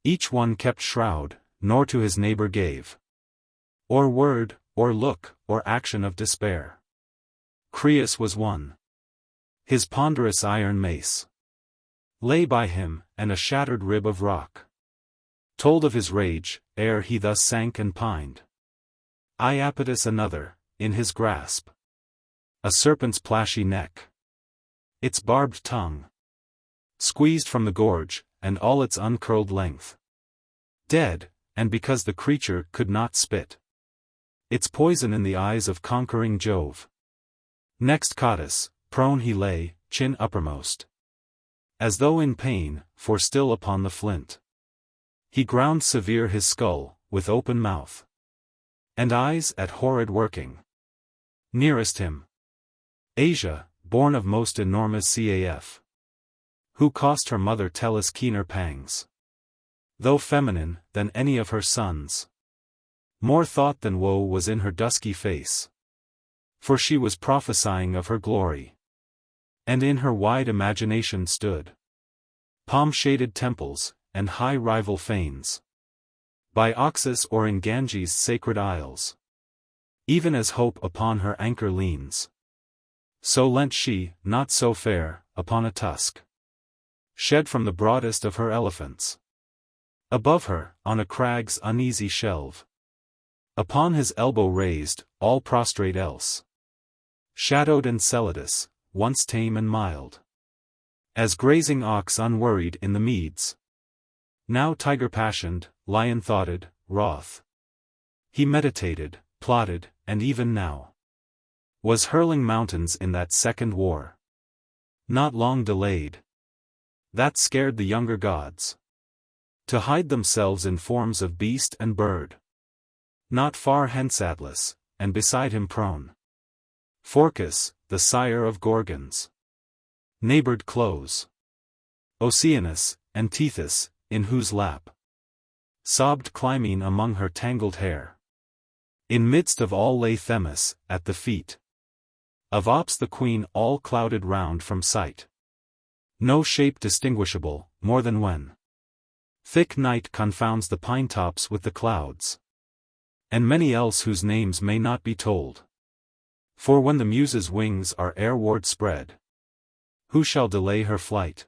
Each one kept shroud, nor to his neighbor gave or word, or look, or action of despair. Creus was one. His ponderous iron mace lay by him, and a shattered rib of rock told of his rage, ere he thus sank and pined. Iapetus another, in his grasp a serpent's plashy neck, its barbed tongue squeezed from the gorge, and all its uncurled length dead, and because the creature could not spit its poison in the eyes of conquering Jove. Next Cottus, prone he lay, chin uppermost, as though in pain, for still upon the flint he ground severe his skull, with open mouth and eyes at horrid working. Nearest him Asia, born of most enormous Caf, who cost her mother Tellus keener pangs, though feminine, than any of her sons. More thought than woe was in her dusky face, for she was prophesying of her glory. And in her wide imagination stood palm-shaded temples, and high rival fanes, by Oxus or in Ganges' sacred isles. Even as hope upon her anchor leans, so leant she, not so fair, upon a tusk shed from the broadest of her elephants. Above her, on a crag's uneasy shelve, upon his elbow raised, all prostrate else, shadowed Enceladus, once tame and mild as grazing ox unworried in the meads, now tiger-passioned, lion-thoughted, wroth. He meditated, plotted, and even now was hurling mountains in that second war, not long delayed, that scared the younger gods to hide themselves in forms of beast and bird. Not far hence Atlas, and beside him prone Phorcys, the sire of Gorgons, neighbored close Oceanus, and Tethys, in whose lap sobbed Clymene among her tangled hair. In midst of all lay Themis, at the feet of Ops the queen, all clouded round from sight. No shape distinguishable, more than when thick night confounds the pine tops with the clouds. And many else whose names may not be told. For when the Muse's wings are airward spread, who shall delay her flight?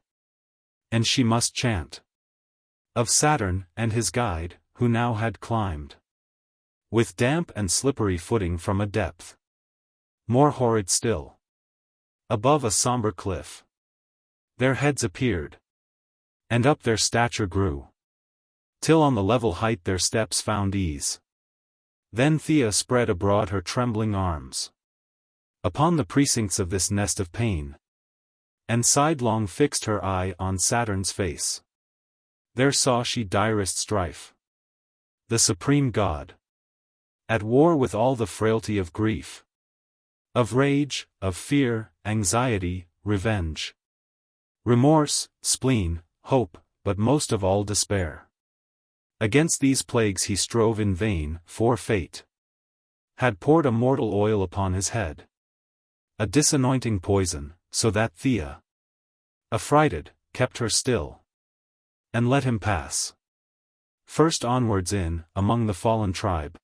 And she must chant of Saturn, and his guide, who now had climbed with damp and slippery footing from a depth more horrid still, above a somber cliff. Their heads appeared, and up their stature grew, till on the level height their steps found ease. Then Thea spread abroad her trembling arms upon the precincts of this nest of pain, and sidelong fixed her eye on Saturn's face. There saw she direst strife, the supreme god, at war with all the frailty of grief, of rage, of fear, anxiety, revenge, remorse, spleen, hope, but most of all despair. Against these plagues he strove in vain, for fate had poured a mortal oil upon his head, a disanointing poison, so that Thea, affrighted, kept her still, and let him pass first onwards in, among the fallen tribe.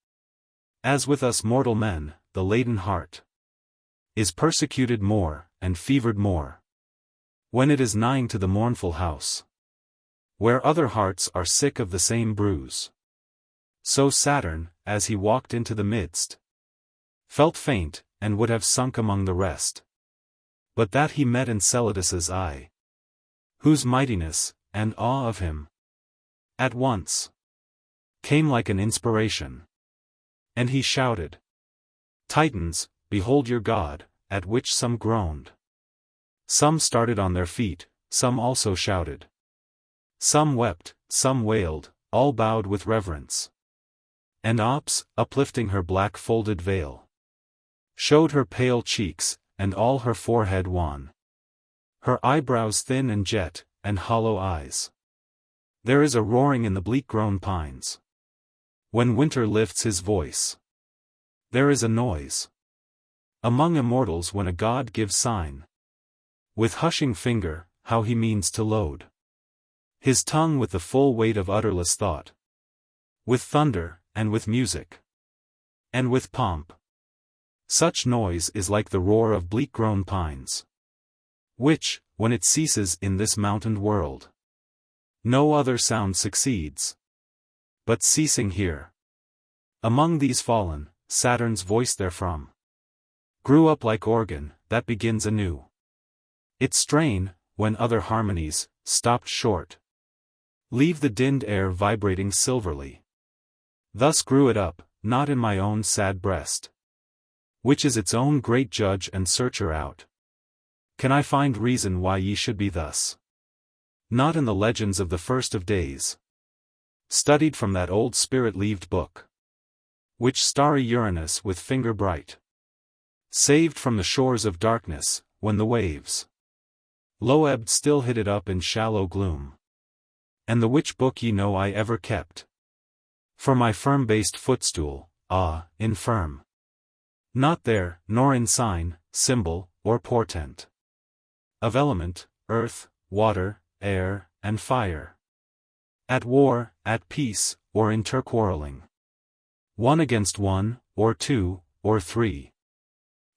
As with us mortal men, the laden heart is persecuted more, and fevered more, when it is nigh to the mournful house, where other hearts are sick of the same bruise. So Saturn, as he walked into the midst, felt faint, and would have sunk among the rest, but that he met Enceladus's eye, whose mightiness, and awe of him, at once came like an inspiration. And he shouted, "Titans, behold your god," at which some groaned. Some started on their feet, some also shouted. Some wept, some wailed, all bowed with reverence. And Ops, uplifting her black folded veil, showed her pale cheeks, and all her forehead wan. Her eyebrows thin and jet, and hollow eyes. There is a roaring in the bleak-grown pines. When winter lifts his voice, there is a noise among immortals when a god gives sign. With hushing finger, how he means to load his tongue with the full weight of utterless thought. With thunder, and with music, and with pomp. Such noise is like the roar of bleak-grown pines, which, when it ceases in this mountained world, no other sound succeeds. But ceasing here, among these fallen, Saturn's voice therefrom grew up like organ that begins anew its strain, when other harmonies, stopped short, leave the dinned air vibrating silverly. Thus grew it up, not in my own sad breast, which is its own great judge and searcher out. Can I find reason why ye should be thus? Not in the legends of the first of days, studied from that old spirit-leaved book, which starry Uranus with finger bright saved from the shores of darkness, when the waves low-ebbed still hid it up in shallow gloom. And the which book ye know I ever kept for my firm-based footstool, infirm. Not there, nor in sign, symbol, or portent of element, earth, water, air, and fire. At war, at peace, or interquarreling. One against one, or two, or three.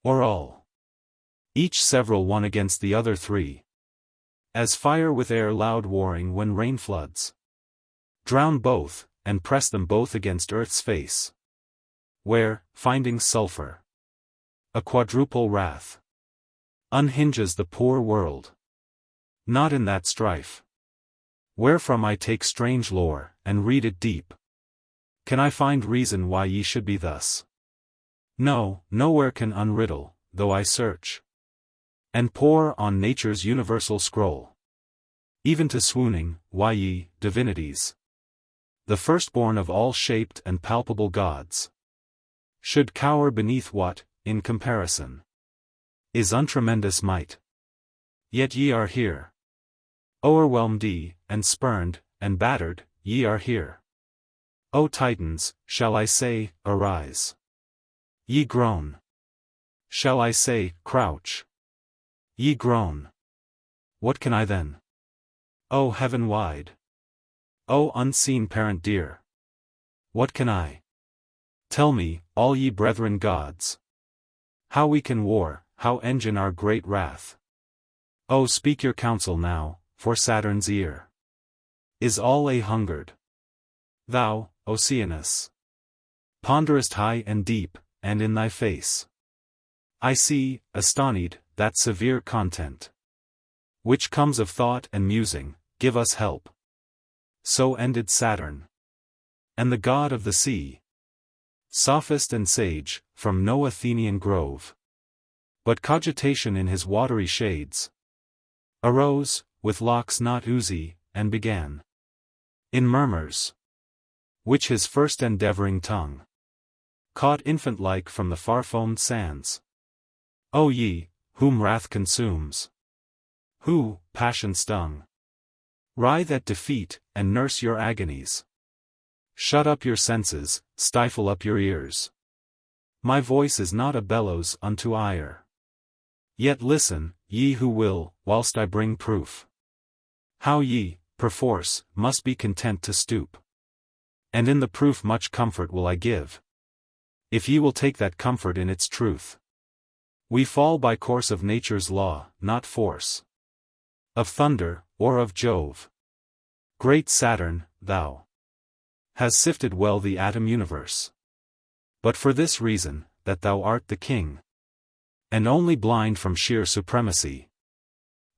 Or all. Each several one against the other three. As fire with air loud warring when rain floods drown both, and press them both against earth's face, where, finding sulphur, a quadruple wrath unhinges the poor world. Not in that strife, wherefrom I take strange lore, and read it deep, can I find reason why ye should be thus. No, nowhere can unriddle, though I search and pore on nature's universal scroll, even to swooning, why ye, divinities, the firstborn of all shaped and palpable gods, should cower beneath what, in comparison, is untremendous might. Yet ye are here. O'erwhelmed ye, and spurned, and battered, ye are here. O Titans, shall I say, arise? Ye groan. Shall I say, crouch? Ye groan. What can I then? O heaven wide! O unseen parent dear! What can I? Tell me, all ye brethren gods, how we can war, how engine our great wrath. O speak your counsel now, for Saturn's ear is all a-hungered. Thou, Oceanus, ponderest high and deep, and in thy face I see, astonied, that severe content which comes of thought and musing. Give us help. So ended Saturn, and the god of the sea, sophist and sage, from no Athenian grove, but cogitation in his watery shades, arose, with locks not oozy, and began in murmurs, which his first endeavoring tongue caught infant-like from the far-foamed sands. O ye, whom wrath consumes, who, passion stung, writhe at defeat, and nurse your agonies. Shut up your senses, stifle up your ears. My voice is not a bellows unto ire. Yet listen, ye who will, whilst I bring proof how ye, perforce, must be content to stoop. And in the proof much comfort will I give, if ye will take that comfort in its truth. We fall by course of nature's law, not force of thunder, or of Jove. Great Saturn, thou has sifted well the atom universe. But for this reason, that thou art the king, and only blind from sheer supremacy.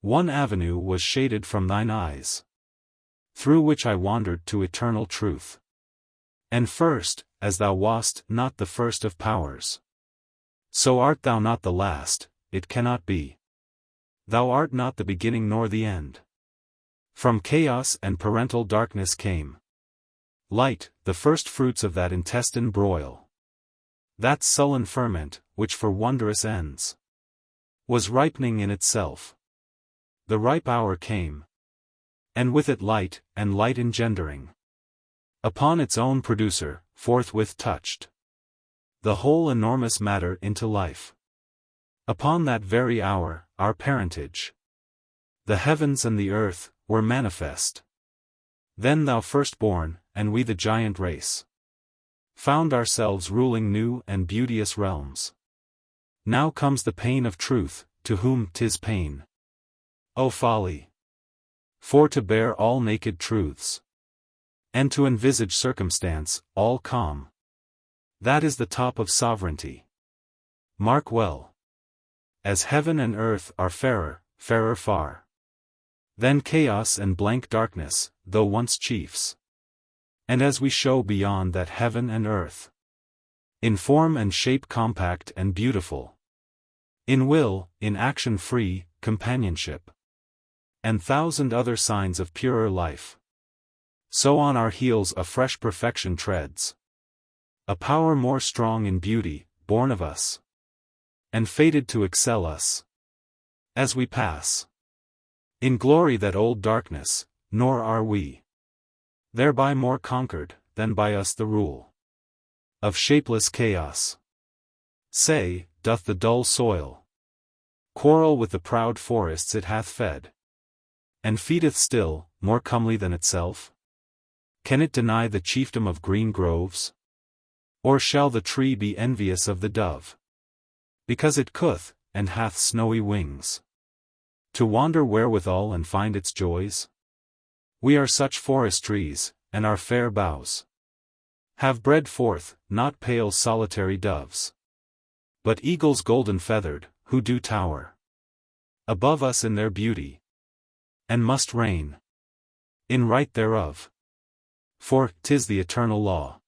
One avenue was shaded from thine eyes, through which I wandered to eternal truth. And first, as thou wast not the first of powers, so art thou not the last, it cannot be. Thou art not the beginning nor the end. From chaos and parental darkness came light, the first fruits of that intestine broil. That sullen ferment, which for wondrous ends was ripening in itself. The ripe hour came, and with it light, and light engendering upon its own producer, forthwith touched the whole enormous matter into life. Upon that very hour, our parentage, the heavens and the earth, were manifest. Then thou firstborn, and we the giant race, found ourselves ruling new and beauteous realms. Now comes the pain of truth, to whom 'tis pain. O folly! For to bear all naked truths, and to envisage circumstance, all calm. That is the top of sovereignty. Mark well. As heaven and earth are fairer, fairer far than chaos and blank darkness, though once chiefs. And as we show beyond that heaven and earth, in form and shape compact and beautiful, in will, in action free, companionship, and thousand other signs of purer life, so on our heels a fresh perfection treads, a power more strong in beauty, born of us, and fated to excel us, as we pass in glory that old darkness, nor are we thereby more conquered, than by us the rule of shapeless chaos. Say, doth the dull soil quarrel with the proud forests it hath fed, and feedeth still, more comely than itself? Can it deny the chiefdom of green groves? Or shall the tree be envious of the dove, because it could, and hath snowy wings, to wander wherewithal and find its joys? We are such forest trees, and our fair boughs have bred forth, not pale solitary doves, but eagles golden feathered, who do tower above us in their beauty, and must reign in right thereof. For 'tis the eternal law,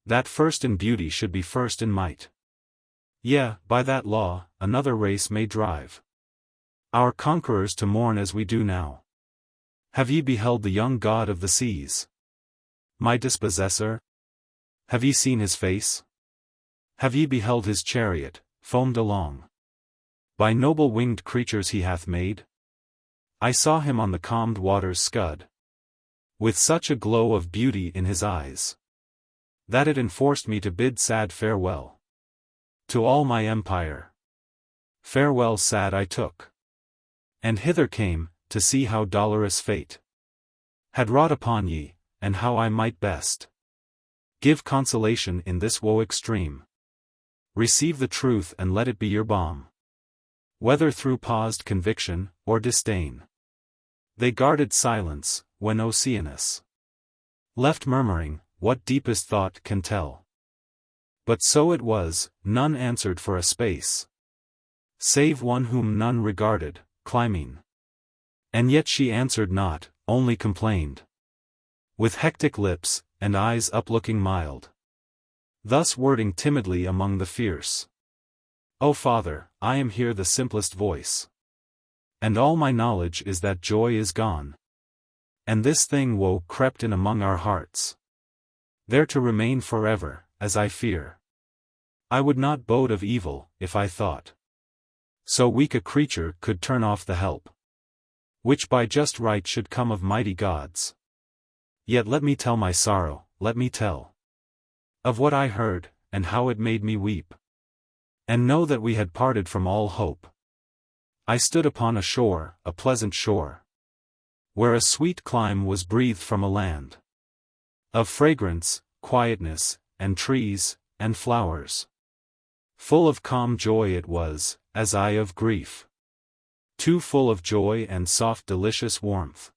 that first in beauty should be first in might. Yea, by that law, another race may drive our conquerors to mourn as we do now. Have ye beheld the young god of the seas, my dispossessor? Have ye seen his face? Have ye beheld his chariot, foamed along by noble winged creatures he hath made? I saw him on the calmed waters scud, with such a glow of beauty in his eyes, that it enforced me to bid sad farewell to all my empire. Farewell sad I took, and hither came, to see how dolorous fate had wrought upon ye, and how I might best give consolation in this woe extreme. Receive the truth and let it be your balm, whether through paused conviction, or disdain. They guarded silence, when Oceanus left murmuring, what deepest thought can tell? But so it was, none answered for a space, save one whom none regarded, Clymene. And yet she answered not, only complained, with hectic lips, and eyes uplooking mild, thus wording timidly among the fierce. O Father, I am here the simplest voice, and all my knowledge is that joy is gone, and this thing woe crept in among our hearts, there to remain forever, as I fear. I would not bode of evil, if I thought so weak a creature could turn off the help, which by just right should come of mighty gods. Yet let me tell my sorrow, let me tell of what I heard, and how it made me weep, and know that we had parted from all hope. I stood upon a shore, a pleasant shore, where a sweet clime was breathed from a land of fragrance, quietness, and trees, and flowers. Full of calm joy it was, as I of grief, too full of joy and soft delicious warmth,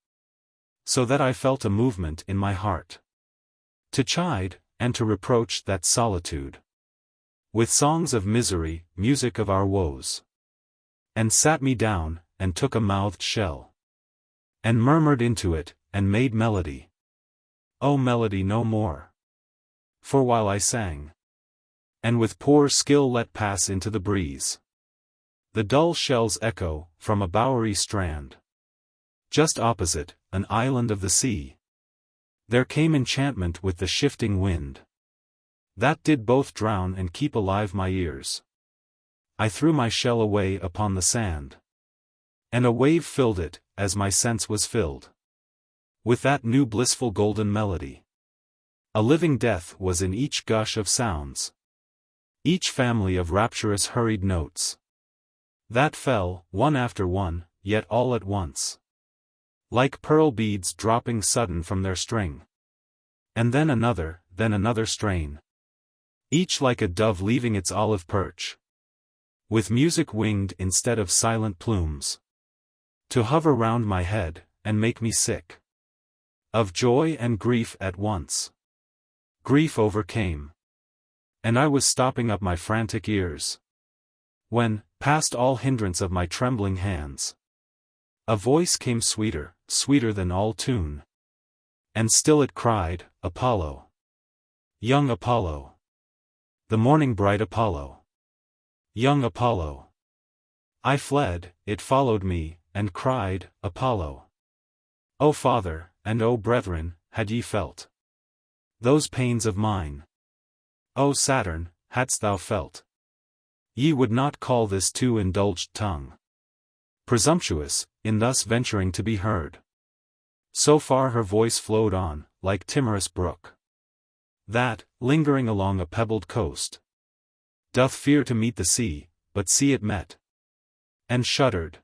so that I felt a movement in my heart to chide, and to reproach that solitude with songs of misery, music of our woes, and sat me down, and took a mouthed shell, and murmured into it, and made melody. O melody no more, for while I sang, and with poor skill let pass into the breeze the dull shell's echo, from a bowery strand, Just opposite, an island of the sea. There came enchantment with the shifting wind. That did both drown and keep alive my ears. I threw my shell away upon the sand. And a wave filled it, as my sense was filled. With that new blissful golden melody. A living death was in each gush of sounds. Each family of rapturous hurried notes. That fell, one after one, yet all at once. Like pearl beads dropping sudden from their string. And then another strain. Each like a dove leaving its olive perch. With music winged instead of silent plumes. To hover round my head, and make me sick. Of joy and grief at once. Grief overcame. And I was stopping up my frantic ears. When, past all hindrance of my trembling hands, a voice came sweeter, sweeter than all tune. And still it cried, Apollo. Young Apollo. The morning bright Apollo. Young Apollo. I fled, it followed me, and cried, Apollo. O Father, and O brethren, had ye felt those pains of mine? O Saturn, hadst thou felt? Ye would not call this too indulged tongue presumptuous, in thus venturing to be heard. So far her voice flowed on, like timorous brook, that, lingering along a pebbled coast, doth fear to meet the sea, but see it met, and shuddered.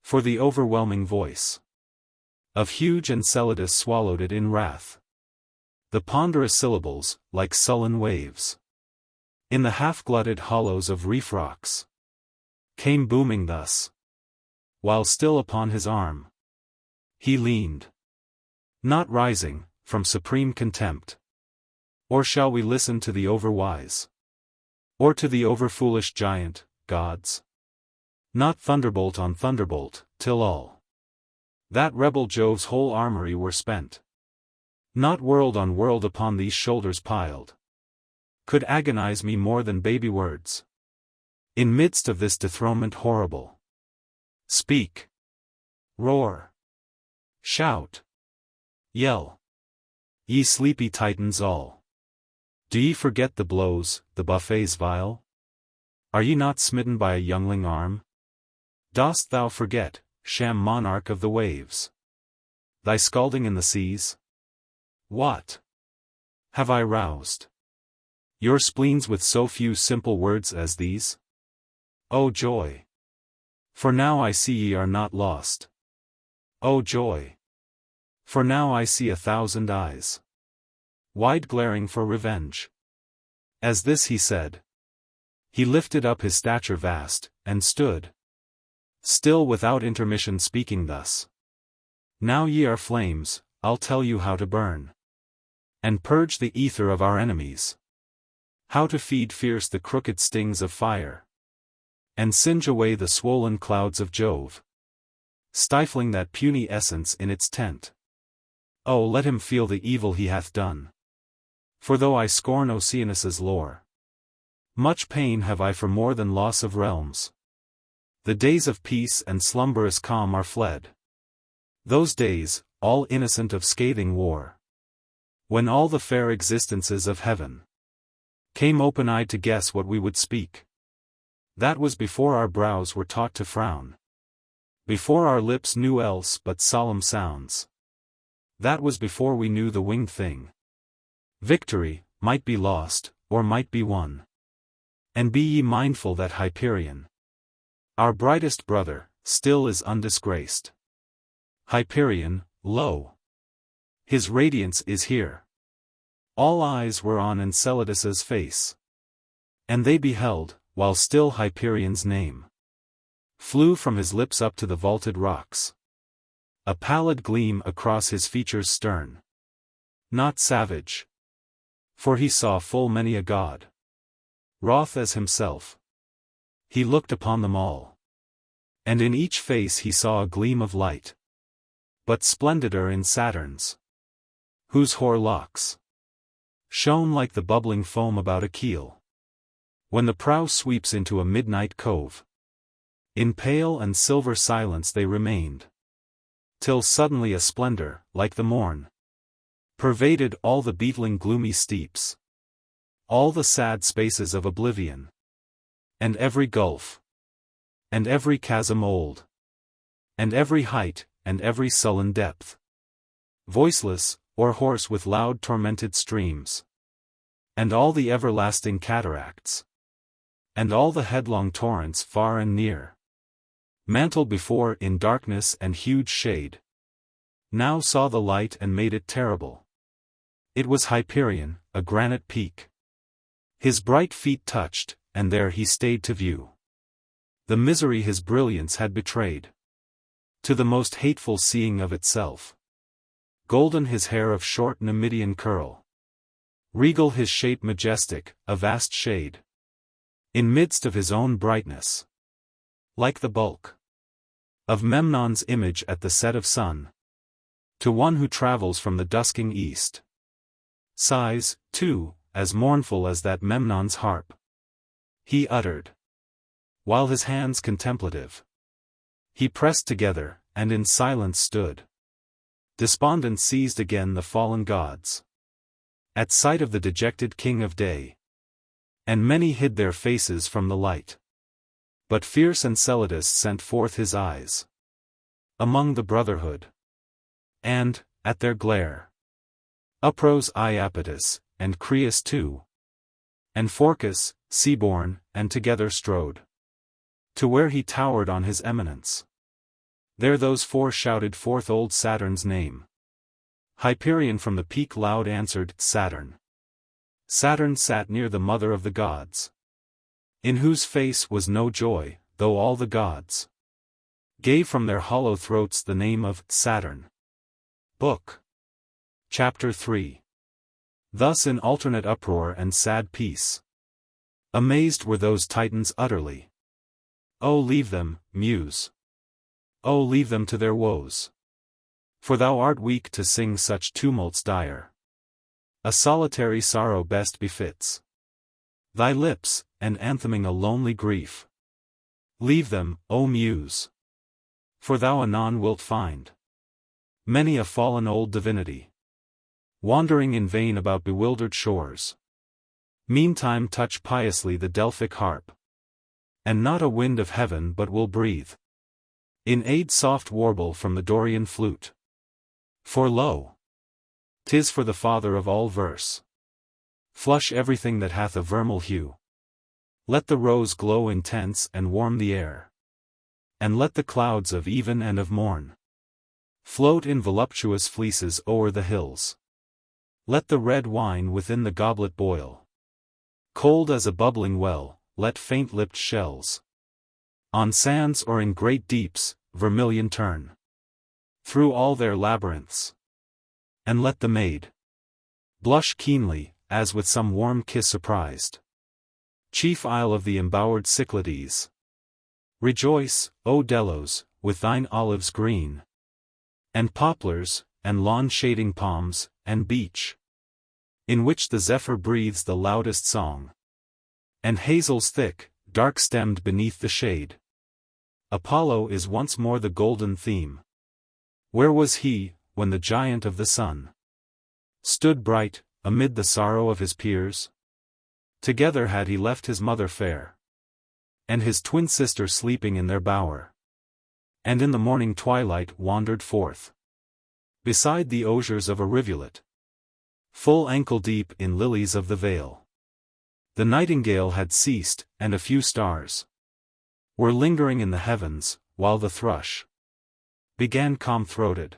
For the overwhelming voice of huge Enceladus swallowed it in wrath. The ponderous syllables, like sullen waves, in the half-glutted hollows of reef rocks, came booming thus, while still upon his arm he leaned, not rising, from supreme contempt. Or shall we listen to the overwise? Or to the overfoolish giant, gods? Not thunderbolt on thunderbolt, till all that rebel Jove's whole armory were spent. Not world on world upon these shoulders piled, could agonize me more than baby words. In midst of this dethronement horrible, speak, roar, shout, yell, ye sleepy Titans all. Do ye forget the blows, the buffets vile? Are ye not smitten by a youngling arm? Dost thou forget, sham monarch of the waves, thy scalding in the seas? What have I roused your spleens with so few simple words as these? O joy! For now I see ye are not lost. O joy! For now I see 1,000 eyes, wide glaring for revenge. As this he said, he lifted up his stature vast, and stood still without intermission, speaking thus. Now ye are flames, I'll tell you how to burn, and purge the ether of our enemies. How to feed fierce the crooked stings of fire, and singe away the swollen clouds of Jove, stifling that puny essence in its tent. Oh, let him feel the evil he hath done. For though I scorn Oceanus's lore, much pain have I for more than loss of realms. The days of peace and slumberous calm are fled. Those days, all innocent of scathing war, when all the fair existences of heaven came open-eyed to guess what we would speak. That was before our brows were taught to frown, before our lips knew else but solemn sounds. That was before we knew the winged thing. Victory might be lost, or might be won. And be ye mindful that Hyperion, our brightest brother, still is undisgraced. Hyperion, lo! His radiance is here. All eyes were on Enceladus's face, and they beheld, while still Hyperion's name flew from his lips up to the vaulted rocks, a pallid gleam across his features stern. Not savage, for he saw full many a god, wroth as himself. He looked upon them all, and in each face he saw a gleam of light, but splendider in Saturn's, whose hoar locks shone like the bubbling foam about a keel, when the prow sweeps into a midnight cove. In pale and silver silence they remained, till suddenly a splendor, like the morn, pervaded all the beetling gloomy steeps, all the sad spaces of oblivion, and every gulf, and every chasm old, and every height, and every sullen depth, voiceless, or hoarse with loud tormented streams, and all the everlasting cataracts, and all the headlong torrents far and near, mantled before in darkness and huge shade, now saw the light and made it terrible. It was Hyperion, a granite peak. His bright feet touched, and there he stayed to view the misery his brilliance had betrayed, to the most hateful seeing of itself. Golden his hair of short Numidian curl, regal his shape majestic, a vast shade, in midst of his own brightness, like the bulk of Memnon's image at the set of sun, to one who travels from the dusking east. Sighs, too, as mournful as that Memnon's harp, he uttered, while his hands contemplative he pressed together, and in silence stood. Despondent seized again the fallen gods, at sight of the dejected king of day, and many hid their faces from the light. But fierce Enceladus sent forth his eyes among the brotherhood, and, at their glare, uprose Iapetus, and Creus too, and Phorcus, sea-born, and together strode to where he towered on his eminence. There those four shouted forth old Saturn's name. Hyperion from the peak loud answered, Saturn. Saturn sat near the mother of the gods, in whose face was no joy, though all the gods gave from their hollow throats the name of Saturn. Book. Chapter 3. Thus in alternate uproar and sad peace, amazed were those Titans utterly. Oh, leave them, Muse. Oh, leave them to their woes. For thou art weak to sing such tumults dire. A solitary sorrow best befits thy lips, and antheming a lonely grief. Leave them, O Muse. For thou anon wilt find many a fallen old divinity wandering in vain about bewildered shores. Meantime touch piously the Delphic harp, and not a wind of heaven but will breathe in aid soft warble from the Dorian flute. For lo, 'tis for the father of all verse. Flush everything that hath a vermeil hue. Let the rose glow intense and warm the air, and let the clouds of even and of morn float in voluptuous fleeces o'er the hills. Let the red wine within the goblet boil, cold as a bubbling well. Let faint-lipped shells on sands or in great deeps vermilion turn through all their labyrinths, and let the maid blush keenly, as with some warm kiss surprised. Chief isle of the embowered Cyclades, rejoice, O Delos, with thine olives green, and poplars, and lawn-shading palms, and beech, in which the zephyr breathes the loudest song, and hazels thick, dark-stemmed beneath the shade. Apollo is once more the golden theme. Where was he, when the giant of the sun stood bright, amid the sorrow of his peers? Together had he left his mother fair, and his twin sister sleeping in their bower, and in the morning twilight wandered forth beside the osiers of a rivulet, full ankle-deep in lilies of the vale. The nightingale had ceased, and a few stars were lingering in the heavens, while the thrush began calm-throated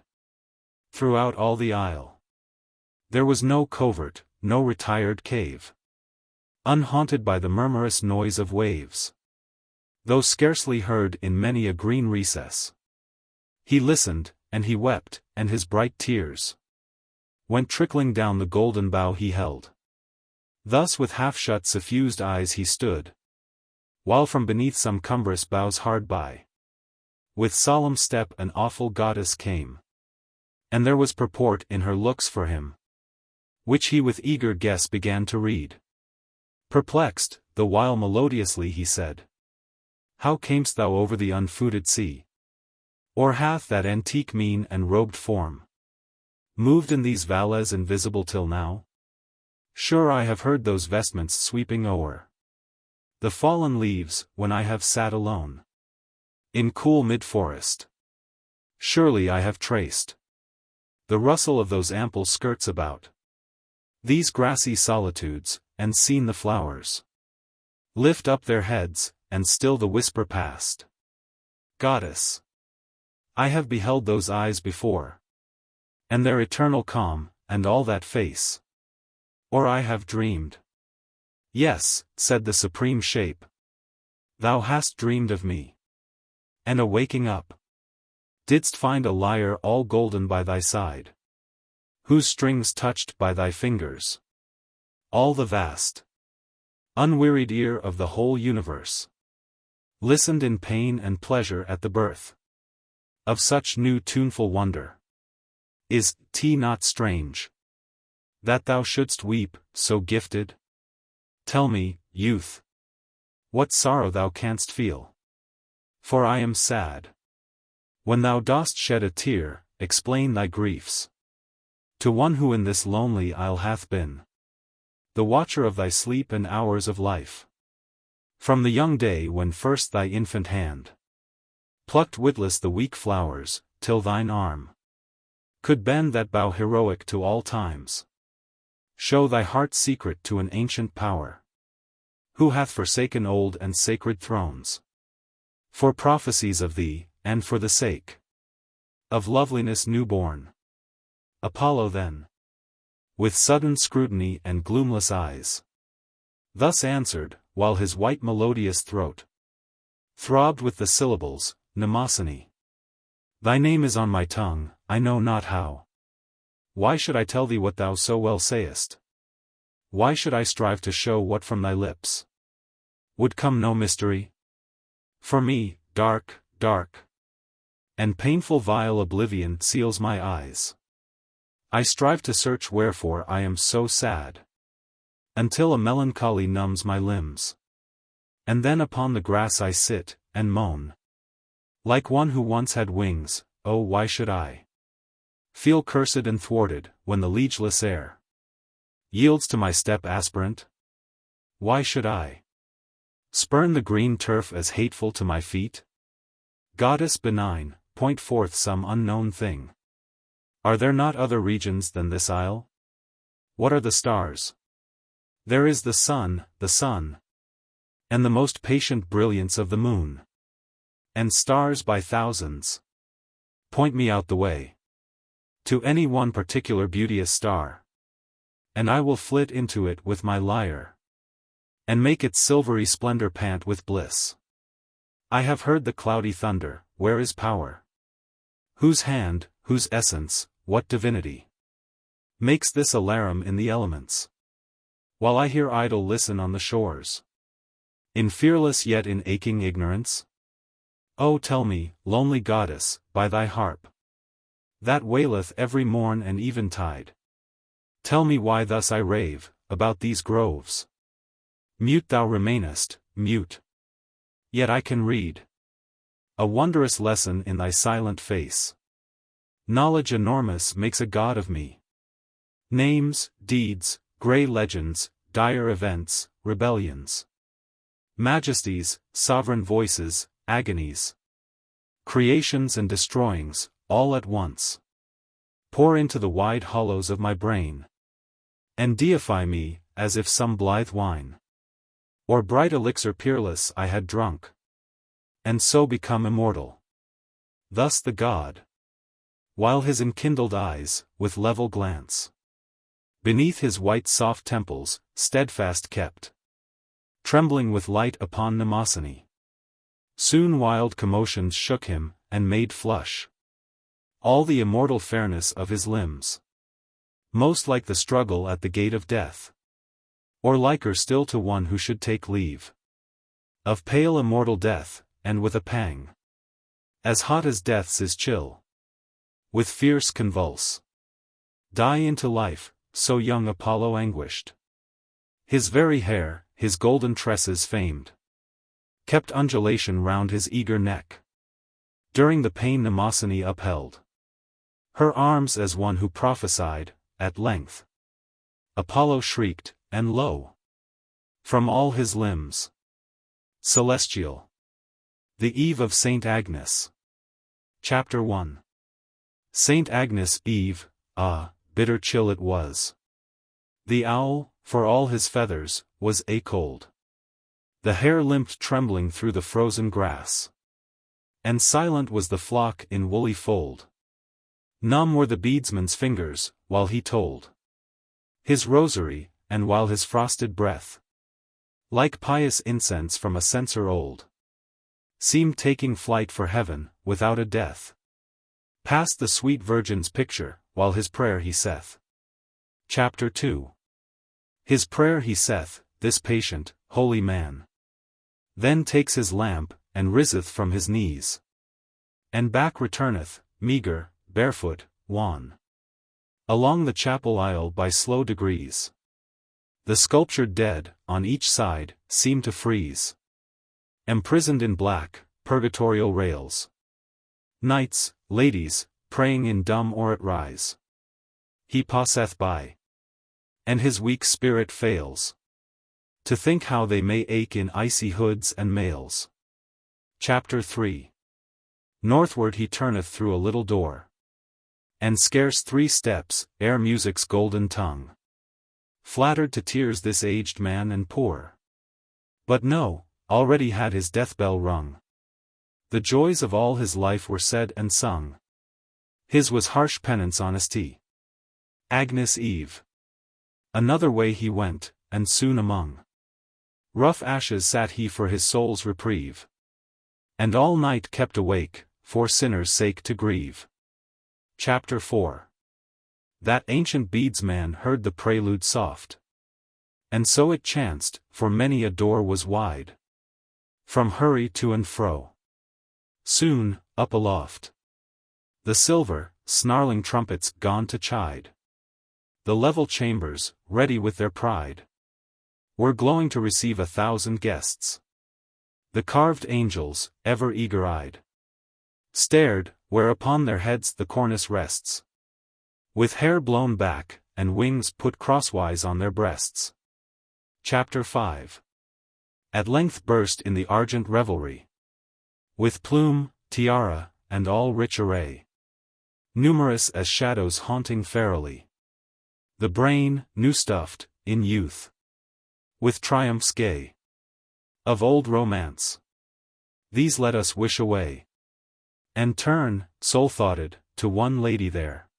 throughout all the isle. There was no covert, no retired cave, unhaunted by the murmurous noise of waves, though scarcely heard in many a green recess. He listened, and he wept, and his bright tears went trickling down the golden bough he held. Thus with half-shut suffused eyes he stood, while from beneath some cumbrous boughs hard by, with solemn step an awful goddess came, and there was purport in her looks for him, which he with eager guess began to read. Perplexed, the while melodiously he said, How camest thou over the unfooded sea? Or hath that antique mien and robed form moved in these valleys invisible till now? Sure I have heard those vestments sweeping o'er the fallen leaves, when I have sat alone in cool mid-forest. Surely I have traced the rustle of those ample skirts about these grassy solitudes, and seen the flowers lift up their heads, and still the whisper past. Goddess, I have beheld those eyes before, and their eternal calm, and all that face. Or I have dreamed. Yes, said the supreme shape, thou hast dreamed of me. And awaking up, didst find a lyre all golden by thy side, whose strings touched by thy fingers all the vast, unwearied ear of the whole universe listened in pain and pleasure at the birth of such new tuneful wonder. Is 't not strange that thou shouldst weep, so gifted? Tell me, youth, what sorrow thou canst feel. For I am sad. When thou dost shed a tear, explain thy griefs to one who in this lonely isle hath been the watcher of thy sleep and hours of life, from the young day when first thy infant hand plucked witless the weak flowers, till thine arm could bend that bough heroic to all times. Show thy heart's secret to an ancient power, who hath forsaken old and sacred thrones for prophecies of thee, and for the sake of loveliness new-born. Apollo then, with sudden scrutiny and gloomless eyes, thus answered, while his white melodious throat throbbed with the syllables, Mnemosyne, thy name is on my tongue, I know not how. Why should I tell thee what thou so well sayest? Why should I strive to show what from thy lips would come no mystery? For me, dark, and painful vile oblivion seals my eyes. I strive to search wherefore I am so sad, until a melancholy numbs my limbs. And then upon the grass I sit, and moan, like one who once had wings. Oh, why should I feel cursed and thwarted, when the liegeless air yields to my step aspirant? Why should I spurn the green turf as hateful to my feet? Goddess benign, point forth some unknown thing. Are there not other regions than this isle? What are the stars? There is the sun, and the most patient brilliance of the moon. And stars by thousands. Point me out the way to any one particular beauteous star, and I will flit into it with my lyre, and make its silvery splendor pant with bliss. I have heard the cloudy thunder, where is power? Whose hand, whose essence, what divinity makes this alarum in the elements? While I hear idle listen on the shores, in fearless yet in aching ignorance? Oh, tell me, lonely goddess, by thy harp that waileth every morn and eventide, tell me why thus I rave about these groves. Mute thou remainest, mute. Yet I can read a wondrous lesson in thy silent face. Knowledge enormous makes a god of me. Names, deeds, grey legends, dire events, rebellions, majesties, sovereign voices, agonies, creations and destroyings, all at once pour into the wide hollows of my brain, and deify me, as if some blithe wine or bright elixir peerless I had drunk, and so become immortal. Thus the god, while his enkindled eyes, with level glance, beneath his white soft temples, steadfast kept, trembling with light upon Mnemosyne. Soon wild commotions shook him, and made flush all the immortal fairness of his limbs, most like the struggle at the gate of death, or liker still to one who should take leave of pale immortal death, and with a pang as hot as death's is chill, with fierce convulse, die into life. So young Apollo anguished. His very hair, his golden tresses famed, kept undulation round his eager neck. During the pain Mnemosyne upheld her arms as one who prophesied. At length Apollo shrieked, and lo! from all his limbs celestial. The Eve of Saint Agnes. Chapter 1. Saint Agnes' Eve. Ah, bitter chill it was. The owl, for all his feathers, was a-cold. The hare limped trembling through the frozen grass. And silent was the flock in woolly fold. Numb were the beadsman's fingers, while he told his rosary, and while his frosted breath, like pious incense from a censer old, seemed taking flight for heaven, without a death. Past the sweet Virgin's picture, while his prayer he saith. Chapter 2. His prayer he saith, this patient, holy man. Then takes his lamp, and riseth from his knees. And back returneth, meagre, barefoot, wan, along the chapel aisle by slow degrees. The sculptured dead, on each side, seem to freeze, imprisoned in black, purgatorial rails. Knights, ladies, praying in dumb or at rise. He passeth by, and his weak spirit fails to think how they may ache in icy hoods and mails. Chapter 3. Northward he turneth through a little door, and scarce 3 steps, ere music's golden tongue flattered to tears this aged man and poor. But no, already had his death-bell rung. The joys of all his life were said and sung. His was harsh penance honesty. Agnes' Eve. Another way he went, and soon among rough ashes sat he for his soul's reprieve, and all night kept awake, for sinners' sake to grieve. Chapter 4. That ancient beadsman heard the prelude soft, and so it chanced, for many a door was wide, from hurry to and fro. Soon, up aloft, the silver, snarling trumpets gone to chide. The level chambers, ready with their pride, were glowing to receive 1,000 guests. The carved angels, ever eager-eyed, stared, where upon their heads the cornice rests, with hair blown back, and wings put crosswise on their breasts. Chapter 5. At length burst in the argent revelry, with plume, tiara, and all rich array, numerous as shadows haunting fairily, the brain, new-stuffed, in youth, with triumphs gay, of old romance. These let us wish away, and turn, soul-thoughted, to one lady there,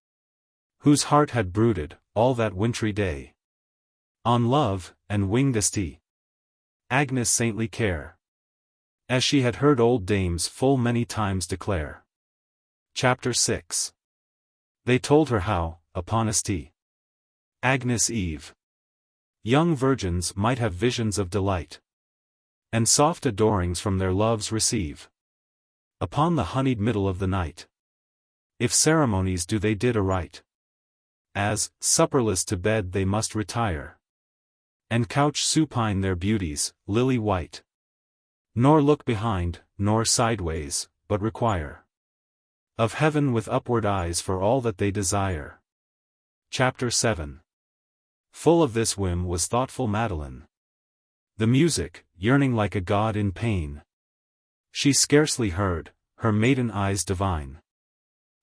whose heart had brooded, all that wintry day, on love, and winged esteem, Agnes' saintly care, as she had heard old dames full many times declare. Chapter 6. They told her how, upon esteem, Agnes' Eve, young virgins might have visions of delight, and soft adorings from their loves receive, upon the honeyed middle of the night, if ceremonies do they did aright, as, supperless to bed they must retire, and couch supine their beauties, lily white, nor look behind, nor sideways, but require of heaven with upward eyes for all that they desire. Chapter 7. Full of this whim was thoughtful Madeline. The music, yearning like a god in pain, she scarcely heard, her maiden eyes divine,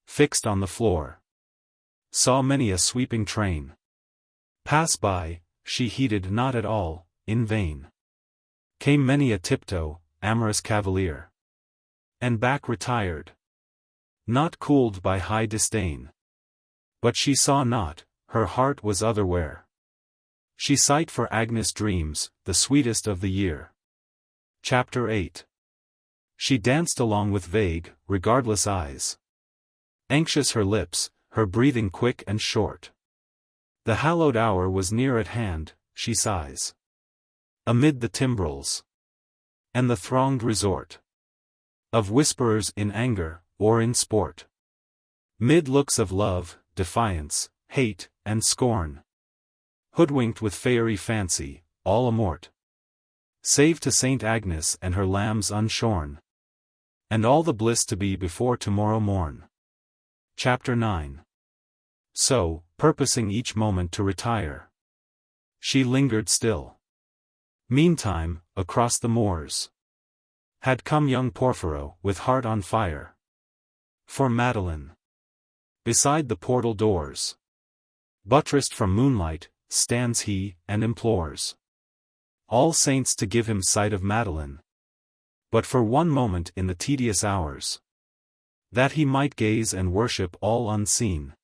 fixed on the floor, saw many a sweeping train pass by, she heeded not at all, in vain. Came many a tiptoe, amorous cavalier, and back retired, not cooled by high disdain. But she saw not, her heart was otherwhere. She sighed for Agnes' dreams, the sweetest of the year. Chapter 8. She danced along with vague, regardless eyes, anxious her lips, her breathing quick and short. The hallowed hour was near at hand, she sighs, amid the timbrels, and the thronged resort of whisperers in anger, or in sport, mid looks of love, defiance, hate, and scorn, hoodwinked with fairy fancy, all amort, save to Saint Agnes and her lambs unshorn. and all the bliss to be before tomorrow morn. Chapter 9. So, purposing each moment to retire, she lingered still. Meantime, across the moors had come young Porphyro, with heart on fire for Madeline. Beside the portal doors, buttressed from moonlight, stands he, and implores all saints to give him sight of Madeline, but for one moment in the tedious hours, that he might gaze and worship all unseen.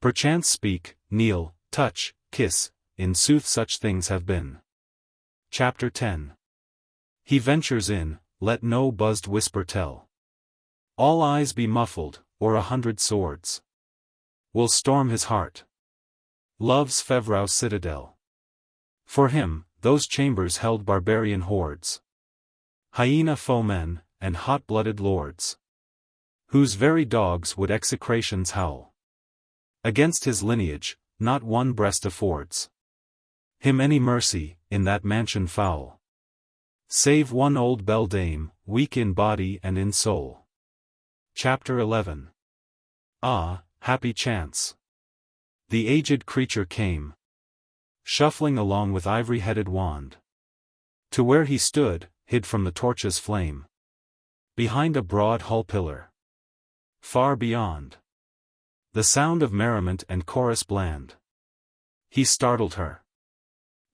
Perchance speak, kneel, touch, kiss, in sooth such things have been. Chapter 10. He ventures in, let no buzzed whisper tell. All eyes be muffled, or 100 swords will storm his heart. Love's Fevrous citadel. For him, those chambers held barbarian hordes, hyena foemen, and hot-blooded lords, whose very dogs would execrations howl. Against his lineage, not one breast affords him any mercy, in that mansion foul, save one old beldame, weak in body and in soul. Chapter 11. Ah, happy chance! The aged creature came, shuffling along with ivory-headed wand, to where he stood, hid from the torch's flame, behind a broad hall pillar. Far beyond, the sound of merriment and chorus bland. He startled her,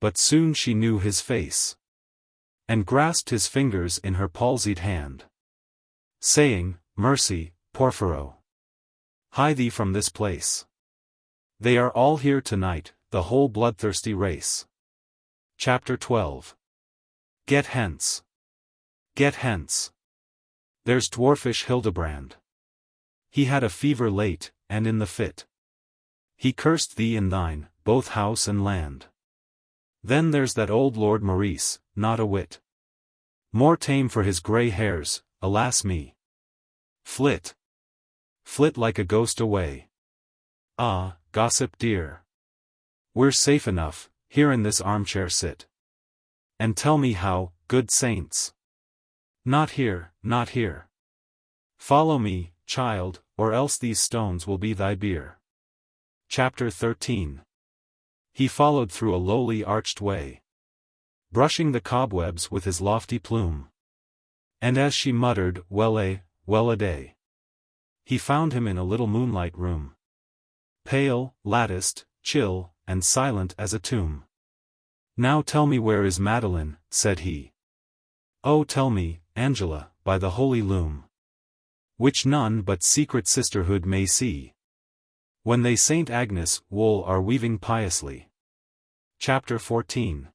but soon she knew his face, and grasped his fingers in her palsied hand, saying, Mercy, Porphyro! Hie thee from this place. They are all here tonight, the whole bloodthirsty race. Chapter 12. Get hence! Get hence! There's dwarfish Hildebrand. He had a fever late, and in the fit he cursed thee and thine, both house and land. Then there's that old Lord Maurice, not a whit more tame for his grey hairs, alas me! Flit! Flit like a ghost away. Ah, gossip dear! We're safe enough, here in this armchair sit. And tell me how, good saints. Not here, not here. Follow me, child, or else these stones will be thy bier. Chapter 13. He followed through a lowly arched way, brushing the cobwebs with his lofty plume. And as she muttered, well-a-day, he found him in a little moonlight room, pale, latticed, chill, and silent as a tomb. Now tell me where is Madeline, said he. Oh tell me, Angela, by the holy loom, which none but secret sisterhood may see, when they Saint Agnes' wool are weaving piously. Chapter 14.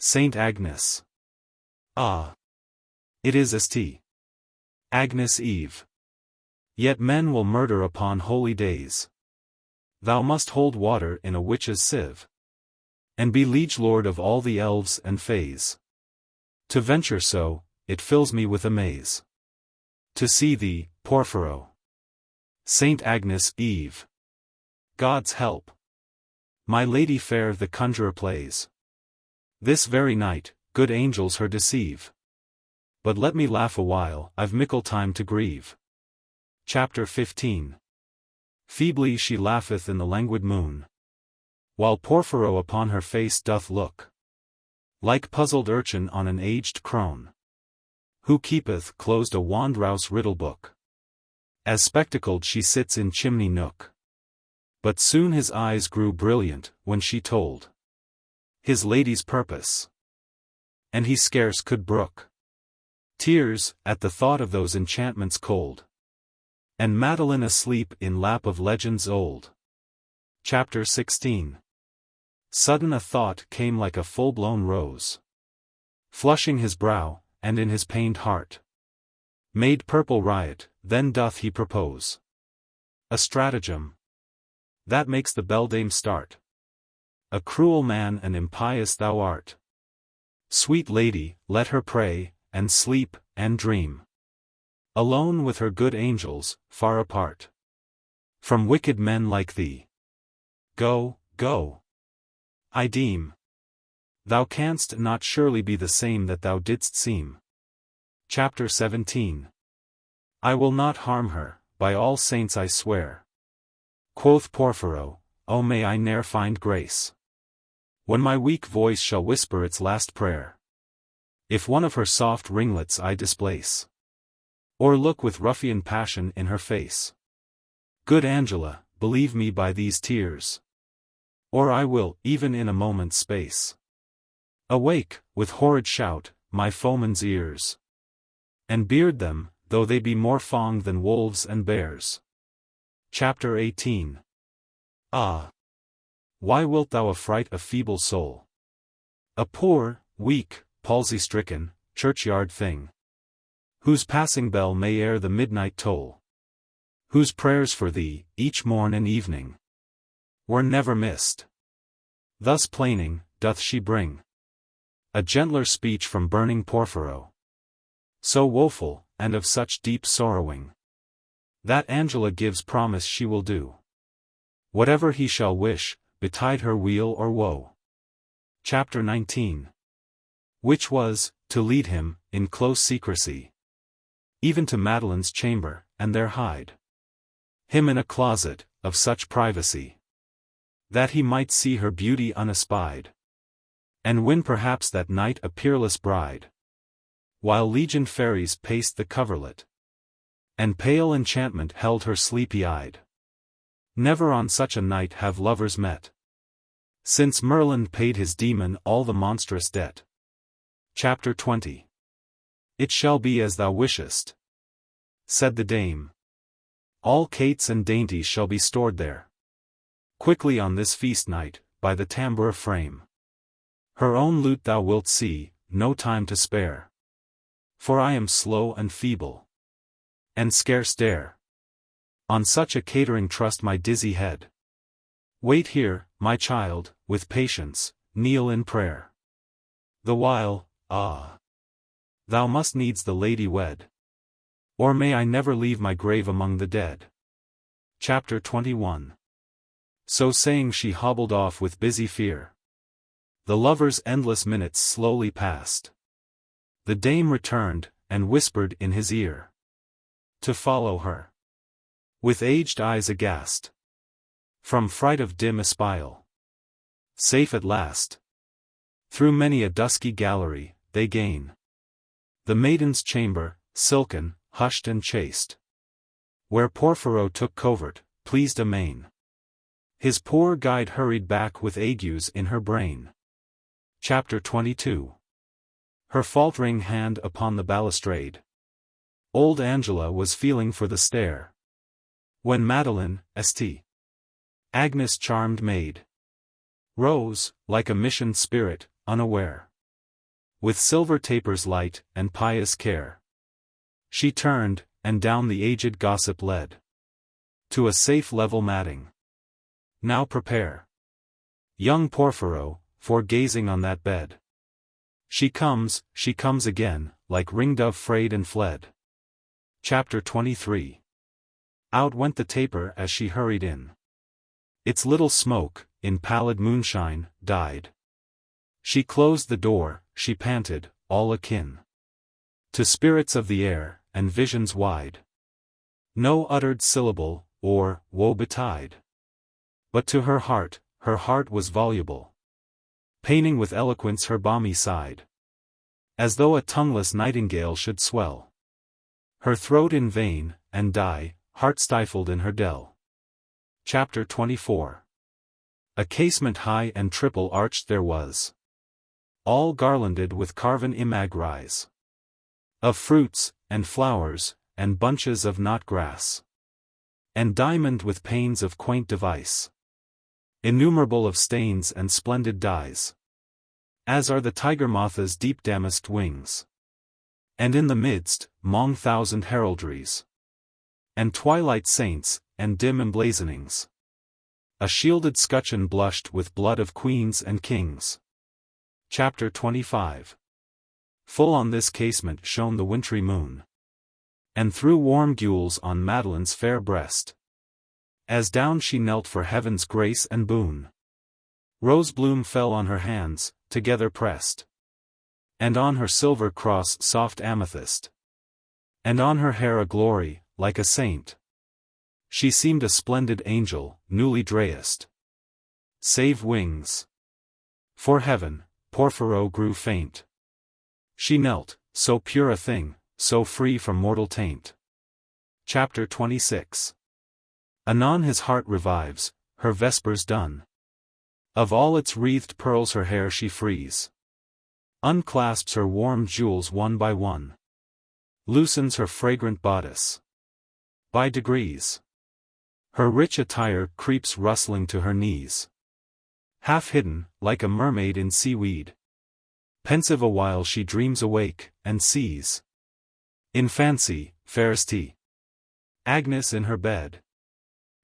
Saint Agnes. Ah! It is St. Agnes Eve. Yet men will murder upon holy days. Thou must hold water in a witch's sieve, and be liege lord of all the elves and fays. To venture so, it fills me with amaze, to see thee, Porphyro. Saint Agnes Eve. God's help! My lady fair the conjurer plays. This very night, good angels her deceive. But let me laugh a while, I've mickle time to grieve. Chapter 15. Feebly she laugheth in the languid moon, while Porphyro upon her face doth look, like puzzled urchin on an aged crone, who keepeth closed a wandrouse riddle book. As spectacled she sits in chimney nook. But soon his eyes grew brilliant, when she told his lady's purpose, and he scarce could brook tears, at the thought of those enchantments cold, and Madeline asleep in lap of legends old. Chapter 16. Sudden a thought came like a full-blown rose, flushing his brow, and in his pained heart made purple riot. Then doth he propose a stratagem that makes the beldame start. A cruel man and impious thou art. Sweet lady, let her pray, and sleep, and dream, alone with her good angels, far apart from wicked men like thee. Go, go. I deem thou canst not surely be the same that thou didst seem. Chapter 17. I will not harm her, by all saints I swear. Quoth Porphyro, O may I ne'er find grace, when my weak voice shall whisper its last prayer, if one of her soft ringlets I displace, or look with ruffian passion in her face. Good Angela, believe me by these tears, or I will, even in a moment's space, awake, with horrid shout, my foemen's ears, and beard them, though they be more fong than wolves and bears. Chapter 18. Ah! Why wilt thou affright a feeble soul? A poor, weak, palsy-stricken, churchyard thing, whose passing bell may ere the midnight toll, whose prayers for thee, each morn and evening, were never missed. Thus plaining, doth she bring a gentler speech from burning Porphyro, so woeful, and of such deep sorrowing, that Angela gives promise she will do whatever he shall wish, betide her weal or woe. Chapter 19. Which was, to lead him, in close secrecy, even to Madeline's chamber, and there hide him in a closet, of such privacy, that he might see her beauty unespied, and win perhaps that night a peerless bride, while legioned fairies paced the coverlet, and pale enchantment held her sleepy-eyed. Never on such a night have lovers met, since Merlin paid his demon all the monstrous debt. Chapter 20. It shall be as thou wishest, said the dame. All cates and dainties shall be stored there. Quickly on this feast night, by the tambour frame, her own lute thou wilt see, no time to spare. For I am slow and feeble, and scarce dare on such a catering trust my dizzy head. Wait here, my child, with patience, kneel in prayer, the while, thou must needs the lady wed, or may I never leave my grave among the dead. Chapter 21. So saying she hobbled off with busy fear. The lover's endless minutes slowly passed. The dame returned, and whispered in his ear to follow her, with aged eyes aghast, from fright of dim espial. Safe at last, through many a dusky gallery, they gain the maiden's chamber, silken, hushed and chaste, where Porphyro took covert, pleased amain. His poor guide hurried back with agues in her brain. Chapter 22. Her faltering hand upon the balustrade, old Angela was feeling for the stair, when Madeline, St. Agnes' charmed maid, rose, like a missioned spirit, unaware, with silver tapers light, and pious care. She turned, and down the aged gossip led, to a safe level matting. Now prepare, young Porphyro, for gazing on that bed. She comes again, like ringdove frayed and fled. Chapter 23. Out went the taper as she hurried in. Its little smoke, in pallid moonshine, died. She closed the door, she panted, all akin to spirits of the air, and visions wide. No uttered syllable, or, woe betide. But to her heart was voluble, paining with eloquence her balmy side, as though a tongueless nightingale should swell her throat in vain, and die, heart-stifled in her dell. Chapter 24. A casement high and triple-arched there was, all garlanded with carven imagries of fruits, and flowers, and bunches of knot-grass, and diamond with panes of quaint device, innumerable of stains and splendid dyes, as are the tiger moth's deep damasked wings. And in the midst, 'mong thousand heraldries, and twilight saints, and dim emblazonings, a shielded scutcheon blushed with blood of queens and kings. Chapter 25. Full on this casement shone the wintry moon, and threw warm gules on Madeline's fair breast, as down she knelt for heaven's grace and boon. Rose bloom fell on her hands, together pressed, and on her silver cross soft amethyst, And on her hair a glory, like a saint. She seemed a splendid angel, newly dressed. Save wings. For heaven, Porphyro grew faint. She knelt, so pure a thing, so free from mortal taint. Chapter 26. Anon his heart revives, her vespers done. Of all its wreathed pearls her hair she frees. Unclasps her warm jewels one by one. Loosens her fragrant bodice. By degrees. Her rich attire creeps rustling to her knees. Half hidden, like a mermaid in seaweed. Pensive awhile she dreams awake, and sees. In fancy, fairest Agnes in her bed.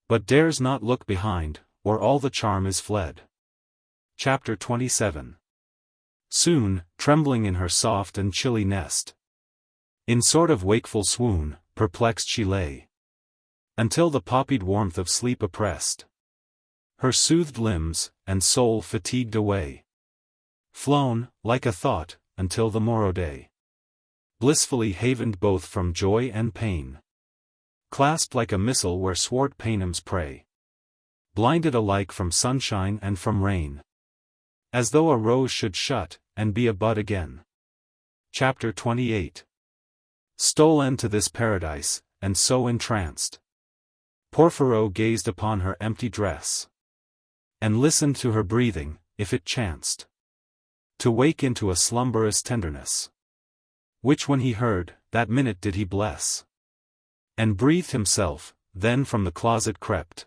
But dares not look behind, or all the charm is fled. Chapter 27. Soon, trembling in her soft and chilly nest. In sort of wakeful swoon, perplexed she lay. Until the poppied warmth of sleep oppressed her soothed limbs, and soul fatigued away. Flown, like a thought, until the morrow day. Blissfully havened both from joy and pain. Clasped like a missile where swart Paynims prey. Blinded alike from sunshine and from rain. As though a rose should shut, and be a bud again. Chapter 28. Stolen to this paradise, and so entranced. Porphyro gazed upon her empty dress. And listened to her breathing, if it chanced to wake into a slumberous tenderness. Which when he heard, that minute did he bless. And breathed himself, then from the closet crept.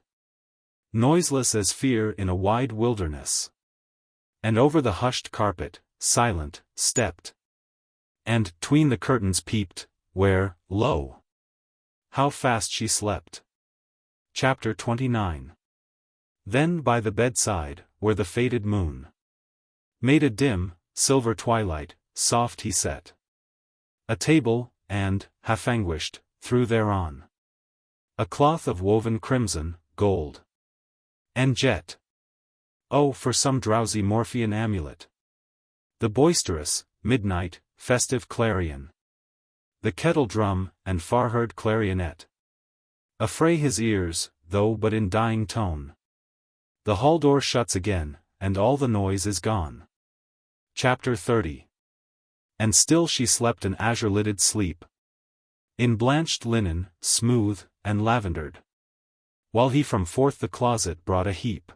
Noiseless as fear in a wide wilderness. And over the hushed carpet, silent, stepped. And, 'tween the curtains peeped, where, lo! How fast she slept. Chapter 29. Then by the bedside, where the faded moon made a dim, silver twilight, soft he set a table, and, half anguished, threw thereon a cloth of woven crimson, gold, and jet. Oh, for some drowsy Morphean amulet! The boisterous, midnight, festive clarion. The kettle drum, and far-heard clarionet. Affray his ears, though but in dying tone. The hall door shuts again, and all the noise is gone. Chapter 30. And still she slept an azure-lidded sleep. In blanched linen, smooth, and lavendered. While he from forth the closet brought a heap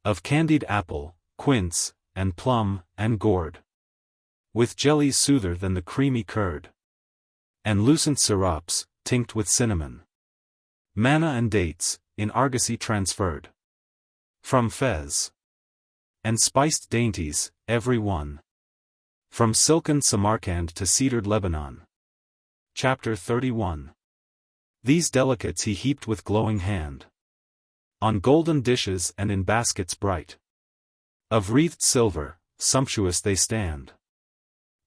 of candied apple, quince, and plum, and gourd. With jellies soother than the creamy curd. And lucent syrops, tinct with cinnamon. Manna and dates, in argosy transferred. From Fez. And spiced dainties, every one. From silken Samarcand to cedared Lebanon. Chapter 31. These delicates he heaped with glowing hand. On golden dishes and in baskets bright. Of wreathed silver, sumptuous they stand.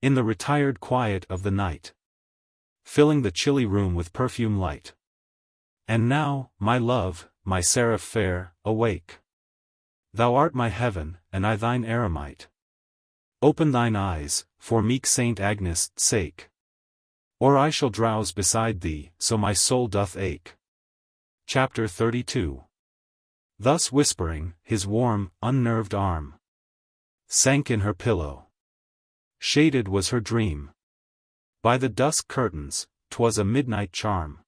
In the retired quiet of the night. Filling the chilly room with perfume light. And now, my love, my seraph fair, awake. Thou art my heaven, and I thine eremite. Open thine eyes, for meek Saint Agnes' sake. Or I shall drowse beside thee, so my soul doth ache. Chapter 32. Thus whispering, his warm, unnerved arm sank in her pillow. Shaded was her dream. By the dusk curtains, 'twas a midnight charm.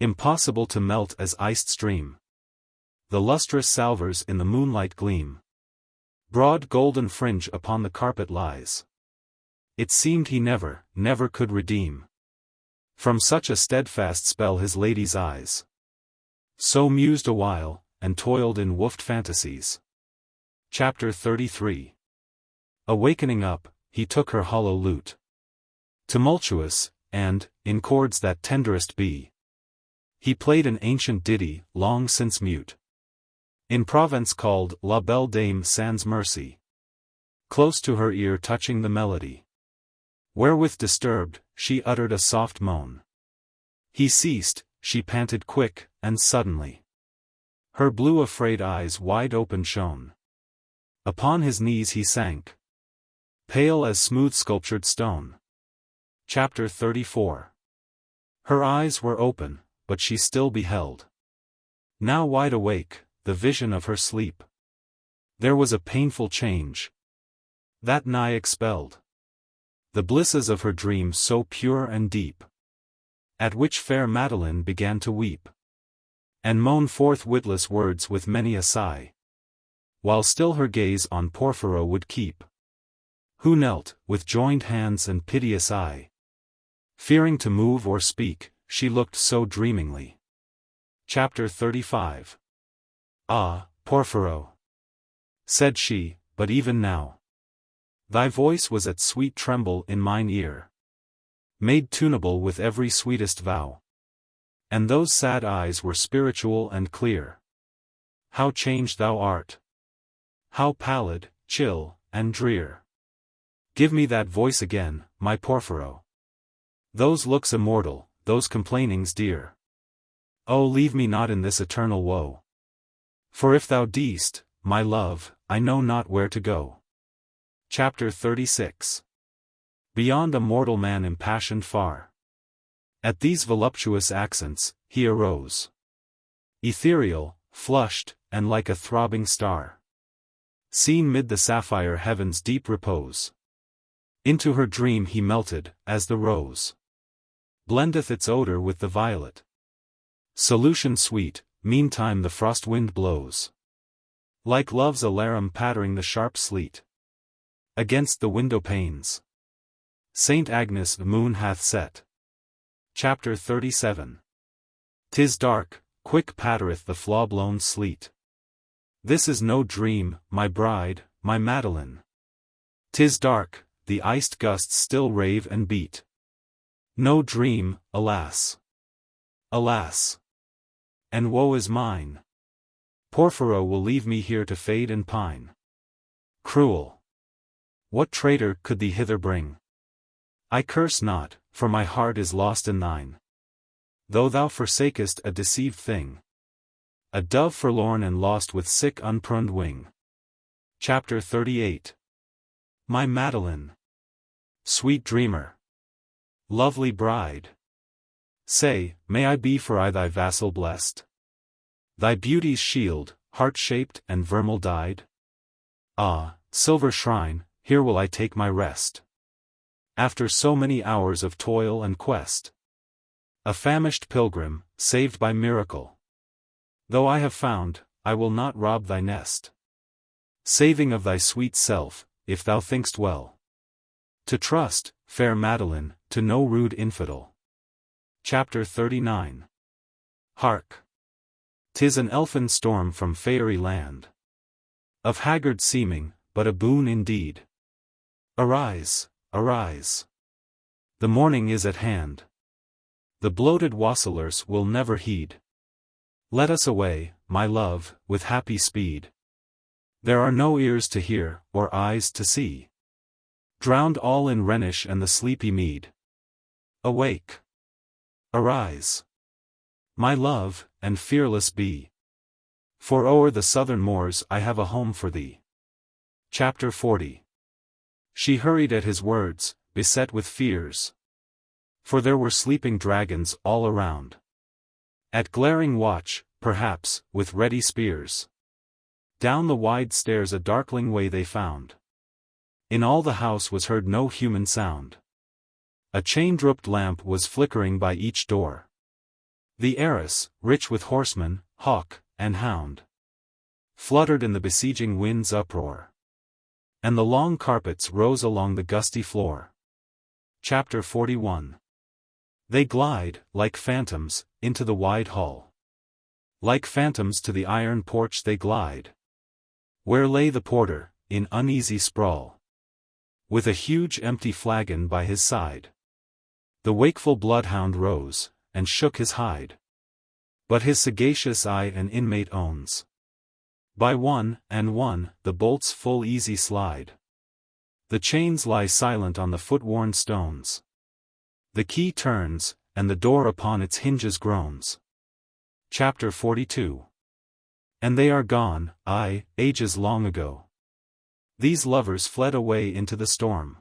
Impossible to melt as iced stream. The lustrous salvers in the moonlight gleam. Broad golden fringe upon the carpet lies. It seemed he never, never could redeem from such a steadfast spell his lady's eyes. So mused awhile, and toiled in woofed fantasies. Chapter 33. Awakening up, he took her hollow lute. Tumultuous, and, in chords that tenderest be, he played an ancient ditty, long since mute. In Provence called La Belle Dame Sans Merci. Close to her ear touching the melody. Wherewith disturbed, she uttered a soft moan. He ceased, she panted quick, and suddenly. Her blue afraid eyes wide open shone. Upon his knees he sank. Pale as smooth sculptured stone. Chapter 34. Her eyes were open, but she still beheld. Now wide awake, the vision of her sleep. There was a painful change. That nigh expelled the blisses of her dreams so pure and deep. At which fair Madeline began to weep, and moan forth witless words with many a sigh, while still her gaze on Porphyro would keep, who knelt, with joined hands and piteous eye. Fearing to move or speak, she looked so dreamingly. Chapter 35. Ah, Porphyro, said she, but even now thy voice was at sweet tremble in mine ear, made tuneable with every sweetest vow. And those sad eyes were spiritual and clear. How changed thou art! How pallid, chill, and drear! Give me that voice again, my Porphyro. Those looks immortal, those complainings dear. Oh, leave me not in this eternal woe. For if thou deest, my love, I know not where to go. Chapter 36. Beyond a mortal man impassioned far. At these voluptuous accents, he arose. Ethereal, flushed, and like a throbbing star, seen mid the sapphire heaven's deep repose. Into her dream he melted, as the rose blendeth its odor with the violet. Solution sweet, meantime the frost wind blows, like love's alarum pattering the sharp sleet against the window panes. Saint Agnes the moon hath set. Chapter 37. 'Tis dark, quick pattereth the flaw-blown sleet. This is no dream, my bride, my Madeline. 'Tis dark, the iced gusts still rave and beat. No dream, alas! Alas! And woe is mine. Porphyro will leave me here to fade and pine. Cruel! What traitor could thee hither bring? I curse not, for my heart is lost in thine. Though thou forsakest a deceived thing, a dove forlorn and lost with sick unpruned wing. Chapter 38. My Madeline, sweet dreamer, lovely bride, say, may I be for aye thy vassal blessed? Thy beauty's shield, heart-shaped and vermeil-dyed? Ah, silver shrine, here will I take my rest. After so many hours of toil and quest, a famished pilgrim, saved by miracle. Though I have found, I will not rob thy nest. Saving of thy sweet self, if thou think'st well to trust, fair Madeline, to no rude infidel. Chapter 39. Hark! 'Tis an elfin storm from fairy land, of haggard seeming, but a boon indeed. Arise, arise! The morning is at hand. The bloated wassailers will never heed. Let us away, my love, with happy speed. There are no ears to hear, or eyes to see. Drowned all in Rhenish and the sleepy mead. Awake! Arise! My love, and fearless be. For o'er the southern moors I have a home for thee. Chapter 40. She hurried at his words, beset with fears. For there were sleeping dragons all around. At glaring watch, perhaps, with ready spears. Down the wide stairs a darkling way they found. In all the house was heard no human sound. A chain-drooped lamp was flickering by each door. The arras, rich with horseman, hawk, and hound, fluttered in the besieging wind's uproar. And the long carpets rose along the gusty floor. Chapter 41. They glide, like phantoms, into the wide hall. Like phantoms to the iron porch they glide, where lay the porter, in uneasy sprawl, with a huge empty flagon by his side. The wakeful bloodhound rose, and shook his hide. But his sagacious eye an inmate owns. By one, and one, the bolts full easy slide. The chains lie silent on the foot-worn stones. The key turns, and the door upon its hinges groans. Chapter 42. And they are gone, aye, ages long ago. These lovers fled away into the storm.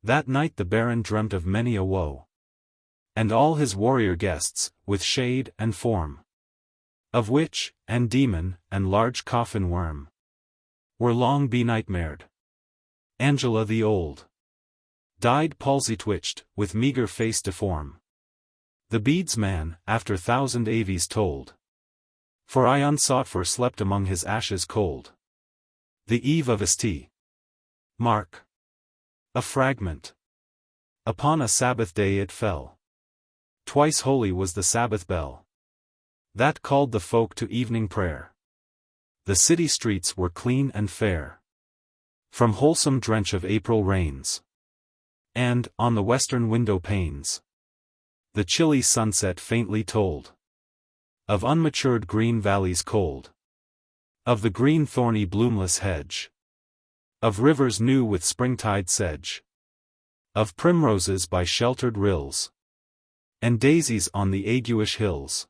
That night the Baron dreamt of many a woe. and all his warrior guests, with shade and form, of witch, and demon, and large coffin worm, were long be-nightmared. Angela the old died palsy-twitched, with meager face deform. The beadsman, after 1,000 aves told, for I unsought for slept among his ashes cold. The eve of St. Mark. A fragment. Upon a Sabbath day it fell. Twice holy was the Sabbath bell that called the folk to evening prayer. The city streets were clean and fair from wholesome drench of April rains, and, on the western window panes, the chilly sunset faintly told of unmatured green valleys cold, of the green thorny bloomless hedge, of rivers new with springtide sedge, of primroses by sheltered rills, and daisies on the aguish hills.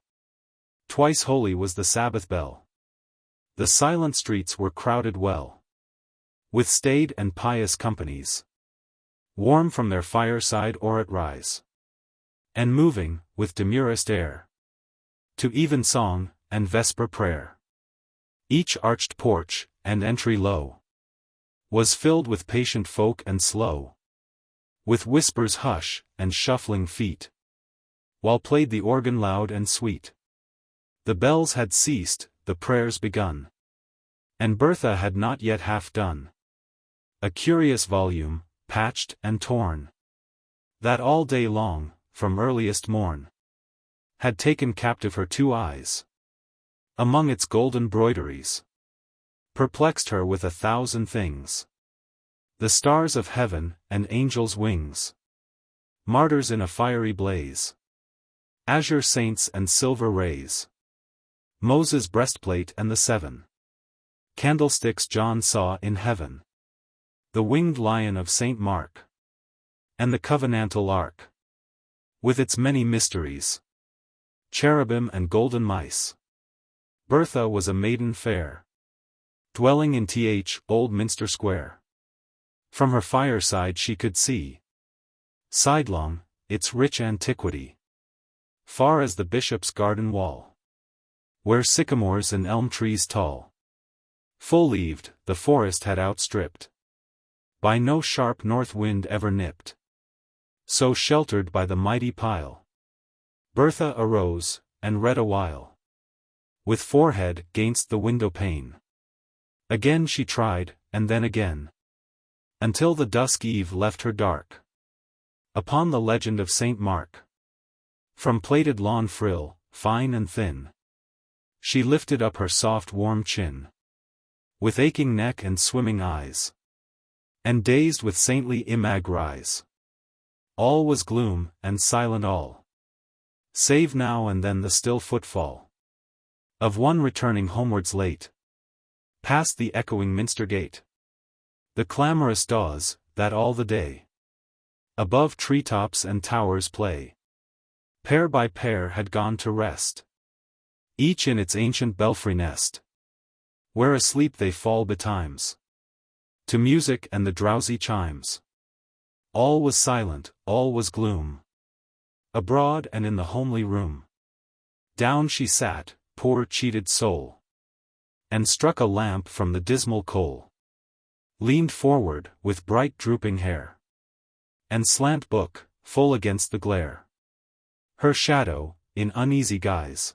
Twice holy was the Sabbath bell. The silent streets were crowded well with staid and pious companies, warm from their fireside or at rise, and moving, with demurest air, to evensong, and vesper prayer. Each arched porch, and entry low, was filled with patient folk and slow, with whispers hush, and shuffling feet, while played the organ loud and sweet. The bells had ceased, the prayers begun, and Bertha had not yet half done a curious volume, patched and torn, that all day long, from earliest morn, had taken captive her 2 eyes. Among its golden broideries, perplexed her with 1,000 things. The stars of heaven, and angels' wings, martyrs in a fiery blaze, azure saints and silver rays, Moses' breastplate and the 7 candlesticks John saw in heaven, the winged lion of St. Mark, and the covenantal ark, with its many mysteries, cherubim and golden mice. Bertha was a maiden fair, dwelling in Old Minster Square. From her fireside she could see, sidelong, its rich antiquity, far as the bishop's garden wall, where sycamores and elm trees tall, full-leaved, the forest had outstripped, by no sharp north wind ever nipped. So sheltered by the mighty pile, Bertha arose, and read awhile, with forehead 'gainst the window pane. Again she tried, and then again, until the dusk eve left her dark. Upon the legend of St. Mark, from plaited lawn frill, fine and thin, she lifted up her soft warm chin, with aching neck and swimming eyes, and dazed with saintly imag rise. All was gloom, and silent all, save now and then the still footfall of one returning homewards late, past the echoing minster gate. The clamorous daws, that all the day, above treetops and towers play, pair by pair had gone to rest, each in its ancient belfry nest, where asleep they fall betimes, to music and the drowsy chimes. All was silent, all was gloom, abroad and in the homely room. Down she sat, poor cheated soul, and struck a lamp from the dismal coal, leaned forward, with bright drooping hair, and slant book, full against the glare. Her shadow, in uneasy guise,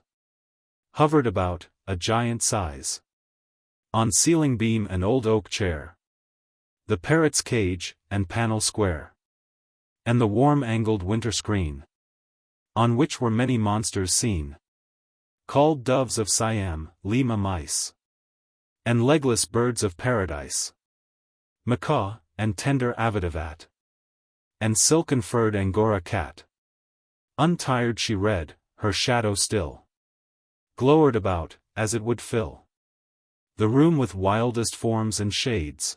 hovered about, a giant size, on ceiling beam and old oak chair, the parrot's cage, and panel square, and the warm-angled winter screen, on which were many monsters seen, called doves of Siam, lima mice, and legless birds of paradise, macaw, and tender avitivat, and silken-furred Angora cat. Untired she read, her shadow still glowered about, as it would fill the room with wildest forms and shades,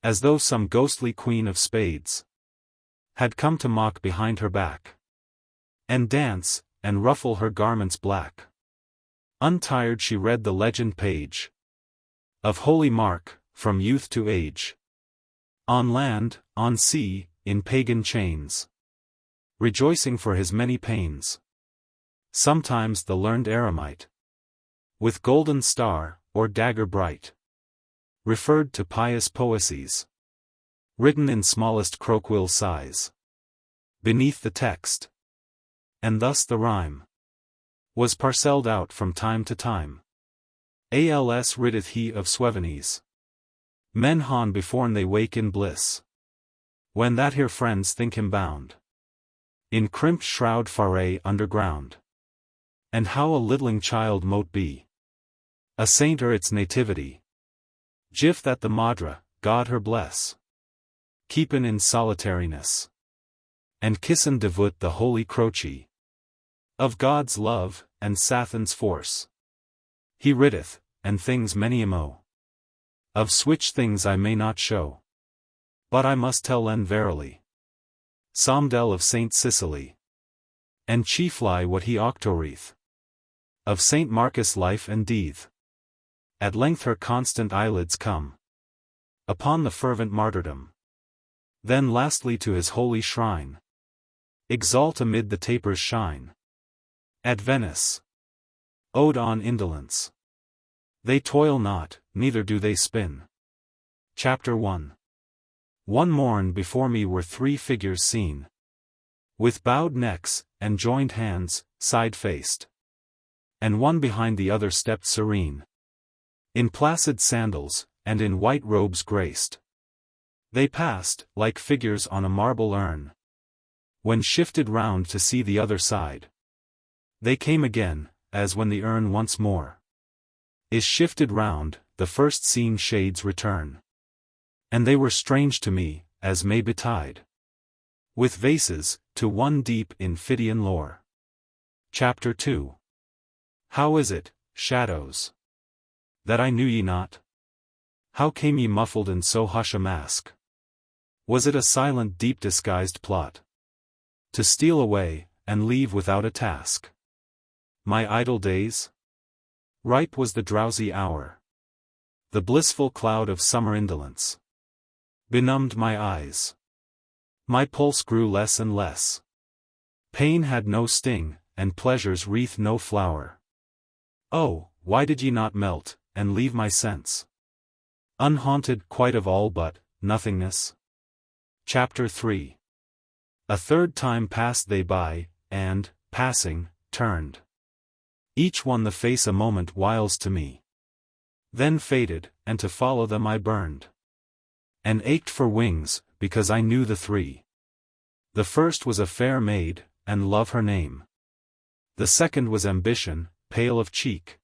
as though some ghostly queen of spades had come to mock behind her back, and dance, and ruffle her garments black. Untired she read the legend page of holy Mark, from youth to age, on land, on sea, in pagan chains, rejoicing for his many pains. Sometimes the learned eremite, with golden star, or dagger bright, referred to pious poesies, written in smallest croquill size, beneath the text. And thus the rhyme was parcelled out from time to time. Als riddeth he of Swevenese men han beforn they wake in bliss, when that here friends think him bound in crimped shroud faray underground. And how a littling child mote be a saint or its nativity, gif that the Madra, God her bless, keepin in solitariness, and kissin devout the holy croce of God's love, and Sathan's force. He riddeth, and things many a mo, of switch things I may not show, but I must tell en verily. Somdel of Saint Cicely, and chiefly what he octoreth of Saint Marcus' life and death. At length her constant eyelids come upon the fervent martyrdom. Then lastly to his holy shrine exalt amid the tapers' shine. At Venice, ode on indolence. They toil not, neither do they spin. Chapter 1. One morn before me were 3 figures seen, with bowed necks, and joined hands, side-faced. And one behind the other stepped serene, in placid sandals, and in white robes graced. They passed, like figures on a marble urn. When shifted round to see the other side, they came again, as when the urn once more is shifted round, the first seen shades return. And they were strange to me, as may betide with vases, to one deep in Phidian lore. Chapter 2. How is it, shadows, that I knew ye not? How came ye muffled in so hush a mask? Was it a silent deep disguised plot to steal away, and leave without a task my idle days? Ripe was the drowsy hour. The blissful cloud of summer indolence benumbed my eyes. My pulse grew less and less. Pain had no sting, and pleasure's wreath no flower. Oh, why did ye not melt, and leave my sense unhaunted quite of all but nothingness? Chapter 3. A third time passed they by, and, passing, turned each one the face a moment whiles to me. Then faded, and to follow them I burned, and ached for wings, because I knew the 3. The first was a fair maid, and love her name. The second was ambition, pale of cheek,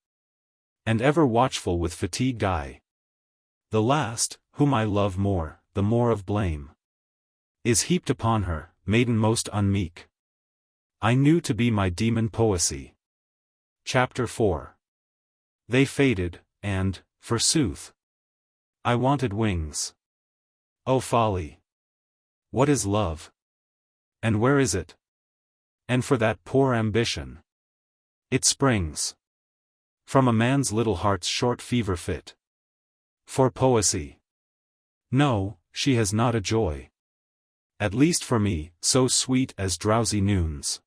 and ever watchful with fatigued eye. The last, whom I love more, the more of blame is heaped upon her, maiden most unmeek. I knew to be my demon poesy. Chapter 4. They faded, and, forsooth, I wanted wings. O folly! What is love? And where is it? And for that poor ambition, it springs from a man's little heart's short fever fit. For poesy, no, she has not a joy, at least for me, so sweet as drowsy noons,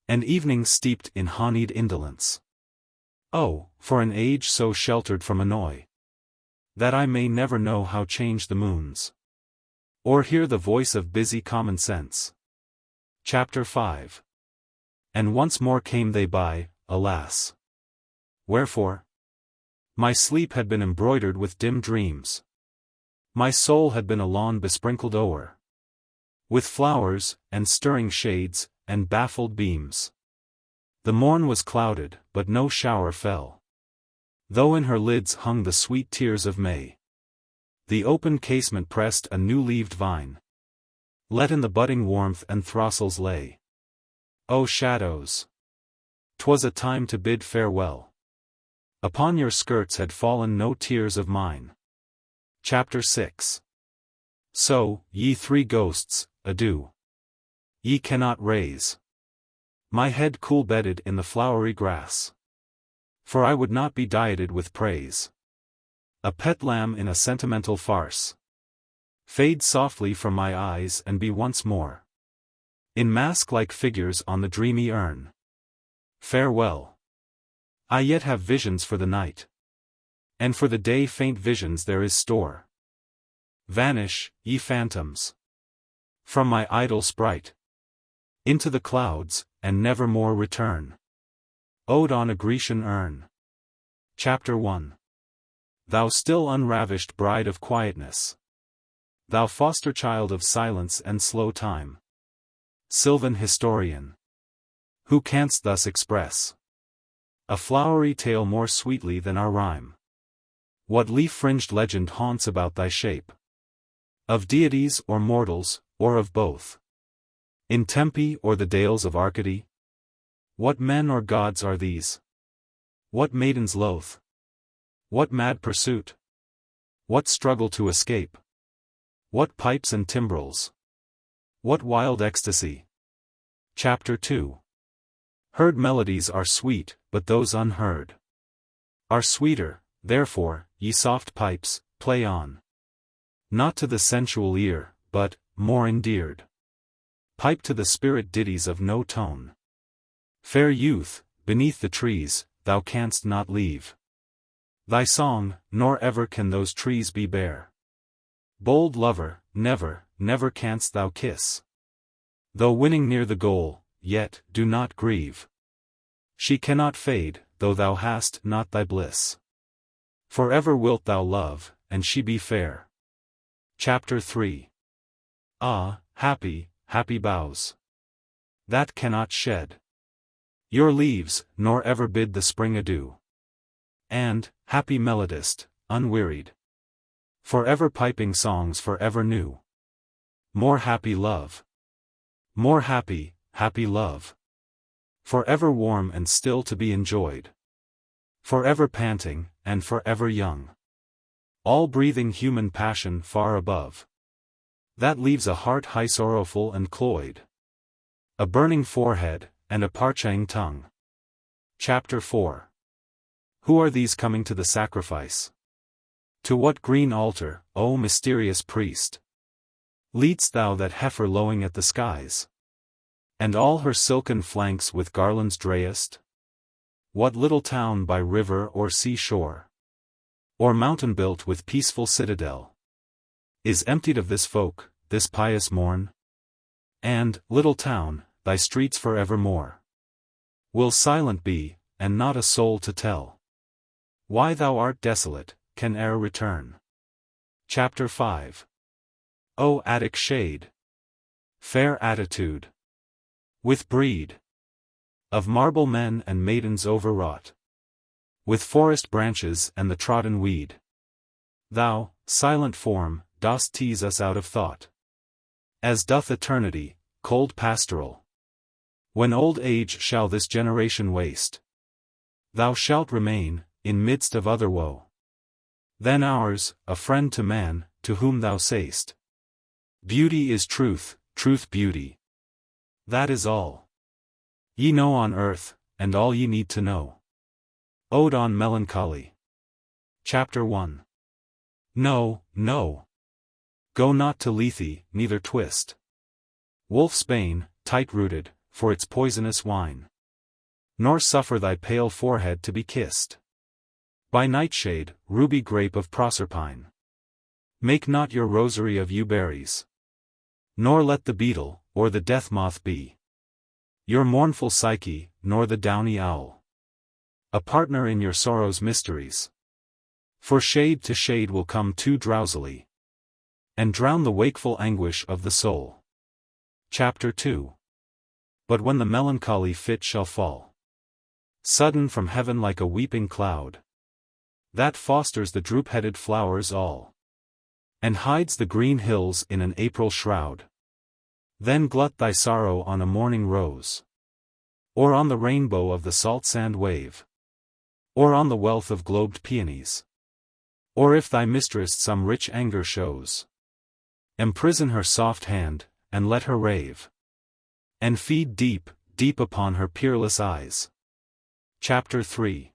and evenings steeped in honeyed indolence. Oh, for an age so sheltered from annoy, that I may never know how change the moons, or hear the voice of busy common sense. Chapter 5. And once more came they by, alas! Wherefore? My sleep had been embroidered with dim dreams. My soul had been a lawn besprinkled o'er with flowers, and stirring shades, and baffled beams. The morn was clouded, but no shower fell, though in her lids hung the sweet tears of May. The open casement pressed a new-leaved vine, let in the budding warmth and throstles lay. O shadows! 'Twas a time to bid farewell. Upon your skirts had fallen no tears of mine. Chapter 6. So, ye 3 ghosts, adieu. Ye cannot raise my head cool-bedded in the flowery grass, for I would not be dieted with praise. A pet lamb in a sentimental farce, fade softly from my eyes and be once more in mask-like figures on the dreamy urn. Farewell. I yet have visions for the night. And for the day faint visions there is store. Vanish, ye phantoms, from my idle sprite, into the clouds, and never more return. Ode on a Grecian Urn. Chapter 1. Thou still unravished bride of quietness, thou foster child of silence and slow time, sylvan historian, who canst thus express a flowery tale more sweetly than our rhyme? What leaf-fringed legend haunts about thy shape? Of deities or mortals, or of both? In Tempe or the dales of Arcady? What men or gods are these? What maidens loath? What mad pursuit? What struggle to escape? What pipes and timbrels? What wild ecstasy? Chapter 2. Heard melodies are sweet, but those unheard are sweeter, therefore, ye soft pipes, play on. Not to the sensual ear, but, more endeared, pipe to the spirit ditties of no tone. Fair youth, beneath the trees, thou canst not leave thy song, nor ever can those trees be bare. Bold lover, never, never canst thou kiss. Though winning near the goal, yet, do not grieve. She cannot fade, though thou hast not thy bliss. Forever wilt thou love, and she be fair. Chapter 3. Ah, happy, happy boughs, that cannot shed your leaves, nor ever bid the spring adieu. And, happy melodist, unwearied, forever piping songs forever new. More happy love. More happy, happy love. Forever warm and still to be enjoyed. Forever panting, and forever young. All breathing human passion far above. That leaves a heart high sorrowful and cloyed. A burning forehead, and a parching tongue. Chapter 4. Who are these coming to the sacrifice? To what green altar, O mysterious priest, leadst thou that heifer lowing at the skies? And all her silken flanks with garlands drayest? What little town by river or sea shore, or mountain built with peaceful citadel, is emptied of this folk, this pious morn? And, little town, thy streets forevermore will silent be, and not a soul to tell why thou art desolate, can e'er return. Chapter 5. O Attic shade, fair attitude, with breed of marble men and maidens overwrought, with forest branches and the trodden weed, thou, silent form, dost tease us out of thought, as doth eternity, cold pastoral. When old age shall this generation waste, thou shalt remain, in midst of other woe. Then ours, a friend to man, to whom thou say'st, beauty is truth, truth beauty. That is all ye know on earth, and all ye need to know. Ode on Melancholy. Chapter 1. No, no. Go not to Lethe, neither twist wolf's bane, tight-rooted, for its poisonous wine. Nor suffer thy pale forehead to be kissed by nightshade, ruby grape of Proserpine. Make not your rosary of yew berries, nor let the beetle, or the death moth be your mournful Psyche, nor the downy owl a partner in your sorrow's mysteries. For shade to shade will come too drowsily, and drown the wakeful anguish of the soul. Chapter 2. But when the melancholy fit shall fall sudden from heaven like a weeping cloud, that fosters the droop-headed flowers all, and hides the green hills in an April shroud, then glut thy sorrow on a morning rose, or on the rainbow of the salt sand wave, or on the wealth of globed peonies. Or if thy mistress some rich anger shows, imprison her soft hand, and let her rave, and feed deep, deep upon her peerless eyes. Chapter 3.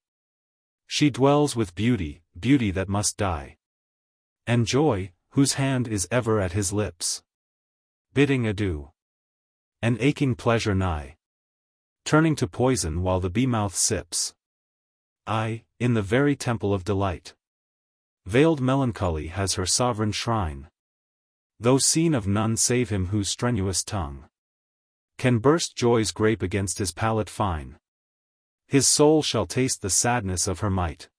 She dwells with beauty, beauty that must die, and joy, whose hand is ever at his lips, bidding adieu. and aching pleasure nigh, turning to poison while the bee-mouth sips. Aye, in the very temple of delight, veiled melancholy has her sovereign shrine, though seen of none save him whose strenuous tongue can burst joy's grape against his palate fine. His soul shall taste the sadness of her might,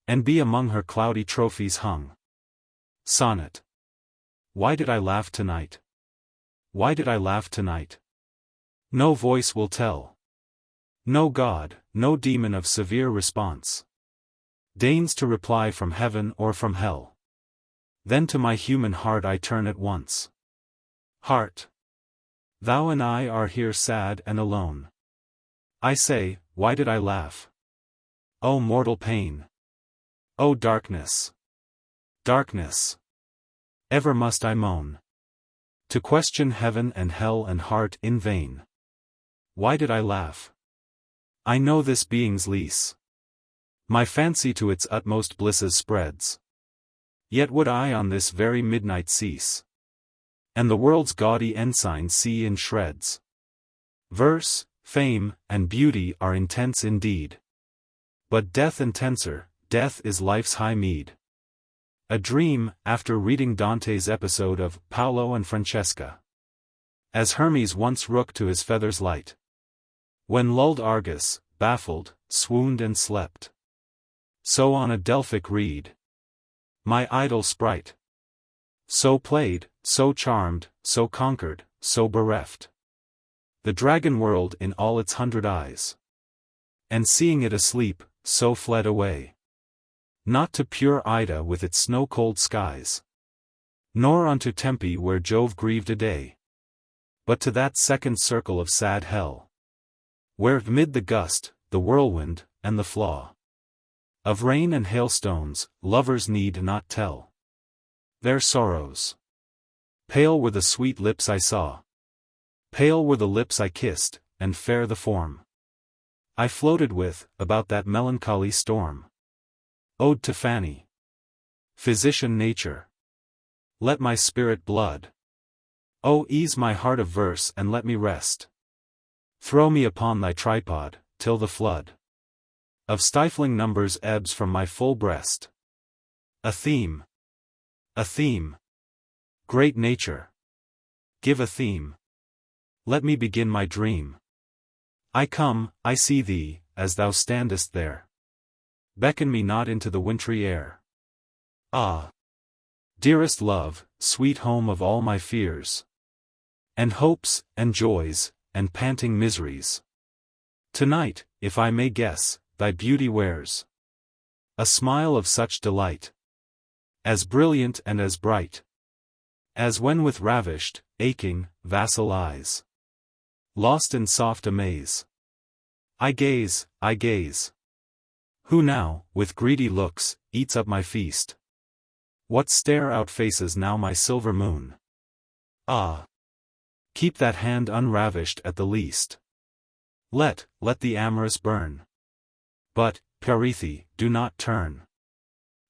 and be among her cloudy trophies hung. Sonnet. Why did I laugh tonight? Why did I laugh tonight? No voice will tell. No god, no demon of severe response deigns to reply from heaven or from hell. Then to my human heart I turn at once. Heart, thou and I are here sad and alone. I say, why did I laugh? O mortal pain! O darkness! Darkness! Ever must I moan, to question heaven and hell and heart in vain. Why did I laugh? I know this being's lease. My fancy to its utmost blisses spreads. Yet would I on this very midnight cease, and the world's gaudy ensign see in shreds. Verse, fame, and beauty are intense indeed, but death intenser, death is life's high meed. A dream, after reading Dante's episode of Paolo and Francesca, as Hermes once rooked to his feathers light, when lulled Argus, baffled, swooned and slept. So on a Delphic reed, my idle sprite, so played, so charmed, so conquered, so bereft, the dragon world in all its 100 eyes, and seeing it asleep, so fled away. Not to pure Ida with its snow-cold skies, nor unto Tempe where Jove grieved a day, but to that second circle of sad hell, where amid the gust, the whirlwind, and the flaw of rain and hailstones, lovers need not tell their sorrows. Pale were the sweet lips I saw, pale were the lips I kissed, and fair the form I floated with, about that melancholy storm. Ode to Fanny. Physician Nature, let my spirit blood. Oh, ease my heart of verse and let me rest. Throw me upon thy tripod, till the flood of stifling numbers ebbs from my full breast. A theme. A theme. Great Nature, give a theme. Let me begin my dream. I come, I see thee, as thou standest there. Beckon me not into the wintry air. Ah! Dearest love, sweet home of all my fears, and hopes, and joys, and panting miseries. Tonight, if I may guess, thy beauty wears a smile of such delight, as brilliant and as bright, as when with ravished, aching, vassal eyes, lost in soft amaze, I gaze, I gaze. Who now, with greedy looks, eats up my feast? What stare outfaces now my silver moon? Ah! Keep that hand unravished at the least. Let the amorous burn. But, Perithe, do not turn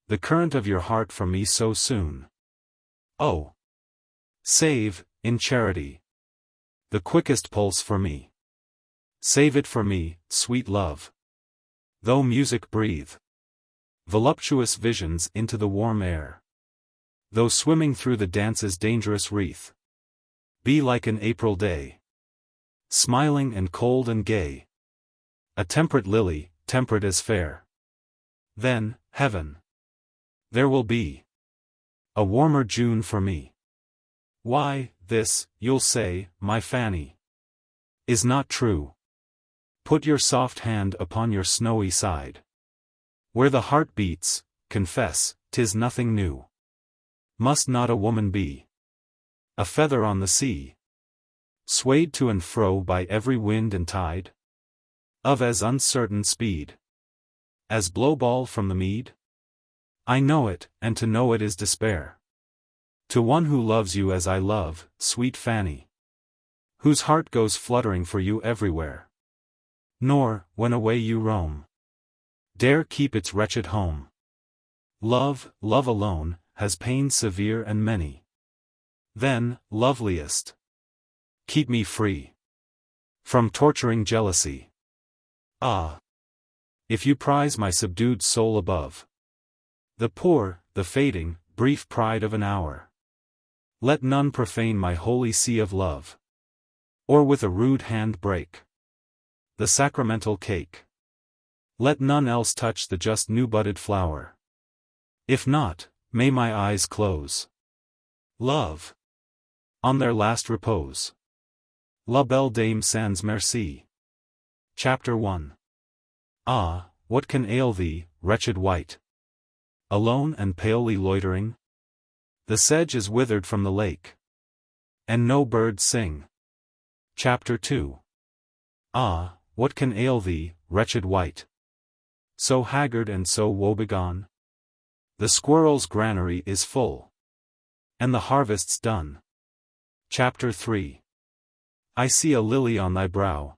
the current of your heart from me so soon. Oh! Save, in charity, the quickest pulse for me. Save it for me, sweet love. Though music breathe voluptuous visions into the warm air, though swimming through the dance's dangerous wreath, be like an April day, smiling and cold and gay, a temperate lily, temperate as fair. Then, heaven, there will be a warmer June for me. Why, this, you'll say, my Fanny, is not true. Put your soft hand upon your snowy side. Where the heart beats, confess, 'tis nothing new. Must not a woman be a feather on the sea, swayed to and fro by every wind and tide, of as uncertain speed as blowball from the mead? I know it, and to know it is despair. To one who loves you as I love, sweet Fanny, whose heart goes fluttering for you everywhere, nor, when away you roam, dare keep its wretched home. Love, love alone, has pains severe and many. Then, loveliest, keep me free from torturing jealousy. Ah! If you prize my subdued soul above the poor, the fading, brief pride of an hour, let none profane my holy sea of love, or with a rude hand break the sacramental cake. Let none else touch the just new-budded flower. If not, may my eyes close, love, on their last repose. La Belle Dame sans merci. Chapter 1. Ah, what can ail thee, wretched wight? Alone and palely loitering? The sedge is withered from the lake, and no birds sing. Chapter 2. Ah, what can ail thee, wretched wight? So haggard and so woebegone? The squirrel's granary is full, and the harvest's done. Chapter 3. I see a lily on thy brow,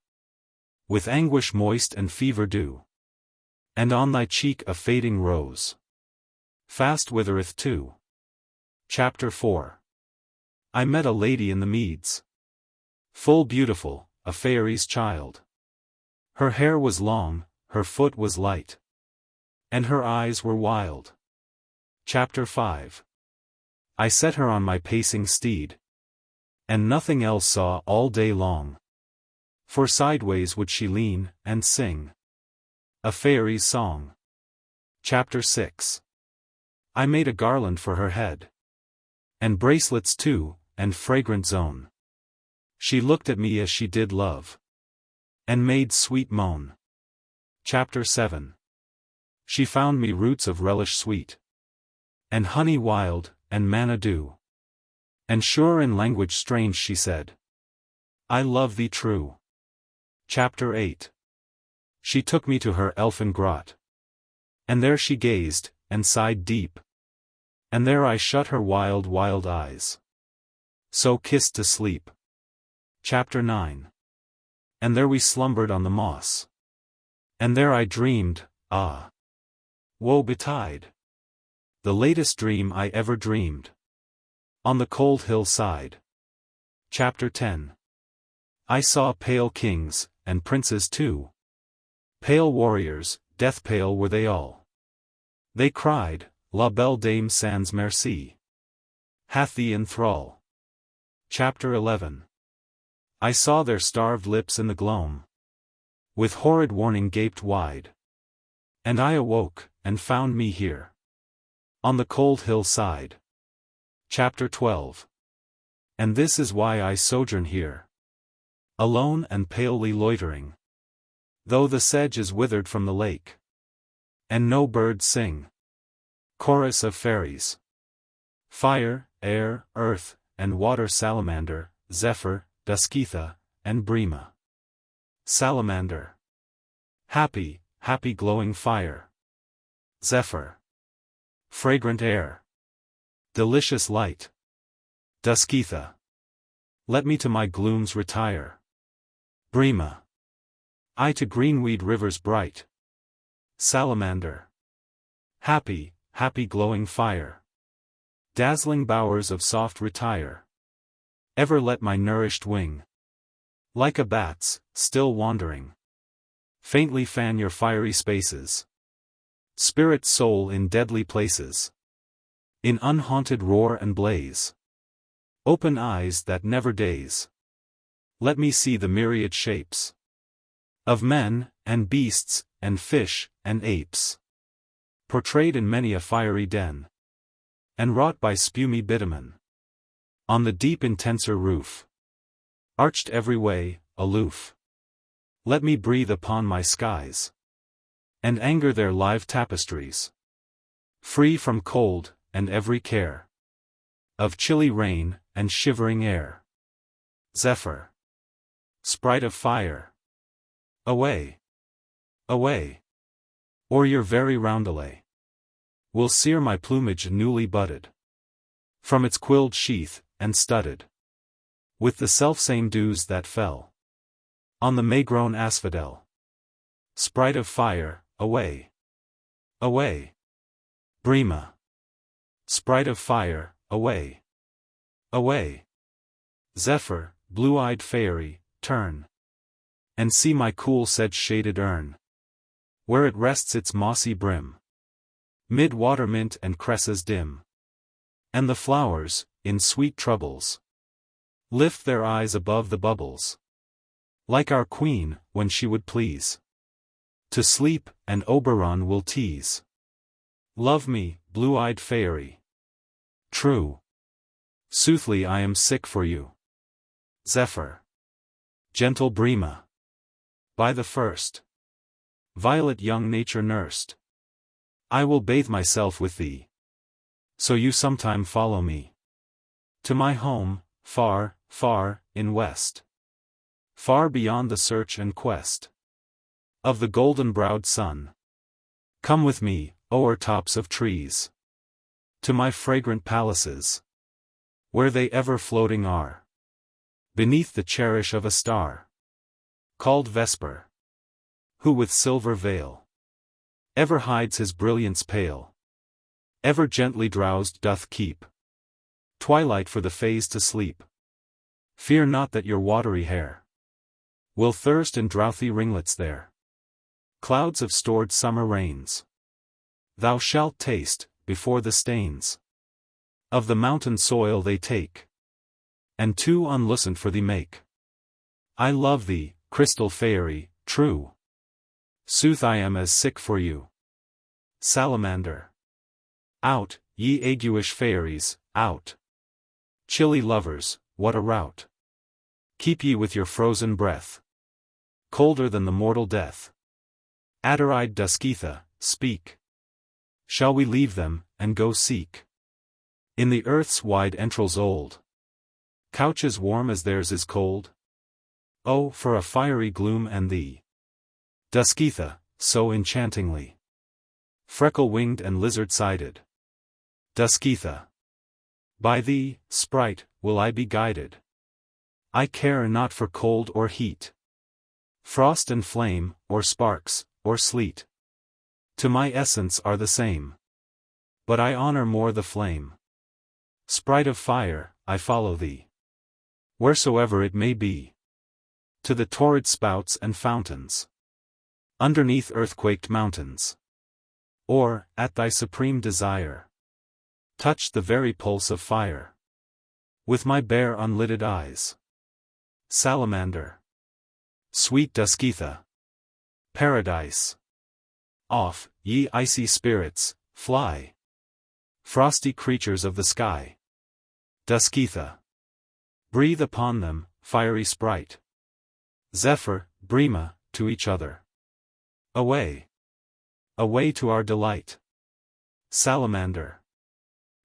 with anguish moist and fever dew, and on thy cheek a fading rose fast withereth too. Chapter 4. I met a lady in the meads, full beautiful, a faery's child. Her hair was long, her foot was light, and her eyes were wild. Chapter 5. I set her on my pacing steed, and nothing else saw all day long, for sideways would she lean, and sing a faery's song. Chapter 6. I made a garland for her head, and bracelets too, and fragrant zone. She looked at me as she did love, and made sweet moan. Chapter 7. She found me roots of relish sweet, and honey wild, and manna dew. And sure in language strange she said, I love thee true. Chapter 8. She took me to her elfin grot, and there she gazed, and sighed deep, and there I shut her wild, wild eyes, so kissed to sleep. Chapter 9. And there we slumbered on the moss, and there I dreamed, ah! Woe betide! The latest dream I ever dreamed, on the cold hillside. Chapter 10. I saw pale kings, and princes too. Pale warriors, death pale were they all. They cried, La Belle Dame sans merci hath thee in thrall. Chapter 11. I saw their starved lips in the gloam, with horrid warning gaped wide. And I awoke, and found me here, on the cold hillside. Chapter 12. And this is why I sojourn here, alone and palely loitering, though the sedge is withered from the lake, and no birds sing. Chorus of fairies. Fire, air, earth, and water, salamander, zephyr, dusketha, and brema. Salamander. Happy, happy glowing fire. Zephyr. Fragrant air. Delicious light. Dusketha. Let me to my glooms retire. Brema. I to greenweed rivers bright. Salamander. Happy, happy glowing fire. Dazzling bowers of soft retire. Ever let my nourished wing, like a bat's, still wandering, faintly fan your fiery spaces. Spirit soul in deadly places, in unhaunted roar and blaze. Open eyes that never daze. Let me see the myriad shapes of men, and beasts, and fish, and apes, portrayed in many a fiery den, and wrought by spumy bitumen, on the deep intenser roof, arched every way, aloof. Let me breathe upon my skies, and anger their live tapestries, free from cold, and every care of chilly rain, and shivering air. Zephyr. Sprite of fire. Away. Away. Or your very roundelay will sear my plumage newly budded from its quilled sheath, and studded with the selfsame dews that fell on the May-grown asphodel. Sprite of fire, away. Away. Brema. Sprite of fire, away. Away. Zephyr, blue-eyed fairy, turn, and see my cool sedge-shaded urn, where it rests its mossy brim, mid water-mint and cresses dim. And the flowers, in sweet troubles, lift their eyes above the bubbles, like our queen, when she would please to sleep, and Oberon will tease. Love me, blue-eyed fairy, true. Soothly I am sick for you. Zephyr, gentle Brima, by the first violet young nature nursed, I will bathe myself with thee, so you sometime follow me to my home, far, far, in west, far beyond the search and quest of the golden-browed sun. Come with me, o'er tops of trees, to my fragrant palaces, where they ever floating are, beneath the cherish of a star, called Vesper, who with silver veil ever hides his brilliance pale, ever gently drowsed doth keep twilight for the fays to sleep. Fear not that your watery hair will thirst in droughty ringlets there, clouds of stored summer rains thou shalt taste, before the stains of the mountain soil they take, and too unloosened for thee make. I love thee, crystal fairy, true. Sooth I am as sick for you. Salamander, out, ye aguish fairies, out. Chilly lovers, what a rout! Keep ye with your frozen breath, colder than the mortal death. Adder-eyed Dusketha, speak. Shall we leave them, and go seek in the earth's wide entrails old couches warm as theirs is cold? Oh, for a fiery gloom and thee, Dusketha, so enchantingly freckle-winged and lizard-sided. Dusketha, by thee, sprite, will I be guided. I care not for cold or heat, frost and flame, or sparks, or sleet. To my essence are the same, but I honor more the flame. Sprite of fire, I follow thee, wheresoever it may be, to the torrid spouts and fountains, underneath earthquaked mountains, or, at thy supreme desire, touch the very pulse of fire with my bare unlidded eyes. Salamander, sweet Dusketha, paradise. Off, ye icy spirits, fly, frosty creatures of the sky. Dusketha, breathe upon them, fiery sprite. Zephyr, Brima, to each other. Away, away to our delight. Salamander,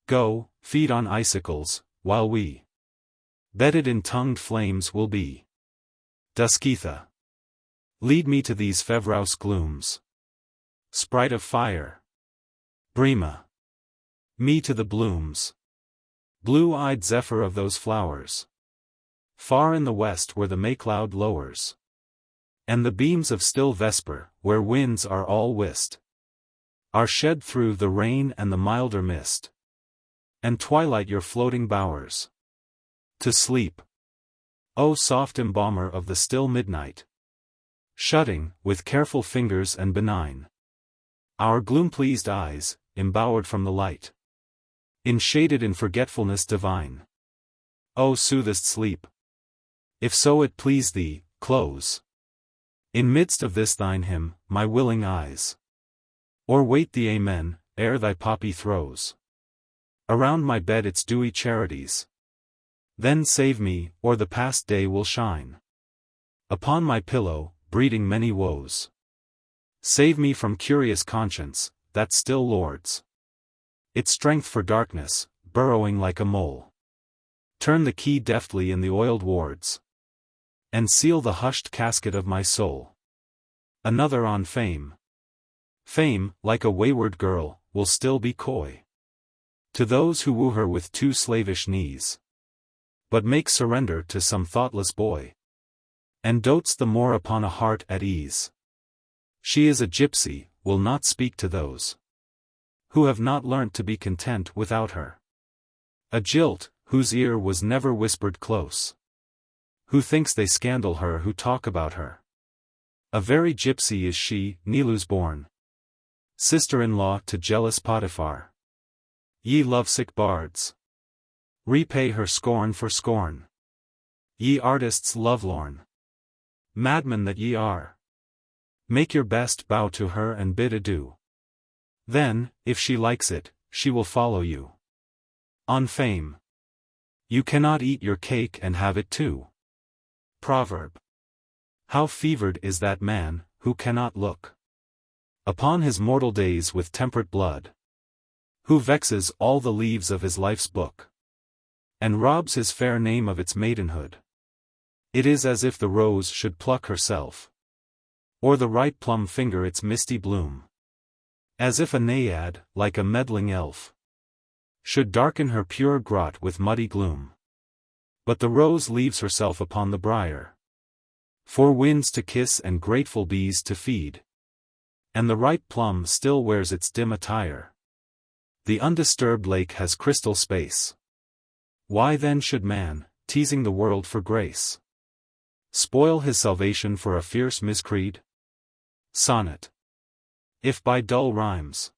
go, feed on icicles, while we bedded in tongued flames will be. Dusketha, lead me to these Fevrouse glooms. Sprite of fire, Brima, me to the blooms. Blue-eyed Zephyr of those flowers, far in the west where the May-cloud lowers, and the beams of still Vesper, where winds are all whist, are shed through the rain and the milder mist, and twilight your floating bowers to sleep. O soft embalmer of the still midnight, shutting, with careful fingers and benign, our gloom-pleased eyes, embowered from the light, enshaded in forgetfulness divine. O soothest sleep, if so it please thee, close, in midst of this thine hymn, my willing eyes, or wait the Amen, ere thy poppy throws around my bed its dewy charities. Then save me, or the past day will shine upon my pillow, breeding many woes. Save me from curious conscience, that still lords its strength for darkness, burrowing like a mole. Turn the key deftly in the oiled wards, and seal the hushed casket of my soul. Another on fame. Fame, like a wayward girl, will still be coy to those who woo her with too slavish knees, but make surrender to some thoughtless boy, and dotes the more upon a heart at ease. She is a gypsy, will not speak to those who have not learnt to be content without her. A jilt, whose ear was never whispered close, Who thinks they scandal her who talk about her? A very gypsy is she, Nilu's born. Sister-in-law to jealous Potiphar. Ye lovesick bards, repay her scorn for scorn. Ye artists lovelorn, madmen that ye are, make your best bow to her and bid adieu. Then, if she likes it, she will follow you on fame. You cannot eat your cake and have it too. Proverb. How fevered is that man, who cannot look upon his mortal days with temperate blood, who vexes all the leaves of his life's book, and robs his fair name of its maidenhood. It is as if the rose should pluck herself, or the ripe plum finger its misty bloom. As if a naiad, like a meddling elf, should darken her pure grot with muddy gloom. But the rose leaves herself upon the briar, for winds to kiss and grateful bees to feed, and the ripe plum still wears its dim attire. The undisturbed lake has crystal space. Why then should man, teasing the world for grace, spoil his salvation for a fierce miscreed? Sonnet. If by dull rhymes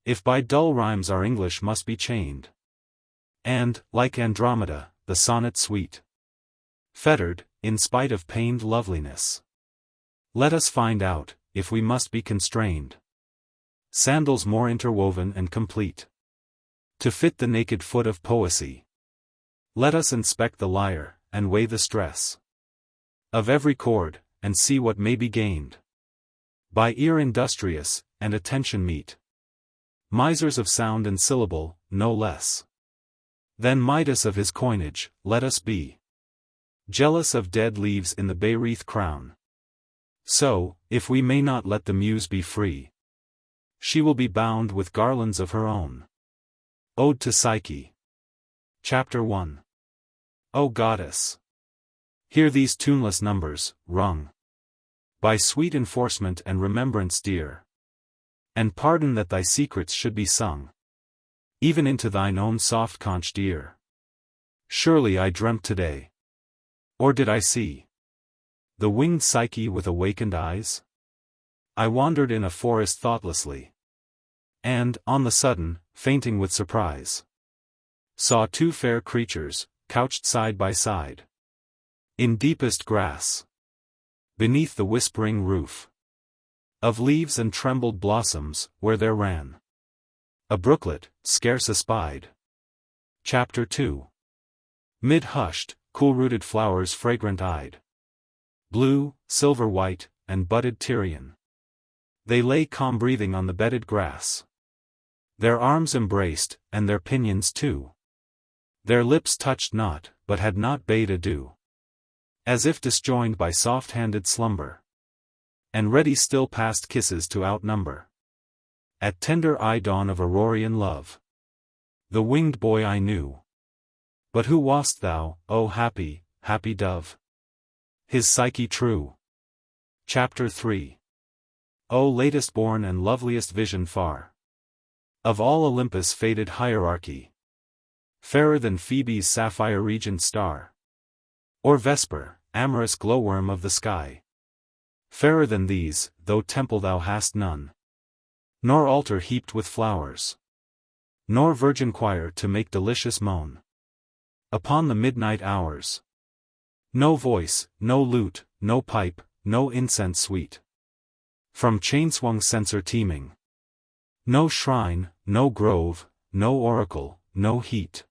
our English must be chained, and, like Andromeda, the sonnet sweet, fettered, in spite of pained loveliness, let us find out, if we must be constrained, sandals more interwoven and complete, to fit the naked foot of poesy. Let us inspect the lyre, and weigh the stress of every chord, and see what may be gained by ear industrious, and attention meet. Misers of sound and syllable, no less than Midas of his coinage, let us be jealous of dead leaves in the bay-wreath crown. So, if we may not let the muse be free, she will be bound with garlands of her own. Ode to Psyche. Chapter 1. O Goddess! Hear these tuneless numbers, rung by sweet enforcement and remembrance dear, and pardon that thy secrets should be sung, even into thine own soft-conched ear. Surely I dreamt today, or did I see the winged Psyche with awakened eyes? I wandered in a forest thoughtlessly, and, on the sudden, fainting with surprise, saw two fair creatures, couched side by side, in deepest grass, beneath the whispering roof of leaves and trembled blossoms, where there ran a brooklet, scarce espied. Chapter 2. Mid hushed, cool-rooted flowers fragrant-eyed, blue, silver-white, and budded Tyrian, they lay calm-breathing on the bedded grass, their arms embraced, and their pinions too. Their lips touched not, but had not bade adieu, as if disjoined by soft-handed slumber, and ready still past kisses to outnumber. At tender eye dawn of Aurorian love, the winged boy I knew. But who wast thou, O happy, happy dove? His Psyche true. Chapter 3. O latest born and loveliest vision far of all Olympus' faded hierarchy, fairer than Phoebe's sapphire-regent star, or Vesper, amorous glowworm of the sky. Fairer than these, though temple thou hast none, nor altar heaped with flowers, nor virgin choir to make delicious moan upon the midnight hours. No voice, no lute, no pipe, no incense sweet, from chain-swung censer teeming. No shrine, no grove, no oracle, no heat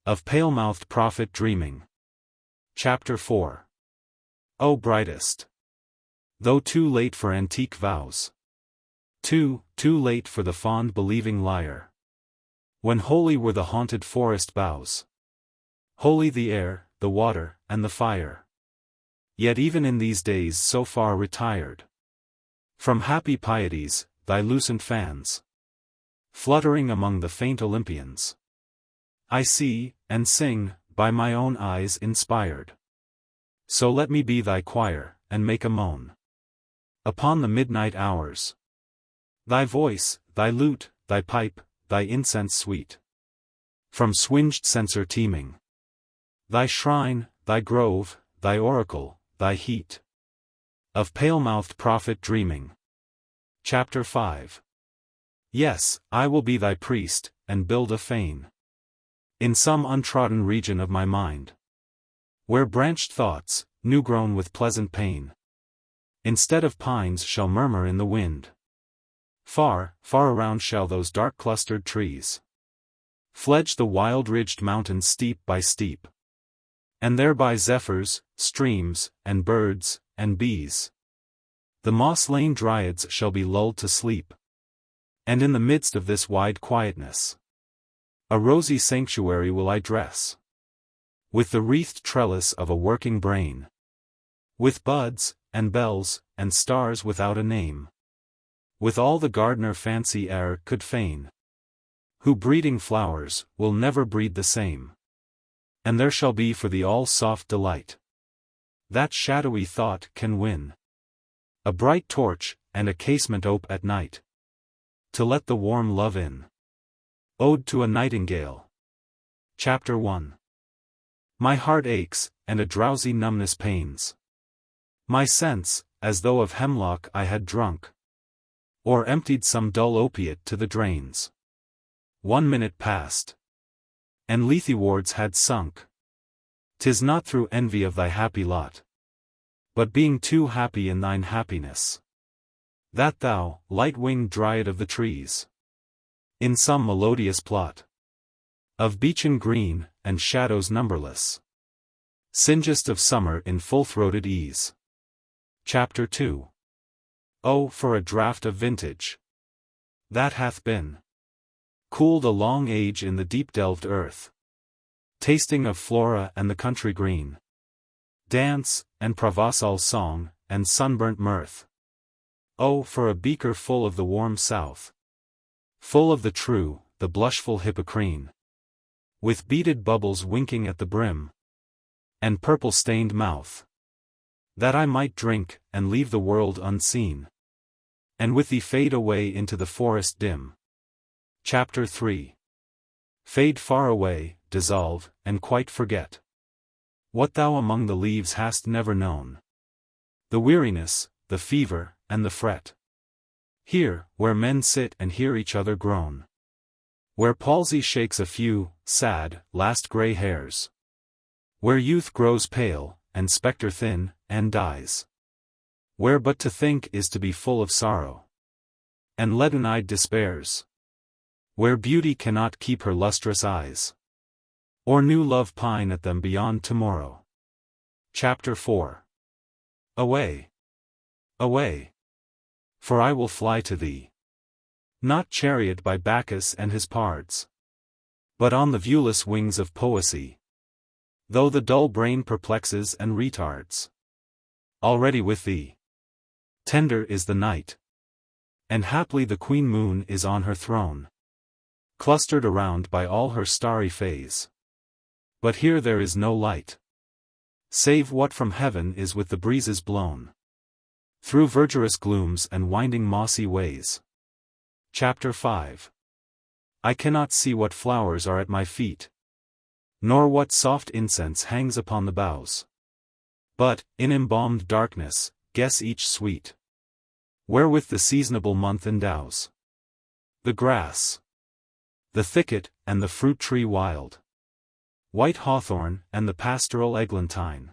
of pale-mouthed prophet dreaming. Chapter 4. O brightest! Though too late for antique vows, too late for the fond believing lyre, when holy were the haunted forest boughs, holy the air, the water, and the fire. Yet even in these days so far retired from happy pieties, thy lucent fans, fluttering among the faint Olympians, I see, and sing, by my own eyes inspired. So let me be thy choir, and make a moan upon the midnight hours. Thy voice, thy lute, thy pipe, thy incense sweet, from swinged censer teeming. Thy shrine, thy grove, thy oracle, thy heat of pale-mouthed prophet dreaming. Chapter 5. Yes, I will be thy priest, and build a fane in some untrodden region of my mind, where branched thoughts, new-grown with pleasant pain, instead of pines shall murmur in the wind. Far, far around shall those dark clustered trees fledge the wild-ridged mountains steep by steep, and thereby zephyrs, streams, and birds, and bees, the moss-lain dryads shall be lulled to sleep. And in the midst of this wide quietness, a rosy sanctuary will I dress, with the wreathed trellis of a working brain, with buds, and bells, and stars without a name, with all the gardener fancy e'er could feign, who breeding flowers, will never breed the same. And there shall be for thee all soft delight that shadowy thought can win, a bright torch, and a casement ope at night, to let the warm love in. Ode to a Nightingale. Chapter 1. My heart aches, and a drowsy numbness pains my sense, as though of hemlock I had drunk, or emptied some dull opiate to the drains. 1 minute passed, and lethe wards had sunk. 'Tis not through envy of thy happy lot, but being too happy in thine happiness, that thou, light-winged dryad of the trees, in some melodious plot of beechen green, and shadows numberless, singest of summer in full-throated ease. Chapter 2. Oh, for a draught of vintage that hath been cooled a long age in the deep-delved earth, tasting of flora and the country green, dance, and provençal song, and sunburnt mirth. Oh, for a beaker full of the warm south, full of the true, the blushful Hippocrene, with beaded bubbles winking at the brim, and purple-stained mouth, that I might drink, and leave the world unseen, and with thee fade away into the forest dim. Chapter 3. Fade far away, dissolve, and quite forget what thou among the leaves hast never known, the weariness, the fever, and the fret. Here, where men sit and hear each other groan, where palsy shakes a few, sad, last grey hairs, where youth grows pale, and spectre thin, and dies, where but to think is to be full of sorrow, and leaden-eyed despairs, where beauty cannot keep her lustrous eyes, or new love pine at them beyond tomorrow. Chapter 4. Away, away, for I will fly to thee, not charioted by Bacchus and his pards, but on the viewless wings of poesy, though the dull brain perplexes and retards. Already with thee, tender is the night, and haply the queen moon is on her throne, clustered around by all her starry fays. But here there is no light, save what from heaven is with the breezes blown, through verdurous glooms and winding mossy ways. Chapter 5. I cannot see what flowers are at my feet, nor what soft incense hangs upon the boughs, but, in embalmed darkness, guess each sweet, wherewith the seasonable month endows the grass, the thicket, and the fruit-tree wild, white hawthorn, and the pastoral eglantine,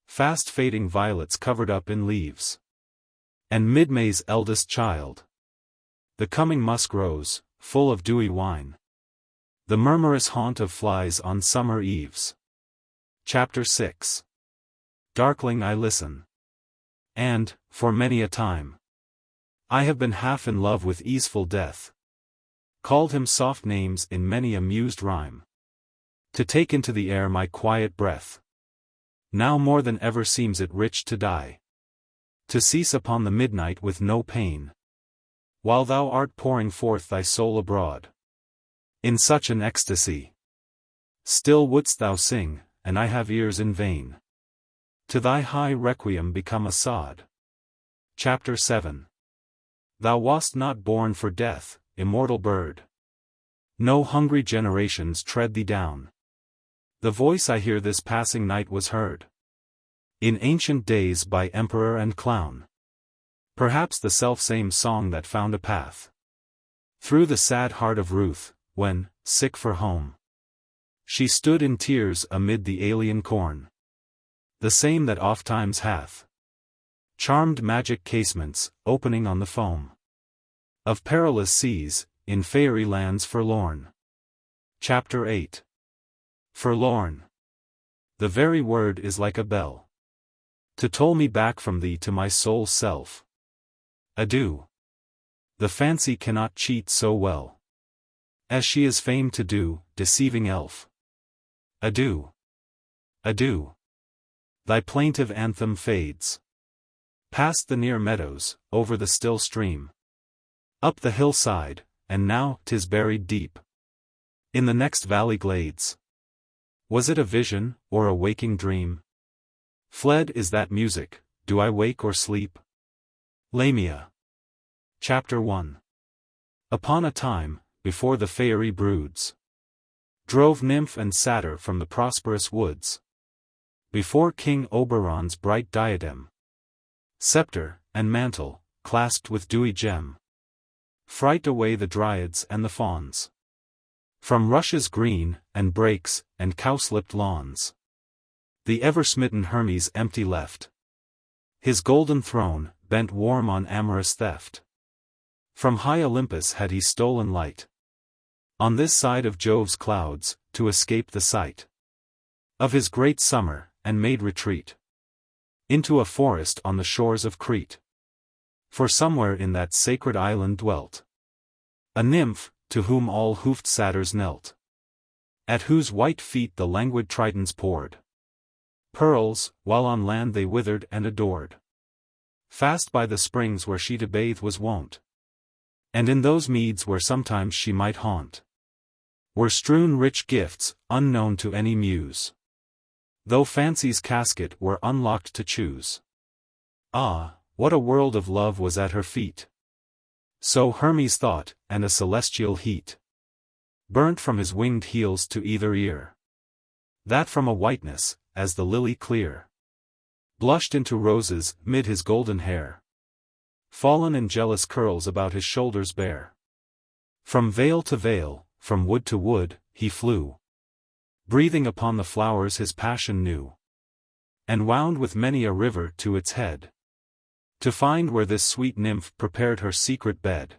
fast-fading violets covered up in leaves, and mid-May's eldest child, the coming musk rose, full of dewy wine, the murmurous haunt of flies on summer eves. Chapter 6. Darkling I listen, and, for many a time, I have been half in love with easeful death, called him soft names in many a mused rhyme, to take into the air my quiet breath. Now more than ever seems it rich to die, to cease upon the midnight with no pain, while thou art pouring forth thy soul abroad, in such an ecstasy. Still wouldst thou sing, and I have ears in vain, to thy high requiem become a sod. Chapter 7. Thou wast not born for death, immortal bird. No hungry generations tread thee down. The voice I hear this passing night was heard in ancient days by emperor and clown. Perhaps the self-same song that found a path through the sad heart of Ruth, when, sick for home, she stood in tears amid the alien corn. The same that ofttimes hath charmed magic casements, opening on the foam of perilous seas, in fairy lands forlorn. Chapter 8. Forlorn. The very word is like a bell to toll me back from thee to my soul's self. Adieu. The fancy cannot cheat so well as she is famed to do, deceiving elf. Adieu. Adieu. Thy plaintive anthem fades past the near meadows, over the still stream, up the hillside, and now 'tis buried deep in the next valley glades. Was it a vision, or a waking dream? Fled is that music, do I wake or sleep? Lamia. Chapter 1. Upon a time, before the fairy broods drove nymph and satyr from the prosperous woods, before King Oberon's bright diadem, scepter, and mantle, clasped with dewy gem, fright away the dryads and the fauns from rushes green, and brakes, and cowslipped lawns. The ever-smitten Hermes empty left his golden throne, bent warm on amorous theft. From high Olympus had he stolen light on this side of Jove's clouds, to escape the sight of his great summer, and made retreat into a forest on the shores of Crete. For somewhere in that sacred island dwelt a nymph, to whom all hoofed satyrs knelt, at whose white feet the languid Tritons poured pearls, while on land they withered and adored. Fast by the springs where she to bathe was wont, and in those meads where sometimes she might haunt, were strewn rich gifts, unknown to any muse, though fancy's casket were unlocked to choose. Ah, what a world of love was at her feet! So Hermes thought, and a celestial heat burnt from his winged heels to either ear, that from a whiteness, as the lily clear, blushed into roses, mid his golden hair, fallen in jealous curls about his shoulders bare. From vale to vale, from wood to wood, he flew, breathing upon the flowers his passion new, and wound with many a river to its head, to find where this sweet nymph prepared her secret bed.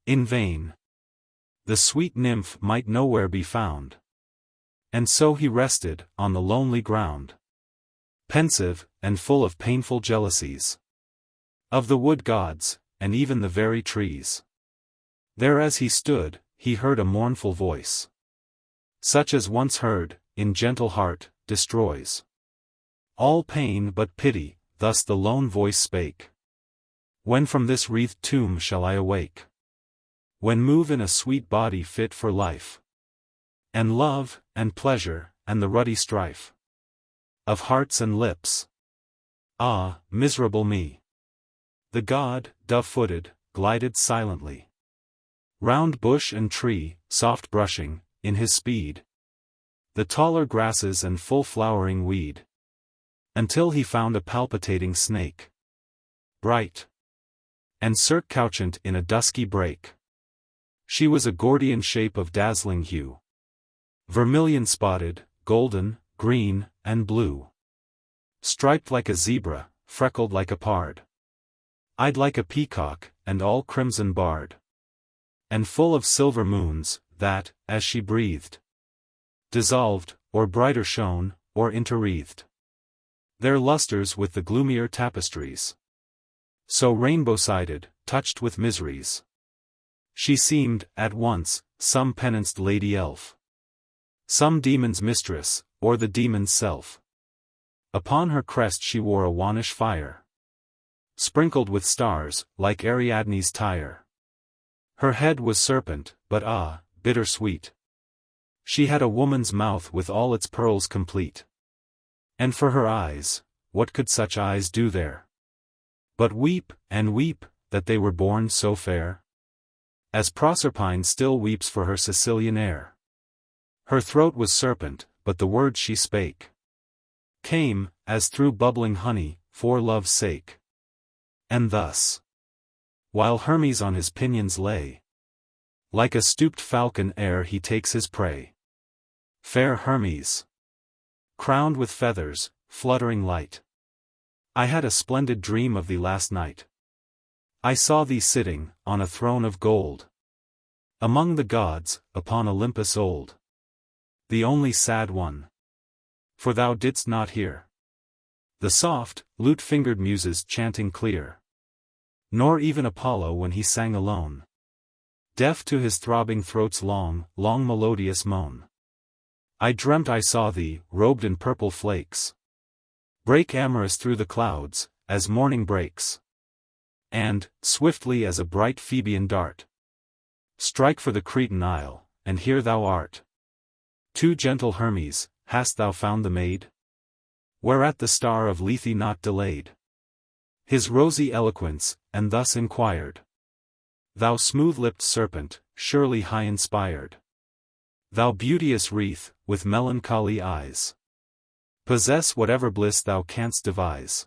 In vain. The sweet nymph might nowhere be found, and so he rested, on the lonely ground, pensive, and full of painful jealousies of the wood gods, and even the very trees. There as he stood, he heard a mournful voice, such as once heard, in gentle heart, destroys all pain but pity. Thus the lone voice spake. When from this wreathed tomb shall I awake? When move in a sweet body fit for life, and love, and pleasure, and the ruddy strife of hearts and lips? Ah, miserable me! The god, dove-footed, glided silently round bush and tree, soft brushing, in his speed, the taller grasses and full-flowering weed, until he found a palpitating snake, bright and cirque-couchant in a dusky brake. She was a Gordian shape of dazzling hue, vermilion-spotted, golden, green, and blue, striped like a zebra, freckled like a pard, eyed like a peacock, and all crimson barred, and full of silver moons, that, as she breathed, dissolved, or brighter shone, or interwreathed their lustres with the gloomier tapestries. So rainbow-sided, touched with miseries, she seemed, at once, some penanced lady elf, some demon's mistress, or the demon's self. Upon her crest she wore a wannish fire, sprinkled with stars, like Ariadne's tire. Her head was serpent, but ah, bitter-sweet. She had a woman's mouth with all its pearls complete. And for her eyes, what could such eyes do there? But weep, and weep, that they were born so fair? As Proserpine still weeps for her Sicilian heir. Her throat was serpent, but the words she spake came, as through bubbling honey, for love's sake. And thus, while Hermes on his pinions lay, like a stooped falcon ere he takes his prey, fair Hermes, crowned with feathers, fluttering light, I had a splendid dream of thee last night. I saw thee sitting, on a throne of gold, among the gods, upon Olympus old, the only sad one, for thou didst not hear the soft, lute-fingered muses chanting clear, nor even Apollo when he sang alone, deaf to his throbbing throat's long, long melodious moan. I dreamt I saw thee, robed in purple flakes, break amorous through the clouds, as morning breaks, and, swiftly as a bright Phoebean dart, strike for the Cretan isle, and here thou art. Too gentle Hermes, hast thou found the maid? Whereat the star of Lethe not delayed his rosy eloquence, and thus inquired, thou smooth-lipped serpent, surely high-inspired, thou beauteous wreath, with melancholy eyes, possess whatever bliss thou canst devise,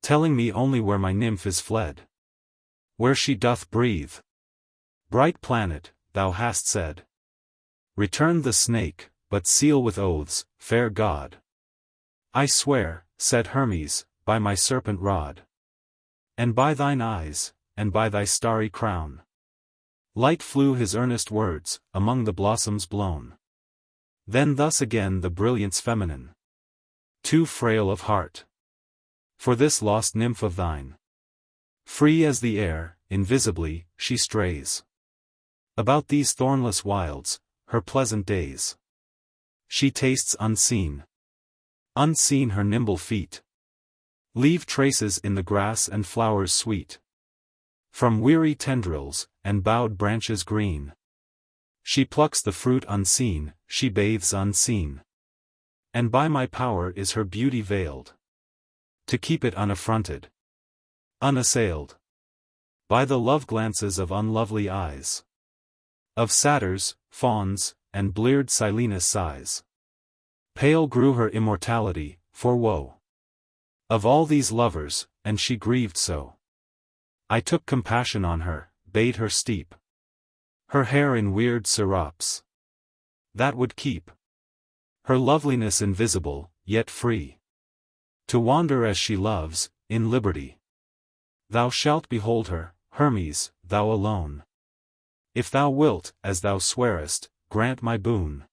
telling me only where my nymph is fled, where she doth breathe. Bright planet, thou hast said, return the snake, but seal with oaths, fair god. I swear, said Hermes, by my serpent rod, and by thine eyes, and by thy starry crown. Light flew his earnest words, among the blossoms blown. Then thus again the brilliance feminine, too frail of heart, for this lost nymph of thine. Free as the air, invisibly, she strays about these thornless wilds, her pleasant days. She tastes unseen. Unseen her nimble feet leave traces in the grass and flowers sweet. From weary tendrils, and bowed branches green, she plucks the fruit unseen, she bathes unseen. And by my power is her beauty veiled, to keep it unaffronted, unassailed by the love glances of unlovely eyes, of satyrs, fauns, and bleared Silenus sighs. Pale grew her immortality, for woe of all these lovers, and she grieved so. I took compassion on her, bade her steep her hair in weird syrops, that would keep her loveliness invisible, yet free to wander as she loves, in liberty. Thou shalt behold her, Hermes, thou alone, if thou wilt, as thou swearest, grant my boon.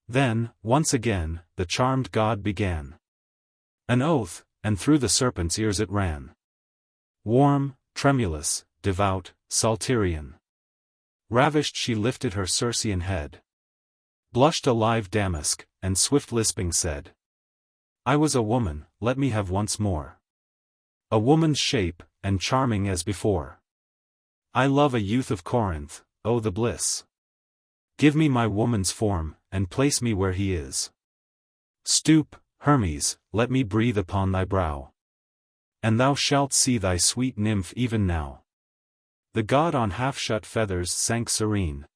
Then, once again, the charmed god began an oath, and through the serpent's ears it ran. Warm, tremulous, devout, Psalterian. Ravished she lifted her Circean head, blushed a live damask, and swift lisping said, I was a woman, let me have once more a woman's shape, and charming as before. I love a youth of Corinth, oh the bliss. Give me my woman's form, and place me where he is. Stoop, Hermes, let me breathe upon thy brow, and thou shalt see thy sweet nymph even now. The god on half-shut feathers sank serene.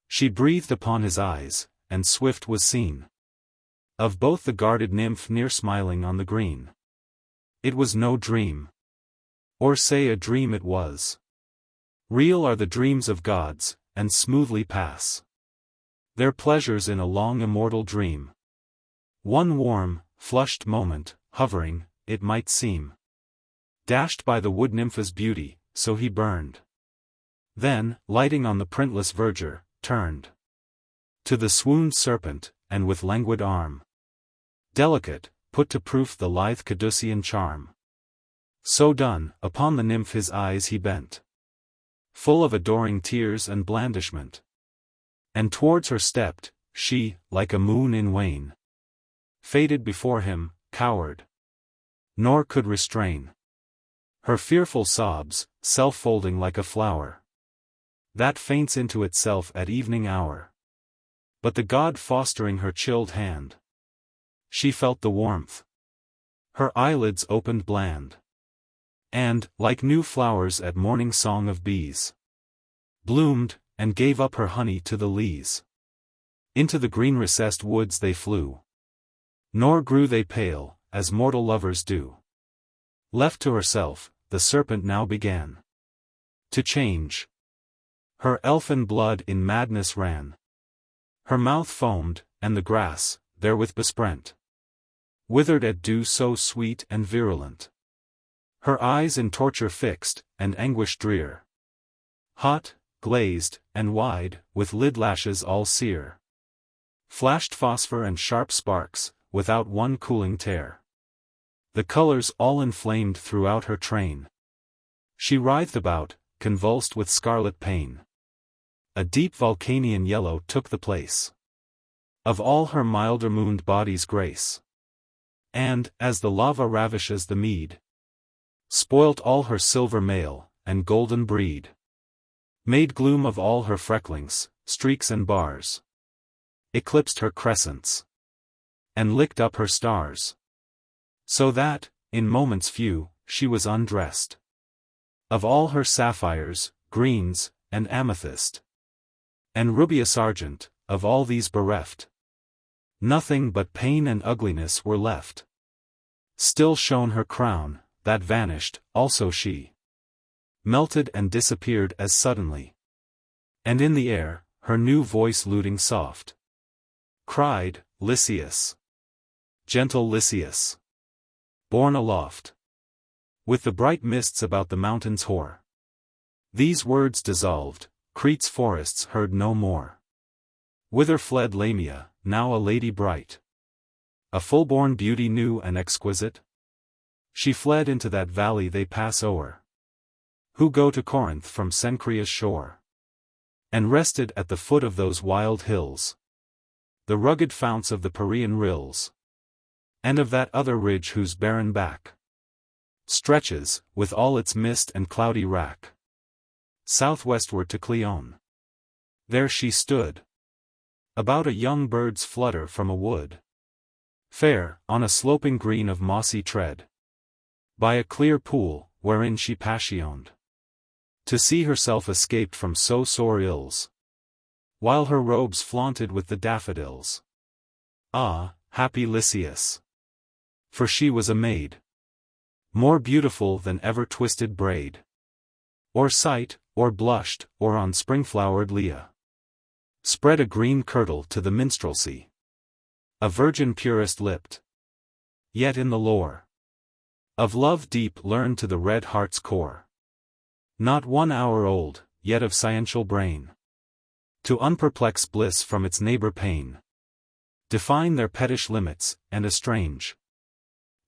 She breathed upon his eyes, and swift was seen of both the guarded nymph near smiling on the green. It was no dream, or say a dream it was. Real are the dreams of gods, and smoothly pass their pleasures in a long immortal dream. One warm, flushed moment, hovering, it might seem, dashed by the wood nympha's beauty, so he burned. Then, lighting on the printless verdure, turned to the swooned serpent, and with languid arm delicate, put to proof the lithe caducean charm. So done, upon the nymph his eyes he bent, full of adoring tears and blandishment. And towards her stepped, she, like a moon in wane, faded before him, cowered, nor could restrain her fearful sobs, self-folding like a flower that faints into itself at evening hour. But the god fostering her chilled hand, she felt the warmth. Her eyelids opened bland, and, like new flowers at morning song of bees, bloomed, and gave up her honey to the lees. Into the green recessed woods they flew. Nor grew they pale, as mortal lovers do. Left to herself, the serpent now began to change. Her elfin blood in madness ran. Her mouth foamed, and the grass, therewith besprent, withered at dew so sweet and virulent. Her eyes in torture fixed, and anguish drear. Hot, glazed, and wide, with lid lashes all sear. Flashed phosphor and sharp sparks, without one cooling tear. The colors all inflamed throughout her train. She writhed about, convulsed with scarlet pain. A deep Vulcanian yellow took the place of all her milder mooned body's grace. And, as the lava ravishes the mead, spoilt all her silver mail, and golden breed. Made gloom of all her frecklings, streaks and bars. Eclipsed her crescents, and licked up her stars. So that, in moments few, she was undressed. Of all her sapphires, greens, and amethyst, and rubious argent, of all these bereft, nothing but pain and ugliness were left. Still shone her crown, that vanished, also she melted and disappeared as suddenly. And in the air, her new voice luting soft, cried, Lycius, gentle Lycius, borne aloft, with the bright mists about the mountains hoar. These words dissolved, Crete's forests heard no more. Whither fled Lamia, now a lady bright, a full-born beauty new and exquisite? She fled into that valley they pass o'er, who go to Corinth from Cenchrea's shore, and rested at the foot of those wild hills, the rugged founts of the Perean rills, and of that other ridge whose barren back stretches, with all its mist and cloudy wrack, southwestward to Cleone. There she stood, about a young bird's flutter from a wood, fair, on a sloping green of mossy tread, by a clear pool, wherein she passioned to see herself escaped from so sore ills, while her robes flaunted with the daffodils. Ah, happy Lycius! For she was a maid, more beautiful than ever twisted braid, or sight, or blushed, or on spring-flowered Leah spread a green kirtle to the minstrelsy. A virgin purest lipped, yet in the lore of love deep learned to the red heart's core. Not 1 hour old, yet of sciential brain, to unperplex bliss from its neighbor pain. Define their pettish limits, and estrange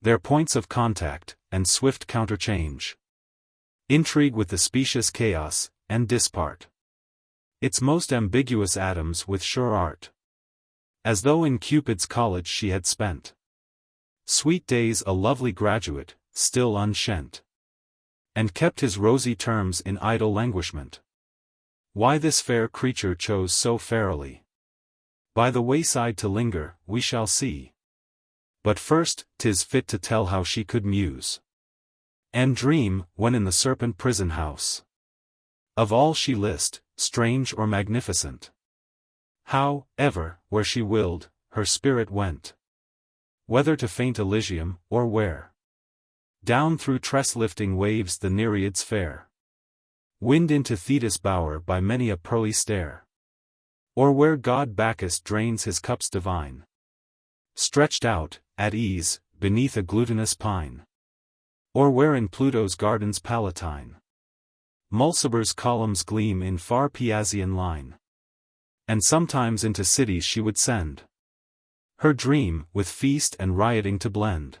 their points of contact, and swift counterchange. Intrigue with the specious chaos, and dispart its most ambiguous atoms with sure art. As though in Cupid's college she had spent sweet days a lovely graduate, still unshent, and kept his rosy terms in idle languishment. Why this fair creature chose so fairily by the wayside to linger, we shall see. But first, 'tis fit to tell how she could muse and dream, when in the serpent prison house, of all she list, strange or magnificent. How, ever, where she willed, her spirit went, whether to faint Elysium, or where down through tress-lifting waves the Nereids fair wind into Thetis' bower by many a pearly stair, or where god Bacchus drains his cups divine, stretched out, at ease, beneath a glutinous pine, or where in Pluto's gardens palatine Mulciber's columns gleam in far Piazian line. And sometimes into cities she would send her dream, with feast and rioting to blend.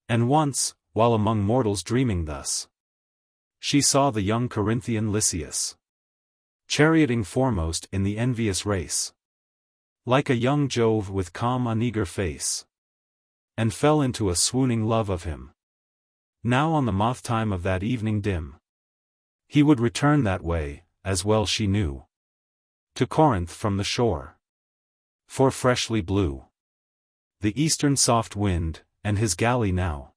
And once, while among mortals dreaming thus, she saw the young Corinthian Lycius charioting foremost in the envious race, like a young Jove with calm uneager face, and fell into a swooning love of him. Now on the moth time of that evening dim, he would return that way, as well she knew, to Corinth from the shore, for freshly blew the eastern soft wind, and his galley now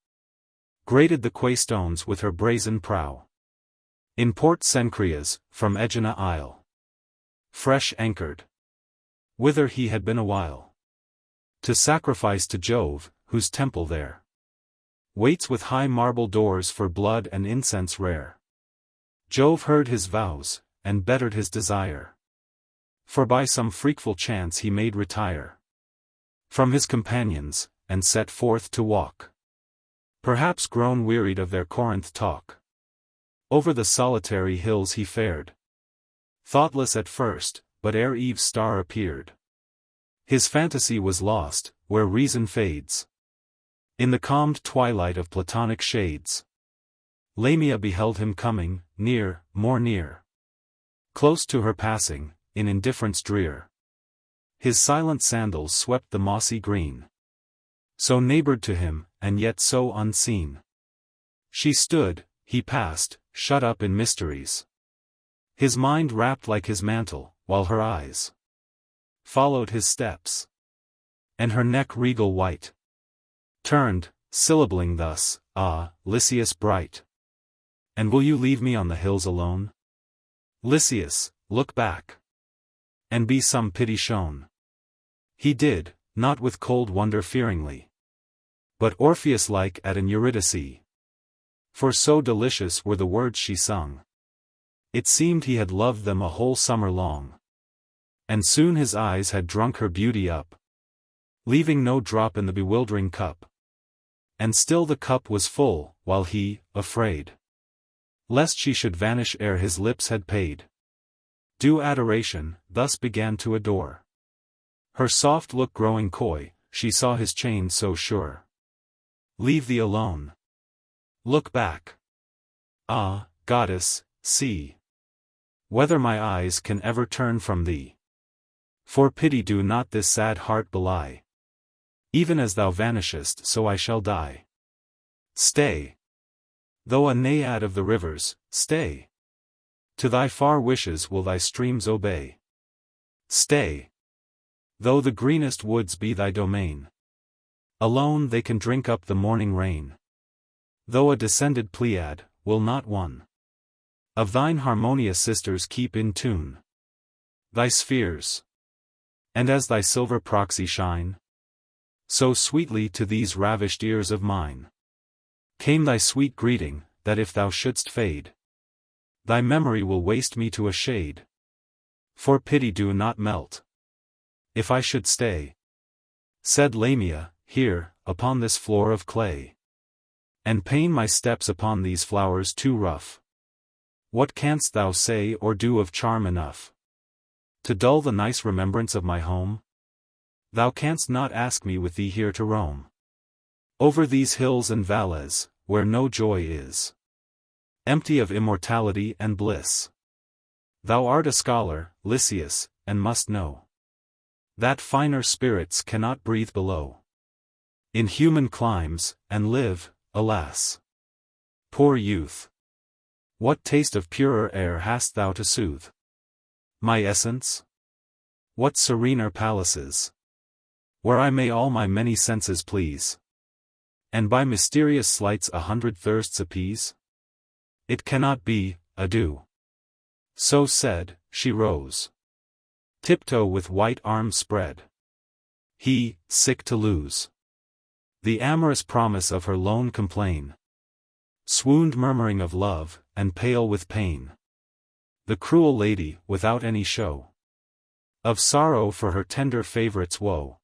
grated the quay stones with her brazen prow. In Port Cenchrea's, from Aegina Isle, fresh anchored, whither he had been awhile, to sacrifice to Jove, whose temple there waits with high marble doors for blood and incense rare. Jove heard his vows, and bettered his desire, for by some freakful chance he made retire from his companions, and set forth to walk. Perhaps grown wearied of their Corinth talk, over the solitary hills he fared, thoughtless at first, but ere eve's star appeared, his fantasy was lost, where reason fades. In the calmed twilight of platonic shades, Lamia beheld him coming, near, more near, close to her passing, in indifference drear. His silent sandals swept the mossy green, so neighbored to him, and yet so unseen. She stood, he passed, shut up in mysteries, his mind wrapped like his mantle, while her eyes followed his steps, and her neck regal white turned, syllabling thus, "Ah, Lycius bright, and will you leave me on the hills alone? Lycius, look back, and be some pity shown." He did, not with cold wonder fearingly, but Orpheus-like at an Eurydice. For so delicious were the words she sung, it seemed he had loved them a whole summer long. And soon his eyes had drunk her beauty up, leaving no drop in the bewildering cup. And still the cup was full, while he, afraid lest she should vanish ere his lips had paid due adoration, thus began to adore. Her soft look growing coy, she saw his chain so sure. "Leave thee alone. Look back. Ah, goddess, see whether my eyes can ever turn from thee. For pity do not this sad heart belie. Even as thou vanishest so I shall die. Stay. Though a naiad of the rivers, stay. To thy far wishes will thy streams obey. Stay. Though the greenest woods be thy domain, alone they can drink up the morning rain. Though a descended Pleiad, will not one of thine harmonious sisters keep in tune thy spheres, and as thy silver proxy shine, so sweetly to these ravished ears of mine came thy sweet greeting, that if thou shouldst fade, thy memory will waste me to a shade. For pity do not melt, if I should stay," said Lamia, "here, upon this floor of clay, and pain my steps upon these flowers too rough. What canst thou say or do of charm enough to dull the nice remembrance of my home? Thou canst not ask me with thee here to roam over these hills and valleys, where no joy is, empty of immortality and bliss. Thou art a scholar, Lycius, and must know that finer spirits cannot breathe below in human climes, and live, alas, poor youth. What taste of purer air hast thou to soothe my essence? What serener palaces, where I may all my many senses please, and by mysterious sleights 100 thirsts appease? It cannot be, adieu." So said, she rose, tiptoe with white arms spread. He, sick to lose the amorous promise of her lone complain, swooned murmuring of love, and pale with pain. The cruel lady, without any show of sorrow for her tender favourite's woe,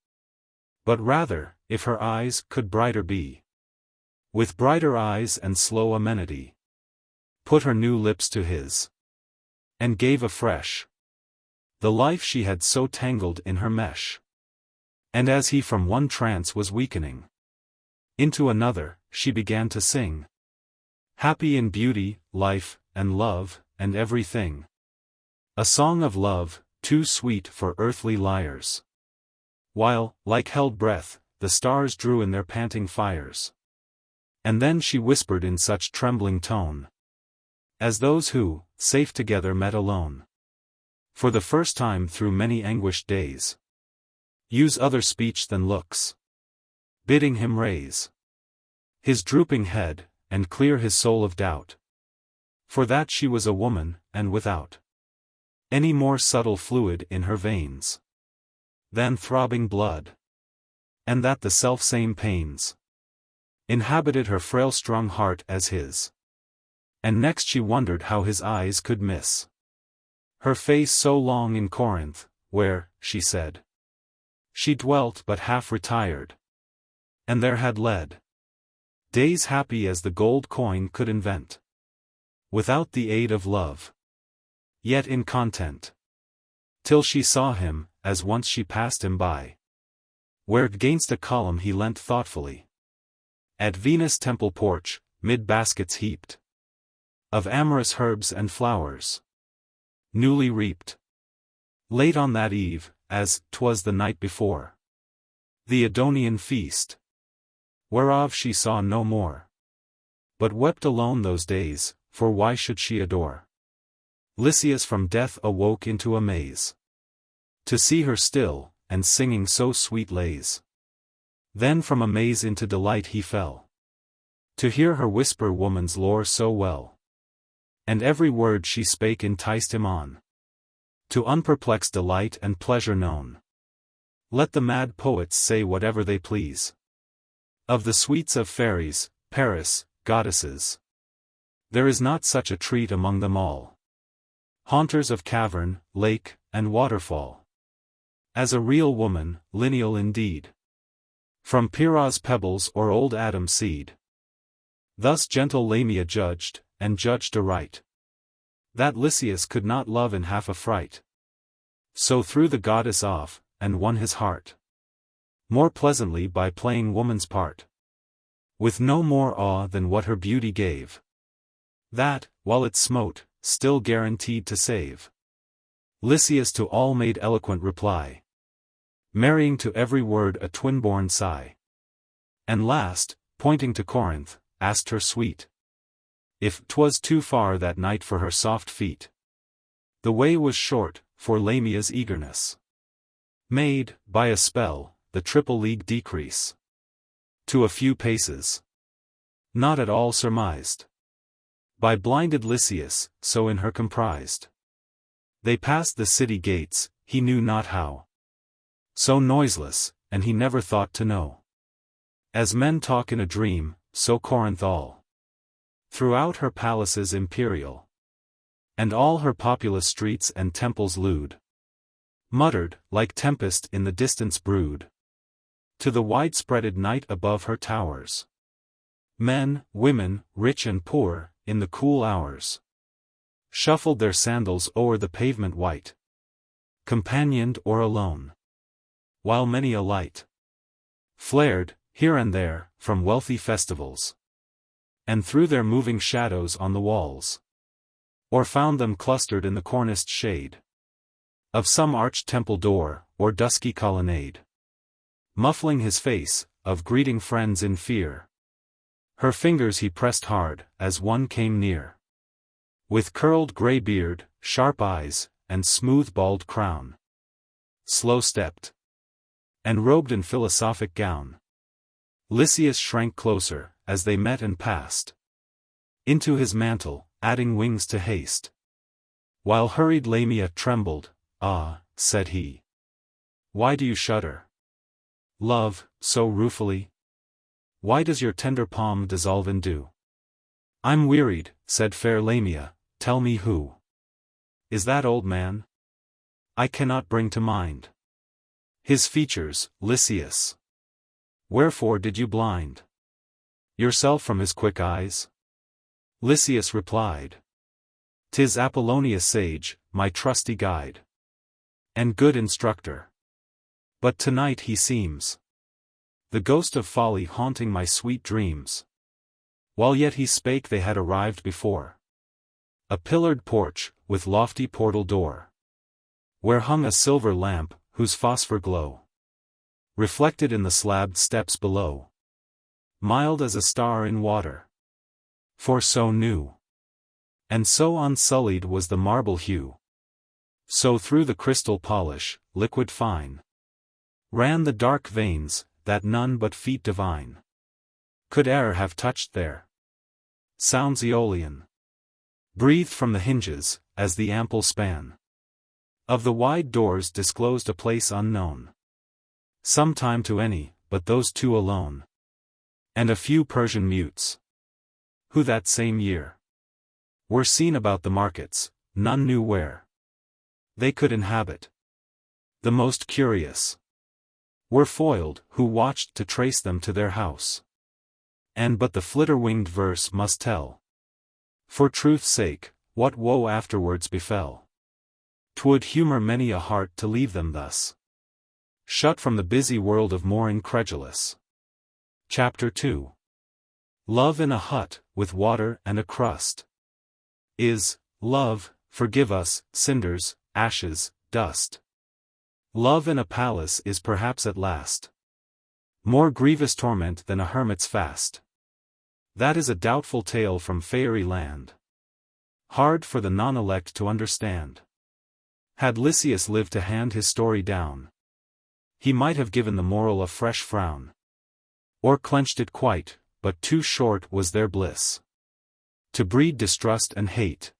but rather, if her eyes could brighter be, with brighter eyes and slow amenity, put her new lips to his, and gave afresh the life she had so tangled in her mesh. And as he from one trance was weakening into another, she began to sing, happy in beauty, life, and love, and everything, a song of love, too sweet for earthly lyres. While, like held breath, the stars drew in their panting fires. And then she whispered in such trembling tone, as those who, safe together met alone, for the first time through many anguished days, use other speech than looks, bidding him raise his drooping head, and clear his soul of doubt, for that she was a woman, and without any more subtle fluid in her veins. than throbbing blood. And that the self-same pains inhabited her frail strung heart as his. And next she wondered how his eyes could miss her face so long in Corinth, where, she said, she dwelt but half retired, and there had led days happy as the gold coin could invent, without the aid of love, yet in content, till she saw him, as once she passed him by, where 'gainst a column he leant thoughtfully, at Venus' temple porch, mid baskets heaped of amorous herbs and flowers, newly reaped, late on that eve, as 'twas the night before the Edonian feast, whereof she saw no more, but wept alone those days, for why should she adore? Lycias from death awoke into amaze, to see her still, and singing so sweet lays. Then from amaze into delight he fell, to hear her whisper woman's lore so well. And every word she spake enticed him on, to unperplexed delight and pleasure known. Let the mad poets say whatever they please of the sweets of fairies, Paris, goddesses. There is not such a treat among them all, haunters of cavern, lake, and waterfall, as a real woman, lineal indeed, from Pyrrha's pebbles or old Adam's seed. Thus gentle Lamia judged, and judged aright, that Lycias could not love in half a fright. So threw the goddess off, and won his heart more pleasantly by playing woman's part, with no more awe than what her beauty gave, that, while it smote, still guaranteed to save. Lycias to all made eloquent reply, marrying to every word a twin-born sigh, and last, pointing to Corinth, asked her sweet, if 'twas too far that night for her soft feet. The way was short, for Lamia's eagerness made, by a spell, the triple league decrease to a few paces, not at all surmised by blinded Lycias, so in her comprised. They passed the city gates, he knew not how, so noiseless, and he never thought to know. As men talk in a dream, so Corinth all throughout her palaces imperial, and all her populous streets and temples lewd, muttered, like tempest in the distance brewed, to the wide-spreaded night above her towers. Men, women, rich and poor, in the cool hours, shuffled their sandals o'er the pavement white, companioned or alone, while many a light flared, here and there, from wealthy festivals, and threw their moving shadows on the walls, or found them clustered in the corniced shade of some arched temple door, or dusky colonnade, muffling his face, of greeting friends in fear. Her fingers he pressed hard, as one came near, with curled grey beard, sharp eyes, and smooth bald crown, slow-stepped, and robed in philosophic gown. Lycias shrank closer, as they met and passed into his mantle, adding wings to haste, while hurried Lamia trembled. Ah, said he, why do you shudder, love, so ruefully? Why does your tender palm dissolve in dew? I'm wearied, said fair Lamia, tell me who is that old man? I cannot bring to mind his features, Lycias. Wherefore did you blind yourself from his quick eyes? Lycias replied, 'Tis Apollonia sage, my trusty guide and good instructor. But tonight he seems the ghost of folly haunting my sweet dreams. While yet he spake they had arrived before a pillared porch, with lofty portal door, where hung a silver lamp, whose phosphor glow reflected in the slabbed steps below, mild as a star in water, for so new and so unsullied was the marble hue. So through the crystal polish, liquid fine, ran the dark veins, that none but feet divine could e'er have touched there. Sounds Aeolian breathed from the hinges, as the ample span of the wide doors disclosed a place unknown. some time to any, but those two alone. And a few Persian mutes, who that same year were seen about the markets, none knew where they could inhabit. The most curious were foiled, who watched to trace them to their house. And but the flitter-winged verse must tell, for truth's sake, what woe afterwards befell. 'Twould humor many a heart to leave them thus, shut from the busy world of more incredulous. Chapter 2. Love in a hut, with water and a crust, is, love, forgive us, cinders, ashes, dust. Love in a palace is perhaps at last more grievous torment than a hermit's fast. That is a doubtful tale from fairy land, hard for the non-elect to understand. Had Lycius lived to hand his story down, he might have given the moral a fresh frown, or clenched it quite, but too short was their bliss to breed distrust and hate,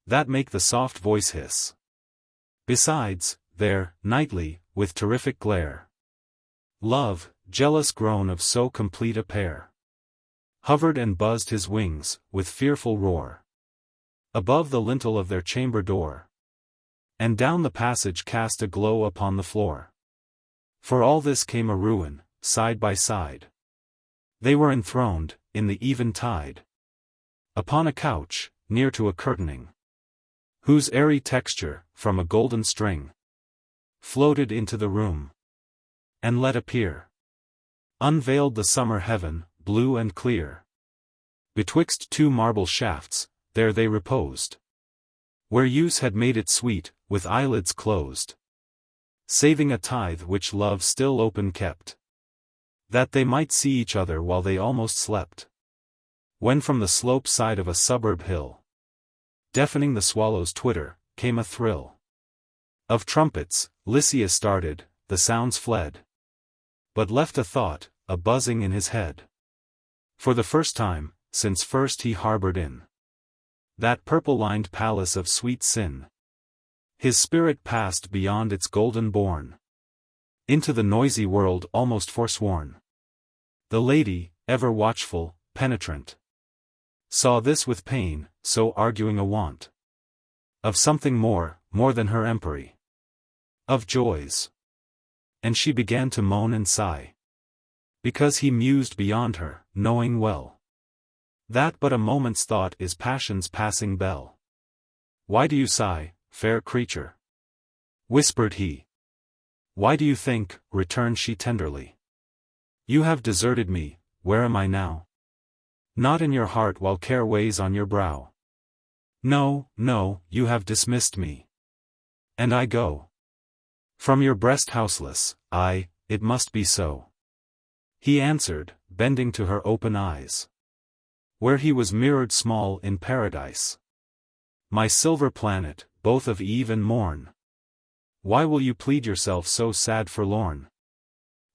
that make the soft voice hiss. Besides, there, nightly, with terrific glare, love, jealous grown of so complete a pair, hovered and buzzed his wings, with fearful roar, above the lintel of their chamber door, and down the passage cast a glow upon the floor. For all this came a ruin, side by side. They were enthroned, in the eventide, upon a couch, near to a curtaining, whose airy texture, from a golden string, floated into the room, and let appear, unveiled the summer heaven, blue and clear. Betwixt two marble shafts, there they reposed, where use had made it sweet, with eyelids closed, saving a tithe which love still open kept, that they might see each other while they almost slept. When from the slope side of a suburb hill, deafening the swallow's twitter, came a thrill of trumpets, Lycius started, the sounds fled, but left a thought, a buzzing in his head. For the first time, since first he harbored in that purple-lined palace of sweet sin, his spirit passed beyond its golden bourne, into the noisy world almost forsworn. The lady, ever watchful, penetrant, saw this with pain, so arguing a want of something more than her empery of joys. And she began to moan and sigh, because he mused beyond her, knowing well that but a moment's thought is passion's passing bell. Why do you sigh, fair creature? Whispered he. Why do you think, returned she tenderly, you have deserted me? Where am I now? Not in your heart while care weighs on your brow. No, no, you have dismissed me, and I go from your breast houseless. Aye, it must be so, he answered, bending to her open eyes, where he was mirrored small in paradise. My silver planet, both of eve and morn, why will you plead yourself so sad forlorn,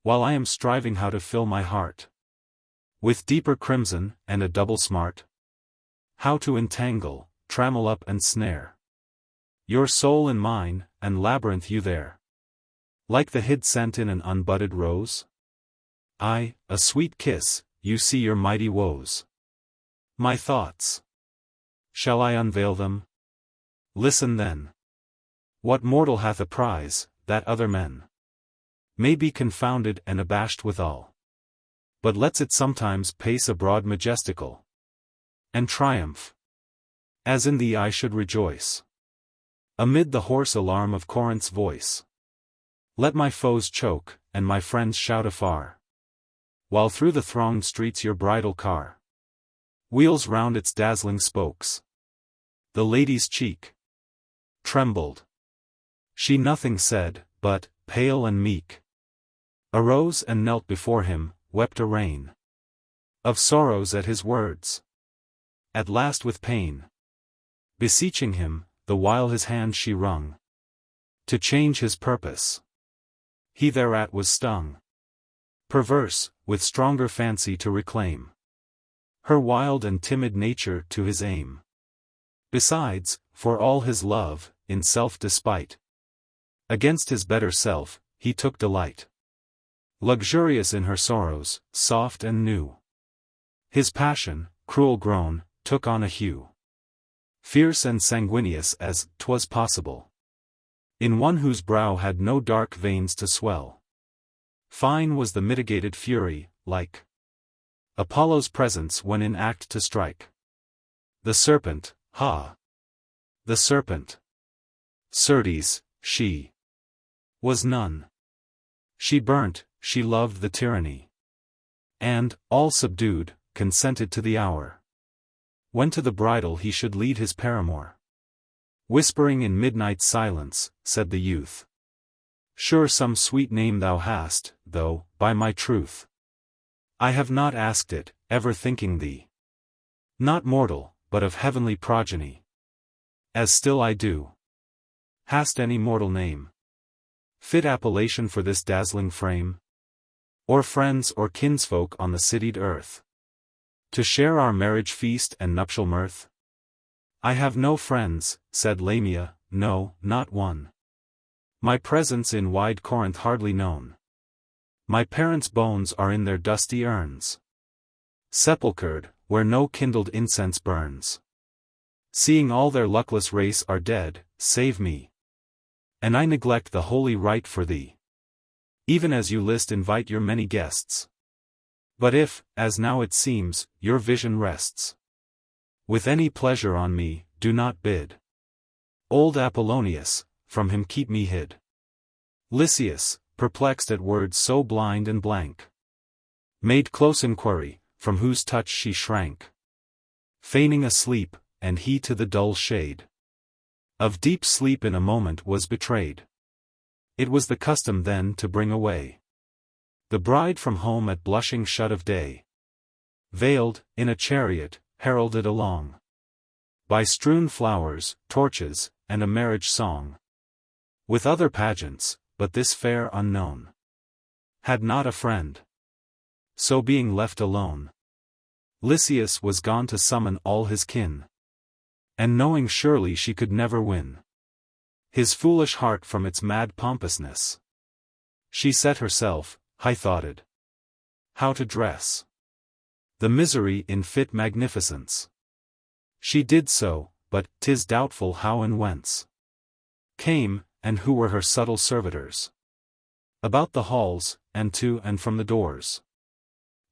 while I am striving how to fill my heart with deeper crimson, and a double smart? How to entangle, trammel up and snare your soul in mine, and labyrinth you there, like the hid scent in an unbudded rose? Aye, a sweet kiss, you see your mighty woes. My thoughts, shall I unveil them? Listen then. What mortal hath a prize, that other men may be confounded and abashed withal, but lets it sometimes pace abroad majestical, and triumph, as in thee I should rejoice, amid the hoarse alarm of Corinth's voice. Let my foes choke, and my friends shout afar, while through the thronged streets your bridal car wheels round its dazzling spokes. The lady's cheek trembled. She nothing said, but, pale and meek, arose and knelt before him, wept a rain of sorrows at his words, at last with pain, beseeching him, the while his hand she wrung, to change his purpose. He thereat was stung, perverse, with stronger fancy to reclaim her wild and timid nature to his aim. Besides, for all his love, in self-despite against his better self, he took delight Luxurious in her sorrows, soft and new. His passion, cruel grown, took on a hue fierce and sanguineous as 'twas possible, in one whose brow had no dark veins to swell. Fine was the mitigated fury, like Apollo's presence when in act to strike. The serpent, ha! The serpent! Certes, she was none. She burnt, she loved the tyranny. And, all subdued, consented to the hour when to the bridal he should lead his paramour. Whispering in midnight silence, said the youth, "Sure some sweet name thou hast, though, by my truth, I have not asked it, ever thinking thee not mortal, but of heavenly progeny, as still I do. Hast any mortal name, fit appellation for this dazzling frame? Or friends or kinsfolk on the citied earth, to share our marriage feast and nuptial mirth?" "I have no friends," said Lamia, "no, not one. My presence in wide Corinth hardly known. My parents' bones are in their dusty urns, sepulchred, where no kindled incense burns. Seeing all their luckless race are dead, save me, and I neglect the holy rite for thee. Even as you list invite your many guests. But if, as now it seems, your vision rests with any pleasure on me, do not bid old Apollonius, from him keep me hid." Lycius, perplexed at words so blind and blank, made close inquiry, from whose touch she shrank, feigning asleep, and he to the dull shade of deep sleep in a moment was betrayed. It was the custom then to bring away the bride from home at blushing shut of day, veiled, in a chariot, heralded along by strewn flowers, torches, and a marriage song, with other pageants, but this fair unknown had not a friend. So being left alone, Lycius was gone to summon all his kin, and knowing surely she could never win his foolish heart from its mad pompousness, she set herself, high-thoughted, how to dress the misery in fit magnificence. She did so, but 'tis doubtful how and whence came, and who were her subtle servitors. About the halls, and to and from the doors,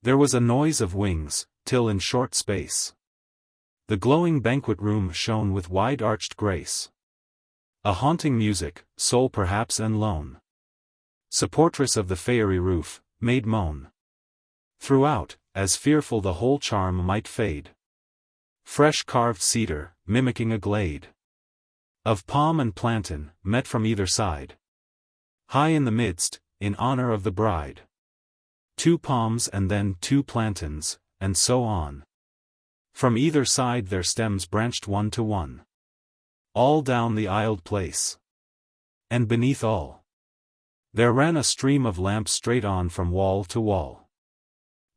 there was a noise of wings, till in short space the glowing banquet room shone with wide-arched grace. A haunting music, sole perhaps and lone, supportress of the fairy roof, made moan throughout, as fearful the whole charm might fade. Fresh carved cedar, mimicking a glade of palm and plantain, met from either side. High in the midst, in honor of the bride, 2 palms and then 2 plantains, and so on. From either side their stems branched one to one, all down the aisled place. And beneath all, there ran a stream of lamps straight on from wall to wall.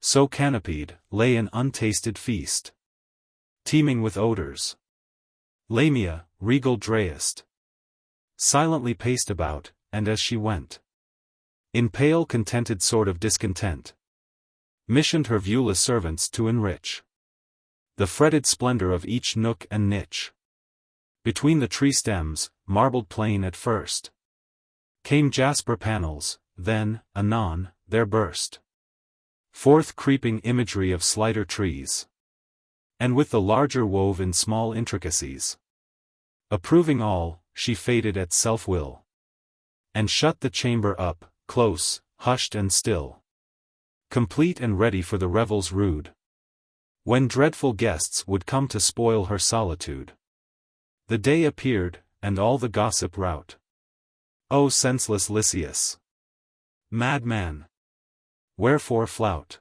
So canopied, lay an untasted feast, teeming with odors. Lamia, regal drayest, silently paced about, and as she went, in pale contented sort of discontent, missioned her viewless servants to enrich the fretted splendor of each nook and niche. Between the tree stems, marbled plain at first, came jasper panels, then, anon, there burst forth creeping imagery of slighter trees, and with the larger wove in small intricacies. Approving all, she faded at self-will, and shut the chamber up, close, hushed and still, complete and ready for the revels rude, when dreadful guests would come to spoil her solitude. The day appeared, and all the gossip rout. O senseless Lycius, madman, wherefore flout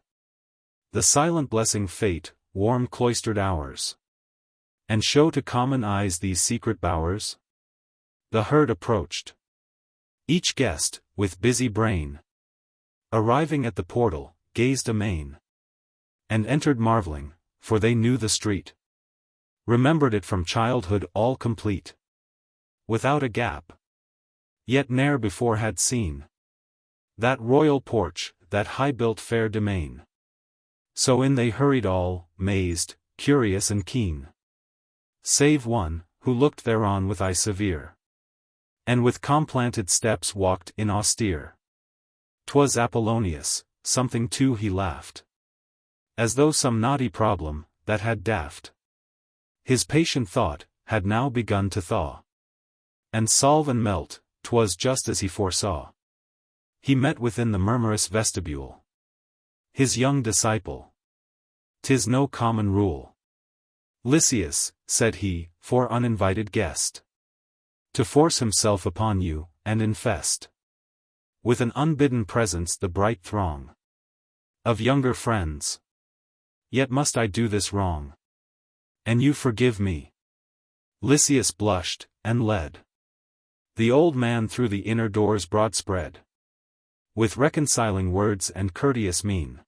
the silent blessing fate, warm cloistered hours, and show to common eyes these secret bowers? The herd approached, each guest, with busy brain, arriving at the portal, gazed amain, and entered marveling, for they knew the street, remembered it from childhood all complete, without a gap, yet ne'er before had seen that royal porch, that high-built fair domain. So in they hurried all, mazed, curious and keen. Save one, who looked thereon with eye severe, and with complanted steps walked in austere. 'Twas Apollonius, something too he laughed, as though some knotty problem, that had daft his patient thought, had now begun to thaw, and solve and melt. 'Twas just as he foresaw. He met within the murmurous vestibule his young disciple. "'Tis no common rule, Lysias," said he, "for uninvited guest to force himself upon you, and infest with an unbidden presence the bright throng of younger friends. Yet must I do this wrong, and you forgive me." Lysias blushed, and led the old man through the inner doors broad spread, with reconciling words and courteous mien,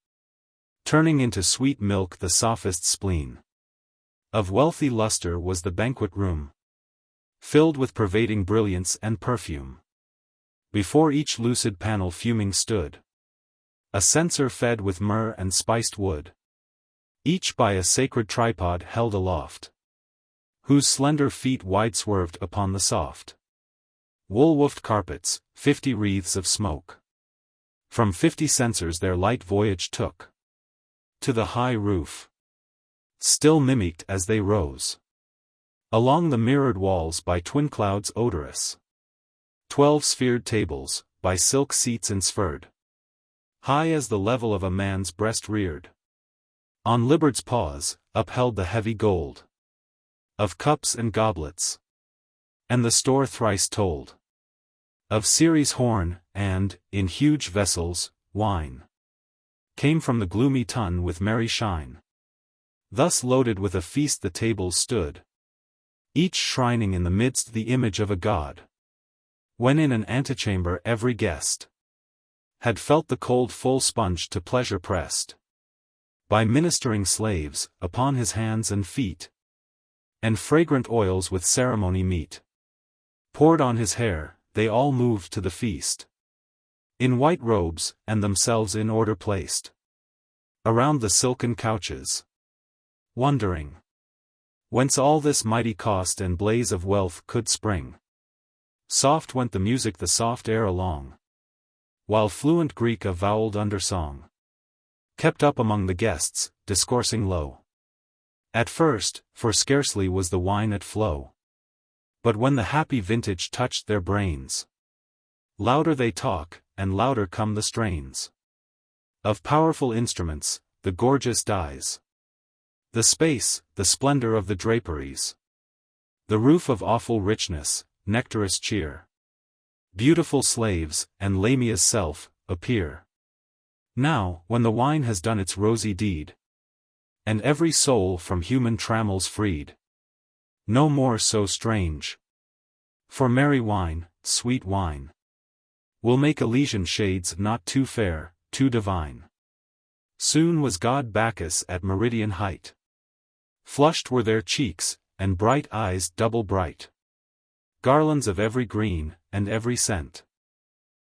turning into sweet milk the sophist's spleen. Of wealthy luster was the banquet room, filled with pervading brilliance and perfume. Before each lucid panel fuming stood a censer fed with myrrh and spiced wood, each by a sacred tripod held aloft, whose slender feet wide swerved upon the soft wool-woofed carpets. 50 wreaths of smoke from 50 censers their light voyage took to the high roof, still mimicked as they rose along the mirrored walls by twin clouds odorous. 12 sphered tables, by silk seats ensphered, high as the level of a man's breast reared, on Liberd's paws, upheld the heavy gold of cups and goblets, and the store thrice told of Ceres' horn, and, in huge vessels, wine came from the gloomy tun with merry shine. Thus loaded with a feast the tables stood, each shrining in the midst the image of a god, when in an antechamber every guest had felt the cold full sponge to pleasure pressed by ministering slaves, upon his hands and feet, and fragrant oils with ceremony meet poured on his hair. They all moved to the feast in white robes, and themselves in order placed around the silken couches, wondering whence all this mighty cost and blaze of wealth could spring. Soft went the music the soft air along, while fluent Greek a voweled undersong kept up among the guests, discoursing low at first, for scarcely was the wine at flow. But when the happy vintage touched their brains, louder they talk, and louder come the strains of powerful instruments, the gorgeous dyes, the space, the splendor of the draperies, the roof of awful richness, nectarous cheer. Beautiful slaves, and Lamia's self, appear. Now, when the wine has done its rosy deed, and every soul from human trammels freed, no more so strange. For merry wine, sweet wine, will make Elysian shades not too fair, too divine. Soon was god Bacchus at meridian height. Flushed were their cheeks, and bright eyes double bright. Garlands of every green, and every scent,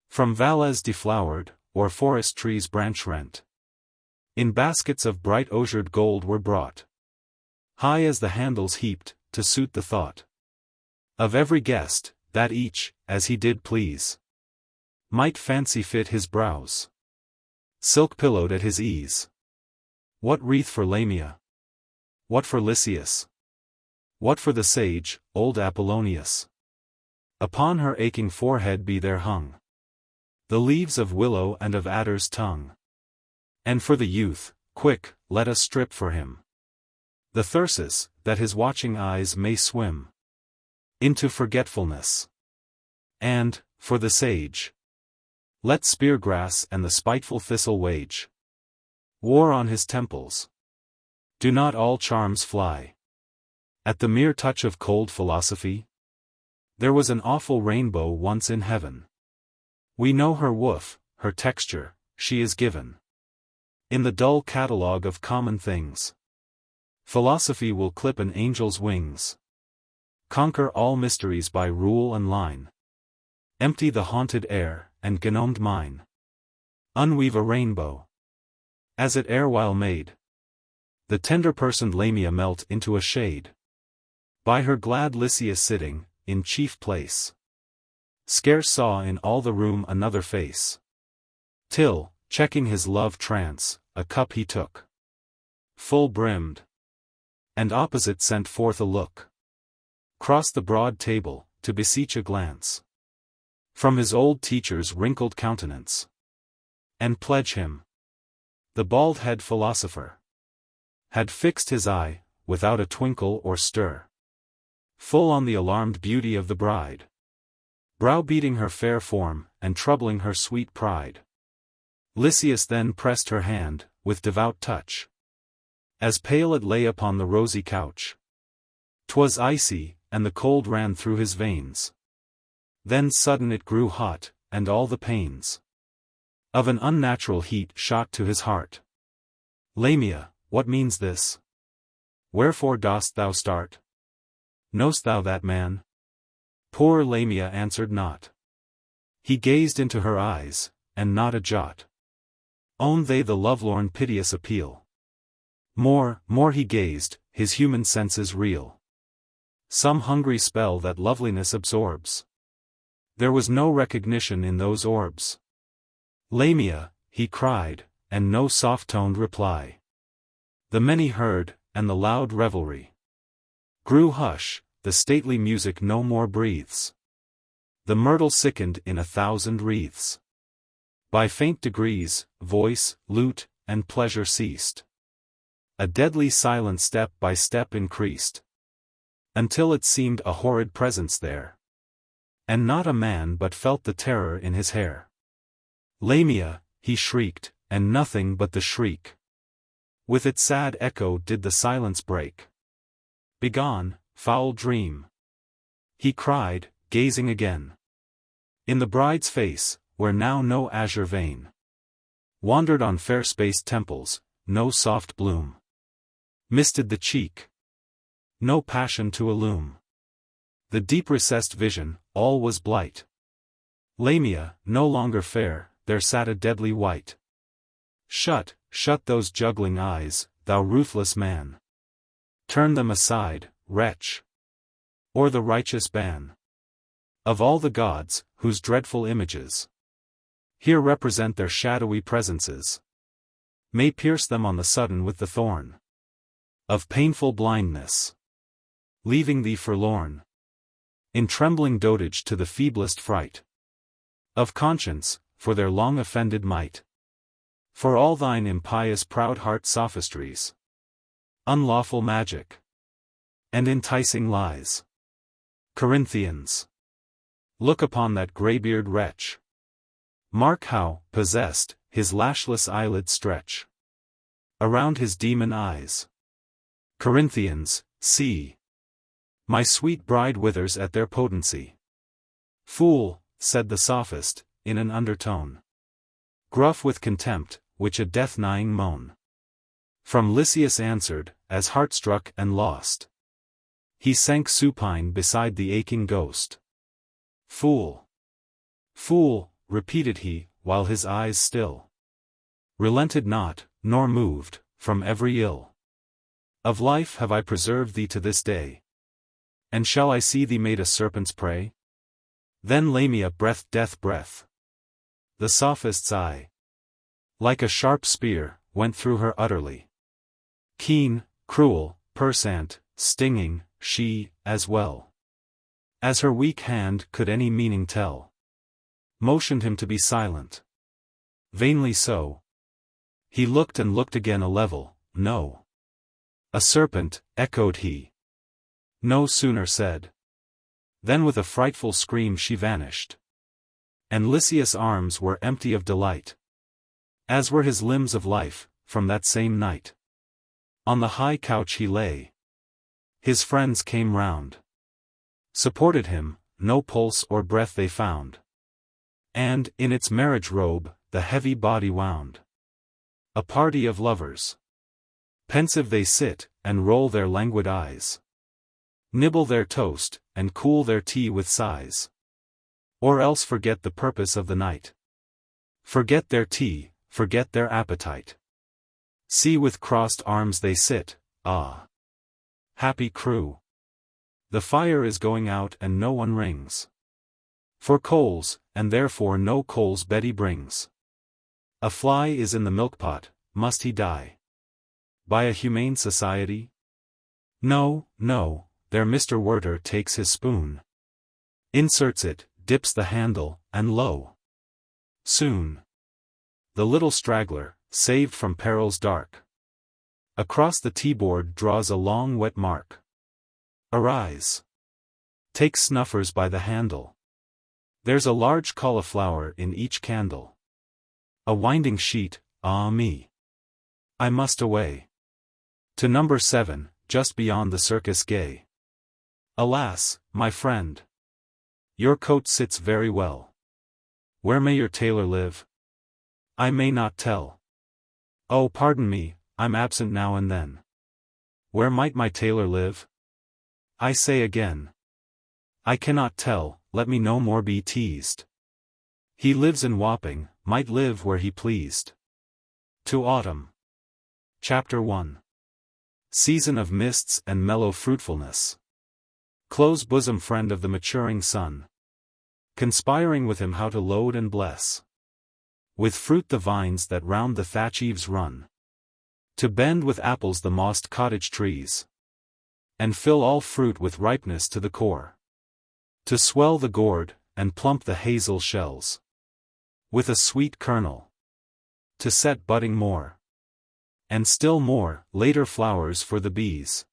from valleys deflowered, or forest trees branch rent, in baskets of bright ozured gold were brought, high as the handles heaped, to suit the thought of every guest, that each, as he did please, might fancy fit his brows, silk pillowed at his ease. What wreath for Lamia? What for Lysias? What for the sage, old Apollonius? Upon her aching forehead be there hung the leaves of willow and of adder's tongue. And for the youth, quick, let us strip for him the thyrsus, that his watching eyes may swim into forgetfulness. And, for the sage, let spear-grass and the spiteful thistle wage war on his temples. Do not all charms fly at the mere touch of cold philosophy? There was an awful rainbow once in heaven. We know her woof, her texture, she is given in the dull catalogue of common things. Philosophy will clip an angel's wings, conquer all mysteries by rule and line, empty the haunted air, and gnomed mine. unweave a rainbow, as it erewhile made. The tender-personed Lamia melt into a shade. By her glad Lycius sitting, in chief place, scarce saw in all the room another face. Till, checking his love trance, a cup he took, full brimmed, and opposite sent forth a look, crossed the broad table, to beseech a glance from his old teacher's wrinkled countenance, and pledge him. The bald-head philosopher had fixed his eye, without a twinkle or stir, full on the alarmed beauty of the bride, browbeating her fair form, and troubling her sweet pride. Lycius then pressed her hand, with devout touch, as pale it lay upon the rosy couch. 'Twas icy, and the cold ran through his veins. Then sudden it grew hot, and all the pains of an unnatural heat shot to his heart. Lamia, what means this? Wherefore dost thou start? Know'st thou that man? Poor Lamia answered not. He gazed into her eyes, and not a jot owned they the lovelorn piteous appeal. More he gazed, his human senses reel. Some hungry spell that loveliness absorbs. There was no recognition in those orbs. Lamia, he cried, and no soft-toned reply. The many heard, and the loud revelry grew hush, the stately music no more breathes. The myrtle sickened in 1,000 wreaths. By faint degrees, voice, lute, and pleasure ceased. A deadly silence step by step increased, until it seemed a horrid presence there, and not a man but felt the terror in his hair. Lamia, he shrieked, and nothing but the shriek with its sad echo did the silence break. Begone, foul dream! He cried, gazing again in the bride's face, where now no azure vein wandered on fair-spaced temples, no soft bloom misted the cheek, no passion to illume the deep-recessed vision. All was blight. Lamia, no longer fair, there sat a deadly white. Shut those juggling eyes, thou ruthless man. Turn them aside, wretch, or the righteous ban of all the gods, whose dreadful images here represent their shadowy presences, may pierce them on the sudden with the thorn of painful blindness, leaving thee forlorn, in trembling dotage to the feeblest fright of conscience, for their long offended might, for all thine impious proud heart sophistries, unlawful magic, and enticing lies. Corinthians, look upon that greybeard wretch. Mark how, possessed, his lashless eyelids stretch around his demon eyes. Corinthians, see! My sweet bride withers at their potency. Fool, said the sophist, in an undertone, gruff with contempt, which a death-nigh moan from Lycius answered, as heart-struck and lost, he sank supine beside the aching ghost. Fool! Fool! Repeated he, while his eyes still relented not, nor moved, from every ill of life have I preserved thee to this day. And shall I see thee made a serpent's prey? Then Lamia breathed death breath. The sophist's eye, like a sharp spear, went through her utterly. Keen, cruel, perçant, stinging, she, as well as her weak hand could any meaning tell, motioned him to be silent. Vainly so. He looked and looked again, a level, no. A serpent, echoed he. No sooner said than with a frightful scream she vanished. And Lycius' arms were empty of delight, as were his limbs of life, from that same night. On the high couch he lay. His friends came round, supported him, no pulse or breath they found. And, in its marriage robe, the heavy body wound. A party of lovers. Pensive they sit, and roll their languid eyes, nibble their toast, and cool their tea with sighs, or else forget the purpose of the night. Forget their tea, forget their appetite. See with crossed arms they sit, ah! Happy crew! The fire is going out and no one rings for coals, and therefore no coals Betty brings. A fly is in the milk-pot, must he die by a humane society? No, no, there Mr. Werter takes his spoon, inserts it, dips the handle, and lo! Soon the little straggler, saved from perils dark, across the tea-board draws a long wet mark. Arise! Take snuffers by the handle. There's a large cauliflower in each candle. A winding sheet, ah me! I must away to number 7, just beyond the circus gay. Alas, my friend! Your coat sits very well. Where may your tailor live? I may not tell. Oh, pardon me, I'm absent now and then. Where might my tailor live? I say again, I cannot tell, let me no more be teased. He lives in Wapping, might live where he pleased. To Autumn. Chapter 1. Season of mists and mellow fruitfulness. Close bosom friend of the maturing sun, conspiring with him how to load and bless with fruit the vines that round the thatch eaves run, to bend with apples the mossed cottage trees, and fill all fruit with ripeness to the core, to swell the gourd, and plump the hazel shells with a sweet kernel, to set budding more, and still more, later flowers for the bees,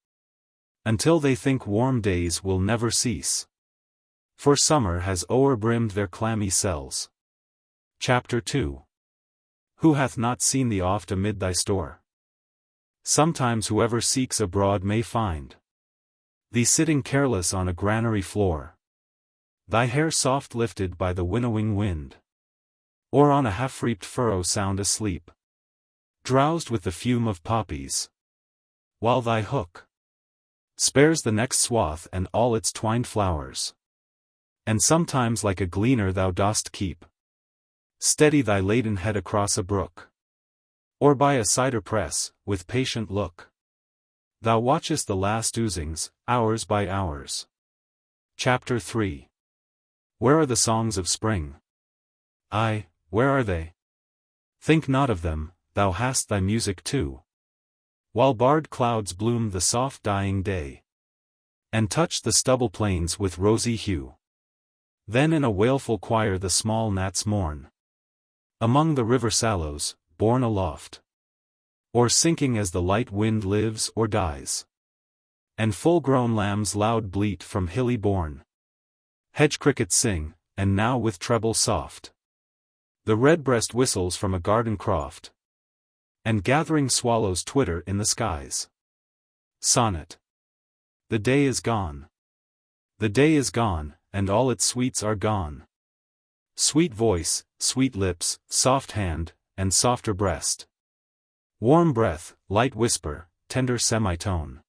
until they think warm days will never cease, for summer has o'erbrimmed their clammy cells. Chapter 2. Who hath not seen thee oft amid thy store? Sometimes whoever seeks abroad may find thee sitting careless on a granary floor, thy hair soft lifted by the winnowing wind, or on a half-reaped furrow sound asleep, drowsed with the fume of poppies, while thy hook spares the next swath and all its twined flowers, and sometimes like a gleaner thou dost keep steady thy laden head across a brook, or by a cider press, with patient look thou watchest the last oozings, hours by hours. Chapter 3. Where are the songs of spring? Ay, where are they? Think not of them, thou hast thy music too, while barred clouds bloom the soft dying day, and touch the stubble plains with rosy hue. Then in a wailful choir the small gnats mourn among the river sallows, borne aloft, or sinking as the light wind lives or dies, and full-grown lambs loud bleat from hilly bourne. Hedge crickets sing, and now with treble soft, the redbreast whistles from a garden croft, and gathering swallows twitter in the skies. Sonnet. The day is gone. The day is gone, and all its sweets are gone. Sweet voice, sweet lips, soft hand, and softer breast. Warm breath, light whisper, tender semitone.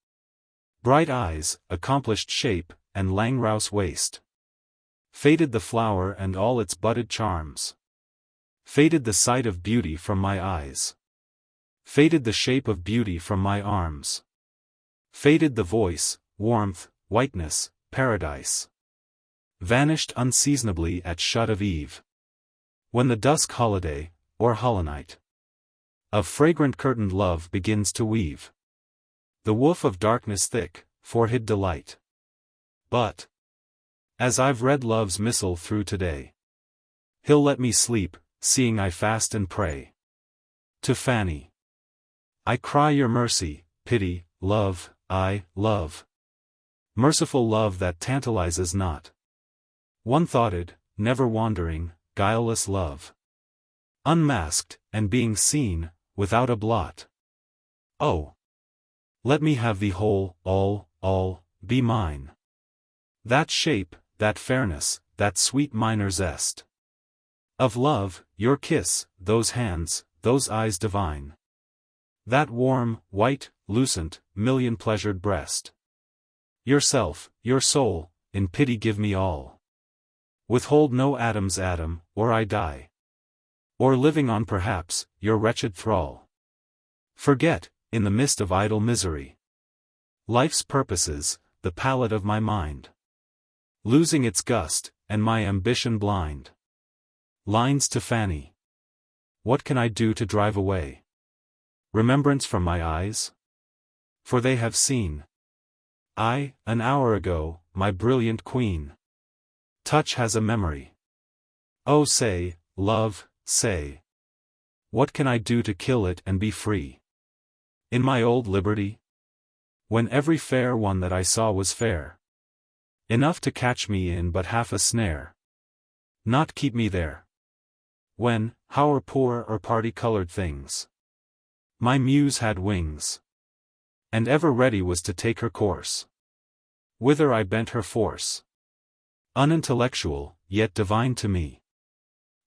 Bright eyes, accomplished shape, and langrouse waist. Faded the flower and all its budded charms. Faded the sight of beauty from my eyes. Faded the shape of beauty from my arms. Faded the voice, warmth, whiteness, paradise. Vanished unseasonably at shut of eve, when the dusk holiday, or holonight, of fragrant curtained love begins to weave the woof of darkness thick, for hid delight. But, as I've read love's missal through today, he'll let me sleep, seeing I fast and pray. To Fanny, I cry your mercy, pity, love, I, love. Merciful love that tantalizes not. One-thoughted, never wandering, guileless love. Unmasked, and being seen, without a blot. Oh! Let me have thee whole, all, be mine. That shape, that fairness, that sweet minor zest of love, your kiss, those hands, those eyes divine. That warm, white, lucent, million-pleasured breast. Yourself, your soul, in pity give me all. Withhold no atom's atom, or I die. Or living on perhaps, your wretched thrall. Forget, in the mist of idle misery, life's purposes, the palette of my mind. Losing its gust, and my ambition blind. Lines to Fanny. What can I do to drive away remembrance from my eyes? For they have seen, an hour ago, my brilliant queen. Touch has a memory. Oh say, love, say, what can I do to kill it and be free? In my old liberty? When every fair one that I saw was fair enough to catch me in but half a snare. Not keep me there. When, however poor or party-colored things, my muse had wings, and ever ready was to take her course, whither I bent her force. Unintellectual, yet divine to me.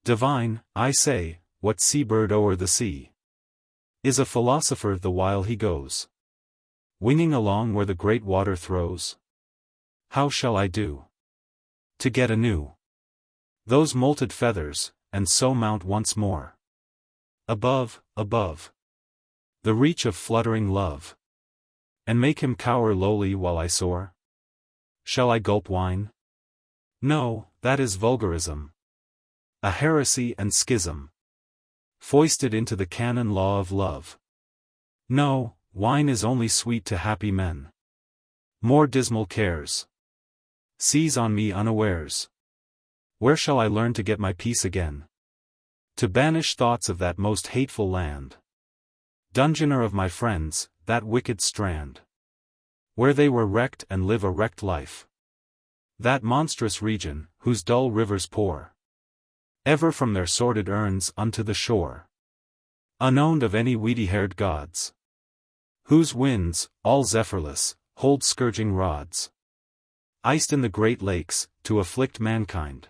Divine, I say, what sea-bird o'er the sea is a philosopher the while he goes winging along where the great water throws? How shall I do to get anew those molted feathers, and so mount once more above the reach of fluttering love, and make him cower lowly while I soar? Shall I gulp wine? No, that is vulgarism, a heresy and schism, foisted into the canon law of love. No, wine is only sweet to happy men. More dismal cares seize on me unawares. Where shall I learn to get my peace again? To banish thoughts of that most hateful land, dungeoner of my friends, that wicked strand, where they were wrecked and live a wrecked life. That monstrous region, whose dull rivers pour ever from their sordid urns unto the shore, unowned of any weedy-haired gods, whose winds, all zephyrless, hold scourging rods, iced in the great lakes, to afflict mankind,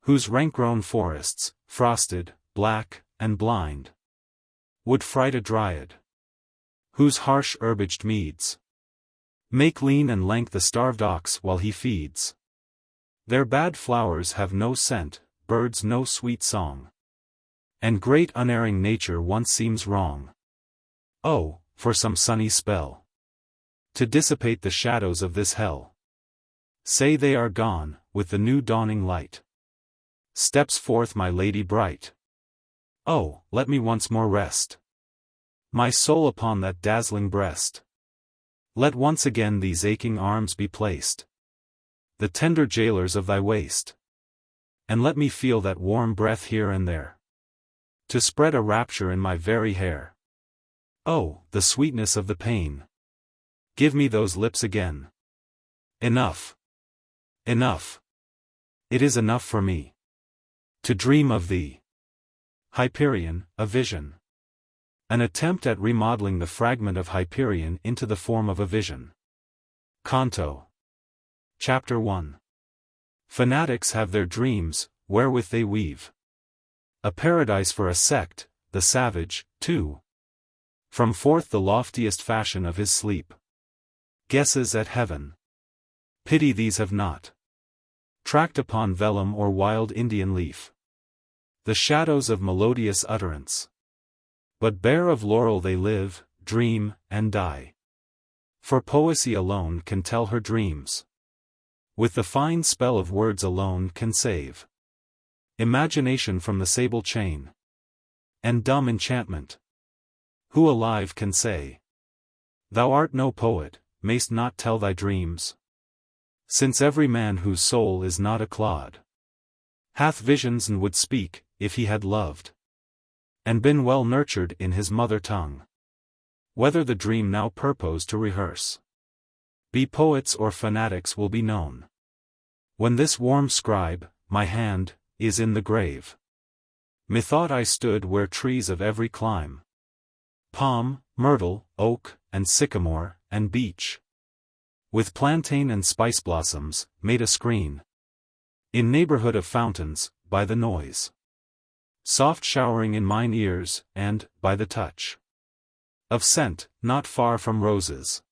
whose rank-grown forests, frosted, black, and blind, would fright a dryad, whose harsh herbaged meads make lean and lank the starved ox while he feeds. Their bad flowers have no scent, birds no sweet song, and great unerring nature once seems wrong. Oh, for some sunny spell to dissipate the shadows of this hell. Say they are gone, with the new dawning light steps forth my lady bright. Oh, let me once more rest my soul upon that dazzling breast. Let once again these aching arms be placed, the tender jailers of thy waist, and let me feel that warm breath here and there, to spread a rapture in my very hair. Oh, the sweetness of the pain. Give me those lips again. Enough. Enough. It is enough for me to dream of thee. Hyperion, a vision. An attempt at remodeling the fragment of Hyperion into the form of a vision. Canto. Chapter 1. Fanatics have their dreams, wherewith they weave a paradise for a sect, the savage, too, from forth the loftiest fashion of his sleep guesses at heaven. Pity these have not tracked upon vellum or wild Indian leaf the shadows of melodious utterance, but bare of laurel they live, dream, and die. For poesy alone can tell her dreams, with the fine spell of words alone can save imagination from the sable chain and dumb enchantment. Who alive can say, thou art no poet, mayst not tell thy dreams? Since every man whose soul is not a clod hath visions and would speak, if he had loved and been well nurtured in his mother tongue. Whether the dream now purpose to rehearse be poets or fanatics will be known when this warm scribe, my hand, is in the grave. Methought I stood where trees of every clime, palm, myrtle, oak, and sycamore, and beech, with plantain and spice blossoms, made a screen, in neighborhood of fountains, by the noise soft showering in mine ears, and, by the touch of scent, not far from roses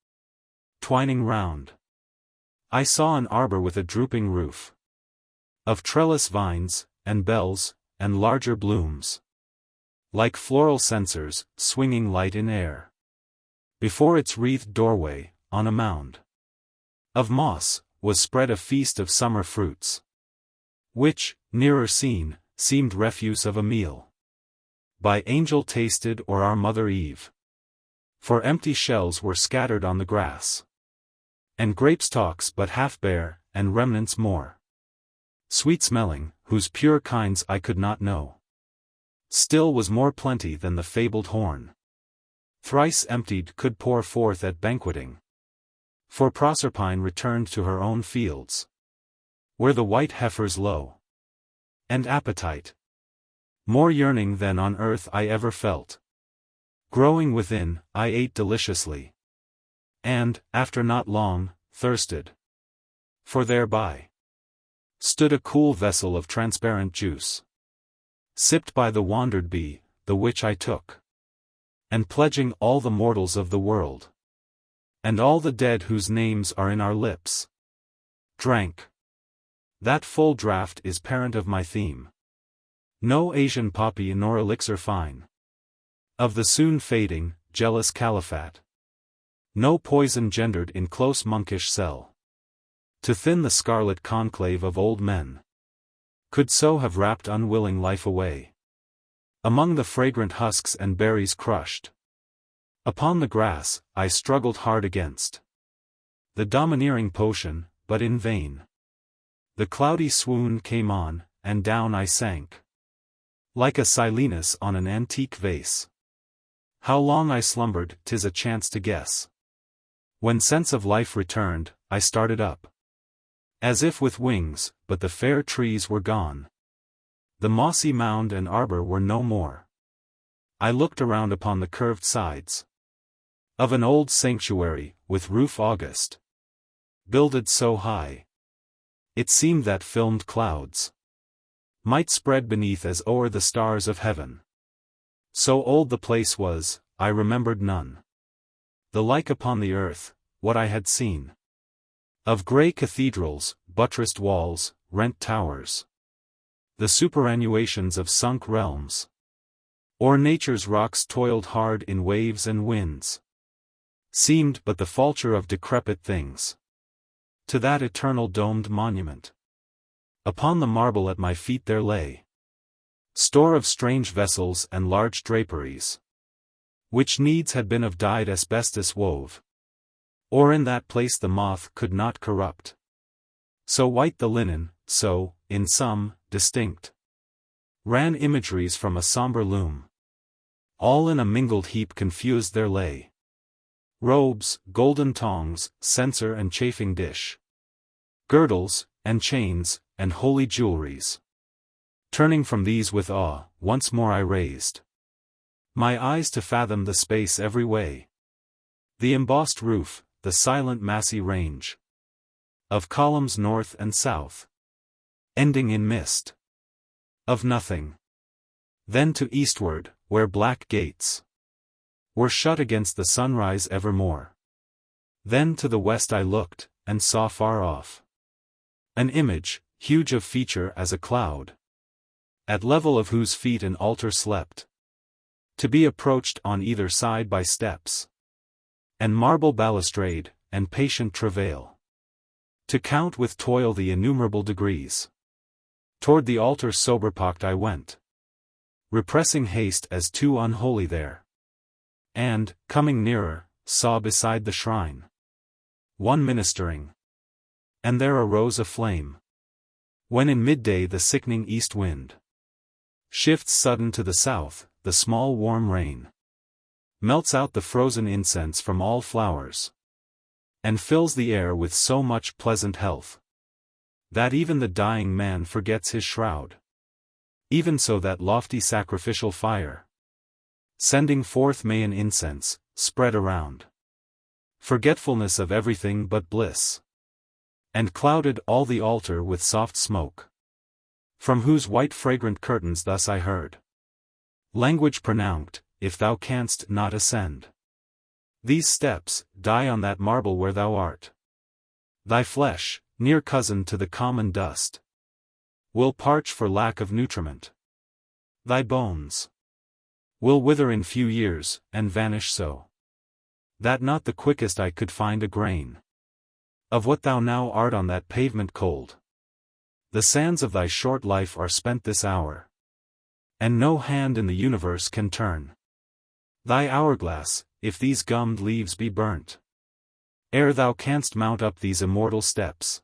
twining round, I saw an arbor with a drooping roof of trellis vines, and bells, and larger blooms. Like floral censers, swinging light in air. Before its wreathed doorway, on a mound of moss, was spread a feast of summer fruits. Which, nearer seen, seemed refuse of a meal. By angel tasted or our mother Eve. For empty shells were scattered on the grass. And grape-stalks but half bare, and remnants more sweet-smelling, whose pure kinds I could not know. Still was more plenty than the fabled horn. Thrice emptied could pour forth at banqueting. For Proserpine returned to her own fields, where the white heifers low. And appetite, more yearning than on earth I ever felt, growing within, I ate deliciously. And, after not long, thirsted. For thereby stood a cool vessel of transparent juice, sipped by the wandered bee, the which I took, and pledging all the mortals of the world, and all the dead whose names are in our lips, drank. That full draught is parent of my theme. No Asian poppy nor elixir fine, of the soon fading, jealous caliphate. No poison gendered in close monkish cell, to thin the scarlet conclave of old men, could so have wrapped unwilling life away. Among the fragrant husks and berries crushed, upon the grass, I struggled hard against the domineering potion, but in vain. The cloudy swoon came on, and down I sank, like a Silenus on an antique vase. How long I slumbered, 'tis a chance to guess. When sense of life returned, I started up, as if with wings, but the fair trees were gone. The mossy mound and arbor were no more. I looked around upon the curved sides of an old sanctuary, with roof august, builded so high, it seemed that filmed clouds might spread beneath as o'er the stars of heaven. So old the place was, I remembered none the like upon the earth, what I had seen of grey cathedrals, buttressed walls, rent towers, the superannuations of sunk realms, or nature's rocks toiled hard in waves and winds, seemed but the falture of decrepit things, to that eternal domed monument. Upon the marble at my feet there lay store of strange vessels and large draperies, which needs had been of dyed asbestos wove, or in that place the moth could not corrupt. So white the linen, so, in some, distinct, ran imageries from a sombre loom. All in a mingled heap confused there lay robes, golden tongs, censer and chafing dish, girdles, and chains, and holy jewelries. Turning from these with awe, once more I raised my eyes to fathom the space every way. The embossed roof, the silent massy range of columns north and south, ending in mist of nothing. Then to eastward, where black gates were shut against the sunrise evermore. Then to the west I looked, and saw far off an image, huge of feature as a cloud, at level of whose feet an altar slept, to be approached on either side by steps, and marble balustrade, and patient travail, to count with toil the innumerable degrees. Toward the altar sober-pocked I went, repressing haste as too unholy there, and, coming nearer, saw beside the shrine one ministering, and there arose a flame. When in midday the sickening east wind shifts sudden to the south, the small warm rain melts out the frozen incense from all flowers, and fills the air with so much pleasant health, that even the dying man forgets his shroud. Even so that lofty sacrificial fire, sending forth Mayan incense, spread around forgetfulness of everything but bliss, and clouded all the altar with soft smoke, from whose white fragrant curtains thus I heard language pronounced, if thou canst not ascend these steps, die on that marble where thou art. Thy flesh, near cousin to the common dust, will parch for lack of nutriment. Thy bones will wither in few years, and vanish so, that not the quickest eye could find a grain of what thou now art on that pavement cold. The sands of thy short life are spent this hour, and no hand in the universe can turn thy hourglass, if these gummed leaves be burnt, ere thou canst mount up these immortal steps.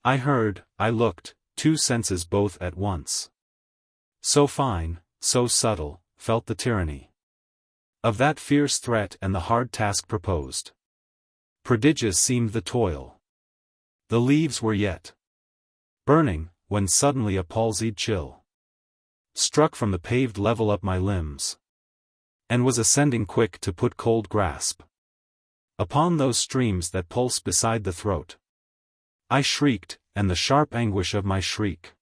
I heard, I looked, two senses both at once. So fine, so subtle, felt the tyranny of that fierce threat and the hard task proposed. Prodigious seemed the toil. The leaves were yet burning, when suddenly a palsied chill struck from the paved level up my limbs, and was ascending quick to put cold grasp upon those streams that pulse beside the throat. I shrieked, and the sharp anguish of my shriek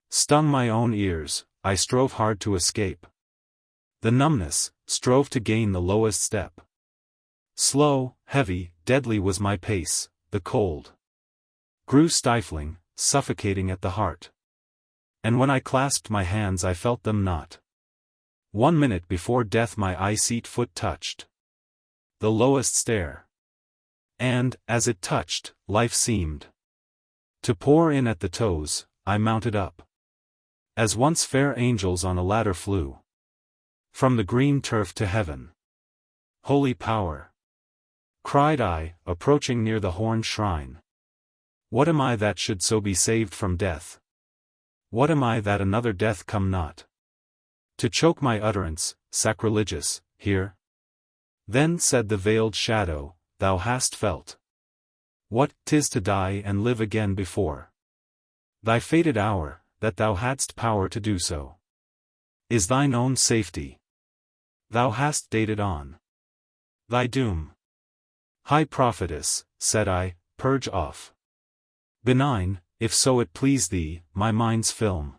stung my own ears. I strove hard to escape the numbness, strove to gain the lowest step. Slow, heavy, deadly was my pace, the cold grew stifling, suffocating at the heart. And when I clasped my hands I felt them not. 1 minute before death my ice-eat foot touched the lowest stair. And, as it touched, life seemed to pour in at the toes. I mounted up, as once fair angels on a ladder flew, from the green turf to heaven. Holy power! Cried I, approaching near the horned shrine. What am I that should so be saved from death? What am I that another death come not to choke my utterance, sacrilegious, here? Then said the veiled shadow, thou hast felt what 'tis to die and live again before thy fated hour, that thou hadst power to do so is thine own safety. Thou hast dated on thy doom. High prophetess, said I, purge off benign, if so it please thee, my mind's film.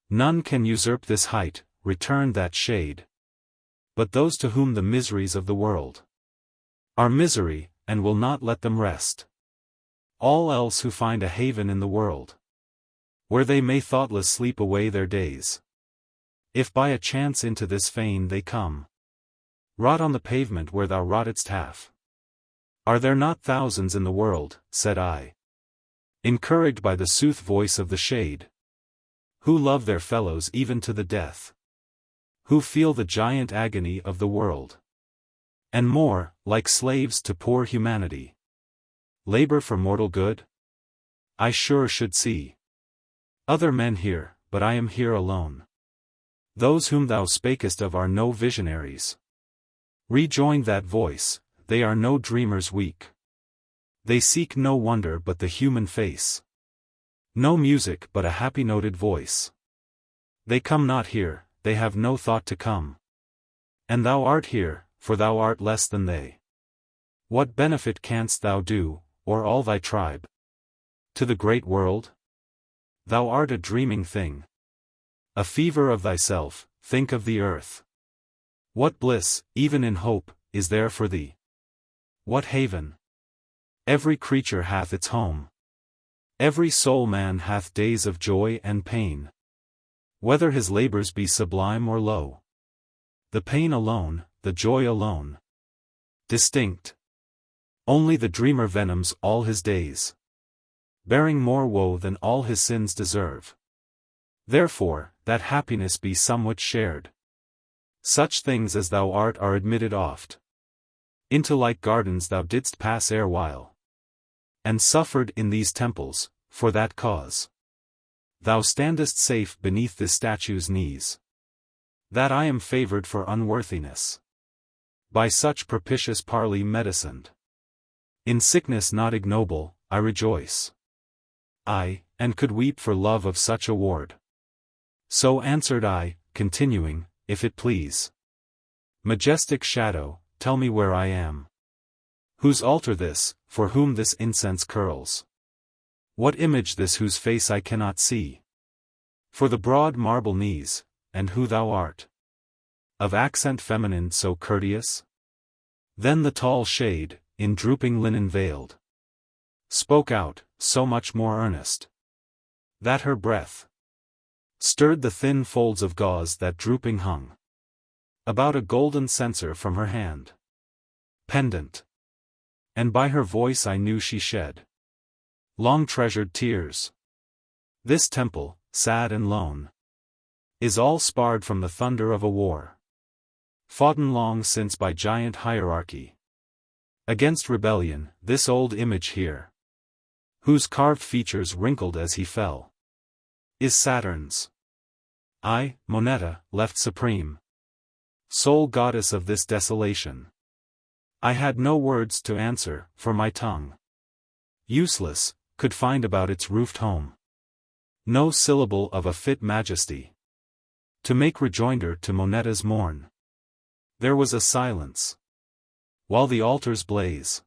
None can usurp this height, return that shade, but those to whom the miseries of the world are misery, and will not let them rest. All else who find a haven in the world, where they may thoughtless sleep away their days, if by a chance into this fane they come, rot on the pavement where thou rottedst half. Are there not thousands in the world, said I, encouraged by the sooth voice of the shade, who love their fellows even to the death, who feel the giant agony of the world, and more, like slaves to poor humanity, labor for mortal good? I sure should see other men here, but I am here alone. Those whom thou spakest of are no visionaries, rejoined that voice, they are no dreamers weak. They seek no wonder but the human face, no music but a happy-noted voice. They come not here, they have no thought to come. And thou art here, for thou art less than they. What benefit canst thou do, or all thy tribe, to the great world? Thou art a dreaming thing, a fever of thyself. Think of the earth. What bliss, even in hope, is there for thee? What haven? Every creature hath its home. Every soul man hath days of joy and pain, whether his labors be sublime or low. The pain alone, the joy alone, distinct. Only the dreamer venoms all his days, bearing more woe than all his sins deserve. Therefore, that happiness be somewhat shared. Such things as thou art are admitted oft. Into like gardens thou didst pass erewhile, and suffered in these temples, for that cause. Thou standest safe beneath this statue's knees. That I am favored for unworthiness, by such propitious parley medicined. In sickness not ignoble, I rejoice. I, and could weep for love of such award. So answered I, continuing, if it please. Majestic shadow, tell me where I am. Whose altar this, for whom this incense curls? What image this whose face I cannot see? For the broad marble knees, and who thou art? Of accent feminine so courteous? Then the tall shade, in drooping linen veiled, spoke out, so much more earnest, that her breath stirred the thin folds of gauze that drooping hung about a golden censer from her hand pendant. And by her voice I knew she shed long-treasured tears. This temple, sad and lone, is all sparred from the thunder of a war, foughten long since by giant hierarchy. Against rebellion, this old image here, whose carved features wrinkled as he fell, is Saturn's. I, Moneta, left supreme, sole goddess of this desolation. I had no words to answer, for my tongue, useless, could find about its roofed home no syllable of a fit majesty to make rejoinder to Moneta's mourn. There was a silence, while the altar's blaze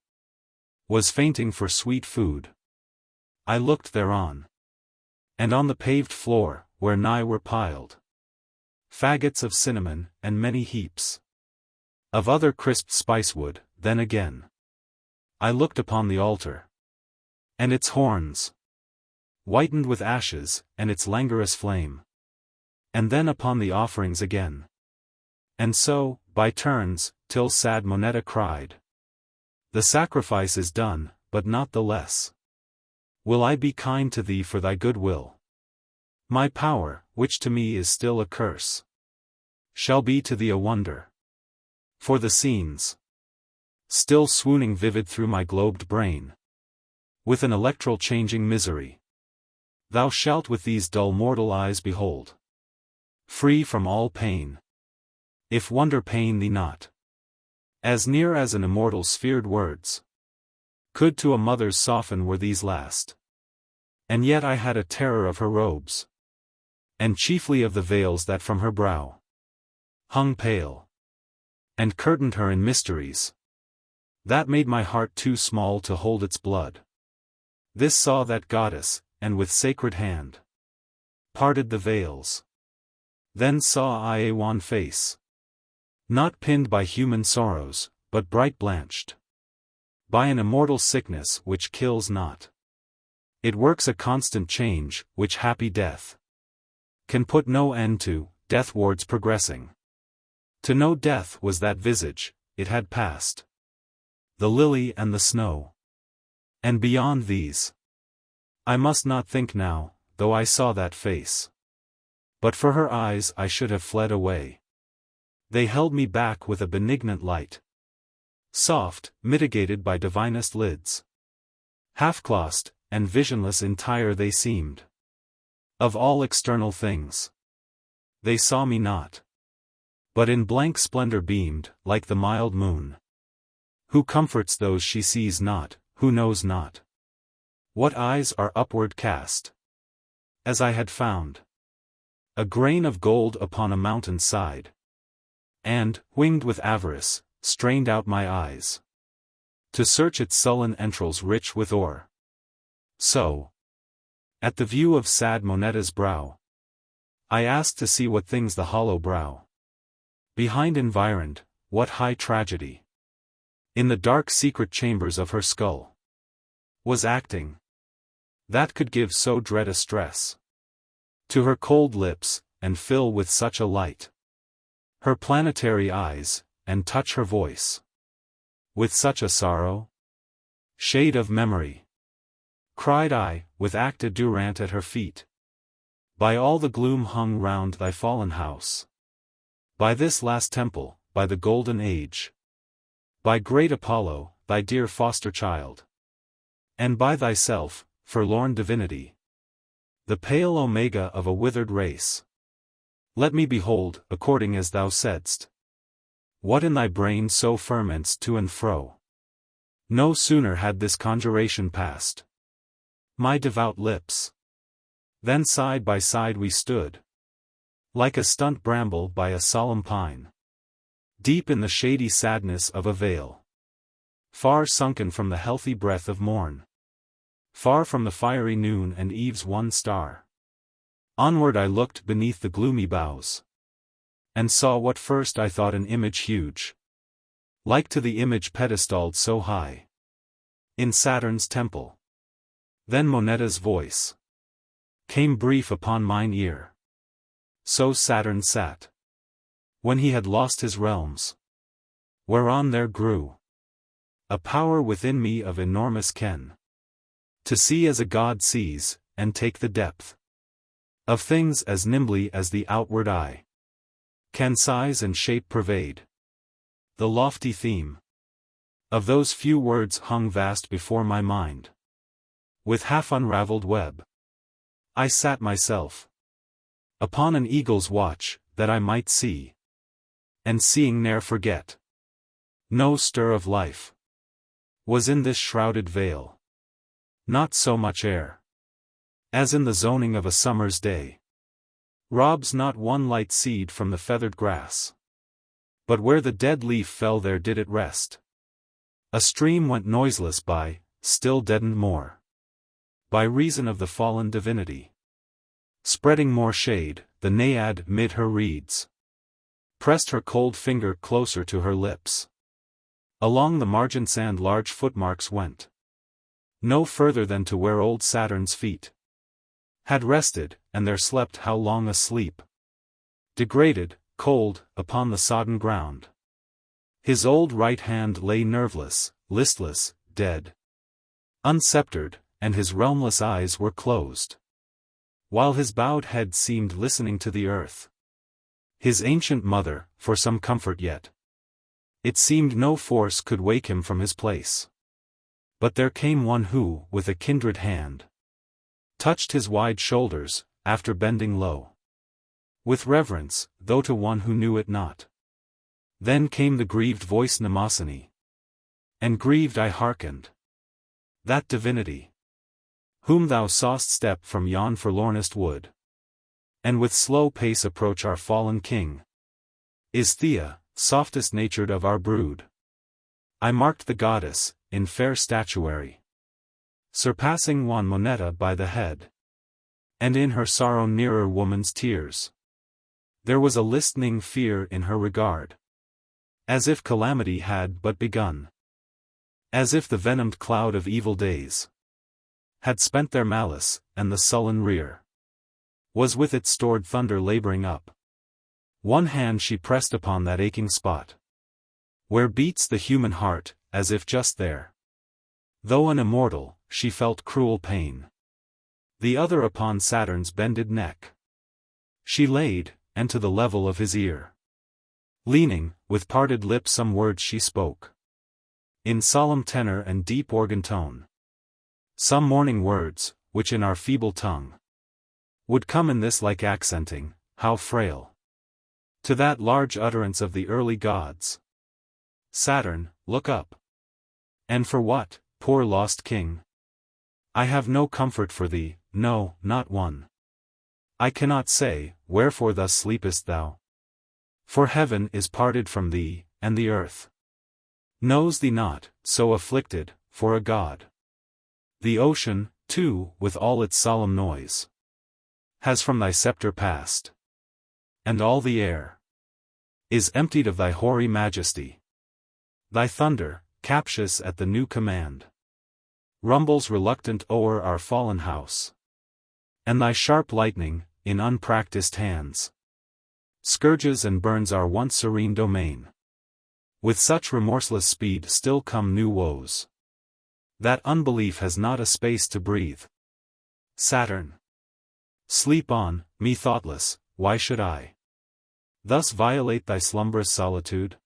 was fainting for sweet food. I looked thereon, and on the paved floor, where nigh were piled faggots of cinnamon, and many heaps of other crisp spicewood. Then again I looked upon the altar, and its horns, whitened with ashes, and its languorous flame, and then upon the offerings again. And so, by turns, till sad Moneta cried, "The sacrifice is done, but not the less will I be kind to thee for thy good will. My power, which to me is still a curse, shall be to thee a wonder. For the scenes, still swooning vivid through my globed brain, with an electral changing misery, thou shalt with these dull mortal eyes behold, free from all pain, if wonder pain thee not, as near as an immortal sphered words could to a mother's soften were these last. And yet I had a terror of her robes, and chiefly of the veils that from her brow hung pale, and curtained her in mysteries, that made my heart too small to hold its blood. This saw that goddess, and with sacred hand parted the veils. Then saw I a wan face, not pinned by human sorrows, but bright blanched by an immortal sickness which kills not. It works a constant change, which happy death can put no end to, deathwards progressing. To no death was that visage, it had passed the lily and the snow. And beyond these, I must not think now, though I saw that face. But for her eyes I should have fled away. They held me back with a benignant light, soft, mitigated by divinest lids. Half-closed, and visionless entire they seemed. Of all external things, they saw me not, but in blank splendor beamed, like the mild moon, who comforts those she sees not, who knows not what eyes are upward cast. As I had found a grain of gold upon a mountain side, and, winged with avarice, strained out my eyes to search its sullen entrails rich with ore. So, at the view of sad Moneta's brow, I asked to see what things the hollow brow behind environed, what high tragedy in the dark secret chambers of her skull was acting, that could give so dread a stress to her cold lips, and fill with such a light her planetary eyes, and touch her voice with such a sorrow. Shade of memory, cried I, with acted durant at her feet, by all the gloom hung round thy fallen house, by this last temple, by the golden age, by great Apollo, thy dear foster child, and by thyself, forlorn divinity, the pale omega of a withered race. Let me behold, according as thou saidst, what in thy brain so ferments to and fro. No sooner had this conjuration passed my devout lips, then side by side we stood, like a stunt bramble by a solemn pine, deep in the shady sadness of a vale, far sunken from the healthy breath of morn, far from the fiery noon and eve's one star. Onward I looked beneath the gloomy boughs, and saw what first I thought an image huge, like to the image pedestaled so high in Saturn's temple. Then Moneta's voice came brief upon mine ear. so Saturn sat. When he had lost his realms, whereon there grew a power within me of enormous ken, to see as a god sees, and take the depth of things as nimbly as the outward eye can size and shape pervade. The lofty theme of those few words hung vast before my mind. With half-unraveled web, I sat myself upon an eagle's watch, that I might see, and seeing ne'er forget. No stir of life was in this shrouded veil, not so much air as in the zoning of a summer's day. Robs not one light seed from the feathered grass, but where the dead leaf fell there did it rest. A stream went noiseless by, still deadened more by reason of the fallen divinity. Spreading more shade, the naiad mid her reeds pressed her cold finger closer to her lips. Along the margin sand large footmarks went, no further than to where old Saturn's feet had rested, and there slept how long a sleep. Degraded, cold, upon the sodden ground, his old right hand lay nerveless, listless, dead, unsceptered, and his realmless eyes were closed, while his bowed head seemed listening to the earth. His ancient mother, for some comfort yet, it seemed no force could wake him from his place. But there came one who, with a kindred hand, touched his wide shoulders, after bending low, with reverence, though to one who knew it not. Then came the grieved voice Mnemosyne, and grieved I hearkened. That divinity, whom thou saw'st step from yon forlornest wood, and with slow pace approach our fallen king, is Thea, softest natured of our brood. I marked the goddess, in fair statuary, surpassing one Moneta by the head, and in her sorrow nearer woman's tears. There was a listening fear in her regard, as if calamity had but begun, as if the venomed cloud of evil days had spent their malice, and the sullen rear was with its stored thunder laboring up. One hand she pressed upon that aching spot, where beats the human heart, as if just there, though an immortal, she felt cruel pain. The other upon Saturn's bended neck she laid, and to the level of his ear, leaning, with parted lips some words she spoke, in solemn tenor and deep organ tone. Some morning words, which in our feeble tongue would come in this like accenting, how frail, to that large utterance of the early gods. Saturn, look up. And for what, poor lost king? I have no comfort for thee, no, not one. I cannot say, wherefore thus sleepest thou? For heaven is parted from thee, and the earth knows thee not, so afflicted, for a god. The ocean, too, with all its solemn noise, has from thy scepter passed, and all the air is emptied of thy hoary majesty. Thy thunder, captious at the new command, rumbles reluctant o'er our fallen house, and thy sharp lightning, in unpracticed hands, scourges and burns our once serene domain. With such remorseless speed still come new woes, that unbelief has not a space to breathe. Saturn, sleep on, me thoughtless, why should I thus violate thy slumberous solitude?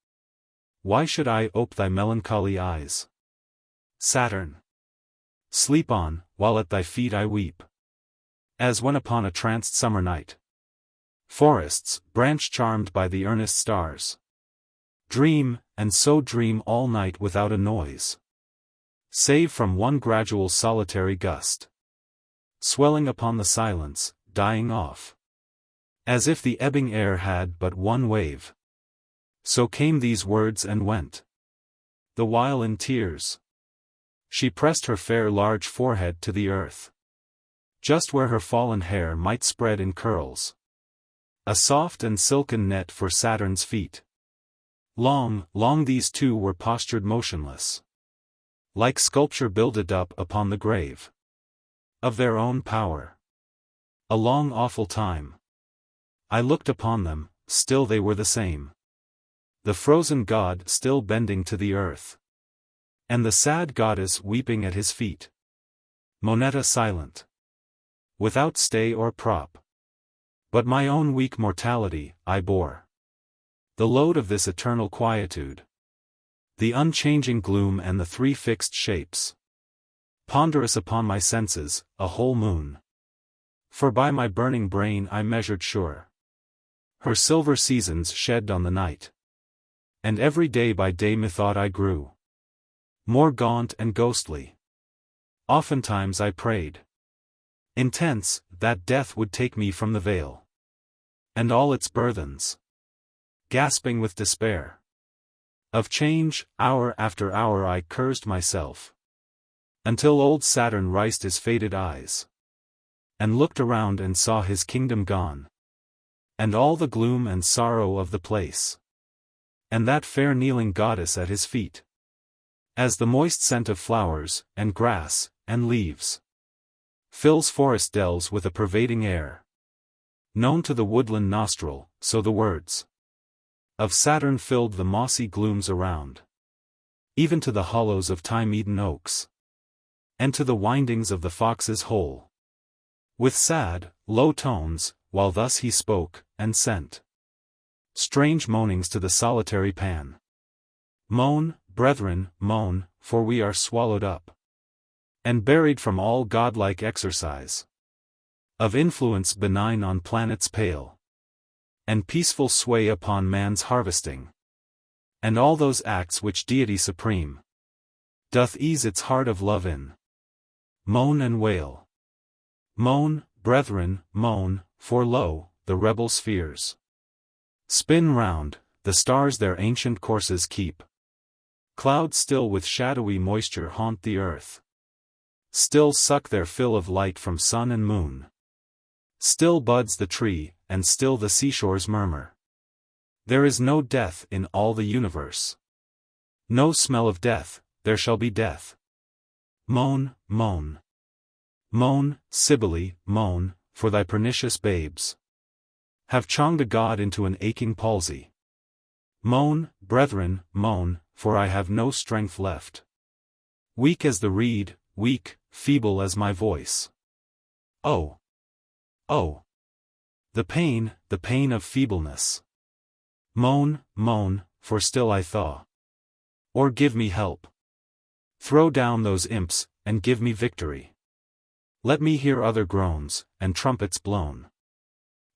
Why should I ope thy melancholy eyes? Saturn, sleep on, while at thy feet I weep, as when upon a tranced summer night, forests, branch charmed by the earnest stars, dream, and so dream all night without a noise, save from one gradual solitary gust, swelling upon the silence, dying off, as if the ebbing air had but one wave. So came these words and went. The while in tears she pressed her fair large forehead to the earth, just where her fallen hair might spread in curls, a soft and silken net for Saturn's feet. Long, long these two were postured motionless, like sculpture builded up upon the grave of their own power. A long awful time. I looked upon them, still they were the same. The frozen god still bending to the earth. And the sad goddess weeping at his feet. Moneta silent. Without stay or prop. But my own weak mortality, I bore. The load of this eternal quietude. The unchanging gloom and the three fixed shapes. Ponderous upon my senses, a whole moon. For by my burning brain I measured sure. Her silver seasons shed on the night. And every day by day methought I grew more gaunt and ghostly. Oftentimes I prayed, intense, that death would take me from the veil. And all its burthens. Gasping with despair. Of change, hour after hour I cursed myself. Until old Saturn raised his faded eyes. And looked around and saw his kingdom gone. And all the gloom and sorrow of the place. And that fair kneeling goddess at his feet. As the moist scent of flowers, and grass, and leaves. Fills forest dells with a pervading air. Known to the woodland nostril, so the words of Saturn filled the mossy glooms around. Even to the hollows of time-eaten oaks. And to the windings of the fox's hole. With sad, low tones, while thus he spoke, and sent strange moanings to the solitary pan. Moan, brethren, moan, for we are swallowed up. And buried from all godlike exercise. Of influence benign on planets pale. And peaceful sway upon man's harvesting. And all those acts which Deity supreme doth ease its heart of love in. Moan and wail. Moan, brethren, moan, for lo, the rebel spheres spin round, the stars their ancient courses keep. Clouds still with shadowy moisture haunt the earth. Still suck their fill of light from sun and moon. Still buds the tree, and still the seashores murmur. There is no death in all the universe. No smell of death, there shall be death. Moan, moan. Moan, Cybele, moan, for thy pernicious babes have chonged a god into an aching palsy. Moan, brethren, moan, for I have no strength left. Weak as the reed, weak, feeble as my voice. Oh! Oh! The pain of feebleness. Moan, moan, for still I thaw. Or give me help. Throw down those imps, and give me victory. Let me hear other groans, and trumpets blown.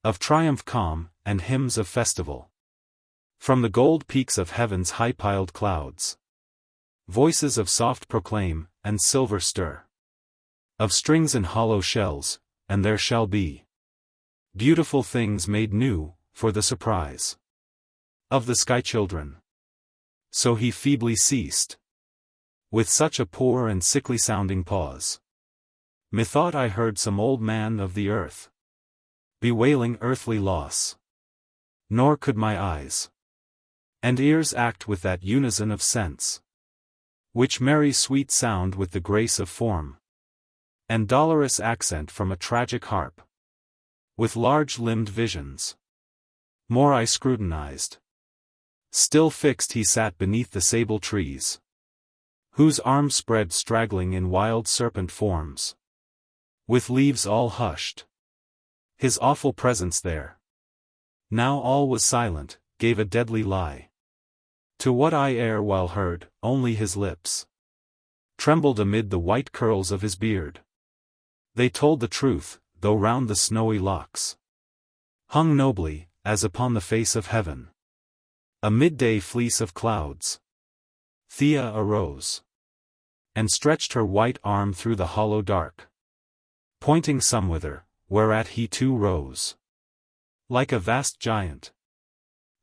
Of triumph calm, and hymns of festival. From the gold peaks of heaven's high-piled clouds. Voices of soft proclaim, and silver stir. Of strings and hollow shells, and there shall be beautiful things made new, for the surprise of the sky children. So he feebly ceased. With such a poor and sickly-sounding pause. Methought I heard some old man of the earth bewailing earthly loss. Nor could my eyes and ears act with that unison of sense, which marry sweet sound with the grace of form, and dolorous accent from a tragic harp, with large-limbed visions. More I scrutinized. Still fixed he sat beneath the sable trees, whose arms spread straggling in wild serpent forms, with leaves all hushed. His awful presence there, now all was silent, gave a deadly lie to what I erewhile heard. Only his lips trembled amid the white curls of his beard. They told the truth, though round the snowy locks hung nobly, as upon the face of heaven, a midday fleece of clouds. Thea arose and stretched her white arm through the hollow dark, pointing somewhither, whereat he too rose, like a vast giant,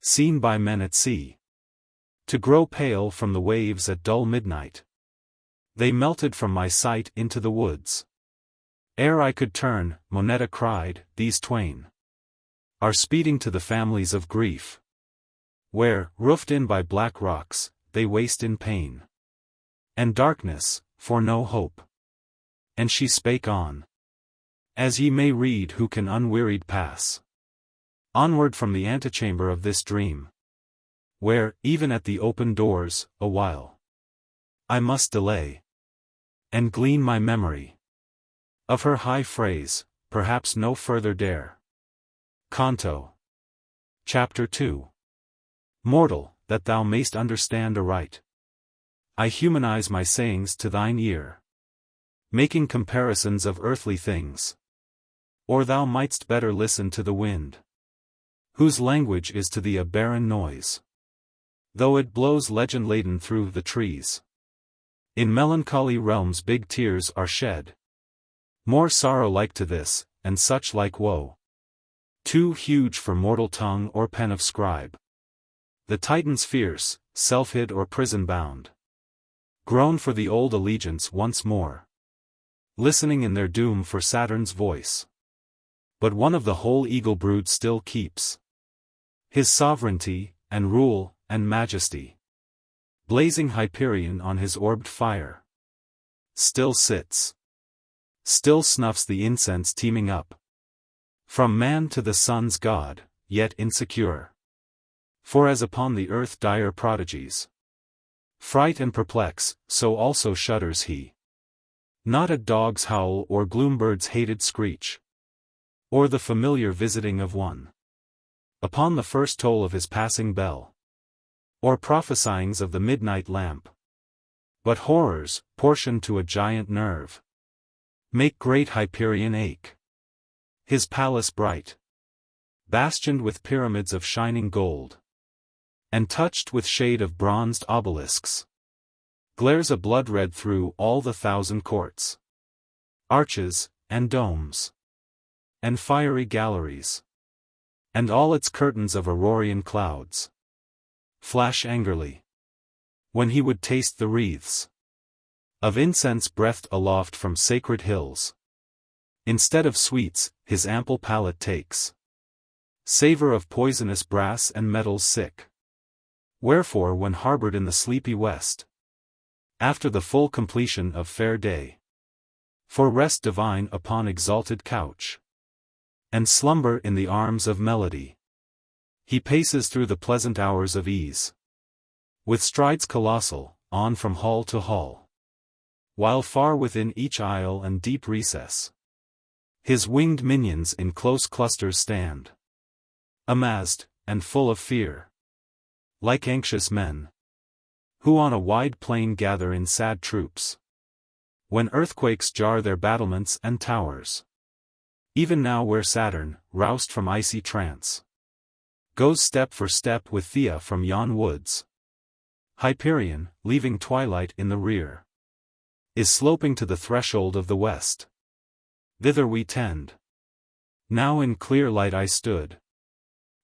seen by men at sea, to grow pale from the waves at dull midnight. They melted from my sight into the woods. Ere I could turn, Moneta cried, these twain are speeding to the families of grief, where, roofed in by black rocks, they waste in pain and darkness, for no hope. And she spake on, as ye may read who can unwearied pass Onward from the antechamber of this dream, where, even at the open doors, awhile, I must delay, and glean my memory of her high phrase, perhaps no further dare. Canto. Chapter 2. Mortal, that thou mayst understand aright, I humanize my sayings to thine ear, making comparisons of earthly things. Or thou mightst better listen to the wind, whose language is to thee a barren noise, though it blows legend-laden through the trees. In melancholy realms big tears are shed, more sorrow like to this, and such like woe, too huge for mortal tongue or pen of scribe. The Titans fierce, self-hid or prison-bound, groan for the old allegiance once more, listening in their doom for Saturn's voice. But one of the whole eagle brood still keeps his sovereignty, and rule, and majesty. Blazing Hyperion on his orbed fire still sits, still snuffs the incense teeming up from man to the sun's god, yet insecure. For as upon the earth dire prodigies fright and perplex, so also shudders he. Not at dog's howl or gloombird's hated screech, or the familiar visiting of one upon the first toll of his passing bell, or prophesyings of the midnight lamp. But horrors, portioned to a giant nerve, make great Hyperion ache. His palace bright, bastioned with pyramids of shining gold, and touched with shade of bronzed obelisks, glares a blood red through all the thousand courts, arches, and domes, and fiery galleries, and all its curtains of Aurorian clouds flash angrily, when he would taste the wreaths of incense breathed aloft from sacred hills. Instead of sweets, his ample palate takes savor of poisonous brass and metals sick. Wherefore when harbored in the sleepy west, after the full completion of fair day, for rest divine upon exalted couch, and slumber in the arms of melody, he paces through the pleasant hours of ease, with strides colossal, on from hall to hall, while far within each aisle and deep recess, his winged minions in close clusters stand, amassed, and full of fear, like anxious men, who on a wide plain gather in sad troops, when earthquakes jar their battlements and towers. Even now where Saturn, roused from icy trance, goes step for step with Thea from yon woods, Hyperion, leaving twilight in the rear, is sloping to the threshold of the west. Thither we tend. Now in clear light I stood,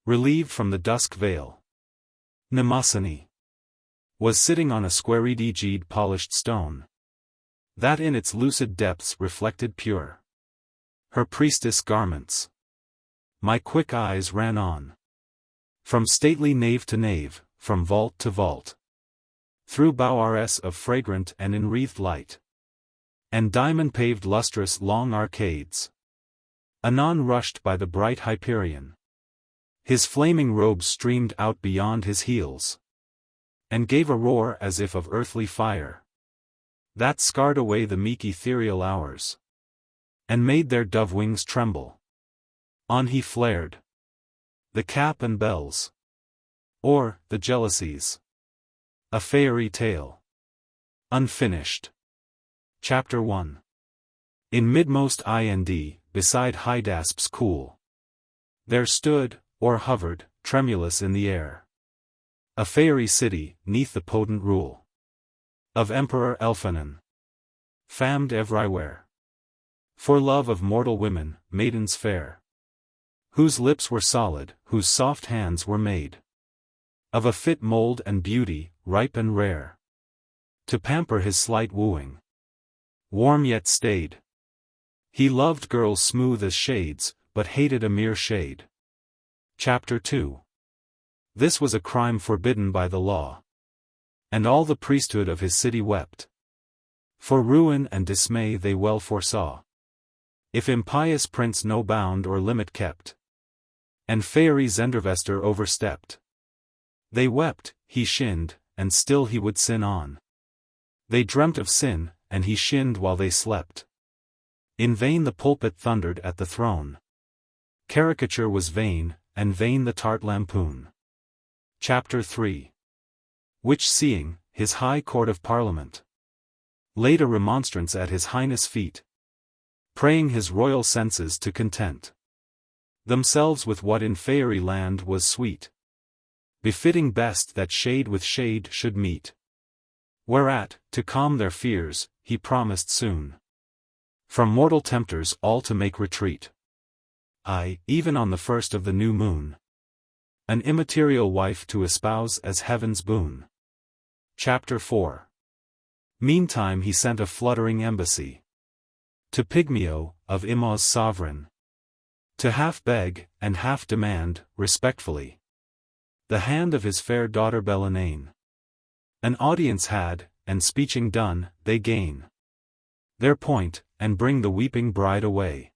relieved from the dusk veil. Mnemosyne was sitting on a square-edged polished stone, that in its lucid depths reflected pure her priestess garments. My quick eyes ran on, from stately nave to nave, from vault to vault, through bowers of fragrant and enwreathed light, and diamond-paved lustrous long arcades. Anon rushed by the bright Hyperion. His flaming robes streamed out beyond his heels, and gave a roar as if of earthly fire, that scarred away the meek ethereal hours, and made their dove wings tremble. On he flared, the cap and bells, or, the jealousies, a fairy tale, unfinished. Chapter 1. In midmost Ind, beside Hydaspes cool, there stood, or hovered, tremulous in the air, a fairy city, 'neath the potent rule of Emperor Elphanan, famed everywhere for love of mortal women, maidens fair, whose lips were solid, whose soft hands were made of a fit mold and beauty, ripe and rare, to pamper his slight wooing, warm yet staid. He loved girls smooth as shades, but hated a mere shade. Chapter 2. This was a crime forbidden by the law, and all the priesthood of his city wept. For ruin and dismay they well foresaw, if impious prince no bound or limit kept. And fairy Zendervester overstepped. They wept, he shinned, and still he would sin on. They dreamt of sin, and he shinned while they slept. In vain the pulpit thundered at the throne. Caricature was vain, and vain the tart lampoon. Chapter 3. Which seeing, his high court of parliament laid a remonstrance at his highness' feet, praying his royal senses to content themselves with what in fairy land was sweet, befitting best that shade with shade should meet. Whereat, to calm their fears, he promised soon from mortal tempters all to make retreat. Aye, even on the first of the new moon, an immaterial wife to espouse as heaven's boon. Chapter 4. Meantime he sent a fluttering embassy to Pygmio, of Imau's sovereign, to half beg, and half demand, respectfully, the hand of his fair daughter Bellanane. An audience had, and speeching done, they gain their point, and bring the weeping bride away,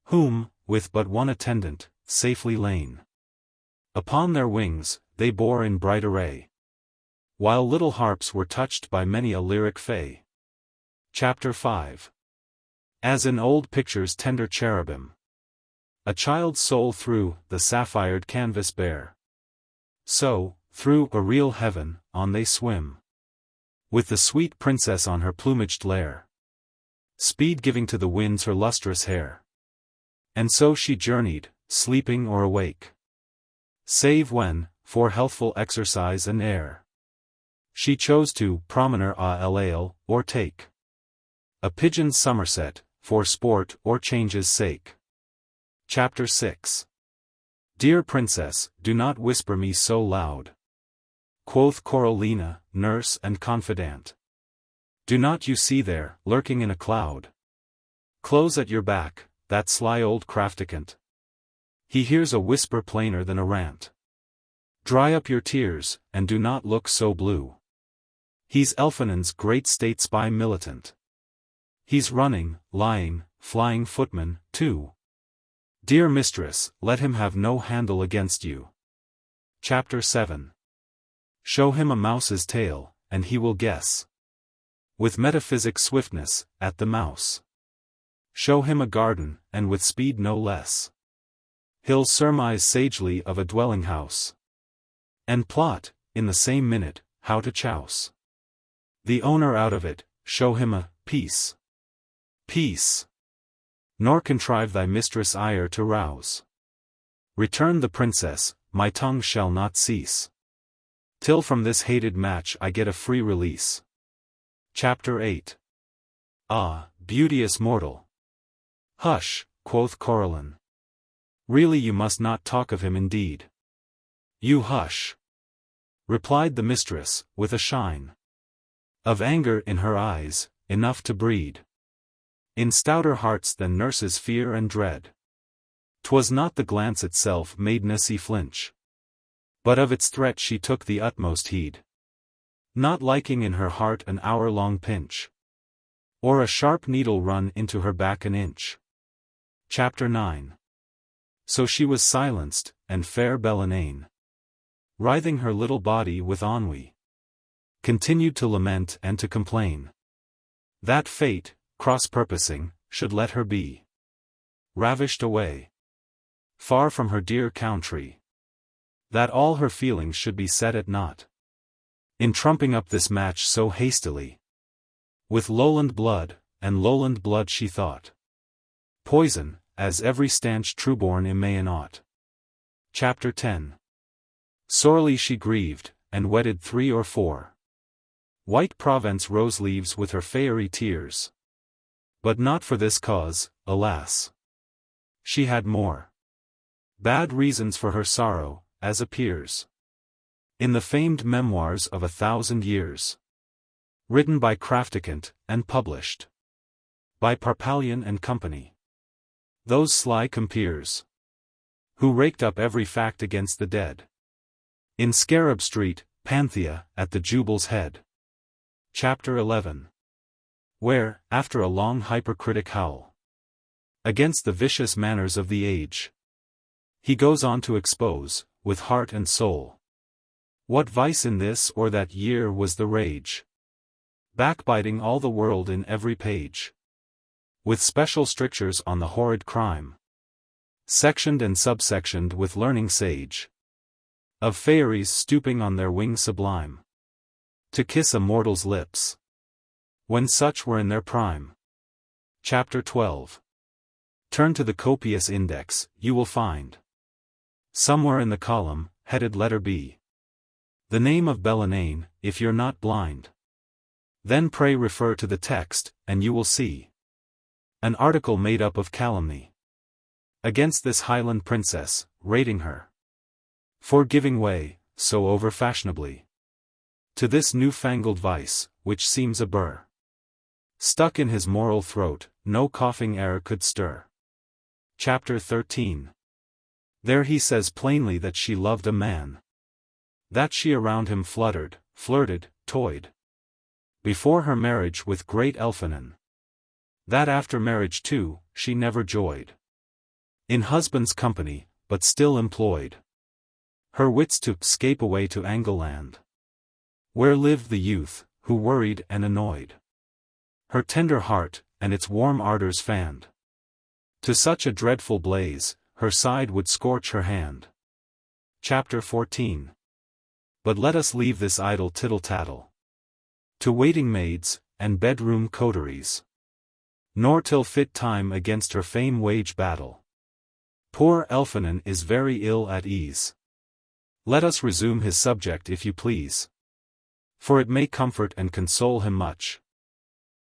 whom, with but one attendant, safely lain upon their wings, they bore in bright array, while little harps were touched by many a lyric fay. Chapter 5. As in old pictures tender cherubim a child's soul through the sapphired canvas bear, so, through a real heaven, on they swim, with the sweet princess on her plumaged lair, speed giving to the winds her lustrous hair. And so she journeyed, sleeping or awake, save when, for healthful exercise and air, she chose to promener a l'ale, or take a pigeon's somerset, for sport or change's sake. Chapter 6. Dear princess, do not whisper me so loud, quoth Corolina, nurse and confidant. Do not you see there, lurking in a cloud, close at your back, that sly old crafticant? He hears a whisper plainer than a rant. Dry up your tears, and do not look so blue. He's Elphinon's great state spy militant. He's running, lying, flying footman, too. Dear mistress, let him have no handle against you. Chapter 7. Show him a mouse's tail, and he will guess, with metaphysic swiftness, at the mouse. Show him a garden, and with speed no less, he'll surmise sagely of a dwelling house, and plot, in the same minute, how to chouse the owner out of it. Show him a peace, nor contrive thy mistress' ire to rouse. Return the princess, my tongue shall not cease, till from this hated match I get a free release. Chapter 8. Ah, beauteous mortal! Hush, quoth Corylon. Really you must not talk of him indeed. You hush, replied the mistress, with a shine of anger in her eyes, enough to breed in stouter hearts than nurses' fear and dread. 'Twas not the glance itself made Nessie flinch, but of its threat she took the utmost heed, not liking in her heart an hour-long pinch, or a sharp needle run into her back an inch. Chapter 9. So she was silenced, and fair Bellanane, writhing her little body with ennui, continued to lament and to complain that fate, cross-purposing, should let her be ravished away far from her dear country, that all her feelings should be set at naught in trumping up this match so hastily with lowland blood, and lowland blood she thought poison, as every stanch trueborn Imaean ought. Chapter 10. Sorely she grieved, and wedded 3 or 4 white Provence rose-leaves with her fairy tears. But not for this cause, alas! She had more bad reasons for her sorrow, as appears in the famed memoirs of 1,000 years, written by Crafticant, and published by Parpalion and Company. Those sly compeers, who raked up every fact against the dead, in Scarab Street, Panthea, at the Jubal's head. Chapter 11. Where, after a long hypercritic howl against the vicious manners of the age, He goes on to expose, with heart and soul, what vice in this or that year was the rage, backbiting all the world in every page, with special strictures on the horrid crime, sectioned and subsectioned with learning sage, of fairies stooping on their wing sublime, to kiss a mortal's lips, when such were in their prime. Chapter 12. Turn to the copious index, you will find, somewhere in the column, headed letter B, the name of Bellarmine, if you're not blind. Then pray refer to the text, and you will see an article made up of calumny against this Highland princess, rating her for giving way, so over-fashionably, to this new-fangled vice, which seems a burr stuck in his moral throat, no coughing air could stir. Chapter 13. There he says plainly that she loved a man, that she around him fluttered, flirted, toyed, before her marriage with great Elphanan, that after marriage too, she never joyed in husband's company, but still employed her wits to scape away to Angleland, where lived the youth, who worried and annoyed her tender heart, and its warm ardors fanned to such a dreadful blaze, her side would scorch her hand. Chapter 14. But let us leave this idle tittle-tattle to waiting maids, and bedroom coteries, nor till fit time against her fame wage battle. Poor Elphanan is very ill at ease. Let us resume his subject if you please, for it may comfort and console him much,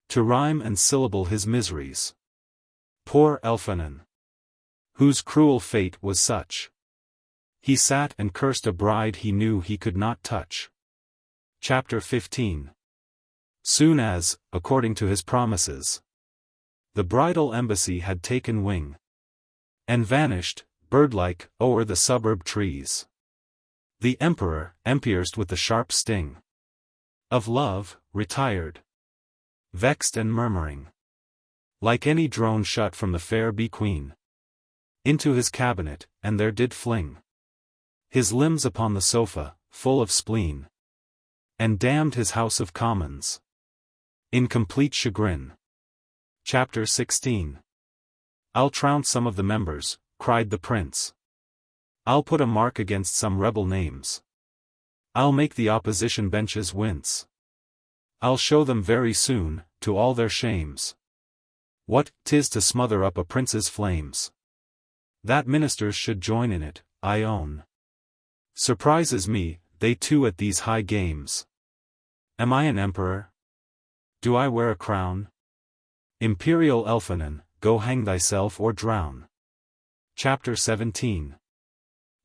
to rhyme and syllable his miseries. Poor Elphanan, whose cruel fate was such, he sat and cursed a bride he knew he could not touch. Chapter 15. Soon as, according to his promises, the bridal embassy had taken wing, and vanished, bird-like, o'er the suburb trees, the emperor, empierced with the sharp sting of love, retired, vexed and murmuring, like any drone shut from the fair bee-queen, into his cabinet, and there did fling his limbs upon the sofa, full of spleen, and damned his House of Commons in complete chagrin. Chapter 16. I'll trounce some of the members, cried the prince. I'll put a mark against some rebel names. I'll make the opposition benches wince. I'll show them very soon, to all their shames, what 'tis to smother up a prince's flames. That ministers should join in it, I own, surprises me, they too at these high games. Am I an emperor? Do I wear a crown? Imperial Elphanan, go hang thyself or drown. Chapter 17.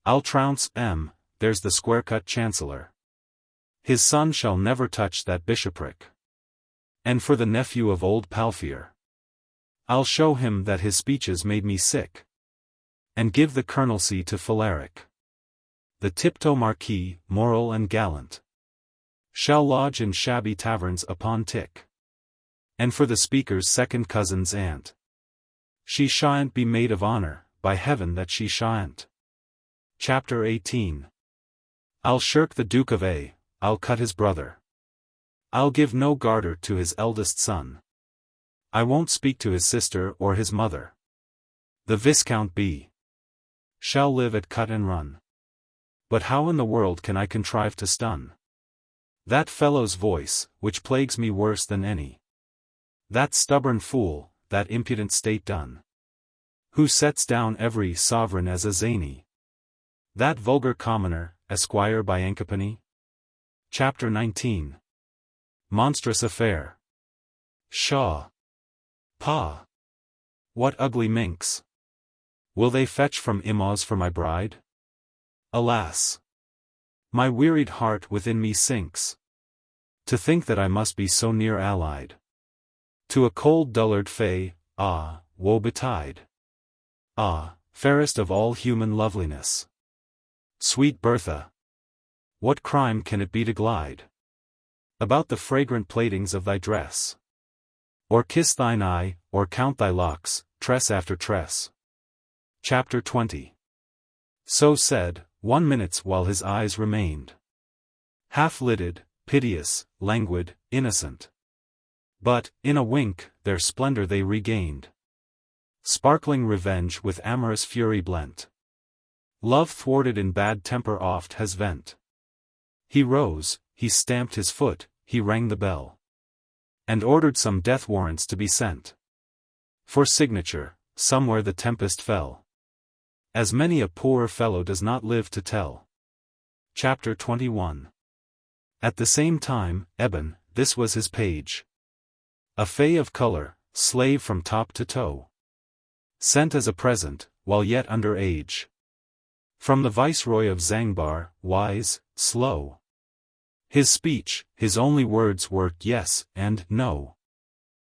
I'll trounce there's the square-cut chancellor. His son shall never touch that bishopric. And for the nephew of old Palfier, I'll show him that his speeches made me sick, and give the colonelcy to Phaleric. The tiptoe marquis, moral and gallant, shall lodge in shabby taverns upon tick. And for the speaker's second cousin's aunt, she shan't be maid of honor, by heaven that she shan't. Chapter 18. I'll shirk the Duke of A, I'll cut his brother. I'll give no garter to his eldest son. I won't speak to his sister or his mother. The Viscount B shall live at cut and run. But how in the world can I contrive to stun that fellow's voice, which plagues me worse than any? That stubborn fool, that impudent state done, who sets down every sovereign as a zany? That vulgar commoner, esquire by Encapsulating? Chapter 19. Monstrous affair. Pshaw! Pah! What ugly minks! Will they fetch from Imaus for my bride? Alas! My wearied heart within me sinks, to think that I must be so near allied to a cold dullard fay. Ah, woe betide! Ah, fairest of all human loveliness, sweet Bertha! What crime can it be to glide about the fragrant platings of thy dress, or kiss thine eye, or count thy locks, tress after tress? Chapter 20. So said, 1 minute while his eyes remained half-lidded, piteous, languid, innocent. But, in a wink, their splendor they regained. Sparkling revenge with amorous fury blent. Love thwarted in bad temper oft has vent. He rose, he stamped his foot, he rang the bell. And ordered some death warrants to be sent. For signature, somewhere the tempest fell. As many a poor fellow does not live to tell. Chapter 21. At the same time, Eben, this was his page. A fay of color, slave from top to toe. Sent as a present, while yet under age. From the viceroy of Zangbar, wise, slow. His speech, his only words were yes and no.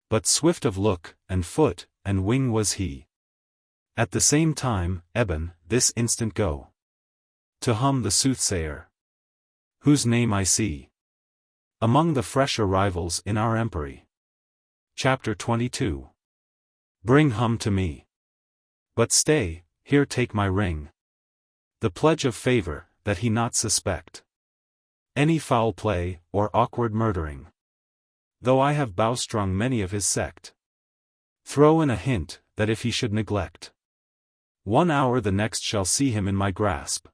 But swift of look, and foot, and wing was he. At the same time, Eben, this instant go. To hum the soothsayer. Whose name I see among the fresh arrivals in our empery. Chapter 22. Bring hum to me. But stay, here take my ring. The pledge of favor, that he not suspect any foul play, or awkward murdering. Though I have bowstrung many of his sect. Throw in a hint, that if he should neglect 1 hour the next shall see him in my grasp.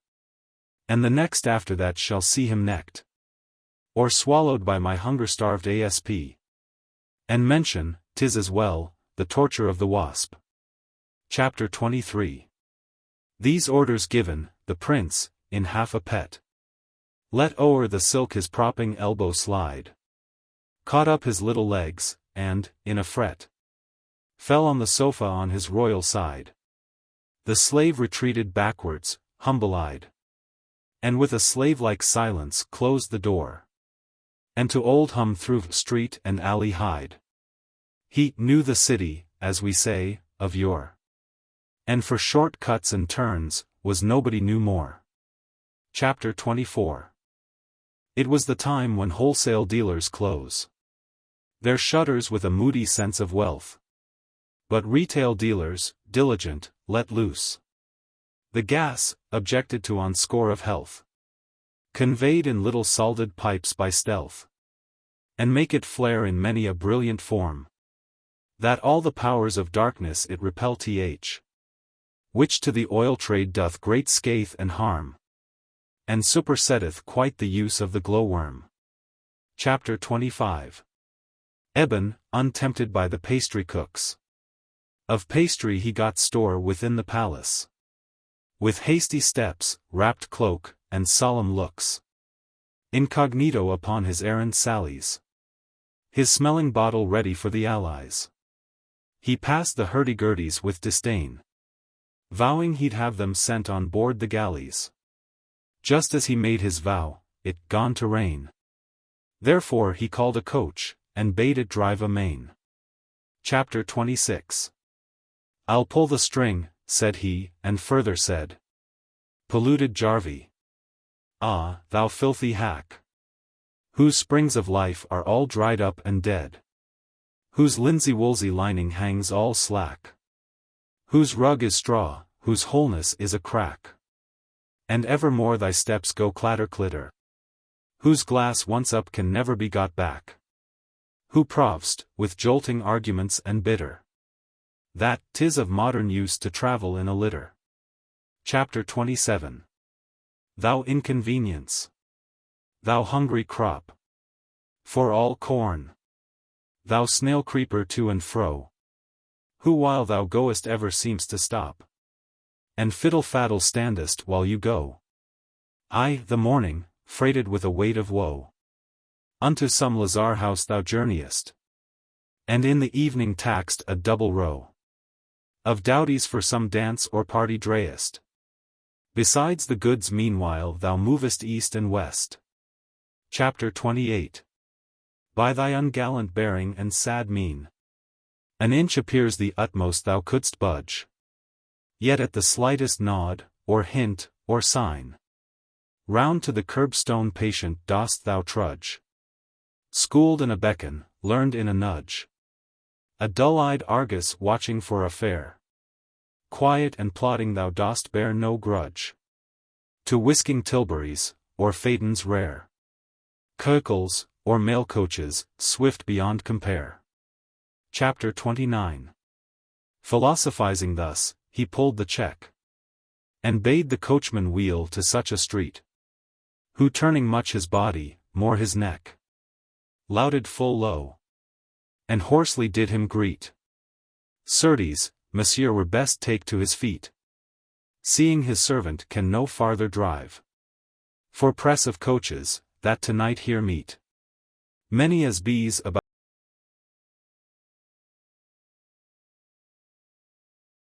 And the next after that shall see him necked. Or swallowed by my hunger-starved asp. And mention, 'tis as well, the torture of the wasp. Chapter 23. These orders given, the prince, in half a pet, let o'er the silk his propping elbow slide. Caught up his little legs, and, in a fret, fell on the sofa on his royal side. The slave retreated backwards, humble-eyed. And with a slave-like silence closed the door. And to old Hum through street and alley hied. He knew the city, as we say, of yore. And for short cuts and turns, was nobody knew more. Chapter 24. It was the time when wholesale dealers close their shutters with a moody sense of wealth. But retail dealers, diligent, let loose the gas, objected to on score of health. Conveyed in little salted pipes by stealth. And make it flare in many a brilliant form. That all the powers of darkness it repel th. Which to the oil trade doth great scathe and harm. And supersetteth quite the use of the glowworm. Chapter 25. Eben, untempted by the pastry cooks. Of pastry he got store within the palace. With hasty steps, wrapped cloak, and solemn looks. Incognito upon his errand sallies. His smelling bottle ready for the allies. He passed the hurdy-gurdies with disdain. Vowing he'd have them sent on board the galleys. Just as he made his vow, it gone to rain. Therefore he called a coach, and bade it drive amain. Chapter 26. I'll pull the string, said he, and further said. Polluted Jarvey. Ah, thou filthy hack. Whose springs of life are all dried up and dead. Whose linsey-woolsey lining hangs all slack. Whose rug is straw, whose wholeness is a crack. And evermore thy steps go clatter-clitter. Whose glass once up can never be got back. Who prov'st, with jolting arguments and bitter. That 'tis of modern use to travel in a litter. Chapter 27. Thou inconvenience. Thou hungry crop. For all corn. Thou snail creeper to and fro. Who while thou goest ever seems to stop. And fiddle-faddle standest while you go. I, the morning, freighted with a weight of woe. Unto some lazar house thou journeyest. And in the evening taxed a double row of dowdies for some dance or party drayest. Besides the goods meanwhile thou movest east and west. Chapter 28. By thy ungallant bearing and sad mien. An inch appears the utmost thou couldst budge. Yet at the slightest nod, or hint, or sign. Round to the curbstone patient dost thou trudge. Schooled in a beckon, learned in a nudge. A dull-eyed Argus watching for a fare. Quiet and plodding thou dost bear no grudge. To whisking tilburys, or phaetons rare. Curricles, or mail coaches, swift beyond compare. Chapter 29. Philosophizing thus, he pulled the check, and bade the coachman wheel to such a street, who turning much his body, more his neck, lauded full low, and hoarsely did him greet. Certes, monsieur were best take to his feet, seeing his servant can no farther drive. For press of coaches, that tonight here meet, many as bees about